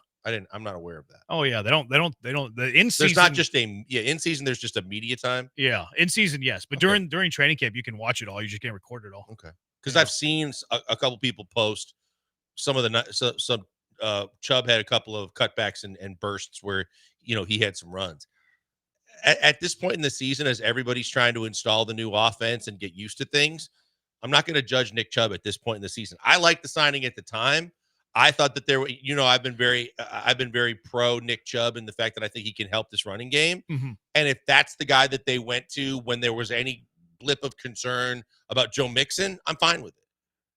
I'm not aware of that. Oh yeah. They don't, the in season. There's not just in season, there's just a media time. Yeah. In season. Yes. But during training camp, you can watch it all. You just can't record it all. Okay. Cause I've seen a couple people post some of some Chubb had a couple of cutbacks and bursts where, he had some runs. At this point in the season, as everybody's trying to install the new offense and get used to things, I'm not going to judge Nick Chubb at this point in the season. I liked the signing at the time. I thought that there were, I've been very pro Nick Chubb in the fact that I think he can help this running game. Mm-hmm. And if that's the guy that they went to when there was any blip of concern about Joe Mixon, I'm fine with it.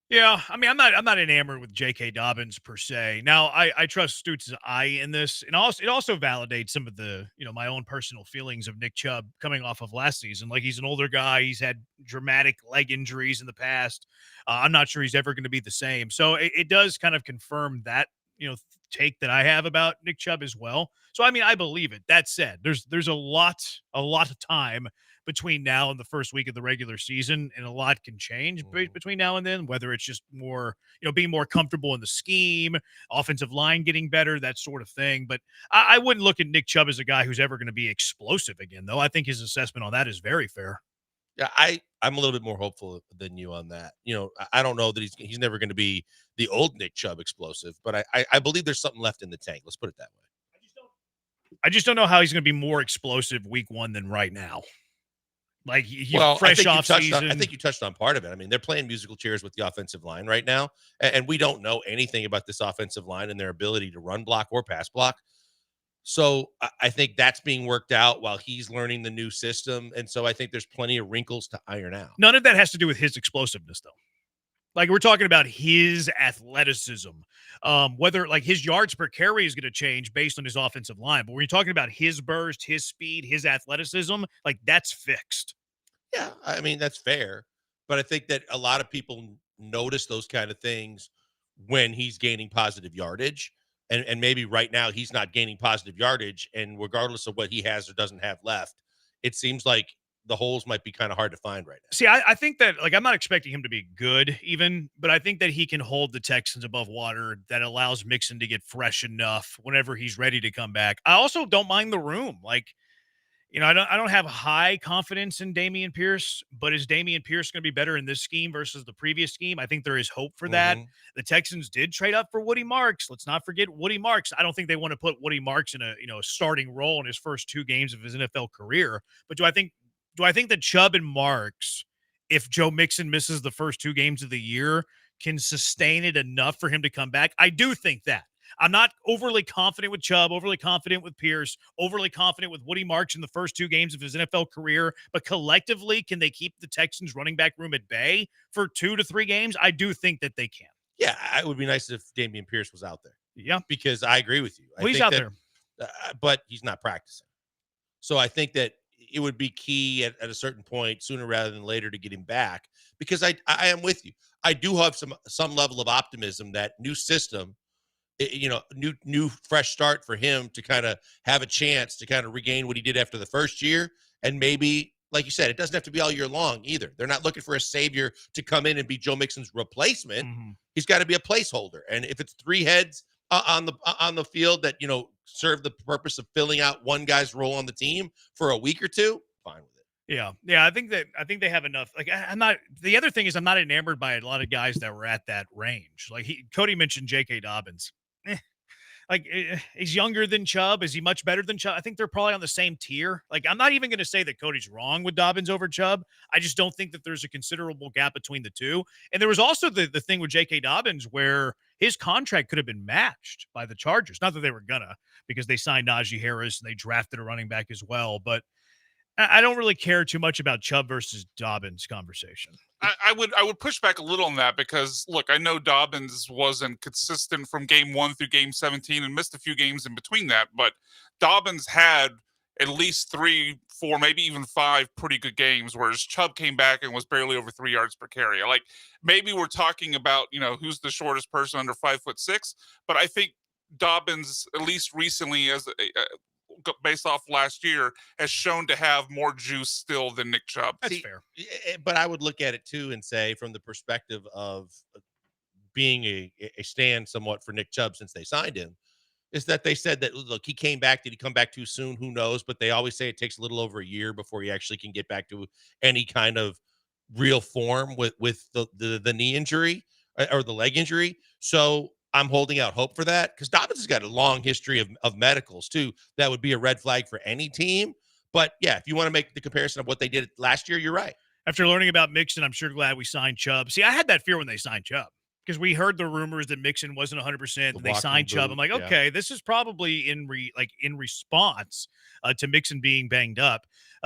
Yeah, I mean, I'm not enamored with J.K. Dobbins per se. Now, I trust Stutes' eye in this, and it also validates some of the, my own personal feelings of Nick Chubb coming off of last season. Like he's an older guy, he's had dramatic leg injuries in the past. I'm not sure he's ever going to be the same. So it does kind of confirm that, take that I have about Nick Chubb as well. So I mean, I believe it. That said, there's a lot of time between now and the first week of the regular season, and a lot can change between now and then, whether it's just more, being more comfortable in the scheme, offensive line getting better, that sort of thing. But I wouldn't look at Nick Chubb as a guy who's ever going to be explosive again, though. I think his assessment on that is very fair. Yeah, I'm a little bit more hopeful than you on that. I don't know that he's never going to be the old Nick Chubb explosive, but I believe there's something left in the tank. Let's put it that way. I just don't know how he's going to be more explosive week 1 than right now. Like fresh off season. I think you touched on part of it. I mean, they're playing musical chairs with the offensive line right now, and we don't know anything about this offensive line and their ability to run block or pass block. So I think that's being worked out while he's learning the new system, and so I think there's plenty of wrinkles to iron out. None of that has to do with his explosiveness, though. Like we're talking about his athleticism, whether like his yards per carry is going to change based on his offensive line. But when you're talking about his burst, his speed, his athleticism, like that's fixed. Yeah, I mean, that's fair. But I think that a lot of people notice those kind of things when he's gaining positive yardage. And maybe right now he's not gaining positive yardage. And regardless of what he has or doesn't have left, it seems like the holes might be kind of hard to find right now. See, I think that, like, I'm not expecting him to be good even, but I think that he can hold the Texans above water. That allows Mixon to get fresh enough whenever he's ready to come back. I also don't mind the room. Like, I don't have high confidence in Dameon Pierce, but is Dameon Pierce going to be better in this scheme versus the previous scheme? I think there is hope for that. The Texans did trade up for Woody Marks. Let's not forget Woody Marks. I don't think they want to put Woody Marks in a starting role in his first 2 games of his NFL career. But do I think that Chubb and Marks, if Joe Mixon misses the first 2 games of the year, can sustain it enough for him to come back? I do think that. I'm not overly confident with Chubb, overly confident with Pierce, overly confident with Woody Marks in the first 2 games of his NFL career. But collectively, can they keep the Texans running back room at bay for 2 to 3 games? I do think that they can. Yeah, it would be nice if Dameon Pierce was out there. Yeah. Because I agree with you. Well, he's out there. But he's not practicing. So I think that it would be key at a certain point, sooner rather than later, to get him back. Because I am with you. I do have some level of optimism that new system, new fresh start for him to kind of have a chance to kind of regain what he did after the first year. And maybe, like you said, it doesn't have to be all year long either. They're not looking for a savior to come in and be Joe Mixon's replacement. He's got to be a placeholder. And if it's 3 heads on the field that, serve the purpose of filling out one guy's role on the team for a week or 2, fine with it. Yeah. I think they have enough. Like, the other thing is I'm not enamored by a lot of guys that were at that range. Like Cody mentioned J.K. Dobbins. He's younger than Chubb. Is he much better than Chubb? I think they're probably on the same tier. Like, I'm not even going to say that Cody's wrong with Dobbins over Chubb. I just don't think that there's a considerable gap between the two. And there was also the thing with J.K. Dobbins where his contract could have been matched by the Chargers. Not that they were gonna, because they signed Najee Harris and they drafted a running back as well. But I don't really care too much about Chubb versus Dobbins conversation. I would push back a little on that because, look, I know Dobbins wasn't consistent from game 1 through game 17 and missed a few games in between that, but Dobbins had at least 3, 4, maybe even 5 pretty good games, whereas Chubb came back and was barely over 3 yards per carry. Like, maybe we're talking about, who's the shortest person under 5'6", but I think Dobbins, at least recently, based off last year, has shown to have more juice still than Nick Chubb. That's fair. But I would look at it too and say, from the perspective of being a stand somewhat for Nick Chubb since they signed him, is that they said that, look, he came back. Did he come back too soon? Who knows? But they always say it takes a little over a year before he actually can get back to any kind of real form with the knee injury or the leg injury. So I'm holding out hope for that, because Dobbins has got a long history of medicals too. That would be a red flag for any team. But yeah, if you want to make the comparison of what they did last year, you're right. After learning about Mixon, I'm sure glad we signed Chubb. See, I had that fear when they signed Chubb, because we heard the rumors that Mixon wasn't 100%, and they signed Chubb. I'm like, okay, this is probably in response to Mixon being banged up.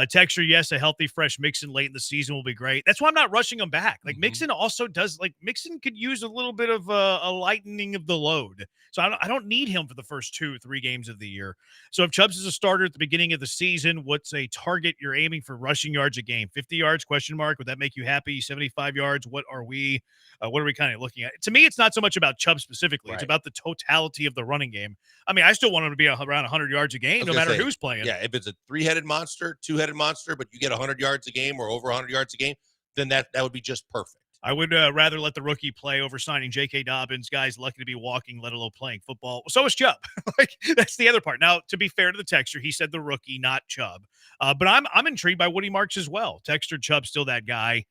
Texture, yes, a healthy, fresh Mixon late in the season will be great. That's why I'm not rushing him back. Like, Mixon also does, Mixon could use a little bit of a lightening of the load. So I don't need him for the first 2 or 3 games of the year. So if Chubbs is a starter at the beginning of the season, what's a target you're aiming for rushing yards a game? 50 yards, question mark. Would that make you happy? 75 yards? What are we kind of looking at? To me, it's not so much about Chubb specifically. It's about the totality of the running game. I mean, I still want him to be around 100 yards a game, no matter who's playing. Yeah, if it's a 3-headed monster, 2-headed monster, but you get 100 yards a game or over 100 yards a game, then that would be just perfect. I would rather let the rookie play over signing J.K. Dobbins. Guys lucky to be walking, let alone playing football. So is Chubb. That's the other part. Now, to be fair to the texter, he said the rookie, not Chubb. But I'm intrigued by Woody Marks as well. Texter, Chubb, still that guy.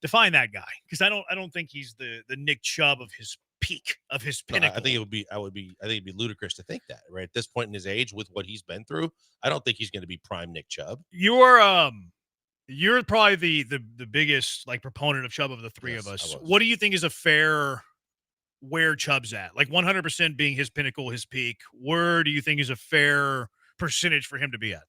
Define that guy, because I don't think he's the Nick Chubb of his peak, of his pinnacle. I think it'd be ludicrous to think that, right? At this point in his age, with what he's been through, I don't think he's going to be prime Nick Chubb. You're probably the biggest proponent of Chubb of the three of us. What do you think is a fair where Chubb's at? 100% being his pinnacle, his peak. Where do you think is a fair percentage for him to be at?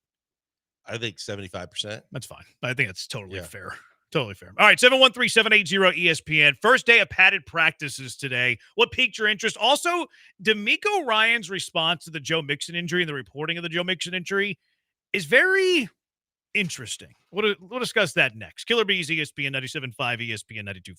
I think 75%. That's fine. I think that's totally fair. Totally fair. All right, 713-780-ESPN. First day of padded practices today. What piqued your interest? Also, D'Amico Ryan's response to the Joe Mixon injury and the reporting of the Joe Mixon injury is very interesting. We'll discuss that next. Killer Bees, ESPN 97.5, ESPN 92.5.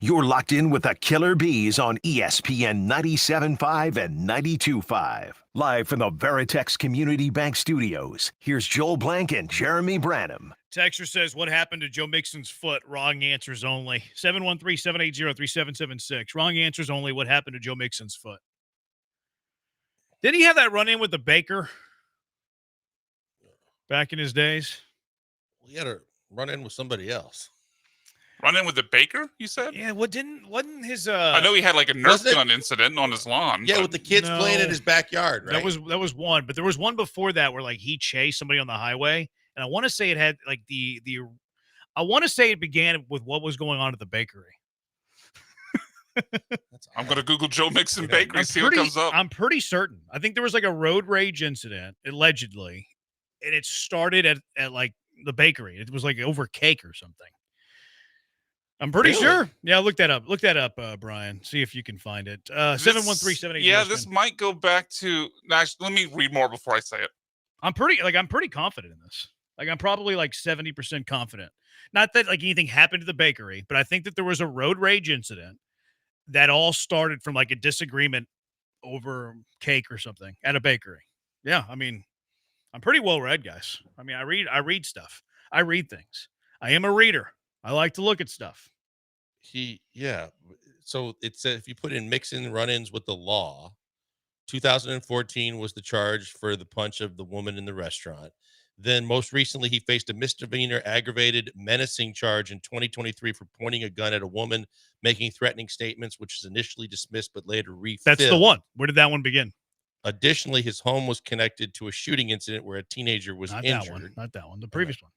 You're locked in with the Killer Bees on ESPN 97.5 and 92.5. Live from the Veritex Community Bank Studios, here's Joel Blank and Jeremy Branham. Texter says, what happened to Joe Mixon's foot? Wrong answers only. 713-780-3776. Wrong answers only. What happened to Joe Mixon's foot? Didn't he have that run-in with the baker back in his days? He had a run-in with somebody else. Run in with the baker, you said? Yeah, wasn't his I know he had like a Nerf gun incident on his lawn. Yeah, with the kids playing in his backyard, right? That was one, but there was one before that where like he chased somebody on the highway, and I want to say it had like I want to say it began with what was going on at the bakery. I'm gonna Google Joe Mixon Bakery, see what comes up. I'm pretty certain. I think there was like a road rage incident, allegedly, and it started at like the bakery. It was like over cake or something. I'm pretty sure. Yeah, look that up. Look that up, Brian. See if you can find it. 713-780. Yeah, this might go back to. Actually, let me read more before I say it. I'm pretty confident in this. Like I'm probably like 70% confident. Not that like anything happened to the bakery, but I think that there was a road rage incident that all started from like a disagreement over cake or something at a bakery. Yeah, I mean, I'm pretty well read, guys. I mean, I read stuff. I read things. I am a reader. I like to look at stuff. So it said if you put in Mixon run-ins with the law, 2014 was the charge for the punch of the woman in the restaurant. Then most recently, he faced a misdemeanor aggravated menacing charge in 2023 for pointing a gun at a woman, making threatening statements, which was initially dismissed but later refilled. That's the one. Where did that one begin? Additionally, his home was connected to a shooting incident where a teenager was injured. Not that one. The previous one.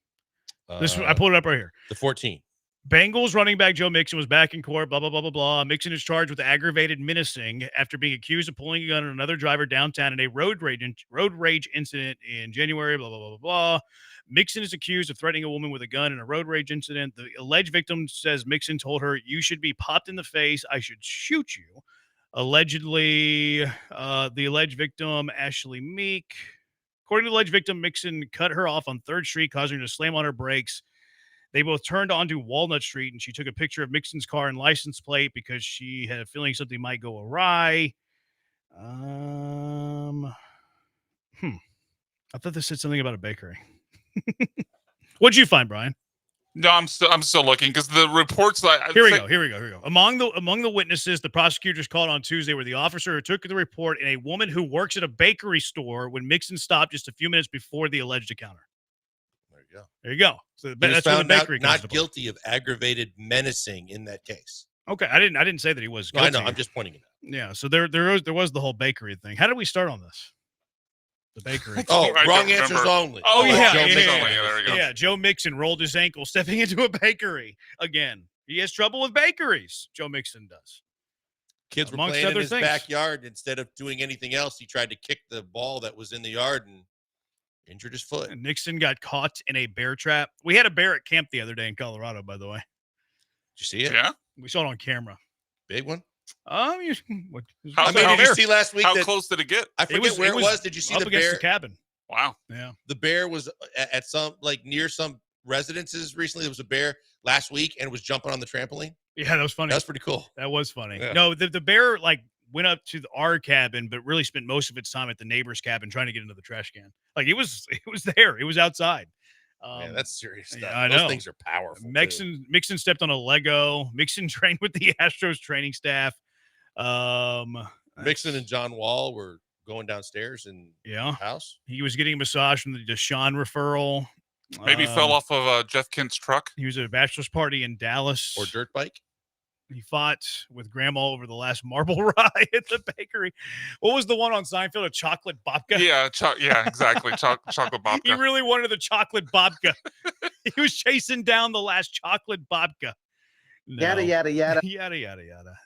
I pulled it up right here. The 14. Bengals running back Joe Mixon was back in court, blah, blah, blah, blah, blah. Mixon is charged with aggravated menacing after being accused of pulling a gun on another driver downtown in a road rage incident in January, blah, blah, blah, blah, blah. Mixon is accused of threatening a woman with a gun in a road rage incident. The alleged victim says Mixon told her, "You should be popped in the face. I should shoot you." Allegedly, the alleged victim, Ashley Meek. According to the alleged victim, Mixon cut her off on 3rd Street, causing her to slam on her brakes. They both turned onto Walnut Street, and she took a picture of Mixon's car and license plate because she had a feeling something might go awry. I thought this said something about a bakery. What'd you find, Brian? No, I'm still looking because the reports that Here we go. Among the witnesses, the prosecutors called on Tuesday were the officer who took the report and a woman who works at a bakery store when Mixon stopped just a few minutes before the alleged encounter. There you go. So That's found not guilty of aggravated menacing in that case. Okay, I didn't say that he was guilty. I know. I'm just pointing it out. Yeah. So there was the whole bakery thing. How did we start on this? The bakery. Wrong answers only. Oh yeah, Joe Mixon. There we go. Yeah, Joe Mixon rolled his ankle stepping into a bakery again. He has trouble with bakeries. Joe Mixon does. Kids were playing in his backyard. Instead of doing anything else, he tried to kick the ball that was in the yard and injured his foot. And Nixon got caught in a bear trap. We had a bear at camp the other day in Colorado, by the way. Did you see it? Yeah. We saw it on camera. Big one? Did you see last week? How close did it get? I forget where it was. Did you see the bear? The cabin. Wow. Yeah. The bear was at some, like near some residences recently. There was a bear last week and was jumping on the trampoline. Yeah, that was funny. That was pretty cool. That was funny. Yeah. No, the bear like went up to our cabin, but really spent most of its time at the neighbor's cabin trying to get into the trash can. Like it was there. It was outside. Yeah, that's serious stuff. Yeah, I Those know. things are powerful. Mixon stepped on a Lego. Mixon trained with the Astros training staff. Mixon and John Wall were going downstairs in the house. He was getting a massage from the Deshaun referral. Maybe he fell off of Jeff Kent's truck. He was at a bachelor's party in Dallas. Or dirt bike. He fought with grandma over the last marble rye at the bakery. What was the one on Seinfeld? A chocolate babka? Yeah, exactly. Chocolate babka. He really wanted the chocolate babka. He was chasing down the last chocolate babka. No. Yada, yada, yada. Yada, yada, yada.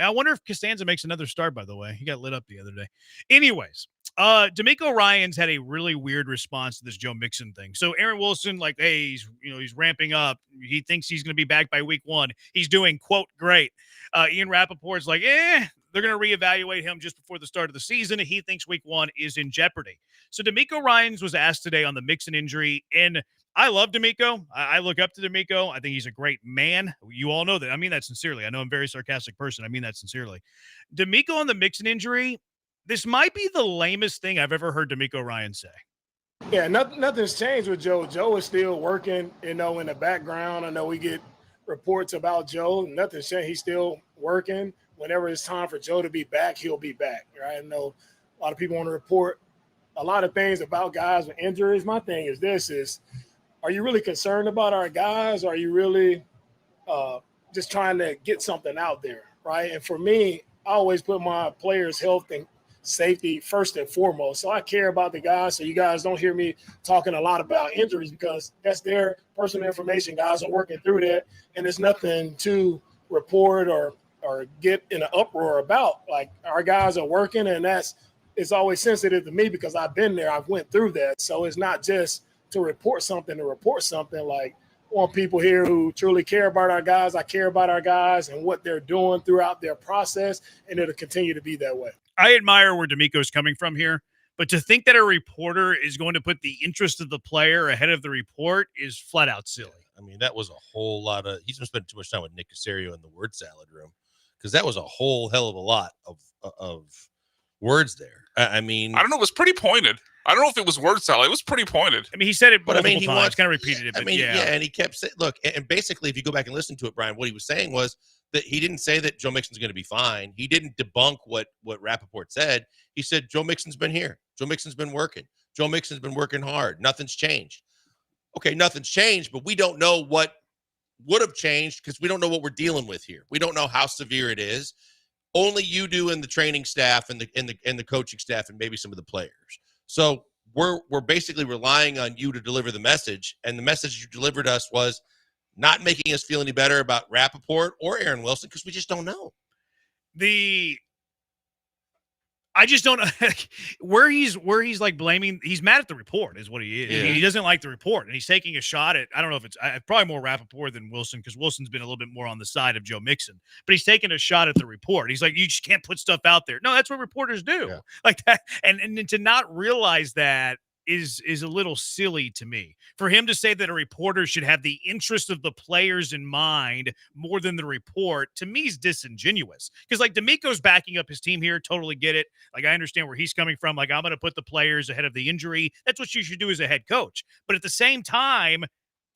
I wonder if Costanza makes another start, by the way. He got lit up the other day. Anyways, D'Amico Ryans had a really weird response to this Joe Mixon thing. So Aaron Wilson, like, hey, he's ramping up. He thinks he's going to be back by week 1. He's doing, quote, great. Ian Rappaport's like, they're going to reevaluate him just before the start of the season. He thinks week 1 is in jeopardy. So D'Amico Ryans was asked today on the Mixon injury in I love D'Amico. I look up to D'Amico. I think he's a great man. You all know that. I mean that sincerely. I know I'm a very sarcastic person. I mean that sincerely. D'Amico on the Mixon injury, this might be the lamest thing I've ever heard D'Amico Ryan say. Yeah, nothing's changed with Joe. Joe is still working, in the background. I know we get reports about Joe. Nothing's changed. He's still working. Whenever it's time for Joe to be back, he'll be back, right? I know a lot of people want to report a lot of things about guys with injuries. My thing is are you really concerned about our guys? Or are you really just trying to get something out there, right? And for me, I always put my players' health and safety first and foremost. So I care about the guys. So you guys don't hear me talking a lot about injuries because that's their personal information. Guys are working through that, and there's nothing to report or get in an uproar about. Like, our guys are working, and it's always sensitive to me because I've been there. I've went through that. So it's not just to report something. Like, I want people here who truly care about our guys. I care about our guys and what they're doing throughout their process, and it'll continue to be that way. I admire where D'Amico's coming from here, but to think that a reporter is going to put the interest of the player ahead of the report is flat out silly. I mean, that was a whole lot of – he's going to spend too much time with Nick Caserio in the word salad room because that was a whole hell of a lot of words there. I mean – I don't know. It was pretty pointed. I don't know if it was word salad. It was pretty pointed. I mean, he said it but multiple times, kind of repeated it. But and he kept saying – look, and basically if you go back and listen to it, Brian, what he was saying was that he didn't say that Joe Mixon's going to be fine. He didn't debunk what Rappaport said. He said, Joe Mixon's been here. Joe Mixon's been working. Joe Mixon's been working hard. Nothing's changed. Okay, nothing's changed, but we don't know what would have changed because we don't know what we're dealing with here. We don't know how severe it is. Only you do, and the training staff and the coaching staff and maybe some of the players. So we're basically relying on you to deliver the message, and the message you delivered us was not making us feel any better about Rappaport or Aaron Wilson because we just don't know. I just don't know where he's like blaming. He's mad at the report is what he is. Yeah. He doesn't like the report, and he's taking a shot at, I don't know if it's probably more Rappaport than Wilson because Wilson's been a little bit more on the side of Joe Mixon, but he's taking a shot at the report. He's like, you just can't put stuff out there. No, that's what reporters do like that. And to not realize that is a little silly to me. For him to say that a reporter should have the interest of the players in mind more than the report, to me is disingenuous. Because like D'Amico's backing up his team here, totally get it. Like I understand where he's coming from. Like I'm going to put the players ahead of the injury. That's what you should do as a head coach. But at the same time,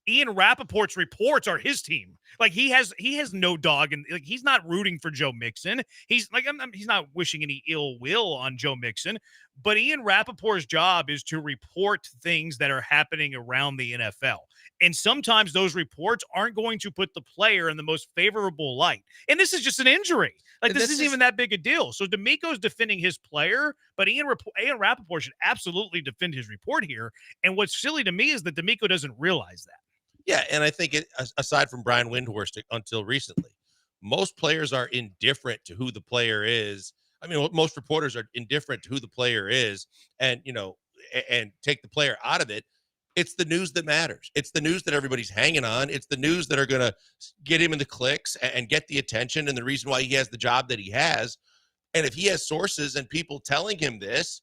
Ian Rappaport's reports are his team. Like he has no dog, and like he's not rooting for Joe Mixon. He's like he's not wishing any ill will on Joe Mixon. But Ian Rappaport's job is to report things that are happening around the NFL. And sometimes those reports aren't going to put the player in the most favorable light. And this is just an injury. Like this isn't even that big a deal. So D'Amico's defending his player, but Ian Rappaport should absolutely defend his report here. And what's silly to me is that D'Amico doesn't realize that. Yeah, and I think aside from Brian Windhorst until recently, most players are indifferent to who the player is. I mean, most reporters are indifferent to who the player is and, and take the player out of it. It's the news that matters. It's the news that everybody's hanging on. It's the news that are going to get him in the clicks and get the attention and the reason why he has the job that he has. And if he has sources and people telling him this,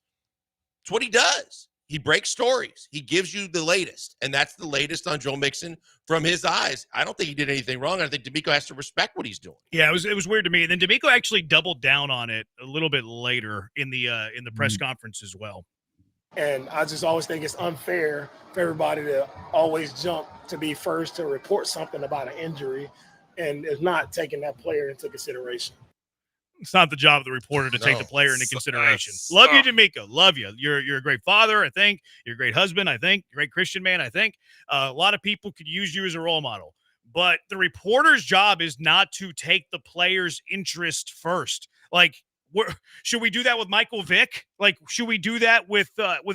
it's what he does. He breaks stories. He gives you the latest, and that's the latest on Joe Mixon from his eyes. I don't think he did anything wrong. I think D'Amico has to respect what he's doing. Yeah, it was weird to me. And then D'Amico actually doubled down on it a little bit later in the press conference as well. And I just always think it's unfair for everybody to always jump to be first to report something about an injury and is not taking that player into consideration. It's not the job of the reporter to take the player into consideration. Love you, D'Amico. Love you. You're a great father, I think. You're a great husband, I think. You're a great Christian man, I think. A lot of people could use you as a role model. But the reporter's job is not to take the player's interest first. Like, should we do that with Michael Vick? Like, should we do that with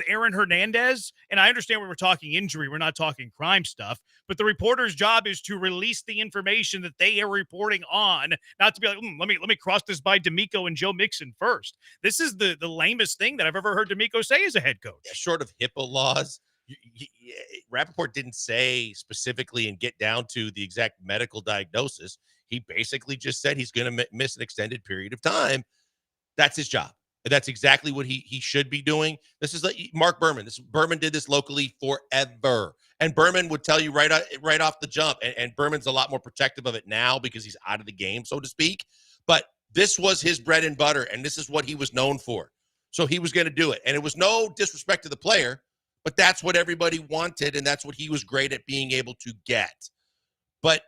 Aaron Hernandez? And I understand we're talking injury. We're not talking crime stuff. But the reporter's job is to release the information that they are reporting on, not to be like, let me cross this by D'Amico and Joe Mixon first. This is the lamest thing that I've ever heard D'Amico say as a head coach. Yeah, short of HIPAA laws, Rappaport didn't say specifically and get down to the exact medical diagnosis. He basically just said he's going to miss an extended period of time. That's his job. That's exactly what he should be doing. This is like Mark Berman. Berman did this locally forever. And Berman would tell you right off the jump. And Berman's a lot more protective of it now because he's out of the game, so to speak. But this was his bread and butter, and this is what he was known for. So he was going to do it. And it was no disrespect to the player, but that's what everybody wanted, and that's what he was great at being able to get. But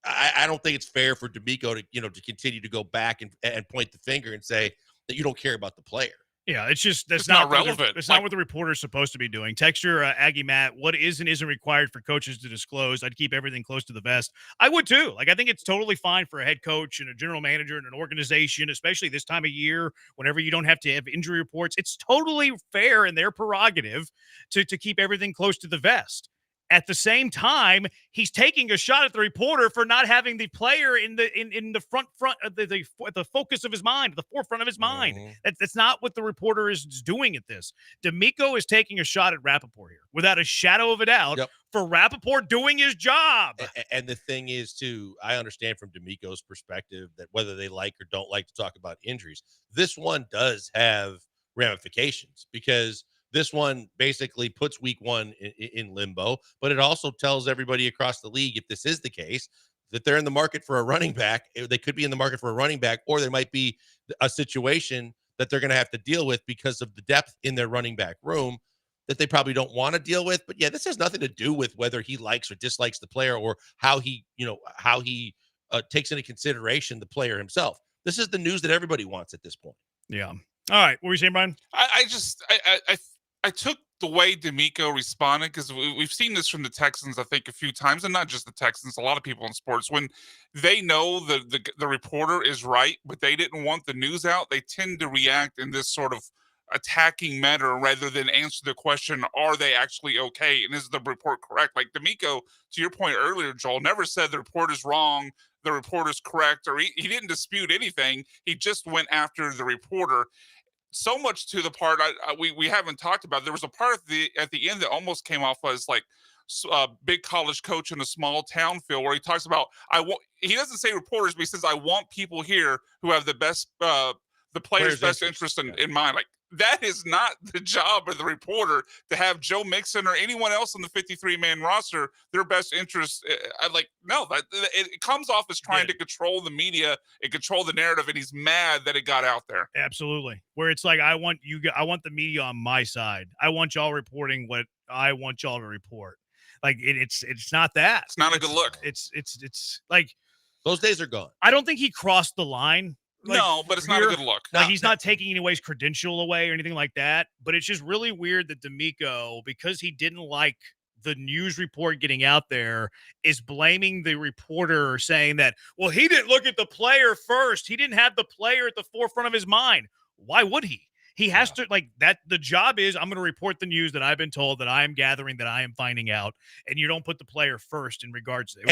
I don't think it's fair for D'Amico to continue to go back and point the finger and say that you don't care about the player. Yeah, it's just that's It's not relevant. It's not what the reporter's supposed to be doing. Texture, Aggie Matt, what is and isn't required for coaches to disclose? I'd keep everything close to the vest. I would too. Like, I think it's totally fine for a head coach and a general manager and an organization, especially this time of year, whenever you don't have to have injury reports. It's totally fair and their prerogative to keep everything close to the vest. At the same time, he's taking a shot at the reporter for not having the player in the front the focus of his mind, the forefront of his mind. That's not what the reporter is doing at this. D'Amico is taking a shot at Rappaport here, without a shadow of a doubt, for Rappaport doing his job. And the thing is, too, I understand from D'Amico's perspective that whether they like or don't like to talk about injuries, this one does have ramifications because this one basically puts week one in limbo, but it also tells everybody across the league, if this is the case, that they're in the market for a running back. They could be in the market for a running back, or there might be a situation that they're going to have to deal with because of the depth in their running back room that they probably don't want to deal with. But yeah, this has nothing to do with whether he likes or dislikes the player or how he takes into consideration the player himself. This is the news that everybody wants at this point. Yeah. All right. What were you saying, Brian? I took the way D'Amico responded because we've seen this from the Texans, I think, a few times, and not just the Texans, a lot of people in sports. When they know the reporter is right, but they didn't want the news out, they tend to react in this sort of attacking manner rather than answer the question, are they actually okay? And is the report correct? Like D'Amico, to your point earlier, Joel, never said the report is wrong, the report is correct, or he didn't dispute anything. He just went after the reporter. So much to the part we haven't talked about. There was a part at the end that almost came off as like a big college coach in a small town feel, where he talks about he doesn't say reporters, but he says I want people here who have the best the player's best interest in mind. Like, that is not the job of the reporter to have Joe Mixon or anyone else on the 53-man roster, their best interest. It comes off as trying to control the media and control the narrative, and he's mad that it got out there. Absolutely. Where it's like, I want the media on my side. I want y'all reporting what I want y'all to report. Like, it's not that. It's not a good look. It's like, those days are gone. I don't think he crossed the line. No, but it's not a good look. Like, he's not taking anybody's credential away or anything like that. But it's just really weird that D'Amico, because he didn't like the news report getting out there, is blaming the reporter, saying that, well, he didn't look at the player first. He didn't have the player at the forefront of his mind. Why would he? He has to, like, that. The job is, I'm going to report the news that I've been told, that I am gathering, that I am finding out, and you don't put the player first in regards to it.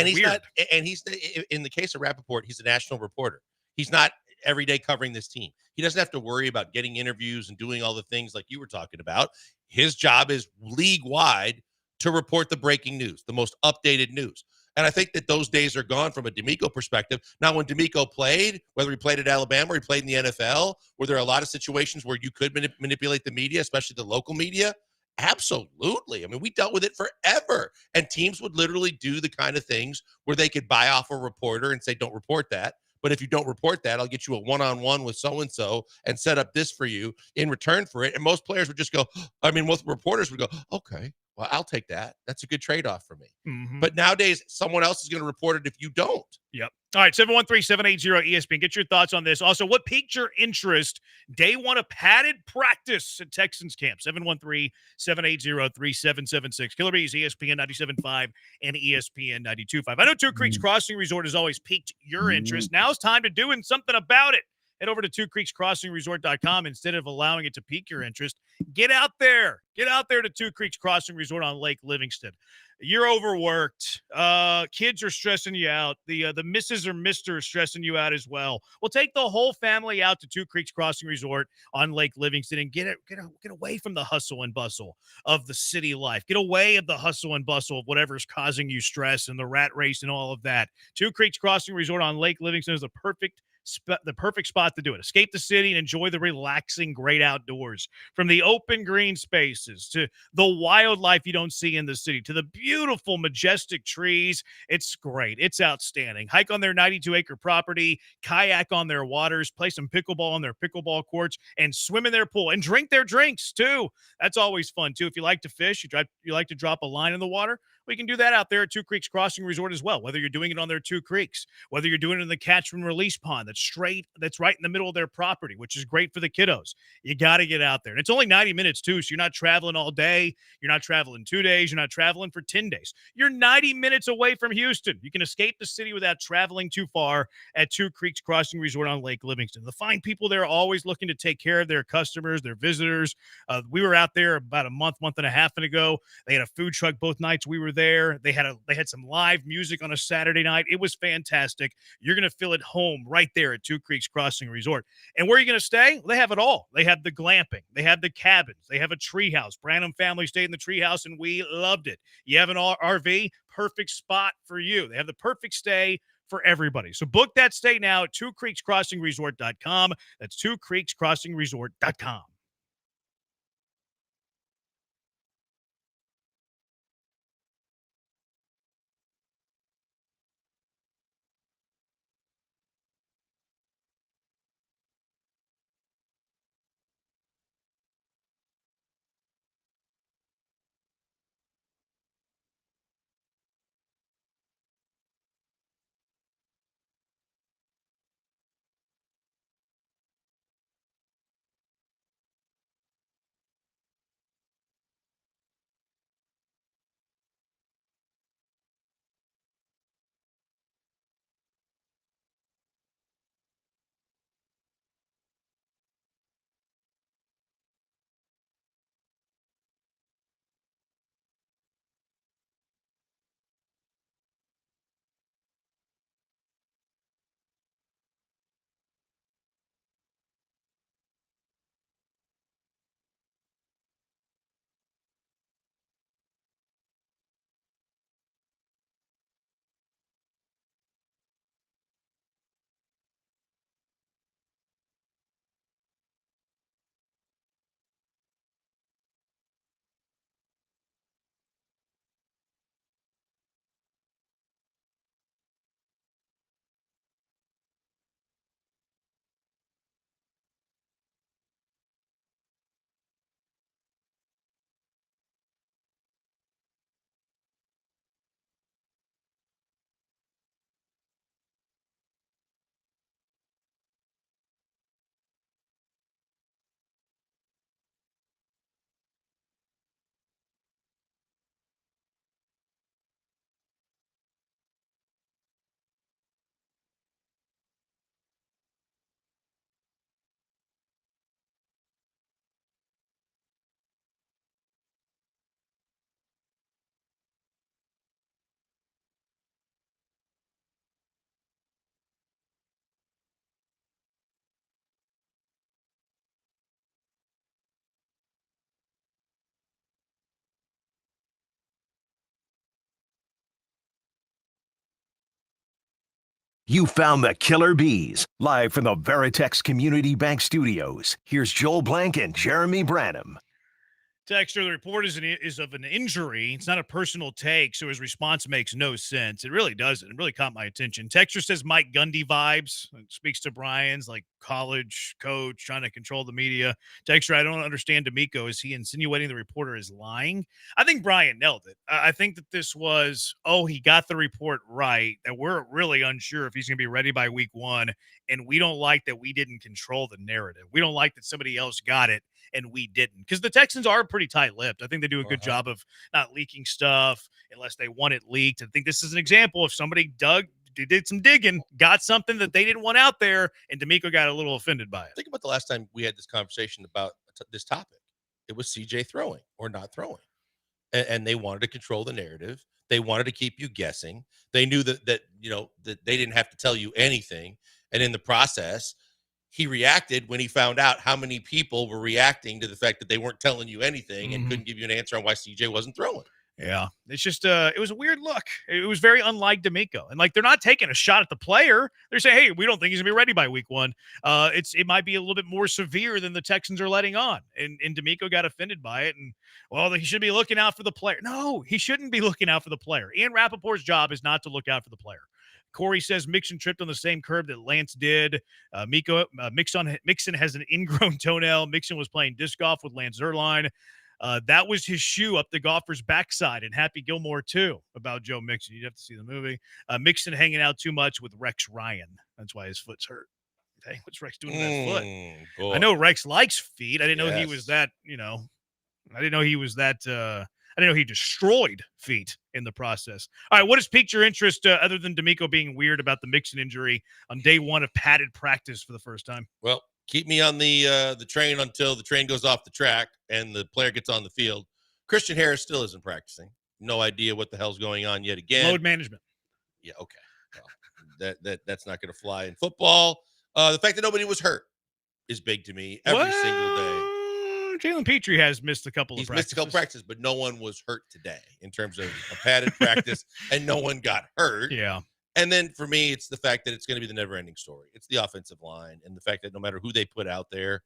And he's in the case of Rappaport, he's a national reporter. He's not every day covering this team. He doesn't have to worry about getting interviews and doing all the things like you were talking about. His job is league-wide to report the breaking news, the most updated news. And I think that those days are gone from a D'Amico perspective. Now, when D'Amico played, whether he played at Alabama or he played in the NFL, were there a lot of situations where you could manipulate the media, especially the local media? Absolutely. I mean, we dealt with it forever. And teams would literally do the kind of things where they could buy off a reporter and say, don't report that. But if you don't report that, I'll get you a one-on-one with so-and-so and set up this for you in return for it. And most players would just go, most reporters would go, okay, well, I'll take that. That's a good trade-off for me. Mm-hmm. But nowadays, someone else is going to report it if you don't. Yep. All right, 713-780-ESPN. Get your thoughts on this. Also, what piqued your interest day one of padded practice at Texans camp? 713-780-3776. Killer Bees, ESPN 97.5 and ESPN 92.5. I know Two Creeks Crossing Resort has always piqued your interest. Now it's time to doing something about it. Head over to twocreekscrossingresort.com. Instead of allowing it to pique your interest, get out there. Get out there to Two Creeks Crossing Resort on Lake Livingston. You're overworked. Kids are stressing you out. The Mrs. or Mr. is stressing you out as well. Well, take the whole family out to Two Creeks Crossing Resort on Lake Livingston and get away from the hustle and bustle of the city life. Get away of the hustle and bustle of whatever's causing you stress and the rat race and all of that. Two Creeks Crossing Resort on Lake Livingston is a perfect the perfect spot to do it. Escape the city and enjoy the relaxing, great outdoors. From the open green spaces to the wildlife you don't see in the city to the beautiful, majestic trees. It's great. It's outstanding. Hike on their 92-acre property, kayak on their waters, play some pickleball on their pickleball courts, and swim in their pool and drink their drinks too. That's always fun too. If you like to fish, you like to drop a line in the water, we can do that out there at Two Creeks Crossing Resort as well. Whether you're doing it on their Two Creeks, whether you're doing it in the catch and release pond that's right in the middle of their property, which is great for the kiddos. You got to get out there. And it's only 90 minutes too, so you're not traveling all day. You're not traveling 2 days. You're not traveling for 10 days. You're 90 minutes away from Houston. You can escape the city without traveling too far at Two Creeks Crossing Resort on Lake Livingston. The fine people there are always looking to take care of their customers, their visitors. We were out there about a month and a half ago. They had a food truck both nights we were there. They had some live music on a Saturday night. It was fantastic. You're going to feel at home right there at Two Creeks Crossing Resort. And where are you going to stay? Well, they have it all. They have the glamping. They have the cabins. They have a tree house. Branham family stayed in the tree house, and we loved it. You have an RV, perfect spot for you. They have the perfect stay for everybody. So book that stay now at twocreekscrossingresort.com. That's twocreekscrossingresort.com. You found the Killer Bees, live from the Veritex Community Bank Studios. Here's Joel Blank and Jeremy Branham. Texter, the report is of an injury. It's not a personal take, so his response makes no sense. It really doesn't. It really caught my attention. Texter says Mike Gundy vibes. It speaks to Brian's like college coach trying to control the media. Texter, I don't understand D'Amico. Is he insinuating the reporter is lying? I think Brian nailed it. I think that this was, he got the report right, that we're really unsure if he's going to be ready by week 1, and we don't like that we didn't control the narrative. We don't like that somebody else got it and we didn't, because the Texans are pretty tight-lipped. I think they do a good job of not leaking stuff unless they want it leaked. I think this is an example of somebody did some digging, got something that they didn't want out there, and D'Amico got a little offended by it. Think about the last time we had this conversation about this topic. It was CJ throwing or not throwing, and they wanted to control the narrative. They wanted to keep you guessing. They knew that that they didn't have to tell you anything, and in the process, he reacted when he found out how many people were reacting to the fact that they weren't telling you anything and couldn't give you an answer on why CJ wasn't throwing. Yeah, it's just it was a weird look. It was very unlike D'Amico, and like they're not taking a shot at the player. They're saying, "Hey, we don't think he's gonna be ready by week 1." It might be a little bit more severe than the Texans are letting on, and D'Amico got offended by it. And well, he should be looking out for the player. No, he shouldn't be looking out for the player. Ian Rappaport's job is not to look out for the player. Corey says Mixon tripped on the same curve that Lance did. Mixon has an ingrown toenail. Mixon was playing disc golf with Lance Zierlein. That was his shoe up the golfer's backside, and Happy Gilmore too about Joe Mixon. You'd have to see the movie. Mixon hanging out too much with Rex Ryan. That's why his foot's hurt. Hey, what's Rex doing to that foot? Boy. I know Rex likes feet. I didn't know he Yes. was that, I didn't know he was that, I didn't know he destroyed feet in the process. All right, what has piqued your interest other than D'Amico being weird about the Mixon injury on day 1 of padded practice for the first time? Well, keep me on the train until the train goes off the track and the player gets on the field. Christian Harris still isn't practicing. No idea what the hell's going on yet again. Load management. Yeah, okay. Well, that's not going to fly in football. The fact that nobody was hurt is big to me every single day. Jalen Petrie has missed a couple of He's practices. missed a couple practices, but no one was hurt today in terms of a padded practice, and no one got hurt. Yeah. And then for me, it's the fact that it's going to be the never-ending story. It's the offensive line, and the fact that no matter who they put out there,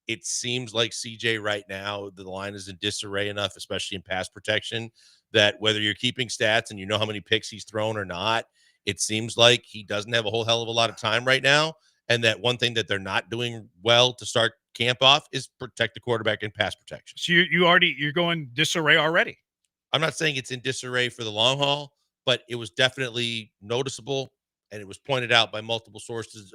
it seems like CJ right now, the line is in disarray enough, especially in pass protection, that whether you're keeping stats and you know how many picks he's thrown or not, it seems like he doesn't have a whole hell of a lot of time right now. And that one thing that they're not doing well to start camp off is protect the quarterback in pass protection. So you're going disarray already. I'm not saying it's in disarray for the long haul, but it was definitely noticeable, and it was pointed out by multiple sources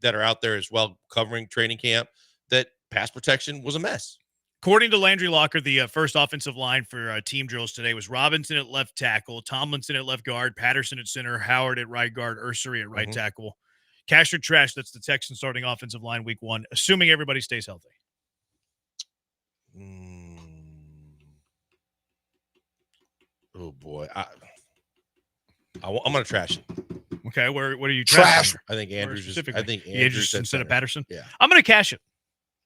that are out there as well covering training camp that pass protection was a mess. According to Landry Locker, the first offensive line for team drills today was Robinson at left tackle, Tomlinson at left guard, Patterson at center, Howard at right guard, Ursery at right tackle. Cash or trash, that's the Texans starting offensive line week 1, assuming everybody stays healthy. Oh, boy. I'm going to trash it. Okay, what are you Trash. trashing? I think Andrews is. Specifically? I think Andrews Andrews instead of Patterson. Yeah. I'm going to cash it.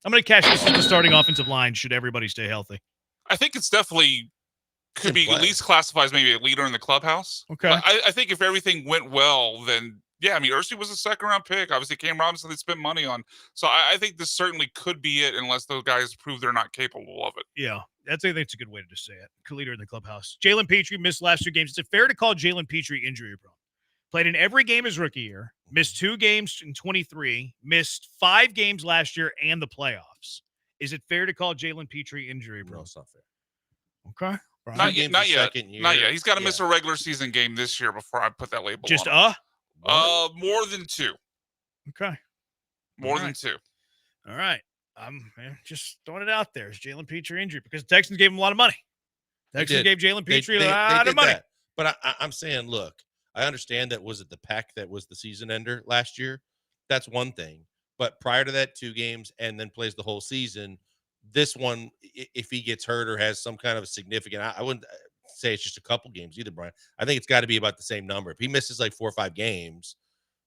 This is the starting offensive line. Should everybody stay healthy? I think it's definitely could be at least classified as maybe a leader in the clubhouse. Okay. But I think if everything went well, then yeah, I mean, Ursi was a 2nd-round pick. Obviously, Cam Robinson they spent money on. So I think this certainly could be it unless those guys prove they're not capable of it. Yeah, I think that's a good way to just say it. Leader in the clubhouse. Jalen Petrie missed last 2 games. Is it fair to call Jalen Petrie injury prone? Played in every game his rookie year, missed 2 games in 23, missed 5 games last year and the playoffs. Is it fair to call Jalen Petrie injury prone? No, it's not fair. Okay. Right. Not yet. Not yet. He's got to miss a regular season game this year before I put that label Just on him. More than 2. Okay. More than 2. All right. I'm just throwing it out there. Is Jalen Petrie injury? Because the Texans gave him a lot of money. Texans gave Jalen Petrie a lot of money. That. But I'm saying, look, I understand that was it the Pack that was the season ender last year. That's one thing. But prior to that, 2 games and then plays the whole season. This one, if he gets hurt or has some kind of a significant, I wouldn't say it's just a couple games either, Brian. I think it's got to be about the same number. If he misses like 4 or 5 games,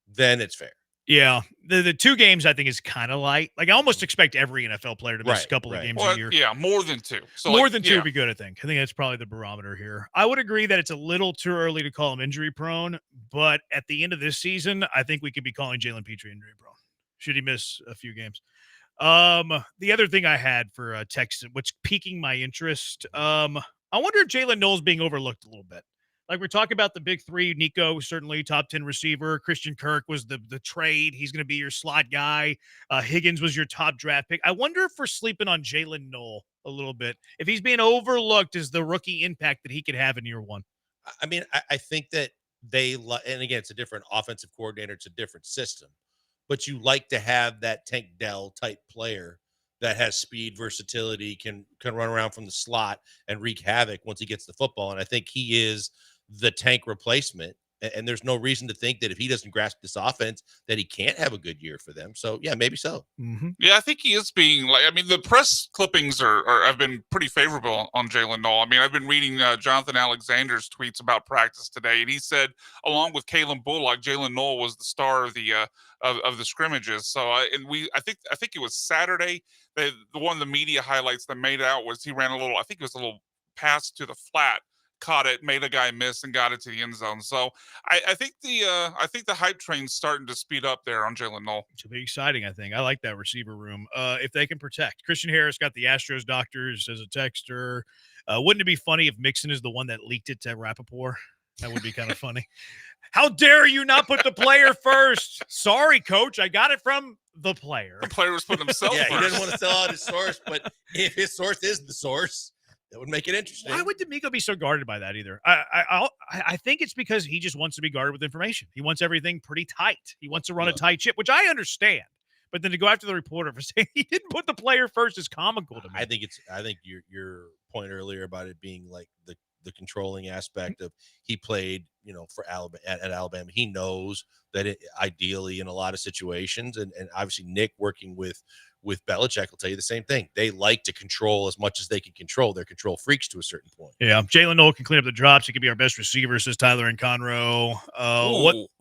then it's fair. Yeah, the 2 games I think is kind of light. Like I almost expect every NFL player to miss a couple of games a year. Yeah, more than 2. So more than 2 would be good, I think. I think that's probably the barometer here. I would agree that it's a little too early to call him injury prone, but at the end of this season, I think we could be calling Jalen Petrie injury prone. Should he miss a few games? The other thing I had for Texas, which piquing my interest, I wonder if Jalen Knowles being overlooked a little bit. Like we're talking about the big 3, Nico, certainly top 10 receiver. Christian Kirk was the trade. He's going to be your slot guy. Higgins was your top draft pick. I wonder if we're sleeping on Jalen Knowles a little bit. If he's being overlooked as the rookie impact that he could have in year 1. I mean, I think that and again, it's a different offensive coordinator. It's a different system. But you like to have that Tank Dell type player that has speed, versatility, can run around from the slot and wreak havoc once he gets the football. And I think he is the Tank replacement. And there's no reason to think that if he doesn't grasp this offense, that he can't have a good year for them. So, yeah, maybe so. Mm-hmm. Yeah, I think he is being the press clippings have been pretty favorable on Jalen Knowles. I mean, I've been reading Jonathan Alexander's tweets about practice today, and he said, along with Kalen Bullock, Jalen Knowles was the star of the of the scrimmages. So, I think it was Saturday. One of the media highlights that made out was he ran a little pass to the flat, caught it, made a guy miss, and got it to the end zone. So I think the hype train's starting to speed up there on Jalen Noel. It's be exciting, I think. I like that receiver room. If they can protect. Christian Harris got the Astros doctors as a texter. Wouldn't it be funny if Mixon is the one that leaked it to Rappaport? That would be kind of funny. How dare you not put the player first? Sorry, coach. I got it from the player. The player was putting himself Yeah, first. he doesn't want to sell out his source, but if his source is the source, that would make it interesting. Why would D'Amico be so guarded by that either? I think it's because he just wants to be guarded with information. He wants everything pretty tight. He wants to run a tight ship, which I understand. But then to go after the reporter for saying he didn't put the player first is comical to me. I think your point earlier about it being like the controlling aspect of he played, for Alabama at Alabama. He knows that ideally in a lot of situations, and obviously Nick working with Belichick will tell you the same thing. They like to control as much as they can control. They're control freaks to a certain point. Yeah, Jalen Noel can clean up the drops. He could be our best receiver, says Tyler and Conroe.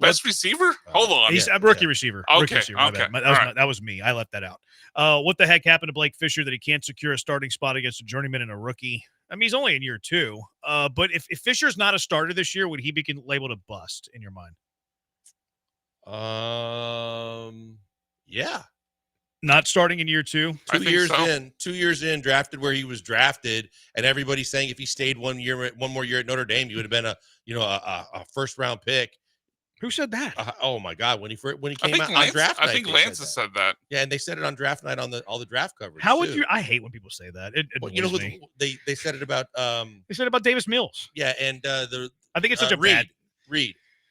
Best receiver? Hold on. He's a rookie receiver. Okay, Rookie receiver, my okay. bad. That was me. I left that out. What the heck happened to Blake Fisher that he can't secure a starting spot against a journeyman and a rookie? I mean, he's only in year 2. But if Fisher's not a starter this year, would he be labeled a bust in your mind? Yeah. Not starting in year 2? 2 years in, 2 years in, drafted where he was drafted, and everybody's saying if he stayed one more year at Notre Dame, he would have been a first round pick. Who said that? Oh my God! When he came out on draft night, I think Lance has said that. Yeah, and they said it on draft night on all the draft coverage. How would you? I hate when people say that. They said it about they said about Davis Mills. Yeah, and I think it's such a Reed,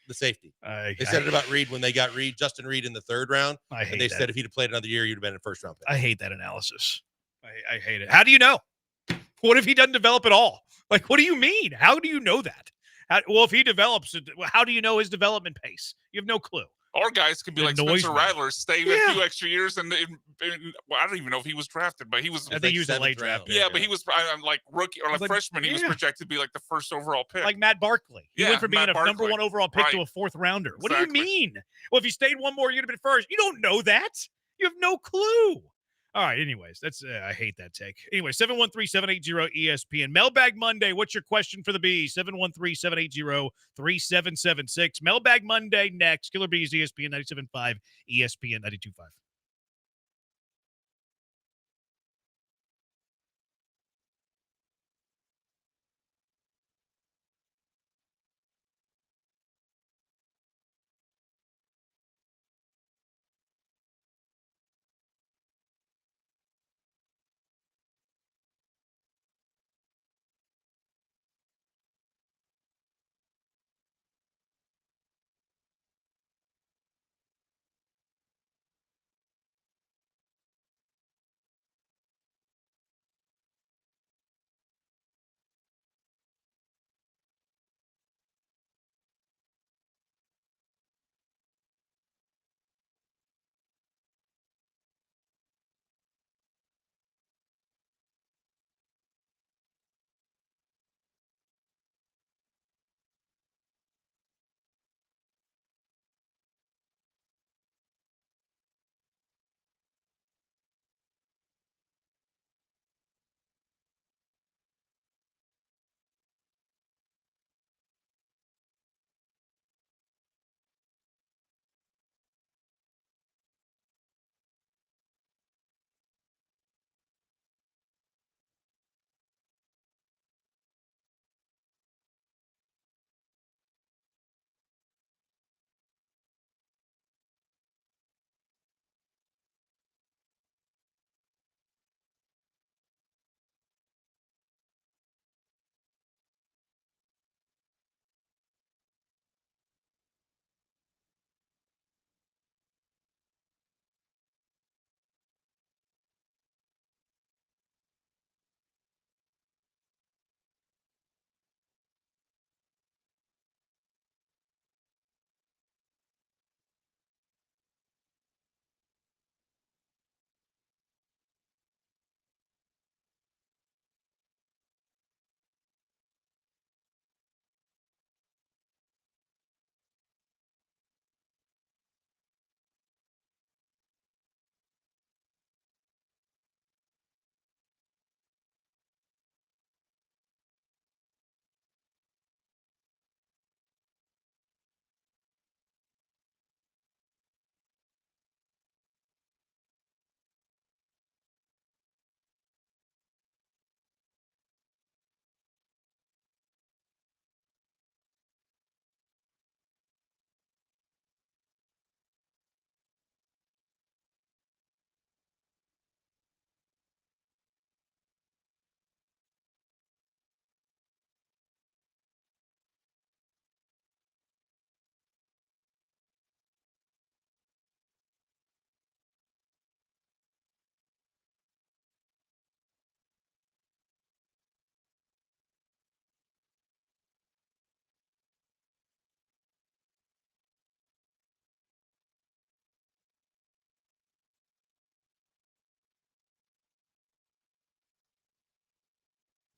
the safety. They said it about Reed when they got Justin Reed in the 3rd round. I hate and they that. said if he'd have played another year, you'd have been a first round pick. I hate that analysis. I hate it. How do you know? What if he doesn't develop at all? Like, what do you mean? How do you know that? If he develops, how do you know his development pace? You have no clue. Our guys could be like Spencer Rattler, stay a few extra years, and I don't even know if he was drafted, but he was. I think he was a late draft. Yeah, but he was like rookie or like freshman. He was projected to be like the first overall pick, like Matt Barkley. He went from being a number 1 overall pick to a 4th rounder. What do you mean? Well, if he stayed one more, you'd have been first. You don't know that. You have no clue. All right. Anyways, that's I hate that take. Anyway, 713-780-ESPN. Mailbag Monday. What's your question for the Bees? 713-780-3776. Mailbag Monday next. Killer Bees, ESPN 97.5, ESPN 92.5.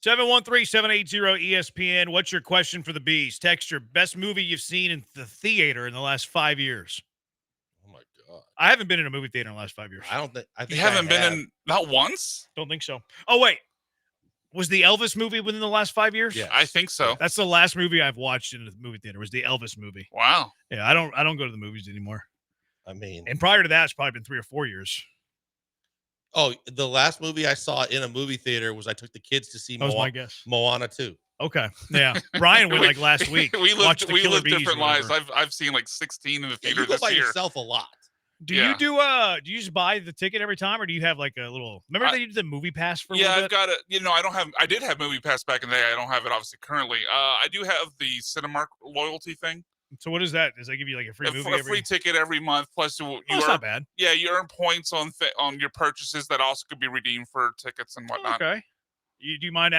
713-780-ESPN. What's your question for the Bees? Text your best movie you've seen in the theater in the last 5 years. Oh my God. I haven't been in a movie theater in the last 5 years. I think You haven't been in not once? Don't think so. Oh, wait. Was the Elvis movie within the last 5 years? Yeah. I think so. That's the last movie I've watched in the movie theater was the Elvis movie. Wow. Yeah, I don't go to the movies anymore. I mean, And prior to that, it's probably been 3 or 4 years. oh, the last movie I saw in a movie theater was I took the kids to see That was my guess. Moana 2. Okay. Yeah. Brian went like last week. We Watched the live Killer Bees different or whatever. lives. I've seen like 16 in the theater You go this by year. yourself a lot. Do Yeah. you do you just buy the ticket every time, or do you have like a little? Remember they did the movie pass for a Yeah, little I've bit? got it. I did have Movie Pass back in the day. I don't have it obviously currently. I do have the Cinemark loyalty thing. So what is that? Does that give you like a free movie? A free ticket every month. Plus, That's not bad. Yeah, you earn points on your purchases that also could be redeemed for tickets and whatnot. Okay. Do you mind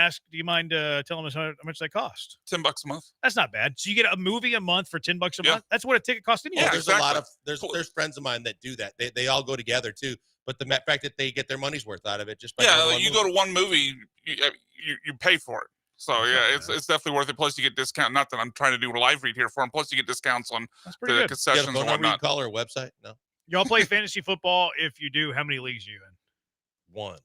telling us how much that cost? $10 a month. That's not bad. So you get a movie a month for $10 a month. That's what a ticket costs anyway. Yeah, there's a lot of there's friends of mine that do that. They all go together too. But the fact that they get their money's worth out of it just by Go to one movie, you pay for it. So yeah, it's definitely worth it. Plus you get discount. Not that I'm trying to do a live read here for them. Plus you get discounts on pretty the good. concessions You and got a phone number you whatnot. call or a website? No. Y'all play fantasy football? If you do, how many leagues are you in? One.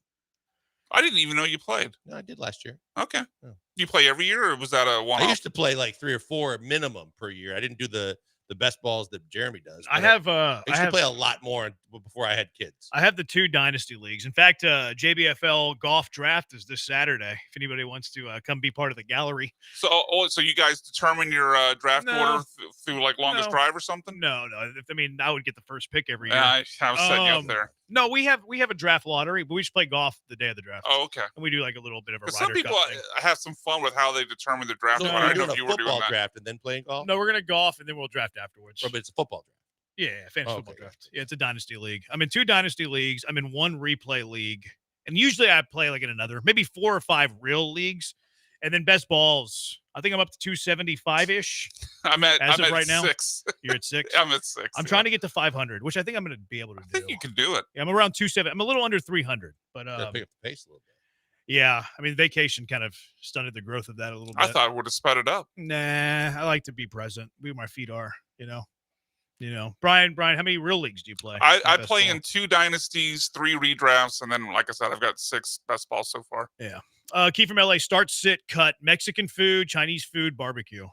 I didn't even know you played. No, I did last year. Okay. Yeah. You play every year, or was that a one? I used to play like 3 or 4 minimum per year. I didn't do the best balls that Jeremy does. I but have I used to play a lot more before I had kids. I have the 2 dynasty leagues. In fact, JBFL golf draft is this Saturday. If anybody wants to come be part of the gallery. So you guys determine your draft order through like longest drive or something? No. I mean, I would get the first pick every year. Yeah, I was setting you up there. No, we have a draft lottery, but we just play golf the day of the draft. Oh, okay. And we do like a little bit of a Some Ryder people Cup thing. have some fun with how they determine the draft. So order. I you're don't know doing if a you were doing football that. draft and then playing golf? No, we're gonna golf and then we'll draft afterwards. But it's a football draft. Yeah, fantasy football Okay. draft. Yeah, it's a dynasty league. I'm in 2 dynasty leagues. I'm in 1 replay league, and usually I play like in another, maybe 4 or 5 real leagues, and then best balls. I think I'm up to 275 ish. I'm at right now. 6. You're at 6. I'm at 6. I'm trying to get to 500, which I think I'm going to be able to do. I think you can do it. Yeah, I'm around 270. I'm a little under 300, but Gotta pick up the pace a little bit. yeah. I mean, vacation kind of stunted the growth of that a little bit. I thought it would have sped it up. Nah, I like to be present. Be where my feet are. You know. Brian, how many real leagues do you play? I play in 2 dynasties, 3 redrafts, and then like I said, I've got 6 best balls so far. Yeah. Key from LA, start, sit, cut, Mexican food, Chinese food, barbecue.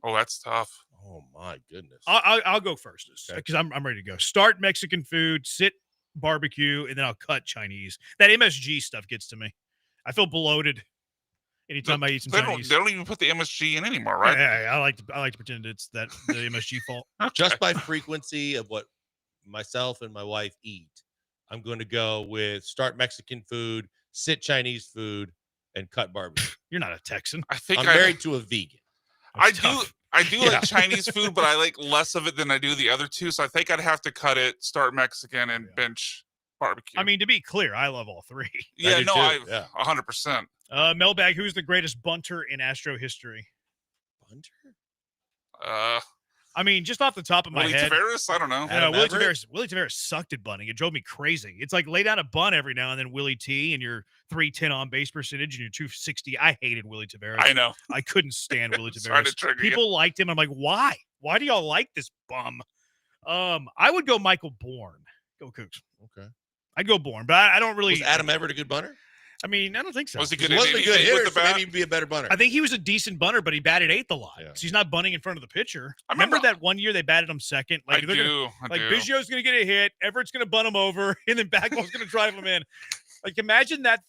Oh, that's tough. Oh my goodness. I'll go first Okay. because I'm ready to go. Start Mexican food, sit barbecue, and then I'll cut Chinese. That MSG stuff gets to me. I feel bloated anytime I eat some They Chinese. don't even put the MSG in anymore, right? Yeah, I like to pretend it's the MSG fault. Just by frequency of what myself and my wife eat, I'm going to go with start Mexican food, sit Chinese food, and cut barbecue. You're not a Texan. I think I'm married to a vegan. I do Yeah. like Chinese food, but I like less of it than I do the other 2. So I think I'd have to cut it, start Mexican, and bench barbecue. I mean, to be clear, I love all 3. Yeah, do no, too, 100%. Mailbag, who's the greatest bunter in Astro history? Bunter? I mean, just off the top of my Willie head. Tavares? I don't know. Willie Tavares sucked at bunting. It drove me crazy. It's like lay down a bunt every now and then Willie T and your 310 on base percentage and your 260. I hated Willie Tavares. I know. I couldn't stand Willie Sorry to Tavares. trigger you. People liked him. I'm like, why? Why do y'all like this bum? I would go Michael Bourne. Go Cougs. Okay. I'd go Bourne, but I don't really. Was Adam Everett a good bunter? I mean, I don't think so. Was he good? He wasn't a good with hitter, the so bat? maybe he'd be a better bunter. I think he was a decent bunter, but he batted 8th a lot. Yeah. So he's not bunting in front of the pitcher. I Remember remember- that one year they batted him second? I they're do. Like Biggio's going to get a hit, Everett's going to bunt him over, and then Bagwell's going to drive him in. Like imagine that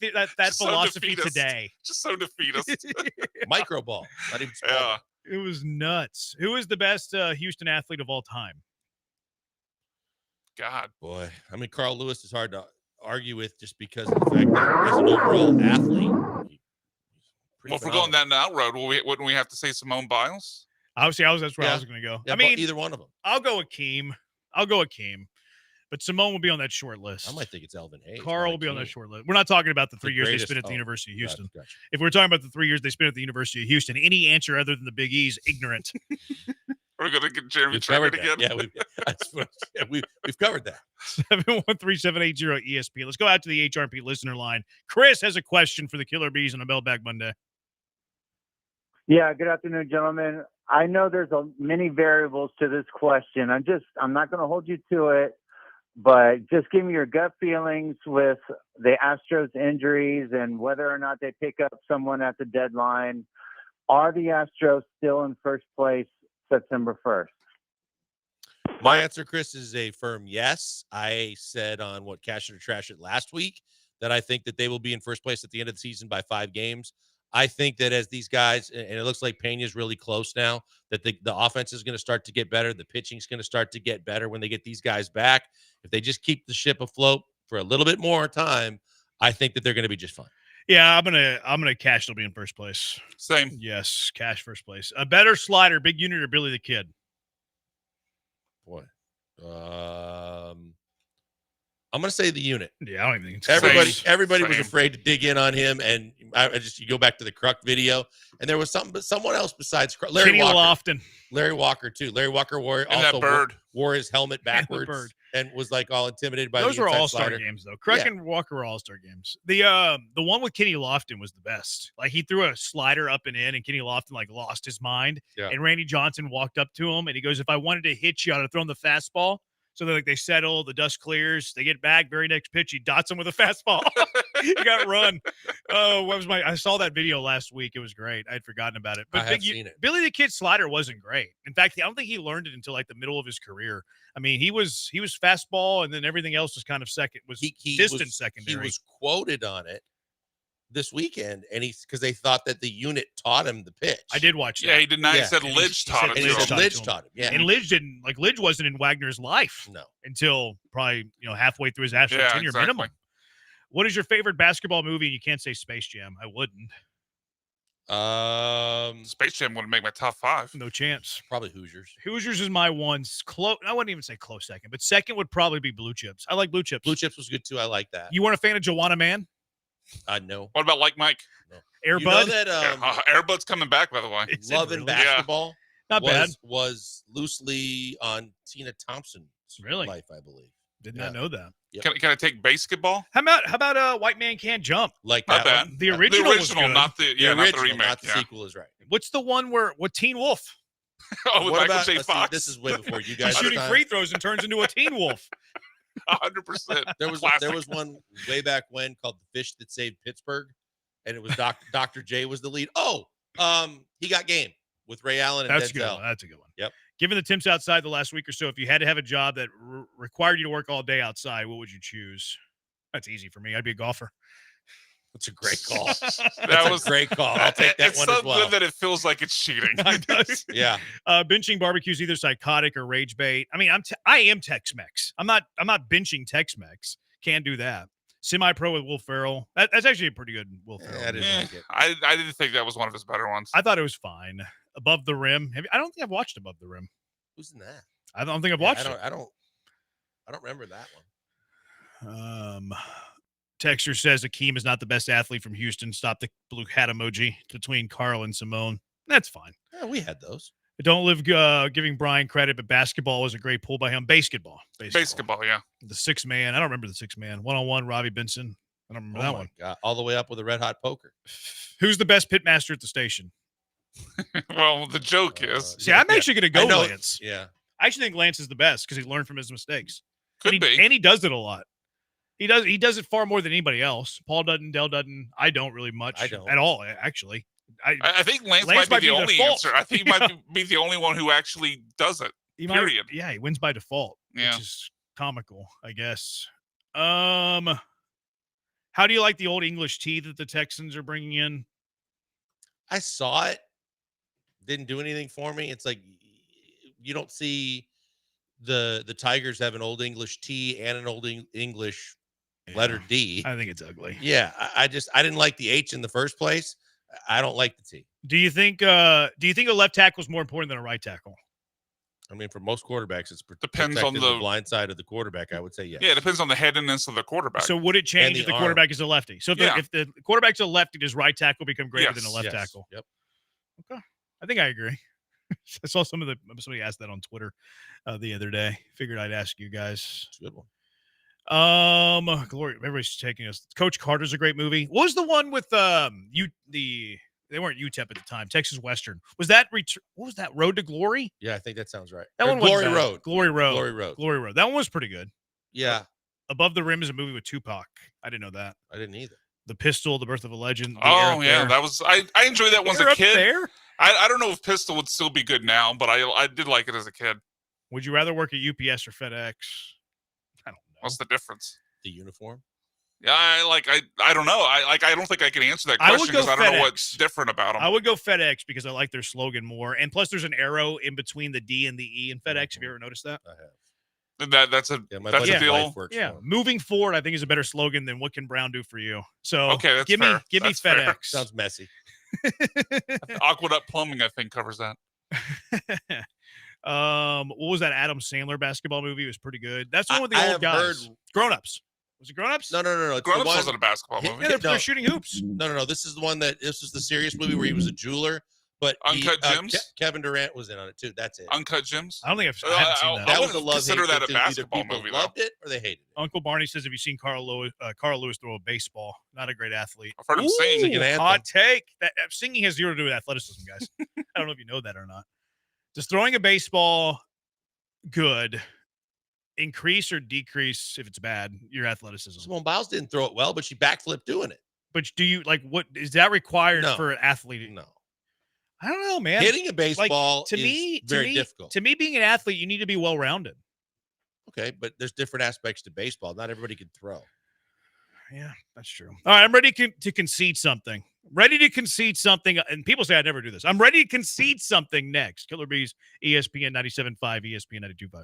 So philosophy defeatist. today. Just so defeatist. Micro ball. Not even small Yeah. ball. It was nuts. Who is the best Houston athlete of all time? God. Boy, I mean, Carl Lewis is hard to argue with just because of the fact that as an overall athlete. Well, if we're going that road, wouldn't we have to say Simone Biles? Obviously, that's where I was going to go. Yeah, I mean, either one of them. I'll go Akeem. But Simone will be on that short list. I might think it's Elvin Hayes. Carl will be on that short list. We're not talking about the 3 years they greatest- spent at the oh, University of Houston. Gotcha. If we're talking about the 3 years they spent at the University of Houston, any answer other than the Big E is ignorant. We're going to get Jeremy We've covered triggered that. again. We've covered that. 713-780-ESPN. Let's go out to the HRP listener line. Chris has a question for the Killer Bees on a Mailbag Monday. Yeah, good afternoon, gentlemen. I know there's many variables to this question. I'm not going to hold you to it, but just give me your gut feelings with the Astros injuries and whether or not they pick up someone at the deadline. Are the Astros still in first place September 1st? My answer, Chris, is a firm yes. I said on Cash It or Trash It last week that I think that they will be in first place at the end of the season by 5 games. I think that as these guys, and it looks like Peña's really close now, that the offense is going to start to get better. The pitching is going to start to get better when they get these guys back. If they just keep the ship afloat for a little bit more time, I think that they're going to be just fine. Yeah, I'm gonna Cash will be in first place. Same. Yes, Cash first place. A better slider, Big Unit or Billy the Kid? Boy. I'm going to say the unit. Yeah, I don't even think everybody was afraid to dig in on him, and you go back to the Kruk video, and there was someone else besides Larry Kenny Walker. Lofton. Larry Walker too. Larry Walker wore his helmet backwards and was like all intimidated by those the were inside all-star slider. games though. Kruk and Walker were all-star games. The one with Kenny Lofton was the best. Like he threw a slider up and in, and Kenny Lofton like lost his mind. Yeah. And Randy Johnson walked up to him and he goes, "If I wanted to hit you, I'd have thrown the fastball." So they settle, the dust clears, they get back. Very next pitch, he dots him with a fastball. He got run. Oh, I saw that video last week. It was great. I had forgotten about it. But I have seen it. Billy the Kid slider wasn't great. In fact, I don't think he learned it until like the middle of his career. I mean, he was fastball, and then everything else was kind of second. Secondary. He was quoted on it this weekend, and because they thought that the unit taught him the pitch. I did watch that. Yeah, he did not. He said Lidge taught him. Lidge taught him. Yeah, and Lidge wasn't in Wagner's life. No, until probably halfway through his Astros tenure minimum. What is your favorite basketball movie? And you can't say Space Jam. I wouldn't. Space Jam wouldn't make my top 5. No chance. Probably Hoosiers. Hoosiers is my one. I wouldn't even say close second, but second would probably be Blue Chips. I like Blue Chips. Blue Chips was good too. I like that. You weren't a fan of Joanna Man? No. What about Like Mike? No. Air You Bud? know that Air Bud's coming back, by the way. Love and Basketball Not bad. was loosely on Tina Thompson's life, I believe. Did not know that. Yep. Can I take basketball? How about White Man Can't Jump? Like Not that bad. one? The original was good. not the remake. Not the sequel is right. What's the one where Teen Wolf? Oh, with What Michael about- J. let's see, Fox. this is way before you guys. He's shooting free throws and turns into a Teen Wolf. 100%. There was one way back when called The Fish That Saved Pittsburgh, and it was Dr. J was the lead. He Got Game with Ray Allen and That's Denzel. a good one. That's a good one. Yep. Given the temps outside the last week or so, if you had to have a job that required you to work all day outside, what would you choose? That's easy for me. I'd be a golfer. That's a great call. That was a great call. I'll take that it's one so as well. good that it feels like it's cheating. It does. Yeah. Benching barbecue is either psychotic or rage bait. I mean, I am Tex-Mex. I'm not benching Tex-Mex. Can't do that. Semi-pro with Will Ferrell. That's actually a pretty good Will Ferrell. That is like it. I didn't think that was one of his better ones. I thought it was fine. Above the Rim. I don't think I've watched Above the Rim. Who's in that? I don't think I've watched it. I don't remember that one. Texter says Akeem is not the best athlete from Houston. Stop the blue hat emoji between Carl and Simone. That's fine. Yeah, we had those. I don't live giving Brian credit, but basketball was a great pull by him. Basketball, yeah. The 6 man. I don't remember the 6 man. 1-on-1, Robbie Benson. I don't remember that one. God. All the way up with a red hot poker. Who's the best pitmaster at the station? Well, the joke is. See, I'm actually going to go Lance. Yeah. I actually think Lance is the best because he learned from his mistakes. Could be. And he does it a lot. He does it far more than anybody else. Paul doesn't, Dell doesn't. I don't really much at all, actually. I think Lance might be the only answer. I think he might be the only one who actually does it. Period. He wins by default, yeah. Which is comical, I guess. How do you like the old English tea that the Texans are bringing in? I saw it. Didn't do anything for me. It's like you don't see the Tigers have an old English T and an old English letter D. I think it's ugly. Yeah, I didn't like the H in the first place. I don't like the T. Do you think a left tackle is more important than a right tackle? I mean, for most quarterbacks, it's depends on the blind side of the quarterback. I would say yes. Yeah, it depends on the headiness of the quarterback. So would it change if the quarterback is a lefty? So if the quarterback's a lefty, does right tackle become greater than a left tackle? Yep. Okay, I think I agree. I saw somebody asked that on Twitter the other day. Figured I'd ask you guys. It's a good one. Glory, everybody's taking us. Coach Carter's a great movie. What was the one with they weren't UTEP at the time, Texas Western. Was that what was that, Road to Glory? Yeah, I think that sounds right. That Or one wasn't Glory bad. Road. Glory Road. Glory Road. Glory Road. That one was pretty good. Yeah. Above the Rim is a movie with Tupac. I didn't know that. I didn't either. The Pistol, The Birth of a Legend. Oh yeah, that was I enjoyed that one as a kid. There? I don't know if Pistol would still be good now, but I did like it as a kid. Would you rather work at UPS or FedEx? I don't know. What's the difference? The uniform? Yeah, I don't know. I don't think I can answer that I would question go because I don't know FedEx. what's different about them. I would go FedEx because I like their slogan more. And plus there's an arrow in between the D and the E in FedEx. Have you ever noticed that? I have. That's a buddy's deal. wife works Yeah. for him. Moving forward, I think is a better slogan than what can Brown do for you. So Okay, that's give me fair. give me That's fair. FedEx. Sounds messy. Aqueduct Plumbing, I think, covers that. What was that Adam Sandler basketball movie? It was pretty good. That's the one with the I old have guys. heard- Grown Ups. Was it Grown Ups? No. It's Grown the Ups one- wasn't a basketball movie. Yeah, they're shooting hoops. No. This is the one this was the serious movie where he was a jeweler, but Uncut Gems? Kevin Durant was in on it too. That's it. Uncut Gems. I don't think I haven't seen that. That was a wouldn't love consider hate that a thing. Either basketball people movie, loved it or they hated it. Uncle Barney says, "Have you seen Carl Lewis throw a baseball? Not a great athlete." I've heard him sing. Sing an anthem. Hot take. That singing has zero to do with athleticism, guys. I don't know if you know that or not. Does throwing a baseball good increase or decrease if it's bad your athleticism? Simone Biles didn't throw it well, but she backflipped doing it. But do you what is that required No. for an athlete? No. I don't know, man. Hitting a baseball to is me, very difficult. To me, being an athlete, you need to be well rounded. Okay, but there's different aspects to baseball. Not everybody can throw. Yeah, that's true. All right, I'm ready to concede something. Ready to concede something. And people say I never do this. I'm ready to concede something next. Killer Bees, ESPN 97.5, ESPN 92.5.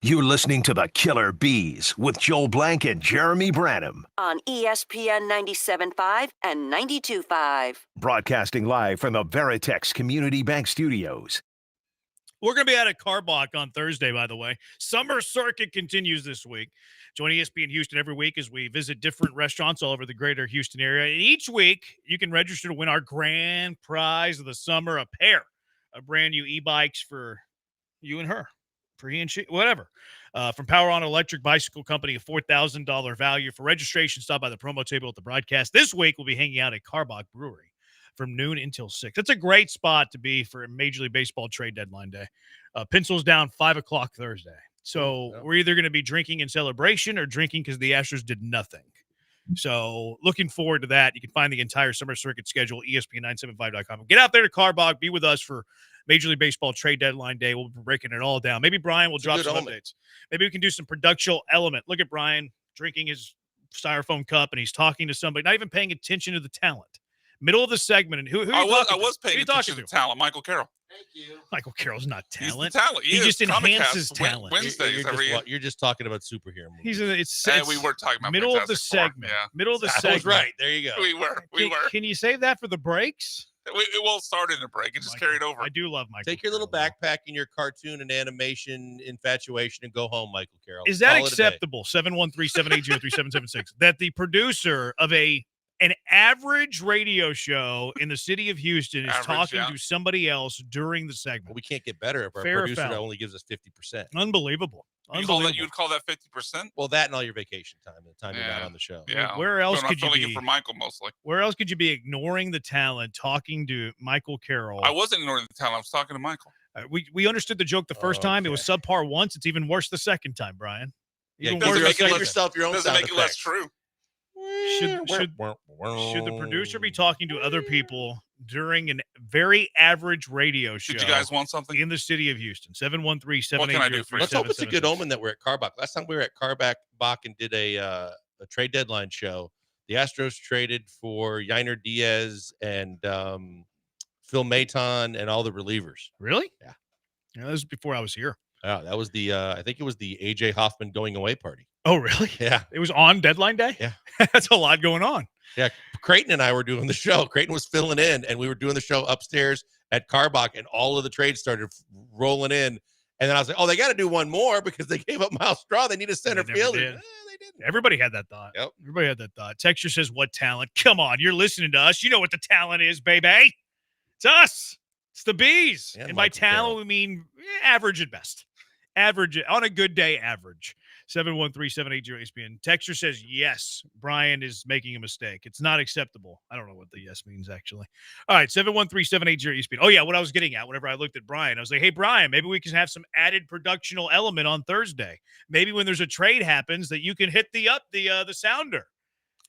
You're listening to the Killer Bees with Joel Blank and Jeremy Branham. On ESPN 97.5 and 92.5. Broadcasting live from the Veritex Community Bank Studios. We're going to be out at Carbach on Thursday, by the way. Summer Circuit continues this week. Join ESPN Houston every week as we visit different restaurants all over the greater Houston area. And each week, you can register to win our grand prize of the summer, a pair of brand new e-bikes for you and her, for he and she, whatever. From Power On Electric Bicycle Company, a $4,000 value. For registration, stop by the promo table at the broadcast. This week, we'll be hanging out at Carbach Brewery from noon until 6. That's a great spot to be for Major League Baseball trade deadline day. Pencils down 5 o'clock Thursday. So we're either going to be drinking in celebration or drinking because the Astros did nothing. So looking forward to that. You can find the entire Summer Circuit schedule, ESPN975.com. Get out there to Carbach. Be with us for Major League Baseball trade deadline day. We'll be breaking it all down. Maybe Brian will drop some updates. Maybe we can do some production element. Look at Brian drinking his styrofoam cup, and he's talking to somebody, not even paying attention to the talent. Middle of the segment, and who I was paying attention to talent. Michael Carroll. Thank you. Michael Carroll's not talent. He's the talent. He just enhances talent. Wednesdays You're just talking about superhero movies. We were talking about middle of the Fantastic Four. segment. Yeah. Middle of the That segment. was right. There you go. We were. Can you save that for the breaks? It will start in a break. It just carried over. I do love Michael. Take your little backpack and your cartoon and animation infatuation and go home, Michael Carroll. Is that Call it a day. acceptable? 713-780-3776. That the producer of an average radio show in the city of Houston is talking to somebody else during the segment. Well, we can't get better if our Fair or producer foul? only gives us 50%. Unbelievable. You would call that 50%? Well, that and all your vacation time, the time you're not on the show. Yeah. Where else But could you I'm filling be? in for Michael mostly. Where else could you be ignoring the talent, talking to Michael Carroll? I wasn't ignoring the talent. I was talking to Michael. We understood the joke the first time. It was subpar once. It's even worse the second time, Brian. Yeah, Even doesn't worse make the it second yourself your own Doesn't sound make it less effects. true. Should the producer be talking to other people during a very average radio show? Did you guys want something? In the city of Houston, 713-780-3776. What can I do for you? Let's hope it's a good omen that we're at Carbach. Last time we were at Carbach and did a trade deadline show. The Astros traded for Yainer Diaz and Phil Maton and all the relievers. Really? Yeah. Yeah, this was before I was here. Yeah, that was the I think it was the AJ Hoffman going away party. Oh, really? Yeah. It was on deadline day? Yeah. That's a lot going on. Yeah, Creighton and I were doing the show. Creighton was filling in, and we were doing the show upstairs at Carbach, and all of the trades started rolling in. And then I was like, oh, they got to do one more because they gave up Miles Straw. They need a center fielder. Did. Everybody had that thought. Yep. Everybody had that thought. Texture says, what talent? Come on, you're listening to us. You know what the talent is, baby. It's us. It's the Bees. And by talent, we mean average at best. Average, on a good day, average. 713-780-ESPN. Texture says, yes, Brian is making a mistake. It's not acceptable. I don't know what the yes means, actually. All right, 713-780-ESPN. Oh, yeah, what I was getting at whenever I looked at Brian, I was like, hey, Brian, maybe we can have some added productional element on Thursday. Maybe when there's a trade happens that you can hit the sounder.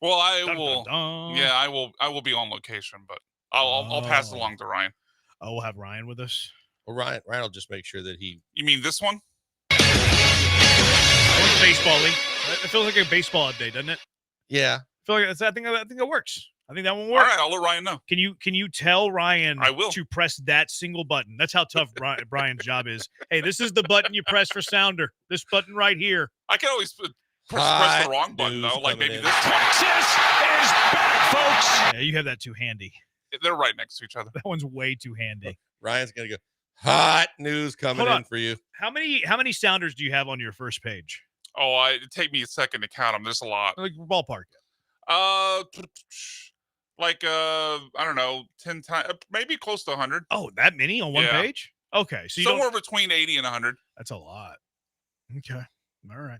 Well, I Dun, will. dun, dun. Yeah, I will be on location, but I'll pass it along to Ryan. Oh, we'll have Ryan with us. Well, Ryan will just make sure that he. You mean this one? Baseball league. It feels like a baseball update, doesn't it? Yeah. I feel like I think it works. I think that one All works. right, I'll let Ryan know. Can you tell Ryan I will. to press that single button? That's how tough Brian's job is. Hey, this is the button you press for sounder. This button right here. I can always press the wrong button, though, like maybe this one. Texas is back, folks. Yeah, you have that too handy. They're right next to each other. That one's way too handy. Ryan's going to go, hot news coming in for you. How many sounders do you have on your first page? Oh, it'd take me a second to count them. There's a lot. Like ballpark. Like I don't know, 10 times, maybe close to 100. Oh, that many on one page? Okay, so somewhere between 80 and 100. That's a lot. Okay, all right.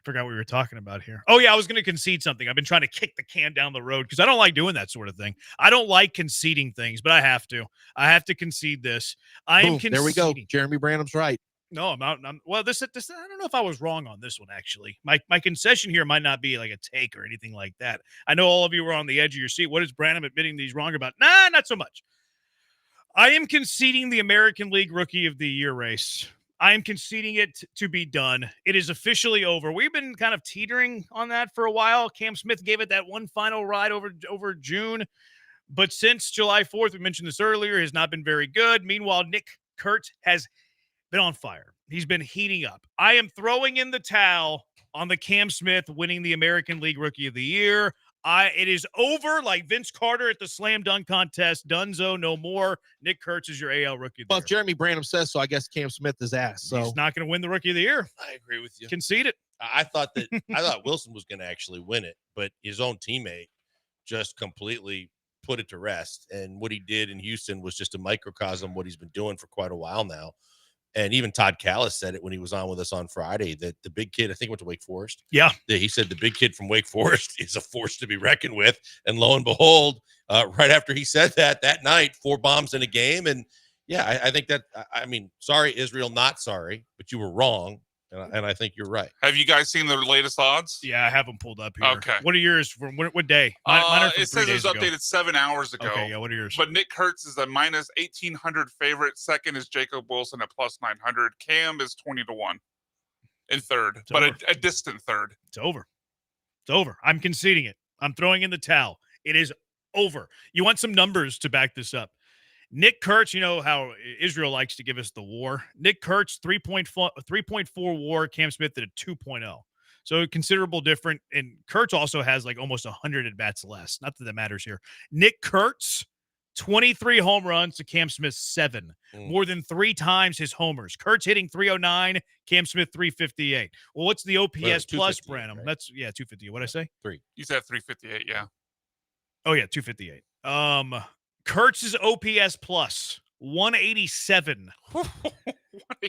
Forgot what we were talking about here. Oh yeah, I was going to concede something. I've been trying to kick the can down the road because I don't like doing that sort of thing. I don't like conceding things, but I have to. I have to concede this. I am conceding. There we go. Jeremy Branham's right. No, I'm not. Well, this I don't know if I was wrong on this one, actually. My concession here might not be like a take or anything like that. I know all of you were on the edge of your seat. What is Branham admitting that he's wrong about? Nah, not so much. I am conceding the American League Rookie of the Year race. I am conceding it to be done. It is officially over. We've been kind of teetering on that for a while. Cam Smith gave it that one final ride over June. But since July 4th, we mentioned this earlier, has not been very good. Meanwhile, Nick Kurt has been on fire. He's been heating up. I am throwing in the towel on the Cam Smith winning the American League Rookie of the Year. It is over like Vince Carter at the slam dunk contest. Dunzo, no more. Nick Kurtz is your AL Rookie of the Well, Year. if Jeremy Branham says so, I guess Cam Smith is ass. So He's not going to win the Rookie of the Year. I agree with you. Concede it. I thought Wilson was going to actually win it, but his own teammate just completely put it to rest. And what he did in Houston was just a microcosm of what he's been doing for quite a while now. And even Todd Callis said it when he was on with us on Friday, that the big kid, I think went to Wake Forest. Yeah. He said the big kid from Wake Forest is a force to be reckoned with. And lo and behold, right after he said that night, 4 bombs in a game. And yeah, I think that, I mean, sorry, Israel, not sorry, but you were wrong. And I think you're right. Have you guys seen the latest odds? Yeah, I have them pulled up here. Okay. What are yours from what day? Mine are from it says it was updated 7 hours ago. Okay, yeah, what are yours? But Nick Kurtz is a minus 1,800 favorite. Second is Jacob Wilson at plus 900. Cam is 20-1 in third, but a distant third. It's over. It's over. I'm conceding it. I'm throwing in the towel. It is over. You want some numbers to back this up. Nick Kurtz, you know how Israel likes to give us the war. Nick Kurtz, 3.4 war. Cam Smith at a 2.0. So considerable different. And Kurtz also has like almost 100 at-bats less. Not that matters here. Nick Kurtz, 23 home runs to Cam Smith's 7. More than 3 times his homers. Kurtz hitting 309, Cam Smith 358. Well, what's the OPS plus, Branham? Right? That's 258. What'd I say? 3. You said 358, yeah. Oh, yeah, 258. Kurtz's OPS plus 187.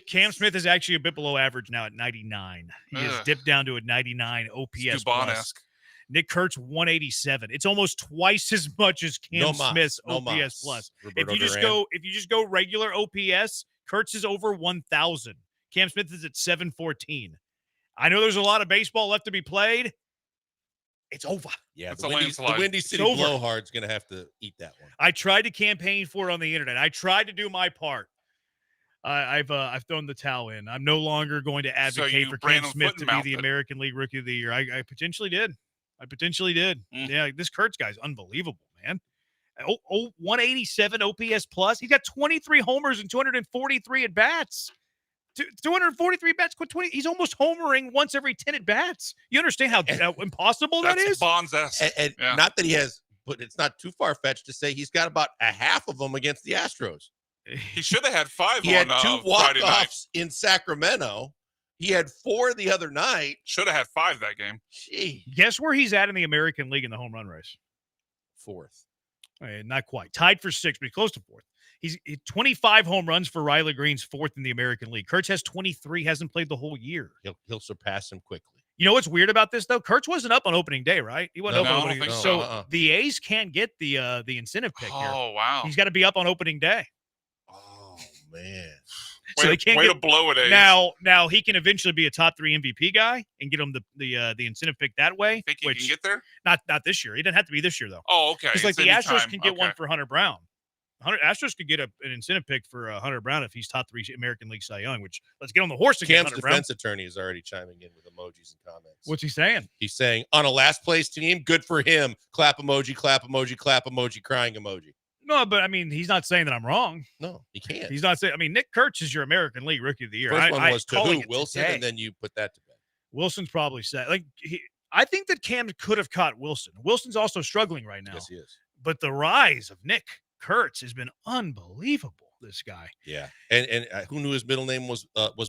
Cam Smith is actually a bit below average now at 99. He has dipped down to a 99 OPS plus. Nick Kurtz 187. It's almost twice as much as Cam Smith's OPS plus. If you just go regular OPS, Kurtz is over 1,000. Cam Smith is at 714. I know there's a lot of baseball left to be played. It's over. Yeah, the Windy City Blowhard's going to have to eat that one. I tried to campaign for it on the internet. I tried to do my part. I've thrown the towel in. I'm no longer going to advocate for Cam Smith to be the American League Rookie of the Year. I potentially did. Yeah, this Kurtz guy's unbelievable, man. 187 OPS plus. He's got 23 homers and 243 at bats. 243 bats, 20. He's almost homering once every 10 at bats. You understand how impossible that is? Bonds-esque. And not that he has, but it's not too far fetched to say he's got about a half of them against the Astros. He should have had 5. He had 2 walk-offs in Sacramento. He had 4 the other night. Should have had 5 that game. Gee. Guess where he's at in the American League in the home run race? 4th. Not quite. Tied for 6th, but close to 4th. He's 25 home runs for Riley Green's 4th in the American League. Kurtz has 23, hasn't played the whole year. He'll surpass him quickly. You know what's weird about this, though? Kurtz wasn't up on opening day, right? He wasn't No, up on I don't opening day. think So the A's can't get the incentive pick here. Oh, wow. He's got to be up on opening day. Oh, man. So they can't way to blow it, A's. Now he can eventually be a top 3 MVP guy and get him the incentive pick that way. Think he can get there? Not this year. He doesn't have to be this year, though. Oh, okay. Because like the anytime. Astros can get one for Hunter Brown. Astros could get an incentive pick for Hunter Brown if he's top 3 American League Cy Young, which let's get on the horse again. Cam's defense attorney is already chiming in with emojis and comments. What's he saying? He's saying, on a last place team, good for him. Clap emoji, clap emoji, clap emoji, crying emoji. No, but I mean, he's not saying that I'm wrong. No, he can't. He's not saying, I mean, Nick Kurtz is your American League Rookie of the Year. First one was to calling who? Wilson, today. and then you put that to bed. Wilson's probably said, I think that Cam could have caught Wilson. Wilson's also struggling right now. Yes, he is. But the rise of Nick Kurtz has been unbelievable. This guy. Yeah, and who knew his middle name was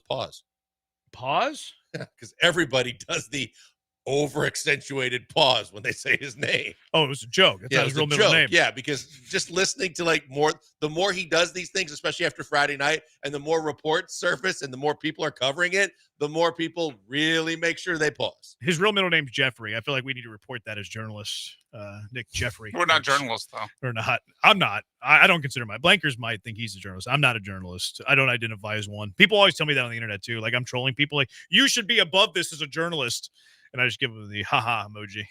Pause? Pause? Because everybody does the over accentuated pause when they say his name. Oh, it was a joke. That's not his real middle name. Yeah, because just listening to the more he does these things, especially after Friday night, and the more reports surface and the more people are covering it, the more people really make sure they pause. His real middle name's Jeffrey. I feel like we need to report that as journalists. Nick Jeffrey. We're not journalists, though. We're not. I'm not. I don't consider Blankers might think he's a journalist. I'm not a journalist. I don't identify as one. People always tell me that on the internet, too. Like, I'm trolling people. Like, you should be above this as a journalist. And I just give him the haha emoji.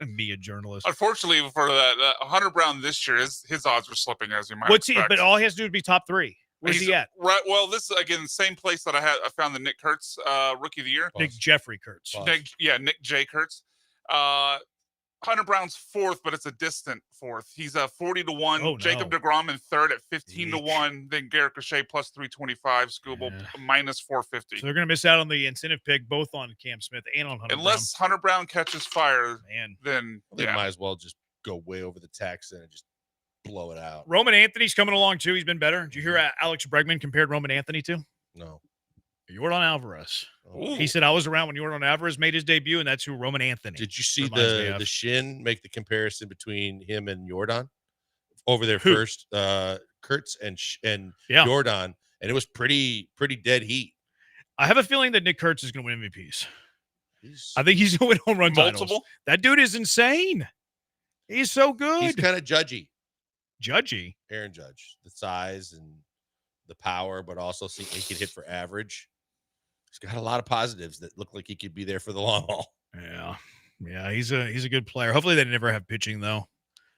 Me, a journalist. Unfortunately, for that Hunter Brown this year, his odds were slipping, as you might What's expect. But all he has to do is be top 3. Where's he at? Right. Well, this is again the same place that I found the Nick Kurtz Rookie of the Year. Nick Jeffrey Kurtz. Nick J. Kurtz. Hunter Brown's fourth, but it's a distant fourth. He's 40-1. Oh, Jacob no. deGrom in third at 15-1. Then Garrett Cachet plus 325. Scooble minus 450. So they're going to miss out on the incentive pick, both on Cam Smith and on Hunter Unless Hunter Brown catches fire, then They might as well just go way over the Texan and just blow it out. Roman Anthony's coming along, too. He's been better. Did you hear Alex Bregman compared Roman Anthony to? No. Jordan Alvarez. Ooh. He said, I was around when Jordan Alvarez made his debut, and that's who Roman Anthony. Did you see reminds me of. the Shin make the comparison between him and Jordan over their Who? first Kurtz and Jordan, and it was pretty dead heat. I have a feeling that Nick Kurtz is going to win MVPs. I think he's going to win home run titles. That dude is insane. He's so good. He's kind of judgy. Judgy? Aaron Judge. The size and the power, but also he can hit for average. He's got a lot of positives that look like he could be there for the long haul. Yeah, he's a good player. Hopefully they never have pitching, though.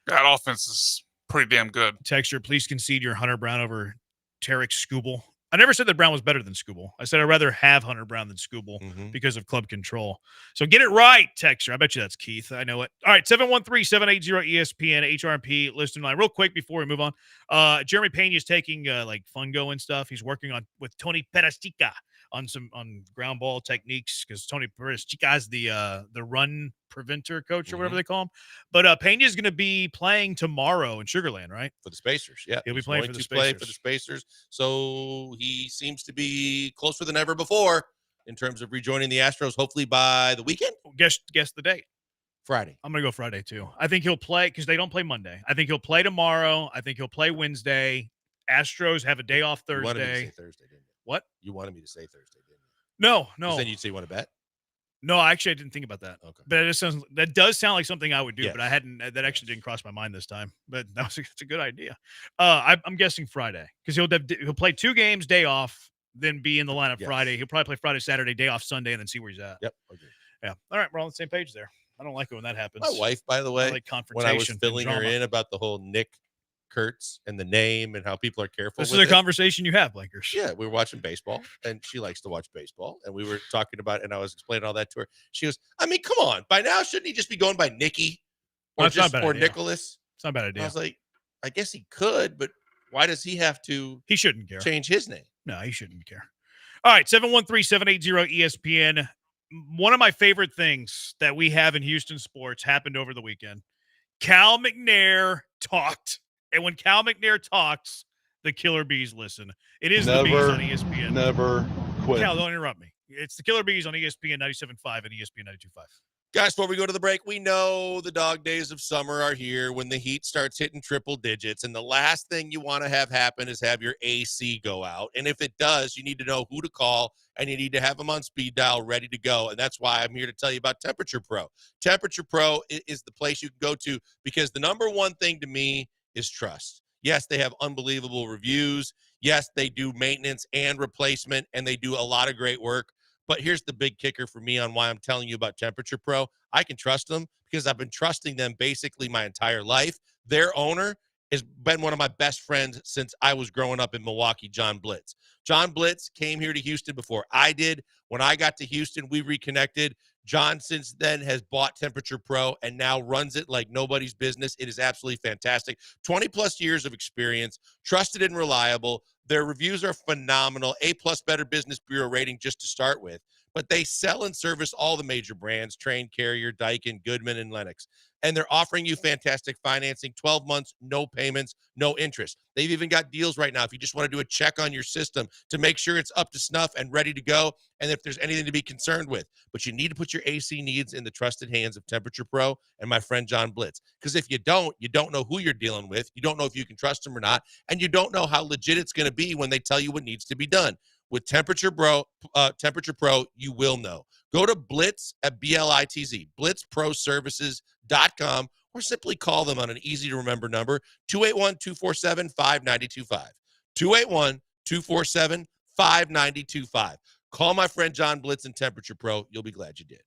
That offense is pretty damn good. Texture, please concede your Hunter Brown over Tarek Skubal. I never said that Brown was better than Skubal. I said I'd rather have Hunter Brown than Skubal because of club control. So get it right, Texture. I bet you that's Keith. I know it. All right, 713-780-ESPN, HRP, listen line. Real quick before we move on, Jeremy Pena is taking like fungo and stuff. He's working with Tony Perestica on ground ball techniques because Tony Perestica is the run preventer coach or whatever they call him. But Pena is going to be playing tomorrow in Sugar Land, right? For the Spacers, yeah. He'll be playing for the Spacers. Play for the Spacers. So he seems to be closer than ever before in terms of rejoining the Astros, hopefully by the weekend. Guess the date. Friday. I'm going to go Friday, too. I think he'll play because they don't play Monday. I think he'll play tomorrow. I think he'll play Wednesday. Astros have a day off Thursday. You wanted me to say Thursday, didn't you? What? You wanted me to say Thursday, didn't you? No. Then you'd say you want to bet? No, actually, I didn't think about that. Okay. But that does sound like something I would do, Yes. but that actually didn't cross my mind this time. But it's a good idea. I'm guessing Friday because he'll play 2 games, day off, then be in the lineup Friday. He'll probably play Friday, Saturday, day off Sunday, and then see where he's at. Yep. Okay. Yeah. All right. We're on the same page there. I don't like it when that happens. My wife, by the way, I like when I was confrontation and filling her drama. in about the whole Nick Kurtz and the name and how people are careful. This with is a it. conversation you have, Blankers. Yeah, we were watching baseball, and she likes to watch baseball, and we were talking about, and I was explaining all that to her. She goes, "I mean, come on! By now, shouldn't he just be going by Nicky or That's not a bad idea. Nicholas?" It's not a bad idea. I was like, "I guess he could, but why does he have to? He shouldn't care. Change his name." No, he shouldn't care. All right, 713-780-ESPN. One of my favorite things that we have in Houston sports happened over the weekend. Cal McNair talked. And when Cal McNair talks, the Killer Bees listen. It is the Bees on ESPN. Never quit. Cal, don't interrupt me. It's the Killer Bees on ESPN 97.5 and ESPN 92.5. Guys, before we go to the break, we know the dog days of summer are here when the heat starts hitting triple digits. And the last thing you want to have happen is have your AC go out. And if it does, you need to know who to call and you need to have them on speed dial ready to go. And that's why I'm here to tell you about Temperature Pro. Temperature Pro is the place you can go to because the number one thing to me is trust. Yes, they have unbelievable reviews. Yes, they do maintenance and replacement, and they do a lot of great work. But here's the big kicker for me on why I'm telling you about Temperature Pro. I can trust them because I've been trusting them basically my entire life. Their owner has been one of my best friends since I was growing up in Milwaukee, John Blitz. John Blitz came here to Houston before I did. When I got to Houston, we reconnected. John, since then, has bought Temperature Pro and now runs it like nobody's business. It is absolutely fantastic. 20-plus years of experience, trusted and reliable. Their reviews are phenomenal. A+ Better Business Bureau rating just to start with. But they sell and service all the major brands, Train, Carrier, Daikin, Goodman, and Lennox. And they're offering you fantastic financing, 12 months, no payments, no interest. They've even got deals right now if you just want to do a check on your system to make sure it's up to snuff and ready to go, and if there's anything to be concerned with. But you need to put your AC needs in the trusted hands of Temperature Pro and my friend John Blitz. Because if you don't know who you're dealing with, you don't know if you can trust them or not, and you don't know how legit it's going to be when they tell you what needs to be done. With Temperature Pro, you will know. Go to Blitz at BLITZ, blitzproservices.com, or simply call them on an easy-to-remember number, 281-247-5925. 281-247-5925. Call my friend John Blitz and Temperature Pro. You'll be glad you did.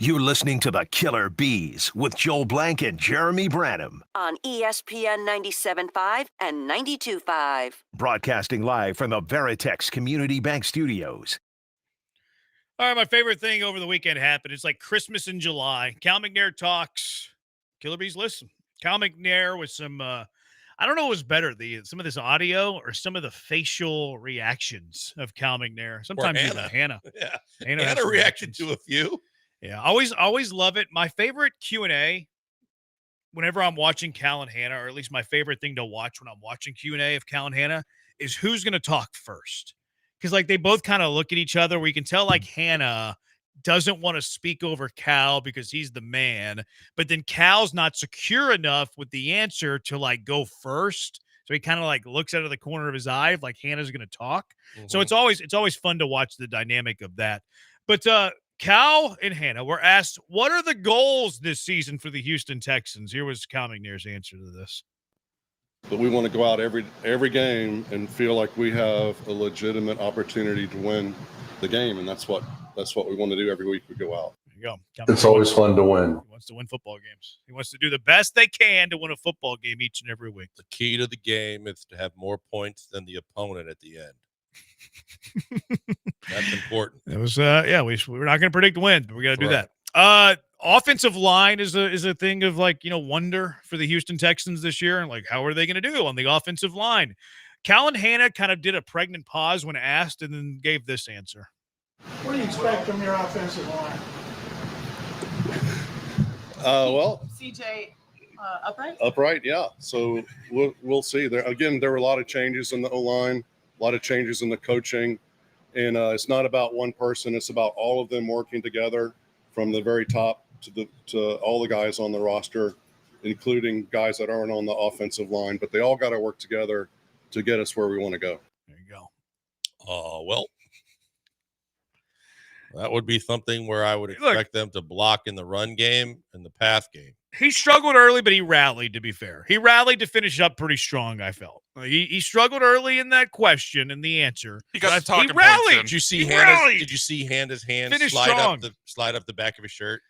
You're listening to the Killer Bees with Joel Blank and Jeremy Branham. On ESPN 97.5 and 92.5. Broadcasting live from the Veritex Community Bank Studios. All right, my favorite thing over the weekend happened. It's like Christmas in July. Cal McNair talks. Killer Bees listen. Cal McNair with some, I don't know what was better, some of this audio or some of the facial reactions of Cal McNair. Sometimes even Hannah. Yeah, Hannah Hannah reacted to a few. Yeah, always love it. My favorite Q&A, whenever I'm watching Cal and Hannah, or at least my favorite thing to watch when I'm watching Q&A of Cal and Hannah, is who's going to talk first. Because, like, they both kind of look at each other where you can tell, like, Hannah doesn't want to speak over Cal because he's the man, but then Cal's not secure enough with the answer to, like, go first. So he kind of, like, looks out of the corner of his eye like Hannah's going to talk. So it's always fun to watch the dynamic of that. But Cal and Hannah were asked, what are the goals this season for the Houston Texans? Here was Cal McNair's answer to this. But we want to go out every game and feel like we have a legitimate opportunity to win the game, and that's what we want to do every week we go out. There you go. It's always fun to win. He wants to win football games. He wants to do the best they can to win a football game each and every week. The key to the game is to have more points than the opponent at the end. That's important. It was we're not going to predict wins, but we got to do that. Offensive line is a thing of, like, wonder for the Houston Texans this year, and, like, how are they going to do on the offensive line? Cal and Hannah kind of did a pregnant pause when asked, and then gave this answer. What do you expect from your offensive line? CJ upright? Upright, yeah. So we'll see. There were a lot of changes in the O-line, a lot of changes in the coaching, and it's not about one person. It's about all of them working together from the very top to all the guys on the roster, including guys that aren't on the offensive line. But they all got to work together to get us where we want to go. There you go. Well, that would be something where I would expect them to block in the run game and the pass game. He struggled early, but he rallied, to be fair. He rallied to finish up pretty strong, I felt. He struggled early in that question and the answer. He got He rallied. Did you see Hannah's hand Finished slide up the back of his shirt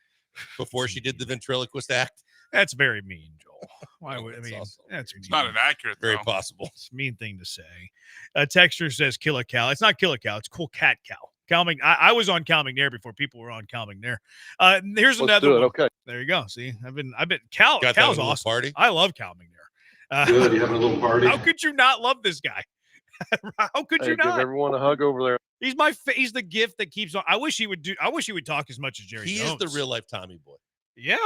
before she did the ventriloquist act? That's very mean, Joel. Why would That's awesome. That's mean. It's not inaccurate, Very though. possible. It's a mean thing to say. Texter says Killer Cal. It's not Killer Cal. It's Cool Cat Cal. I was on Cal McNair before people were on Cal McNair. Here's another one. Okay. There you go. See, I've been Cal's awesome. Party? I love Cal McNair. Good. You having a little party? How could you not love this guy? How could you Give not? everyone a hug over there. He's the gift that keeps on. I wish he would talk as much as Jerry He Jones. is the real life Tommy Boy. Yeah.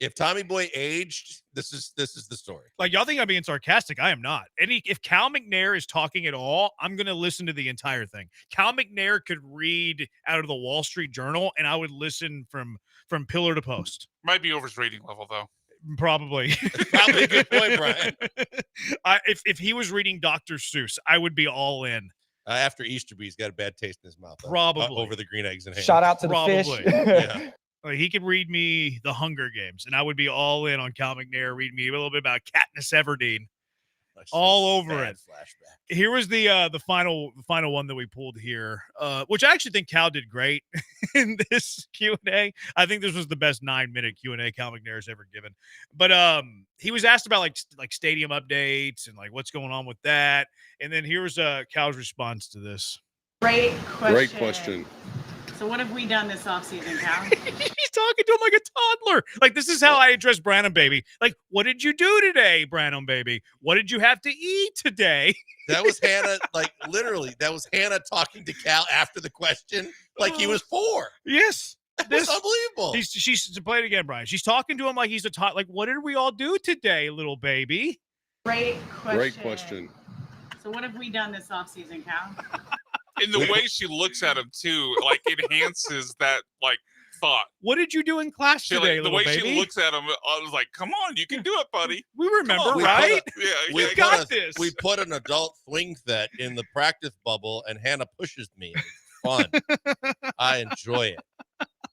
If Tommy Boy aged, this is the story. Like, y'all think I'm being sarcastic. I am not. If Cal McNair is talking at all, I'm going to listen to the entire thing. Cal McNair could read out of the Wall Street Journal, and I would listen from pillar to post. Might be over his rating level, though. Probably. Probably a good point, Brian. If he was reading Dr. Seuss, I would be all in. After Easterby, he's got a bad taste in his mouth. Probably. Over the green eggs and ham. Shout out to the Probably. fish. Yeah. Like, he could read me The Hunger Games, and I would be all in on Cal McNair. Read me a little bit about Katniss Everdeen. All over it. Flashback. Here was the final one that we pulled here, which I actually think Cal did great in this Q&A. I think this was the best 9-minute Q&A Cal McNair has ever given. But he was asked about like stadium updates and like what's going on with that. And then here was Cal's response to this. Great question. So what have we done this offseason, Cal? He's talking to him like a toddler. Like, this is how I address Branham Baby. Like, what did you do today, Branham Baby? What did you have to eat today? That was Hannah, like, literally, that was Hannah talking to Cal after the question, like he was 4. Yes. That's unbelievable. She's to play it again, Brian. She's talking to him like he's a toddler. Like, what did we all do today, little baby? Great question. So what have we done this offseason, Cal? And the way she looks at him, too, like, enhances that, like, thought. What did you do in class today, the little way baby? she looks at him, I was like, come on, you can do it, buddy. We remember, We right? We got this. We put an adult swing set in the practice bubble, and Hannah pushes me. It's fun. I enjoy it.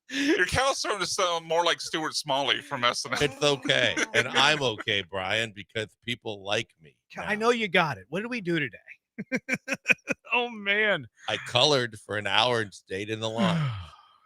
Your Cal's starting to sound more like Stuart Smalley from SNL. It's okay. And I'm okay, Brian, because people like me. I know you got it. What did we do today? Oh, man. I colored for an hour and stayed in the line.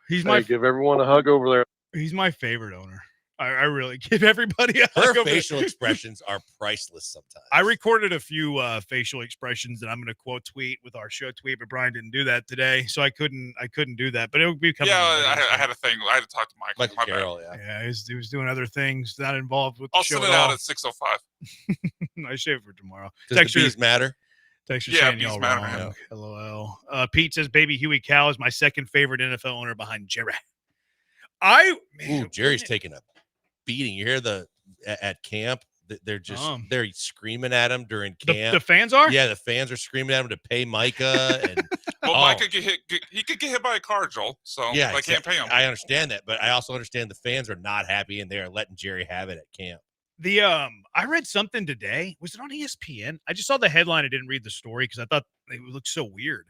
He's my give everyone a hug over there. He's my favorite owner. I really give everybody a Her hug over facial expressions are priceless sometimes. I recorded a few facial expressions that I'm going to quote tweet with our show tweet, but Brian didn't do that today, so I couldn't do that. But it would be coming. Yeah, I had a thing. I had to talk to Michael. My Carroll, bad. Yeah, he was doing other things not involved with the I'll show send at it out all. at 6:05. I shave for tomorrow. Does the bees matter? Texture Yeah, saying bees y'all matter, wrong. man. LOL. Pete says Baby Huey Cal is my second favorite NFL owner behind Jerry. Jerry's taking a beating. You hear at camp, they're just they're screaming at him during camp. The fans are? Yeah, the fans are screaming at him to pay Micah. And Well, Micah he could get hit by a car, Joel. So yeah, I can't pay him. I understand that, but I also understand the fans are not happy and they are letting Jerry have it at camp. I read something today. Was it on ESPN? I just saw the headline. I didn't read the story because I thought it looked so weird.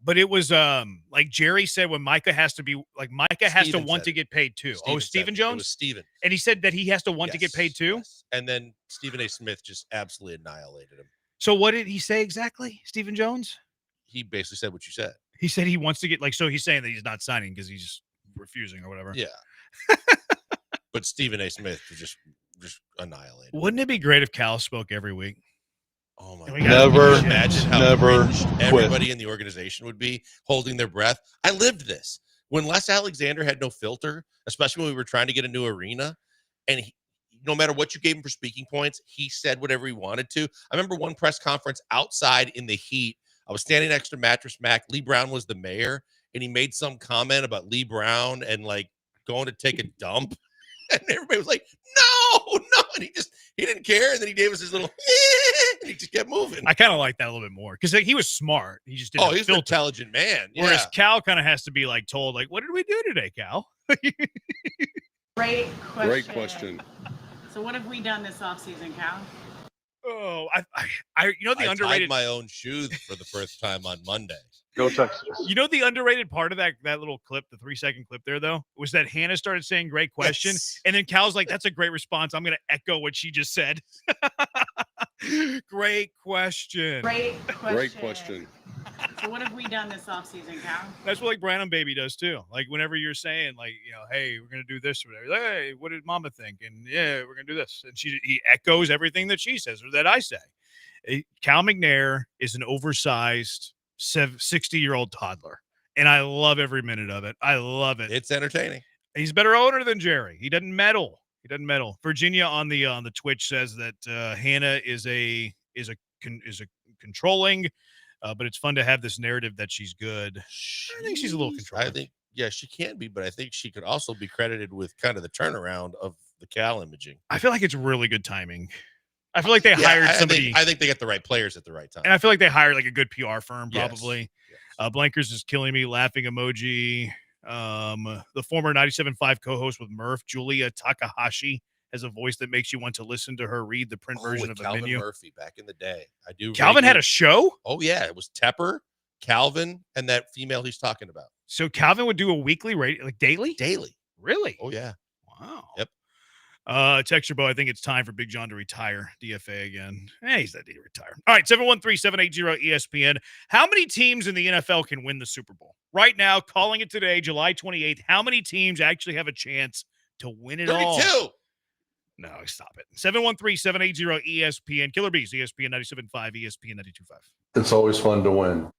But it was like Jerry said when Micah has to want to get paid too. Stephen Jones? It was Stephen. And he said that he has to want to get paid too? Yes. And then Stephen A. Smith just absolutely annihilated him. So what did he say exactly, Stephen Jones? He basically said what you said. He said he wants to get so he's saying that he's not signing because he's just refusing or whatever. Yeah. But Stephen A. Smith just annihilated. Wouldn't it be great if Cal spoke every week? Oh my God. Never imagine how cringed everybody in the organization would be holding their breath. I lived this when Les Alexander had no filter, especially when we were trying to get a new arena. And no matter what you gave him for speaking points, he said whatever he wanted to. I remember one press conference outside in the heat. I was standing next to Mattress Mac. Lee Brown was the mayor, and he made some comment about Lee Brown and like going to take a dump. And everybody was like, no. And he didn't care. And then he gave us his little, and he just kept moving. I kind of like that a little bit more because he was smart. He just didn't. He's an intelligent man. Yeah. Whereas Cal kind of has to be like told, like, what did we do today, Cal? Great question. Great question. So what have we done this offseason, Cal? Oh, I the underrated tied my own shoes for the first time on Monday. Go Texas. You know the underrated part of that little clip, the 3-second clip there, though, was that Hannah started saying great question. Yes. And then Cal's like, that's a great response. I'm going to echo what she just said. Great question. Great question. Great question. So what have we done this offseason, Cal? That's what like Brandon Baby does too. Like whenever you're saying like, hey, we're going to do this or whatever. Hey, what did mama think? And yeah, we're going to do this. And he echoes everything that she says or that I say. Cal McNair is an oversized 60-year-old toddler. And I love every minute of it. I love it. It's entertaining. He's a better owner than Jerry. He doesn't meddle. Virginia on the Twitch says that Hannah is a controlling, but it's fun to have this narrative that she's good. I think she's a little controlling. I think she can be, but I think she could also be credited with kind of the turnaround of the Cal imaging. I feel like it's really good timing. I feel like they hired somebody. I think they got the right players at the right time. And I feel like they hired like a good PR firm, probably. Yes. Blankers is killing me, laughing emoji. The former 97.5 co-host with Murph, Julia Takahashi, has a voice that makes you want to listen to her read the print version of a Calvin menu. Murphy back in the day. I do. Calvin had a show? Oh, yeah. It was Tepper, Calvin, and that female he's talking about. So Calvin would do a weekly radio, like daily? Daily. Really? Oh, yeah. Wow. Yep. Texture Bo, I think it's time for Big John to retire DFA again. He's not to retire. All right, 713-780-ESPN. How many teams in the NFL can win the Super Bowl? Right now, calling it today, July 28th. How many teams actually have a chance to win it 32. all? No, stop it. 713-780-ESPN. Killer Bees, ESPN 97.5, ESPN 92.5. It's always fun to win.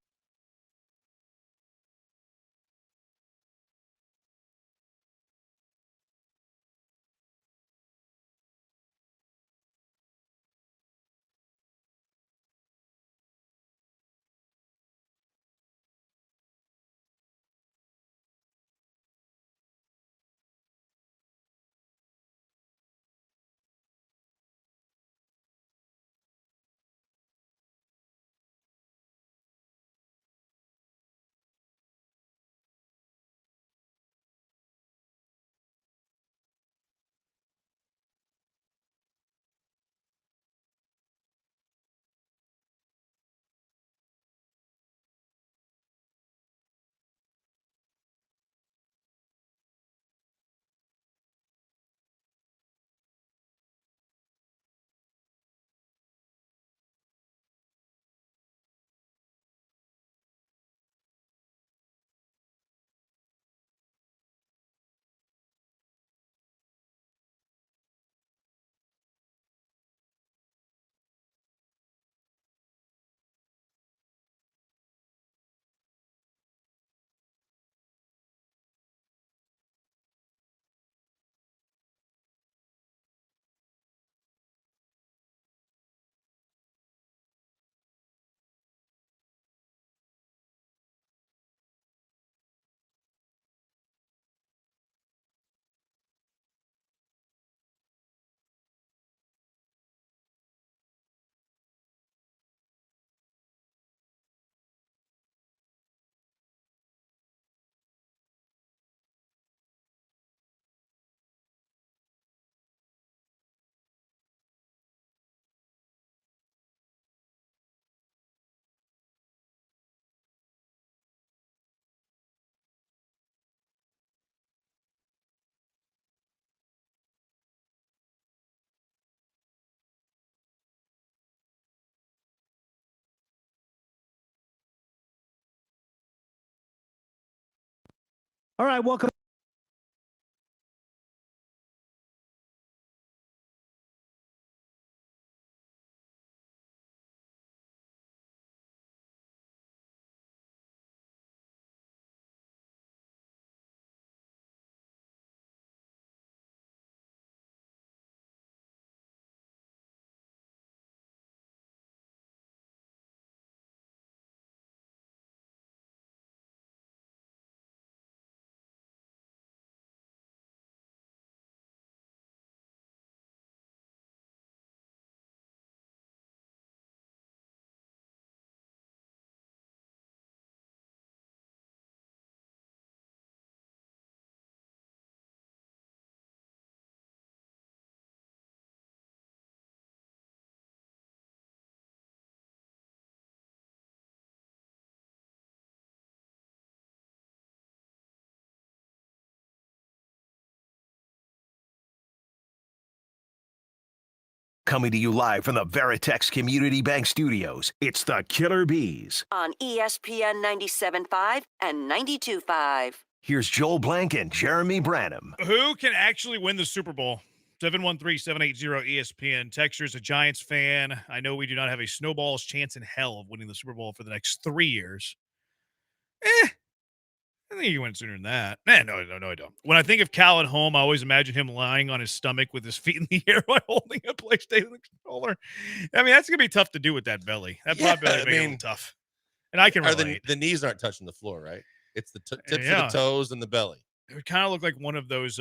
All right, welcome. Coming to you live from the Veritex Community Bank Studios, it's the Killer Bees. On ESPN 97.5 and 92.5. Here's Joel Blank and Jeremy Branham. Who can actually win the Super Bowl? 713-780-ESPN. Texture's a Giants fan. I know we do not have a snowball's chance in hell of winning the Super Bowl for the next 3 years. I think you went sooner than that. No, I don't. When I think of Cal at home, I always imagine him lying on his stomach with his feet in the air while holding a PlayStation controller. I mean, that's going to be tough to do with that belly. That probably I mean, be tough. And I can relate. The knees aren't touching the floor, right? It's the tips of Yeah. the toes and the belly. It would kind of look like one of those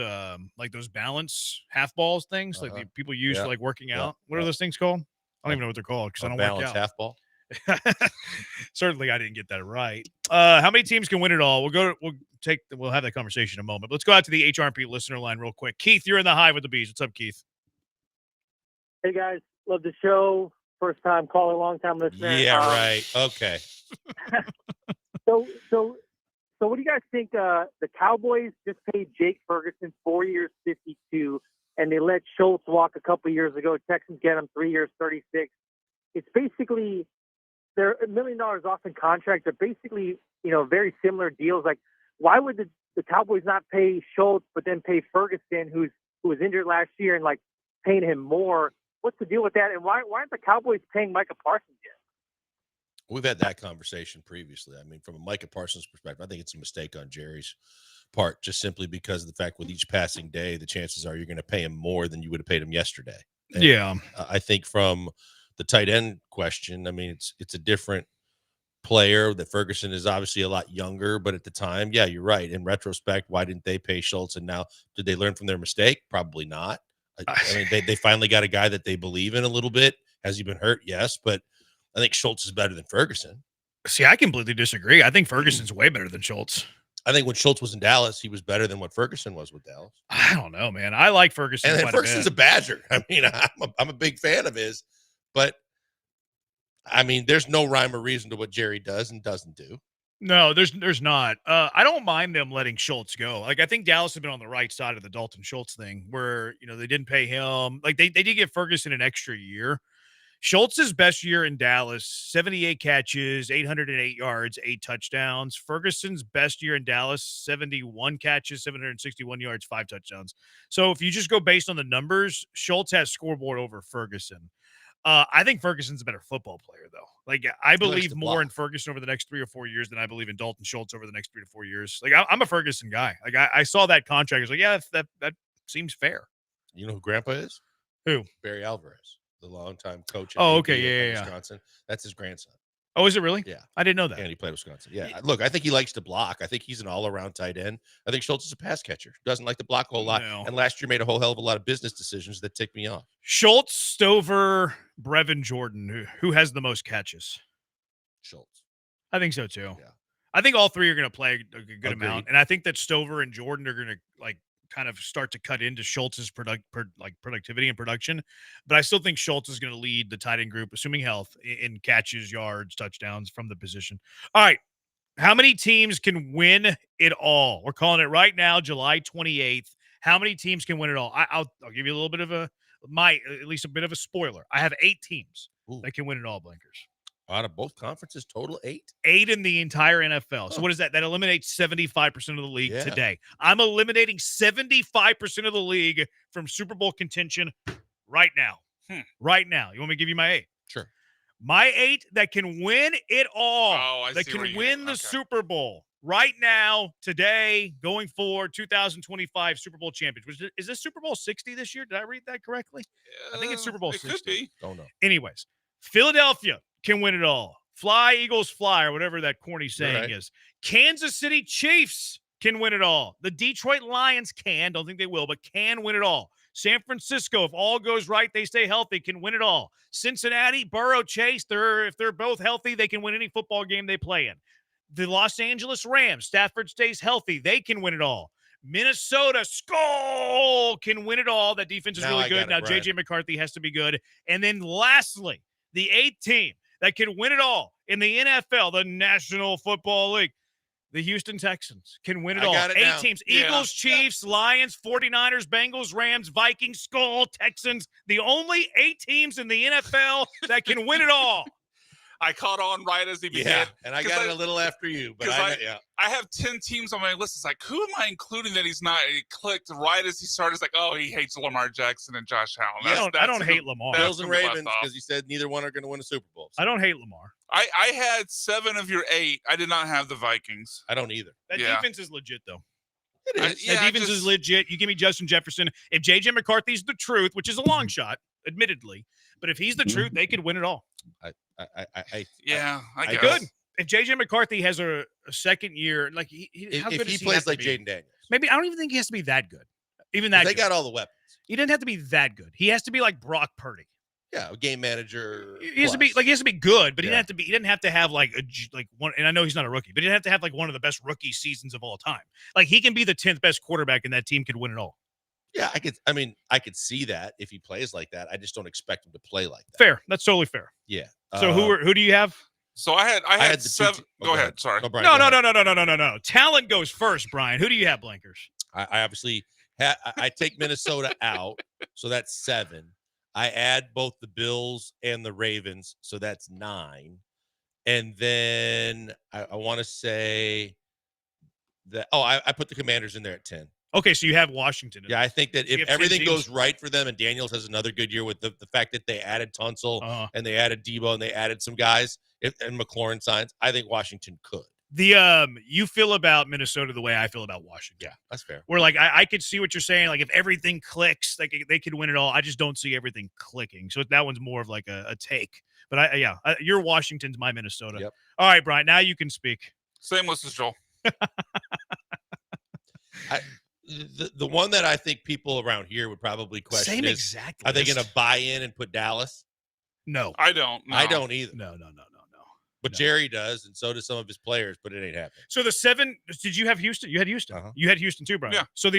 balance half balls things like the people use for like working out. What are those things called? I don't even know what they're called because I don't work balance out. half ball. Certainly, I didn't get that right. How many teams can win it all? We'll have that conversation in a moment. But let's go out to the HRP listener line real quick. Keith, you're in the Hive with the Bees. What's up, Keith? Hey guys, love the show. First time caller, long time listener. Yeah, right. Okay. So what do you guys think? The Cowboys just paid Jake Ferguson 4 years, 52, and they let Schultz walk a couple years ago. Texans get him 3 years, 36. It's basically they're $1 million off in contract. They're basically very similar deals. Like, why would the Cowboys not pay Schultz but then pay Ferguson, who was injured last year, and like paying him more? What's the deal with that? And why aren't the Cowboys paying Micah Parsons yet? We've had that conversation previously. I mean, from a Micah Parsons perspective, I think it's a mistake on Jerry's part, just simply because of the fact with each passing day, the chances are you're going to pay him more than you would have paid him yesterday. And Yeah. I think from the tight end question, I mean, it's a different player. That Ferguson is obviously a lot younger, but at the time, yeah, you're right. In retrospect, why didn't they pay Schultz? And now, did they learn from their mistake? Probably not. I mean, they finally got a guy that they believe in a little bit. Has he been hurt? Yes, but I think Schultz is better than Ferguson. See, I completely disagree. I think Ferguson's way better than Schultz. I think when Schultz was in Dallas, he was better than what Ferguson was with Dallas. I don't know, man. I like Ferguson. And then quite Ferguson's a Badger. I mean, I'm a big fan of his, but I mean, there's no rhyme or reason to what Jerry does and doesn't do. No, there's not. I don't mind them letting Schultz go. Like, I think Dallas has been on the right side of the Dalton Schultz thing where, they didn't pay him. Like, they did give Ferguson an extra year. Schultz's best year in Dallas, 78 catches, 808 yards, 8 touchdowns. Ferguson's best year in Dallas, 71 catches, 761 yards, 5 touchdowns. So if you just go based on the numbers, Schultz has scoreboard over Ferguson. I think Ferguson's a better football player, though. Like, I believe more in Ferguson over the next 3 or 4 years than I believe in Dalton Schultz over the next 3 to 4 years. Like, I'm a Ferguson guy. Like, I saw that contract. I was like, yeah, that seems fair. You know who Grandpa is? Who? Barry Alvarez, the longtime coach. Oh, okay, yeah. Wisconsin. That's his grandson. Oh, is it really? Yeah. I didn't know that. And he played Wisconsin. Yeah. Look, I think he likes to block. I think he's an all-around tight end. I think Schultz is a pass catcher. Doesn't like to block a whole lot. No. And last year made a whole hell of a lot of business decisions that ticked me off. Schultz, Stover, Brevin Jordan. Who has the most catches? Schultz. I think so, too. Yeah. I think all three are going to play a good Agreed. amount. And I think that Stover and Jordan are going to, like, kind of start to cut into Schultz's productivity and production. But I still think Schultz is going to lead the tight end group, assuming health, in catches, yards, touchdowns from the position. All right. How many teams can win it all? We're calling it right now, July 28th. How many teams can win it all? I'll give you a little bit of at least a bit of a spoiler. I have 8 teams that can win it all, Blinkers. Out of both conferences, total 8? 8 in the entire NFL. So what is that? That eliminates 75% of the league Yeah. today. I'm eliminating 75% of the league from Super Bowl contention right now. Right now. You want me to give you my 8? Sure. My 8 that can win it all. I that see can where you- win the okay. Super Bowl right now, today, going forward, 2025 Super Bowl champions. Is this Super Bowl 60 this year? Did I read that correctly? I think it's Super Bowl It 60. could be. Don't know. Anyways, Philadelphia can win it all. Fly, Eagles, fly, or whatever that corny saying right. is. Kansas City Chiefs can win it all. The Detroit Lions can, don't think they will, but can win it all. San Francisco, if all goes right, they stay healthy, can win it all. Cincinnati, Burrow, Chase, if they're both healthy, they can win any football game they play in. The Los Angeles Rams, Stafford stays healthy, they can win it all. Minnesota, Skull can win it all. That defense is Now really I good. got it, Now, Brian. J.J. McCarthy has to be good. And then lastly, the 8th team that can win it all in the NFL, the National Football League. The Houston Texans can win it I all. got it 8 down. teams. Yeah. Eagles, Chiefs, Lions, 49ers, Bengals, Rams, Vikings, Skull, Texans. The only 8 teams in the NFL that can win it all. I caught on right as he began. Yeah, and I 'Cause got it a little after you, but 'cause yeah. I have 10 teams on my list. It's like, who am I including that he's not? He clicked right as he started. It's like, oh, he hates Lamar Jackson and Josh Allen. I don't hate Lamar. that's Bills and gonna be left Ravens, off. because you said neither one are going to win a Super Bowl. So I don't hate Lamar. I had 7 of your 8. I did not have the Vikings. I don't either. That Yeah. defense is legit, though. It I- is. yeah, That I defense is just- legit. You give me Justin Jefferson. If J.J. McCarthy's the truth, which is a long shot, admittedly, but if he's the truth, they could win it all. Yeah, I guess. Good. If J.J. McCarthy has a second year, like how If good he does he plays have to like be? Jaden Daniels, Maybe I don't even think he has to be that good. Even that they good. got all the weapons. He doesn't have to be that good. He has to be like Brock Purdy. Yeah, a game manager. He has to be plus. like he has to be good, but he Yeah. doesn't have to be. He didn't have to have like one. And I know he's not a rookie, but he didn't have to have like one of the best rookie seasons of all time. Like he can be the 10th best quarterback, and that team could win it all. Yeah, I could see that if he plays like that. I just don't expect him to play like that. Fair. That's totally fair. Yeah. So who do you have? So I had had the 7. two Go ahead. Sorry. No, Brian, No, go no, ahead. no. Talent goes first, Brian. Who do you have, Blankers? I obviously I take Minnesota out, so that's 7. I add both the Bills and the Ravens, so that's 9. And then I want to say that I put the Commanders in there at 10. Okay, so you have Washington. Yeah, I think that You if have 10 everything teams? goes right for them and Daniels has another good year with the fact that they added Tunsil and they added Debo and they added some guys and McLaurin signs, I think Washington could. You feel about Minnesota the way I feel about Washington. Yeah, that's fair. Where like I could see what you're saying. Like if everything clicks, like they could win it all. I just don't see everything clicking. So that one's more of like a take. But your Washington's my Minnesota. Yep. All right, Brian. Now you can speak. Same list as Joel. The one that I think people around here would probably question Same is, exact are they list. going to buy in and put Dallas? No, I don't. No. I don't either. No. But Jerry does, and so do some of his players, but it ain't happening. So the 7. Did you have Houston? You had Houston. You had Houston too, Brian. Yeah. So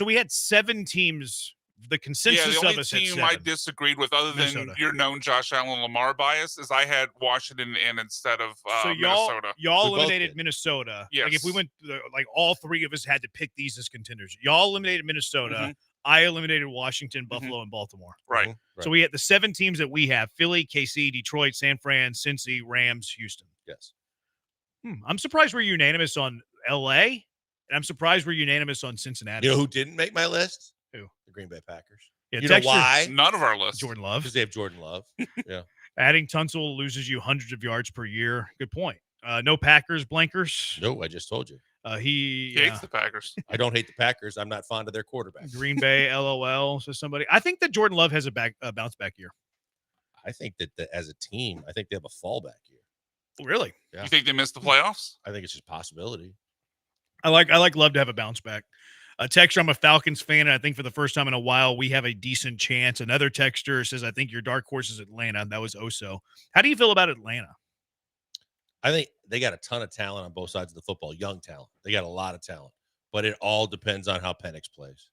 we had 7 teams. The consensus Yeah, the of only us had team 7. I disagreed with, other than Minnesota. your known Josh Allen Lamar bias, is I had Washington in instead of So Minnesota. y'all We both eliminated did. Minnesota. Yes. Like if we went like all 3 of us had to pick these as contenders. Y'all eliminated Minnesota. Mhm. I eliminated Washington, Buffalo, and Baltimore. Right. So we had the 7 teams that we have: Philly, KC, Detroit, San Fran, Cincy, Rams, Houston. Yes. I'm surprised we're unanimous on LA, and I'm surprised we're unanimous on Cincinnati. You know who didn't make my list? Who? The Green Bay Packers. Yeah, You know Dexter- why? None of our lists. Jordan Love. Because they have Jordan Love. Yeah. Adding Tunsil loses you hundreds of yards per year. Good point. No Packers, Blankers. No, I just told you. He hates the Packers. I don't hate the Packers. I'm not fond of their quarterback. Green Bay, LOL, says somebody. I think that Jordan Love has a bounce back year. I think that as a team, I think they have a fallback year. Really? Yeah. You think they missed the playoffs? I think it's just a possibility. I like Love to have a bounce back. Texter, I'm a Falcons fan, and I think for the first time in a while, we have a decent chance. Another texter says, I think your dark horse is Atlanta. That was Oso. How do you feel about Atlanta? I think they got a ton of talent on both sides of the football, young talent. They got a lot of talent, but it all depends on how Penix plays.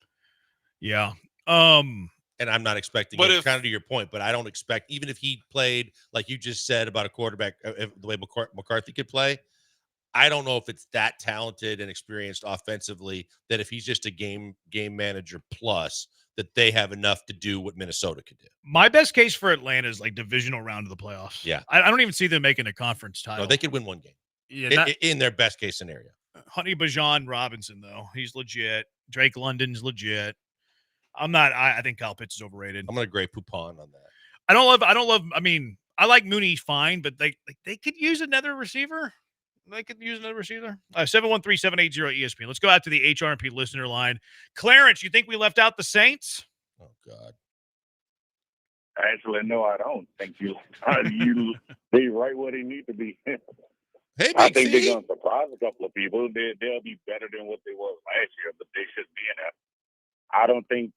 Yeah. And I'm not expecting But it, if- kind of to your point, but I don't expect, even if he played like you just said about a quarterback, the way McCarthy could play, I don't know if it's that talented and experienced offensively that if he's just a game manager plus, that they have enough to do what Minnesota could do. My best case for Atlanta is like divisional round of the playoffs. Yeah. I don't even see them making a conference title. No, they could win one game. Yeah, In their best case scenario. Honey Bajan Robinson, though. He's legit. Drake London's legit. I think Kyle Pitts is overrated. I'm going to grade Poupon on that. I don't love. I mean, I like Mooney fine, but they could use another receiver. They could use another receiver. 713-780-ESPN. Let's go out to the HRP listener line. Clarence, you think we left out the Saints? Oh, God. Actually, no, I don't think you. They right where they need to be. Hey, I think they're going to surprise a couple of people. They'll be better than what they was last year, but they shouldn't be in there. I don't think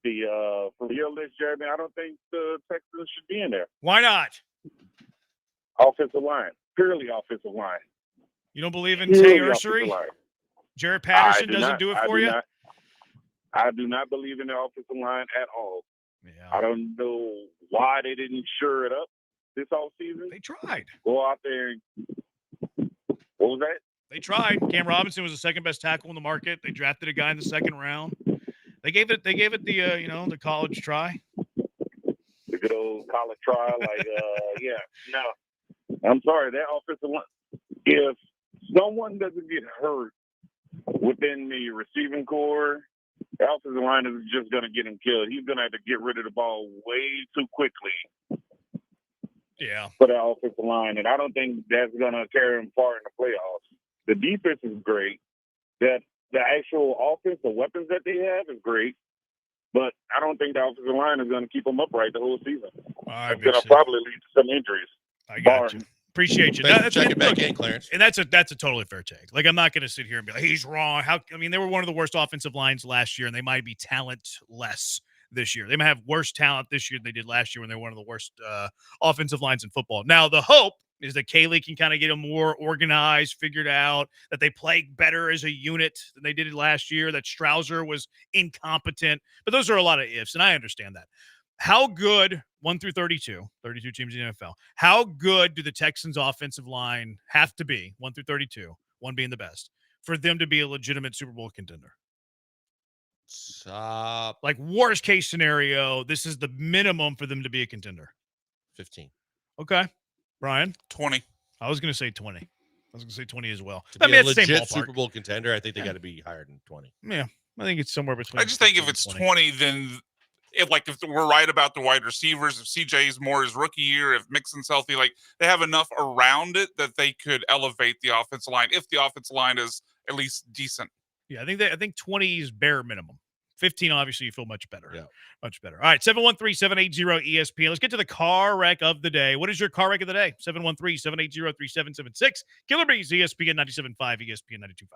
for your list, Jeremy, I don't think the Texans should be in there. Why not? Offensive line, purely offensive line. You don't believe in Purely Tay offensive Ursery? line. Jared Patterson doesn't do it for you? I do not believe in the offensive line at all. Yeah. I don't know why they didn't shore it up this offseason. They tried. Go out there and what was that? They tried. Cam Robinson was the second best tackle in the market. They drafted a guy in the second round. They gave it the college try. The good old college try, no. I'm sorry, that offensive line. If someone doesn't get hurt within the receiving core, the offensive line is just going to get him killed. He's going to have to get rid of the ball way too quickly. Yeah. For the offensive line, and I don't think that's going to carry him far in the playoffs. The defense is great. That the actual offense, the weapons that they have is great, but I don't think the offensive line is going to keep them upright the whole season. It's going to probably lead to some injuries. I got you. Appreciate you. Thanks for checking back in, Clarence. And that's a totally fair take. Like, I'm not going to sit here and be like, he's wrong. They were one of the worst offensive lines last year, and they might be talentless this year. They might have worse talent this year than they did last year when they were one of the worst offensive lines in football. Now, the hope is that Kaylee can kind of get them more organized, figured out, that they play better as a unit than they did last year, that Strouser was incompetent. But those are a lot of ifs, and I understand that. How good, 1 through 32 teams in the NFL, how good do the Texans' offensive line have to be, 1 through 32, 1 being the best, for them to be a legitimate Super Bowl contender? Like, worst case scenario, this is the minimum for them to be a contender. 15. Okay. Brian? 20. I was going to say 20. I was going to say 20 as well. To be a it's the same legit ballpark. Super Bowl contender, I think they got to be higher than 20. Yeah. I think it's somewhere between. I just think if it's 20, then if we're right about the wide receivers, if CJ is more his rookie year, if Mixon's healthy, like they have enough around it that they could elevate the offensive line if the offensive line is at least decent. Yeah, I think 20 is bare minimum. 15, obviously, you feel much better. Yeah. Much better. All right, 713-780-ESPN. Let's get to the car wreck of the day. What is your car wreck of the day? 713-780-3776. Killer Bees, ESPN 97.5, ESPN 92.5.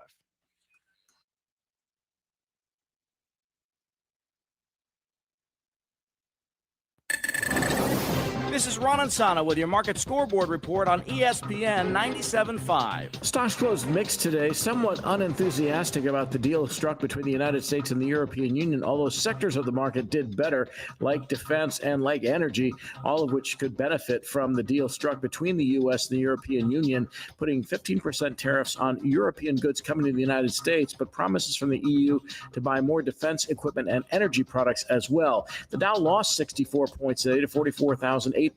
This is Ron Ansana with your market scoreboard report on ESPN 97.5. Stocks closed mixed today, somewhat unenthusiastic about the deal struck between the United States and the European Union, although sectors of the market did better, like defense and like energy, all of which could benefit from the deal struck between the U.S. and the European Union, putting 15% tariffs on European goods coming to the United States, but promises from the EU to buy more defense equipment and energy products as well. The Dow lost 64 points today to 44,837.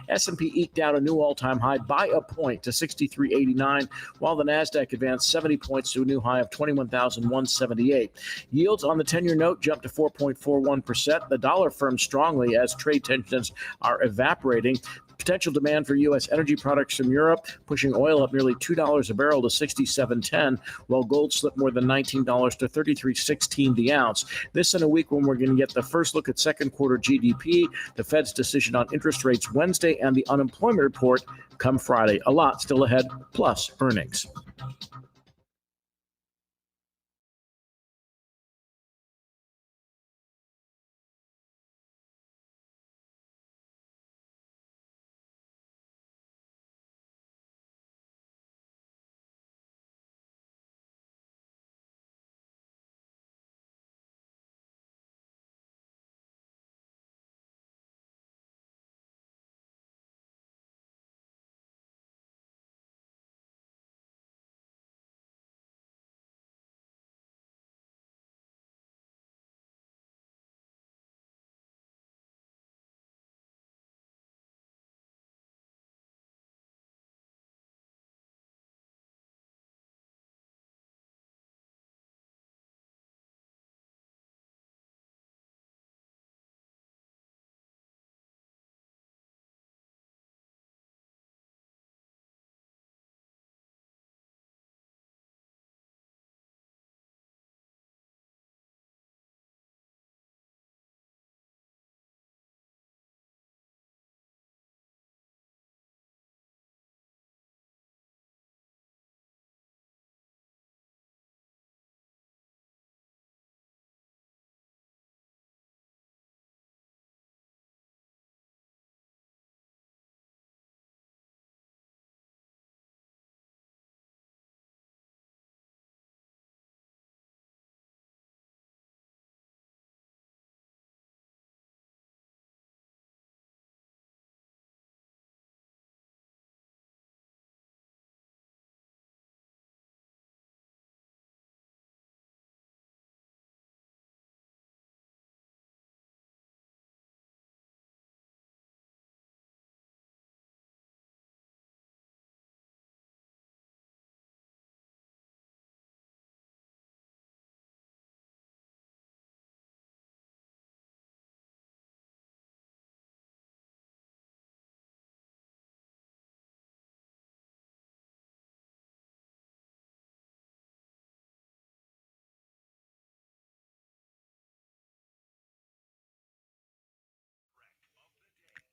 S&P eked out a new all-time high by a point to 63.89, while the Nasdaq advanced 70 points to a new high of 21,178. Yields on the 10-year note jumped to 4.41%. The dollar firmed strongly as trade tensions are evaporating. Potential demand for U.S. energy products from Europe, pushing oil up nearly $2 a barrel to $67.10, while gold slipped more than $19 to $33.16 the ounce. This in a week when we're going to get the first look at second quarter GDP, the Fed's decision on interest rates Wednesday, and the unemployment report come Friday. A lot still ahead, plus earnings.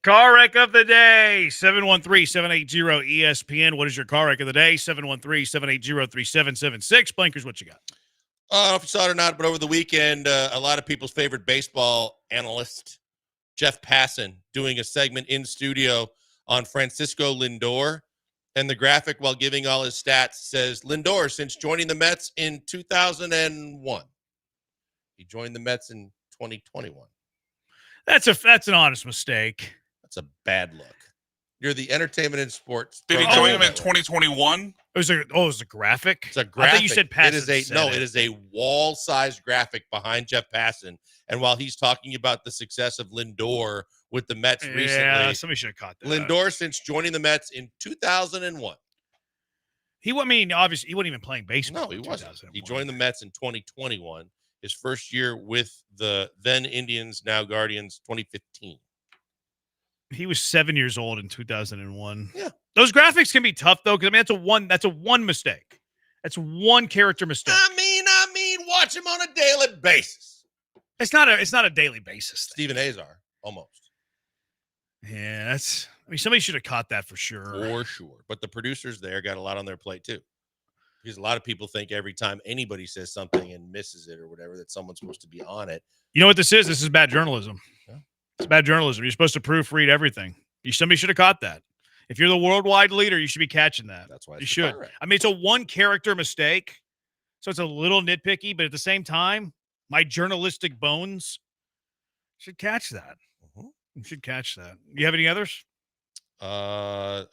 Car wreck of the day, 713-780-ESPN. What is your car wreck of the day? 713-780-3776. Blankers, what you got? I don't know if you saw it or not, but over the weekend, a lot of people's favorite baseball analyst, Jeff Passan, doing a segment in studio on Francisco Lindor. And the graphic, while giving all his stats, says Lindor, since joining the Mets in 2001. He joined the Mets in 2021. That's an honest mistake. That's a bad look. You're the entertainment and sports. Did he join him in 2021? It was a graphic? It's a graphic. I thought you said Passan. It is a wall-sized graphic behind Jeff Passan. And while he's talking about the success of Lindor with the Mets recently, somebody should have caught that. Lindor since joining the Mets in 2001. Obviously, he wasn't even playing baseball. No, he wasn't. He joined the Mets in 2021. His first year with the then Indians, now Guardians, 2015. He was 7 years old in 2001. Yeah. Those graphics can be tough, though, because, that's a one mistake. That's one character mistake. I mean, watch him on a daily basis. It's not a daily basis thing. Stephen Azar, almost. Yeah, somebody should have caught that for sure. For sure. But the producers there got a lot on their plate, too. Because a lot of people think every time anybody says something and misses it or whatever, that someone's supposed to be on it. You know what this is? This is bad journalism. Yeah. It's bad journalism. You're supposed to proofread everything. Somebody should have caught that. If you're the worldwide leader, you should be catching that. That's why you should. It's a one character mistake, so it's a little nitpicky, but at the same time, my journalistic bones should catch that. You should catch that. You have any others? Was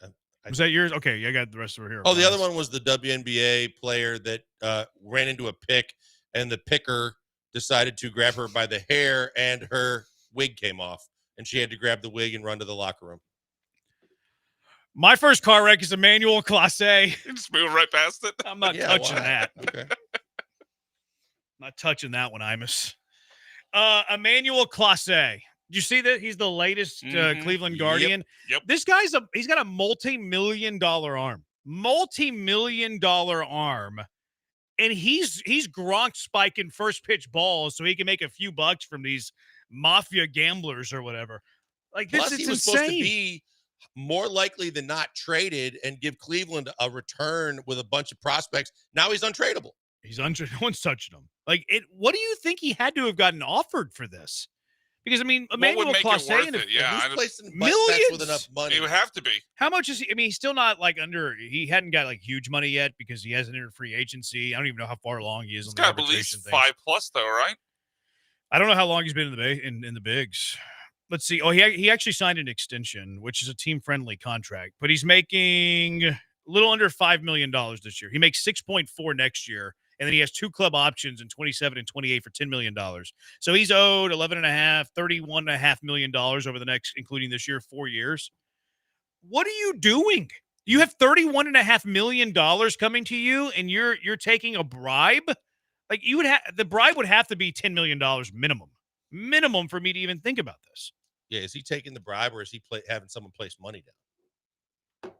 that yours? Okay, I got the rest of it here. Oh, the other one was the WNBA player that ran into a pick, and the picker decided to grab her by the hair, and her wig came off, and she had to grab the wig and run to the locker room. My first car wreck is Emmanuel Clase. Just move right past it. I'm not touching why? that. Okay. Not touching that one, Imus. Emmanuel Clase. Did you see that? He's the latest Cleveland Guardian. Yep. This guy's he's got a multi-million-dollar arm. Multi-million-dollar arm. And he's Gronk spiking first pitch balls so he can make a few bucks from these mafia gamblers or whatever. Like, this Plus, is he was insane. supposed to be more likely than not traded and give Cleveland a return with a bunch of prospects. Now he's untradeable. No one's touching him. Like, what do you think he had to have gotten offered for this? Because, Emmanuel Clase, Who's placing millions bets with enough money? It would have to be. How much is he? He's still not he hadn't got huge money yet because he hasn't entered free agency. I don't even know how far along he is. He's on the got at arbitration least thing. 5+ though, right? I don't know how long he's been in the bigs. Let's see. Oh, he actually signed an extension, which is a team-friendly contract, but he's making a little under $5 million this year. He makes 6.4 next year, and then he has 2 club options in 27 and 28 for $10 million. So he's owed $31.5 million over the next, including this year, 4 years. What are you doing? You have $31.5 million coming to you, and you're taking a bribe? Like, the bribe would have to be $10 million minimum for me to even think about this. Yeah, is he taking the bribe or is he having someone place money down?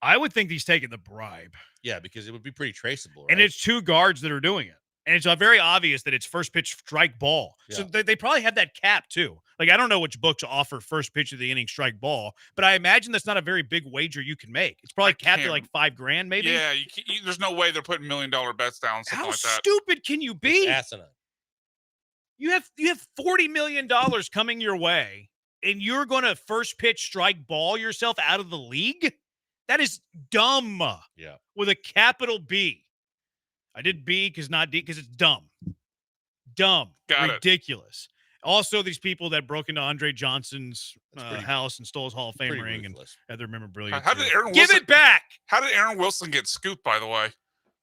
I would think he's taking the bribe. Yeah, because it would be pretty traceable, right? And it's 2 guards that are doing it. And it's very obvious that it's first pitch strike ball. So they probably have that cap too. Like, I don't know which books offer first pitch of the inning strike ball, but I imagine that's not a very big wager you can make. It's probably capped at $5,000 maybe. Yeah, there's no way they're putting $1 million bets down. Something How like that. stupid can you be? It's asinine. You have $40 million coming your way, and you're going to first pitch strike ball yourself out of the league? That is dumb. Yeah. With a capital B. I did B because not D because it's dumb. Dumb. Got it. Ridiculous. Also, these people that broke into Andre Johnson's house and stole his Hall of Fame ring ruthless. and had their memorabilia. How did Aaron Give Wilson, it back? How did Aaron Wilson get scooped, by the way?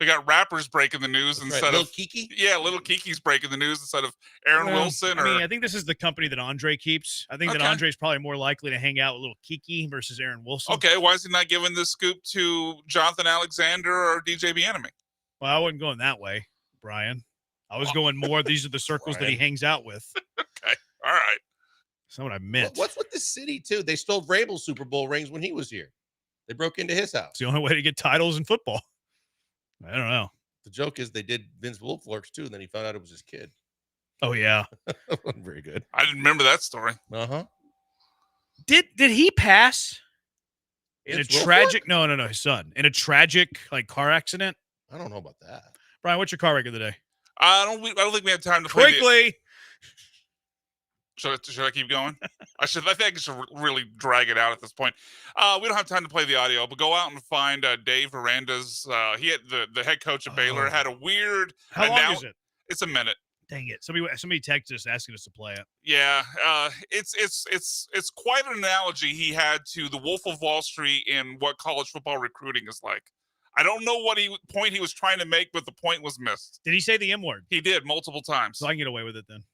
They got rappers breaking the news instead Lil of Kiki? Yeah, Little Kiki's breaking the news instead of Aaron Wilson. I think this is the company that Andre keeps. I think that Andre's probably more likely to hang out with Little Kiki versus Aaron Wilson. Okay, why is he not giving the scoop to Jonathan Alexander or DJ Bieniemy? Well, I wasn't going that way, Brian. I was going more. These are the circles that he hangs out with. Okay, all right. That's not what I meant. What's with the city too? They stole Vrabel's Super Bowl rings when he was here. They broke into his house. It's the only way to get titles in football. I don't know. The joke is they did Vince Wilfork's too, and then he found out it was his kid. Oh yeah, wasn't very good. I didn't remember that story. Uh-huh. Did he pass in a Vince Wilfork? tragic? No, his son in a tragic car accident. I don't know about that. Brian, what's your car wreck of the day? I don't think we have time to play Quickly. Should I keep going? I think I should really drag it out at this point. We don't have time to play the audio, but go out and find Dave Aranda's. He had the head coach of Baylor had a weird. How long is it? It's a minute. Dang it! Somebody texted us asking us to play it. Yeah, it's quite an analogy he had to the Wolf of Wall Street and what college football recruiting is like. I don't know what point he was trying to make, but the point was missed. Did he say the M word? He did multiple times. So I can get away with it then.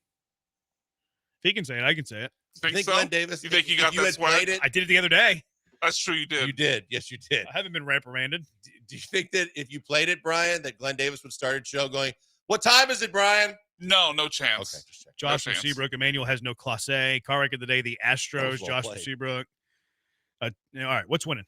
If he can say it, I can say it. Think so? Glenn Davis? You think you got if you that had swag? played it, I did it the other day. That's true. You did. you did. Yes, you did. I haven't been reprimanded. Do you think that if you played it, Brian, that Glenn Davis would start a show going, "What time is it, Brian?" No chance. Okay, just check. Josh No from chance. Seabrook. Emmanuel has no class A. Car wreck of the day, the Astros. well Josh from played. Seabrook. All right, what's winning?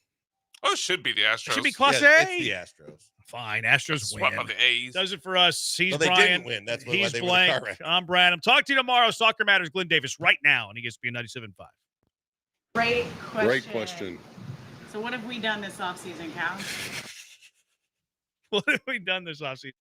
Oh, it should be the Astros. It should be class Yeah, A. it's the Astros. Fine, Astros Swept by win. the A's. Does it for us. He's No, they Brian. didn't win. That's why He's they were in the car blank. wreck. I'm Brian. I'm talking to you tomorrow. Soccer Matters. Glenn Davis right now on ESPN 97.5. Great question. Great question. So what have we done this offseason, Cal? What have we done this offseason?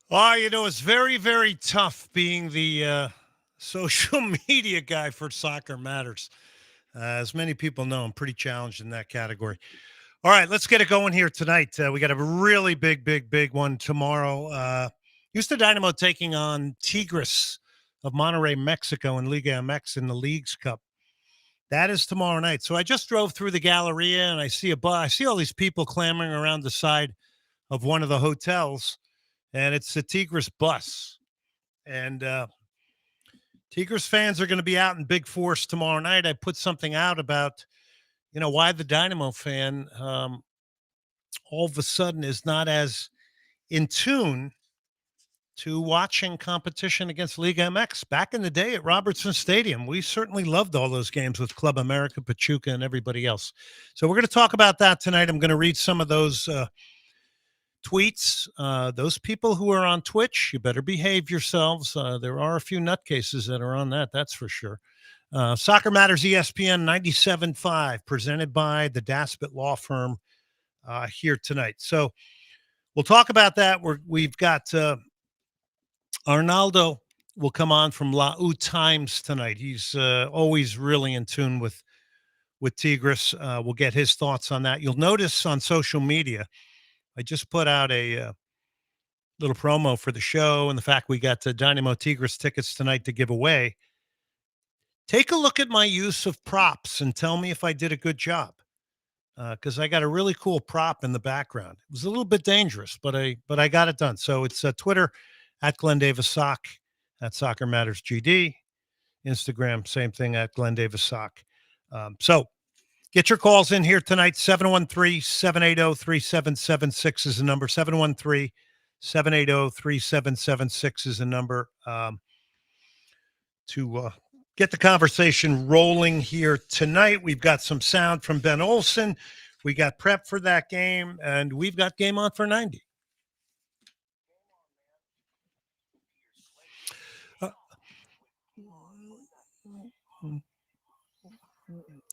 Oh, it's very, very tough being the social media guy for Soccer Matters. As many people know, I'm pretty challenged in that category. All right, let's get it going here tonight. We got a really big one tomorrow. Houston Dynamo taking on Tigres of Monterrey, Mexico in Liga MX in the Leagues Cup. That is tomorrow night. So I just drove through the Galleria and I see I see all these people clamoring around the side of one of the hotels, and it's the Tigres bus. And Tigres fans are going to be out in big force tomorrow night. I put something out about, why the Dynamo fan all of a sudden is not as in tune to watching competition against Liga MX. Back in the day at Robertson Stadium, we certainly loved all those games with Club America, Pachuca, and everybody else. So we're going to talk about that tonight. I'm going to read some of those tweets. Those people who are on Twitch, you better behave yourselves. There are a few nutcases that are on that, that's for sure. Soccer Matters ESPN 97.5, presented by the Daspit Law Firm here tonight. So we'll talk about that. We've got Arnaldo will come on from La U Times tonight. He's always really in tune with Tigres. We'll get his thoughts on that. You'll notice on social media, I just put out a little promo for the show and the fact we got Dynamo Tigres tickets tonight to give away. Take a look at my use of props and tell me if I did a good job. Because I got a really cool prop in the background. It was a little bit dangerous, but I got it done. So it's Twitter at Glenn Davis Sock, at Soccer Matters GD. Instagram, same thing at Glenn Davis Sock. So get your calls in here tonight. 713-780-3776 is the number. 713-780-3776 is the number to get the conversation rolling here tonight. We've got some sound from Ben Olsen. We got prep for that game, and we've got Game On for 90.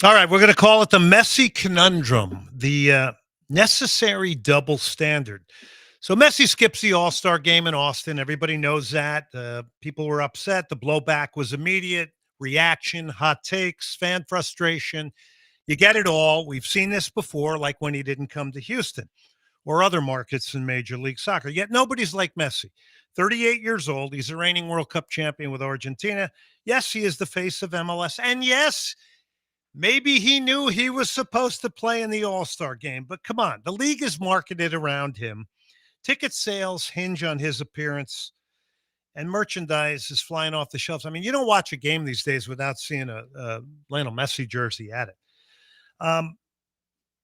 All right, we're going to call it the Messi conundrum, the necessary double standard. So Messi skips the All-Star game in Austin. Everybody knows that. People were upset. The blowback was immediate. Reaction, hot takes, fan frustration. You get it all. We've seen this before, like when he didn't come to Houston or other markets in Major League Soccer. Yet nobody's like Messi. 38 years old. He's a reigning World Cup champion with Argentina. Yes, he is the face of MLS. And yes, maybe he knew he was supposed to play in the All-Star game. But come on, the league is marketed around him. Ticket sales hinge on his appearance, and merchandise is flying off the shelves. I mean, you don't watch a game these days without seeing a Lionel Messi jersey at it.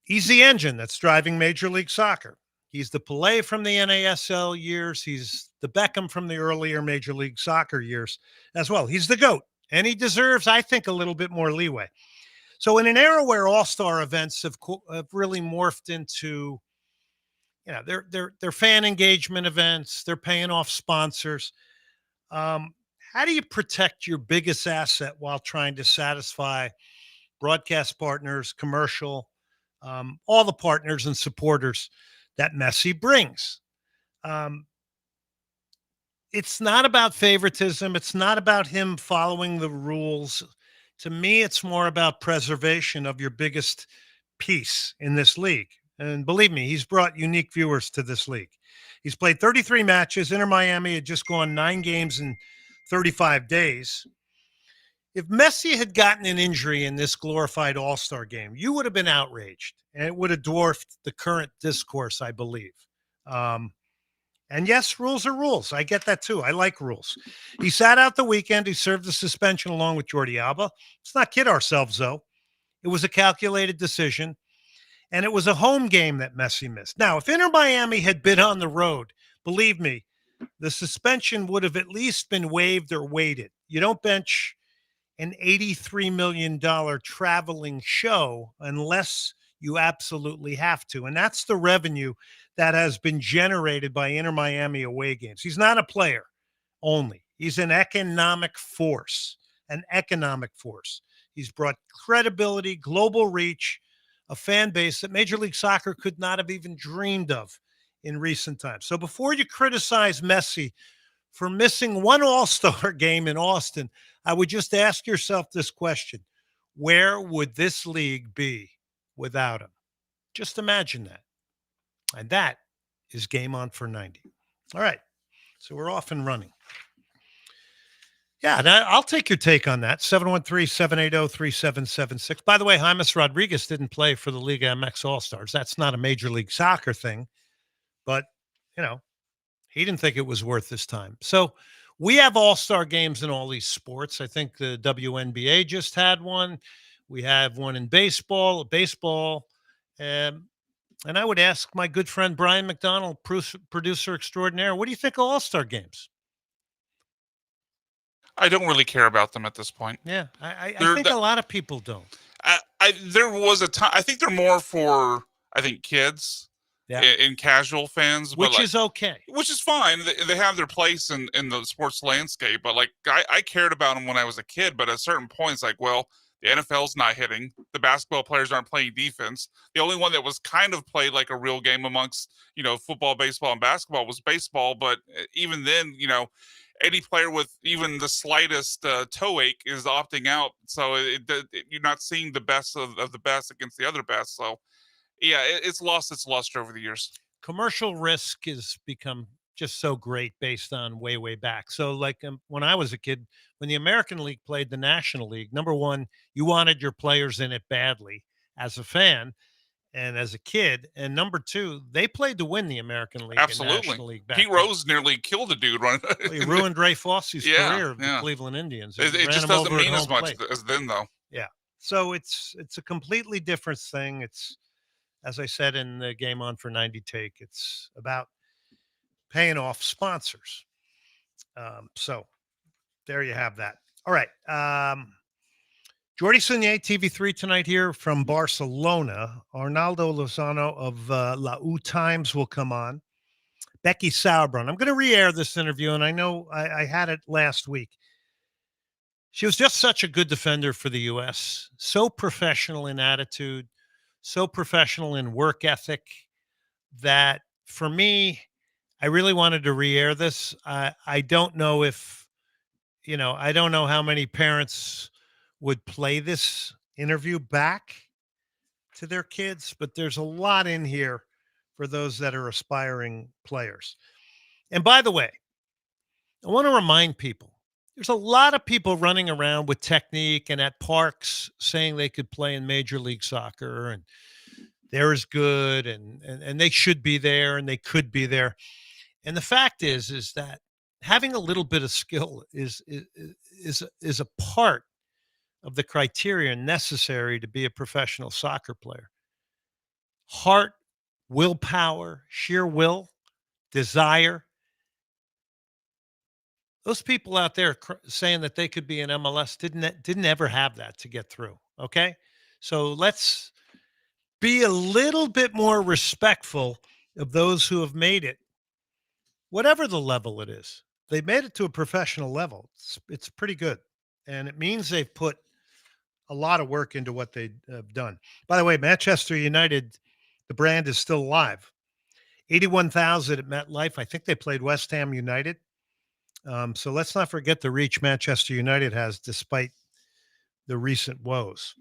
He's the engine that's driving Major League Soccer. He's the Pelé from the NASL years. He's the Beckham from the earlier Major League Soccer years as well. He's the GOAT, and he deserves, I think, a little bit more leeway. So in an era where all-star events have really morphed into, they're fan engagement events, they're paying off sponsors. How do you protect your biggest asset while trying to satisfy broadcast partners, commercial, all the partners and supporters that Messi brings? It's not about favoritism. It's not about him following the rules. To me, it's more about preservation of your biggest piece in this league. And believe me, he's brought unique viewers to this league. He's played 33 matches. Inter Miami had just gone 9 games in 35 days. If Messi had gotten an injury in this glorified All-Star game, you would have been outraged, and it would have dwarfed the current discourse, I believe. And yes, rules are rules. I get that too. I like rules. He sat out the weekend. He served the suspension along with Jordi Alba. Let's not kid ourselves, though. It was a calculated decision, and it was a home game that Messi missed. Now, if Inter Miami had been on the road, believe me, the suspension would have at least been waived or weighted. You don't bench an $83 million traveling show unless you absolutely have to. And that's the revenue that has been generated by Inter Miami away games. He's not a player only. He's an economic force, He's brought credibility, global reach, a fan base that Major League Soccer could not have even dreamed of in recent times. So before you criticize Messi for missing one All-Star game in Austin, I would just ask yourself this question: where would this league be without him? Just imagine that. And that is Game On for 90. All right. So we're off and running. Yeah, I'll take your take on that. 713-780-3776. By the way, James Rodriguez didn't play for the Liga MX All-Stars. That's not a Major League Soccer thing. But, he didn't think it was worth his time. So we have all-star games in all these sports. I think the WNBA just had one. We have one in baseball. And I would ask my good friend Brian McDonald, producer extraordinaire, what do you think of all-star games? I don't really care about them at this point. Yeah, I think a lot of people don't. There was a time. I think they're more for, kids and casual fans. Which is okay. Which is fine. They have their place in the sports landscape. But, I cared about them when I was a kid. But at a certain point, it's the NFL's not hitting. The basketball players aren't playing defense. The only one that was kind of played like a real game amongst, football, baseball, and basketball was baseball. But even then, any player with even the slightest toe ache is opting out. So you're not seeing the best of the best against the other best. So, yeah, it's lost its luster over the years. Commercial risk has become just so great based on way, way back. So, when I was a kid, when the American League played the National League, number one, you wanted your players in it badly as a fan and as a kid. And number two, they played to win the American League. Absolutely. And National League back Pete then. Rose nearly killed a dude. Well, he ruined Ray Fosse's career of the Cleveland Indians. It just doesn't mean as much as then, though. Yeah. So it's a completely different thing. It's, as I said in the Game On for 90 take, it's about paying off sponsors. So there you have that. All right. Jordi Sunier, TV3 tonight here from Barcelona. Arnaldo Lozano of La U Times will come on. Becky Sauerbrunn. I'm going to re-air this interview, and I know I had it last week. She was just such a good defender for the U.S., so professional in attitude, so professional in work ethic that for me, I really wanted to re-air this. I don't know if, I don't know how many parents would play this interview back to their kids, but there's a lot in here for those that are aspiring players. And by the way, I want to remind people, there's a lot of people running around with technique and at parks saying they could play in Major League Soccer and they're as good and they should be there and they could be there. And the fact is that having a little bit of skill is a part of the criteria necessary to be a professional soccer player. Heart, willpower, sheer will, desire. Those people out there saying that they could be in MLS didn't ever have that to get through, okay? So let's be a little bit more respectful of those who have made it, whatever the level it is. They made it to a professional level. It's pretty good. And it means they've put a lot of work into what they've done. By the way, Manchester United, the brand is still alive. 81,000 at MetLife. I think they played West Ham United. So let's not forget the reach Manchester United has despite the recent woes.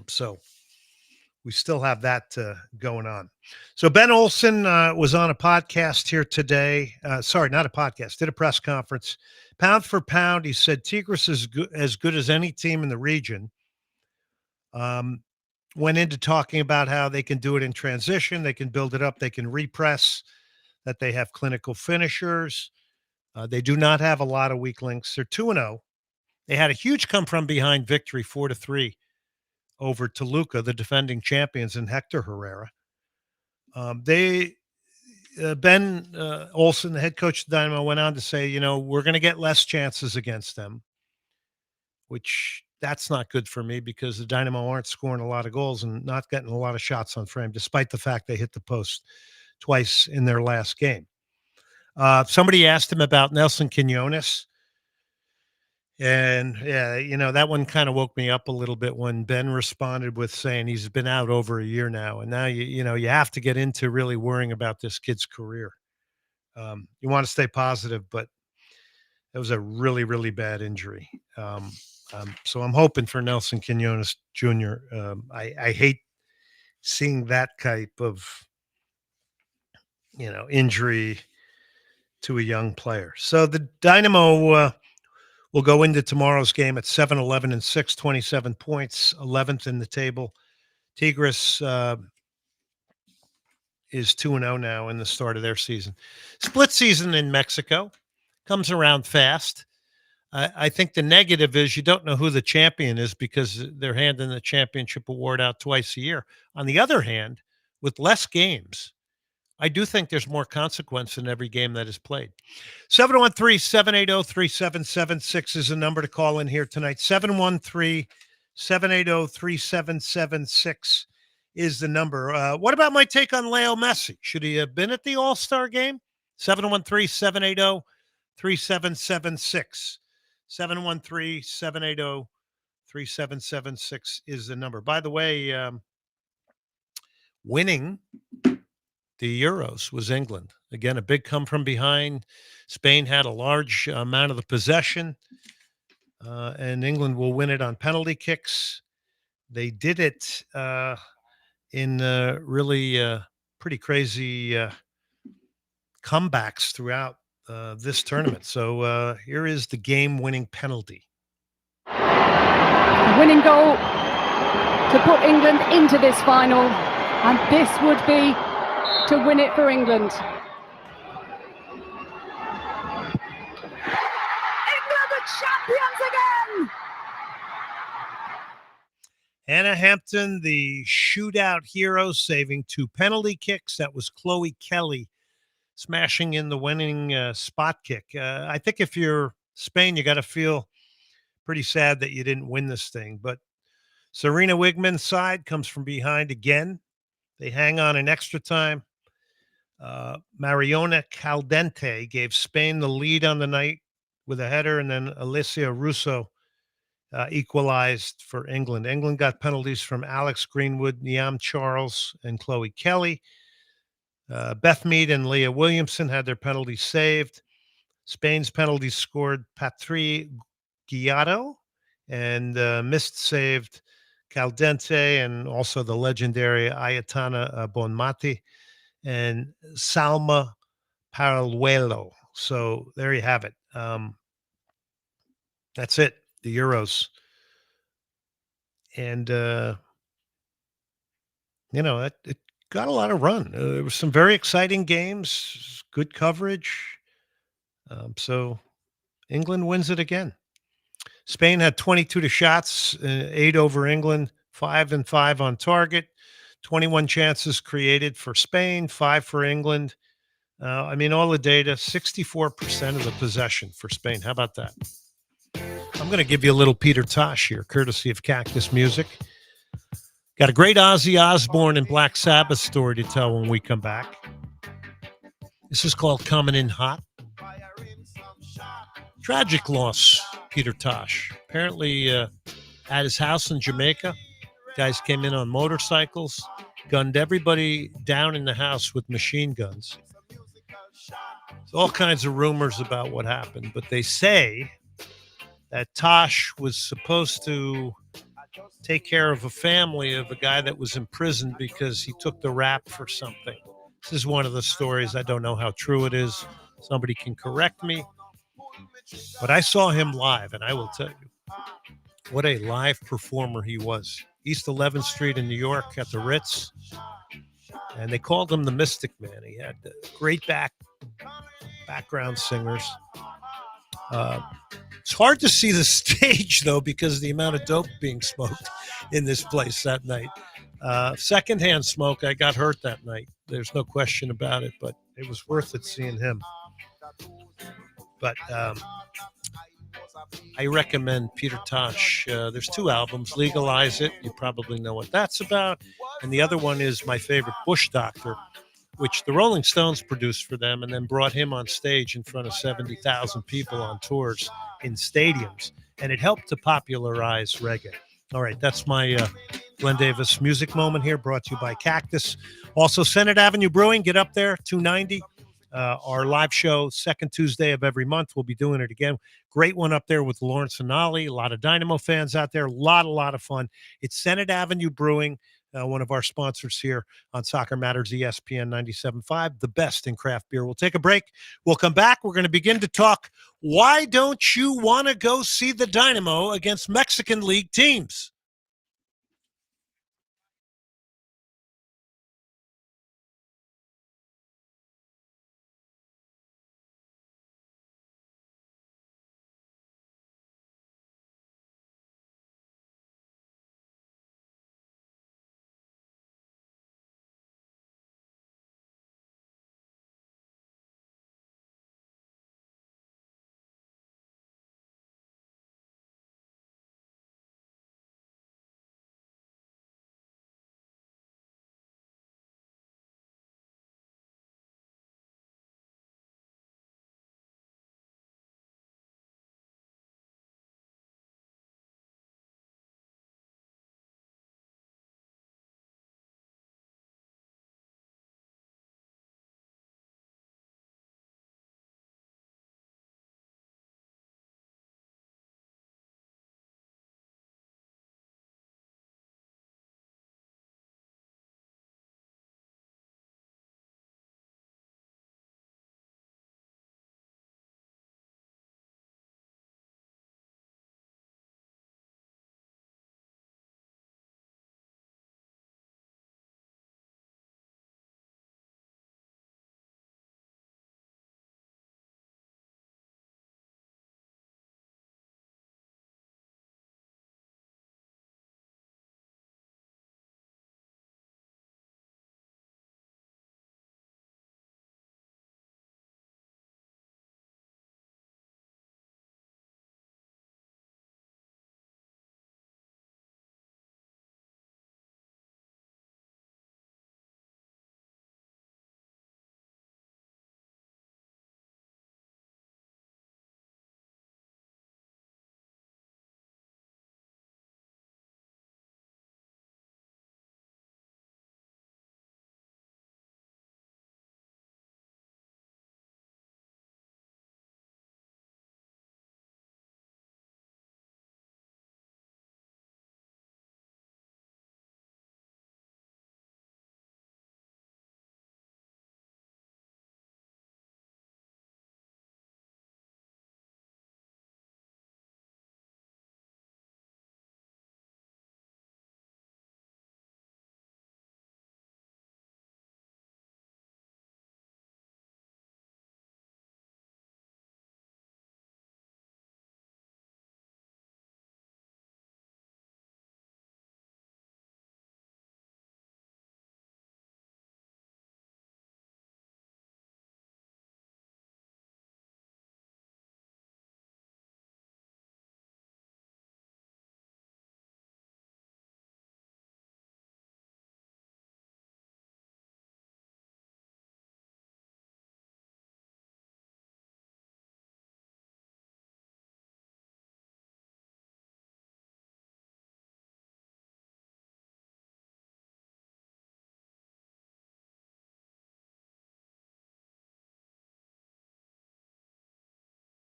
So we still have that going on. So Ben Olsen was on a podcast here today. Sorry, not a podcast, did a press conference. Pound for pound, he said Tigres is as good as any team in the region. Went into talking about how they can do it in transition. They can build it up. They can repress, that they have clinical finishers. They do not have a lot of weak links. They're 2-0. They had a huge come-from-behind victory, 4-3, over Toluca, the defending champions, and Hector Herrera. Ben Olsen, the head coach of Dynamo, went on to say, we're going to get less chances against them, which that's not good for me because the Dynamo aren't scoring a lot of goals and not getting a lot of shots on frame, despite the fact they hit the post twice in their last game. Somebody asked him about Nelson Quinones, And yeah, that one kind of woke me up a little bit when Ben responded with saying he's been out over a year now, and now you have to get into really worrying about this kid's career. You want to stay positive, but it was a really, really bad injury. So I'm hoping for Nelson Quinones Jr. I hate seeing that type of injury to a young player. So the Dynamo will go into tomorrow's game at 7-11-6, 27 points, 11th in the table. Tigres is 2-0 now in the start of their season. Split season in Mexico comes around fast. I think the negative is you don't know who the champion is because they're handing the championship award out twice a year. On the other hand, with less games, I do think there's more consequence in every game that is played. 713-780-3776 is the number to call in here tonight. 713-780-3776 is the number. What about my take on Leo Messi? Should he have been at the All-Star game? 713-780-3776. 713-780-3776 is the number. By the way, winning the Euros was England. Again, a big come from behind. Spain had a large amount of the possession, and England will win it on penalty kicks. They did it in really pretty crazy comebacks throughout this tournament. So here is the game-winning penalty. A winning goal to put England into this final, and this would be to win it for England. England are champions again! Hannah Hampton, the shootout hero, saving 2 penalty kicks. That was Chloe Kelly smashing in the winning spot kick. I think if you're Spain, you got to feel pretty sad that you didn't win this thing. But Serena Wigman's side comes from behind again. They hang on in extra time. Mariona Caldente gave Spain the lead on the night with a header, and then Alicia Russo equalized for England. England got penalties from Alex Greenwood, Niamh Charles, and Chloe Kelly. Beth Mead and Leah Williamson had their penalties saved. Spain's penalties scored Patri Guiado, and missed saved Caldente, and also the legendary Ayatana Bonmati and Salma Paraluelo. So there you have it. That's it, the Euros. And, it got a lot of run. There were some very exciting games, good coverage. So England wins it again. Spain had 22 to shots, 8 over England, 5-5 on target, 21 chances created for Spain, 5 for England. All the data, 64% of the possession for Spain. How about that? I'm going to give you a little Peter Tosh here, courtesy of Cactus Music. Got a great Ozzy Osbourne and Black Sabbath story to tell when we come back. This is called Coming In Hot. Tragic loss, Peter Tosh. Apparently at his house in Jamaica, guys came in on motorcycles, gunned everybody down in the house with machine guns. There's all kinds of rumors about what happened, but they say that Tosh was supposed to take care of a family of a guy that was imprisoned because he took the rap for something. This is one of the stories. I don't know how true it is. Somebody can correct me. But I saw him live, and I will tell you what a live performer he was. East 11th Street in New York at the Ritz. And they called him the Mystic Man. He had great background singers. It's hard to see the stage, though, because of the amount of dope being smoked in this place that night. Secondhand smoke, I got hurt that night. There's no question about it, but it was worth it seeing him. But I recommend Peter Tosh. There's 2 albums, Legalize It. You probably know what that's about. And the other one is my favorite, Bush Doctor, which the Rolling Stones produced for them and then brought him on stage in front of 70,000 people on tours in stadiums. and it helped to popularize reggae. All right, that's my Glenn Davis music moment here, brought to you by Cactus. Also, Senate Avenue Brewing, get up there, 290. Our live show, second Tuesday of every month. We'll be doing it again. Great one up there with Lawrence Finale. A lot of Dynamo fans out there. A lot of fun. It's Senate Avenue Brewing, one of our sponsors here on Soccer Matters, ESPN 97.5, the best in craft beer. We'll take a break. We'll come back. We're going to begin to talk. Why don't you want to go see the Dynamo against Mexican League teams?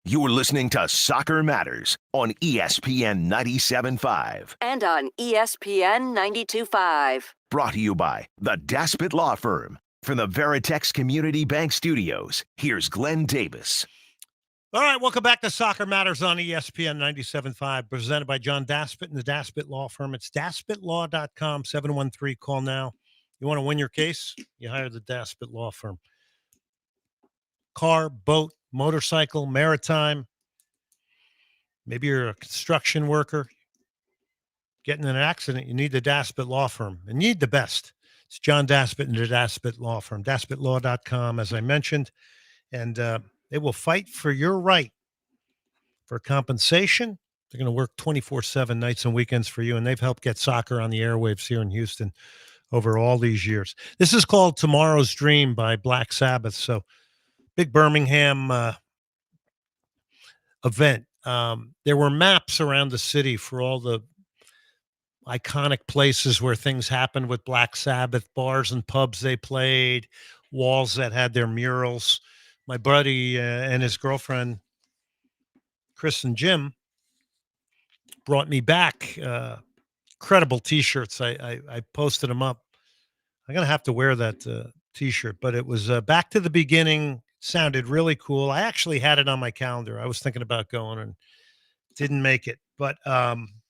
You're listening to Soccer Matters on ESPN 97.5. And on ESPN 92.5. Brought to you by the Daspit Law Firm. From the Veritex Community Bank Studios, here's Glenn Davis. All right, welcome back to Soccer Matters on ESPN 97.5, presented by John Daspit and the Daspit Law Firm. It's daspitlaw.com, 713. Call now. You want to win your case? You hire the Daspit Law Firm. Car, boat, motorcycle, maritime. Maybe you're a construction worker. Getting in an accident, you need the Daspit Law Firm. And you need the best. It's John Daspit and the Daspit Law Firm. Daspitlaw.com, as I mentioned. And they will fight for your right for compensation. They're going to work 24/7 nights and weekends for you. And they've helped get soccer on the airwaves here in Houston over all these years. This is called Tomorrow's Dream by Black Sabbath. So big Birmingham event there were maps around the city for all the iconic places where things happened with Black Sabbath, bars and pubs they played, walls that had their murals. My buddy and his girlfriend, Chris and Jim, brought me back incredible T-shirts. I posted them up. I'm going to have to wear that T-shirt, but it was Back to the Beginning. Sounded really cool. I actually had it on my calendar. I was thinking about going and didn't make it. But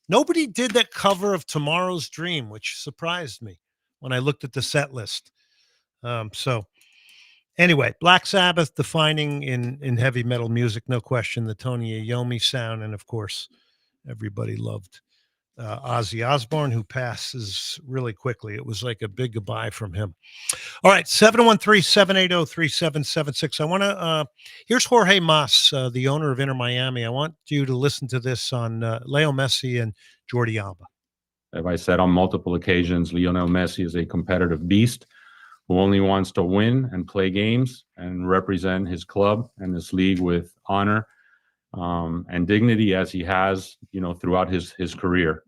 nobody did that cover of Tomorrow's Dream, which surprised me when I looked at the set list. So anyway, Black Sabbath defining in heavy metal music, no question, the Tony Iommi sound. And of course, everybody loved Ozzy Osbourne, who passes really quickly. It was like a big goodbye from him. All right, 713-780-3776. I want to, here's Jorge Mas, the owner of Inter Miami. I want you to listen to this on Leo Messi and Jordi Alba. As I said on multiple occasions, Lionel Messi is a competitive beast who only wants to win and play games and represent his club and this league with honor and dignity, as he has, throughout his career.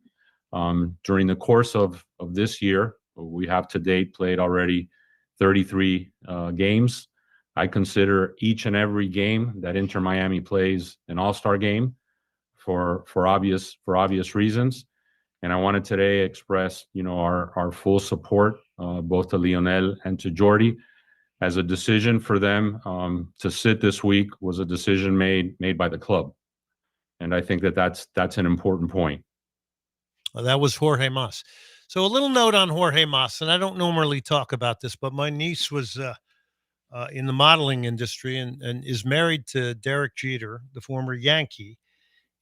During the course of this year, we have to date played already 33 games. I consider each and every game that Inter Miami plays an all-star game for obvious reasons. And I wanted today express, our full support both to Lionel and to Jordi. As a decision for them to sit this week was a decision made by the club, and I think that's an important point. Well, that was Jorge Mas. So a little note on Jorge Mas, and I don't normally talk about this, but my niece was in the modeling industry and is married to Derek Jeter, the former Yankee,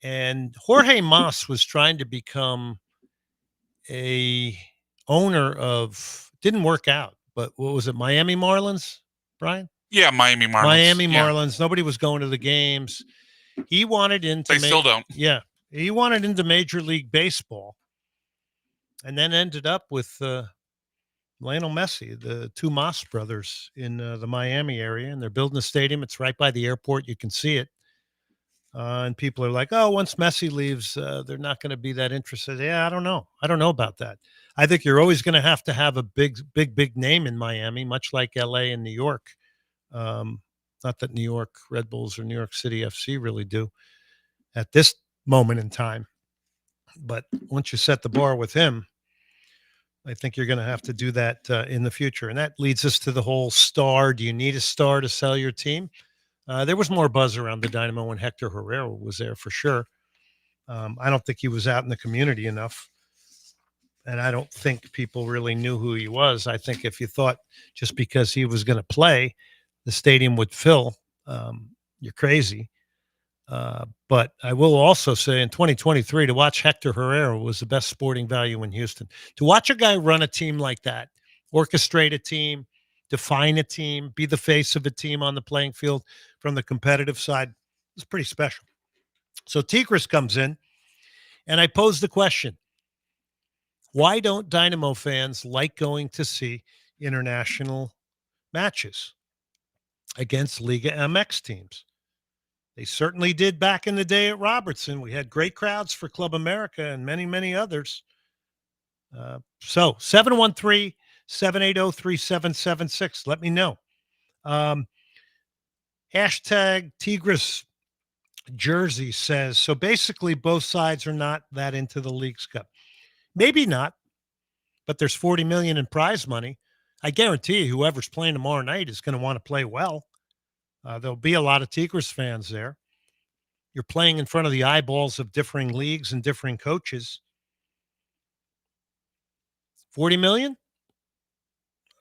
and Jorge Mas was trying to become a owner of, didn't work out. But what was it, Miami Marlins, Brian? Yeah, Miami Marlins. Miami Marlins. Nobody was going to the games. He wanted into. They still don't. Yeah, he wanted into Major League Baseball, and then ended up with Lionel Messi, the two Mas brothers in the Miami area, and they're building a stadium. It's right by the airport. You can see it. And people are like, oh, once Messi leaves, they're not going to be that interested. Yeah, I don't know. I don't know about that. I think you're always going to have a big name in Miami, much like LA and New York. Not that New York Red Bulls or New York City FC really do at this moment in time. But once you set the bar with him, I think you're going to have to do that in the future. And that leads us to the whole star. Do you need a star to sell your team? There was more buzz around the Dynamo when Hector Herrera was there for sure. I don't think he was out in the community enough. And I don't think people really knew who he was. I think if you thought just because he was going to play, the stadium would fill, you're crazy. But I will also say in 2023, to watch Hector Herrera was the best sporting value in Houston. To watch a guy run a team like that, orchestrate a team, define a team, be the face of a team on the playing field from the competitive side, is pretty special. So Tigres comes in, and I pose the question, why don't Dynamo fans like going to see international matches against Liga MX teams? They certainly did back in the day at Robertson. We had great crowds for Club America and many, many others. So 713-780-3776. Let me know. Hashtag Tigres Jersey says, so basically both sides are not that into the Leagues Cup. Maybe not, but there's $40 million in prize money. I guarantee you whoever's playing tomorrow night is going to want to play well. There'll be a lot of Tigres fans there. You're playing in front of the eyeballs of differing leagues and differing coaches. $40 million?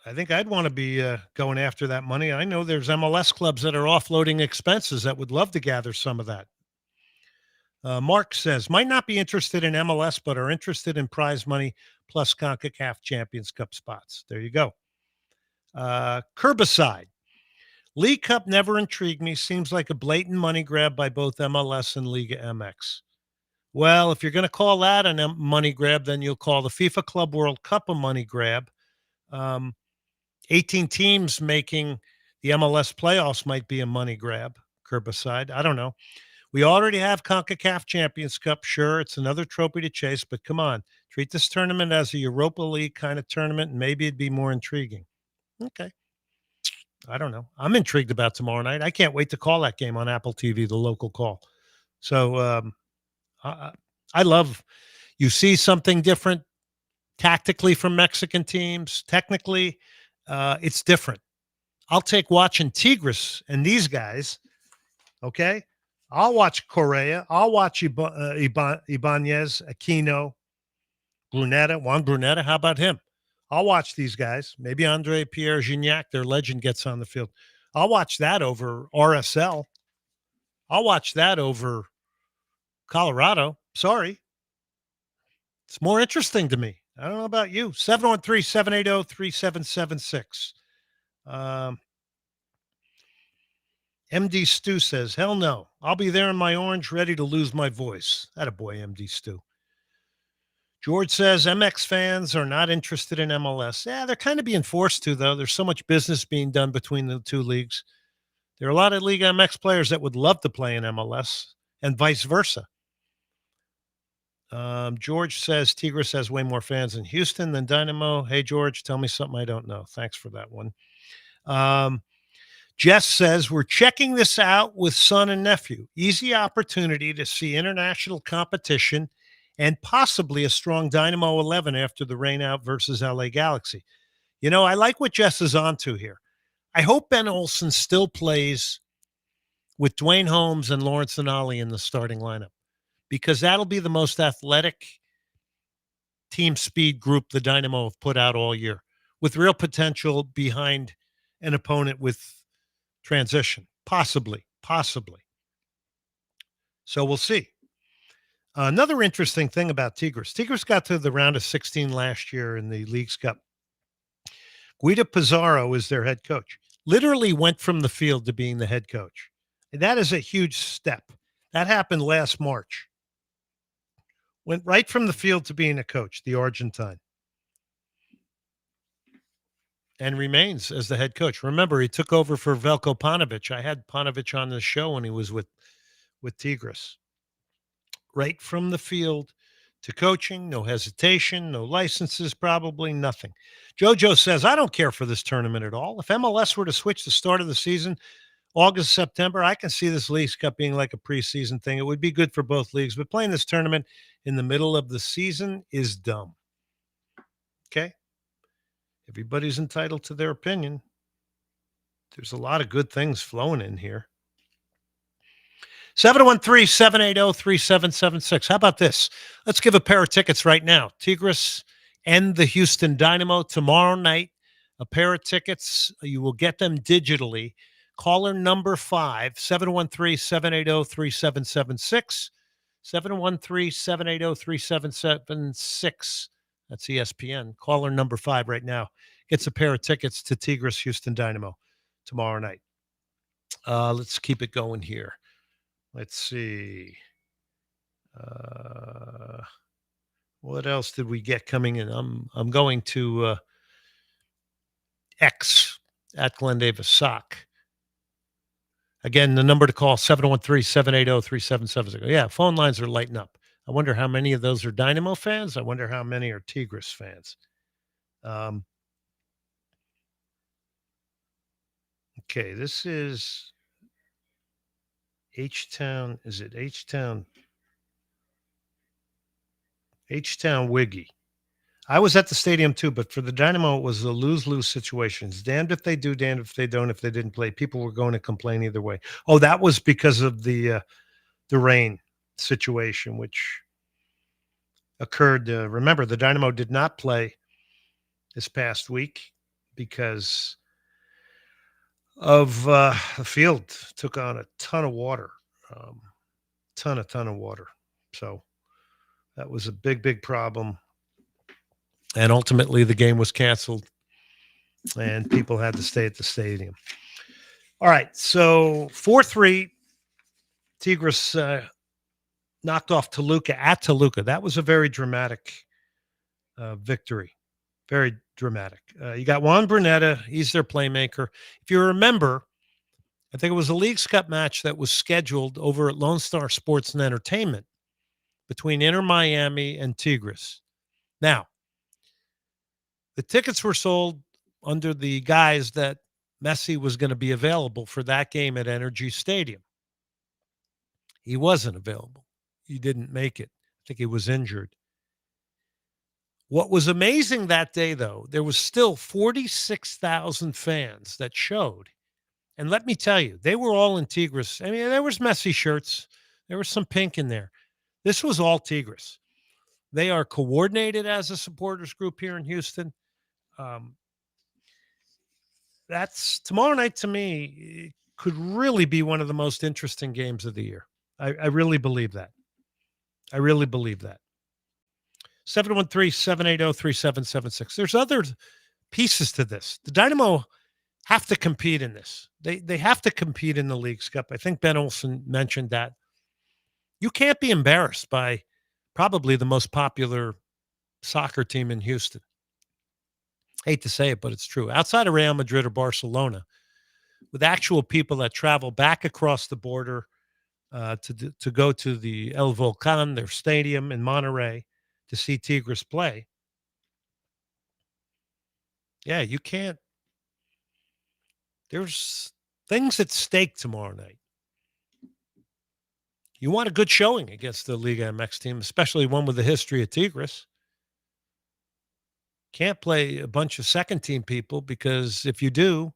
I think I'd want to be going after that money. I know there's MLS clubs that are offloading expenses that would love to gather some of that. Mark says, might not be interested in MLS, but are interested in prize money plus CONCACAF Champions Cup spots. There you go. Curbicide. League Cup never intrigued me. Seems like a blatant money grab by both MLS and Liga MX. Well, if you're going to call that a money grab, then you'll call the FIFA Club World Cup a money grab. 18 teams making the MLS playoffs might be a money grab. Curbicide. I don't know. We already have CONCACAF Champions Cup. Sure, it's another trophy to chase, but come on. Treat this tournament as a Europa League kind of tournament, and maybe it'd be more intriguing. Okay. I don't know. I'm intrigued about tomorrow night. I can't wait to call that game on Apple TV, the local call. So I love you see something different tactically from Mexican teams. Technically, it's different. I'll take watching Tigres and these guys. Okay. I'll watch Correa. I'll watch Ibanez, Aquino, Brunetta, Juan Brunetta. How about him? I'll watch these guys. Maybe Andre Pierre Gignac, their legend, gets on the field. I'll watch that over RSL. I'll watch that over Colorado. Sorry. It's more interesting to me. I don't know about you. 713-780-3776. MD Stu says, hell no. I'll be there in my orange, ready to lose my voice. Attaboy, MD Stu. George says, MX fans are not interested in MLS. Yeah, they're kind of being forced to, though. There's so much business being done between the two leagues. There are a lot of League MX players that would love to play in MLS and vice versa. George says, Tigres has way more fans in Houston than Dynamo. Hey, George, tell me something I don't know. Thanks for that one. Jess says, we're checking this out with son and nephew. Easy opportunity to see international competition and possibly a strong Dynamo 11 after the rainout versus LA Galaxy. You know, I like what Jess is onto here. I hope Ben Olsen still plays with Dwayne Holmes and Lawrence Anali in the starting lineup, because that'll be the most athletic team speed group the Dynamo have put out all year, with real potential behind an opponent with transition. Possibly. So we'll see. Another interesting thing about Tigres got to the round of 16 last year in the Leagues Cup. Guido Pizarro is their head coach. Literally went from the field to being the head coach. And that is a huge step. That happened last March. Went right from the field to being a coach, the Argentine. And remains as the head coach. Remember, he took over for Veljko Paunovic. I had Paunovic on the show when he was with Tigres. Right from the field to coaching, no hesitation, no licenses, probably nothing. Jojo says, I don't care for this tournament at all. If MLS were to switch the start of the season, August, September, I can see this Leagues Cup being like a preseason thing. It would be good for both leagues, but playing this tournament in the middle of the season is dumb. Okay? Everybody's entitled to their opinion. There's a lot of good things flowing in here. 713-780-3776. How about this? Let's give a pair of tickets right now. Tigres and the Houston Dynamo tomorrow night. A pair of tickets. You will get them digitally. Caller number 5, 713-780-3776. 713-780-3776. That's ESPN. Caller number 5 right now gets a pair of tickets to Tigres Houston Dynamo tomorrow night. Let's keep it going here. Let's see. What else did we get coming in? I'm going to X at Glenn Davis Sock. Again, the number to call, 713-780-3776. Yeah, phone lines are lighting up. I wonder how many of those are Dynamo fans. I wonder how many are Tigres fans. Okay, this is H-Town. Is it H-Town? H-Town Wiggy. I was at the stadium too, but for the Dynamo, it was a lose-lose situation. It's damned if they do, damned if they don't. If they didn't play, people were going to complain either way. Oh, that was because of the rain situation, which occurred. Remember, the Dynamo did not play this past week because of the field took on a ton of water, ton of water. So that was a big problem. And ultimately, the game was canceled, and people had to stay at the stadium. All right, so 4-3, Tigres knocked off Toluca at Toluca. That was a very dramatic victory, very dramatic. You got Juan Brunetta. He's their playmaker. If you remember, I think it was a Leagues Cup match that was scheduled over at Lone Star Sports and Entertainment between Inter Miami and Tigres. Now, the tickets were sold under the guise that Messi was going to be available for that game at Energy Stadium. He wasn't available. He didn't make it. I think he was injured. What was amazing that day, though, there was still 46,000 fans that showed. And let me tell you, they were all in Tigres. I mean, there was Messi shirts. There was some pink in there. This was all Tigres. They are coordinated as a supporters group here in Houston. That's tomorrow night to me. It could really be one of the most interesting games of the year. I really believe that. I really believe that. 713-780-3776. There's other pieces to this. The Dynamo have to compete in this. They have to compete in the Leagues Cup. I think Ben Olsen mentioned that. You can't be embarrassed by probably the most popular soccer team in Houston. Hate to say it, but it's true. Outside of Real Madrid or Barcelona, with actual people that travel back across the border to go to the El Volcan, their stadium in Monterrey, to see Tigres play. Yeah, you can't. There's things at stake tomorrow night. You want a good showing against the Liga MX team, especially one with the history of Tigres. Can't play a bunch of second-team people because if you do,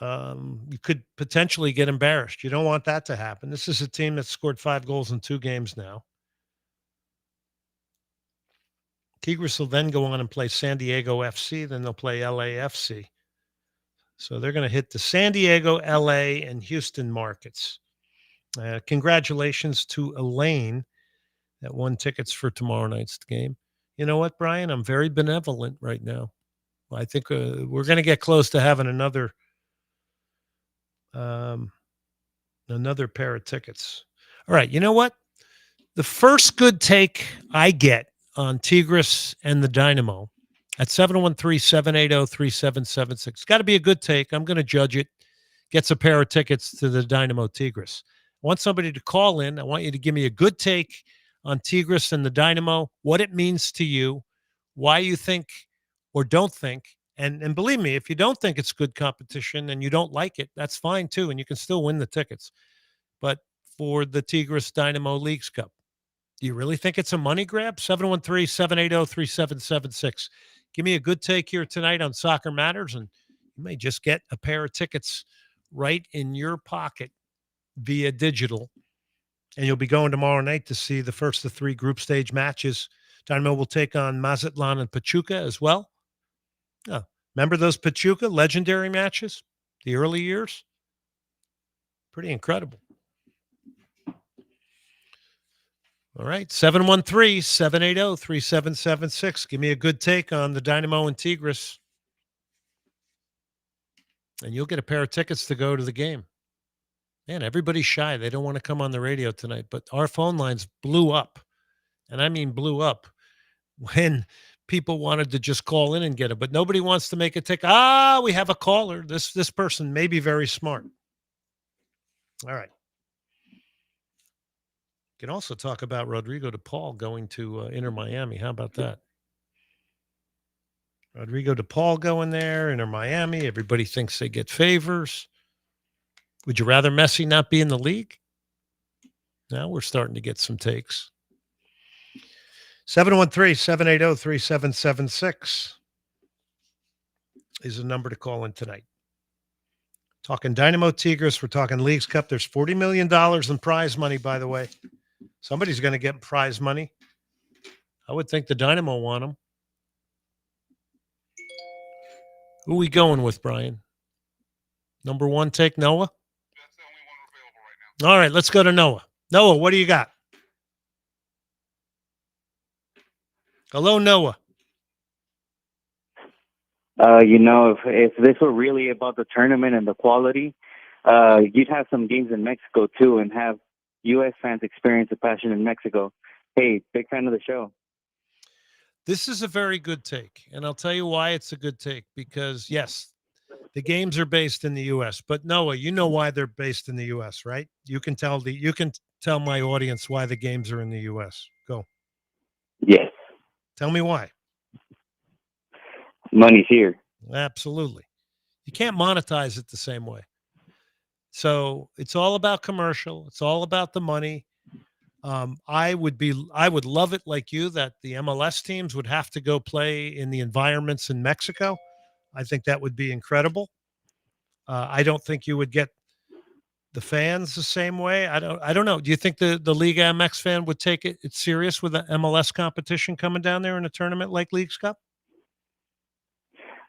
you could potentially get embarrassed. You don't want that to happen. This is a team that scored 5 goals in 2 games now. Tigres will then go on and play San Diego FC. Then they'll play LAFC. So they're going to hit the San Diego, LA, and Houston markets. Congratulations to Elaine that won tickets for tomorrow night's game. You know what, Brian? I'm very benevolent right now. I think we're going to get close to having another pair of tickets. All right. You know what? The first good take I get on Tigres and the Dynamo at 713-780-3776. It's got to be a good take. I'm going to judge it. Gets a pair of tickets to the Dynamo Tigres. I want somebody to call in. I want you to give me a good take on Tigres and the Dynamo, what it means to you, why you think or don't think. And believe me, if you don't think it's good competition and you don't like it, that's fine too, and you can still win the tickets. But for the Tigres Dynamo Leagues Cup, do you really think it's a money grab? 713-780-3776. Give me a good take here tonight on Soccer Matters, and you may just get a pair of tickets right in your pocket via digital. And you'll be going tomorrow night to see the first of 3 group stage matches. Dynamo will take on Mazatlan and Pachuca as well. Oh, remember those Pachuca legendary matches? The early years? Pretty incredible. All right, 713-780-3776. Give me a good take on the Dynamo and Tigres. And you'll get a pair of tickets to go to the game. Man, everybody's shy. They don't want to come on the radio tonight, but our phone lines blew up. And I mean blew up when people wanted to just call in and get it, but nobody wants to make a ticket. We have a caller. This person may be very smart. All right. Can also talk about Rodrigo de Paul going to Inter Miami. How about that? Rodrigo de Paul going there, Inter Miami. Everybody thinks they get favors. Would you rather Messi not be in the league? Now we're starting to get some takes. 713-780-3776 is the number to call in tonight. Talking Dynamo Tigres. We're talking Leagues Cup. There's $40 million in prize money, by the way. Somebody's going to get prize money. I would think the Dynamo want them. Who are we going with, Brian? Number 1 take, Noah? That's the only one available right now. All right, let's go to Noah. Noah, what do you got? Hello, Noah. If this were really about the tournament and the quality, you'd have some games in Mexico too and have U.S. fans experience the passion in Mexico. Hey, big fan of the show. This is a very good take, and I'll tell you why it's a good take. Because, yes, The games are based in the U.S. But Noah, you know why they're based in the U.S., right? You can tell my audience why the games are in the U.S. Go. Yes. Tell me why. Money's here. Absolutely. You can't monetize it the same way. So it's all about commercial. It's all about the money. I would love it like you that the MLS teams would have to go play in the environments in Mexico. I think that would be incredible. I don't think you would get the fans the same way. I don't know. Do you think the Liga MX fan would take it serious with the MLS competition coming down there in a tournament like Leagues Cup?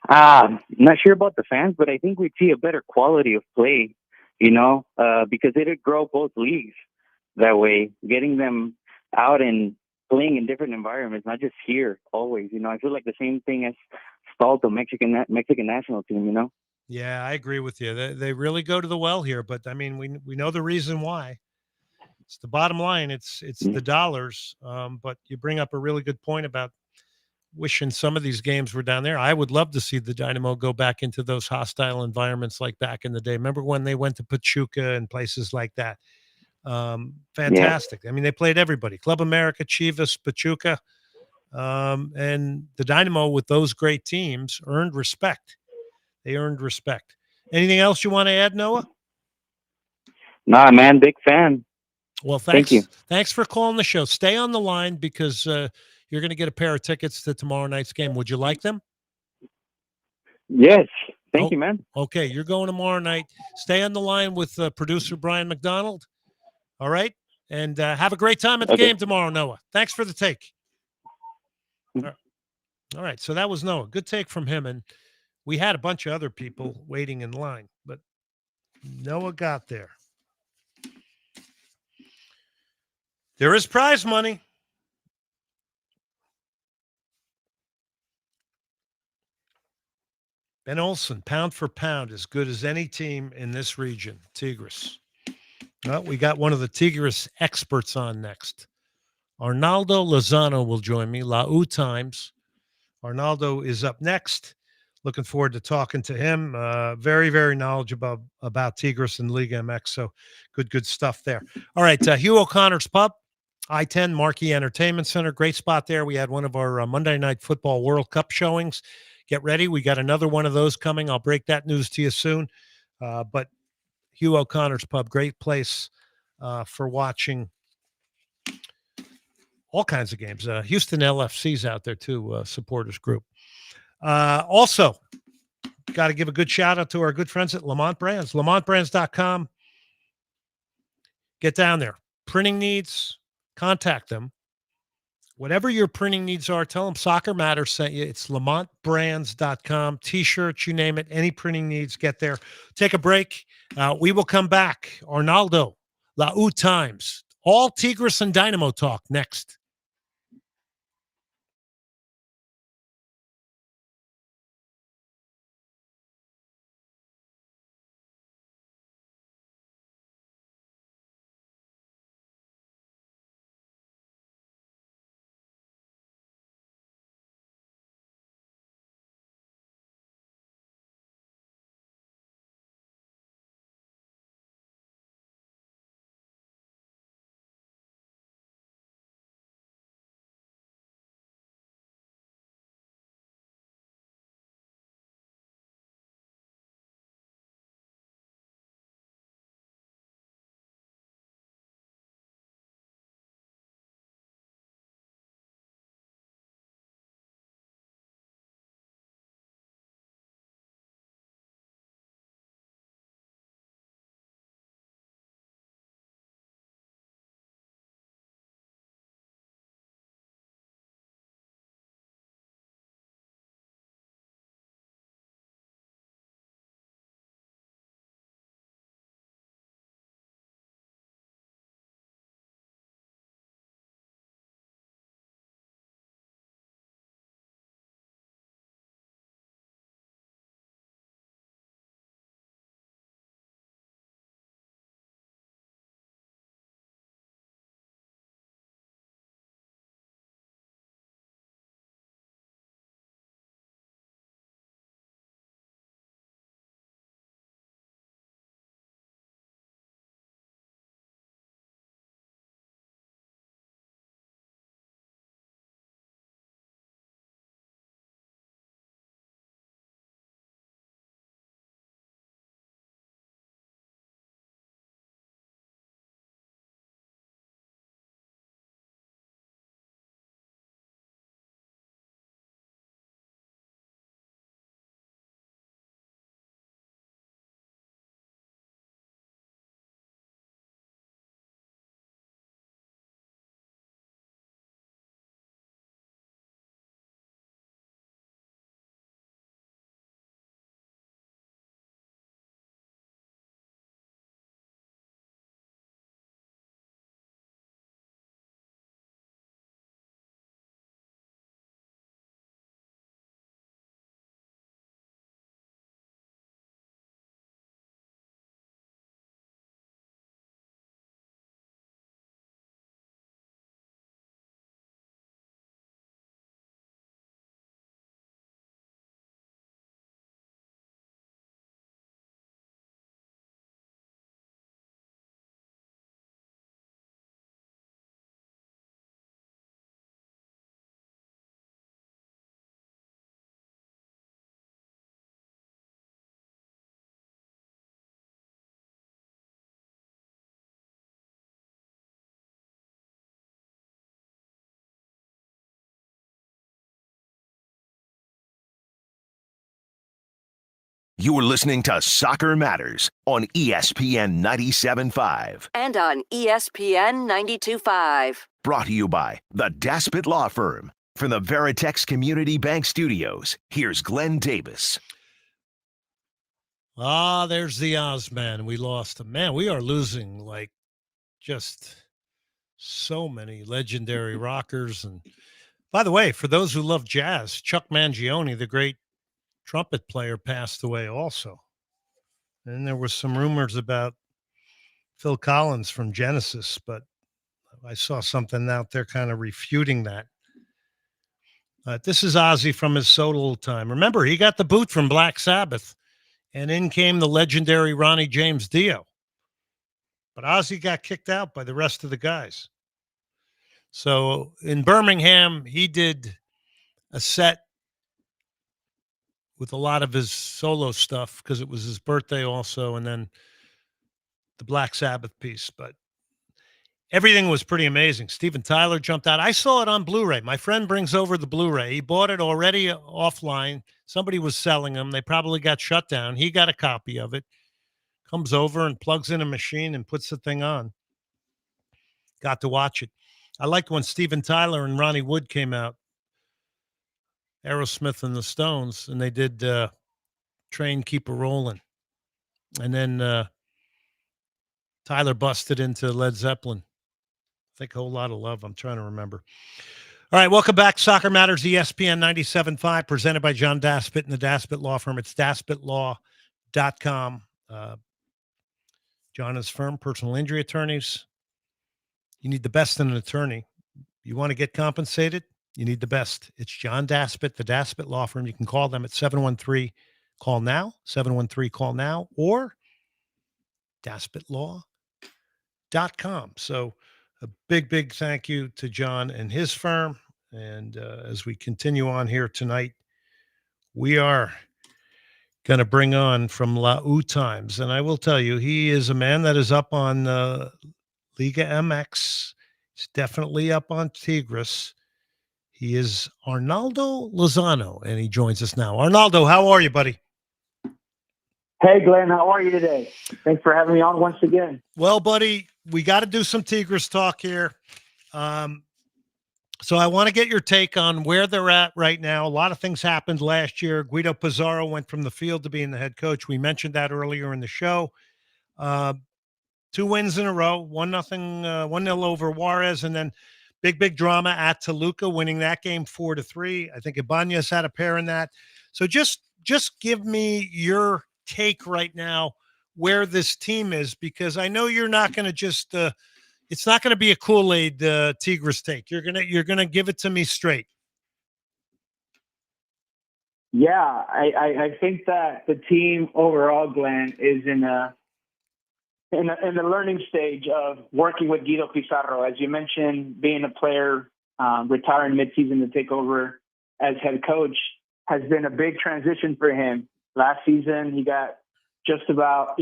Not sure about the fans, but I think we'd see a better quality of play, because it'd grow both leagues that way, getting them out and playing in different environments, not just here always. I feel like the same thing as stalled the Mexican national team, Yeah, I agree with you. They really go to the well here, but I mean, we know the reason why. It's the bottom line. It's the dollars. But you bring up a really good point about wishing some of these games were down there. I would love to see the Dynamo go back into those hostile environments like back in the day. Remember when they went to Pachuca and places like that? Fantastic. Yeah. I mean, they played everybody. Club America, Chivas, Pachuca, and the Dynamo with those great teams earned respect. They earned respect. Anything else you want to add, Noah? Nah, man, big fan. Well, Thank you. Thanks for calling the show. Stay on the line because you're going to get a pair of tickets to tomorrow night's game. Would you like them? Yes. Thank you, man. Okay, you're going tomorrow night. Stay on the line with producer Brian McDonald. All right? And have a great time at the game tomorrow, Noah. Thanks for the take. All right, so that was Noah. Good take from him. And we had a bunch of other people waiting in line, but Noah got there. There is prize money. Ben Olsen, pound for pound, as good as any team in this region, Tigres. Well, we got one of the Tigres experts on next. Arnaldo Lozano will join me, La U Times. Arnaldo is up next. Looking forward to talking to him. Very, very knowledgeable about Tigres and Liga MX. So good stuff there. All right, Hugh O'Connor's Pub, I-10 Marquee Entertainment Center. Great spot there. We had one of our Monday Night Football World Cup showings. Get ready. We got another one of those coming. I'll break that news to you soon. But Hugh O'Connor's Pub, great place for watching all kinds of games. Houston LFC's out there too, supporters group. Also, got to give a good shout out to our good friends at Lamont Brands. LamontBrands.com. Get down there. Printing needs, contact them. Whatever your printing needs are, tell them Soccer Matters sent you. It's LamontBrands.com. T-shirts, you name it. Any printing needs, get there. Take a break. We will come back. Arnaldo, La U Times. All Tigres and Dynamo talk next. You're listening to Soccer Matters on ESPN 97.5. And on ESPN 92.5. Brought to you by the Daspit Law Firm. From the Veritex Community Bank Studios, here's Glenn Davis. There's the Ozman. We lost him. Man, we are losing like just so many legendary rockers. And by the way, for those who love jazz, Chuck Mangione, the great trumpet player, passed away also. And there were some rumors about Phil Collins from Genesis, but I saw something out there kind of refuting that. This is Ozzy from his solo time. Remember, he got the boot from Black Sabbath, and in came the legendary Ronnie James Dio. But Ozzy got kicked out by the rest of the guys. So in Birmingham, he did a set with a lot of his solo stuff because it was his birthday also, and then the Black Sabbath piece. But everything was pretty amazing. Steven Tyler jumped out. I saw it on Blu-ray. My friend brings over the Blu-ray. He bought it already offline. Somebody was selling them. They probably got shut down. He got a copy of it, comes over and plugs in a machine and puts the thing on. Got to watch it. I liked when Steven Tyler and Ronnie Wood came out, Aerosmith and the Stones, and they did Train Keep a Rollin'. And then Tyler busted into Led Zeppelin. I think A Whole Lot of Love. I'm trying to remember. All right, welcome back. Soccer Matters, ESPN 97.5, presented by John Daspit and the Daspit Law Firm. It's daspitlaw.com. John is firm, personal injury attorneys. You need the best in an attorney. You want to get compensated? You need the best. It's John Daspit, the Daspit Law Firm. You can call them at 713-CALL-NOW, 713-CALL-NOW, or daspitlaw.com. So a big, big thank you to John and his firm. And as we continue on here tonight, we are going to bring on from La U Times. And I will tell you, he is a man that is up on Liga MX. He's definitely up on Tigres. He is Arnaldo Lozano, and he joins us now. Arnaldo, how are you, buddy? Hey, Glenn, how are you today? Thanks for having me on once again. Well, buddy, we got to do some Tigres talk here. So I want to get your take on where they're at right now. A lot of things happened last year. Guido Pizarro went from the field to being the head coach. We mentioned that earlier in the show. 2 wins in a row, 1-0 over Juarez, and then big drama at Toluca, winning that game 4-3. I think Ibanez had a pair in that. So just give me your take right now where this team is, because I know you're not going to just it's not going to be a Kool-Aid Tigres take. You're gonna give it to me straight. Yeah, I think that the team overall, Glenn, is in the learning stage of working with Guido Pizarro. As you mentioned, being a player, retiring midseason to take over as head coach has been a big transition for him. Last season, he got just about,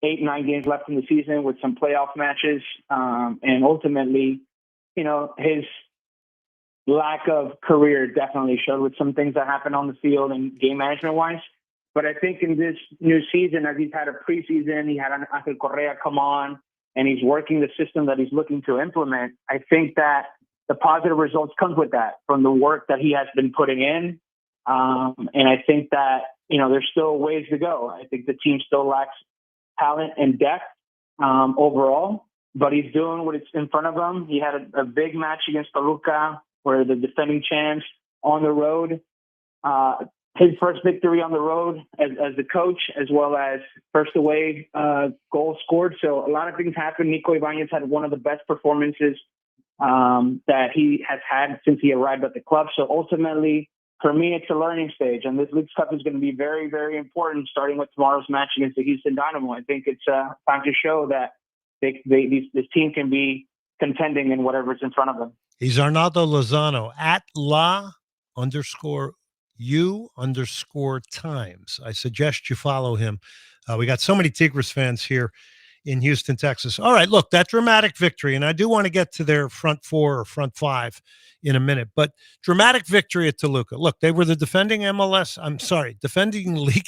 8-9 games left in the season with some playoff matches. And ultimately, his lack of career definitely showed with some things that happened on the field and game management wise. But I think in this new season, as he's had a preseason, he had Angel Correa come on, and he's working the system that he's looking to implement. I think that the positive results comes with that from the work that he has been putting in. And I think that, there's still ways to go. I think the team still lacks talent and depth overall, but he's doing what is in front of him. He had a big match against Toluca, where the defending champs on the road. His first victory on the road as the coach, as well as first away goal scored. So a lot of things happened. Nico Ibanez had one of the best performances that he has had since he arrived at the club. So ultimately, for me, it's a learning stage, and this Leagues Cup is going to be very, very important, starting with tomorrow's match against the Houston Dynamo. I think it's time to show that this team can be contending in whatever's in front of them. He's Arnaldo Lozano at @U_times. I suggest you follow him. We got so many Tigres fans here in Houston, Texas. All right, look, that dramatic victory, and I do want to get to their front four or front five in a minute, but dramatic victory at Toluca. Look, they were the defending Liga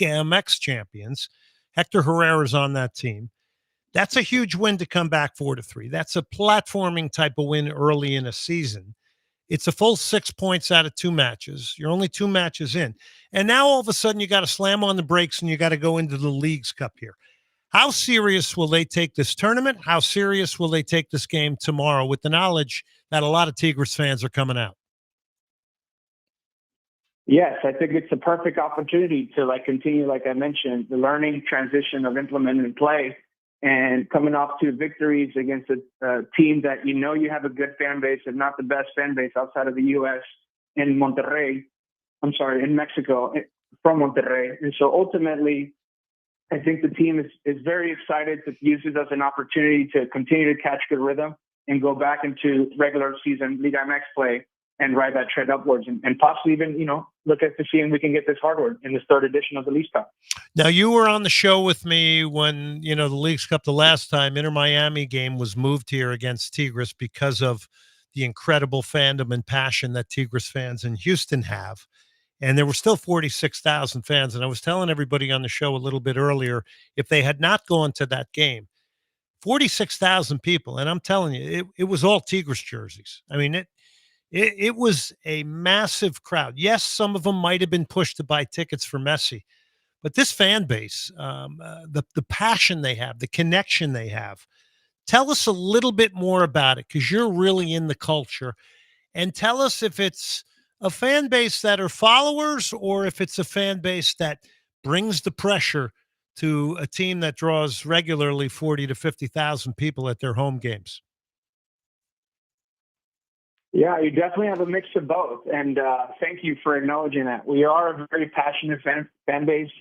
MX champions. Hector Herrera's on that team. That's a huge win to come back 4-3. That's a platforming type of win early in a season. It's a full 6 points out of 2 matches. You're only 2 matches in. And now all of a sudden you got to slam on the brakes and you got to go into the Leagues Cup here. How serious will they take this tournament? How serious will they take this game tomorrow with the knowledge that a lot of Tigres fans are coming out? Yes, I think it's a perfect opportunity to continue, like I mentioned, the learning transition of implement and play, and coming off 2 victories against a team that you have a good fan base, if not the best fan base outside of the U.S. in Mexico, from Monterrey. And so ultimately, I think the team is very excited to use it as an opportunity to continue to catch good rhythm and go back into regular season Liga MX play and ride that trend upwards and possibly even, look at to see if we can get this hardware in this 3rd edition of the Leagues Cup. Now, you were on the show with me when, the Leagues Cup the last time, Inter Miami game was moved here against Tigres because of the incredible fandom and passion that Tigres fans in Houston have. And there were still 46,000 fans. And I was telling everybody on the show a little bit earlier, if they had not gone to that game, 46,000 people. And I'm telling you, it was all Tigres jerseys. I mean, it was a massive crowd. Yes, some of them might have been pushed to buy tickets for Messi, but this fan base, the passion they have, the connection they have. Tell us a little bit more about it, because you're really in the culture, and tell us if it's a fan base that are followers or if it's a fan base that brings the pressure to a team that draws regularly 40 to 50,000 people at their home games. Yeah, you definitely have a mix of both. And thank you for acknowledging that. We are a very passionate fan base.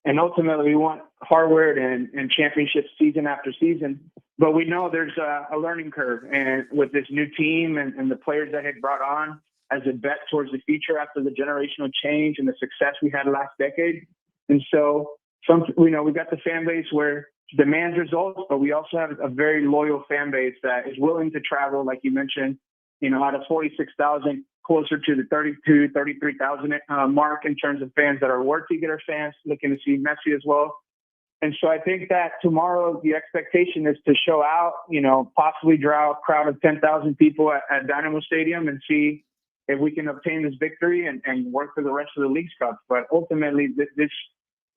And ultimately, we want hardware and championship season after season. But we know there's a learning curve. And with this new team and the players that had brought on as a bet towards the future after the generational change and the success we had last decade. And so, we got the fan base where demands results, but we also have a very loyal fan base that is willing to travel, like you mentioned, out of 46,000, closer to the 32, 33,000 mark in terms of fans that are World Tigre fans looking to see Messi as well. And so I think that tomorrow the expectation is to show out, possibly draw a crowd of 10,000 people at Dynamo Stadium and see if we can obtain this victory and work for the rest of the Leagues Cup. But ultimately,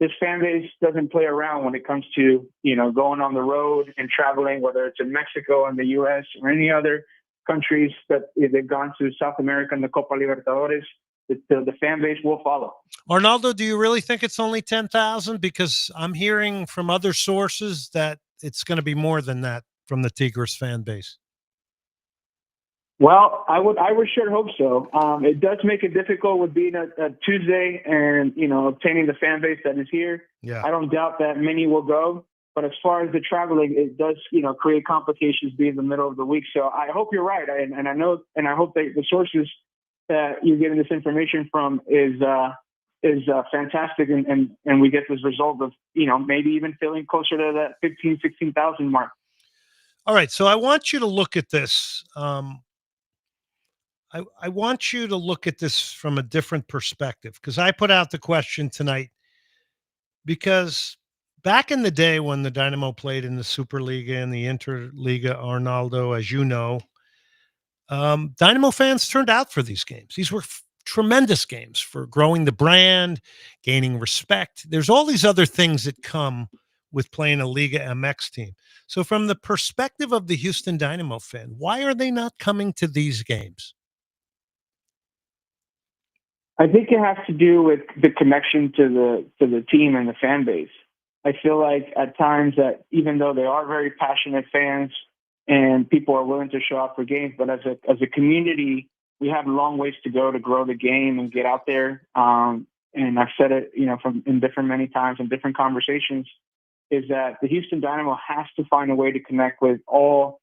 this fan base doesn't play around when it comes to, going on the road and traveling, whether it's in Mexico and the U.S. or any other countries that they've gone to, South America and the Copa Libertadores. The fan base will follow. Arnaldo, do you really think it's only 10,000? Because I'm hearing from other sources that it's going to be more than that from the Tigres fan base. Well, I would sure hope so. It does make it difficult with being a Tuesday and, obtaining the fan base that is here. Yeah. I don't doubt that many will go. But as far as the traveling, it does, create complications being the middle of the week. So I hope you're right. And I know, and I hope that the sources that you're getting this information from is fantastic. And we get this result of, maybe even feeling closer to that 15, 16,000 mark. All right. So I want you to look at this. I want you to look at this from a different perspective, because I put out the question tonight because back in the day when the Dynamo played in the Superliga and the Interliga, Arnaldo, as you know, Dynamo fans turned out for these games. These were tremendous games for growing the brand, gaining respect. There's all these other things that come with playing a Liga MX team. So from the perspective of the Houston Dynamo fan, why are they not coming to these games? I think it has to do with the connection to the team and the fan base. I feel like at times that even though they are very passionate fans and people are willing to show up for games, but as a community, we have a long ways to go to grow the game and get out there. And I've said it, from in many times in different conversations, is that the Houston Dynamo has to find a way to connect with all,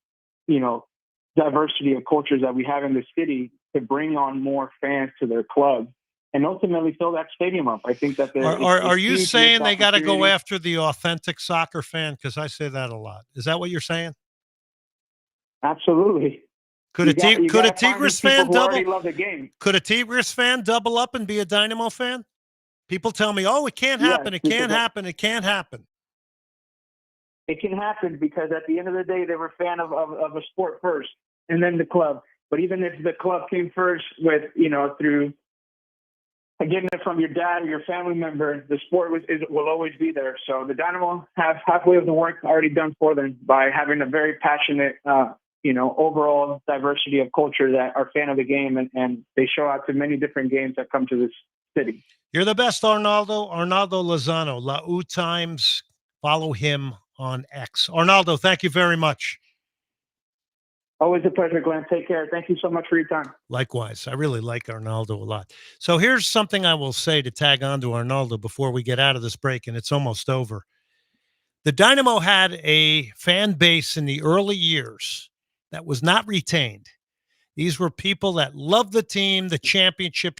diversity of cultures that we have in the city to bring on more fans to their club. and ultimately fill that stadium up. I think that Are you huge saying missed they got to go opportunity. after the authentic soccer fan? Because I say that a lot. Is that what you're saying? Absolutely. Could a Tigres fan double? Love the game. Could a Tigres fan double up and be a Dynamo fan? People tell me, "Oh, it can't Yes, happen. It can't because happen. It can't happen." It can happen because at the end of the day, they were a fan of a sport first, and then the club. But even if the club came first, with through getting it from your dad or your family member, the sport will always be there. So the Dynamo have halfway of the work already done for them by having a very passionate, overall diversity of culture that are fan of the game, and they show out to many different games that come to this city. You're the best, Arnaldo. Arnaldo Lozano, La U Times. Follow him on X. Arnaldo, thank you very much. Always a pleasure, Glenn. Take care. Thank you so much for your time. Likewise. I really like Arnaldo a lot. So here's something I will say to tag on to Arnaldo before we get out of this break, and it's almost over. The Dynamo had a fan base in the early years that was not retained. These were people that loved the team, the championship